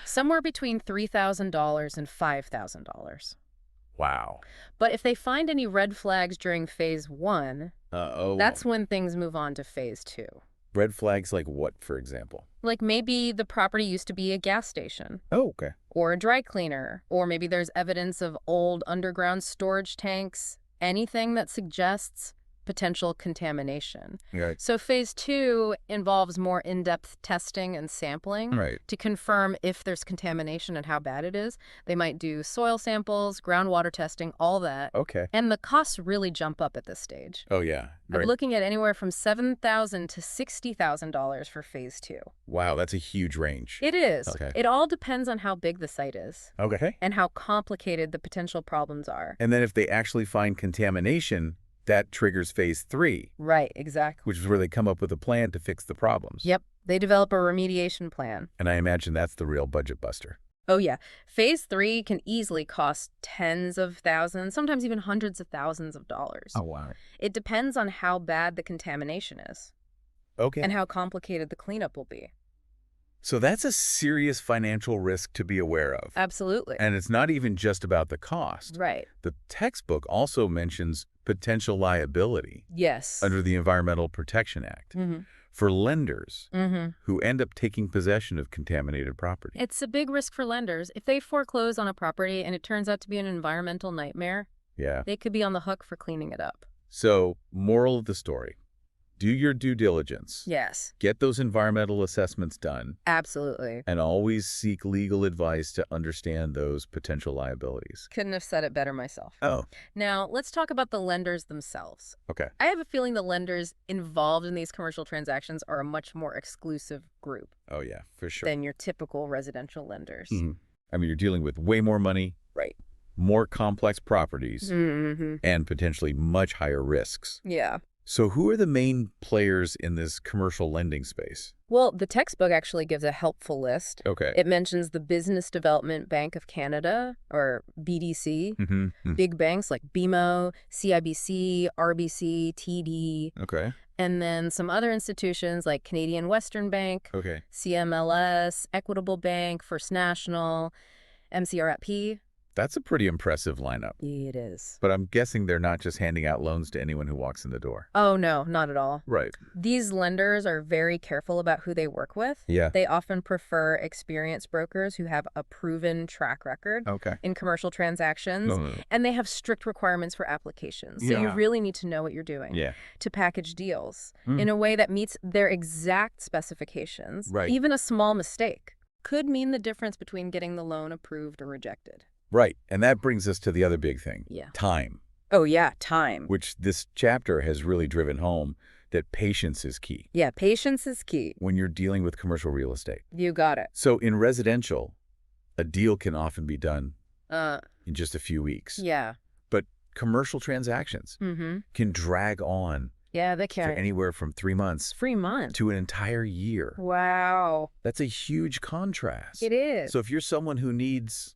somewhere between $3,000 and $5,000. Wow. But if they find any red flags during phase 1, that's when things move on to phase 2. Red flags like what, for example? Like maybe the property used to be a gas station Oh, okay. or a dry cleaner, or maybe there's evidence of old underground storage tanks, anything that suggests potential contamination. Right. So phase 2 involves more in-depth testing and sampling Right. to confirm if there's contamination and how bad it is. They might do soil samples, groundwater testing, all that. Okay. And the costs really jump up at this stage. Oh, yeah. I'm Right. looking at anywhere from $7,000 to $60,000 for phase 2. Wow, that's a huge range. It is. Okay. It all depends on how big the site is Okay. and how complicated the potential problems are. And then if they actually find contamination, that triggers phase 3, Right, exactly. which is where they come up with a plan to fix the problems. Yep. They develop a remediation plan. And I imagine that's the real budget buster. Oh, yeah. Phase 3 can easily cost tens of thousands, sometimes even hundreds of thousands of dollars. wow. It depends on how bad the contamination is Okay. and how complicated the cleanup will be. So that's a serious financial risk to be aware of. Absolutely. And it's not even just about the cost. Right. The textbook also mentions potential liability Yes. under the Environmental Protection Act for lenders who end up taking possession of contaminated property. It's a big risk for lenders. If they foreclose on a property and it turns out to be an environmental nightmare, Yeah. they could be on the hook for cleaning it up. So, moral of the story, do your due diligence. Yes, Get those environmental assessments done, absolutely. and always seek legal advice to understand those potential liabilities. Couldn't have said it better myself. Oh, Now, let's talk about the lenders themselves. okay. I have a feeling the lenders involved in these commercial transactions are a much more exclusive group Oh, yeah, for sure. than your typical residential lenders. I mean, you're dealing with way more money, Right. more complex properties, Mm-hmm. and potentially much higher risks. Yeah. So who are the main players in this commercial lending space? Well, the textbook actually gives a helpful list. Okay. It mentions the Business Development Bank of Canada, or BDC, big banks like BMO, CIBC, RBC, TD, Okay. And then some other institutions like Canadian Western Bank, Okay. CMLS, Equitable Bank, First National, MCRP. That's a pretty impressive lineup. It is. But I'm guessing they're not just handing out loans to anyone who walks in the door. Oh, no, not at all. Right. These lenders are very careful about who they work with. Yeah. They often prefer experienced brokers who have a proven track record Okay. in commercial transactions. No. And they have strict requirements for applications. So you Yeah. really need to know what you're doing Yeah. to package deals Mm. in a way that meets their exact specifications. Right. Even a small mistake could mean the difference between getting the loan approved or rejected. Right. And that brings us to the other big thing. Yeah. Time, Oh, yeah, time. which this chapter has really driven home that patience is key Yeah, patience is key. when you're dealing with commercial real estate. You got it. So in residential, a deal can often be done in just a few weeks. Yeah. But commercial transactions Mm-hmm. can drag on Yeah, they for can. anywhere from 3 months 3 months. to an entire year. Wow. That's a huge contrast. It is. So if you're someone who needs,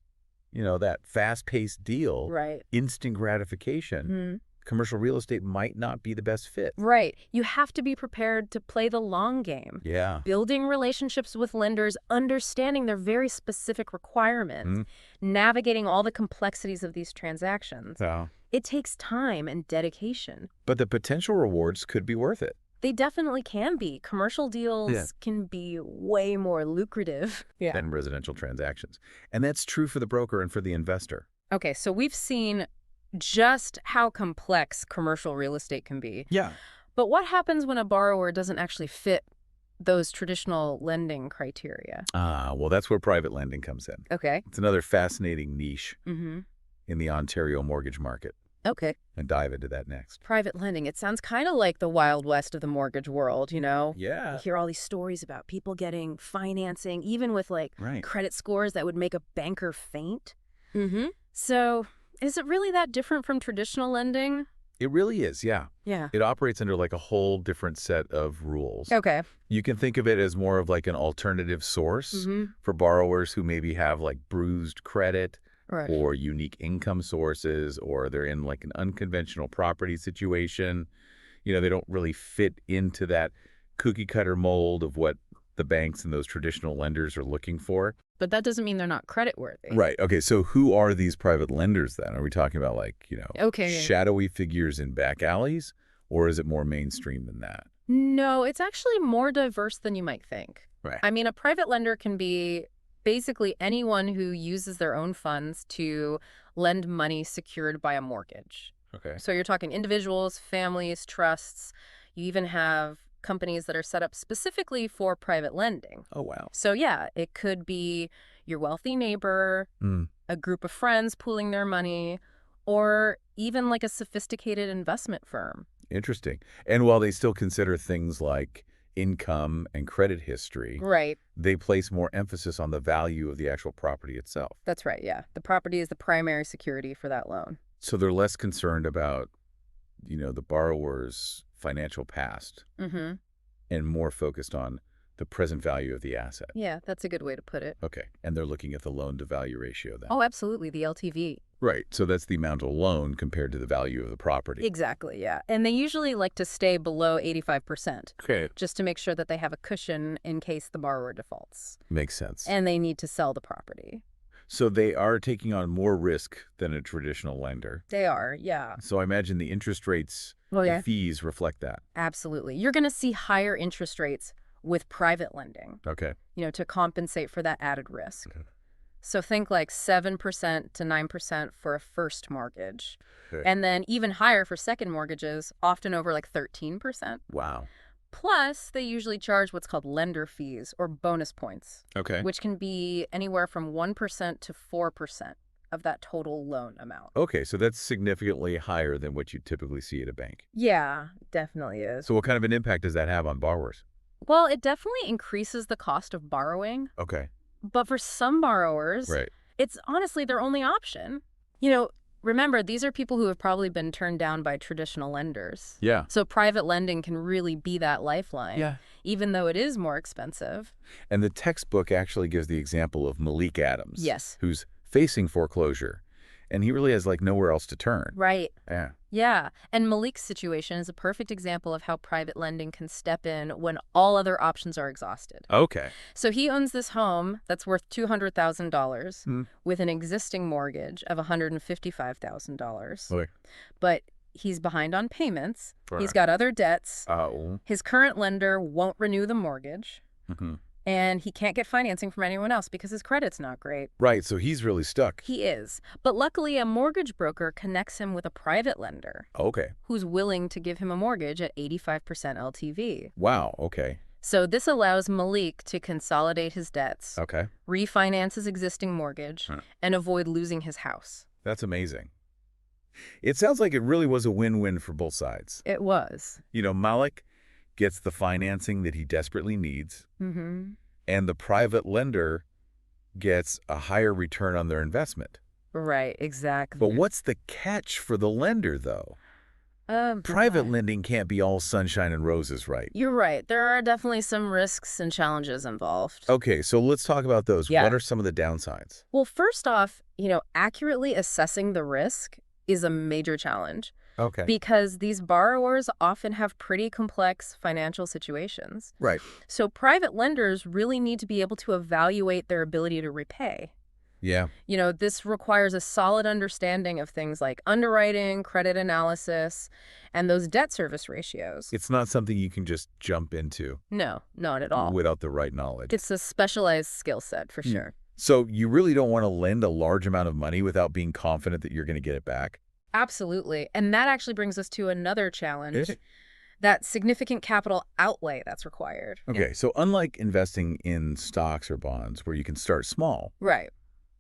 that fast-paced deal, Right. instant gratification, Mhm. commercial real estate might not be the best fit. Right. You have to be prepared to play the long game. Yeah. Building relationships with lenders, understanding their very specific requirements, Mhm. navigating all the complexities of these transactions. So, It takes time and dedication. but the potential rewards could be worth it. They definitely can be. Commercial deals Yeah. can be way more lucrative. Than residential transactions. And that's true for the broker and for the investor. Okay, so we've seen just how complex commercial real estate can be. Yeah. But what happens when a borrower doesn't actually fit those traditional lending criteria? Well, that's where private lending comes in. Okay. It's another fascinating niche Mm-hmm. in the Ontario mortgage market. Okay. And dive into that next. Private lending. It sounds kind of like the Wild West of the mortgage world, you know? Yeah. You hear all these stories about people getting financing, even with Right. credit scores that would make a banker faint. Mm-hmm. So is it really that different from traditional lending? It really is, yeah. Yeah. It operates under like a whole different set of rules. Okay. You can think of it as more of like an alternative source Mm-hmm. for borrowers who maybe have like bruised credit Right. or unique income sources, or they're in like an unconventional property situation. They don't really fit into that cookie cutter mold of what the banks and those traditional lenders are looking for. But that doesn't mean they're not creditworthy. Right. Okay. So who are these private lenders then? Are we talking about like, Okay. shadowy figures in back alleys, or is it more mainstream than that? No, it's actually more diverse than you might think. Right. I mean, a private lender can be basically anyone who uses their own funds to lend money secured by a mortgage. Okay. So you're talking individuals, families, trusts. You even have companies that are set up specifically for private lending. Oh, wow. So yeah, it could be your wealthy neighbor, Mm. a group of friends pooling their money, or even like a sophisticated investment firm. Interesting. And while they still consider things like income and credit history, Right. they place more emphasis on the value of the actual property itself. That's right, yeah. The property is the primary security for that loan. So they're less concerned about, the borrower's financial past Mm-hmm. and more focused on the present value of the asset. Yeah, that's a good way to put it. Okay. And they're looking at the loan-to-value ratio then. Oh, absolutely, the LTV. Right. So that's the amount of loan compared to the value of the property. Exactly, yeah. And they usually like to stay below 85%, Okay. just to make sure that they have a cushion in case the borrower defaults. Makes sense. And they need to sell the property. So they are taking on more risk than a traditional lender. They are, yeah. So I imagine the interest rates, Well, the yeah. fees reflect that. Absolutely. You're going to see higher interest rates with private lending, Okay. to compensate for that added risk. Okay. So think like 7% to 9% for a first mortgage. Okay. And then even higher for second mortgages, often over like 13%. Wow. Plus, they usually charge what's called lender fees or bonus points, Okay. which can be anywhere from 1% to 4% of that total loan amount. Okay, so that's significantly higher than what you typically see at a bank. Yeah, definitely is. So what kind of an impact does that have on borrowers? Well, it definitely increases the cost of borrowing, Okay. but for some borrowers, Right. it's honestly their only option. Remember, these are people who have probably been turned down by traditional lenders. Yeah. So private lending can really be that lifeline, Yeah. even though it is more expensive. And the textbook actually gives the example of Malik Adams. Yes. Who's facing foreclosure. And he really has, like, nowhere else to turn. Right. Yeah. Yeah. And Malik's situation is a perfect example of how private lending can step in when all other options are exhausted. Okay. So he owns this home that's worth $200,000 Hmm. with an existing mortgage of $155,000. Okay. But he's behind on payments. He's Right. got other debts. Oh. His current lender won't renew the mortgage. Mhm. And he can't get financing from anyone else because his credit's not great. Right, so he's really stuck. He is. But luckily, a mortgage broker connects him with a private lender Okay. who's willing to give him a mortgage at 85% LTV. Wow, okay. So this allows Malik to consolidate his debts, Okay. refinance his existing mortgage, Huh. and avoid losing his house. That's amazing. It sounds like it really was a win-win for both sides. It was. Malik gets the financing that he desperately needs, Mm-hmm. and the private lender gets a higher return on their investment. Right, exactly. But what's the catch for the lender, though? Private lending can't be all sunshine and roses, right? You're right. There are definitely some risks and challenges involved. Okay, so let's talk about those. Yeah. What are some of the downsides? Well, first off, accurately assessing the risk is a major challenge Okay. because these borrowers often have pretty complex financial situations. Right. So private lenders really need to be able to evaluate their ability to repay. Yeah. This requires a solid understanding of things like underwriting, credit analysis, and those debt service ratios. It's not something you can just jump into No, not at all. without the right knowledge. It's a specialized skill set for sure. So you really don't want to lend a large amount of money without being confident that you're going to get it back? Absolutely. And that actually brings us to another challenge, that significant capital outlay that's required. Okay, so unlike investing in stocks or bonds where you can start small, Right.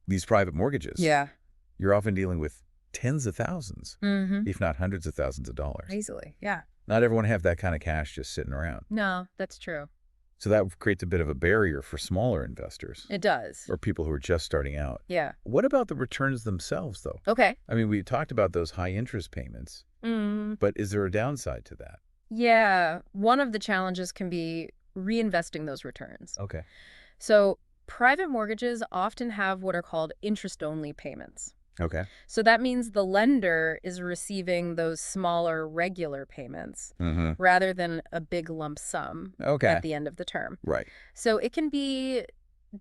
these private mortgages, Yeah. you're often dealing with tens of thousands, Mm-hmm. if not hundreds of thousands of dollars. Easily. Yeah. Not everyone have that kind of cash just sitting around. No, that's true. So that creates a bit of a barrier for smaller investors It does. or people who are just starting out. Yeah. What about the returns themselves, though? Okay. I mean, we talked about those high interest payments, but is there a downside to that? Yeah. One of the challenges can be reinvesting those returns. Okay. So private mortgages often have what are called interest-only payments. Okay. So that means the lender is receiving those smaller regular payments Mm-hmm. rather than a big lump sum Okay. at the end of the term. Right. So it can be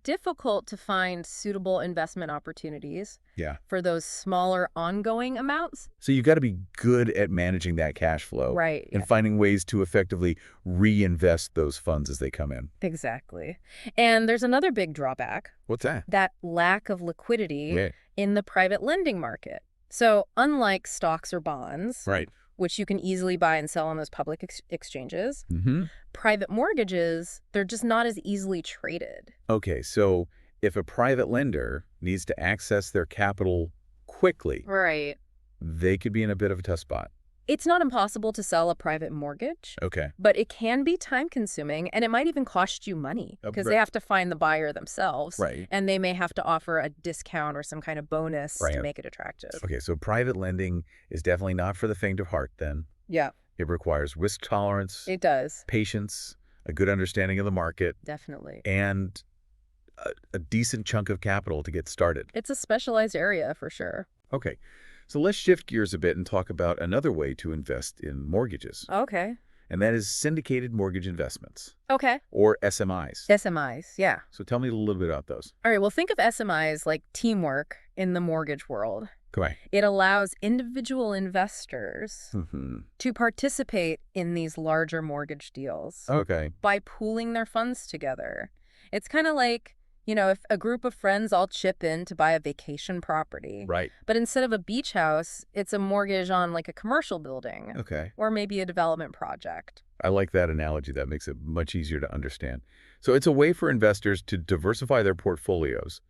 difficult to find suitable investment opportunities Yeah. for those smaller ongoing amounts. So you've got to be good at managing that cash flow Right. and finding ways to effectively reinvest those funds as they come in. Exactly. And there's another big drawback, What's that? that lack of liquidity Yeah. in the private lending market. So unlike stocks or bonds, Right. which you can easily buy and sell on those public exchanges, Mm-hmm. private mortgages, they're just not as easily traded. Okay, so if a private lender needs to access their capital quickly, Right. they could be in a bit of a tough spot. It's not impossible to sell a private mortgage, Okay. but it can be time-consuming, and it might even cost you money because they have to find the buyer themselves, Right. and they may have to offer a discount or some kind of bonus Right. to make it attractive. Okay, so private lending is definitely not for the faint of heart then. Yeah, It requires risk tolerance, it does. patience, a good understanding of the market, Definitely. and a decent chunk of capital to get started. It's a specialized area for sure. Okay, so let's shift gears a bit and talk about another way to invest in mortgages, Okay. and that is syndicated mortgage investments, Okay. or SMIs. SMIs, yeah. So tell me a little bit about those. All right, well, think of SMIs like teamwork in the mortgage world. Okay. It allows individual investors Mm-hmm. to participate in these larger mortgage deals Okay. by pooling their funds together. It's kind of like, if a group of friends all chip in to buy a vacation property. Right. But instead of a beach house, it's a mortgage on like a commercial building Okay. or maybe a development project. I like that analogy. That makes it much easier to understand. So it's a way for investors to diversify their portfolios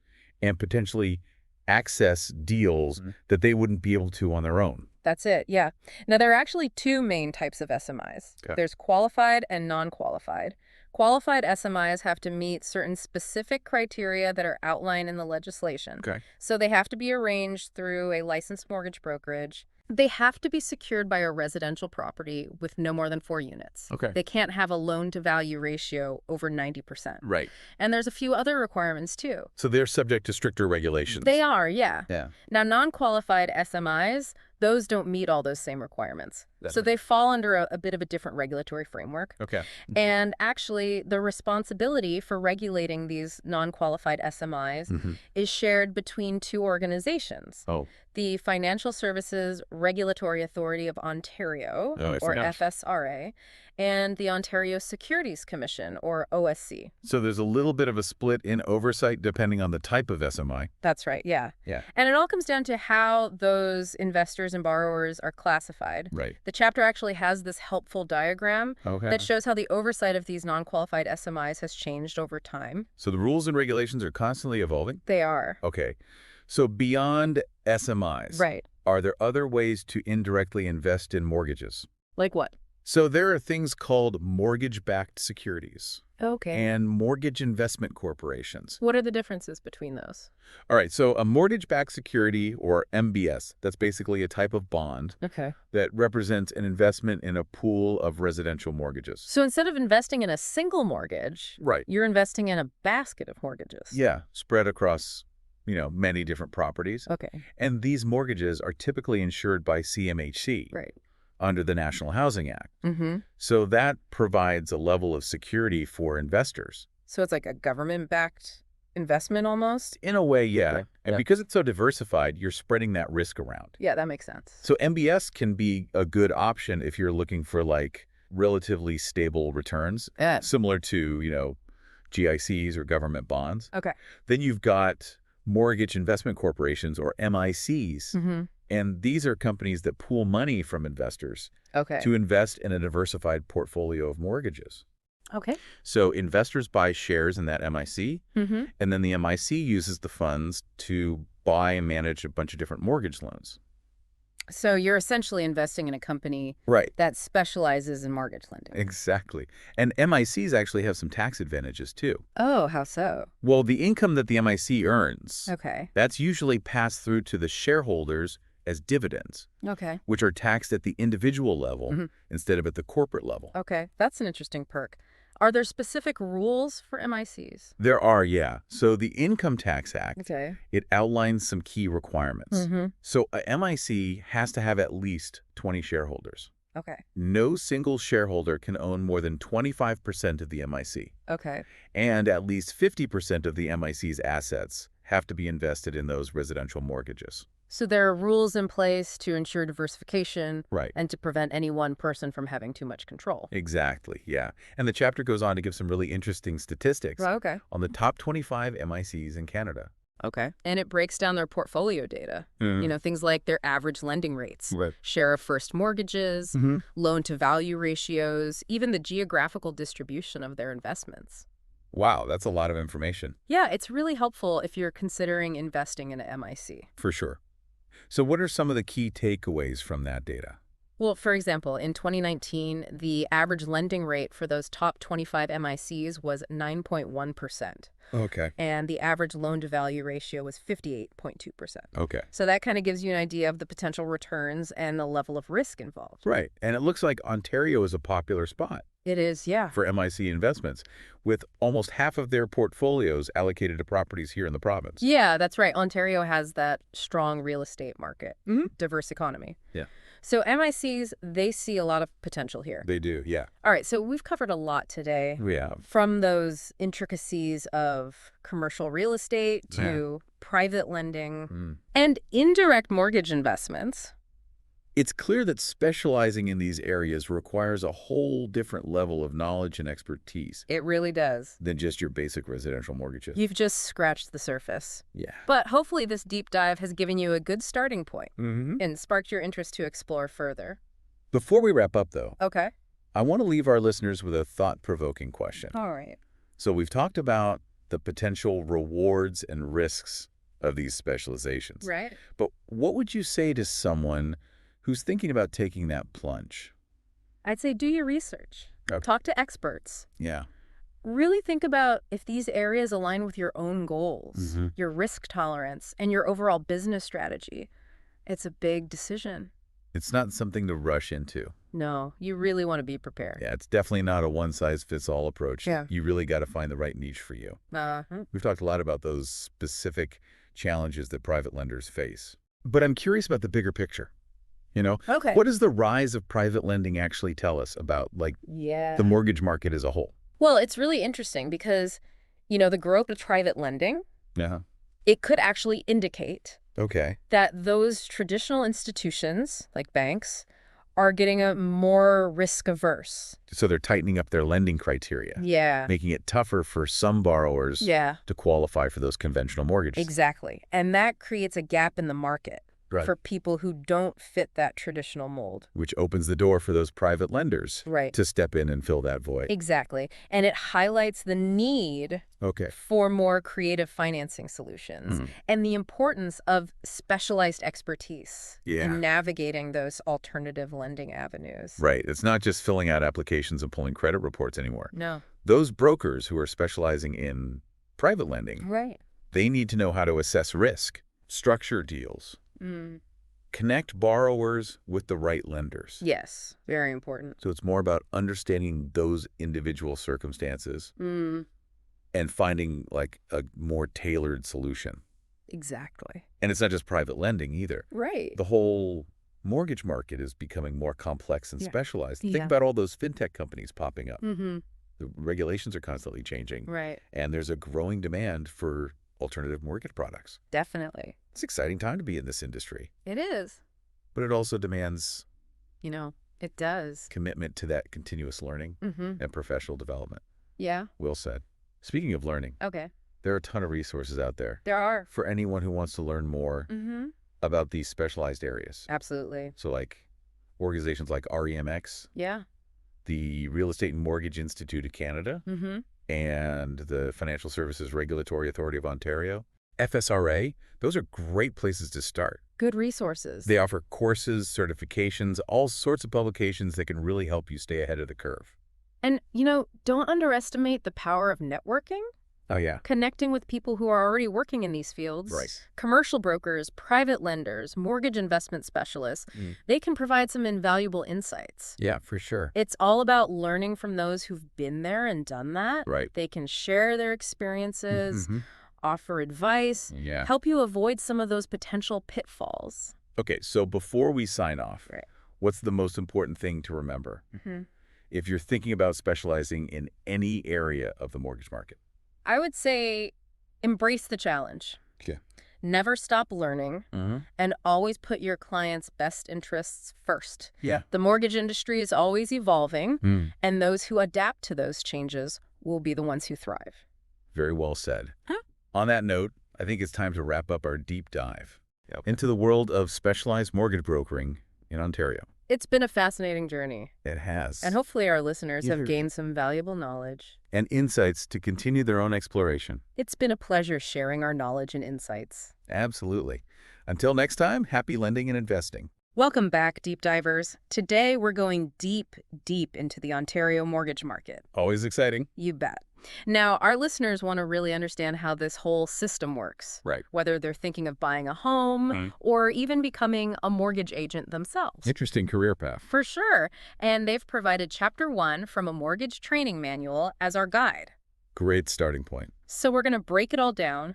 and potentially access deals that they wouldn't be able to on their own. That's it, yeah. Now, there are actually two main types of SMIs. Okay. There's qualified and non-qualified. Qualified SMIs have to meet certain specific criteria that are outlined in the legislation. Okay. So they have to be arranged through a licensed mortgage brokerage. They have to be secured by a residential property with no more than 4 units. Okay. They can't have a loan-to-value ratio over 90%. Right. And there's a few other requirements, too. So they're subject to stricter regulations. They are, yeah. Yeah. Now, non-qualified SMIs, those don't meet all those same requirements. That's So right. they fall under a bit of a different regulatory framework. Okay. And actually, the responsibility for regulating these non-qualified SMIs is shared between 2 organizations. Oh. The Financial Services Regulatory Authority of Ontario, Oh, I or forgot. FSRA, and the Ontario Securities Commission, or OSC. So there's a little bit of a split in oversight depending on the type of SMI. That's right, yeah. Yeah. And it all comes down to how those investors and borrowers are classified. Right. The chapter actually has this helpful diagram Okay. that shows how the oversight of these non-qualified SMIs has changed over time. So the rules and regulations are constantly evolving? They are. Okay. So beyond SMIs, Right. are there other ways to indirectly invest in mortgages? Like what? So there are things called mortgage-backed securities Okay. and mortgage investment corporations. What are the differences between those? All right, so a mortgage-backed security, or MBS, that's basically a type of bond Okay. that represents an investment in a pool of residential mortgages. So instead of investing in a single mortgage, Right. you're investing in a basket of mortgages. Yeah, spread across, many different properties. Okay. And these mortgages are typically insured by CMHC Right. under the National Housing Act. Mm-hmm. So that provides a level of security for investors. So it's like a government-backed investment almost? In a way, yeah. Okay, And yeah. because it's so diversified, you're spreading that risk around. Yeah, that makes sense. So MBS can be a good option if you're looking for relatively stable returns, Yeah. similar to, GICs or government bonds. Okay. Then you've got mortgage investment corporations, or MICs. Mm-hmm. And these are companies that pool money from investors Okay. to invest in a diversified portfolio of mortgages. Okay. So investors buy shares in that MIC, Mm-hmm. and then the MIC uses the funds to buy and manage a bunch of different mortgage loans. So you're essentially investing in a company Right. that specializes in mortgage lending. Exactly. And MICs actually have some tax advantages, too. Oh, how so? Well, the income that the MIC earns, Okay. that's usually passed through to the shareholders as dividends, Okay. which are taxed at the individual level instead of at the corporate level. Okay. That's an interesting perk. Are there specific rules for MICs? There are, yeah. So the Income Tax Act, Okay. it outlines some key requirements. Mm-hmm. So a MIC has to have at least 20 shareholders. Okay. No single shareholder can own more than 25% of the MIC. Okay. And at least 50% of the MIC's assets have to be invested in those residential mortgages. So there are rules in place to ensure diversification Right. and to prevent any one person from having too much control. Exactly, yeah. And the chapter goes on to give some really interesting statistics Okay. on the top 25 MICs in Canada. Okay. And it breaks down their portfolio data. Things like their average lending rates, Right. share of first mortgages, Mm-hmm. loan-to-value ratios, even the geographical distribution of their investments. Wow, that's a lot of information. Yeah, it's really helpful if you're considering investing in an MIC. For sure. So what are some of the key takeaways from that data? Well, for example, in 2019, the average lending rate for those top 25 MICs was 9.1%, Okay. and the average loan-to-value ratio was 58.2%. Okay. So that kind of gives you an idea of the potential returns and the level of risk involved. Right. And it looks like Ontario is a popular spot It is, yeah. for MIC investments, with almost half of their portfolios allocated to properties here in the province. Yeah, that's right. Ontario has that strong real estate market, diverse economy. Yeah. So MICs, they see a lot of potential here. They do, yeah. All right, so we've covered a lot today. We have. From those intricacies of commercial real estate to private lending and indirect mortgage investments. It's clear that specializing in these areas requires a whole different level of knowledge and expertise It really does. than just your basic residential mortgages. You've just scratched the surface. Yeah. But hopefully this deep dive has given you a good starting point Mm-hmm. and sparked your interest to explore further. Before we wrap up, though, Okay. I want to leave our listeners with a thought-provoking question. All right. So we've talked about the potential rewards and risks of these specializations. Right. But what would you say to someone who's thinking about taking that plunge? I'd say do your research. Okay. Talk to experts. Yeah. Really think about if these areas align with your own goals, Mhm. your risk tolerance, and your overall business strategy. It's a big decision. It's not something to rush into. No, you really want to be prepared. Yeah, it's definitely not a one-size-fits-all approach. Yeah. You really got to find the right niche for you. We've talked a lot about those specific challenges that private lenders face. But I'm curious about the bigger picture. Okay. What does the rise of private lending actually tell us about, Yeah. the mortgage market as a whole? Well, it's really interesting because, the growth of private lending, Yeah. it could actually indicate Okay. that those traditional institutions, like banks, are getting a more risk-averse. So they're tightening up their lending criteria, Yeah. making it tougher for some borrowers Yeah, to qualify for those conventional mortgages. exactly. And that creates a gap in the market Right. for people who don't fit that traditional mold. Which opens the door for those private lenders Right. to step in and fill that void. Exactly. And it highlights the need Okay. for more creative financing solutions and the importance of specialized expertise Yeah. in navigating those alternative lending avenues. Right. It's not just filling out applications and pulling credit reports anymore. No. Those brokers who are specializing in private lending, Right. they need to know how to assess risk, structure deals, connect borrowers with the right lenders. Yes. Very important. So it's more about understanding those individual circumstances and finding a more tailored solution. Exactly. And it's not just private lending either. Right. The whole mortgage market is becoming more complex and Yeah. specialized. Yeah. Think about all those fintech companies popping up. Mm-hmm. The regulations are constantly changing. Right. And there's a growing demand for alternative mortgage products. Definitely. It's an exciting time to be in this industry, It is. but it also demands It does. commitment to that continuous learning Mm-hmm. and professional development. Yeah. Well said. Speaking of learning, Okay. there are a ton of resources out there There are. for anyone who wants to learn more Mm-hmm. about these specialized areas. Absolutely. So organizations like REMX, Yeah. the Real Estate and Mortgage Institute of Canada, Mm-hmm. and the Financial Services Regulatory Authority of Ontario, FSRA, those are great places to start. Good resources. They offer courses, certifications, all sorts of publications that can really help you stay ahead of the curve. And, don't underestimate the power of networking. Oh, yeah. Connecting with people who are already working in these fields. Right. Commercial brokers, private lenders, mortgage investment specialists, they can provide some invaluable insights. Yeah, for sure. It's all about learning from those who've been there and done that. Right. They can share their experiences, offer advice, Yeah. help you avoid some of those potential pitfalls. Okay, so before we sign off, Right. what's the most important thing to remember if you're thinking about specializing in any area of the mortgage market? I would say embrace the challenge. Okay. Never stop learning and always put your client's best interests first. Yeah. The mortgage industry is always evolving, and those who adapt to those changes will be the ones who thrive. Very well said. On that note, I think it's time to wrap up our deep dive into the world of specialized mortgage brokering in Ontario. It's been a fascinating journey, It has. and hopefully our listeners Yeah. have gained some valuable knowledge. And insights to continue their own exploration. It's been a pleasure sharing our knowledge and insights. Absolutely. Until next time, happy lending and investing. Welcome back, deep divers. Today we're going deep, deep into the Ontario mortgage market. Always exciting. You bet. Now, our listeners want to really understand how this whole system works. Right. Whether they're thinking of buying a home or even becoming a mortgage agent themselves. Interesting career path. For sure. And they've provided Chapter 1 from a mortgage training manual as our guide. Great starting point. So we're going to break it all down.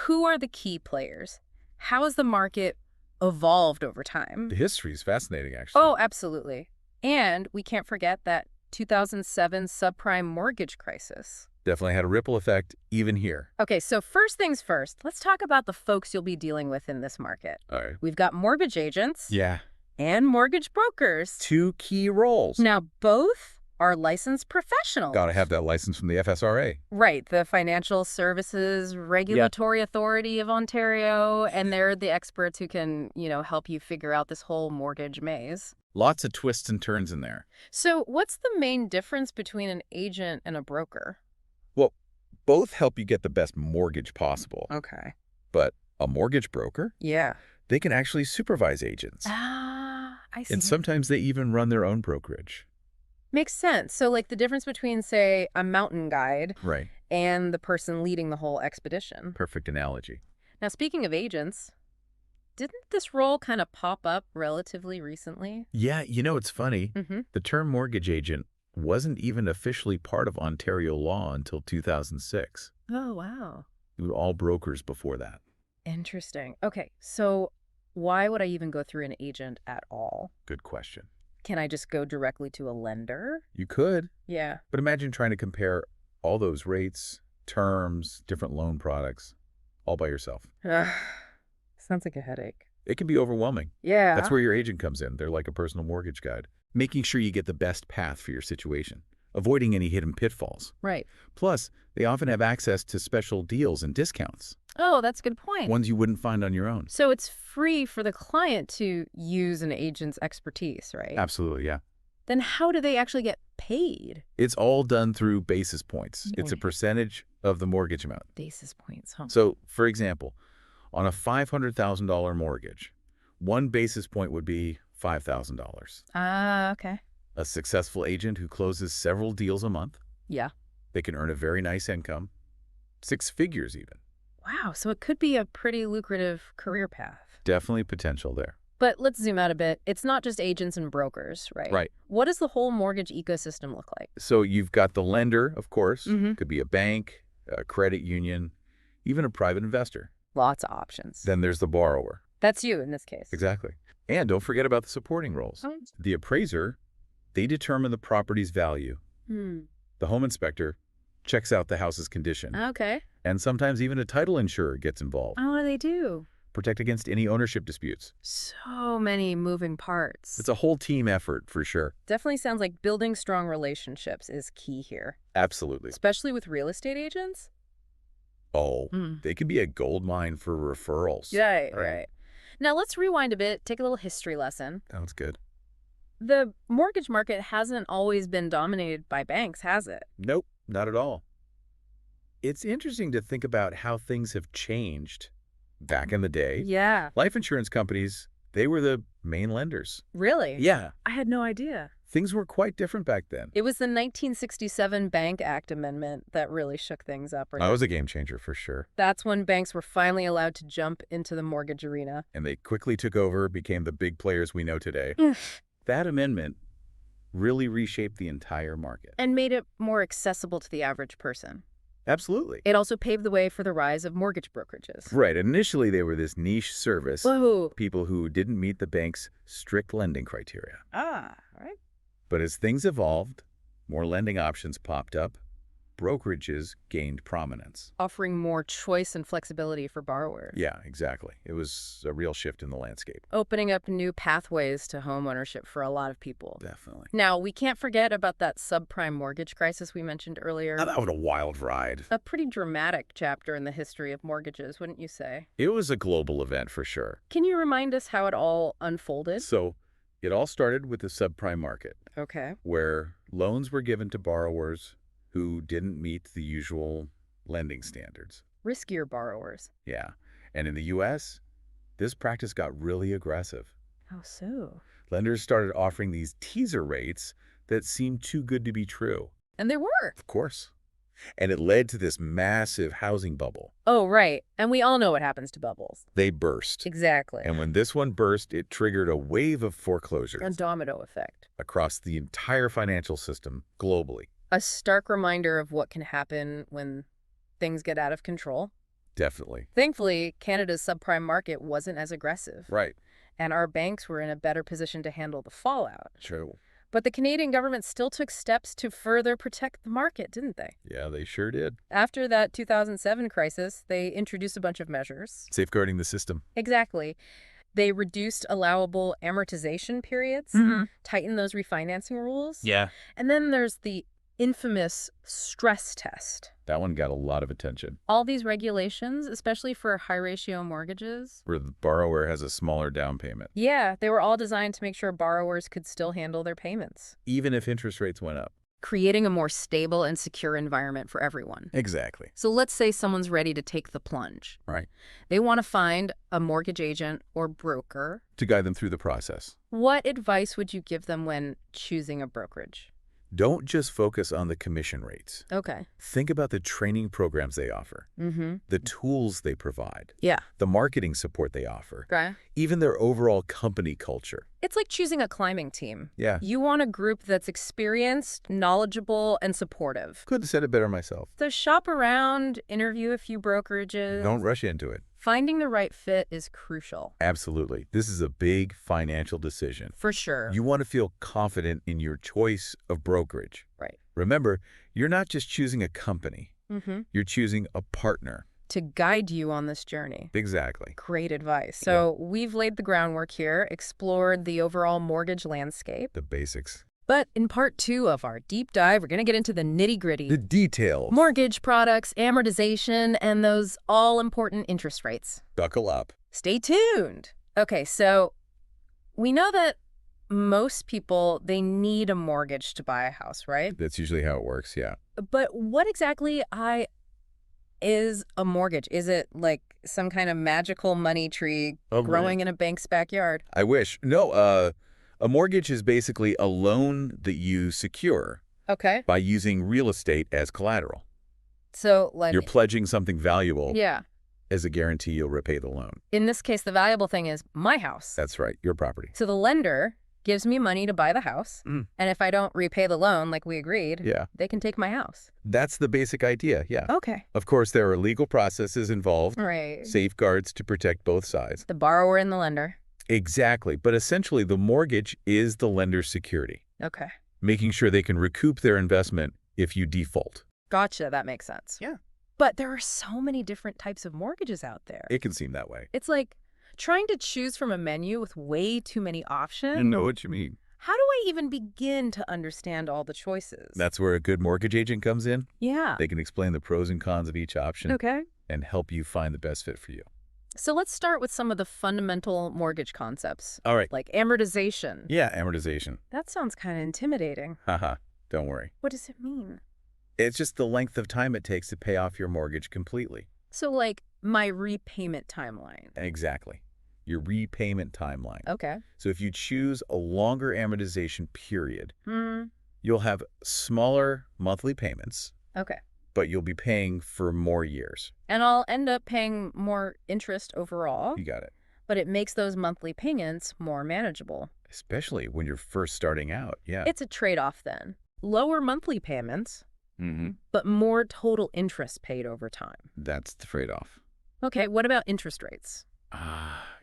Who are the key players? How has the market evolved over time? The history is fascinating, actually. Oh, absolutely. And we can't forget that 2007 subprime mortgage crisis. Definitely had a ripple effect even here. Okay, so first things first, let's talk about the folks you'll be dealing with in this market. All right. We've got mortgage agents Yeah. and mortgage brokers. Two key roles. Now, both are licensed professionals. Got to have that license from the FSRA. Right, the Financial Services Regulatory Authority of Ontario, and they're the experts who can, help you figure out this whole mortgage maze. Lots of twists and turns in there. So what's the main difference between an agent and a broker? Well, both help you get the best mortgage possible. Okay. But a mortgage broker, Yeah. they can actually supervise agents. Ah, I see. And sometimes they even run their own brokerage. Makes sense. So like the difference between, say, a mountain guide Right. and the person leading the whole expedition. Perfect analogy. Now, speaking of agents, Didn't this role kind of pop up relatively recently? Yeah, it's funny. Mm-hmm. The term mortgage agent wasn't even officially part of Ontario law until 2006. Oh, wow. It was all brokers before that. Interesting. Okay, so why would I even go through an agent at all? Good question. Can I just go directly to a lender? You could, Yeah. but imagine trying to compare all those rates, terms, different loan products, all by yourself. Ugh, sounds like a headache. It can be overwhelming. Yeah. That's where your agent comes in. They're like a personal mortgage guide, making sure you get the best path for your situation, avoiding any hidden pitfalls. Right. Plus, they often have access to special deals and discounts, Oh, that's a good point. ones you wouldn't find on your own. So it's free for the client to use an agent's expertise, right? Absolutely, yeah. Then how do they actually get paid? It's all done through basis points. It's a Oy. percentage of the mortgage amount. Basis points, huh? So, for example, on a $500,000 mortgage, 1 basis point would be $5,000. Ah, okay. A successful agent who closes several deals a month, Yeah. they can earn a very nice income, 6 figures even. Wow, so it could be a pretty lucrative career path. Definitely potential there. But let's zoom out a bit. It's not just agents and brokers, right? Right. What does the whole mortgage ecosystem look like? So you've got the lender, of course. Mhm. Could be a bank, a credit union, even a private investor. Lots of options. Then there's the borrower. That's you in this case. Exactly. And don't forget about the supporting roles. Oh. The appraiser, they determine the property's value. Hmm. The home inspector checks out the house's condition. Okay. And sometimes even a title insurer gets involved. Oh, what do they do? Protect against any ownership disputes. So many moving parts. It's a whole team effort for sure. Definitely sounds like building strong relationships is key here, Absolutely. especially with real estate agents. Oh, they could be a gold mine for referrals. Right. Now let's rewind a bit, take a little history lesson. Sounds good. The mortgage market hasn't always been dominated by banks, has it? Nope, not at all. It's interesting to think about how things have changed back in the day. Yeah. Life insurance companies, they were the main lenders. Really? Yeah, I had no idea. things were quite different back then. It was the 1967 Bank Act Amendment that really shook things up. That was a game changer for sure. That's when banks were finally allowed to jump into the mortgage arena. And they quickly took over, became the big players we know today. That amendment really reshaped the entire market. And made it more accessible to the average person. Absolutely. It also paved the way for the rise of mortgage brokerages. Right. Initially, they were this niche service. Whoa. People who didn't meet the bank's strict lending criteria. All right. But as things evolved, more lending options popped up, brokerages gained prominence. Offering more choice and flexibility for borrowers. Yeah, exactly. It was a real shift in the landscape. Opening up new pathways to homeownership for a lot of people. Definitely. Now, we can't forget about that subprime mortgage crisis we mentioned earlier. Now, that was a wild ride. A pretty dramatic chapter in the history of mortgages, wouldn't you say? It was a global event for sure. Can you remind us how it all unfolded? So it all started with the subprime market, Okay. where loans were given to borrowers who didn't meet the usual lending standards. Riskier borrowers. Yeah. And in the U.S., this practice got really aggressive. How so? Lenders started offering these teaser rates that seemed too good to be true. And they were. Of course. And it led to this massive housing bubble. Oh, right. And we all know what happens to bubbles. They burst. Exactly. And when this one burst, it triggered a wave of foreclosures A domino effect. across the entire financial system globally. A stark reminder of what can happen when things get out of control. Definitely. Thankfully, Canada's subprime market wasn't as aggressive, Right. and our banks were in a better position to handle the fallout. True. But the Canadian government still took steps to further protect the market, didn't they? Yeah, they sure did. After that 2007 crisis, they introduced a bunch of measures. Safeguarding the system. Exactly. They reduced allowable amortization periods, tightened those refinancing rules. Yeah. And then there's the infamous stress test. That one got a lot of attention. All these regulations, especially for high-ratio mortgages, Where the borrower has a smaller down payment, yeah, they were all designed to make sure borrowers could still handle their payments, even if interest rates went up. creating a more stable and secure environment for everyone. Exactly. So let's say someone's ready to take the plunge. Right. They want to find a mortgage agent or broker. To guide them through the process. What advice would you give them when choosing a brokerage? Don't just focus on the commission rates. Okay. Think about the training programs they offer, Mm-hmm. the tools they provide, Yeah. the marketing support they offer, Okay. even their overall company culture. It's like choosing a climbing team. Yeah, You want a group that's experienced, knowledgeable, and supportive. couldn't have said it better myself. So shop around, interview a few brokerages. Don't rush into it. Finding the right fit is crucial. Absolutely. This is a big financial decision. For sure. You want to feel confident in your choice of brokerage. Right. Remember, you're not just choosing a company. Mm-hmm. You're choosing a partner. To guide you on this journey. Exactly. Great advice. So we've laid the groundwork here, explored the overall mortgage landscape. The basics. But in part 2 of our deep dive, we're going to get into the nitty-gritty. The details. Mortgage products, amortization, and those all-important interest rates. Buckle up. Stay tuned. Okay, so we know that most people, they need a mortgage to buy a house, right? That's usually how it works, yeah. But what exactly is a mortgage? Is it like some kind of magical money tree growing in a bank's backyard? I wish. No, a mortgage is basically a loan that you secure Okay. by using real estate as collateral. So, like, You're pledging something valuable yeah. as a guarantee you'll repay the loan. In this case, the valuable thing is my house. That's right, your property. So the lender gives me money to buy the house, Mm. and if I don't repay the loan like we agreed, Yeah, they can take my house. that's the basic idea, yeah. Okay. Of course, there are legal processes involved, Right. safeguards to protect both sides. The borrower and the lender. Exactly, but essentially the mortgage is the lender's security, Okay. making sure they can recoup their investment if you default. Gotcha. That makes sense. Yeah. But there are so many different types of mortgages out there. It can seem that way. It's like trying to choose from a menu with way too many options. I know what you mean. How do I even begin to understand all the choices? That's where a good mortgage agent comes in. Yeah. They can explain the pros and cons of each option Okay. and help you find the best fit for you. So let's start with some of the fundamental mortgage concepts, All right. like amortization. Yeah, amortization. That sounds kind of intimidating. Haha, don't worry. What does it mean? It's just the length of time it takes to pay off your mortgage completely. So, like, my repayment timeline. Exactly. Your repayment timeline. Okay. So if you choose a longer amortization period, Hmm. you'll have smaller monthly payments, Okay. but you'll be paying for more years. And I'll end up paying more interest overall, You got it. but it makes those monthly payments more manageable. Especially when you're first starting out. Yeah. It's a trade-off then. Lower monthly payments, Mm-hmm. but more total interest paid over time. That's the trade-off. Okay, what about interest rates?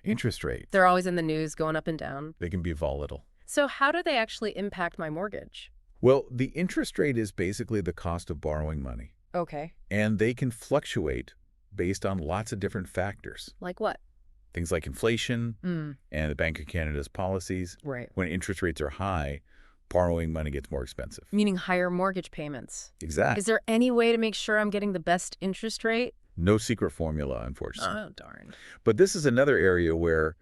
Interest rates. They're always in the news, going up and down. They can be volatile. So how do they actually impact my mortgage? Well, the interest rate is basically the cost of borrowing money, Okay. and they can fluctuate based on lots of different factors. Like what? Things like inflation Mm, and the Bank of Canada's policies. right. When interest rates are high, borrowing money gets more expensive. Meaning higher mortgage payments. Exactly. Is there any way to make sure I'm getting the best interest rate? No secret formula, unfortunately. Oh, darn. But this is another area where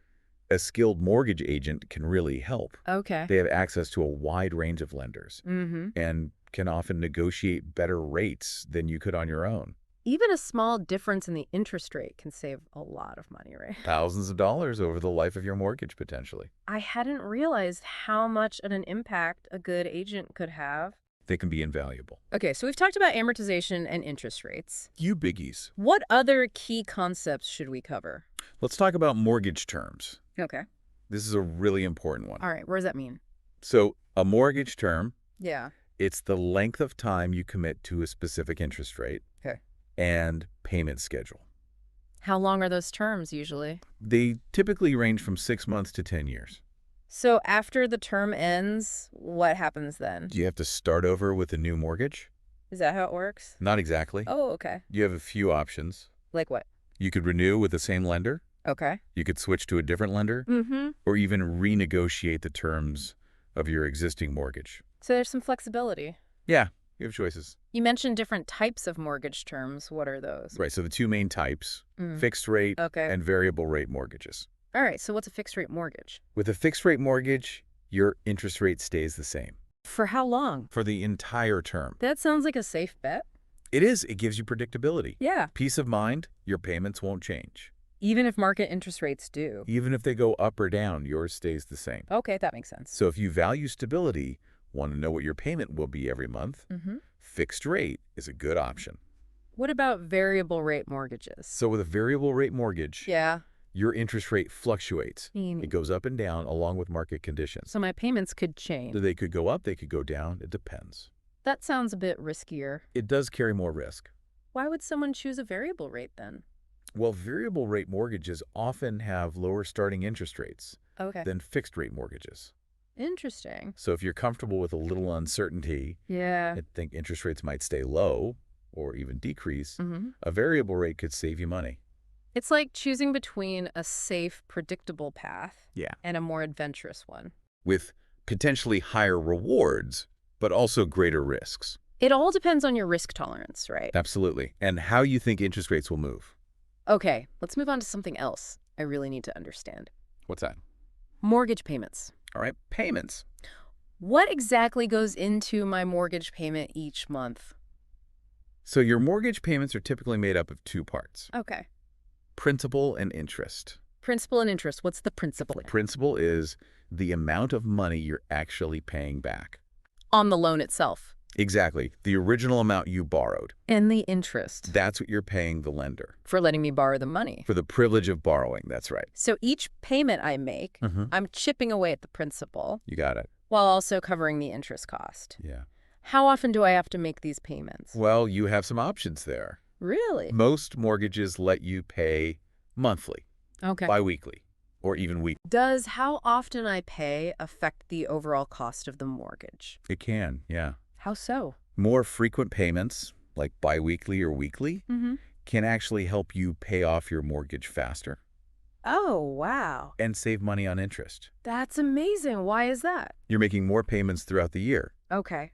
a skilled mortgage agent can really help. Okay. They have access to a wide range of lenders Mm-hmm. and can often negotiate better rates than you could on your own. Even a small difference in the interest rate can save a lot of money, right? Thousands of dollars over the life of your mortgage, potentially. I hadn't realized how much of an impact a good agent could have. They can be invaluable. Okay, so we've talked about amortization and interest rates. You biggies. What other key concepts should we cover? Let's talk about mortgage terms. Okay. This is a really important one. All right, what does that mean? So a mortgage term, Yeah. it's the length of time you commit to a specific interest rate. Okay. And payment schedule. How long are those terms usually? They typically range from 6 months to 10 years. So after the term ends, what happens then? Do you have to start over with a new mortgage? Is that how it works? Not exactly. Oh, okay. You have a few options. Like what? You could renew with the same lender. Okay. You could switch to a different lender, Mm-hmm. or even renegotiate the terms of your existing mortgage. So there's some flexibility. Yeah, you have choices. You mentioned different types of mortgage terms. What are those? Right, so the two main types, Mm. fixed rate Okay. and variable rate mortgages. All right, so what's a fixed rate mortgage? With a fixed rate mortgage, your interest rate stays the same For how long? for the entire term. That sounds like a safe bet. It is. It gives you predictability. Yeah. Peace of mind, your payments won't change. Even if market interest rates do. Even if they go up or down, yours stays the same. Okay, that makes sense. So if you value stability, Want to know what your payment will be every month? Mm-hmm. Fixed rate is a good option. What about variable rate mortgages? So with a variable rate mortgage, Yeah. your interest rate fluctuates. Meaning. It goes up and down along with market conditions. So my payments could change. They could go up, they could go down. It depends. That sounds a bit riskier. It does carry more risk. Why would someone choose a variable rate then? Well, variable rate mortgages often have lower starting interest rates Okay. than fixed rate mortgages. Interesting. So if you're comfortable with a little uncertainty Yeah. and think interest rates might stay low or even decrease, Mm-hmm. a variable rate could save you money. It's like choosing between a safe, predictable path Yeah. and a more adventurous one. With potentially higher rewards, but also greater risks. It all depends on your risk tolerance, right? Absolutely. And how you think interest rates will move. Okay, let's move on to something else I really need to understand. What's that? Mortgage payments. All right, payments. What exactly goes into my mortgage payment each month? So your mortgage payments are typically made up of two parts, Okay. principal and interest. Principal and interest. What's the principal? Principal is the amount of money you're actually paying back. On the loan itself. Exactly, the original amount you borrowed. And the interest. That's what you're paying the lender. For letting me borrow the money. For the privilege of borrowing, that's right. So each payment I make, I'm chipping away at the principal You got it. while also covering the interest cost. Yeah. How often do I have to make these payments? Well, you have some options there. Really? Most mortgages let you pay monthly, Okay. biweekly, or even weekly. Does how often I pay affect the overall cost of the mortgage? It can, yeah. How so? More frequent payments, like biweekly or weekly, Mm-hmm. can actually help you pay off your mortgage faster Oh, wow. and save money on interest. That's amazing. Why is that? You're making more payments throughout the year, Okay.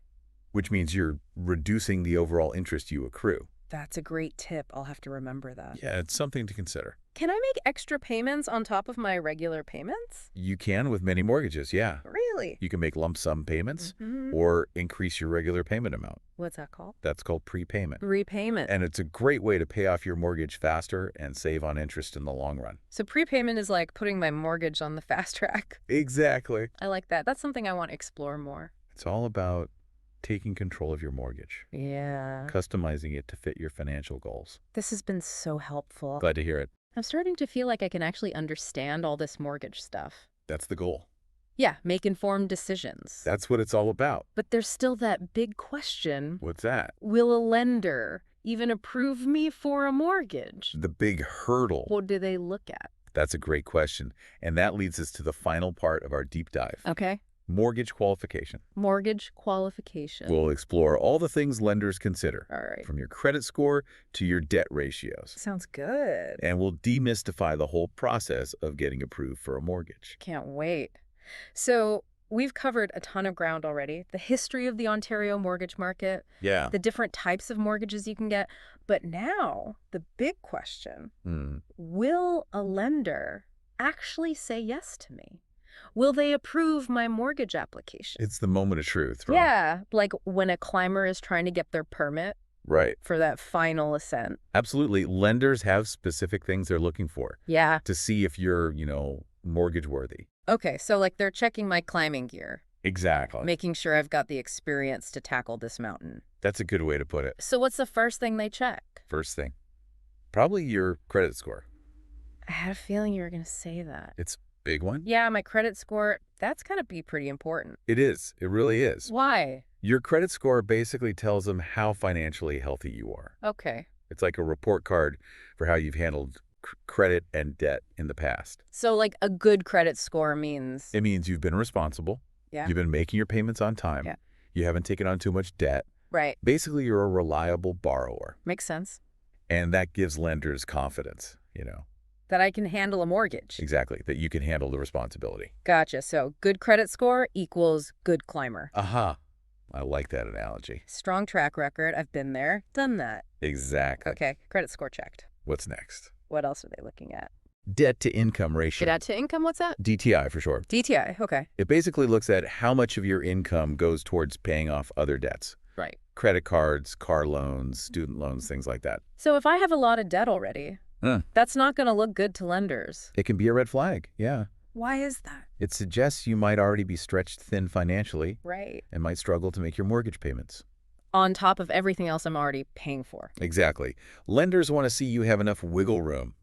which means you're reducing the overall interest you accrue. That's a great tip. I'll have to remember that. Yeah, it's something to consider. Can I make extra payments on top of my regular payments? You can with many mortgages, yeah. Really? You can make lump sum payments Mhm. or increase your regular payment amount. What's that called? That's called prepayment. Repayment. And it's a great way to pay off your mortgage faster and save on interest in the long run. So prepayment is like putting my mortgage on the fast track. Exactly. I like that. That's something I want to explore more. It's all about taking control of your mortgage, Yeah. customizing it to fit your financial goals. This has been so helpful. Glad to hear it. I'm starting to feel like I can actually understand all this mortgage stuff. That's the goal. Yeah, make informed decisions. That's what it's all about. But there's still that big question. What's that? Will a lender even approve me for a mortgage? The big hurdle. What do they look at? That's a great question. And that leads us to the final part of our deep dive. Okay. Mortgage qualification. Mortgage qualification. We'll explore all the things lenders consider, All right. from your credit score to your debt ratios. Sounds good. And we'll demystify the whole process of getting approved for a mortgage. Can't wait. So we've covered a ton of ground already. The history of the Ontario mortgage market, Yeah. the different types of mortgages you can get. But now, the big question, will a lender actually say yes to me? Will they approve my mortgage application? It's the moment of truth, right? Yeah, like when a climber is trying to get their permit Right. for that final ascent. Absolutely. Lenders have specific things they're looking for Yeah. to see if you're, mortgage worthy. Okay, so like they're checking my climbing gear, Exactly. making sure I've got the experience to tackle this mountain. That's a good way to put it. So what's the first thing they check? First thing. Probably your credit score. I had a feeling you were going to say that. It's a big one. Yeah, my credit score, that's got to be pretty important. It is. It really is. Why? Your credit score basically tells them how financially healthy you are. Okay. It's like a report card for how you've handled credit and debt in the past. So like a good credit score means... It means you've been responsible. Yeah. You've been making your payments on time. Yeah. You haven't taken on too much debt. Right. Basically, you're a reliable borrower. Makes sense. And that gives lenders confidence, That I can handle a mortgage. Exactly, that you can handle the responsibility. Gotcha. So good credit score equals good climber. Aha. I like that analogy. Strong track record. I've been there, done that. Exactly. Okay, credit score checked. What's next? What else are they looking at? Debt to income ratio. Debt to income, what's that? DTI for short. DTI, okay. It basically looks at how much of your income goes towards paying off other debts. Right. Credit cards, car loans, student loans, things like that. So if I have a lot of debt already, that's not going to look good to lenders. It can be a red flag, yeah. Why is that? It suggests you might already be stretched thin financially Right. and might struggle to make your mortgage payments. On top of everything else I'm already paying for. Exactly. Lenders want to see you have enough wiggle room.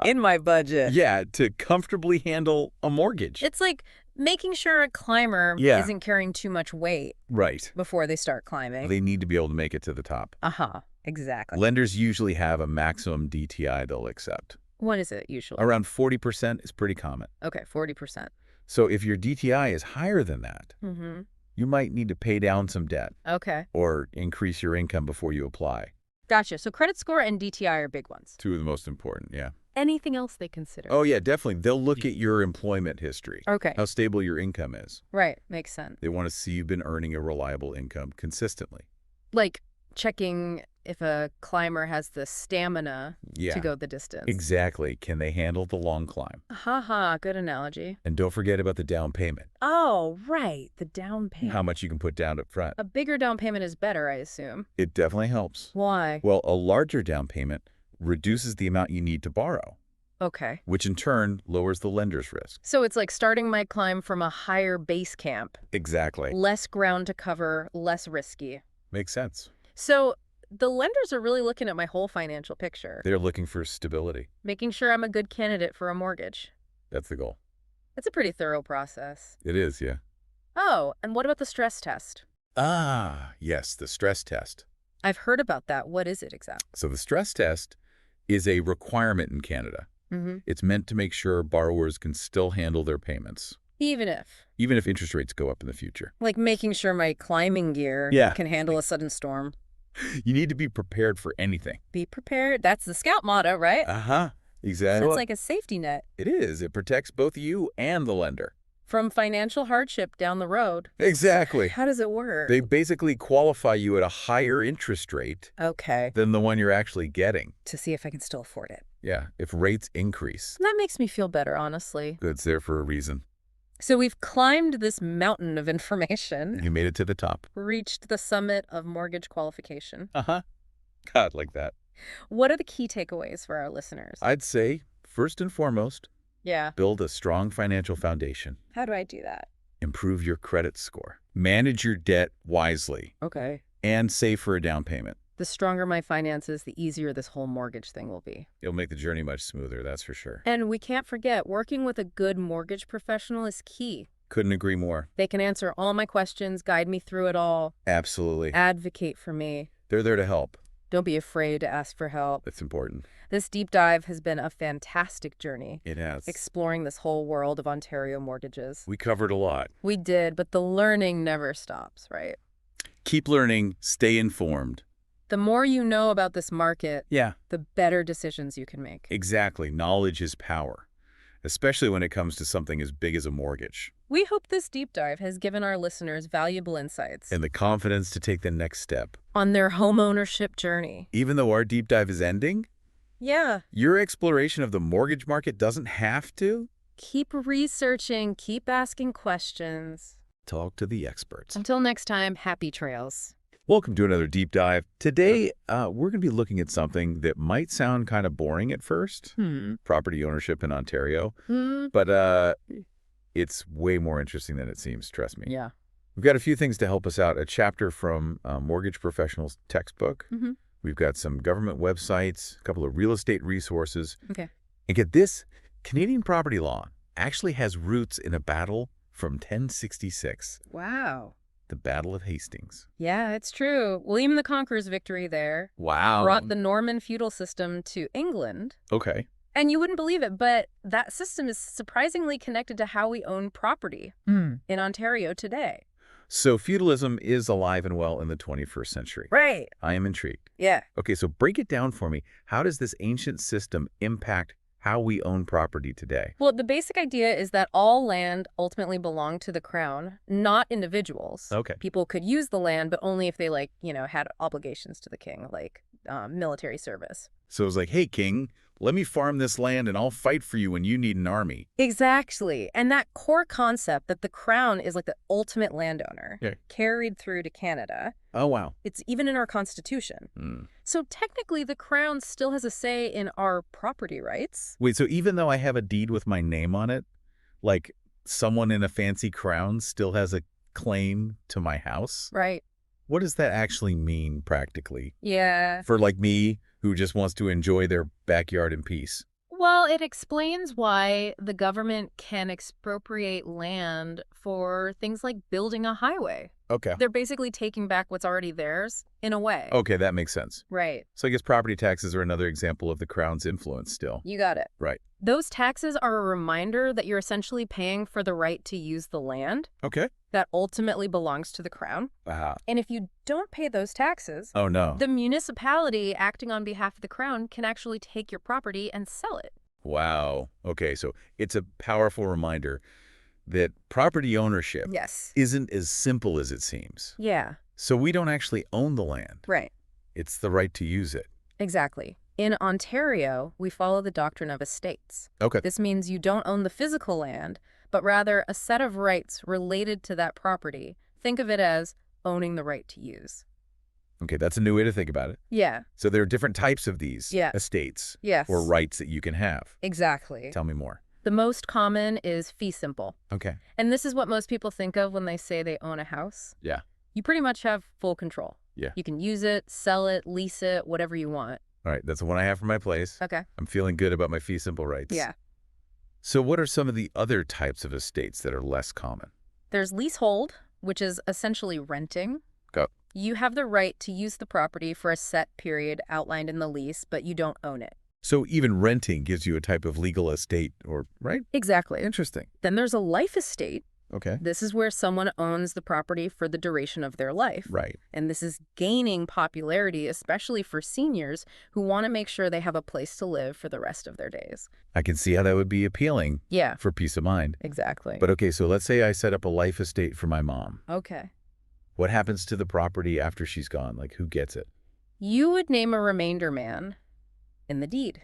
In my budget. Yeah, to comfortably handle a mortgage. It's like making sure a climber Yeah. isn't carrying too much weight Right. before they start climbing. They need to be able to make it to the top. Uh-huh. Exactly. Lenders usually have a maximum DTI they'll accept. What is it usually? Around 40% is pretty common. Okay, 40%. So if your DTI is higher than that, Mm-hmm. you might need to pay down some debt Okay. or increase your income before you apply. Gotcha. So credit score and DTI are big ones. Two of the most important, yeah. Anything else they consider? Oh, yeah, definitely. They'll look at your employment history, Okay. how stable your income is. Right. Makes sense. They want to see you've been earning a reliable income consistently. Like checking if a climber has the stamina Yeah, to go the distance. exactly. Can they handle the long climb? Haha, good analogy. And don't forget about the down payment, Oh, right. The down payment. how much you can put down up front. A bigger down payment is better, I assume. It definitely helps. Why? Well, a larger down payment reduces the amount you need to borrow, Okay. which in turn lowers the lender's risk. So it's like starting my climb from a higher base camp. Exactly. Less ground to cover, less risky. Makes sense. So the lenders are really looking at my whole financial picture, They're looking for stability. making sure I'm a good candidate for a mortgage. That's the goal. It's a pretty thorough process. It is, yeah. Oh, and what about the stress test? Ah, yes, the stress test. I've heard about that. What is it exactly? So the stress test is a requirement in Canada. Mm-hmm. It's meant to make sure borrowers can still handle their payments, Even if, interest rates go up in the future. like making sure my climbing gear Yeah. can handle a sudden storm. You need to be prepared for anything. Be prepared. That's the Scout motto, right? Uh-huh. Exactly. That's Well, like a safety net it is. It protects both you and the lender. from financial hardship down the road. Exactly. How does it work? They basically qualify you at a higher interest rate Okay. than the one you're actually getting. To see if I can still afford it. Yeah, if rates increase. That makes me feel better, honestly. It's there for a reason. So we've climbed this mountain of information, You made it to the top. reached the summit of mortgage qualification. Uh-huh. God, like that. What are the key takeaways for our listeners? I'd say, first and foremost, Yeah. build a strong financial foundation. How do I do that? Improve your credit score. Manage your debt wisely. Okay. And save for a down payment. The stronger my finances, the easier this whole mortgage thing will be. It'll make the journey much smoother, that's for sure. And we can't forget, working with a good mortgage professional is key. Couldn't agree more. They can answer all my questions, guide me through it all, Absolutely. advocate for me. They're there to help. Don't be afraid to ask for help. That's important. This deep dive has been a fantastic journey, It has. exploring this whole world of Ontario mortgages. We covered a lot. We did, but the learning never stops, right? Keep learning. Stay informed. The more you know about this market, Yeah. the better decisions you can make. Exactly. Knowledge is power, especially when it comes to something as big as a mortgage. We hope this deep dive has given our listeners valuable insights And the confidence to take the next step. on their homeownership journey. Even though our deep dive is ending, Yeah. your exploration of the mortgage market doesn't have to. Keep researching, keep asking questions. Talk to the experts. Until next time, happy trails. Welcome to another deep dive. Today, we're going to be looking at something that might sound kind of boring at first, property ownership in Ontario, but it's way more interesting than it seems, trust me. Yeah. We've got a few things to help us out. A chapter from Mortgage Professional's textbook. We've got some government websites, a couple of real estate resources. Okay. And get this, Canadian property law actually has roots in a battle from 1066, Wow. the Battle of Hastings. Yeah, it's true. William the Conqueror's victory there Wow. brought the Norman feudal system to England. Okay. And you wouldn't believe it, but that system is surprisingly connected to how we own property in Ontario today. So feudalism is alive and well in the 21st century. Right. I am intrigued. Yeah. Okay, so break it down for me. How does this ancient system impact how we own property today? Well, the basic idea is that all land ultimately belonged to the crown, not individuals. Okay. People could use the land, but only if they, had obligations to the king, like military service. So it was like, hey, king, let me farm this land and I'll fight for you when you need an army. Exactly. And that core concept that the crown is like the ultimate landowner carried through to Canada. Oh, wow. It's even in our Constitution. So technically, the crown still has a say in our property rights. Wait, so even though I have a deed with my name on it, like someone in a fancy crown still has a claim to my house? Right. What does that actually mean practically? Yeah. For like me, who just wants to enjoy their backyard in peace? Well, it explains why the government can expropriate land for things like building a highway. Okay. They're basically taking back what's already theirs, in a way. Okay, that makes sense. Right. So I guess property taxes are another example of the crown's influence still. You got it. Right. Those taxes are a reminder that you're essentially paying for the right to use the land Okay. that ultimately belongs to the crown. And if you don't pay those taxes, Oh, no. the municipality acting on behalf of the crown can actually take your property and sell it. Wow. Okay, so it's a powerful reminder that property ownership Yes. isn't as simple as it seems. Yeah. So we don't actually own the land. Right. It's the right to use it. Exactly. In Ontario, we follow the doctrine of estates. Okay. This means you don't own the physical land, but rather a set of rights related to that property. Think of it as owning the right to use. Okay, that's a new way to think about it. Yeah. So there are different types of these estates Yes. or rights that you can have. Exactly. Tell me more. The most common is fee simple. Okay. And this is what most people think of when they say they own a house. Yeah. You pretty much have full control. Yeah. You can use it, sell it, lease it, whatever you want. All right, that's the one I have for my place. Okay. I'm feeling good about my fee simple rights. Yeah. So what are some of the other types of estates that are less common? There's leasehold, which is essentially renting. Go. You have the right to use the property for a set period outlined in the lease, but you don't own it. So even renting gives you a type of legal estate, right? Exactly. Interesting. Then there's a life estate. Okay. This is where someone owns the property for the duration of their life. Right. And this is gaining popularity, especially for seniors who want to make sure they have a place to live for the rest of their days. I can see how that would be appealing. Yeah. For peace of mind. Exactly. But okay, so let's say I set up a life estate for my mom. Okay. What happens to the property after she's gone? Like, who gets it? You would name a remainder man in the deed.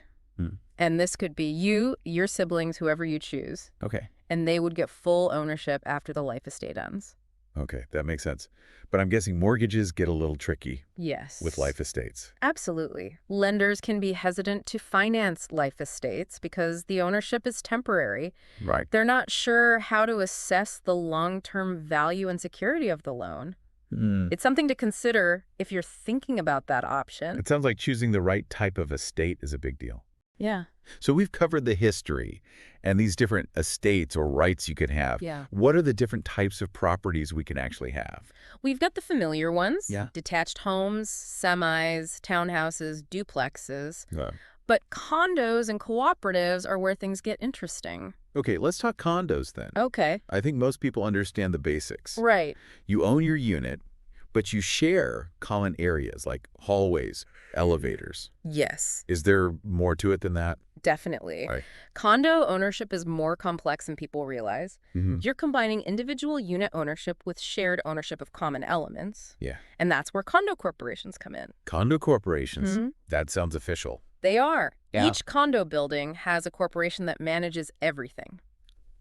And this could be you, your siblings, whoever you choose. Okay. And they would get full ownership after the life estate ends. Okay, that makes sense. But I'm guessing mortgages get a little tricky. Yes. With life estates. Absolutely. Lenders can be hesitant to finance life estates because the ownership is temporary. Right. They're not sure how to assess the long-term value and security of the loan. It's something to consider if you're thinking about that option. It sounds like choosing the right type of estate is a big deal. Yeah. So we've covered the history and these different estates or rights you can have. Yeah. What are the different types of properties we can actually have? We've got the familiar ones. Yeah. Detached homes, semis, townhouses, duplexes. Yeah. But condos and cooperatives are where things get interesting. Okay, let's talk condos then. Okay. I think most people understand the basics. Right. You own your unit, but you share common areas like hallways, elevators. Yes. Is there more to it than that? Definitely. Right. Condo ownership is more complex than people realize. Mm-hmm. You're combining individual unit ownership with shared ownership of common elements. Yeah. And that's where condo corporations come in. Condo corporations. Mm-hmm. That sounds official. They are. Yeah. Each condo building has a corporation that manages everything.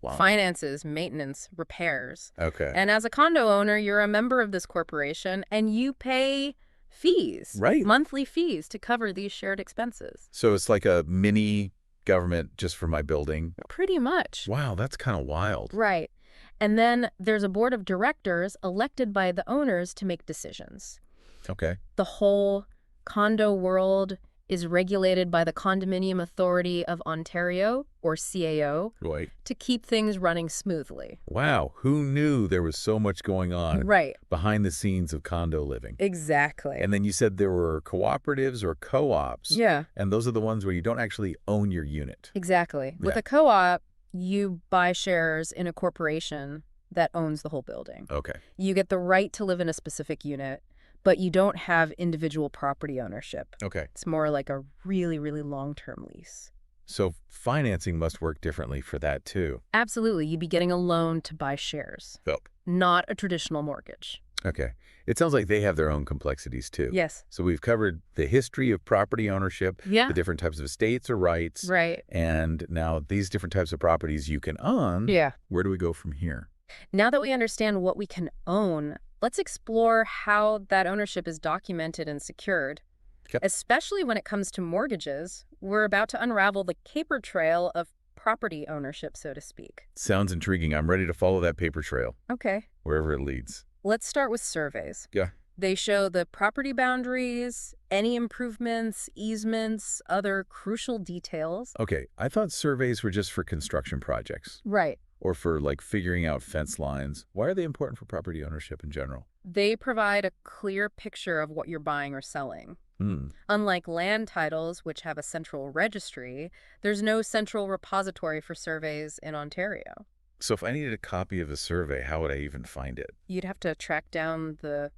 Wow. Finances, maintenance, repairs. Okay. And as a condo owner, you're a member of this corporation and you pay fees. Right. Monthly fees to cover these shared expenses. So it's like a mini government just for my building. Pretty much. Wow, that's kind of wild. Right. And then there's a board of directors elected by the owners to make decisions. Okay. The whole condo world is regulated by the Condominium Authority of Ontario, or CAO, Right. to keep things running smoothly. Wow, who knew there was so much going on Right. behind the scenes of condo living? Exactly. And then you said there were cooperatives or co-ops. Yeah, And those are the ones where you don't actually own your unit. exactly. With Yeah. a co-op, you buy shares in a corporation that owns the whole building. Okay. You get the right to live in a specific unit, but you don't have individual property ownership. Okay. It's more like a really, really long-term lease. So financing must work differently for that too. Absolutely. You'd be getting a loan to buy shares, Oh. not a traditional mortgage. Okay. It sounds like they have their own complexities too. Yes. So we've covered the history of property ownership, Yeah. the different types of estates or rights, Right. and now these different types of properties you can own. Yeah. Where do we go from here? Now that we understand what we can own, let's explore how that ownership is documented and secured. Okay. Especially when it comes to mortgages, we're about to unravel the caper trail of property ownership, so to speak. Sounds intriguing. I'm ready to follow that paper trail, Okay. wherever it leads. Let's start with surveys. Yeah. They show the property boundaries, any improvements, easements, other crucial details. Okay, I thought surveys were just for construction projects Right. or for like figuring out fence lines. Why are they important for property ownership in general? They provide a clear picture of what you're buying or selling. Unlike land titles, which have a central registry, there's no central repository for surveys in Ontario. So if I needed a copy of a survey, how would I even find it? You'd have to track down the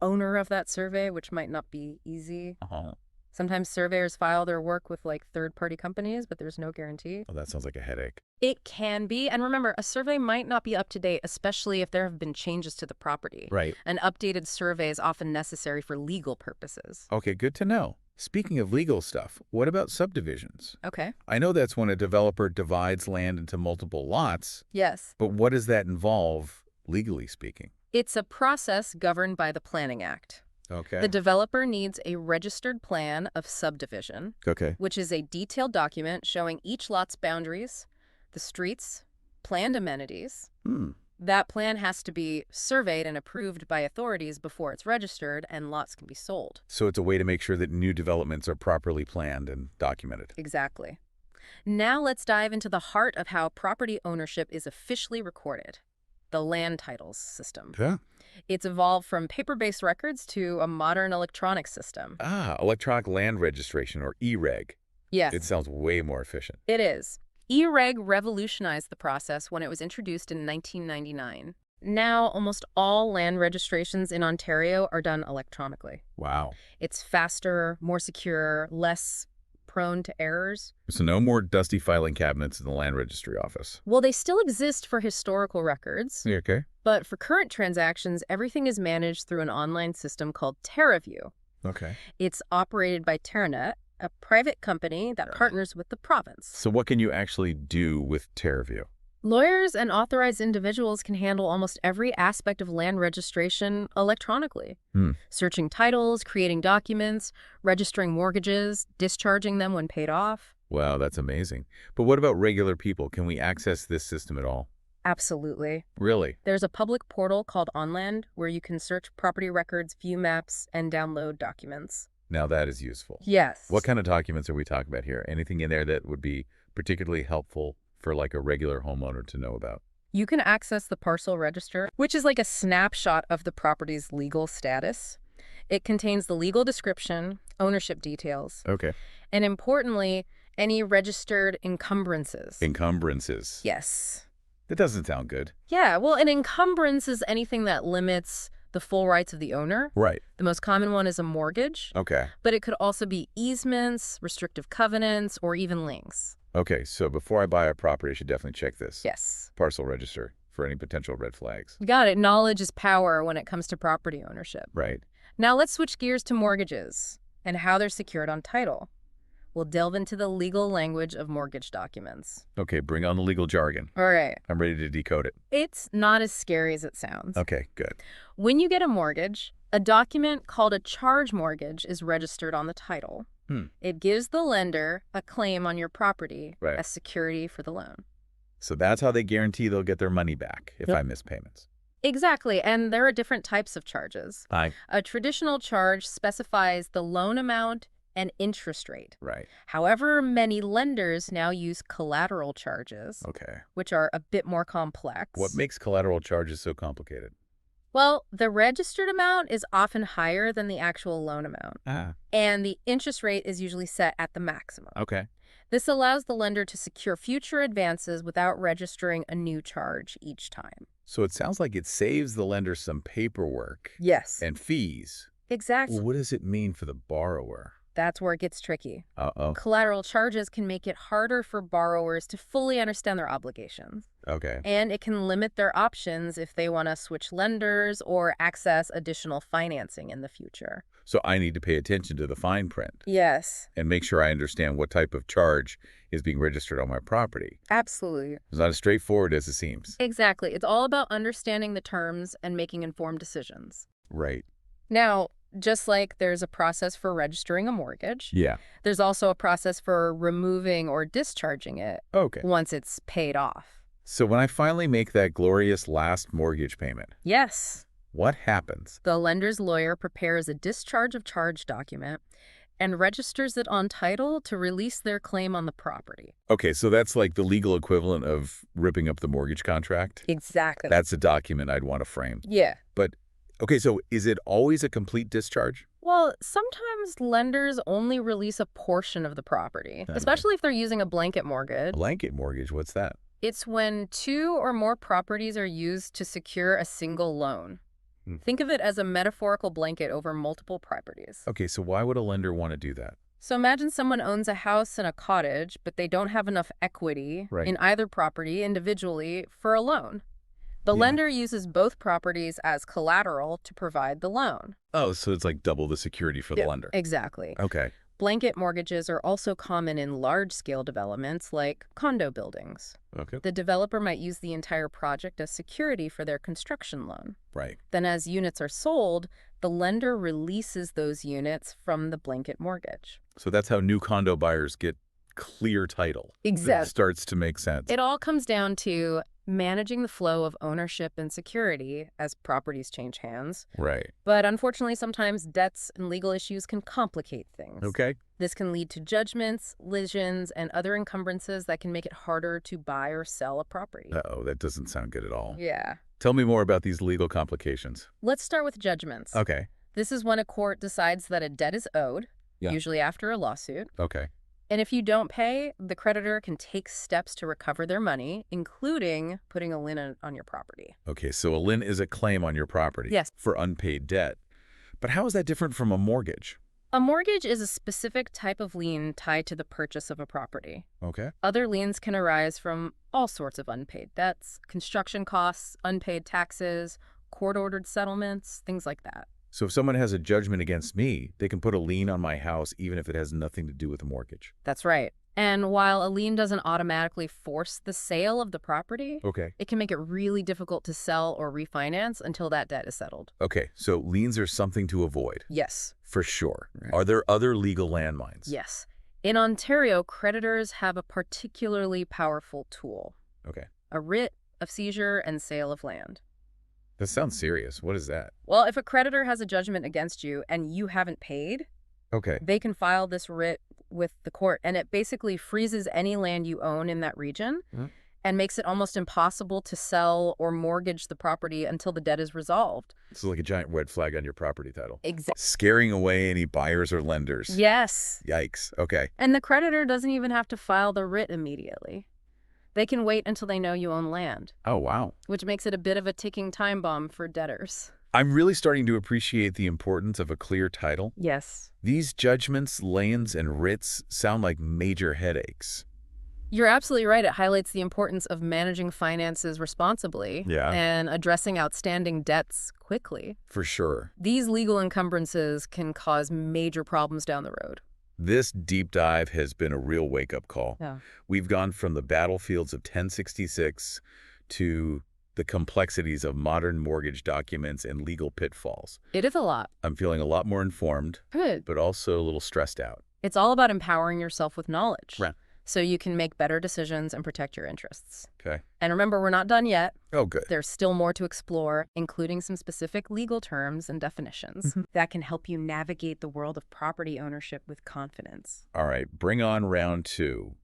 owner of that survey, which might not be easy. Oh, Sometimes surveyors file their work with third-party companies, but there's no guarantee. well, that sounds like a headache. It can be. And remember, a survey might not be up to date, especially if there have been changes to the property. Right. An updated survey is often necessary for legal purposes. Okay, good to know. Speaking of legal stuff, what about subdivisions? Okay. I know that's when a developer divides land into multiple lots, Yes. but what does that involve, legally speaking? It's a process governed by the Planning Act. Okay. The developer needs a registered plan of subdivision, Okay. which is a detailed document showing each lot's boundaries, the streets, planned amenities. That plan has to be surveyed and approved by authorities before it's registered and lots can be sold. So it's a way to make sure that new developments are properly planned and documented. Exactly. Now let's dive into the heart of how property ownership is officially recorded. The land titles system. Yeah. It's evolved from paper-based records to a modern electronic system. Electronic land registration, or E-Reg. Yes, It sounds way more efficient. it is. E-Reg revolutionized the process when it was introduced in 1999. Now, almost all land registrations in Ontario are done electronically. Wow. It's faster, more secure, less prone to errors. So no more dusty filing cabinets in the land registry office. Well, they still exist for historical records, Yeah, okay. but for current transactions, everything is managed through an online system called TerraView. Okay. It's operated by TerraNet, a private company that partners with the province. So what can you actually do with TerraView? Lawyers and authorized individuals can handle almost every aspect of land registration electronically. Searching titles, creating documents, registering mortgages, discharging them when paid off. Wow, that's amazing. But what about regular people? Can we access this system at all? Absolutely. Really? There's a public portal called OnLand where you can search property records, view maps, and download documents. Now that is useful. Yes. What kind of documents are we talking about here? Anything in there that would be particularly helpful for like a regular homeowner to know about? You can access the parcel register, which is like a snapshot of the property's legal status. It contains the legal description, ownership details, Okay. and importantly, any registered encumbrances. Encumbrances. Yes. That doesn't sound good. Yeah, well, an encumbrance is anything that limits the full rights of the owner. Right. The most common one is a mortgage, Okay. but it could also be easements, restrictive covenants, or even links. Okay, so before I buy a property, I should definitely check this. Yes. Parcel register for any potential red flags. You got it. Knowledge is power when it comes to property ownership. Right. Now let's switch gears to mortgages and how they're secured on title. We'll delve into the legal language of mortgage documents. Okay, bring on the legal jargon. All right. I'm ready to decode it. It's not as scary as it sounds. Okay, good. When you get a mortgage, a document called a charge mortgage is registered on the title. It gives the lender a claim on your property Right. as security for the loan. So that's how they guarantee they'll get their money back if I miss payments. Exactly, and there are different types of charges. Aye. A traditional charge specifies the loan amount and interest rate. Right. However, many lenders now use collateral charges, Okay. which are a bit more complex. What makes collateral charges so complicated? Well, the registered amount is often higher than the actual loan amount, and the interest rate is usually set at the maximum. Okay. This allows the lender to secure future advances without registering a new charge each time. So it sounds like it saves the lender some paperwork Yes. and fees. Exactly. Well, what does it mean for the borrower? That's where it gets tricky. Uh-oh. Collateral charges can make it harder for borrowers to fully understand their obligations. Okay. And it can limit their options if they want to switch lenders or access additional financing in the future. So I need to pay attention to the fine print Yes, and make sure I understand what type of charge is being registered on my property. absolutely. It's not as straightforward as it seems. Exactly. It's all about understanding the terms and making informed decisions. Right. Now, just like there's a process for registering a mortgage, Yeah. there's also a process for removing or discharging it Okay. once it's paid off. So when I finally make that glorious last mortgage payment, Yes, what happens? the lender's lawyer prepares a discharge of charge document and registers it on title to release their claim on the property. Okay, so that's like the legal equivalent of ripping up the mortgage contract? Exactly. That's a document I'd want to frame. Yeah. But, okay, so is it always a complete discharge? Well, sometimes lenders only release a portion of the property, Okay. especially if they're using a blanket mortgage. Blanket mortgage, what's that? It's when 2 or more properties are used to secure a single loan. Think of it as a metaphorical blanket over multiple properties. Okay, so why would a lender want to do that? So imagine someone owns a house and a cottage, but they don't have enough equity Right. in either property individually for a loan. The Yeah. lender uses both properties as collateral to provide the loan. Oh, so it's like double the security for the lender. Exactly. Okay. Blanket mortgages are also common in large-scale developments like condo buildings. Okay. The developer might use the entire project as security for their construction loan. Right. Then as units are sold, the lender releases those units from the blanket mortgage. So that's how new condo buyers get clear title. Exactly. It starts to make sense. It all comes down to managing the flow of ownership and security as properties change hands. Right. But unfortunately, sometimes debts and legal issues can complicate things. Okay. This can lead to judgments, litigants, and other encumbrances that can make it harder to buy or sell a property. Uh-oh, that doesn't sound good at all. Yeah. Tell me more about these legal complications. Let's start with judgments. Okay. This is when a court decides that a debt is owed, Yeah. usually after a lawsuit. Okay. And if you don't pay, the creditor can take steps to recover their money, including putting a lien on your property. Okay, so a lien is a claim on your property. Yes. For unpaid debt. But how is that different from a mortgage? A mortgage is a specific type of lien tied to the purchase of a property. Okay. Other liens can arise from all sorts of unpaid debts, construction costs, unpaid taxes, court-ordered settlements, things like that. So if someone has a judgment against me, they can put a lien on my house even if it has nothing to do with a mortgage. That's right. And while a lien doesn't automatically force the sale of the property, Okay. it can make it really difficult to sell or refinance until that debt is settled. Okay, so liens are something to avoid. Yes. For sure. Are there other legal landmines? Yes. In Ontario, creditors have a particularly powerful tool, Okay. a writ of seizure and sale of land. That sounds serious. What is that? Well, if a creditor has a judgment against you and you haven't paid, Okay. they can file this writ with the court, and it basically freezes any land you own in that region and makes it almost impossible to sell or mortgage the property until the debt is resolved. This is like a giant red flag on your property title. Exactly. Scaring away any buyers or lenders. Yes. Yikes. Okay. And the creditor doesn't even have to file the writ immediately. They can wait until they know you own land, Oh, wow. which makes it a bit of a ticking time bomb for debtors. I'm really starting to appreciate the importance of a clear title. Yes. These judgments, liens, and writs sound like major headaches. You're absolutely right. It highlights the importance of managing finances responsibly and addressing outstanding debts quickly. For sure. These legal encumbrances can cause major problems down the road. This deep dive has been a real wake-up call. Yeah. We've gone from the battlefields of 1066 to the complexities of modern mortgage documents and legal pitfalls. It is a lot. I'm feeling a lot more informed, Good. but also a little stressed out. It's all about empowering yourself with knowledge. Right. So you can make better decisions and protect your interests. Okay. And remember, we're not done yet. Oh, good. There's still more to explore, including some specific legal terms and definitions that can help you navigate the world of property ownership with confidence. All right, bring on round 2.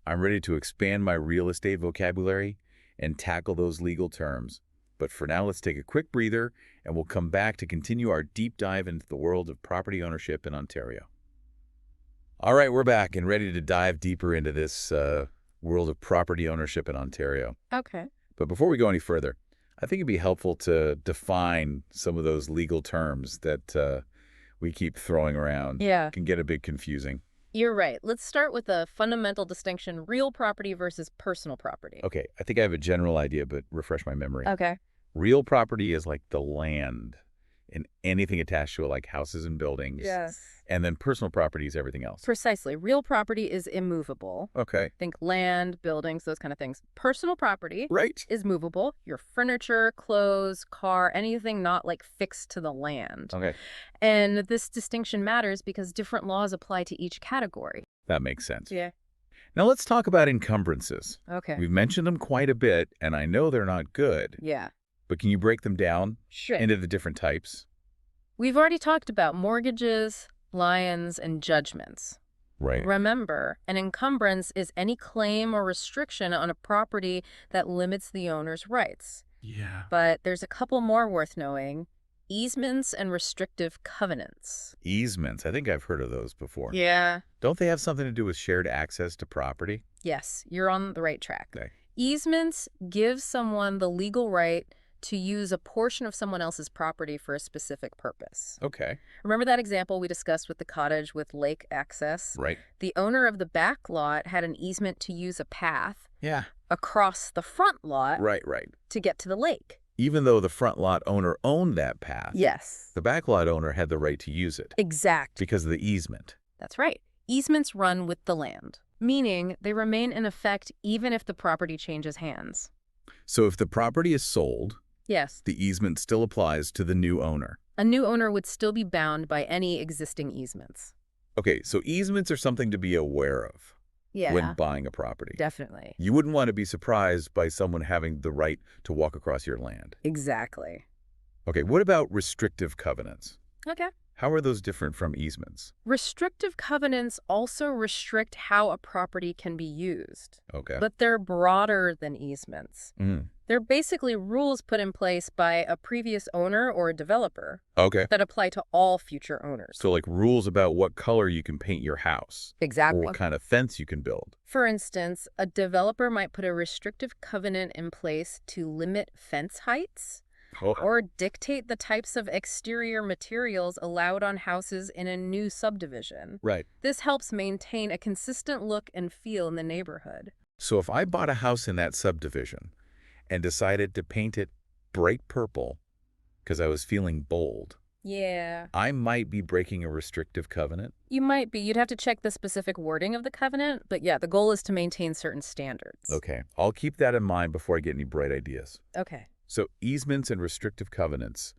I'm ready to expand my real estate vocabulary and tackle those legal terms. But for now, let's take a quick breather, and we'll come back to continue our deep dive into the world of property ownership in Ontario. All right, we're back and ready to dive deeper into this world of property ownership in Ontario. Okay. But before we go any further, I think it'd be helpful to define some of those legal terms that we keep throwing around Yeah. can get a bit confusing. You're right. Let's start with a fundamental distinction, real property versus personal property. Okay, I think I have a general idea, but refresh my memory. Okay. Real property is like the land and anything attached to it, like houses and buildings. Yes. And then personal property is everything else. Precisely. Real property is immovable. Okay. Think land, buildings, those kind of things. Personal property Right. is movable. Your furniture, clothes, car, anything not like fixed to the land. Okay. And this distinction matters because different laws apply to each category. That makes sense. Yeah. Now let's talk about encumbrances. Okay. We've mentioned them quite a bit, and I know they're not good. Yeah. But can you break them down Sure. into the different types? We've already talked about mortgages, liens, and judgments. Right. Remember, an encumbrance is any claim or restriction on a property that limits the owner's rights. Yeah. But there's a couple more worth knowing. Easements and restrictive covenants. Easements. I think I've heard of those before. Yeah. Don't they have something to do with shared access to property? Yes, you're on the right track. Okay. Easements give someone the legal right to use a portion of someone else's property for a specific purpose. Okay. Remember that example we discussed with the cottage with lake access? Right. The owner of the back lot had an easement to use a path Yeah. across the front lot Right. to get to the lake. Even though the front lot owner owned that path, Yes. the back lot owner had the right to use it Exactly. because of the easement. That's right. Easements run with the land, meaning they remain in effect even if the property changes hands. So if the property is sold, Yes. the easement still applies to the new owner. A new owner would still be bound by any existing easements. Okay, so easements are something to be aware of Yeah. when buying a property. Definitely. You wouldn't want to be surprised by someone having the right to walk across your land. Exactly. Okay, what about restrictive covenants? Okay. How are those different from easements? Restrictive covenants also restrict how a property can be used, Okay. but they're broader than easements. They're basically rules put in place by a previous owner or a developer Okay. that apply to all future owners. So like rules about what color you can paint your house or Exactly. what kind of fence you can build. For instance, a developer might put a restrictive covenant in place to limit fence heights Oh. or dictate the types of exterior materials allowed on houses in a new subdivision. Right. This helps maintain a consistent look and feel in the neighborhood. So if I bought a house in that subdivision and decided to paint it bright purple because I was feeling bold, Yeah. I might be breaking a restrictive covenant. You might be. You'd have to check the specific wording of the covenant, but yeah, the goal is to maintain certain standards. Okay, I'll keep that in mind before I get any bright ideas. Okay. So easements and restrictive covenants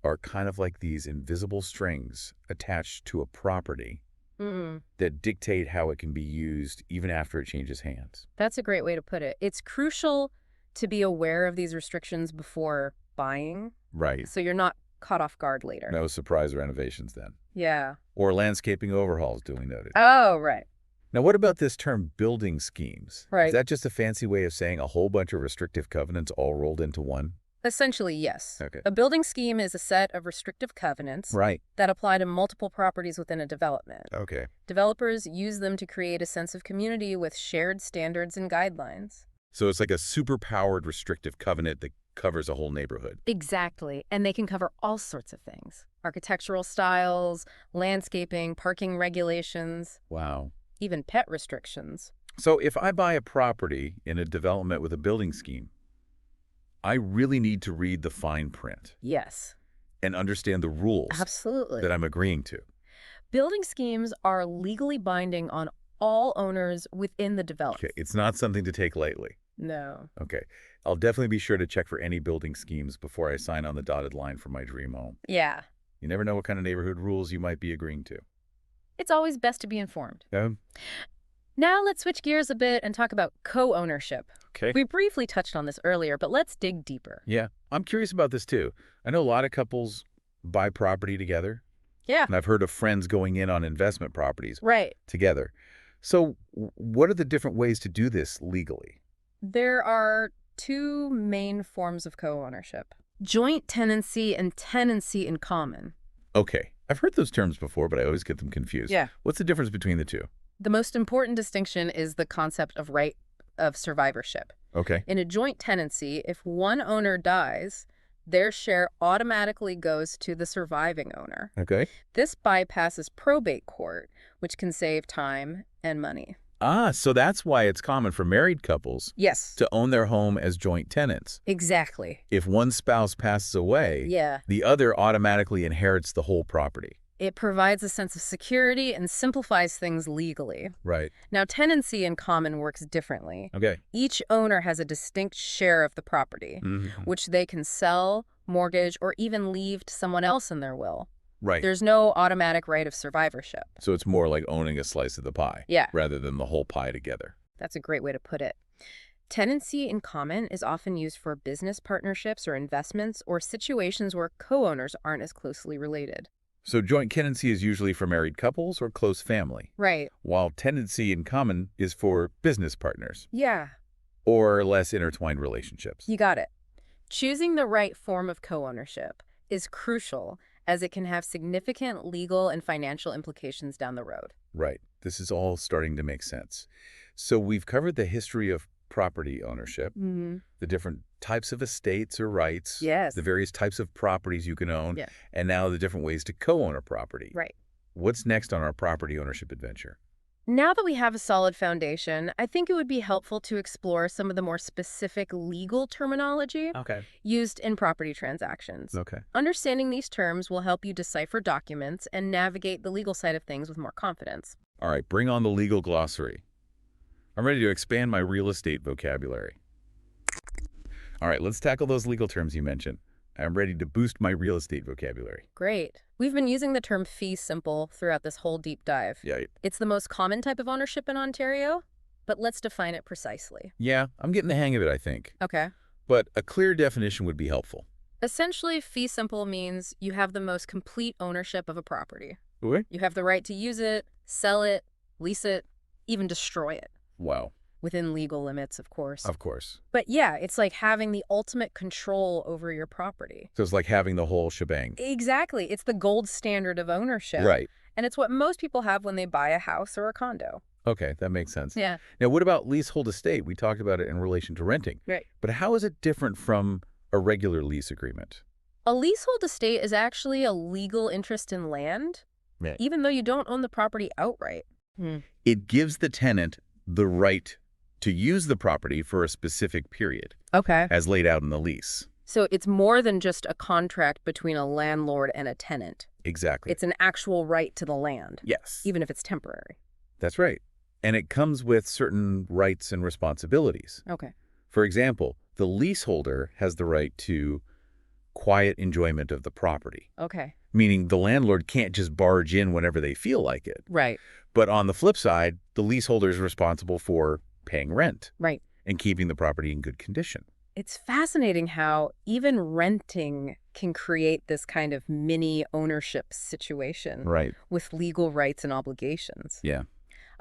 are kind of like these invisible strings attached to a property that dictate how it can be used even after it changes hands. That's a great way to put it. It's crucial to be aware of these restrictions before buying, Right. so you're not caught off guard later. No surprise renovations then. Yeah. Or landscaping overhauls, duly noted. Oh, right. Now, what about this term building schemes? Right. Is that just a fancy way of saying a whole bunch of restrictive covenants all rolled into one? Essentially, yes. Okay. A building scheme is a set of restrictive covenants Right. that apply to multiple properties within a development. Okay. Developers use them to create a sense of community with shared standards and guidelines. So it's like a super-powered restrictive covenant that covers a whole neighborhood. Exactly. And they can cover all sorts of things. Architectural styles, landscaping, parking regulations, Wow. even pet restrictions. So if I buy a property in a development with a building scheme, I really need to read the fine print Yes, and understand the rules absolutely. that I'm agreeing to. Building schemes are legally binding on all owners within the development. Okay, it's not something to take lightly. No. Okay, I'll definitely be sure to check for any building schemes before I sign on the dotted line for my dream home. Yeah. You never know what kind of neighborhood rules you might be agreeing to. It's always best to be informed. Yeah? Now let's switch gears a bit and talk about co-ownership. Okay. We briefly touched on this earlier, but let's dig deeper. Yeah, I'm curious about this too. I know a lot of couples buy property together, Yeah. and I've heard of friends going in on investment properties Right. together. So what are the different ways to do this legally? There are two main forms of co-ownership: joint tenancy and tenancy in common. Okay, I've heard those terms before, but I always get them confused. Yeah. What's the difference between the two? The most important distinction is the concept of right of survivorship. Okay. In a joint tenancy, if one owner dies, their share automatically goes to the surviving owner. Okay. This bypasses probate court, which can save time and money. Ah, so that's why it's common for married couples Yes, to own their home as joint tenants. exactly. If one spouse passes away, Yeah. the other automatically inherits the whole property. It provides a sense of security and simplifies things legally. Right. Now, tenancy in common works differently. Okay. Each owner has a distinct share of the property, which they can sell, mortgage, or even leave to someone else in their will. Right. There's no automatic right of survivorship. So it's more like owning a slice of the pie. Yeah. Rather than the whole pie together. That's a great way to put it. Tenancy in common is often used for business partnerships or investments or situations where co-owners aren't as closely related. So joint tenancy is usually for married couples or close family, Right. while tenancy in common is for business partners Yeah, or less intertwined relationships. you got it. Choosing the right form of co-ownership is crucial as it can have significant legal and financial implications down the road. Right. This is all starting to make sense. So we've covered the history of property ownership, the different types of estates or rights, Yes. the various types of properties you can own, Yeah. and now the different ways to co-own a property. Right. What's next on our property ownership adventure? Now that we have a solid foundation, I think it would be helpful to explore some of the more specific legal terminology Okay. used in property transactions. Okay. Understanding these terms will help you decipher documents and navigate the legal side of things with more confidence. All right, bring on the legal glossary. I'm ready to expand my real estate vocabulary. All right, let's tackle those legal terms you mentioned. I'm ready to boost my real estate vocabulary. Great. We've been using the term fee simple throughout this whole deep dive. Yeah, It's the most common type of ownership in Ontario, but let's define it precisely. I'm getting the hang of it, I think. Okay. But a clear definition would be helpful. Essentially, fee simple means you have the most complete ownership of a property. Okay. You have the right to use it, sell it, lease it, even destroy it. Wow. Within legal limits, of course. Of course. But yeah, it's like having the ultimate control over your property. So it's like having the whole shebang. Exactly. It's the gold standard of ownership. Right. And it's what most people have when they buy a house or a condo. Okay, that makes sense. Yeah. Now, what about leasehold estate? We talked about it in relation to renting. Right. But how is it different from a regular lease agreement? A leasehold estate is actually a legal interest in land, Right. even though you don't own the property outright. It gives the tenant the right to use the property for a specific period, Okay. as laid out in the lease. So it's more than just a contract between a landlord and a tenant. Exactly. It's an actual right to the land, Yes. even if it's temporary. That's right. And it comes with certain rights and responsibilities. Okay. For example, the leaseholder has the right to quiet enjoyment of the property, Okay. meaning the landlord can't just barge in whenever they feel like it. Right. But on the flip side, the leaseholder is responsible for paying rent Right. and keeping the property in good condition. It's fascinating how even renting can create this kind of mini ownership situation Right. with legal rights and obligations. Yeah.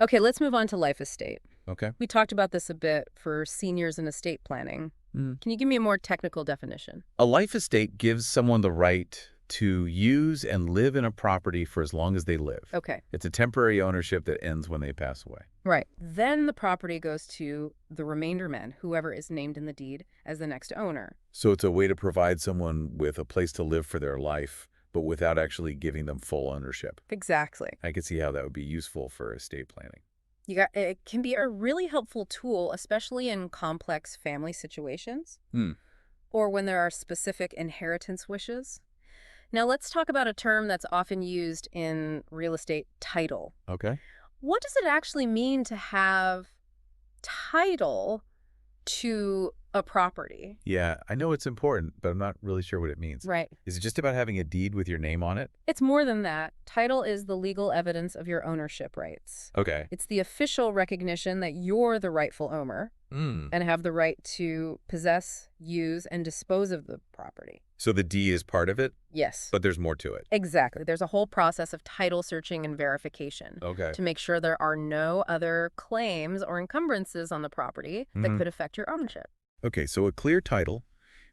Okay, let's move on to life estate. Okay. We talked about this a bit for seniors and estate planning. Mm. Can you give me a more technical definition? A life estate gives someone the right to use and live in a property for as long as they live. Okay. It's a temporary ownership that ends when they pass away. Right. Then the property goes to the remainder men, whoever is named in the deed as the next owner. So it's a way to provide someone with a place to live for their life, but without actually giving them full ownership. Exactly. I could see how that would be useful for estate planning. It can be a really helpful tool, especially in complex family situations or when there are specific inheritance wishes. Now let's talk about a term that's often used in real estate: title. Okay. What does it actually mean to have title to a property? Yeah, I know it's important, but I'm not really sure what it means. Right. Is it just about having a deed with your name on it? It's more than that. Title is the legal evidence of your ownership rights. Okay. It's the official recognition that you're the rightful owner and have the right to possess, use, and dispose of the property. So the D is part of it, Yes. but there's more to it. Exactly. There's a whole process of title searching and verification Okay. to make sure there are no other claims or encumbrances on the property that could affect your ownership. Okay, so a clear title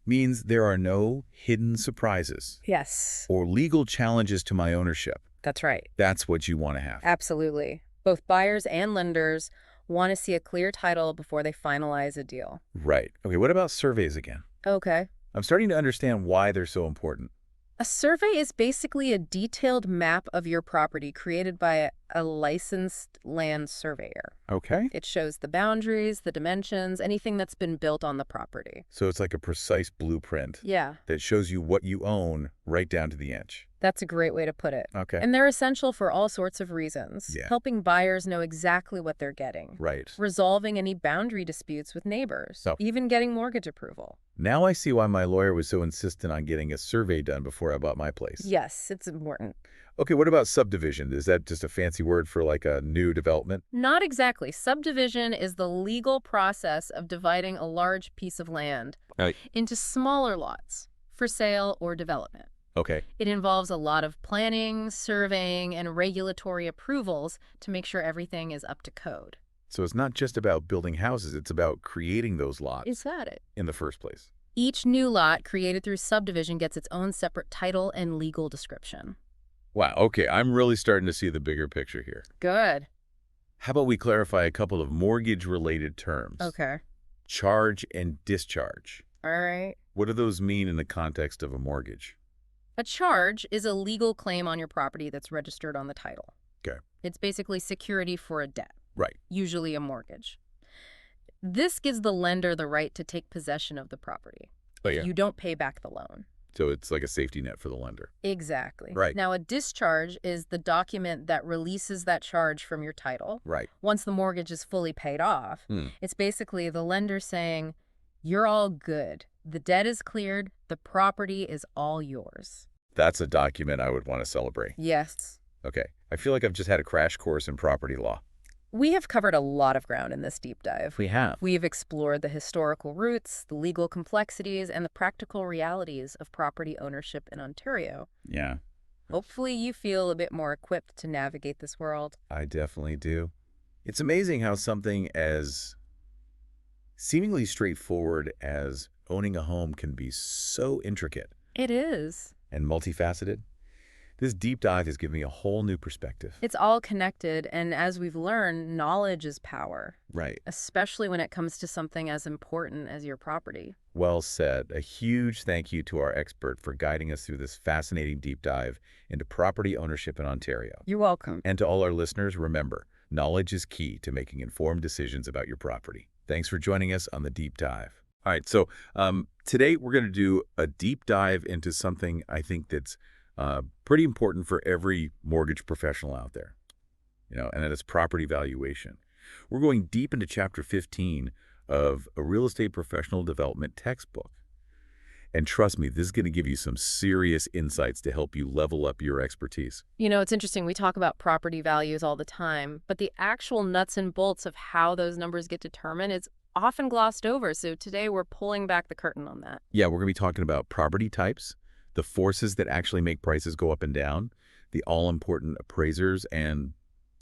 means there are no hidden surprises Yes, or legal challenges to my ownership. that's right. That's what you want to have. Absolutely. Both buyers and lenders want to see a clear title before they finalize a deal. Right. Okay, what about surveys again? Okay. I'm starting to understand why they're so important. A survey is basically a detailed map of your property created by a licensed land surveyor. Okay. It shows the boundaries, the dimensions, anything that's been built on the property. So it's like a precise blueprint Yeah, that shows you what you own right down to the inch. that's a great way to put it. Okay. And they're essential for all sorts of reasons, Yeah. helping buyers know exactly what they're getting, Right. resolving any boundary disputes with neighbors, So- even getting mortgage approval. Now I see why my lawyer was so insistent on getting a survey done before I bought my place. Yes, it's important. Okay, what about subdivision? Is that just a fancy word for like a new development? Not exactly. Subdivision is the legal process of dividing a large piece of land Right. into smaller lots for sale or development. Okay. It involves a lot of planning, surveying, and regulatory approvals to make sure everything is up to code. So it's not just about building houses, it's about creating those lots Is that it? in the first place. Each new lot created through subdivision gets its own separate title and legal description. Wow, okay, I'm really starting to see the bigger picture here. Good. How about we clarify a couple of mortgage-related terms? Okay. Charge and discharge. All right. What do those mean in the context of a mortgage? A charge is a legal claim on your property that's registered on the title. Okay. It's basically security for a debt, Right. usually a mortgage. This gives the lender the right to take possession of the property. Oh, yeah. You don't pay back the loan. So it's like a safety net for the lender. Exactly. Right. Now, a discharge is the document that releases that charge from your title. Right. Once the mortgage is fully paid off, it's basically the lender saying, you're all good. The debt is cleared. The property is all yours. That's a document I would want to celebrate. Yes. Okay. I feel like I've just had a crash course in property law. We have covered a lot of ground in this deep dive. We have. We've explored the historical roots, the legal complexities, and the practical realities of property ownership in Ontario. Yeah, Hopefully you feel a bit more equipped to navigate this world. I definitely do. It's amazing how something as seemingly straightforward as owning a home can be so intricate It is. and multifaceted. This deep dive has given me a whole new perspective. It's all connected, and as we've learned, knowledge is power, Right. especially when it comes to something as important as your property. Well said. A huge thank you to our expert for guiding us through this fascinating deep dive into property ownership in Ontario. You're welcome. And to all our listeners, remember, knowledge is key to making informed decisions about your property. Thanks for joining us on the deep dive. All right, so today we're going to do a deep dive into something I think that's pretty important for every mortgage professional out there, and that is property valuation. We're going deep into Chapter 15 of a real estate professional development textbook. And trust me, this is going to give you some serious insights to help you level up your expertise. It's interesting. We talk about property values all the time, but the actual nuts and bolts of how those numbers get determined is often glossed over. So today we're pulling back the curtain on that. Yeah, we're going to be talking about property types, the forces that actually make prices go up and down, the all-important appraisers, and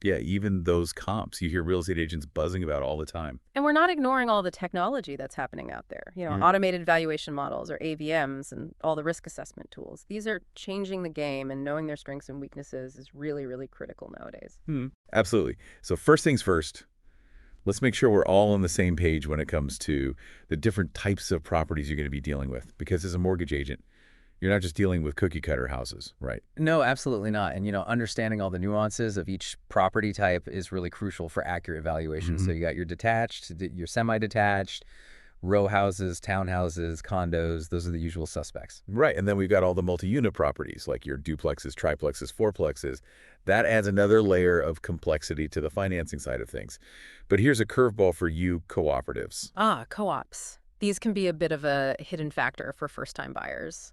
yeah, even those comps you hear real estate agents buzzing about all the time. And we're not ignoring all the technology that's happening out there. Automated valuation models or AVMs and all the risk assessment tools. These are changing the game, and knowing their strengths and weaknesses is really, really critical nowadays. Absolutely. So first things first, let's make sure we're all on the same page when it comes to the different types of properties you're going to be dealing with. Because as a mortgage agent, you're not just dealing with cookie cutter houses, right? No, absolutely not. And, understanding all the nuances of each property type is really crucial for accurate valuation. So you got your detached, your semi-detached, row houses, townhouses, condos. Those are the usual suspects. Right. And then we've got all the multi-unit properties like your duplexes, triplexes, fourplexes. That adds another layer of complexity to the financing side of things. But here's a curveball for you cooperatives. Co-ops. These can be a bit of a hidden factor for first-time buyers.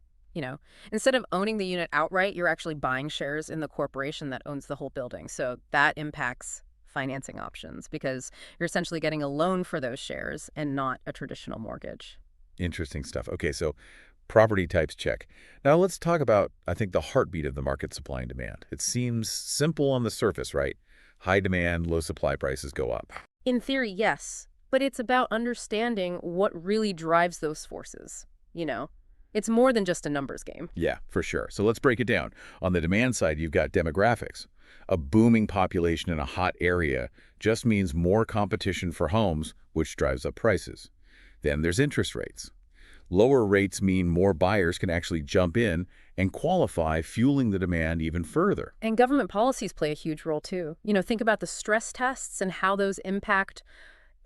Instead of owning the unit outright, you're actually buying shares in the corporation that owns the whole building. So that impacts financing options because you're essentially getting a loan for those shares and not a traditional mortgage. Interesting stuff. Okay, so property types check. Now let's talk about, I think, the heartbeat of the market, supply and demand. It seems simple on the surface, right? High demand, low supply, prices go up. In theory, yes, but it's about understanding what really drives those forces, It's more than just a numbers game. Yeah, for sure. So let's break it down. On the demand side, you've got demographics. A booming population in a hot area just means more competition for homes, which drives up prices. Then there's interest rates. Lower rates mean more buyers can actually jump in and qualify, fueling the demand even further. And government policies play a huge role too. Think about the stress tests and how those impact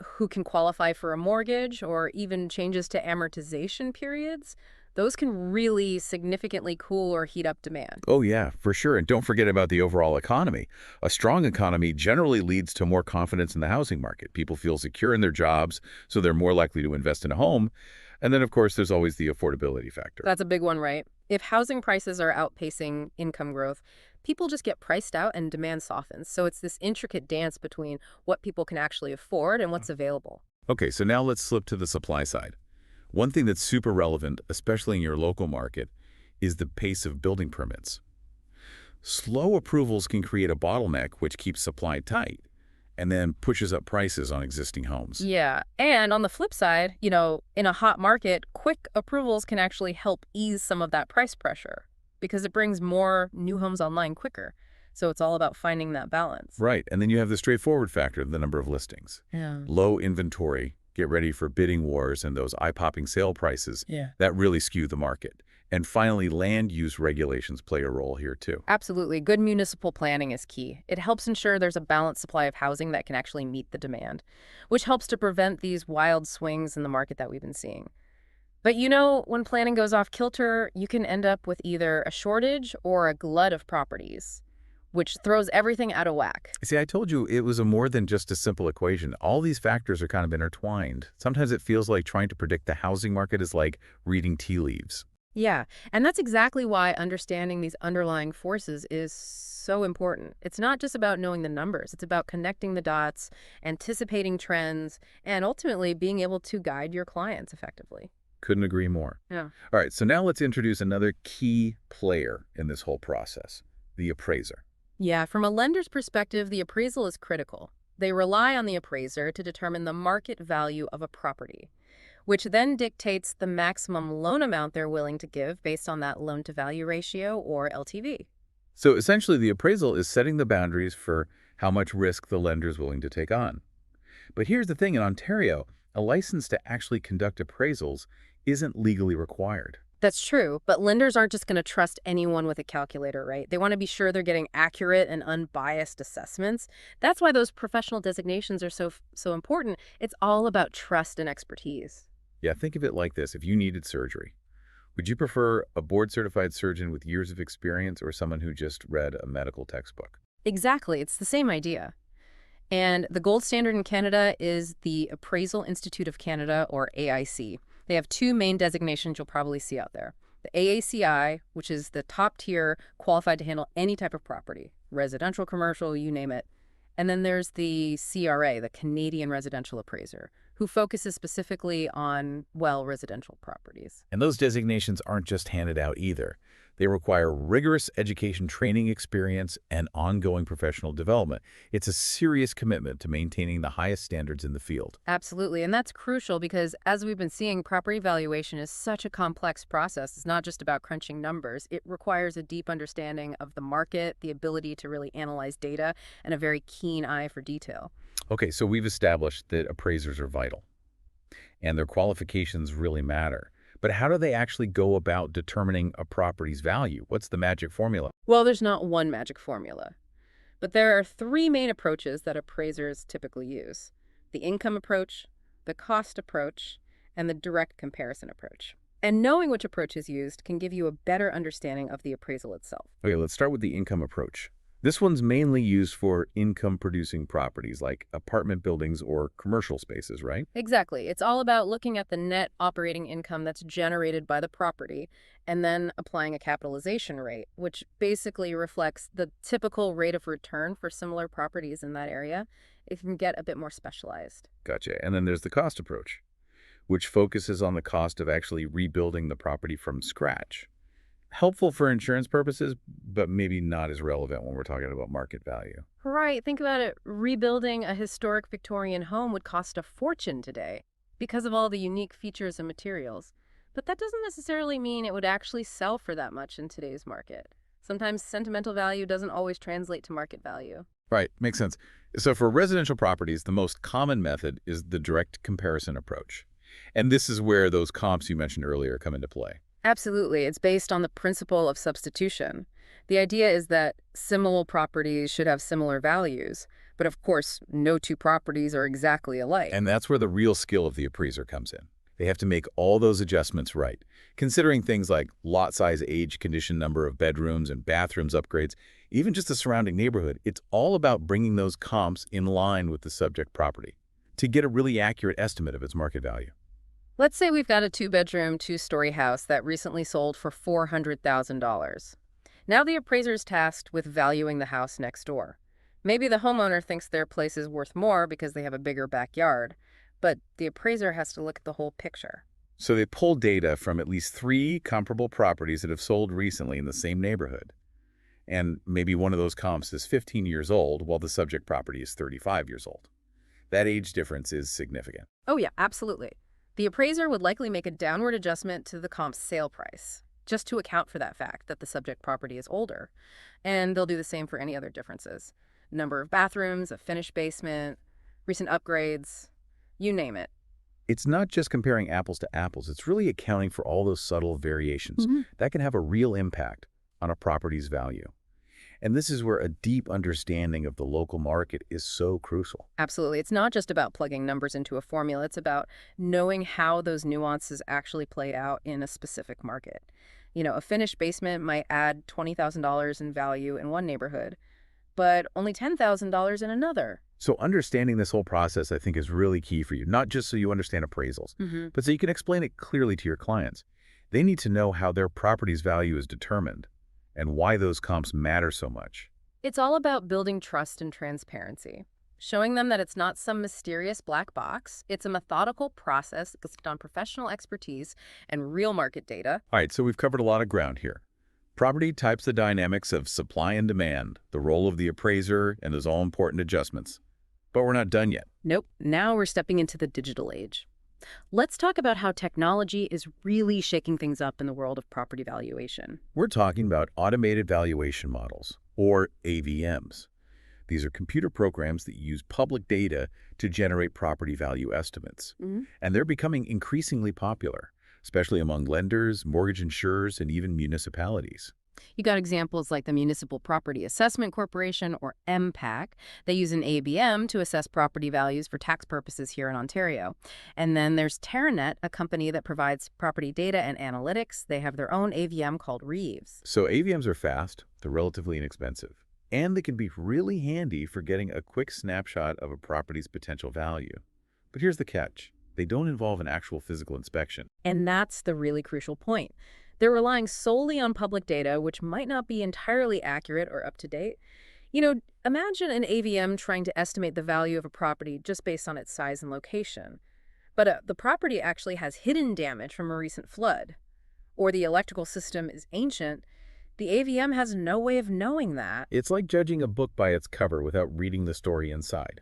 who can qualify for a mortgage, or even changes to amortization periods. Those can really significantly cool or heat up demand. Oh yeah, for sure. And don't forget about the overall economy. A strong economy generally leads to more confidence in the housing market. People feel secure in their jobs, so they're more likely to invest in a home. And then, of course, there's always the affordability factor. That's a big one, right? If housing prices are outpacing income growth, people just get priced out and demand softens. So it's this intricate dance between what people can actually afford and what's available. Okay, so now let's slip to the supply side. One thing that's super relevant, especially in your local market, is the pace of building permits. Slow approvals can create a bottleneck which keeps supply tight and then pushes up prices on existing homes. Yeah. And on the flip side, in a hot market, quick approvals can actually help ease some of that price pressure because it brings more new homes online quicker. So it's all about finding that balance. Right, and then you have the straightforward factor of the number of listings. Yeah. Low inventory, get ready for bidding wars and those eye-popping sale prices that really skew the market. And finally, land use regulations play a role here too. Absolutely. Good municipal planning is key. It helps ensure there's a balanced supply of housing that can actually meet the demand, which helps to prevent these wild swings in the market that we've been seeing. But when planning goes off kilter, you can end up with either a shortage or a glut of properties, which throws everything out of whack. See, I told you it was more than just a simple equation. All these factors are kind of intertwined. Sometimes it feels like trying to predict the housing market is like reading tea leaves. Yeah, and that's exactly why understanding these underlying forces is so important. It's not just about knowing the numbers. It's about connecting the dots, anticipating trends, and ultimately being able to guide your clients effectively. Couldn't agree more. Yeah. All right, so now let's introduce another key player in this whole process, the appraiser. Yeah, from a lender's perspective, the appraisal is critical. They rely on the appraiser to determine the market value of a property, which then dictates the maximum loan amount they're willing to give based on that loan-to-value ratio, or LTV. So essentially, the appraisal is setting the boundaries for how much risk the lender is willing to take on. But here's the thing, in Ontario, a license to actually conduct appraisals isn't legally required. That's true, but lenders aren't just going to trust anyone with a calculator, right? They want to be sure they're getting accurate and unbiased assessments. That's why those professional designations are so important. It's all about trust and expertise. Yeah, think of it like this. If you needed surgery, would you prefer a board-certified surgeon with years of experience or someone who just read a medical textbook? Exactly. It's the same idea. And the gold standard in Canada is the Appraisal Institute of Canada, or AIC. They have two main designations you'll probably see out there. The AACI, which is the top tier, qualified to handle any type of property, residential, commercial, you name it. And then there's the CRA, the Canadian Residential Appraiser, who focuses specifically on, residential properties. And those designations aren't just handed out either. They require rigorous education, training experience, and ongoing professional development. It's a serious commitment to maintaining the highest standards in the field. Absolutely, and that's crucial because, as we've been seeing, property valuation is such a complex process. It's not just about crunching numbers. It requires a deep understanding of the market, the ability to really analyze data, and a very keen eye for detail. Okay, so we've established that appraisers are vital, and their qualifications really matter. But how do they actually go about determining a property's value? What's the magic formula? Well, there's not one magic formula, but there are three main approaches that appraisers typically use: the income approach, the cost approach, and the direct comparison approach. And knowing which approach is used can give you a better understanding of the appraisal itself. Okay, let's start with the income approach. This one's mainly used for income-producing properties like apartment buildings or commercial spaces, right? Exactly. It's all about looking at the net operating income that's generated by the property and then applying a capitalization rate, which basically reflects the typical rate of return for similar properties in that area. It can get a bit more specialized. Gotcha. And then there's the cost approach, which focuses on the cost of actually rebuilding the property from scratch. Helpful for insurance purposes, but maybe not as relevant when we're talking about market value. Right. Think about it. Rebuilding a historic Victorian home would cost a fortune today because of all the unique features and materials. But that doesn't necessarily mean it would actually sell for that much in today's market. Sometimes sentimental value doesn't always translate to market value. Right. Makes sense. So for residential properties, the most common method is the direct comparison approach. And this is where those comps you mentioned earlier come into play. Absolutely. It's based on the principle of substitution. The idea is that similar properties should have similar values, but of course, no two properties are exactly alike. And that's where the real skill of the appraiser comes in. They have to make all those adjustments right, considering things like lot size, age, condition, number of bedrooms and bathrooms upgrades, even just the surrounding neighborhood. It's all about bringing those comps in line with the subject property to get a really accurate estimate of its market value. Let's say we've got a two-bedroom, two-story house that recently sold for $400,000. Now the appraiser is tasked with valuing the house next door. Maybe the homeowner thinks their place is worth more because they have a bigger backyard, but the appraiser has to look at the whole picture. So they pull data from at least 3 comparable properties that have sold recently in the same neighborhood. And maybe one of those comps is 15 years old while the subject property is 35 years old. That age difference is significant. Oh yeah, absolutely. The appraiser would likely make a downward adjustment to the comp's sale price, just to account for that fact that the subject property is older. And they'll do the same for any other differences. Number of bathrooms, a finished basement, recent upgrades, you name it. It's not just comparing apples to apples. It's really accounting for all those subtle variations that can have a real impact on a property's value. And this is where a deep understanding of the local market is so crucial. Absolutely. It's not just about plugging numbers into a formula. It's about knowing how those nuances actually play out in a specific market. You know, a finished basement might add $20,000 in value in one neighborhood, but only $10,000 in another. So understanding this whole process, I think, is really key for you, not just so you understand appraisals, but so you can explain it clearly to your clients. They need to know how their property's value is determined and why those comps matter so much. It's all about building trust and transparency, showing them that it's not some mysterious black box. It's a methodical process based on professional expertise and real market data. All right, so we've covered a lot of ground here. Property types the dynamics of supply and demand, the role of the appraiser, and those all-important adjustments. But we're not done yet. Nope. Now we're stepping into the digital age. Let's talk about how technology is really shaking things up in the world of property valuation. We're talking about automated valuation models, or AVMs. These are computer programs that use public data to generate property value estimates. And they're becoming increasingly popular, especially among lenders, mortgage insurers, and even municipalities. You got examples like the Municipal Property Assessment Corporation, or MPAC. They use an AVM to assess property values for tax purposes here in Ontario. And then there's Terranet, a company that provides property data and analytics. They have their own AVM called Reeves. So AVMs are fast, they're relatively inexpensive, and they can be really handy for getting a quick snapshot of a property's potential value. But here's the catch. They don't involve an actual physical inspection. And that's the really crucial point. They're relying solely on public data, which might not be entirely accurate or up to date. You know, imagine an AVM trying to estimate the value of a property just based on its size and location. But the property actually has hidden damage from a recent flood, or the electrical system is ancient. The AVM has no way of knowing that. It's like judging a book by its cover without reading the story inside.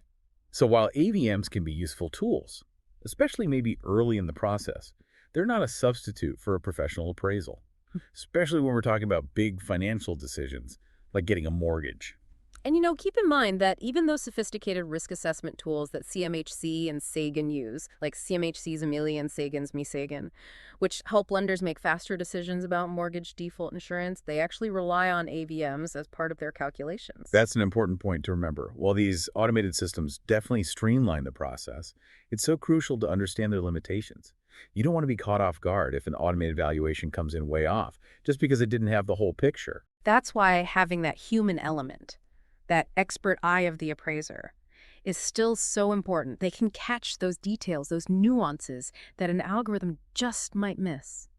So while AVMs can be useful tools, especially maybe early in the process, they're not a substitute for a professional appraisal, especially when we're talking about big financial decisions, like getting a mortgage. And, you know, keep in mind that even those sophisticated risk assessment tools that CMHC and Sagan use, like CMHC's Amelia and Sagan's MeSagan, which help lenders make faster decisions about mortgage default insurance, they actually rely on AVMs as part of their calculations. That's an important point to remember. While these automated systems definitely streamline the process, it's so crucial to understand their limitations. You don't want to be caught off guard if an automated valuation comes in way off, just because it didn't have the whole picture. That's why having that human element, that expert eye of the appraiser, is still so important. They can catch those details, those nuances that an algorithm just might miss.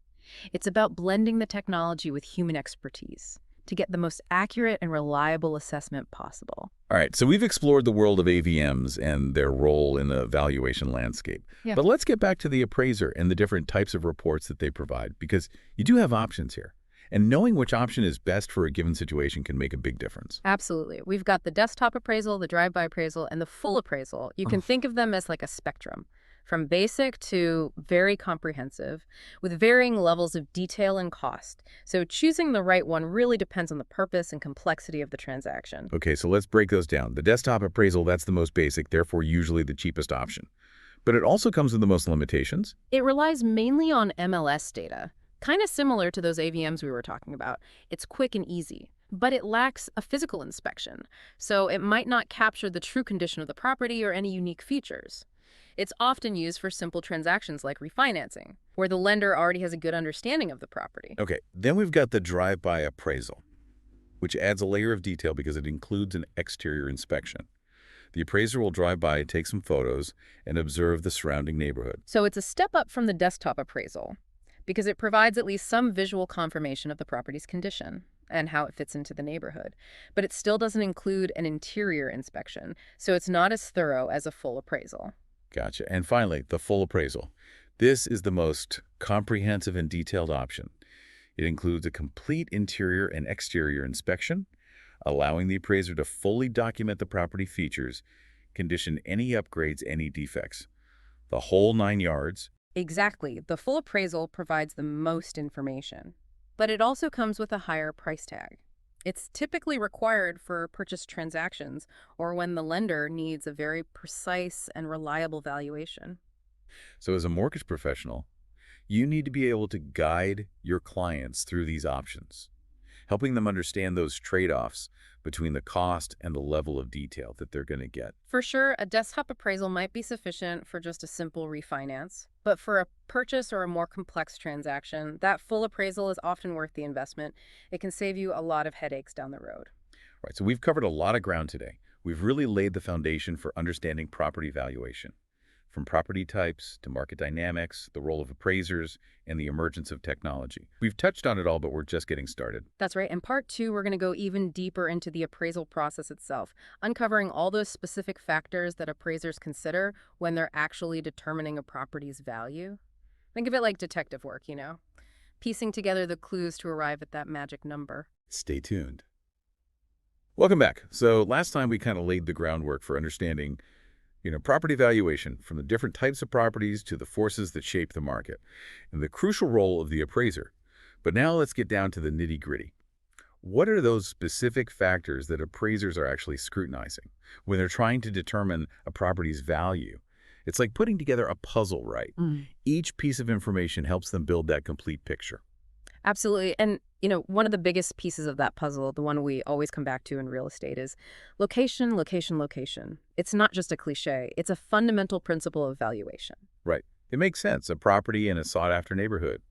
It's about blending the technology with human expertise to get the most accurate and reliable assessment possible. All right, so we've explored the world of AVMs and their role in the valuation landscape. Yeah. But let's get back to the appraiser and the different types of reports that they provide, because you do have options here. And knowing which option is best for a given situation can make a big difference. Absolutely. We've got the desktop appraisal, the drive-by appraisal, and the full appraisal. You can think of them as like a spectrum, from basic to very comprehensive, with varying levels of detail and cost. So choosing the right one really depends on the purpose and complexity of the transaction. Okay, so let's break those down. The desktop appraisal, that's the most basic, therefore usually the cheapest option. But it also comes with the most limitations. It relies mainly on MLS data, kind of similar to those AVMs we were talking about. It's quick and easy, but it lacks a physical inspection, so it might not capture the true condition of the property or any unique features. It's often used for simple transactions like refinancing, where the lender already has a good understanding of the property. Okay, then we've got the drive-by appraisal, which adds a layer of detail because it includes an exterior inspection. The appraiser will drive by, take some photos, and observe the surrounding neighborhood. So it's a step up from the desktop appraisal, because it provides at least some visual confirmation of the property's condition and how it fits into the neighborhood. But it still doesn't include an interior inspection, so it's not as thorough as a full appraisal. Gotcha. And finally, the full appraisal. This is the most comprehensive and detailed option. It includes a complete interior and exterior inspection, allowing the appraiser to fully document the property features, condition any upgrades, any defects. The whole 9 yards. Exactly. The full appraisal provides the most information. But it also comes with a higher price tag. It's typically required for purchase transactions or when the lender needs a very precise and reliable valuation. So as a mortgage professional, you need to be able to guide your clients through these options, helping them understand those trade-offs between the cost and the level of detail that they're going to get. For sure, a desktop appraisal might be sufficient for just a simple refinance, but for a purchase or a more complex transaction, that full appraisal is often worth the investment. It can save you a lot of headaches down the road. Right, so we've covered a lot of ground today. We've really laid the foundation for understanding property valuation, from property types to market dynamics, the role of appraisers, and the emergence of technology. We've touched on it all, but we're just getting started. That's right. In part 2, we're going to go even deeper into the appraisal process itself, uncovering all those specific factors that appraisers consider when they're actually determining a property's value. Think of it like detective work, piecing together the clues to arrive at that magic number. Stay tuned. Welcome back. So last time we kind of laid the groundwork for understanding property valuation, from the different types of properties to the forces that shape the market, and the crucial role of the appraiser. But now let's get down to the nitty-gritty. What are those specific factors that appraisers are actually scrutinizing when they're trying to determine a property's value? It's like putting together a puzzle, right? Each piece of information helps them build that complete picture. Absolutely. And, one of the biggest pieces of that puzzle, the one we always come back to in real estate, is location, location, location. It's not just a cliche. It's a fundamental principle of valuation. Right. It makes sense. A property in a sought-after neighborhood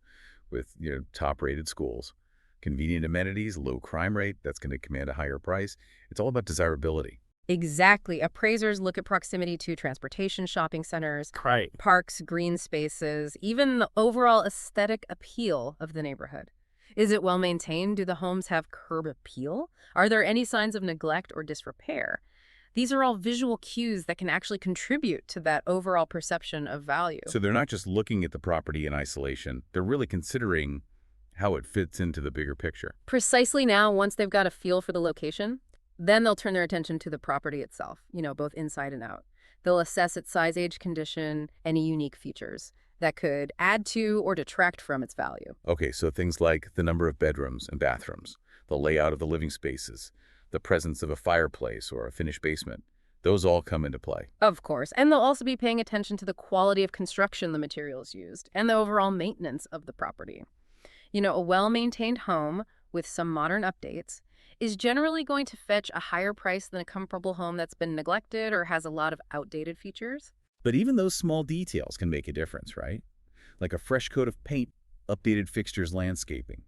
with, top-rated schools, convenient amenities, low crime rate, that's going to command a higher price. It's all about desirability. Exactly. Appraisers look at proximity to transportation, shopping centers, Right. parks, green spaces, even the overall aesthetic appeal of the neighborhood. Is it well maintained? Do the homes have curb appeal? Are there any signs of neglect or disrepair? These are all visual cues that can actually contribute to that overall perception of value. So they're not just looking at the property in isolation. They're really considering how it fits into the bigger picture. Precisely. Now, once they've got a feel for the location, then they'll turn their attention to the property itself, both inside and out. They'll assess its size, age, condition, any unique features that could add to or detract from its value. Okay, so things like the number of bedrooms and bathrooms, the layout of the living spaces, the presence of a fireplace or a finished basement, those all come into play. Of course. And they'll also be paying attention to the quality of construction, the materials used, and the overall maintenance of the property. A well-maintained home with some modern updates is generally going to fetch a higher price than a comparable home that's been neglected or has a lot of outdated features. But even those small details can make a difference, right? Like a fresh coat of paint, updated fixtures, landscaping.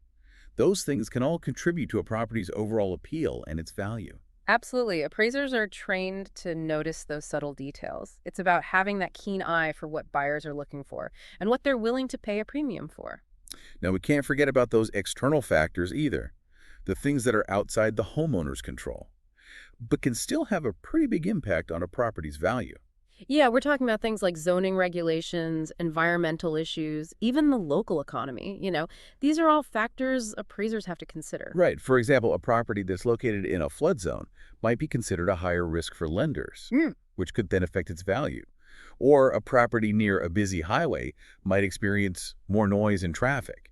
Those things can all contribute to a property's overall appeal and its value. Absolutely. Appraisers are trained to notice those subtle details. It's about having that keen eye for what buyers are looking for and what they're willing to pay a premium for. Now, we can't forget about those external factors either, the things that are outside the homeowner's control, but can still have a pretty big impact on a property's value. Yeah, we're talking about things like zoning regulations, environmental issues, even the local economy. These are all factors appraisers have to consider. Right. For example, a property that's located in a flood zone might be considered a higher risk for lenders, which could then affect its value. Or a property near a busy highway might experience more noise and traffic,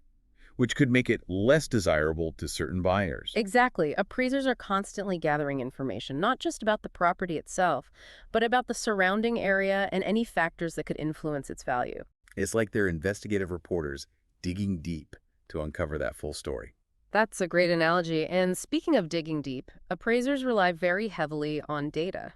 which could make it less desirable to certain buyers. Exactly. Appraisers are constantly gathering information, not just about the property itself, but about the surrounding area and any factors that could influence its value. It's like they're investigative reporters digging deep to uncover that full story. That's a great analogy. And speaking of digging deep, appraisers rely very heavily on data,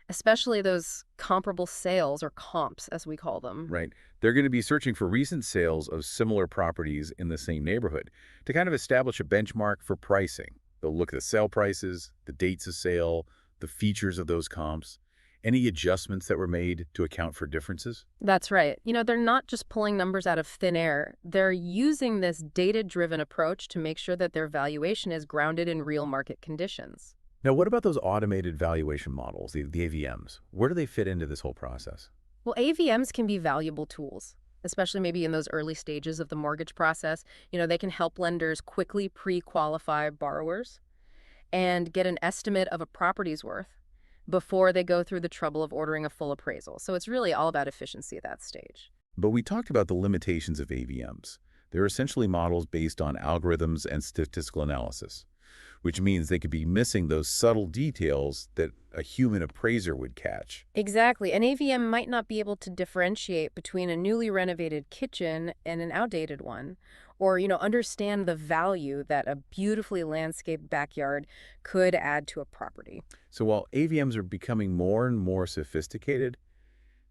especially those comparable sales, or comps, as we call them. Right. They're going to be searching for recent sales of similar properties in the same neighborhood to kind of establish a benchmark for pricing. They'll look at the sale prices, the dates of sale, the features of those comps, any adjustments that were made to account for differences. That's right. They're not just pulling numbers out of thin air. They're using this data-driven approach to make sure that their valuation is grounded in real market conditions. Now, what about those automated valuation models, the AVMs? Where do they fit into this whole process? Well, AVMs can be valuable tools, especially maybe in those early stages of the mortgage process. They can help lenders quickly pre-qualify borrowers and get an estimate of a property's worth before they go through the trouble of ordering a full appraisal. So it's really all about efficiency at that stage. But we talked about the limitations of AVMs. They're essentially models based on algorithms and statistical analysis, which means they could be missing those subtle details that a human appraiser would catch. Exactly. An AVM might not be able to differentiate between a newly renovated kitchen and an outdated one, or, understand the value that a beautifully landscaped backyard could add to a property. So while AVMs are becoming more and more sophisticated,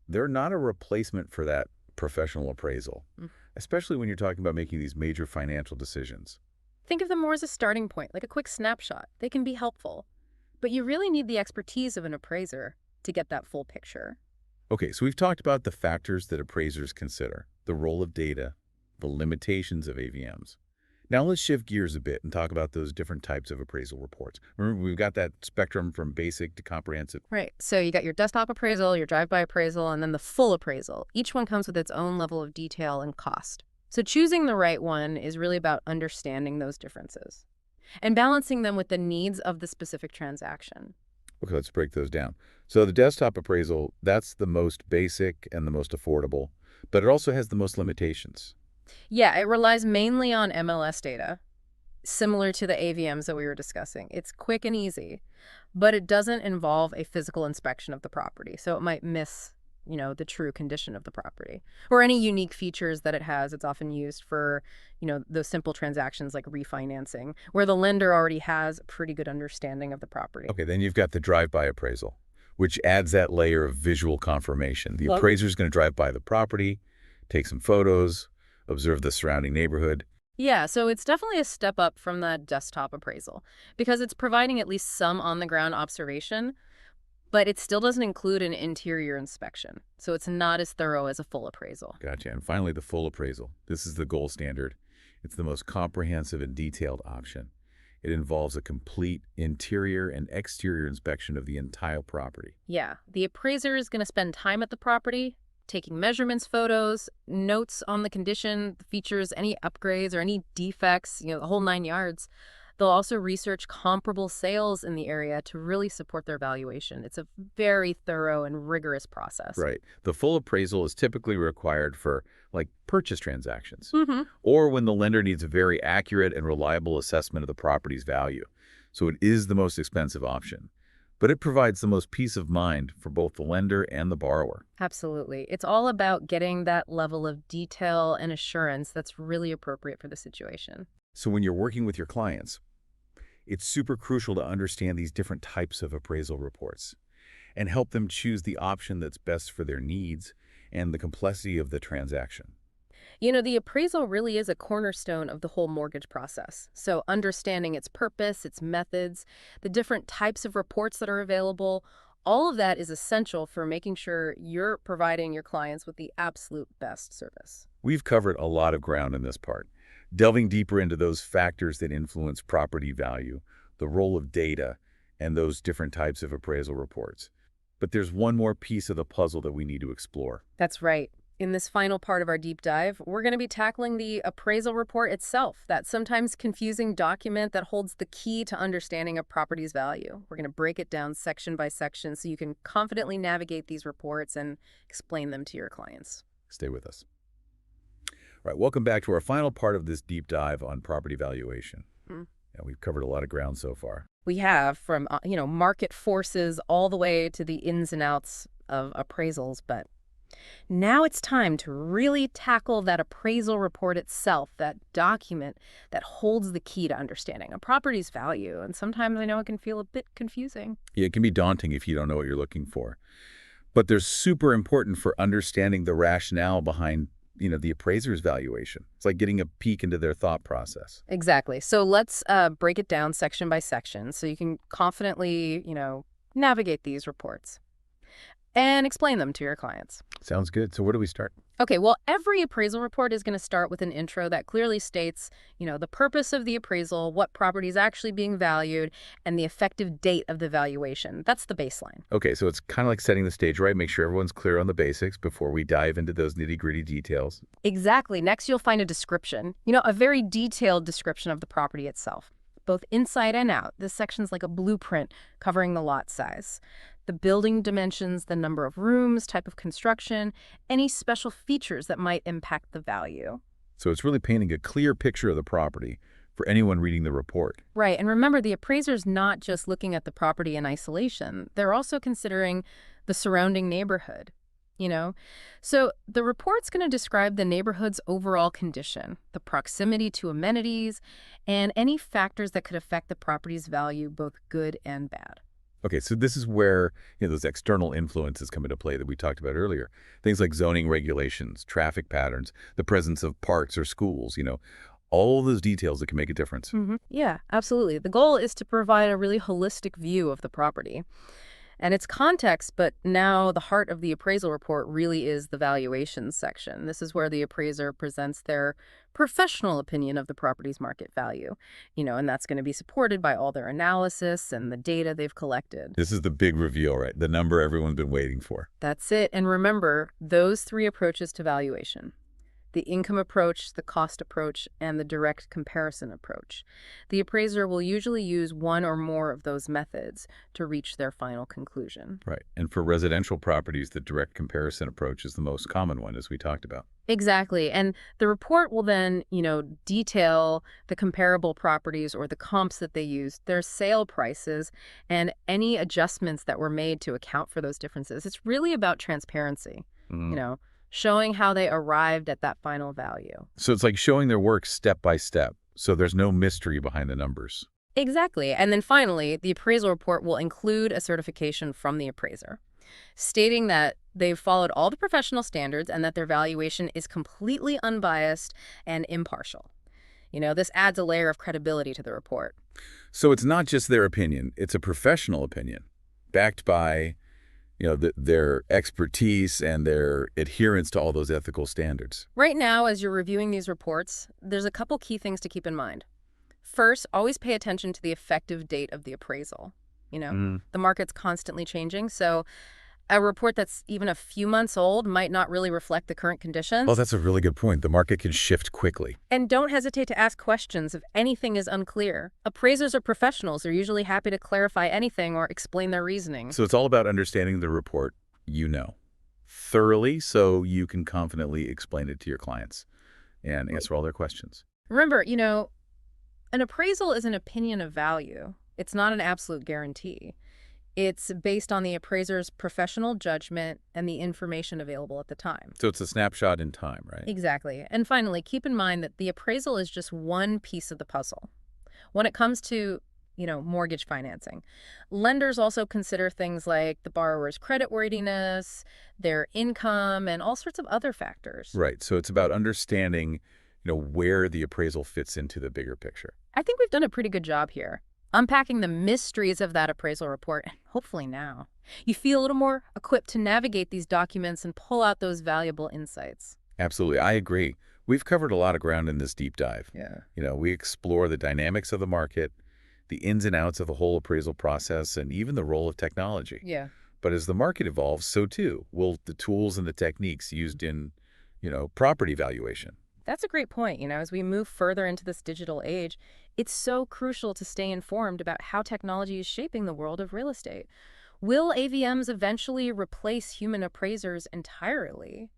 they're not a replacement for that professional appraisal, especially when you're talking about making these major financial decisions. Think of them more as a starting point, like a quick snapshot. They can be helpful, but you really need the expertise of an appraiser to get that full picture. Okay, so we've talked about the factors that appraisers consider, the role of data, the limitations of AVMs. Now let's shift gears a bit and talk about those different types of appraisal reports. Remember, we've got that spectrum from basic to comprehensive. Right. So you got your desktop appraisal, your drive-by appraisal, and then the full appraisal. Each one comes with its own level of detail and cost. So choosing the right one is really about understanding those differences and balancing them with the needs of the specific transaction. Okay, let's break those down. So the desktop appraisal, that's the most basic and the most affordable, but it also has the most limitations. Yeah, it relies mainly on MLS data, similar to the AVMs that we were discussing. It's quick and easy, but it doesn't involve a physical inspection of the property, so it might miss, the true condition of the property or any unique features that it has. It's often used for, those simple transactions like refinancing, where the lender already has a pretty good understanding of the property. Okay, then you've got the drive-by appraisal, which adds that layer of visual confirmation. The appraiser's going to drive by the property, take some photos, observe the surrounding neighborhood. Yeah, so it's definitely a step up from the desktop appraisal because it's providing at least some on-the-ground observation, but it still doesn't include an interior inspection. So it's not as thorough as a full appraisal. Gotcha. And finally, the full appraisal. This is the gold standard. It's the most comprehensive and detailed option. It involves a complete interior and exterior inspection of the entire property. Yeah, the appraiser is going to spend time at the property, taking measurements, photos, notes on the condition, the features, any upgrades or any defects, the whole 9 yards. They'll also research comparable sales in the area to really support their valuation. It's a very thorough and rigorous process. Right. The full appraisal is typically required for, like, purchase transactions, Mm-hmm. or when the lender needs a very accurate and reliable assessment of the property's value. So it is the most expensive option, but it provides the most peace of mind for both the lender and the borrower. Absolutely. It's all about getting that level of detail and assurance that's really appropriate for the situation. So when you're working with your clients, it's super crucial to understand these different types of appraisal reports and help them choose the option that's best for their needs and the complexity of the transaction. The appraisal really is a cornerstone of the whole mortgage process. So understanding its purpose, its methods, the different types of reports that are available, all of that is essential for making sure you're providing your clients with the absolute best service. We've covered a lot of ground in this part, delving deeper into those factors that influence property value, the role of data, and those different types of appraisal reports. But there's one more piece of the puzzle that we need to explore. That's right. In this final part of our deep dive, we're going to be tackling the appraisal report itself, that sometimes confusing document that holds the key to understanding a property's value. We're going to break it down section by section so you can confidently navigate these reports and explain them to your clients. Stay with us. All right, welcome back to our final part of this deep dive on property valuation. Mm. Yeah, we've covered a lot of ground so far. We have from, market forces all the way to the ins and outs of appraisals, but now it's time to really tackle that appraisal report itself, that document that holds the key to understanding a property's value. And sometimes I know it can feel a bit confusing. Yeah, it can be daunting if you don't know what you're looking for. But they're super important for understanding the rationale behind, the appraiser's valuation. It's like getting a peek into their thought process. Exactly. So let's break it down section by section so you can confidently, navigate these reports and explain them to your clients. Sounds good. So where do we start? Okay, well, every appraisal report is going to start with an intro that clearly states, the purpose of the appraisal, what property is actually being valued, and the effective date of the valuation. That's the baseline. Okay, so it's kind of like setting the stage, right? Make sure everyone's clear on the basics before we dive into those nitty-gritty details. Exactly. Next, you'll find a description, a very detailed description of the property itself, both inside and out. This section's like a blueprint covering the lot size, the building dimensions, the number of rooms, type of construction, any special features that might impact the value. So it's really painting a clear picture of the property for anyone reading the report. Right. And remember, the appraiser's not just looking at the property in isolation. They're also considering the surrounding neighborhood, So the report's going to describe the neighborhood's overall condition, the proximity to amenities, and any factors that could affect the property's value, both good and bad. Okay, so this is where those external influences come into play that we talked about earlier. Things like zoning regulations, traffic patterns, the presence of parks or schools, all those details that can make a difference. Yeah, absolutely. The goal is to provide a really holistic view of the property and its context, but now the heart of the appraisal report really is the valuation section. This is where the appraiser presents their professional opinion of the property's market value, and that's going to be supported by all their analysis and the data they've collected. This is the big reveal, right? The number everyone's been waiting for. That's it. And remember, those three approaches to valuation: the income approach, the cost approach, and the direct comparison approach. The appraiser will usually use one or more of those methods to reach their final conclusion. Right. And for residential properties, the direct comparison approach is the most common one, as we talked about. Exactly. And the report will then, detail the comparable properties or the comps that they used, their sale prices, and any adjustments that were made to account for those differences. It's really about transparency, showing how they arrived at that final value. So it's like showing their work step by step, so there's no mystery behind the numbers. Exactly. And then finally, the appraisal report will include a certification from the appraiser, stating that they've followed all the professional standards and that their valuation is completely unbiased and impartial. This adds a layer of credibility to the report. So it's not just their opinion, it's a professional opinion, backed by their expertise and their adherence to all those ethical standards. Right now, as you're reviewing these reports, there's a couple key things to keep in mind. First, always pay attention to the effective date of the appraisal. The market's constantly changing, so a report that's even a few months old might not really reflect the current conditions. Well, that's a really good point. The market can shift quickly. And don't hesitate to ask questions if anything is unclear. Appraisers are professionals. They're usually happy to clarify anything or explain their reasoning. So it's all about understanding the report thoroughly so you can confidently explain it to your clients and answer all their questions. Remember, an appraisal is an opinion of value. It's not an absolute guarantee. It's based on the appraiser's professional judgment and the information available at the time. So it's a snapshot in time, right? Exactly. And finally, keep in mind that the appraisal is just one piece of the puzzle. When it comes to, mortgage financing, lenders also consider things like the borrower's creditworthiness, their income, and all sorts of other factors. Right. So it's about understanding, where the appraisal fits into the bigger picture. I think we've done a pretty good job here, unpacking the mysteries of that appraisal report, and hopefully now you feel a little more equipped to navigate these documents and pull out those valuable insights. Absolutely. I agree. We've covered a lot of ground in this deep dive. Yeah. We explore the dynamics of the market, the ins and outs of the whole appraisal process, and even the role of technology. Yeah. But as the market evolves, so too will the tools and the techniques used in, property valuation. That's a great point. As we move further into this digital age, it's so crucial to stay informed about how technology is shaping the world of real estate. Will AVMs eventually replace human appraisers entirely?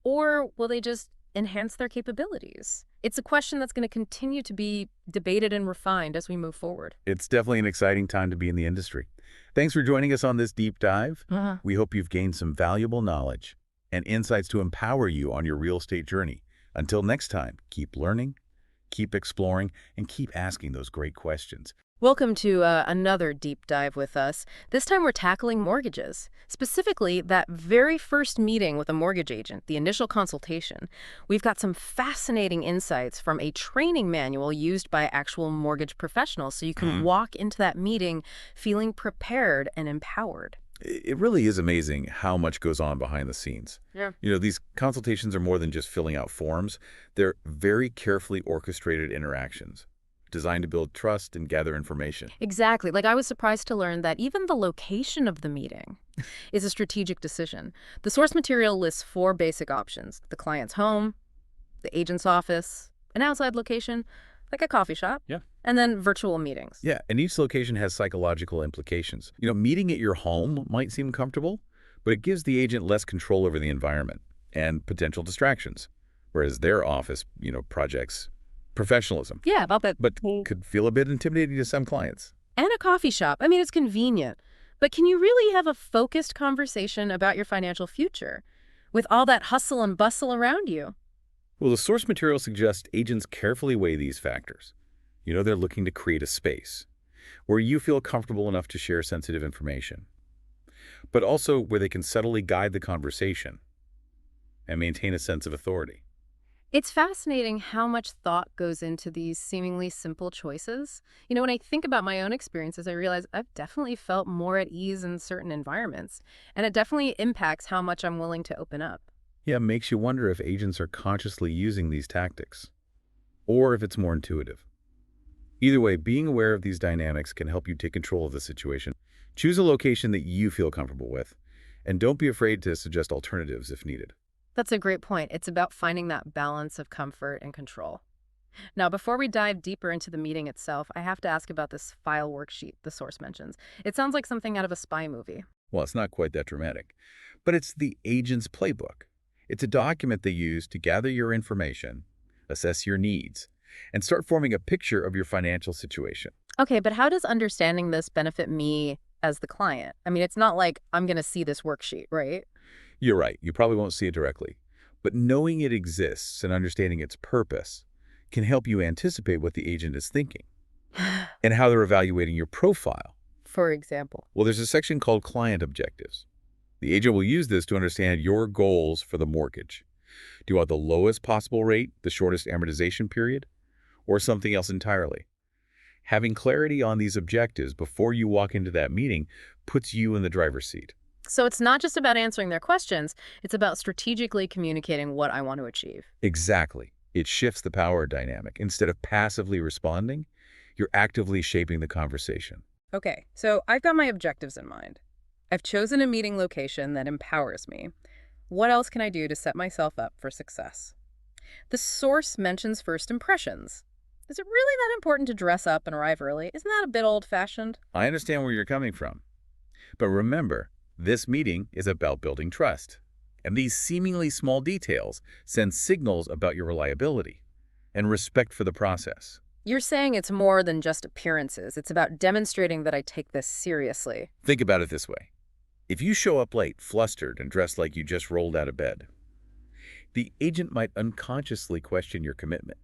Or will they just enhance their capabilities? It's a question that's going to continue to be debated and refined as we move forward. It's definitely an exciting time to be in the industry. Thanks for joining us on this deep dive. We hope you've gained some valuable knowledge and insights to empower you on your real estate journey. Until next time, keep learning, keep exploring, and keep asking those great questions. Welcome to another deep dive with us. This time we're tackling mortgages, specifically that very first meeting with a mortgage agent, the initial consultation. We've got some fascinating insights from a training manual used by actual mortgage professionals, so you can walk into that meeting feeling prepared and empowered. It really is amazing how much goes on behind the scenes. Yeah. These consultations are more than just filling out forms. They're very carefully orchestrated interactions designed to build trust and gather information. Exactly. Like, I was surprised to learn that even the location of the meeting is a strategic decision. The source material lists 4 basic options: the client's home, the agent's office, an outside location, like a coffee shop, and then virtual meetings. Yeah, and each location has psychological implications. Meeting at your home might seem comfortable, but it gives the agent less control over the environment and potential distractions, whereas their office, projects professionalism. Yeah, about that. But could feel a bit intimidating to some clients. And a coffee shop. I mean, it's convenient. But can you really have a focused conversation about your financial future with all that hustle and bustle around you? Well, the source material suggests agents carefully weigh these factors. They're looking to create a space where you feel comfortable enough to share sensitive information, but also where they can subtly guide the conversation and maintain a sense of authority. It's fascinating how much thought goes into these seemingly simple choices. When I think about my own experiences, I realize I've definitely felt more at ease in certain environments, and it definitely impacts how much I'm willing to open up. Yeah, it makes you wonder if agents are consciously using these tactics, or if it's more intuitive. Either way, being aware of these dynamics can help you take control of the situation. Choose a location that you feel comfortable with, and don't be afraid to suggest alternatives if needed. That's a great point. It's about finding that balance of comfort and control. Now, before we dive deeper into the meeting itself, I have to ask about this file worksheet the source mentions. It sounds like something out of a spy movie. Well, it's not quite that dramatic, but it's the agent's playbook. It's a document they use to gather your information, assess your needs, and start forming a picture of your financial situation. Okay, but how does understanding this benefit me as the client? I mean, it's not like I'm going to see this worksheet, right? You're right, you probably won't see it directly, but knowing it exists and understanding its purpose can help you anticipate what the agent is thinking and how they're evaluating your profile. For example? Well, there's a section called Client Objectives. The agent will use this to understand your goals for the mortgage. Do you want the lowest possible rate, the shortest amortization period, or something else entirely? Having clarity on these objectives before you walk into that meeting puts you in the driver's seat. So it's not just about answering their questions, it's about strategically communicating what I want to achieve. Exactly. It shifts the power dynamic. Instead of passively responding, you're actively shaping the conversation. Okay, so I've got my objectives in mind. I've chosen a meeting location that empowers me. What else can I do to set myself up for success? The source mentions first impressions. Is it really that important to dress up and arrive early? Isn't that a bit old-fashioned? I understand where you're coming from. But remember, this meeting is about building trust. And these seemingly small details send signals about your reliability and respect for the process. You're saying it's more than just appearances. It's about demonstrating that I take this seriously. Think about it this way. If you show up late, flustered, and dressed like you just rolled out of bed, the agent might unconsciously question your commitment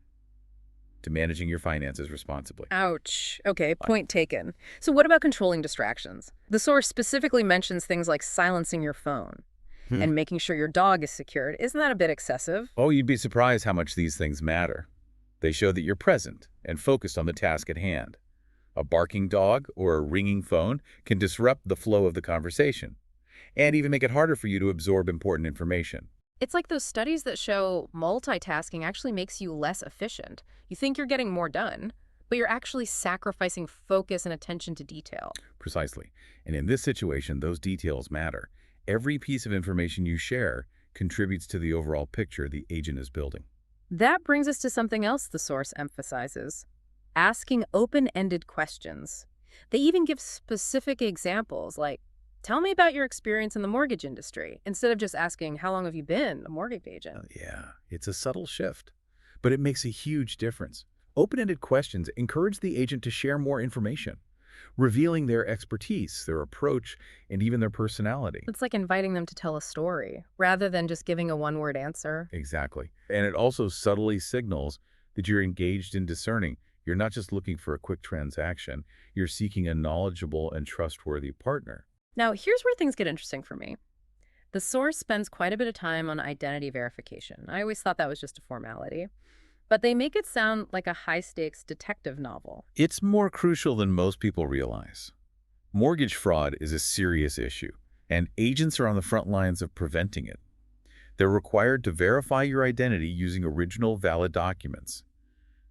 to managing your finances responsibly. Ouch. Okay, point taken. So what about controlling distractions? The source specifically mentions things like silencing your phone and making sure your dog is secured. Isn't that a bit excessive? Oh, you'd be surprised how much these things matter. They show that you're present and focused on the task at hand. A barking dog or a ringing phone can disrupt the flow of the conversation and even make it harder for you to absorb important information. It's like those studies that show multitasking actually makes you less efficient. You think you're getting more done, but you're actually sacrificing focus and attention to detail. Precisely. And in this situation, those details matter. Every piece of information you share contributes to the overall picture the agent is building. That brings us to something else the source emphasizes: asking open-ended questions. They even give specific examples like, Tell me about your experience in the mortgage industry, instead of just asking, how long have you been a mortgage agent? Yeah, it's a subtle shift, but it makes a huge difference. Open-ended questions encourage the agent to share more information, revealing their expertise, their approach, and even their personality. It's like inviting them to tell a story, rather than just giving a one-word answer. Exactly. And it also subtly signals that you're engaged in discerning. You're not just looking for a quick transaction, you're seeking a knowledgeable and trustworthy partner. Now, here's where things get interesting for me. The source spends quite a bit of time on identity verification. I always thought that was just a formality. But they make it sound like a high-stakes detective novel. It's more crucial than most people realize. Mortgage fraud is a serious issue, and agents are on the front lines of preventing it. They're required to verify your identity using original valid documents,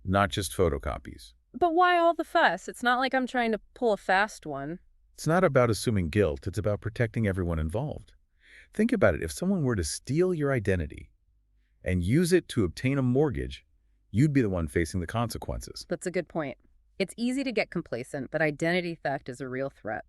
not just photocopies. But why all the fuss? It's not like I'm trying to pull a fast one. It's not about assuming guilt, it's about protecting everyone involved. Think about it, if someone were to steal your identity and use it to obtain a mortgage, you'd be the one facing the consequences. That's a good point. It's easy to get complacent, but identity theft is a real threat.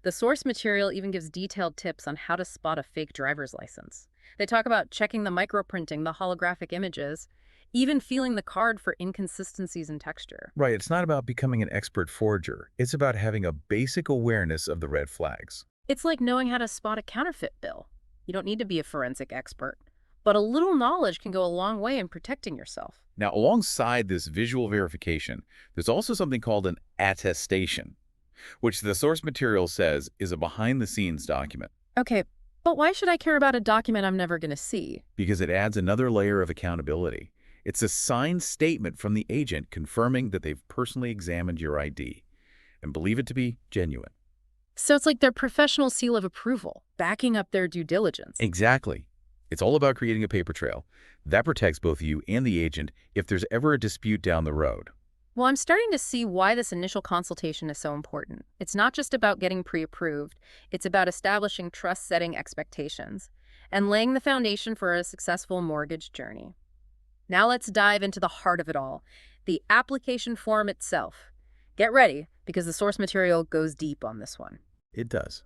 The source material even gives detailed tips on how to spot a fake driver's license. They talk about checking the microprinting, the holographic images, even feeling the card for inconsistencies in texture. Right, it's not about becoming an expert forger. It's about having a basic awareness of the red flags. It's like knowing how to spot a counterfeit bill. You don't need to be a forensic expert, but a little knowledge can go a long way in protecting yourself. Now, alongside this visual verification, there's also something called an attestation, which the source material says is a behind-the-scenes document. Okay, but why should I care about a document I'm never going to see? Because it adds another layer of accountability. It's a signed statement from the agent confirming that they've personally examined your ID and believe it to be genuine. So it's like their professional seal of approval, backing up their due diligence. Exactly. It's all about creating a paper trail. That protects both you and the agent if there's ever a dispute down the road. Well, I'm starting to see why this initial consultation is so important. It's not just about getting pre-approved. It's about establishing trust-setting expectations and laying the foundation for a successful mortgage journey. Now let's dive into the heart of it all, the application form itself. Get ready, because the source material goes deep on this one. It does.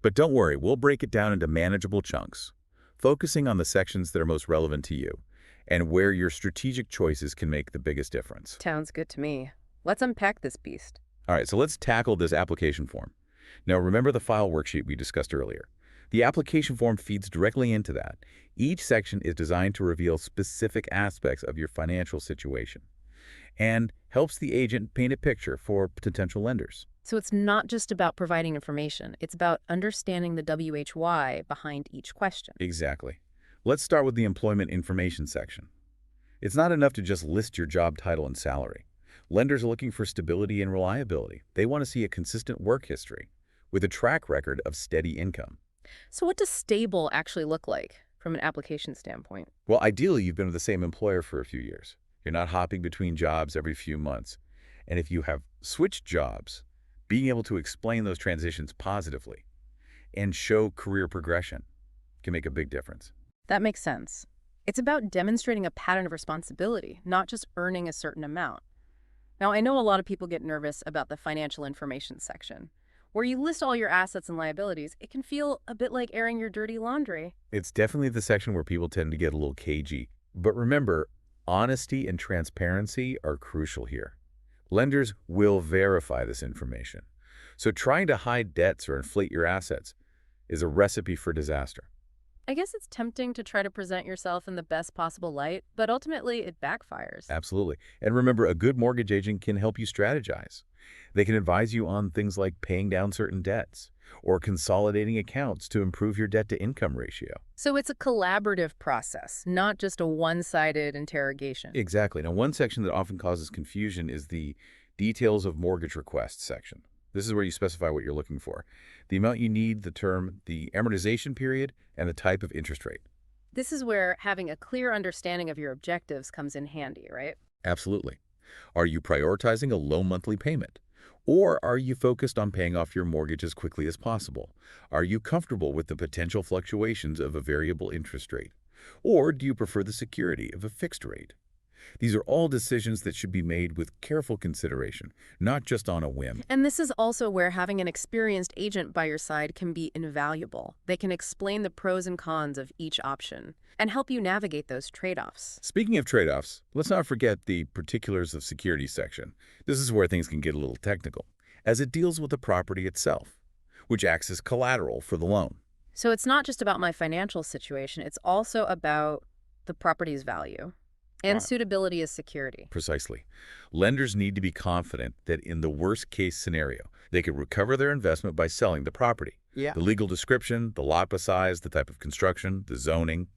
But don't worry, we'll break it down into manageable chunks, focusing on the sections that are most relevant to you and where your strategic choices can make the biggest difference. Sounds good to me. Let's unpack this beast. All right, so let's tackle this application form. Now, remember the file worksheet we discussed earlier. The application form feeds directly into that. Each section is designed to reveal specific aspects of your financial situation and helps the agent paint a picture for potential lenders. So it's not just about providing information. It's about understanding the WHY behind each question. Exactly. Let's start with the employment information section. It's not enough to just list your job title and salary. Lenders are looking for stability and reliability. They want to see a consistent work history with a track record of steady income. So what does stable actually look like from an application standpoint? Well, ideally, you've been with the same employer for a few years. You're not hopping between jobs every few months. And if you have switched jobs, being able to explain those transitions positively and show career progression can make a big difference. That makes sense. It's about demonstrating a pattern of responsibility, not just earning a certain amount. Now, I know a lot of people get nervous about the financial information section. Where you list all your assets and liabilities, it can feel a bit like airing your dirty laundry. It's definitely the section where people tend to get a little cagey. But remember, honesty and transparency are crucial here. Lenders will verify this information. So trying to hide debts or inflate your assets is a recipe for disaster. I guess it's tempting to try to present yourself in the best possible light, but ultimately it backfires. Absolutely. And remember, a good mortgage agent can help you strategize. They can advise you on things like paying down certain debts or consolidating accounts to improve your debt-to-income ratio. So it's a collaborative process, not just a one-sided interrogation. Exactly. Now, one section that often causes confusion is the details of mortgage request section. This is where you specify what you're looking for. The amount you need, the term, the amortization period, and the type of interest rate. This is where having a clear understanding of your objectives comes in handy, right? Absolutely. Are you prioritizing a low monthly payment? Or are you focused on paying off your mortgage as quickly as possible? Are you comfortable with the potential fluctuations of a variable interest rate? Or do you prefer the security of a fixed rate? These are all decisions that should be made with careful consideration, not just on a whim. And this is also where having an experienced agent by your side can be invaluable. They can explain the pros and cons of each option and help you navigate those trade-offs. Speaking of trade-offs, let's not forget the particulars of security section. This is where things can get a little technical, as it deals with the property itself, which acts as collateral for the loan. So it's not just about my financial situation, it's also about the property's value and suitability as security. Precisely. Lenders need to be confident that in the worst-case scenario, they can recover their investment by selling the property. Yeah. The legal description, the lot size, the type of construction, the zoning,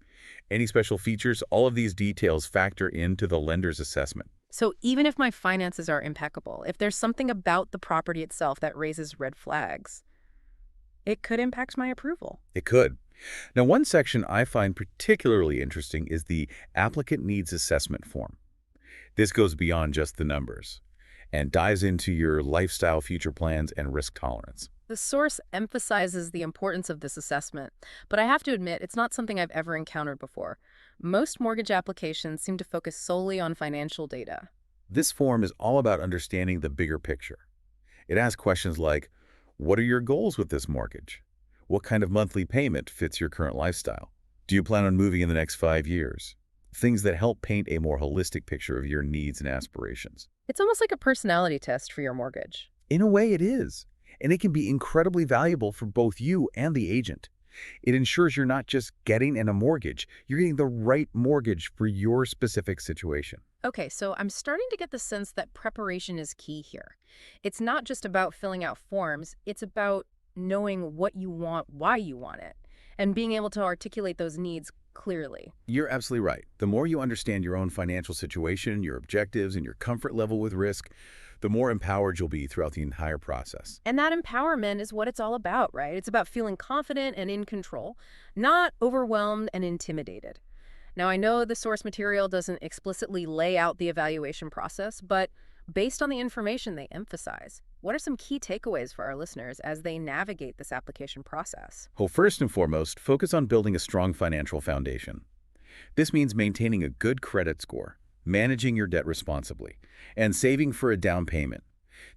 any special features, all of these details factor into the lender's assessment. So even if my finances are impeccable, if there's something about the property itself that raises red flags, it could impact my approval. It could. Now, one section I find particularly interesting is the Applicant Needs Assessment form. This goes beyond just the numbers and dives into your lifestyle, future plans, and risk tolerance. The source emphasizes the importance of this assessment, but I have to admit it's not something I've ever encountered before. Most mortgage applications seem to focus solely on financial data. This form is all about understanding the bigger picture. It asks questions like, what are your goals with this mortgage? What kind of monthly payment fits your current lifestyle? Do you plan on moving in the next 5 years? Things that help paint a more holistic picture of your needs and aspirations. It's almost like a personality test for your mortgage. In a way, it is. And it can be incredibly valuable for both you and the agent. It ensures you're not just getting a mortgage, you're getting the right mortgage for your specific situation. Okay, so I'm starting to get the sense that preparation is key here. It's not just about filling out forms, it's about knowing what you want, why you want it, and being able to articulate those needs clearly. You're absolutely right. The more you understand your own financial situation, your objectives, and your comfort level with risk, the more empowered you'll be throughout the entire process. And that empowerment is what it's all about, right? It's about feeling confident and in control, not overwhelmed and intimidated. Now, I know the source material doesn't explicitly lay out the evaluation process, but based on the information they emphasize, what are some key takeaways for our listeners as they navigate this application process? Well, first and foremost, focus on building a strong financial foundation. This means maintaining a good credit score, managing your debt responsibly, and saving for a down payment.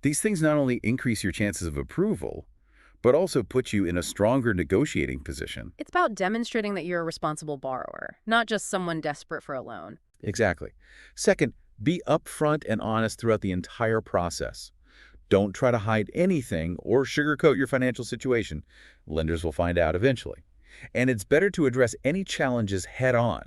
These things not only increase your chances of approval, but also put you in a stronger negotiating position. It's about demonstrating that you're a responsible borrower, not just someone desperate for a loan. Exactly. Second, be upfront and honest throughout the entire process. Don't try to hide anything or sugarcoat your financial situation. Lenders will find out eventually. And it's better to address any challenges head-on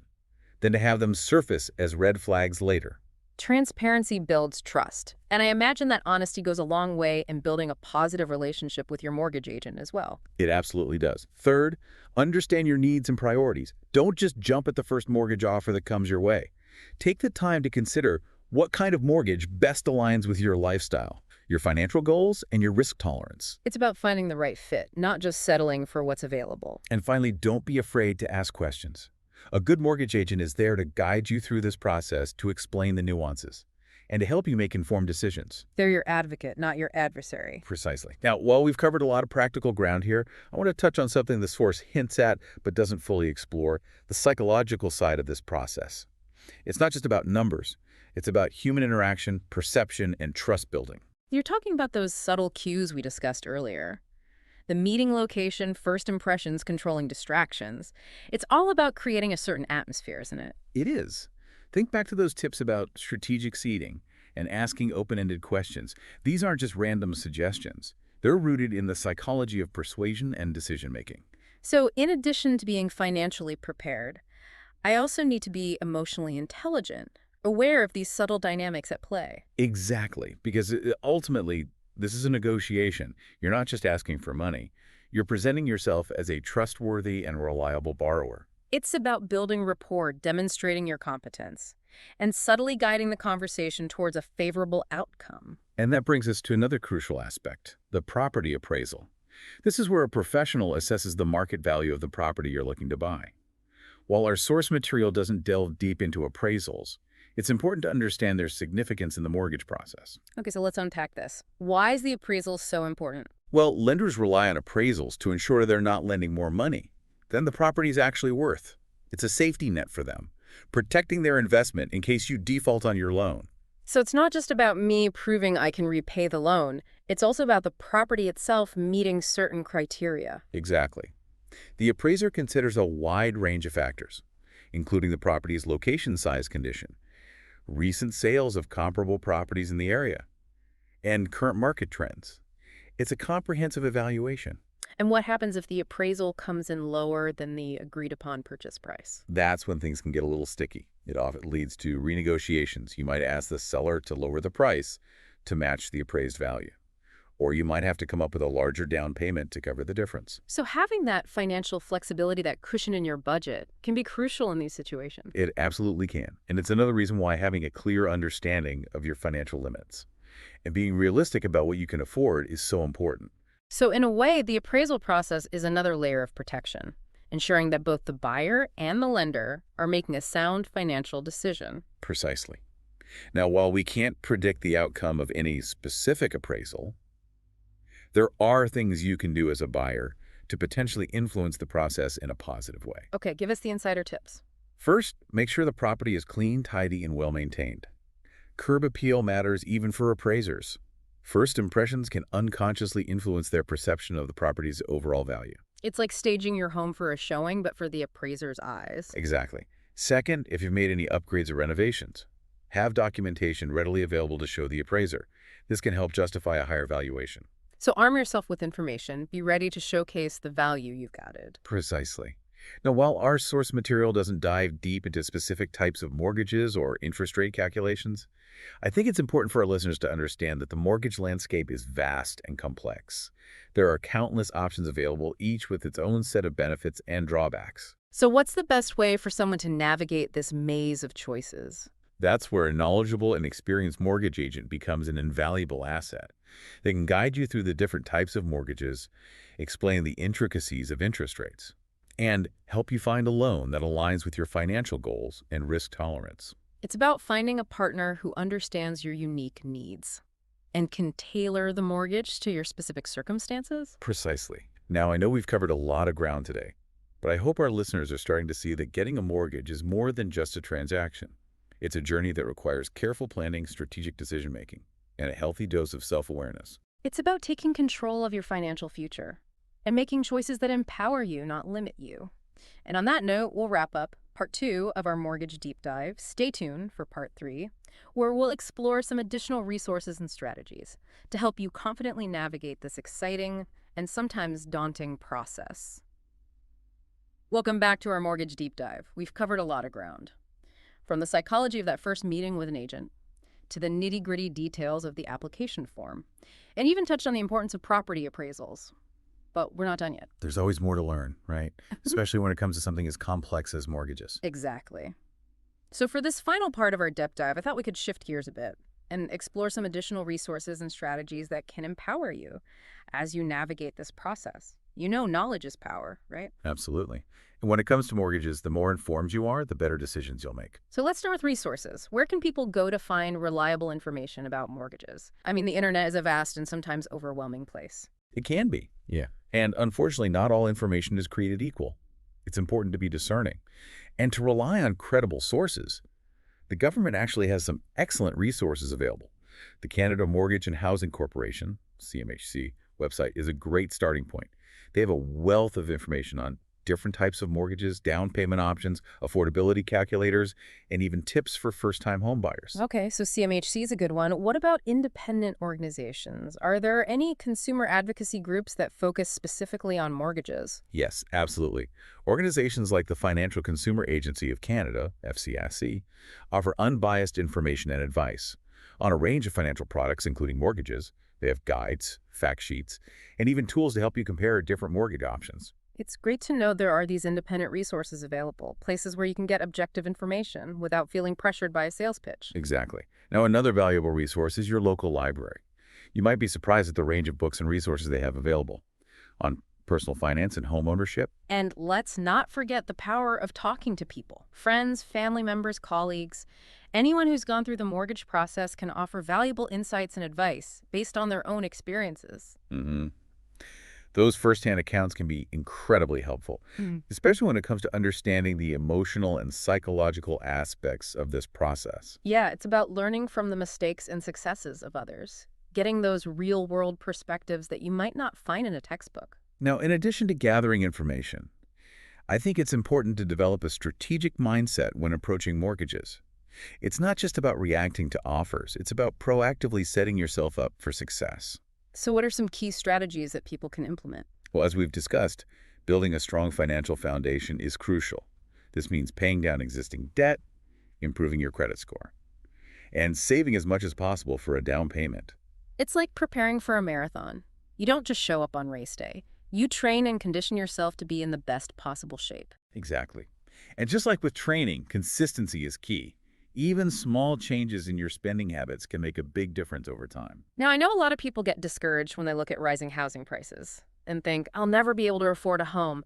than to have them surface as red flags later. Transparency builds trust, and I imagine that honesty goes a long way in building a positive relationship with your mortgage agent as well. It absolutely does. Third, understand your needs and priorities. Don't just jump at the first mortgage offer that comes your way. Take the time to consider what kind of mortgage best aligns with your lifestyle, your financial goals, and your risk tolerance. It's about finding the right fit, not just settling for what's available. And finally, don't be afraid to ask questions. A good mortgage agent is there to guide you through this process, to explain the nuances, and to help you make informed decisions. They're your advocate, not your adversary. Precisely. Now, while we've covered a lot of practical ground here, I want to touch on something the source hints at but doesn't fully explore, the psychological side of this process. It's not just about numbers. It's about human interaction, perception, and trust building. You're talking about those subtle cues we discussed earlier. The meeting location, first impressions, controlling distractions. It's all about creating a certain atmosphere, isn't it? It is. Think back to those tips about strategic seating and asking open-ended questions. These aren't just random suggestions. They're rooted in the psychology of persuasion and decision-making. So in addition to being financially prepared, I also need to be emotionally intelligent, aware of these subtle dynamics at play. Exactly, because ultimately, this is a negotiation. You're not just asking for money. You're presenting yourself as a trustworthy and reliable borrower. It's about building rapport, demonstrating your competence, and subtly guiding the conversation towards a favorable outcome. And that brings us to another crucial aspect, the property appraisal. This is where a professional assesses the market value of the property you're looking to buy. While our source material doesn't delve deep into appraisals, it's important to understand their significance in the mortgage process. Okay, so let's unpack this. Why is the appraisal so important? Well, lenders rely on appraisals to ensure they're not lending more money than the property is actually worth. It's a safety net for them. protecting their investment in case you default on your loan. So it's not just about me proving I can repay the loan. It's also about the property itself meeting certain criteria. Exactly. The appraiser considers a wide range of factors, including the property's location, size, condition, recent sales of comparable properties in the area, and current market trends. It's a comprehensive evaluation. And what happens if the appraisal comes in lower than the agreed-upon purchase price? That's when things can get a little sticky. It often leads to renegotiations. You might ask the seller to lower the price to match the appraised value. Or you might have to come up with a larger down payment to cover the difference. So having that financial flexibility, that cushion in your budget, can be crucial in these situations. It absolutely can. And it's another reason why having a clear understanding of your financial limits and being realistic about what you can afford is so important. So in a way, the appraisal process is another layer of protection, ensuring that both the buyer and the lender are making a sound financial decision. Precisely. Now, while we can't predict the outcome of any specific appraisal, there are things you can do as a buyer to potentially influence the process in a positive way. Okay, give us the insider tips. First, make sure the property is clean, tidy, and well-maintained. Curb appeal matters even for appraisers. First impressions can unconsciously influence their perception of the property's overall value. It's like staging your home for a showing, but for the appraiser's eyes. Exactly. Second, if you've made any upgrades or renovations, have documentation readily available to show the appraiser. This can help justify a higher valuation. So arm yourself with information. Be ready to showcase the value you've added. Precisely. Now, while our source material doesn't dive deep into specific types of mortgages or interest rate calculations, I think it's important for our listeners to understand that the mortgage landscape is vast and complex. There are countless options available, each with its own set of benefits and drawbacks. So what's the best way for someone to navigate this maze of choices? That's where a knowledgeable and experienced mortgage agent becomes an invaluable asset. They can guide you through the different types of mortgages, explain the intricacies of interest rates, and help you find a loan that aligns with your financial goals and risk tolerance. It's about finding a partner who understands your unique needs and can tailor the mortgage to your specific circumstances. Precisely. Now, I know we've covered a lot of ground today, but I hope our listeners are starting to see that getting a mortgage is more than just a transaction. It's a journey that requires careful planning, strategic decision-making, and a healthy dose of self-awareness. It's about taking control of your financial future and making choices that empower you, not limit you. And on that note, we'll wrap up Part 2 of our mortgage deep dive. Stay tuned for Part 3, where we'll explore some additional resources and strategies to help you confidently navigate this exciting and sometimes daunting process. Welcome back to our mortgage deep dive. We've covered a lot of ground. From the psychology of that first meeting with an agent, to the nitty-gritty details of the application form, and even touched on the importance of property appraisals. But we're not done yet. There's always more to learn, right? Especially when it comes to something as complex as mortgages. Exactly. So for this final part of our depth dive, I thought we could shift gears a bit and explore some additional resources and strategies that can empower you as you navigate this process. You know, knowledge is power, right? Absolutely. And when it comes to mortgages, the more informed you are, the better decisions you'll make. So let's start with resources. Where can people go to find reliable information about mortgages? I mean, the internet is a vast and sometimes overwhelming place. It can be. Yeah. And unfortunately, not all information is created equal. It's important to be discerning and to rely on credible sources. The government actually has some excellent resources available. The Canada Mortgage and Housing Corporation, CMHC, website is a great starting point. They have a wealth of information on different types of mortgages, down payment options, affordability calculators, and even tips for first-time home buyers. Okay, so CMHC is a good one. What about independent organizations? Are there any consumer advocacy groups that focus specifically on mortgages? Yes, absolutely. Organizations like the Financial Consumer Agency of Canada, FCAC, offer unbiased information and advice on a range of financial products, including mortgages. They have guides, fact sheets, and even tools to help you compare different mortgage options. It's great to know there are these independent resources available, places where you can get objective information without feeling pressured by a sales pitch. Exactly. Now, another valuable resource is your local library. You might be surprised at the range of books and resources they have available on personal finance and home ownership. And let's not forget the power of talking to people. Friends, family members, colleagues. Anyone who's gone through the mortgage process can offer valuable insights and advice based on their own experiences. Those firsthand accounts can be incredibly helpful, especially when it comes to understanding the emotional and psychological aspects of this process. Yeah, it's about learning from the mistakes and successes of others, getting those real-world perspectives that you might not find in a textbook. Now, in addition to gathering information, I think it's important to develop a strategic mindset when approaching mortgages. It's not just about reacting to offers, it's about proactively setting yourself up for success. So what are some key strategies that people can implement? Well, as we've discussed, building a strong financial foundation is crucial. This means paying down existing debt, improving your credit score, and saving as much as possible for a down payment. It's like preparing for a marathon. You don't just show up on race day. You train and condition yourself to be in the best possible shape. Exactly. And just like with training, consistency is key. Even small changes in your spending habits can make a big difference over time. Now, I know a lot of people get discouraged when they look at rising housing prices and think, I'll never be able to afford a home.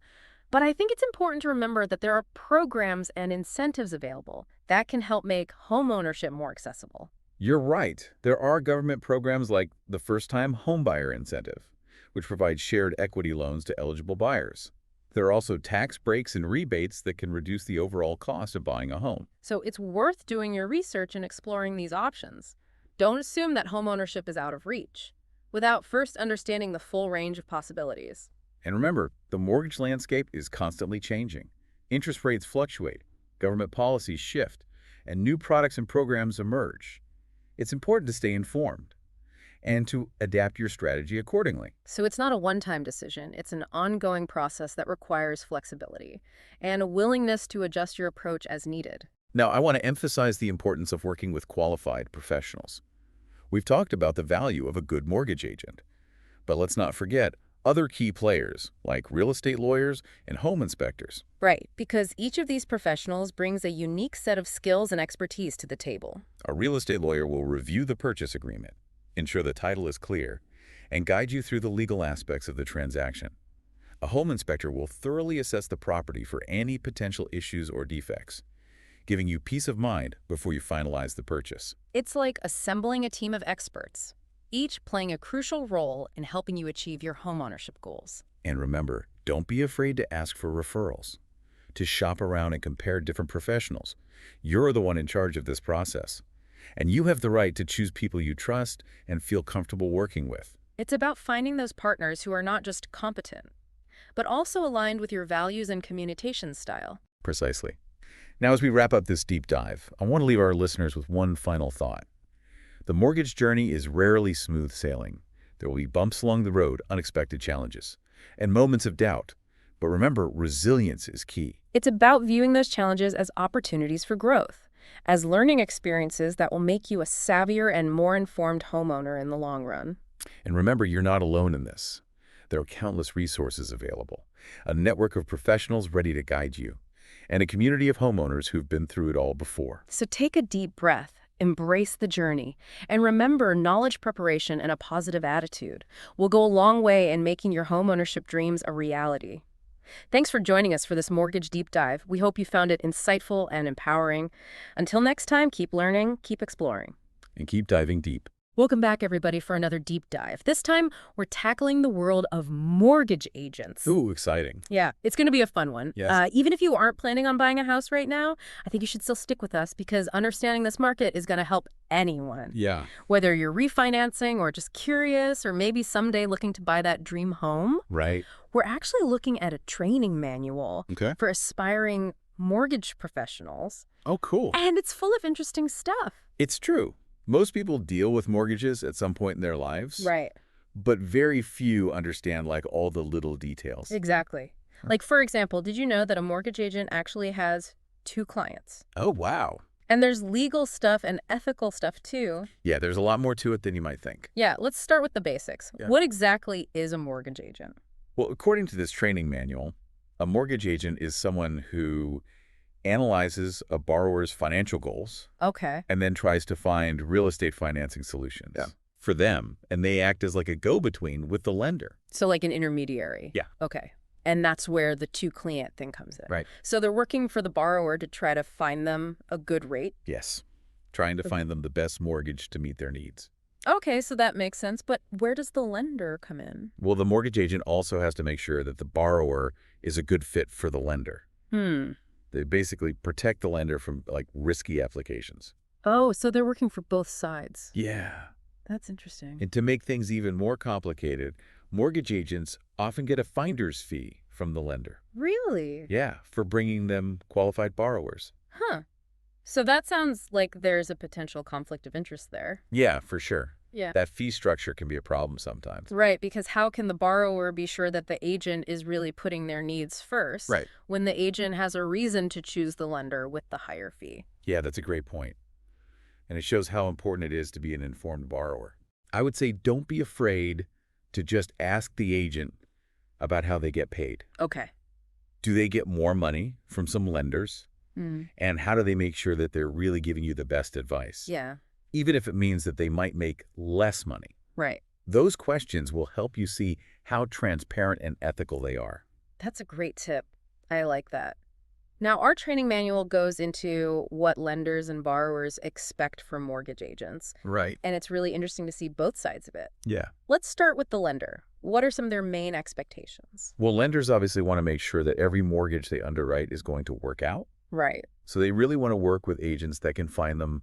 But I think it's important to remember that there are programs and incentives available that can help make homeownership more accessible. You're right. There are government programs like the First-Time Homebuyer Incentive, which provides shared equity loans to eligible buyers. There are also tax breaks and rebates that can reduce the overall cost of buying a home. So it's worth doing your research and exploring these options. Don't assume that homeownership is out of reach without first understanding the full range of possibilities. And remember, the mortgage landscape is constantly changing. Interest rates fluctuate, government policies shift, and new products and programs emerge. It's important to stay informed and to adapt your strategy accordingly. So it's not a one-time decision. It's an ongoing process that requires flexibility and a willingness to adjust your approach as needed. Now, I want to emphasize the importance of working with qualified professionals. We've talked about the value of a good mortgage agent, but let's not forget other key players like real estate lawyers and home inspectors. Right, because each of these professionals brings a unique set of skills and expertise to the table. A real estate lawyer will review the purchase agreement, ensure the title is clear, and guide you through the legal aspects of the transaction. A home inspector will thoroughly assess the property for any potential issues or defects, giving you peace of mind before you finalize the purchase. It's like assembling a team of experts, each playing a crucial role in helping you achieve your homeownership goals. And remember, don't be afraid to ask for referrals, to shop around and compare different professionals. You're the one in charge of this process, and you have the right to choose people you trust and feel comfortable working with. It's about finding those partners who are not just competent, but also aligned with your values and communication style. Precisely. Now, as we wrap up this deep dive, I want to leave our listeners with one final thought. The mortgage journey is rarely smooth sailing. There will be bumps along the road, unexpected challenges, and moments of doubt. But remember, resilience is key. It's about viewing those challenges as opportunities for growth, as learning experiences that will make you a savvier and more informed homeowner in the long run. And remember, you're not alone in this. There are countless resources available, a network of professionals ready to guide you, and a community of homeowners who've been through it all before. So take a deep breath, embrace the journey, and remember, knowledge preparation and a positive attitude will go a long way in making your homeownership dreams a reality. Thanks for joining us for this mortgage deep dive. We hope you found it insightful and empowering. Until next time, keep learning, keep exploring, And keep diving deep. Welcome back, everybody, for another deep dive. This time, we're tackling the world of mortgage agents. Ooh, exciting. Yeah, it's going to be a fun one. Yes. Even if you aren't planning on buying a house right now, I think you should still stick with us because understanding this market is going to help anyone. Yeah. Whether you're refinancing or just curious or maybe someday looking to buy that dream home, Right. we're actually looking at a training manual Okay. for aspiring mortgage professionals. Oh, cool. And it's full of interesting stuff. It's true. Most people deal with mortgages at some point in their lives. Right. But very few understand like all the little details. Exactly. Like, for example, did you know that a mortgage agent actually has 2 clients? Oh, wow. And there's legal stuff and ethical stuff, too. Yeah, there's a lot more to it than you might think. Yeah, let's start with the basics. Yeah. What exactly is a mortgage agent? Well, according to this training manual, a mortgage agent is someone who analyzes a borrower's financial goals Okay. and then tries to find real estate financing solutions for them. And they act as like a go-between with the lender. So like an intermediary. Yeah. Okay. And that's where the 2-client thing comes in. Right. So they're working for the borrower to try to find them a good rate. Yes. Trying to find them the best mortgage to meet their needs. Okay, so that makes sense. But where does the lender come in? Well, the mortgage agent also has to make sure that the borrower is a good fit for the lender. They basically protect the lender from, like, risky applications. Oh, so they're working for both sides. Yeah. That's interesting. And to make things even more complicated, mortgage agents often get a finder's fee from the lender. Really? Yeah, for bringing them qualified borrowers. Huh. So that sounds like there's a potential conflict of interest there. Yeah, for sure. Yeah. That fee structure can be a problem sometimes. Right, because how can the borrower be sure that the agent is really putting their needs first Right. when the agent has a reason to choose the lender with the higher fee? Yeah, that's a great point. And it shows how important it is to be an informed borrower. I would say don't be afraid to just ask the agent about how they get paid. Okay. Do they get more money from some lenders? And how do they make sure that they're really giving you the best advice? Yeah. Even if it means that they might make less money. Right. Those questions will help you see how transparent and ethical they are. That's a great tip. I like that. Now, our training manual goes into what lenders and borrowers expect from mortgage agents, Right. and it's really interesting to see both sides of it. Yeah. Let's start with the lender. What are some of their main expectations? Well, lenders obviously want to make sure that every mortgage they underwrite is going to work out. Right. So they really want to work with agents that can find them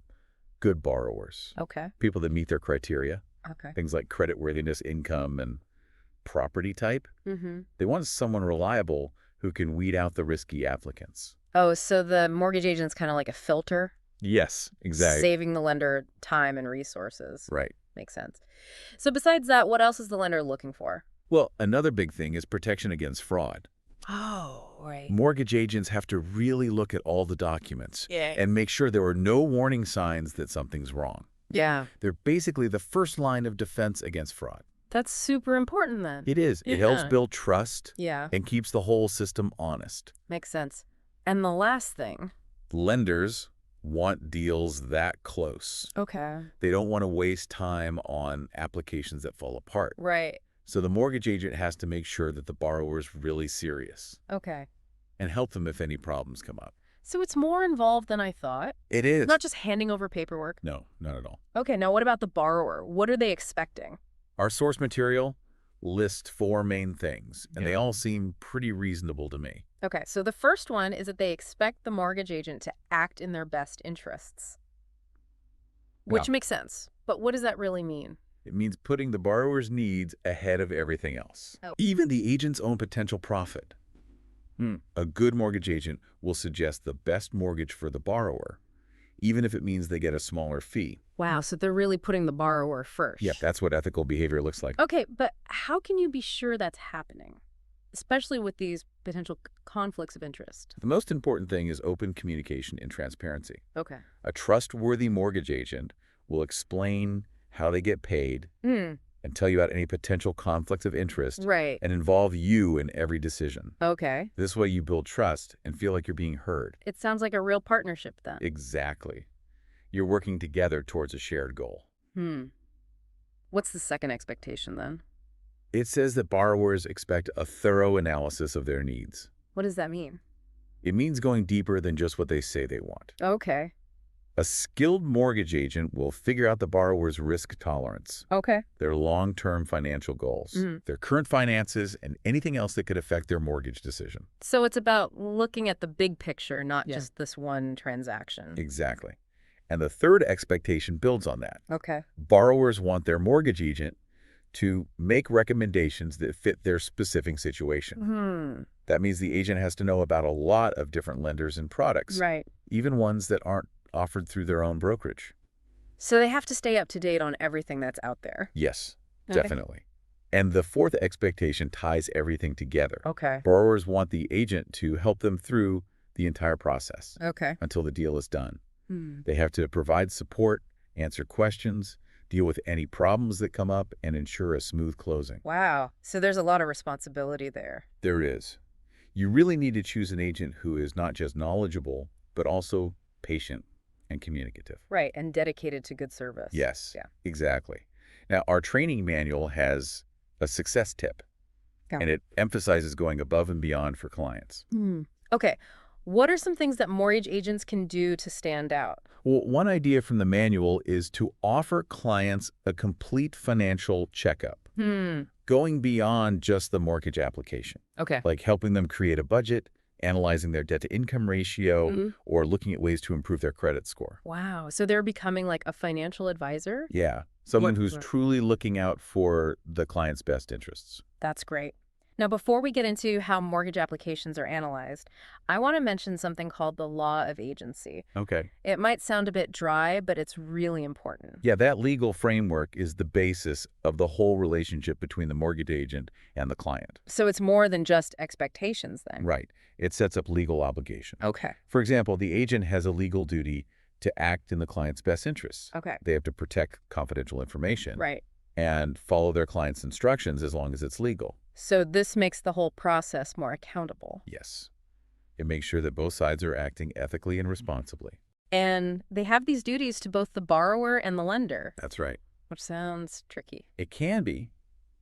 good borrowers, Okay. people that meet their criteria, Okay. things like creditworthiness, income, and property type. Mm-hmm. They want someone reliable who can weed out the risky applicants. Oh, so the mortgage agent's kind of like a filter, Yes, exactly. saving the lender time and resources. Right. Makes sense. So besides that, what else is the lender looking for? Well, another big thing is protection against fraud. Oh, right. Mortgage agents have to really look at all the documents Yeah. and make sure there are no warning signs that something's wrong. Yeah. They're basically the first line of defense against fraud. That's super important then. It is. It helps Yeah. build trust Yeah. and keeps the whole system honest. Makes sense. And the last thing. Lenders want deals that close. Okay. They don't want to waste time on applications that fall apart. Right. So the mortgage agent has to make sure that the borrower is really serious Okay. and help them if any problems come up. So it's more involved than I thought. It is. Not just handing over paperwork. No, not at all. Okay, now what about the borrower? What are they expecting? Our source material lists 4 main things, and they Yeah. all seem pretty reasonable to me. Okay, so the first one is that they expect the mortgage agent to act in their best interests, which Yeah. makes sense. But what does that really mean? It means putting the borrower's needs ahead of everything else, Oh. even the agent's own potential profit. A good mortgage agent will suggest the best mortgage for the borrower, even if it means they get a smaller fee. Wow, so they're really putting the borrower first. Yep, that's what ethical behavior looks like. Okay, but how can you be sure that's happening? Especially with these potential conflicts of interest. The most important thing is open communication and transparency. Okay. A trustworthy mortgage agent will explain how they get paid and tell you about any potential conflicts of interest Right. and involve you in every decision. Okay. This way you build trust and feel like you're being heard. It sounds like a real partnership then. Exactly. You're working together towards a shared goal. What's the second expectation then? It says that borrowers expect a thorough analysis of their needs. What does that mean? It means going deeper than just what they say they want. Okay. A skilled mortgage agent will figure out the borrower's risk tolerance, Okay. their long-term financial goals, their current finances, and anything else that could affect their mortgage decision. So it's about looking at the big picture, not Yeah. just this one transaction. Exactly. And the third expectation builds on that. Okay. Borrowers want their mortgage agent to make recommendations that fit their specific situation. That means the agent has to know about a lot of different lenders and products, Right. even ones that aren't offered through their own brokerage. So they have to stay up to date on everything that's out there. Yes, Okay. definitely. And the fourth expectation ties everything together. Okay. Borrowers want the agent to help them through the entire process Okay. until the deal is done. They have to provide support, answer questions, deal with any problems that come up, and ensure a smooth closing. Wow. So there's a lot of responsibility there. There is. You really need to choose an agent who is not just knowledgeable, but also patient and communicative. Right. And dedicated to good service. Yes, Yeah. exactly. Now, our training manual has a success tip, Yeah. and it emphasizes going above and beyond for clients. Okay. What are some things that mortgage agents can do to stand out? Well, one idea from the manual is to offer clients a complete financial checkup, going beyond just the mortgage application, Okay. like helping them create a budget, analyzing their debt-to-income ratio, or looking at ways to improve their credit score. Wow. So they're becoming like a financial advisor? Yeah, someone What- who's truly looking out for the client's best interests. That's great. Now, before we get into how mortgage applications are analyzed, I want to mention something called the law of agency. Okay. It might sound a bit dry, but it's really important. Yeah, that legal framework is the basis of the whole relationship between the mortgage agent and the client. So it's more than just expectations then. Right. It sets up legal obligation. Okay. For example, the agent has a legal duty to act in the client's best interests. Okay. They have to protect confidential information Right. and follow their client's instructions as long as it's legal. So this makes the whole process more accountable. Yes. It makes sure that both sides are acting ethically and responsibly. And they have these duties to both the borrower and the lender, That's right. which sounds tricky. It can be.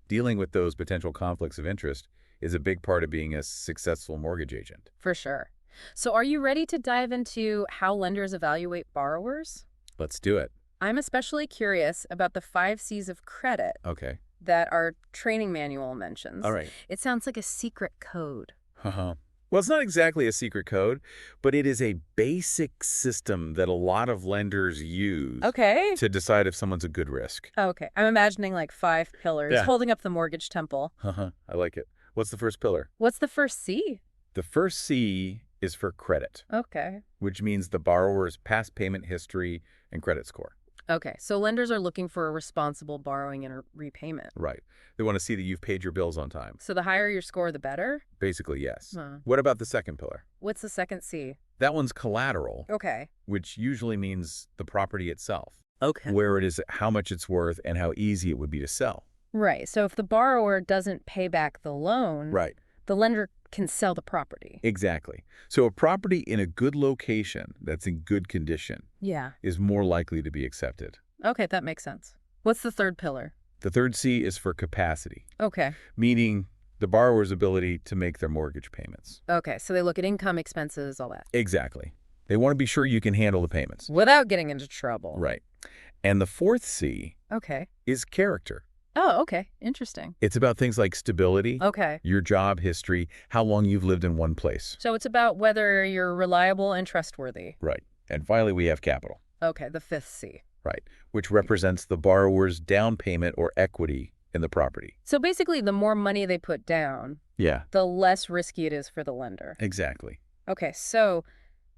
Dealing with those potential conflicts of interest is a big part of being a successful mortgage agent. For sure. So are you ready to dive into how lenders evaluate borrowers? Let's do it. I'm especially curious about the 5 C's of credit Okay. that our training manual mentions. All right. It sounds like a secret code. Uh-huh. Well, it's not exactly a secret code, but it is a basic system that a lot of lenders use Okay. to decide if someone's a good risk. Okay. I'm imagining like 5 pillars Yeah. holding up the mortgage temple. Uh-huh. I like it. What's the first pillar? What's the first C? The first C is for credit, Okay. which means the borrower's past payment history and credit score. Okay. So lenders are looking for a responsible borrowing and a repayment. Right. They want to see that you've paid your bills on time. So the higher your score, the better? Basically, yes. Huh. What about the second pillar? What's the second C? That one's collateral, Okay. which usually means the property itself, Okay. where it is, how much it's worth, and how easy it would be to sell. Right. So if the borrower doesn't pay back the loan, Right. the lender can sell the property. Exactly. So a property in a good location that's in good condition Yeah. is more likely to be accepted. Okay, that makes sense. What's the third pillar? The third C is for capacity, Okay. meaning the borrower's ability to make their mortgage payments. Okay, so they look at income, expenses, all that. Exactly. They want to be sure you can handle the payments. Without getting into trouble. Right. And the fourth C Okay. is character. Oh, okay. Interesting. It's about things like stability, Okay. your job history, how long you've lived in one place. So it's about whether you're reliable and trustworthy. Right. And finally, we have capital. Okay, the fifth C. Right. Which represents the borrower's down payment or equity in the property. So basically, the more money they put down, Yeah, the less risky it is for the lender. exactly. Okay, so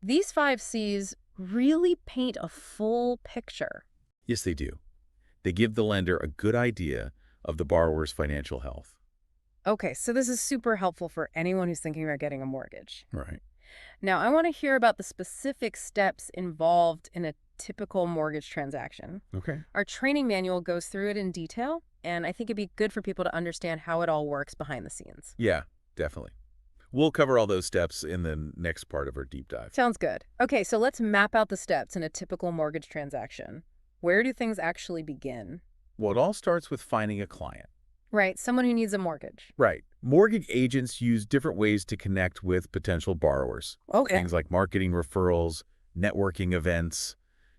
these 5 C's really paint a full picture. Yes, they do. They give the lender a good idea of the borrower's financial health. Okay, so this is super helpful for anyone who's thinking about getting a mortgage. Right. Now, I want to hear about the specific steps involved in a typical mortgage transaction. Okay. Our training manual goes through it in detail, and I think it'd be good for people to understand how it all works behind the scenes. Yeah, definitely. We'll cover all those steps in the next part of our deep dive. Sounds good. Okay, so let's map out the steps in a typical mortgage transaction. Where do things actually begin? Well, it all starts with finding a client. Right, someone who needs a mortgage. Right. Mortgage agents use different ways to connect with potential borrowers. Okay. Things like marketing referrals, networking events,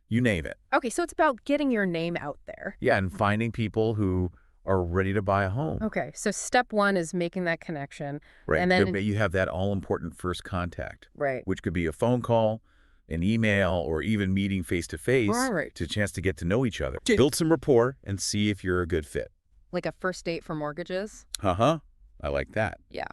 you name it. Okay, so it's about getting your name out there. Yeah, and finding people who are ready to buy a home. Okay, so step 1 is making that connection. Right. And then, You have that all-important first contact, right. which could be a phone call, an email, or even meeting face-to-face Right. to chance to get to know each other. Build some rapport and see if you're a good fit. Like a first date for mortgages? Uh-huh. I like that. Yeah.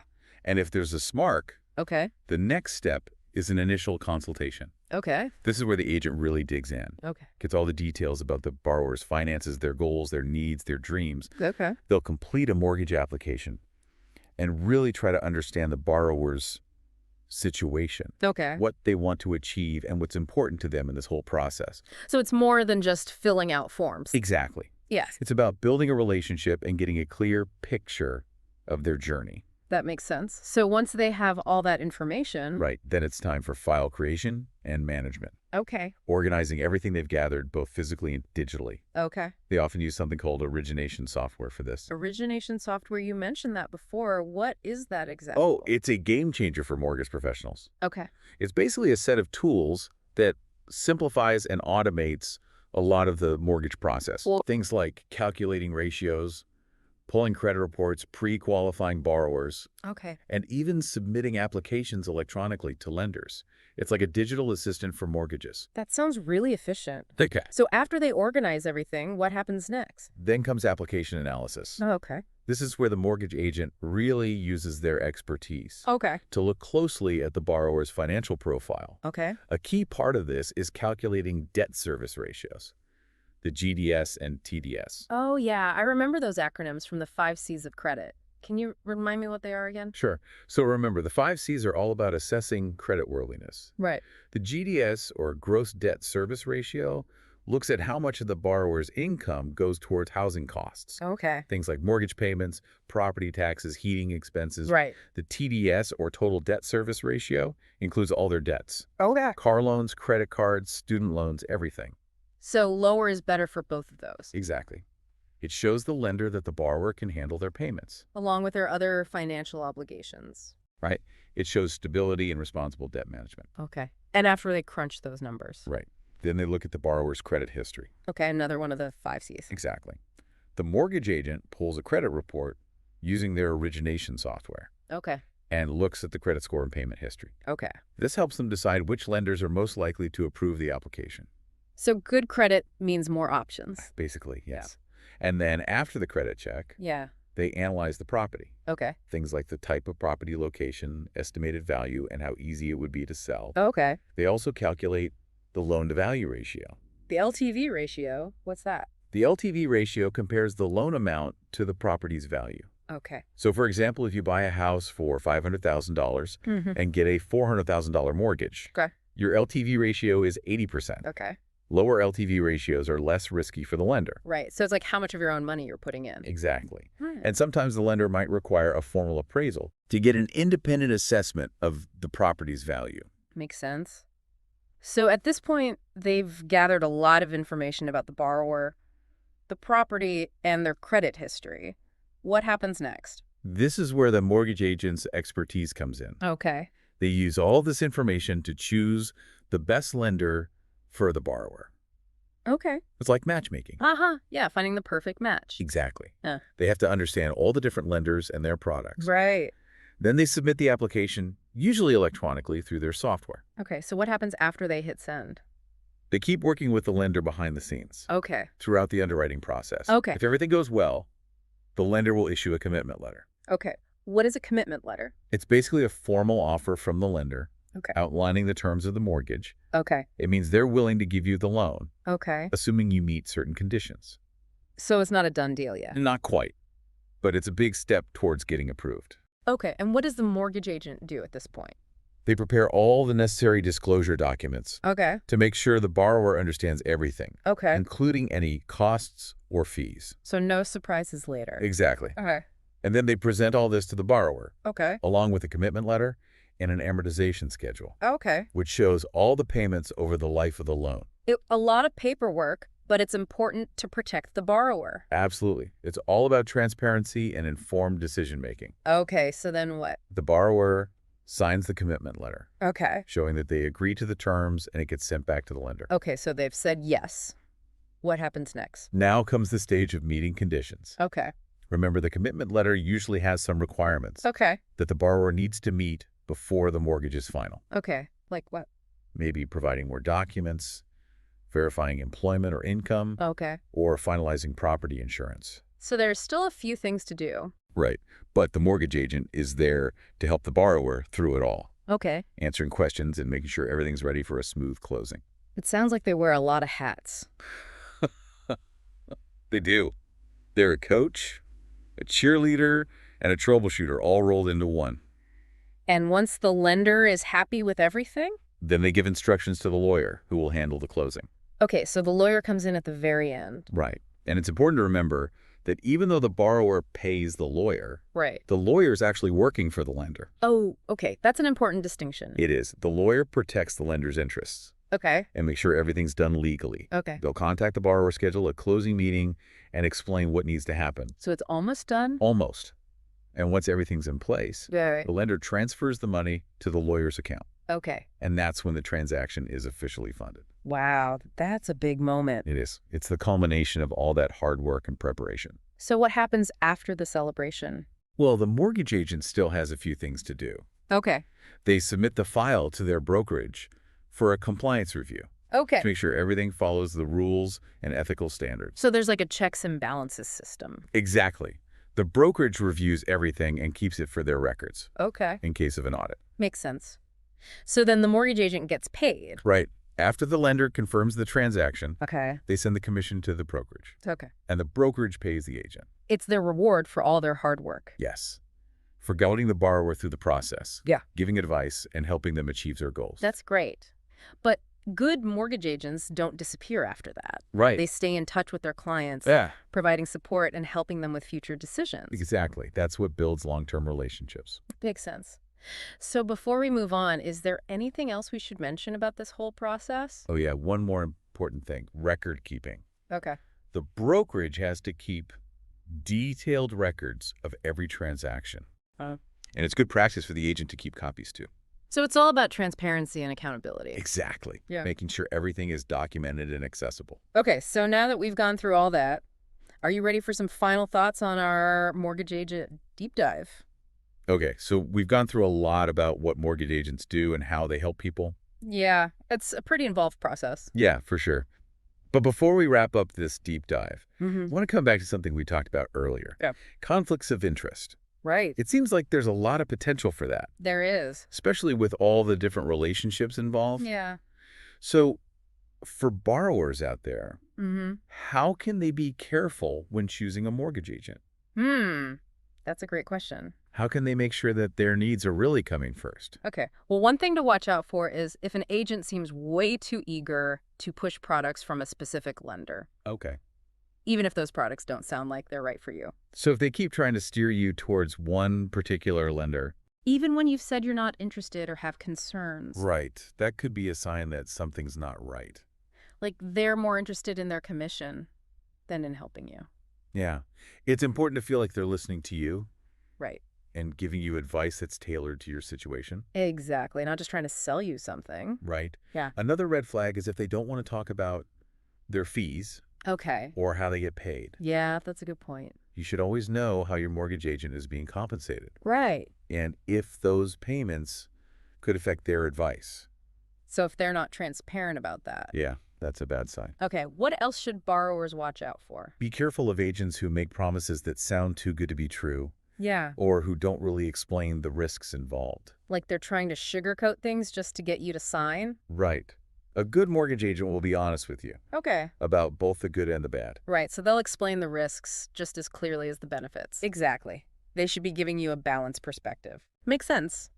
And if there's a SMARC, Okay. the next step is an initial consultation. Okay. This is where the agent really digs in, Okay. gets all the details about the borrower's finances, their goals, their needs, their dreams. Okay. They'll complete a mortgage application and really try to understand the borrower's situation, Okay. what they want to achieve, and what's important to them in this whole process. So it's more than just filling out forms. Exactly. Yes, It's about building a relationship and getting a clear picture of their journey. That makes sense. So once they have all that information... Right. Then it's time for file creation and management, Okay. organizing everything they've gathered both physically and digitally. Okay. They often use something called origination software for this. Origination software, you mentioned that before. What is that exactly? Oh, it's a game changer for mortgage professionals. Okay. It's basically a set of tools that simplifies and automates a lot of the mortgage process. Well- Things like calculating ratios, pulling credit reports, pre-qualifying borrowers, Okay. and even submitting applications electronically to lenders. It's like a digital assistant for mortgages. That sounds really efficient. Okay. So after they organize everything, what happens next? Then comes application analysis. Oh, okay. This is where the mortgage agent really uses their expertise Okay. to look closely at the borrower's financial profile. Okay. A key part of this is calculating debt service ratios, the GDS and TDS. Oh, yeah. I remember those acronyms from the 5 C's of credit. Can you remind me what they are again? Sure. So remember, the 5 C's are all about assessing creditworthiness. Right. The GDS, or gross debt service ratio, looks at how much of the borrower's income goes towards housing costs. Okay. Things like mortgage payments, property taxes, heating expenses. Right. The TDS, or total debt service ratio, includes all their debts. Okay. Car loans, credit cards, student loans, everything. So lower is better for both of those, Exactly. It shows the lender that the borrower can handle their payments. along with their other financial obligations. Right? It shows stability and responsible debt management. Okay. And after they crunch those numbers. Right. Then they look at the borrower's credit history. Okay, another one of the 5 C's. Exactly. The mortgage agent pulls a credit report using their origination software Okay. and looks at the credit score and payment history. Okay. This helps them decide which lenders are most likely to approve the application. So good credit means more options. Basically, yes. And then after the credit check, Yeah. they analyze the property. Okay. Things like the type of property, location, estimated value, and how easy it would be to sell. Okay. They also calculate the loan-to-value ratio. The LTV ratio, what's that? The LTV ratio compares the loan amount to the property's value. Okay. So, for example, if you buy a house for $500,000 Mm-hmm. and get a $400,000 mortgage, Okay. your LTV ratio is 80%. Okay. Lower LTV ratios are less risky for the lender. Right. So it's like how much of your own money you're putting in. Exactly. Hmm. And sometimes the lender might require a formal appraisal to get an independent assessment of the property's value. Makes sense. So at this point, they've gathered a lot of information about the borrower, the property, and their credit history. What happens next? This is where the mortgage agent's expertise comes in. Okay. They use all this information to choose the best lender for the borrower. Okay. It's like matchmaking. Uh-huh. Yeah, finding the perfect match. Exactly. Yeah. They have to understand all the different lenders and their products. Right. Then they submit the application, usually electronically through their software. Okay, so what happens after they hit send? They keep working with the lender behind the scenes Okay. throughout the underwriting process. Okay. If everything goes well, the lender will issue a commitment letter. Okay. What is a commitment letter? It's basically a formal offer from the lender Okay. outlining the terms of the mortgage. Okay. It means they're willing to give you the loan, Okay. assuming you meet certain conditions. So it's not a done deal yet. Not quite, but it's a big step towards getting approved. Okay, and what does the mortgage agent do at this point? They prepare all the necessary disclosure documents Okay. to make sure the borrower understands everything, Okay. including any costs or fees. So no surprises later. Exactly. Okay. And then they present all this to the borrower, Okay. along with a commitment letter and an amortization schedule, Okay. which shows all the payments over the life of the loan. A lot of paperwork, but it's important to protect the borrower. Absolutely. It's all about transparency and informed decision-making. Okay, so then what? The borrower signs the commitment letter, Okay. showing that they agree to the terms, and it gets sent back to the lender. Okay, so they've said yes. What happens next? Now comes the stage of meeting conditions. Okay. Remember, the commitment letter usually has some requirements Okay. that the borrower needs to meet before the mortgage is final. Okay. Like what? Maybe providing more documents, verifying employment or income, Okay. or finalizing property insurance. So there's still a few things to do. Right. But the mortgage agent is there to help the borrower through it all, Okay. answering questions and making sure everything's ready for a smooth closing. It sounds like they wear a lot of hats. They do. They're a coach, a cheerleader, and a troubleshooter all rolled into one. And once the lender is happy with everything? Then they give instructions to the lawyer who will handle the closing. Okay, so the lawyer comes in at the very end. Right. And it's important to remember that even though the borrower pays the Right. lawyer's actually working for the lender. Oh, okay. That's an important distinction. It is. The lawyer protects the lender's interests Okay. and makes sure everything's done legally. Okay. They'll contact the borrower, schedule a closing meeting, and explain what needs to happen. So it's almost done? Almost. And once everything's in place, Right. the lender transfers the money to the lawyer's account. Okay. And that's when the transaction is officially funded. Wow, that's a big moment. It is. It's the culmination of all that hard work and preparation. So what happens after the celebration? Well, the mortgage agent still has a few things to do. Okay. They submit the file to their brokerage for a compliance review Okay. to make sure everything follows the rules and ethical standards. So there's like a checks and balances system. Exactly. The brokerage reviews everything and keeps it for their records Okay. in case of an audit. Makes sense. So then the mortgage agent gets paid. Right. After the lender confirms the transaction, Okay. they send the commission to the brokerage, Okay. and the brokerage pays the agent. It's their reward for all their hard work. Yes. For guiding the borrower through the process. Yeah. Giving advice and helping them achieve their goals. That's great. But good mortgage agents don't disappear after that. right. They stay in touch with their clients, Yeah, providing support and helping them with future decisions. exactly. That's what builds long-term relationships. Makes sense. So before we move on, is there anything else we should mention about this whole process? Oh, yeah. One more important thing, record keeping. Okay. The brokerage has to keep detailed records of every transaction. Uh. And it's good practice for the agent to keep copies too. So it's all about transparency and accountability. Exactly. Yeah. Making sure everything is documented and accessible. Okay, so now that we've gone through all that, are you ready for some final thoughts on our mortgage agent deep dive? Okay, so we've gone through a lot about what mortgage agents do and how they help people. Yeah, it's a pretty involved process. Yeah, for sure. But before we wrap up this deep dive, I Mm-hmm. want to come back to something we talked about earlier. Yeah. Conflicts of interest. Right. It seems like there's a lot of potential for that, There is. especially with all the different relationships involved. Yeah. So for borrowers out there, Mm-hmm. how can they be careful when choosing a mortgage agent? That's a great question. How can they make sure that their needs are really coming first? Okay. Well, one thing to watch out for is if an agent seems way too eager to push products from a specific lender, Okay. even if those products don't sound like they're right for you. So if they keep trying to steer you towards one particular lender, Even when you've said you're not interested or have concerns. right, that could be a sign that something's not right. Like they're more interested in their commission than in helping you. Yeah. It's important to feel like they're listening to you Right. and giving you advice that's tailored to your situation. Exactly. Not just trying to sell you something. Right. Yeah. Another red flag is if they don't want to talk about their fees Okay. or how they get paid. Yeah, that's a good point. You should always know how your mortgage agent is being compensated Right. and if those payments could affect their advice. So if they're not transparent about that. Yeah, that's a bad sign. Okay. What else should borrowers watch out for? Be careful of agents who make promises that sound too good to be true Yeah. or who don't really explain the risks involved. Like they're trying to sugarcoat things just to get you to sign? Right. A good mortgage agent will be honest with you Okay. about both the good and the bad. Right. So they'll explain the risks just as clearly as the benefits. Exactly. They should be giving you a balanced perspective. Makes sense.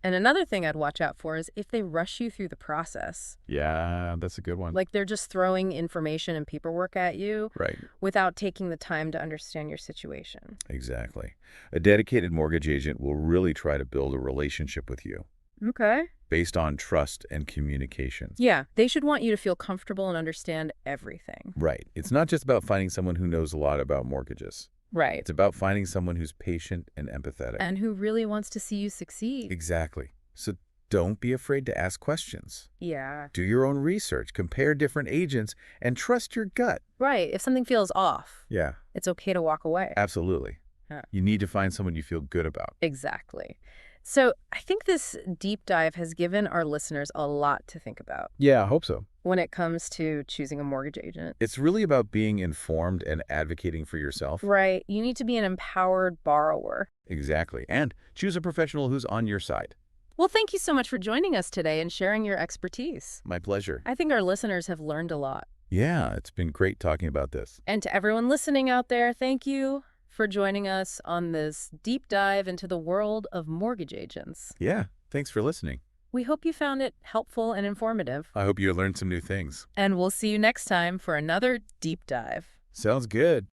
And another thing I'd watch out for is if they rush you through the process. Yeah, that's a good one. Like they're just throwing information and paperwork at you Right. without taking the time to understand your situation. Exactly. A dedicated mortgage agent will really try to build a relationship with you Okay. based on trust and communication. Yeah, they should want you to feel comfortable and understand everything. Right. It's not just about finding someone who knows a lot about mortgages. Right. It's about finding someone who's patient and empathetic. And who really wants to see you succeed. Exactly. So don't be afraid to ask questions. Yeah. Do your own research, compare different agents, and trust your gut. Right. If something feels off, Yeah, it's okay to walk away. absolutely. Yeah. You need to find someone you feel good about. Exactly. So I think this deep dive has given our listeners a lot to think about Yeah, I hope so. when it comes to choosing a mortgage agent. It's really about being informed and advocating for yourself. Right. You need to be an empowered borrower. Exactly. And choose a professional who's on your side. Well, thank you so much for joining us today and sharing your expertise. My pleasure. I think our listeners have learned a lot. Yeah, it's been great talking about this. And to everyone listening out there, thank you for joining us on this deep dive into the world of mortgage agents. Yeah, thanks for listening. We hope you found it helpful and informative. I hope you learned some new things. And we'll see you next time for another deep dive. Sounds good.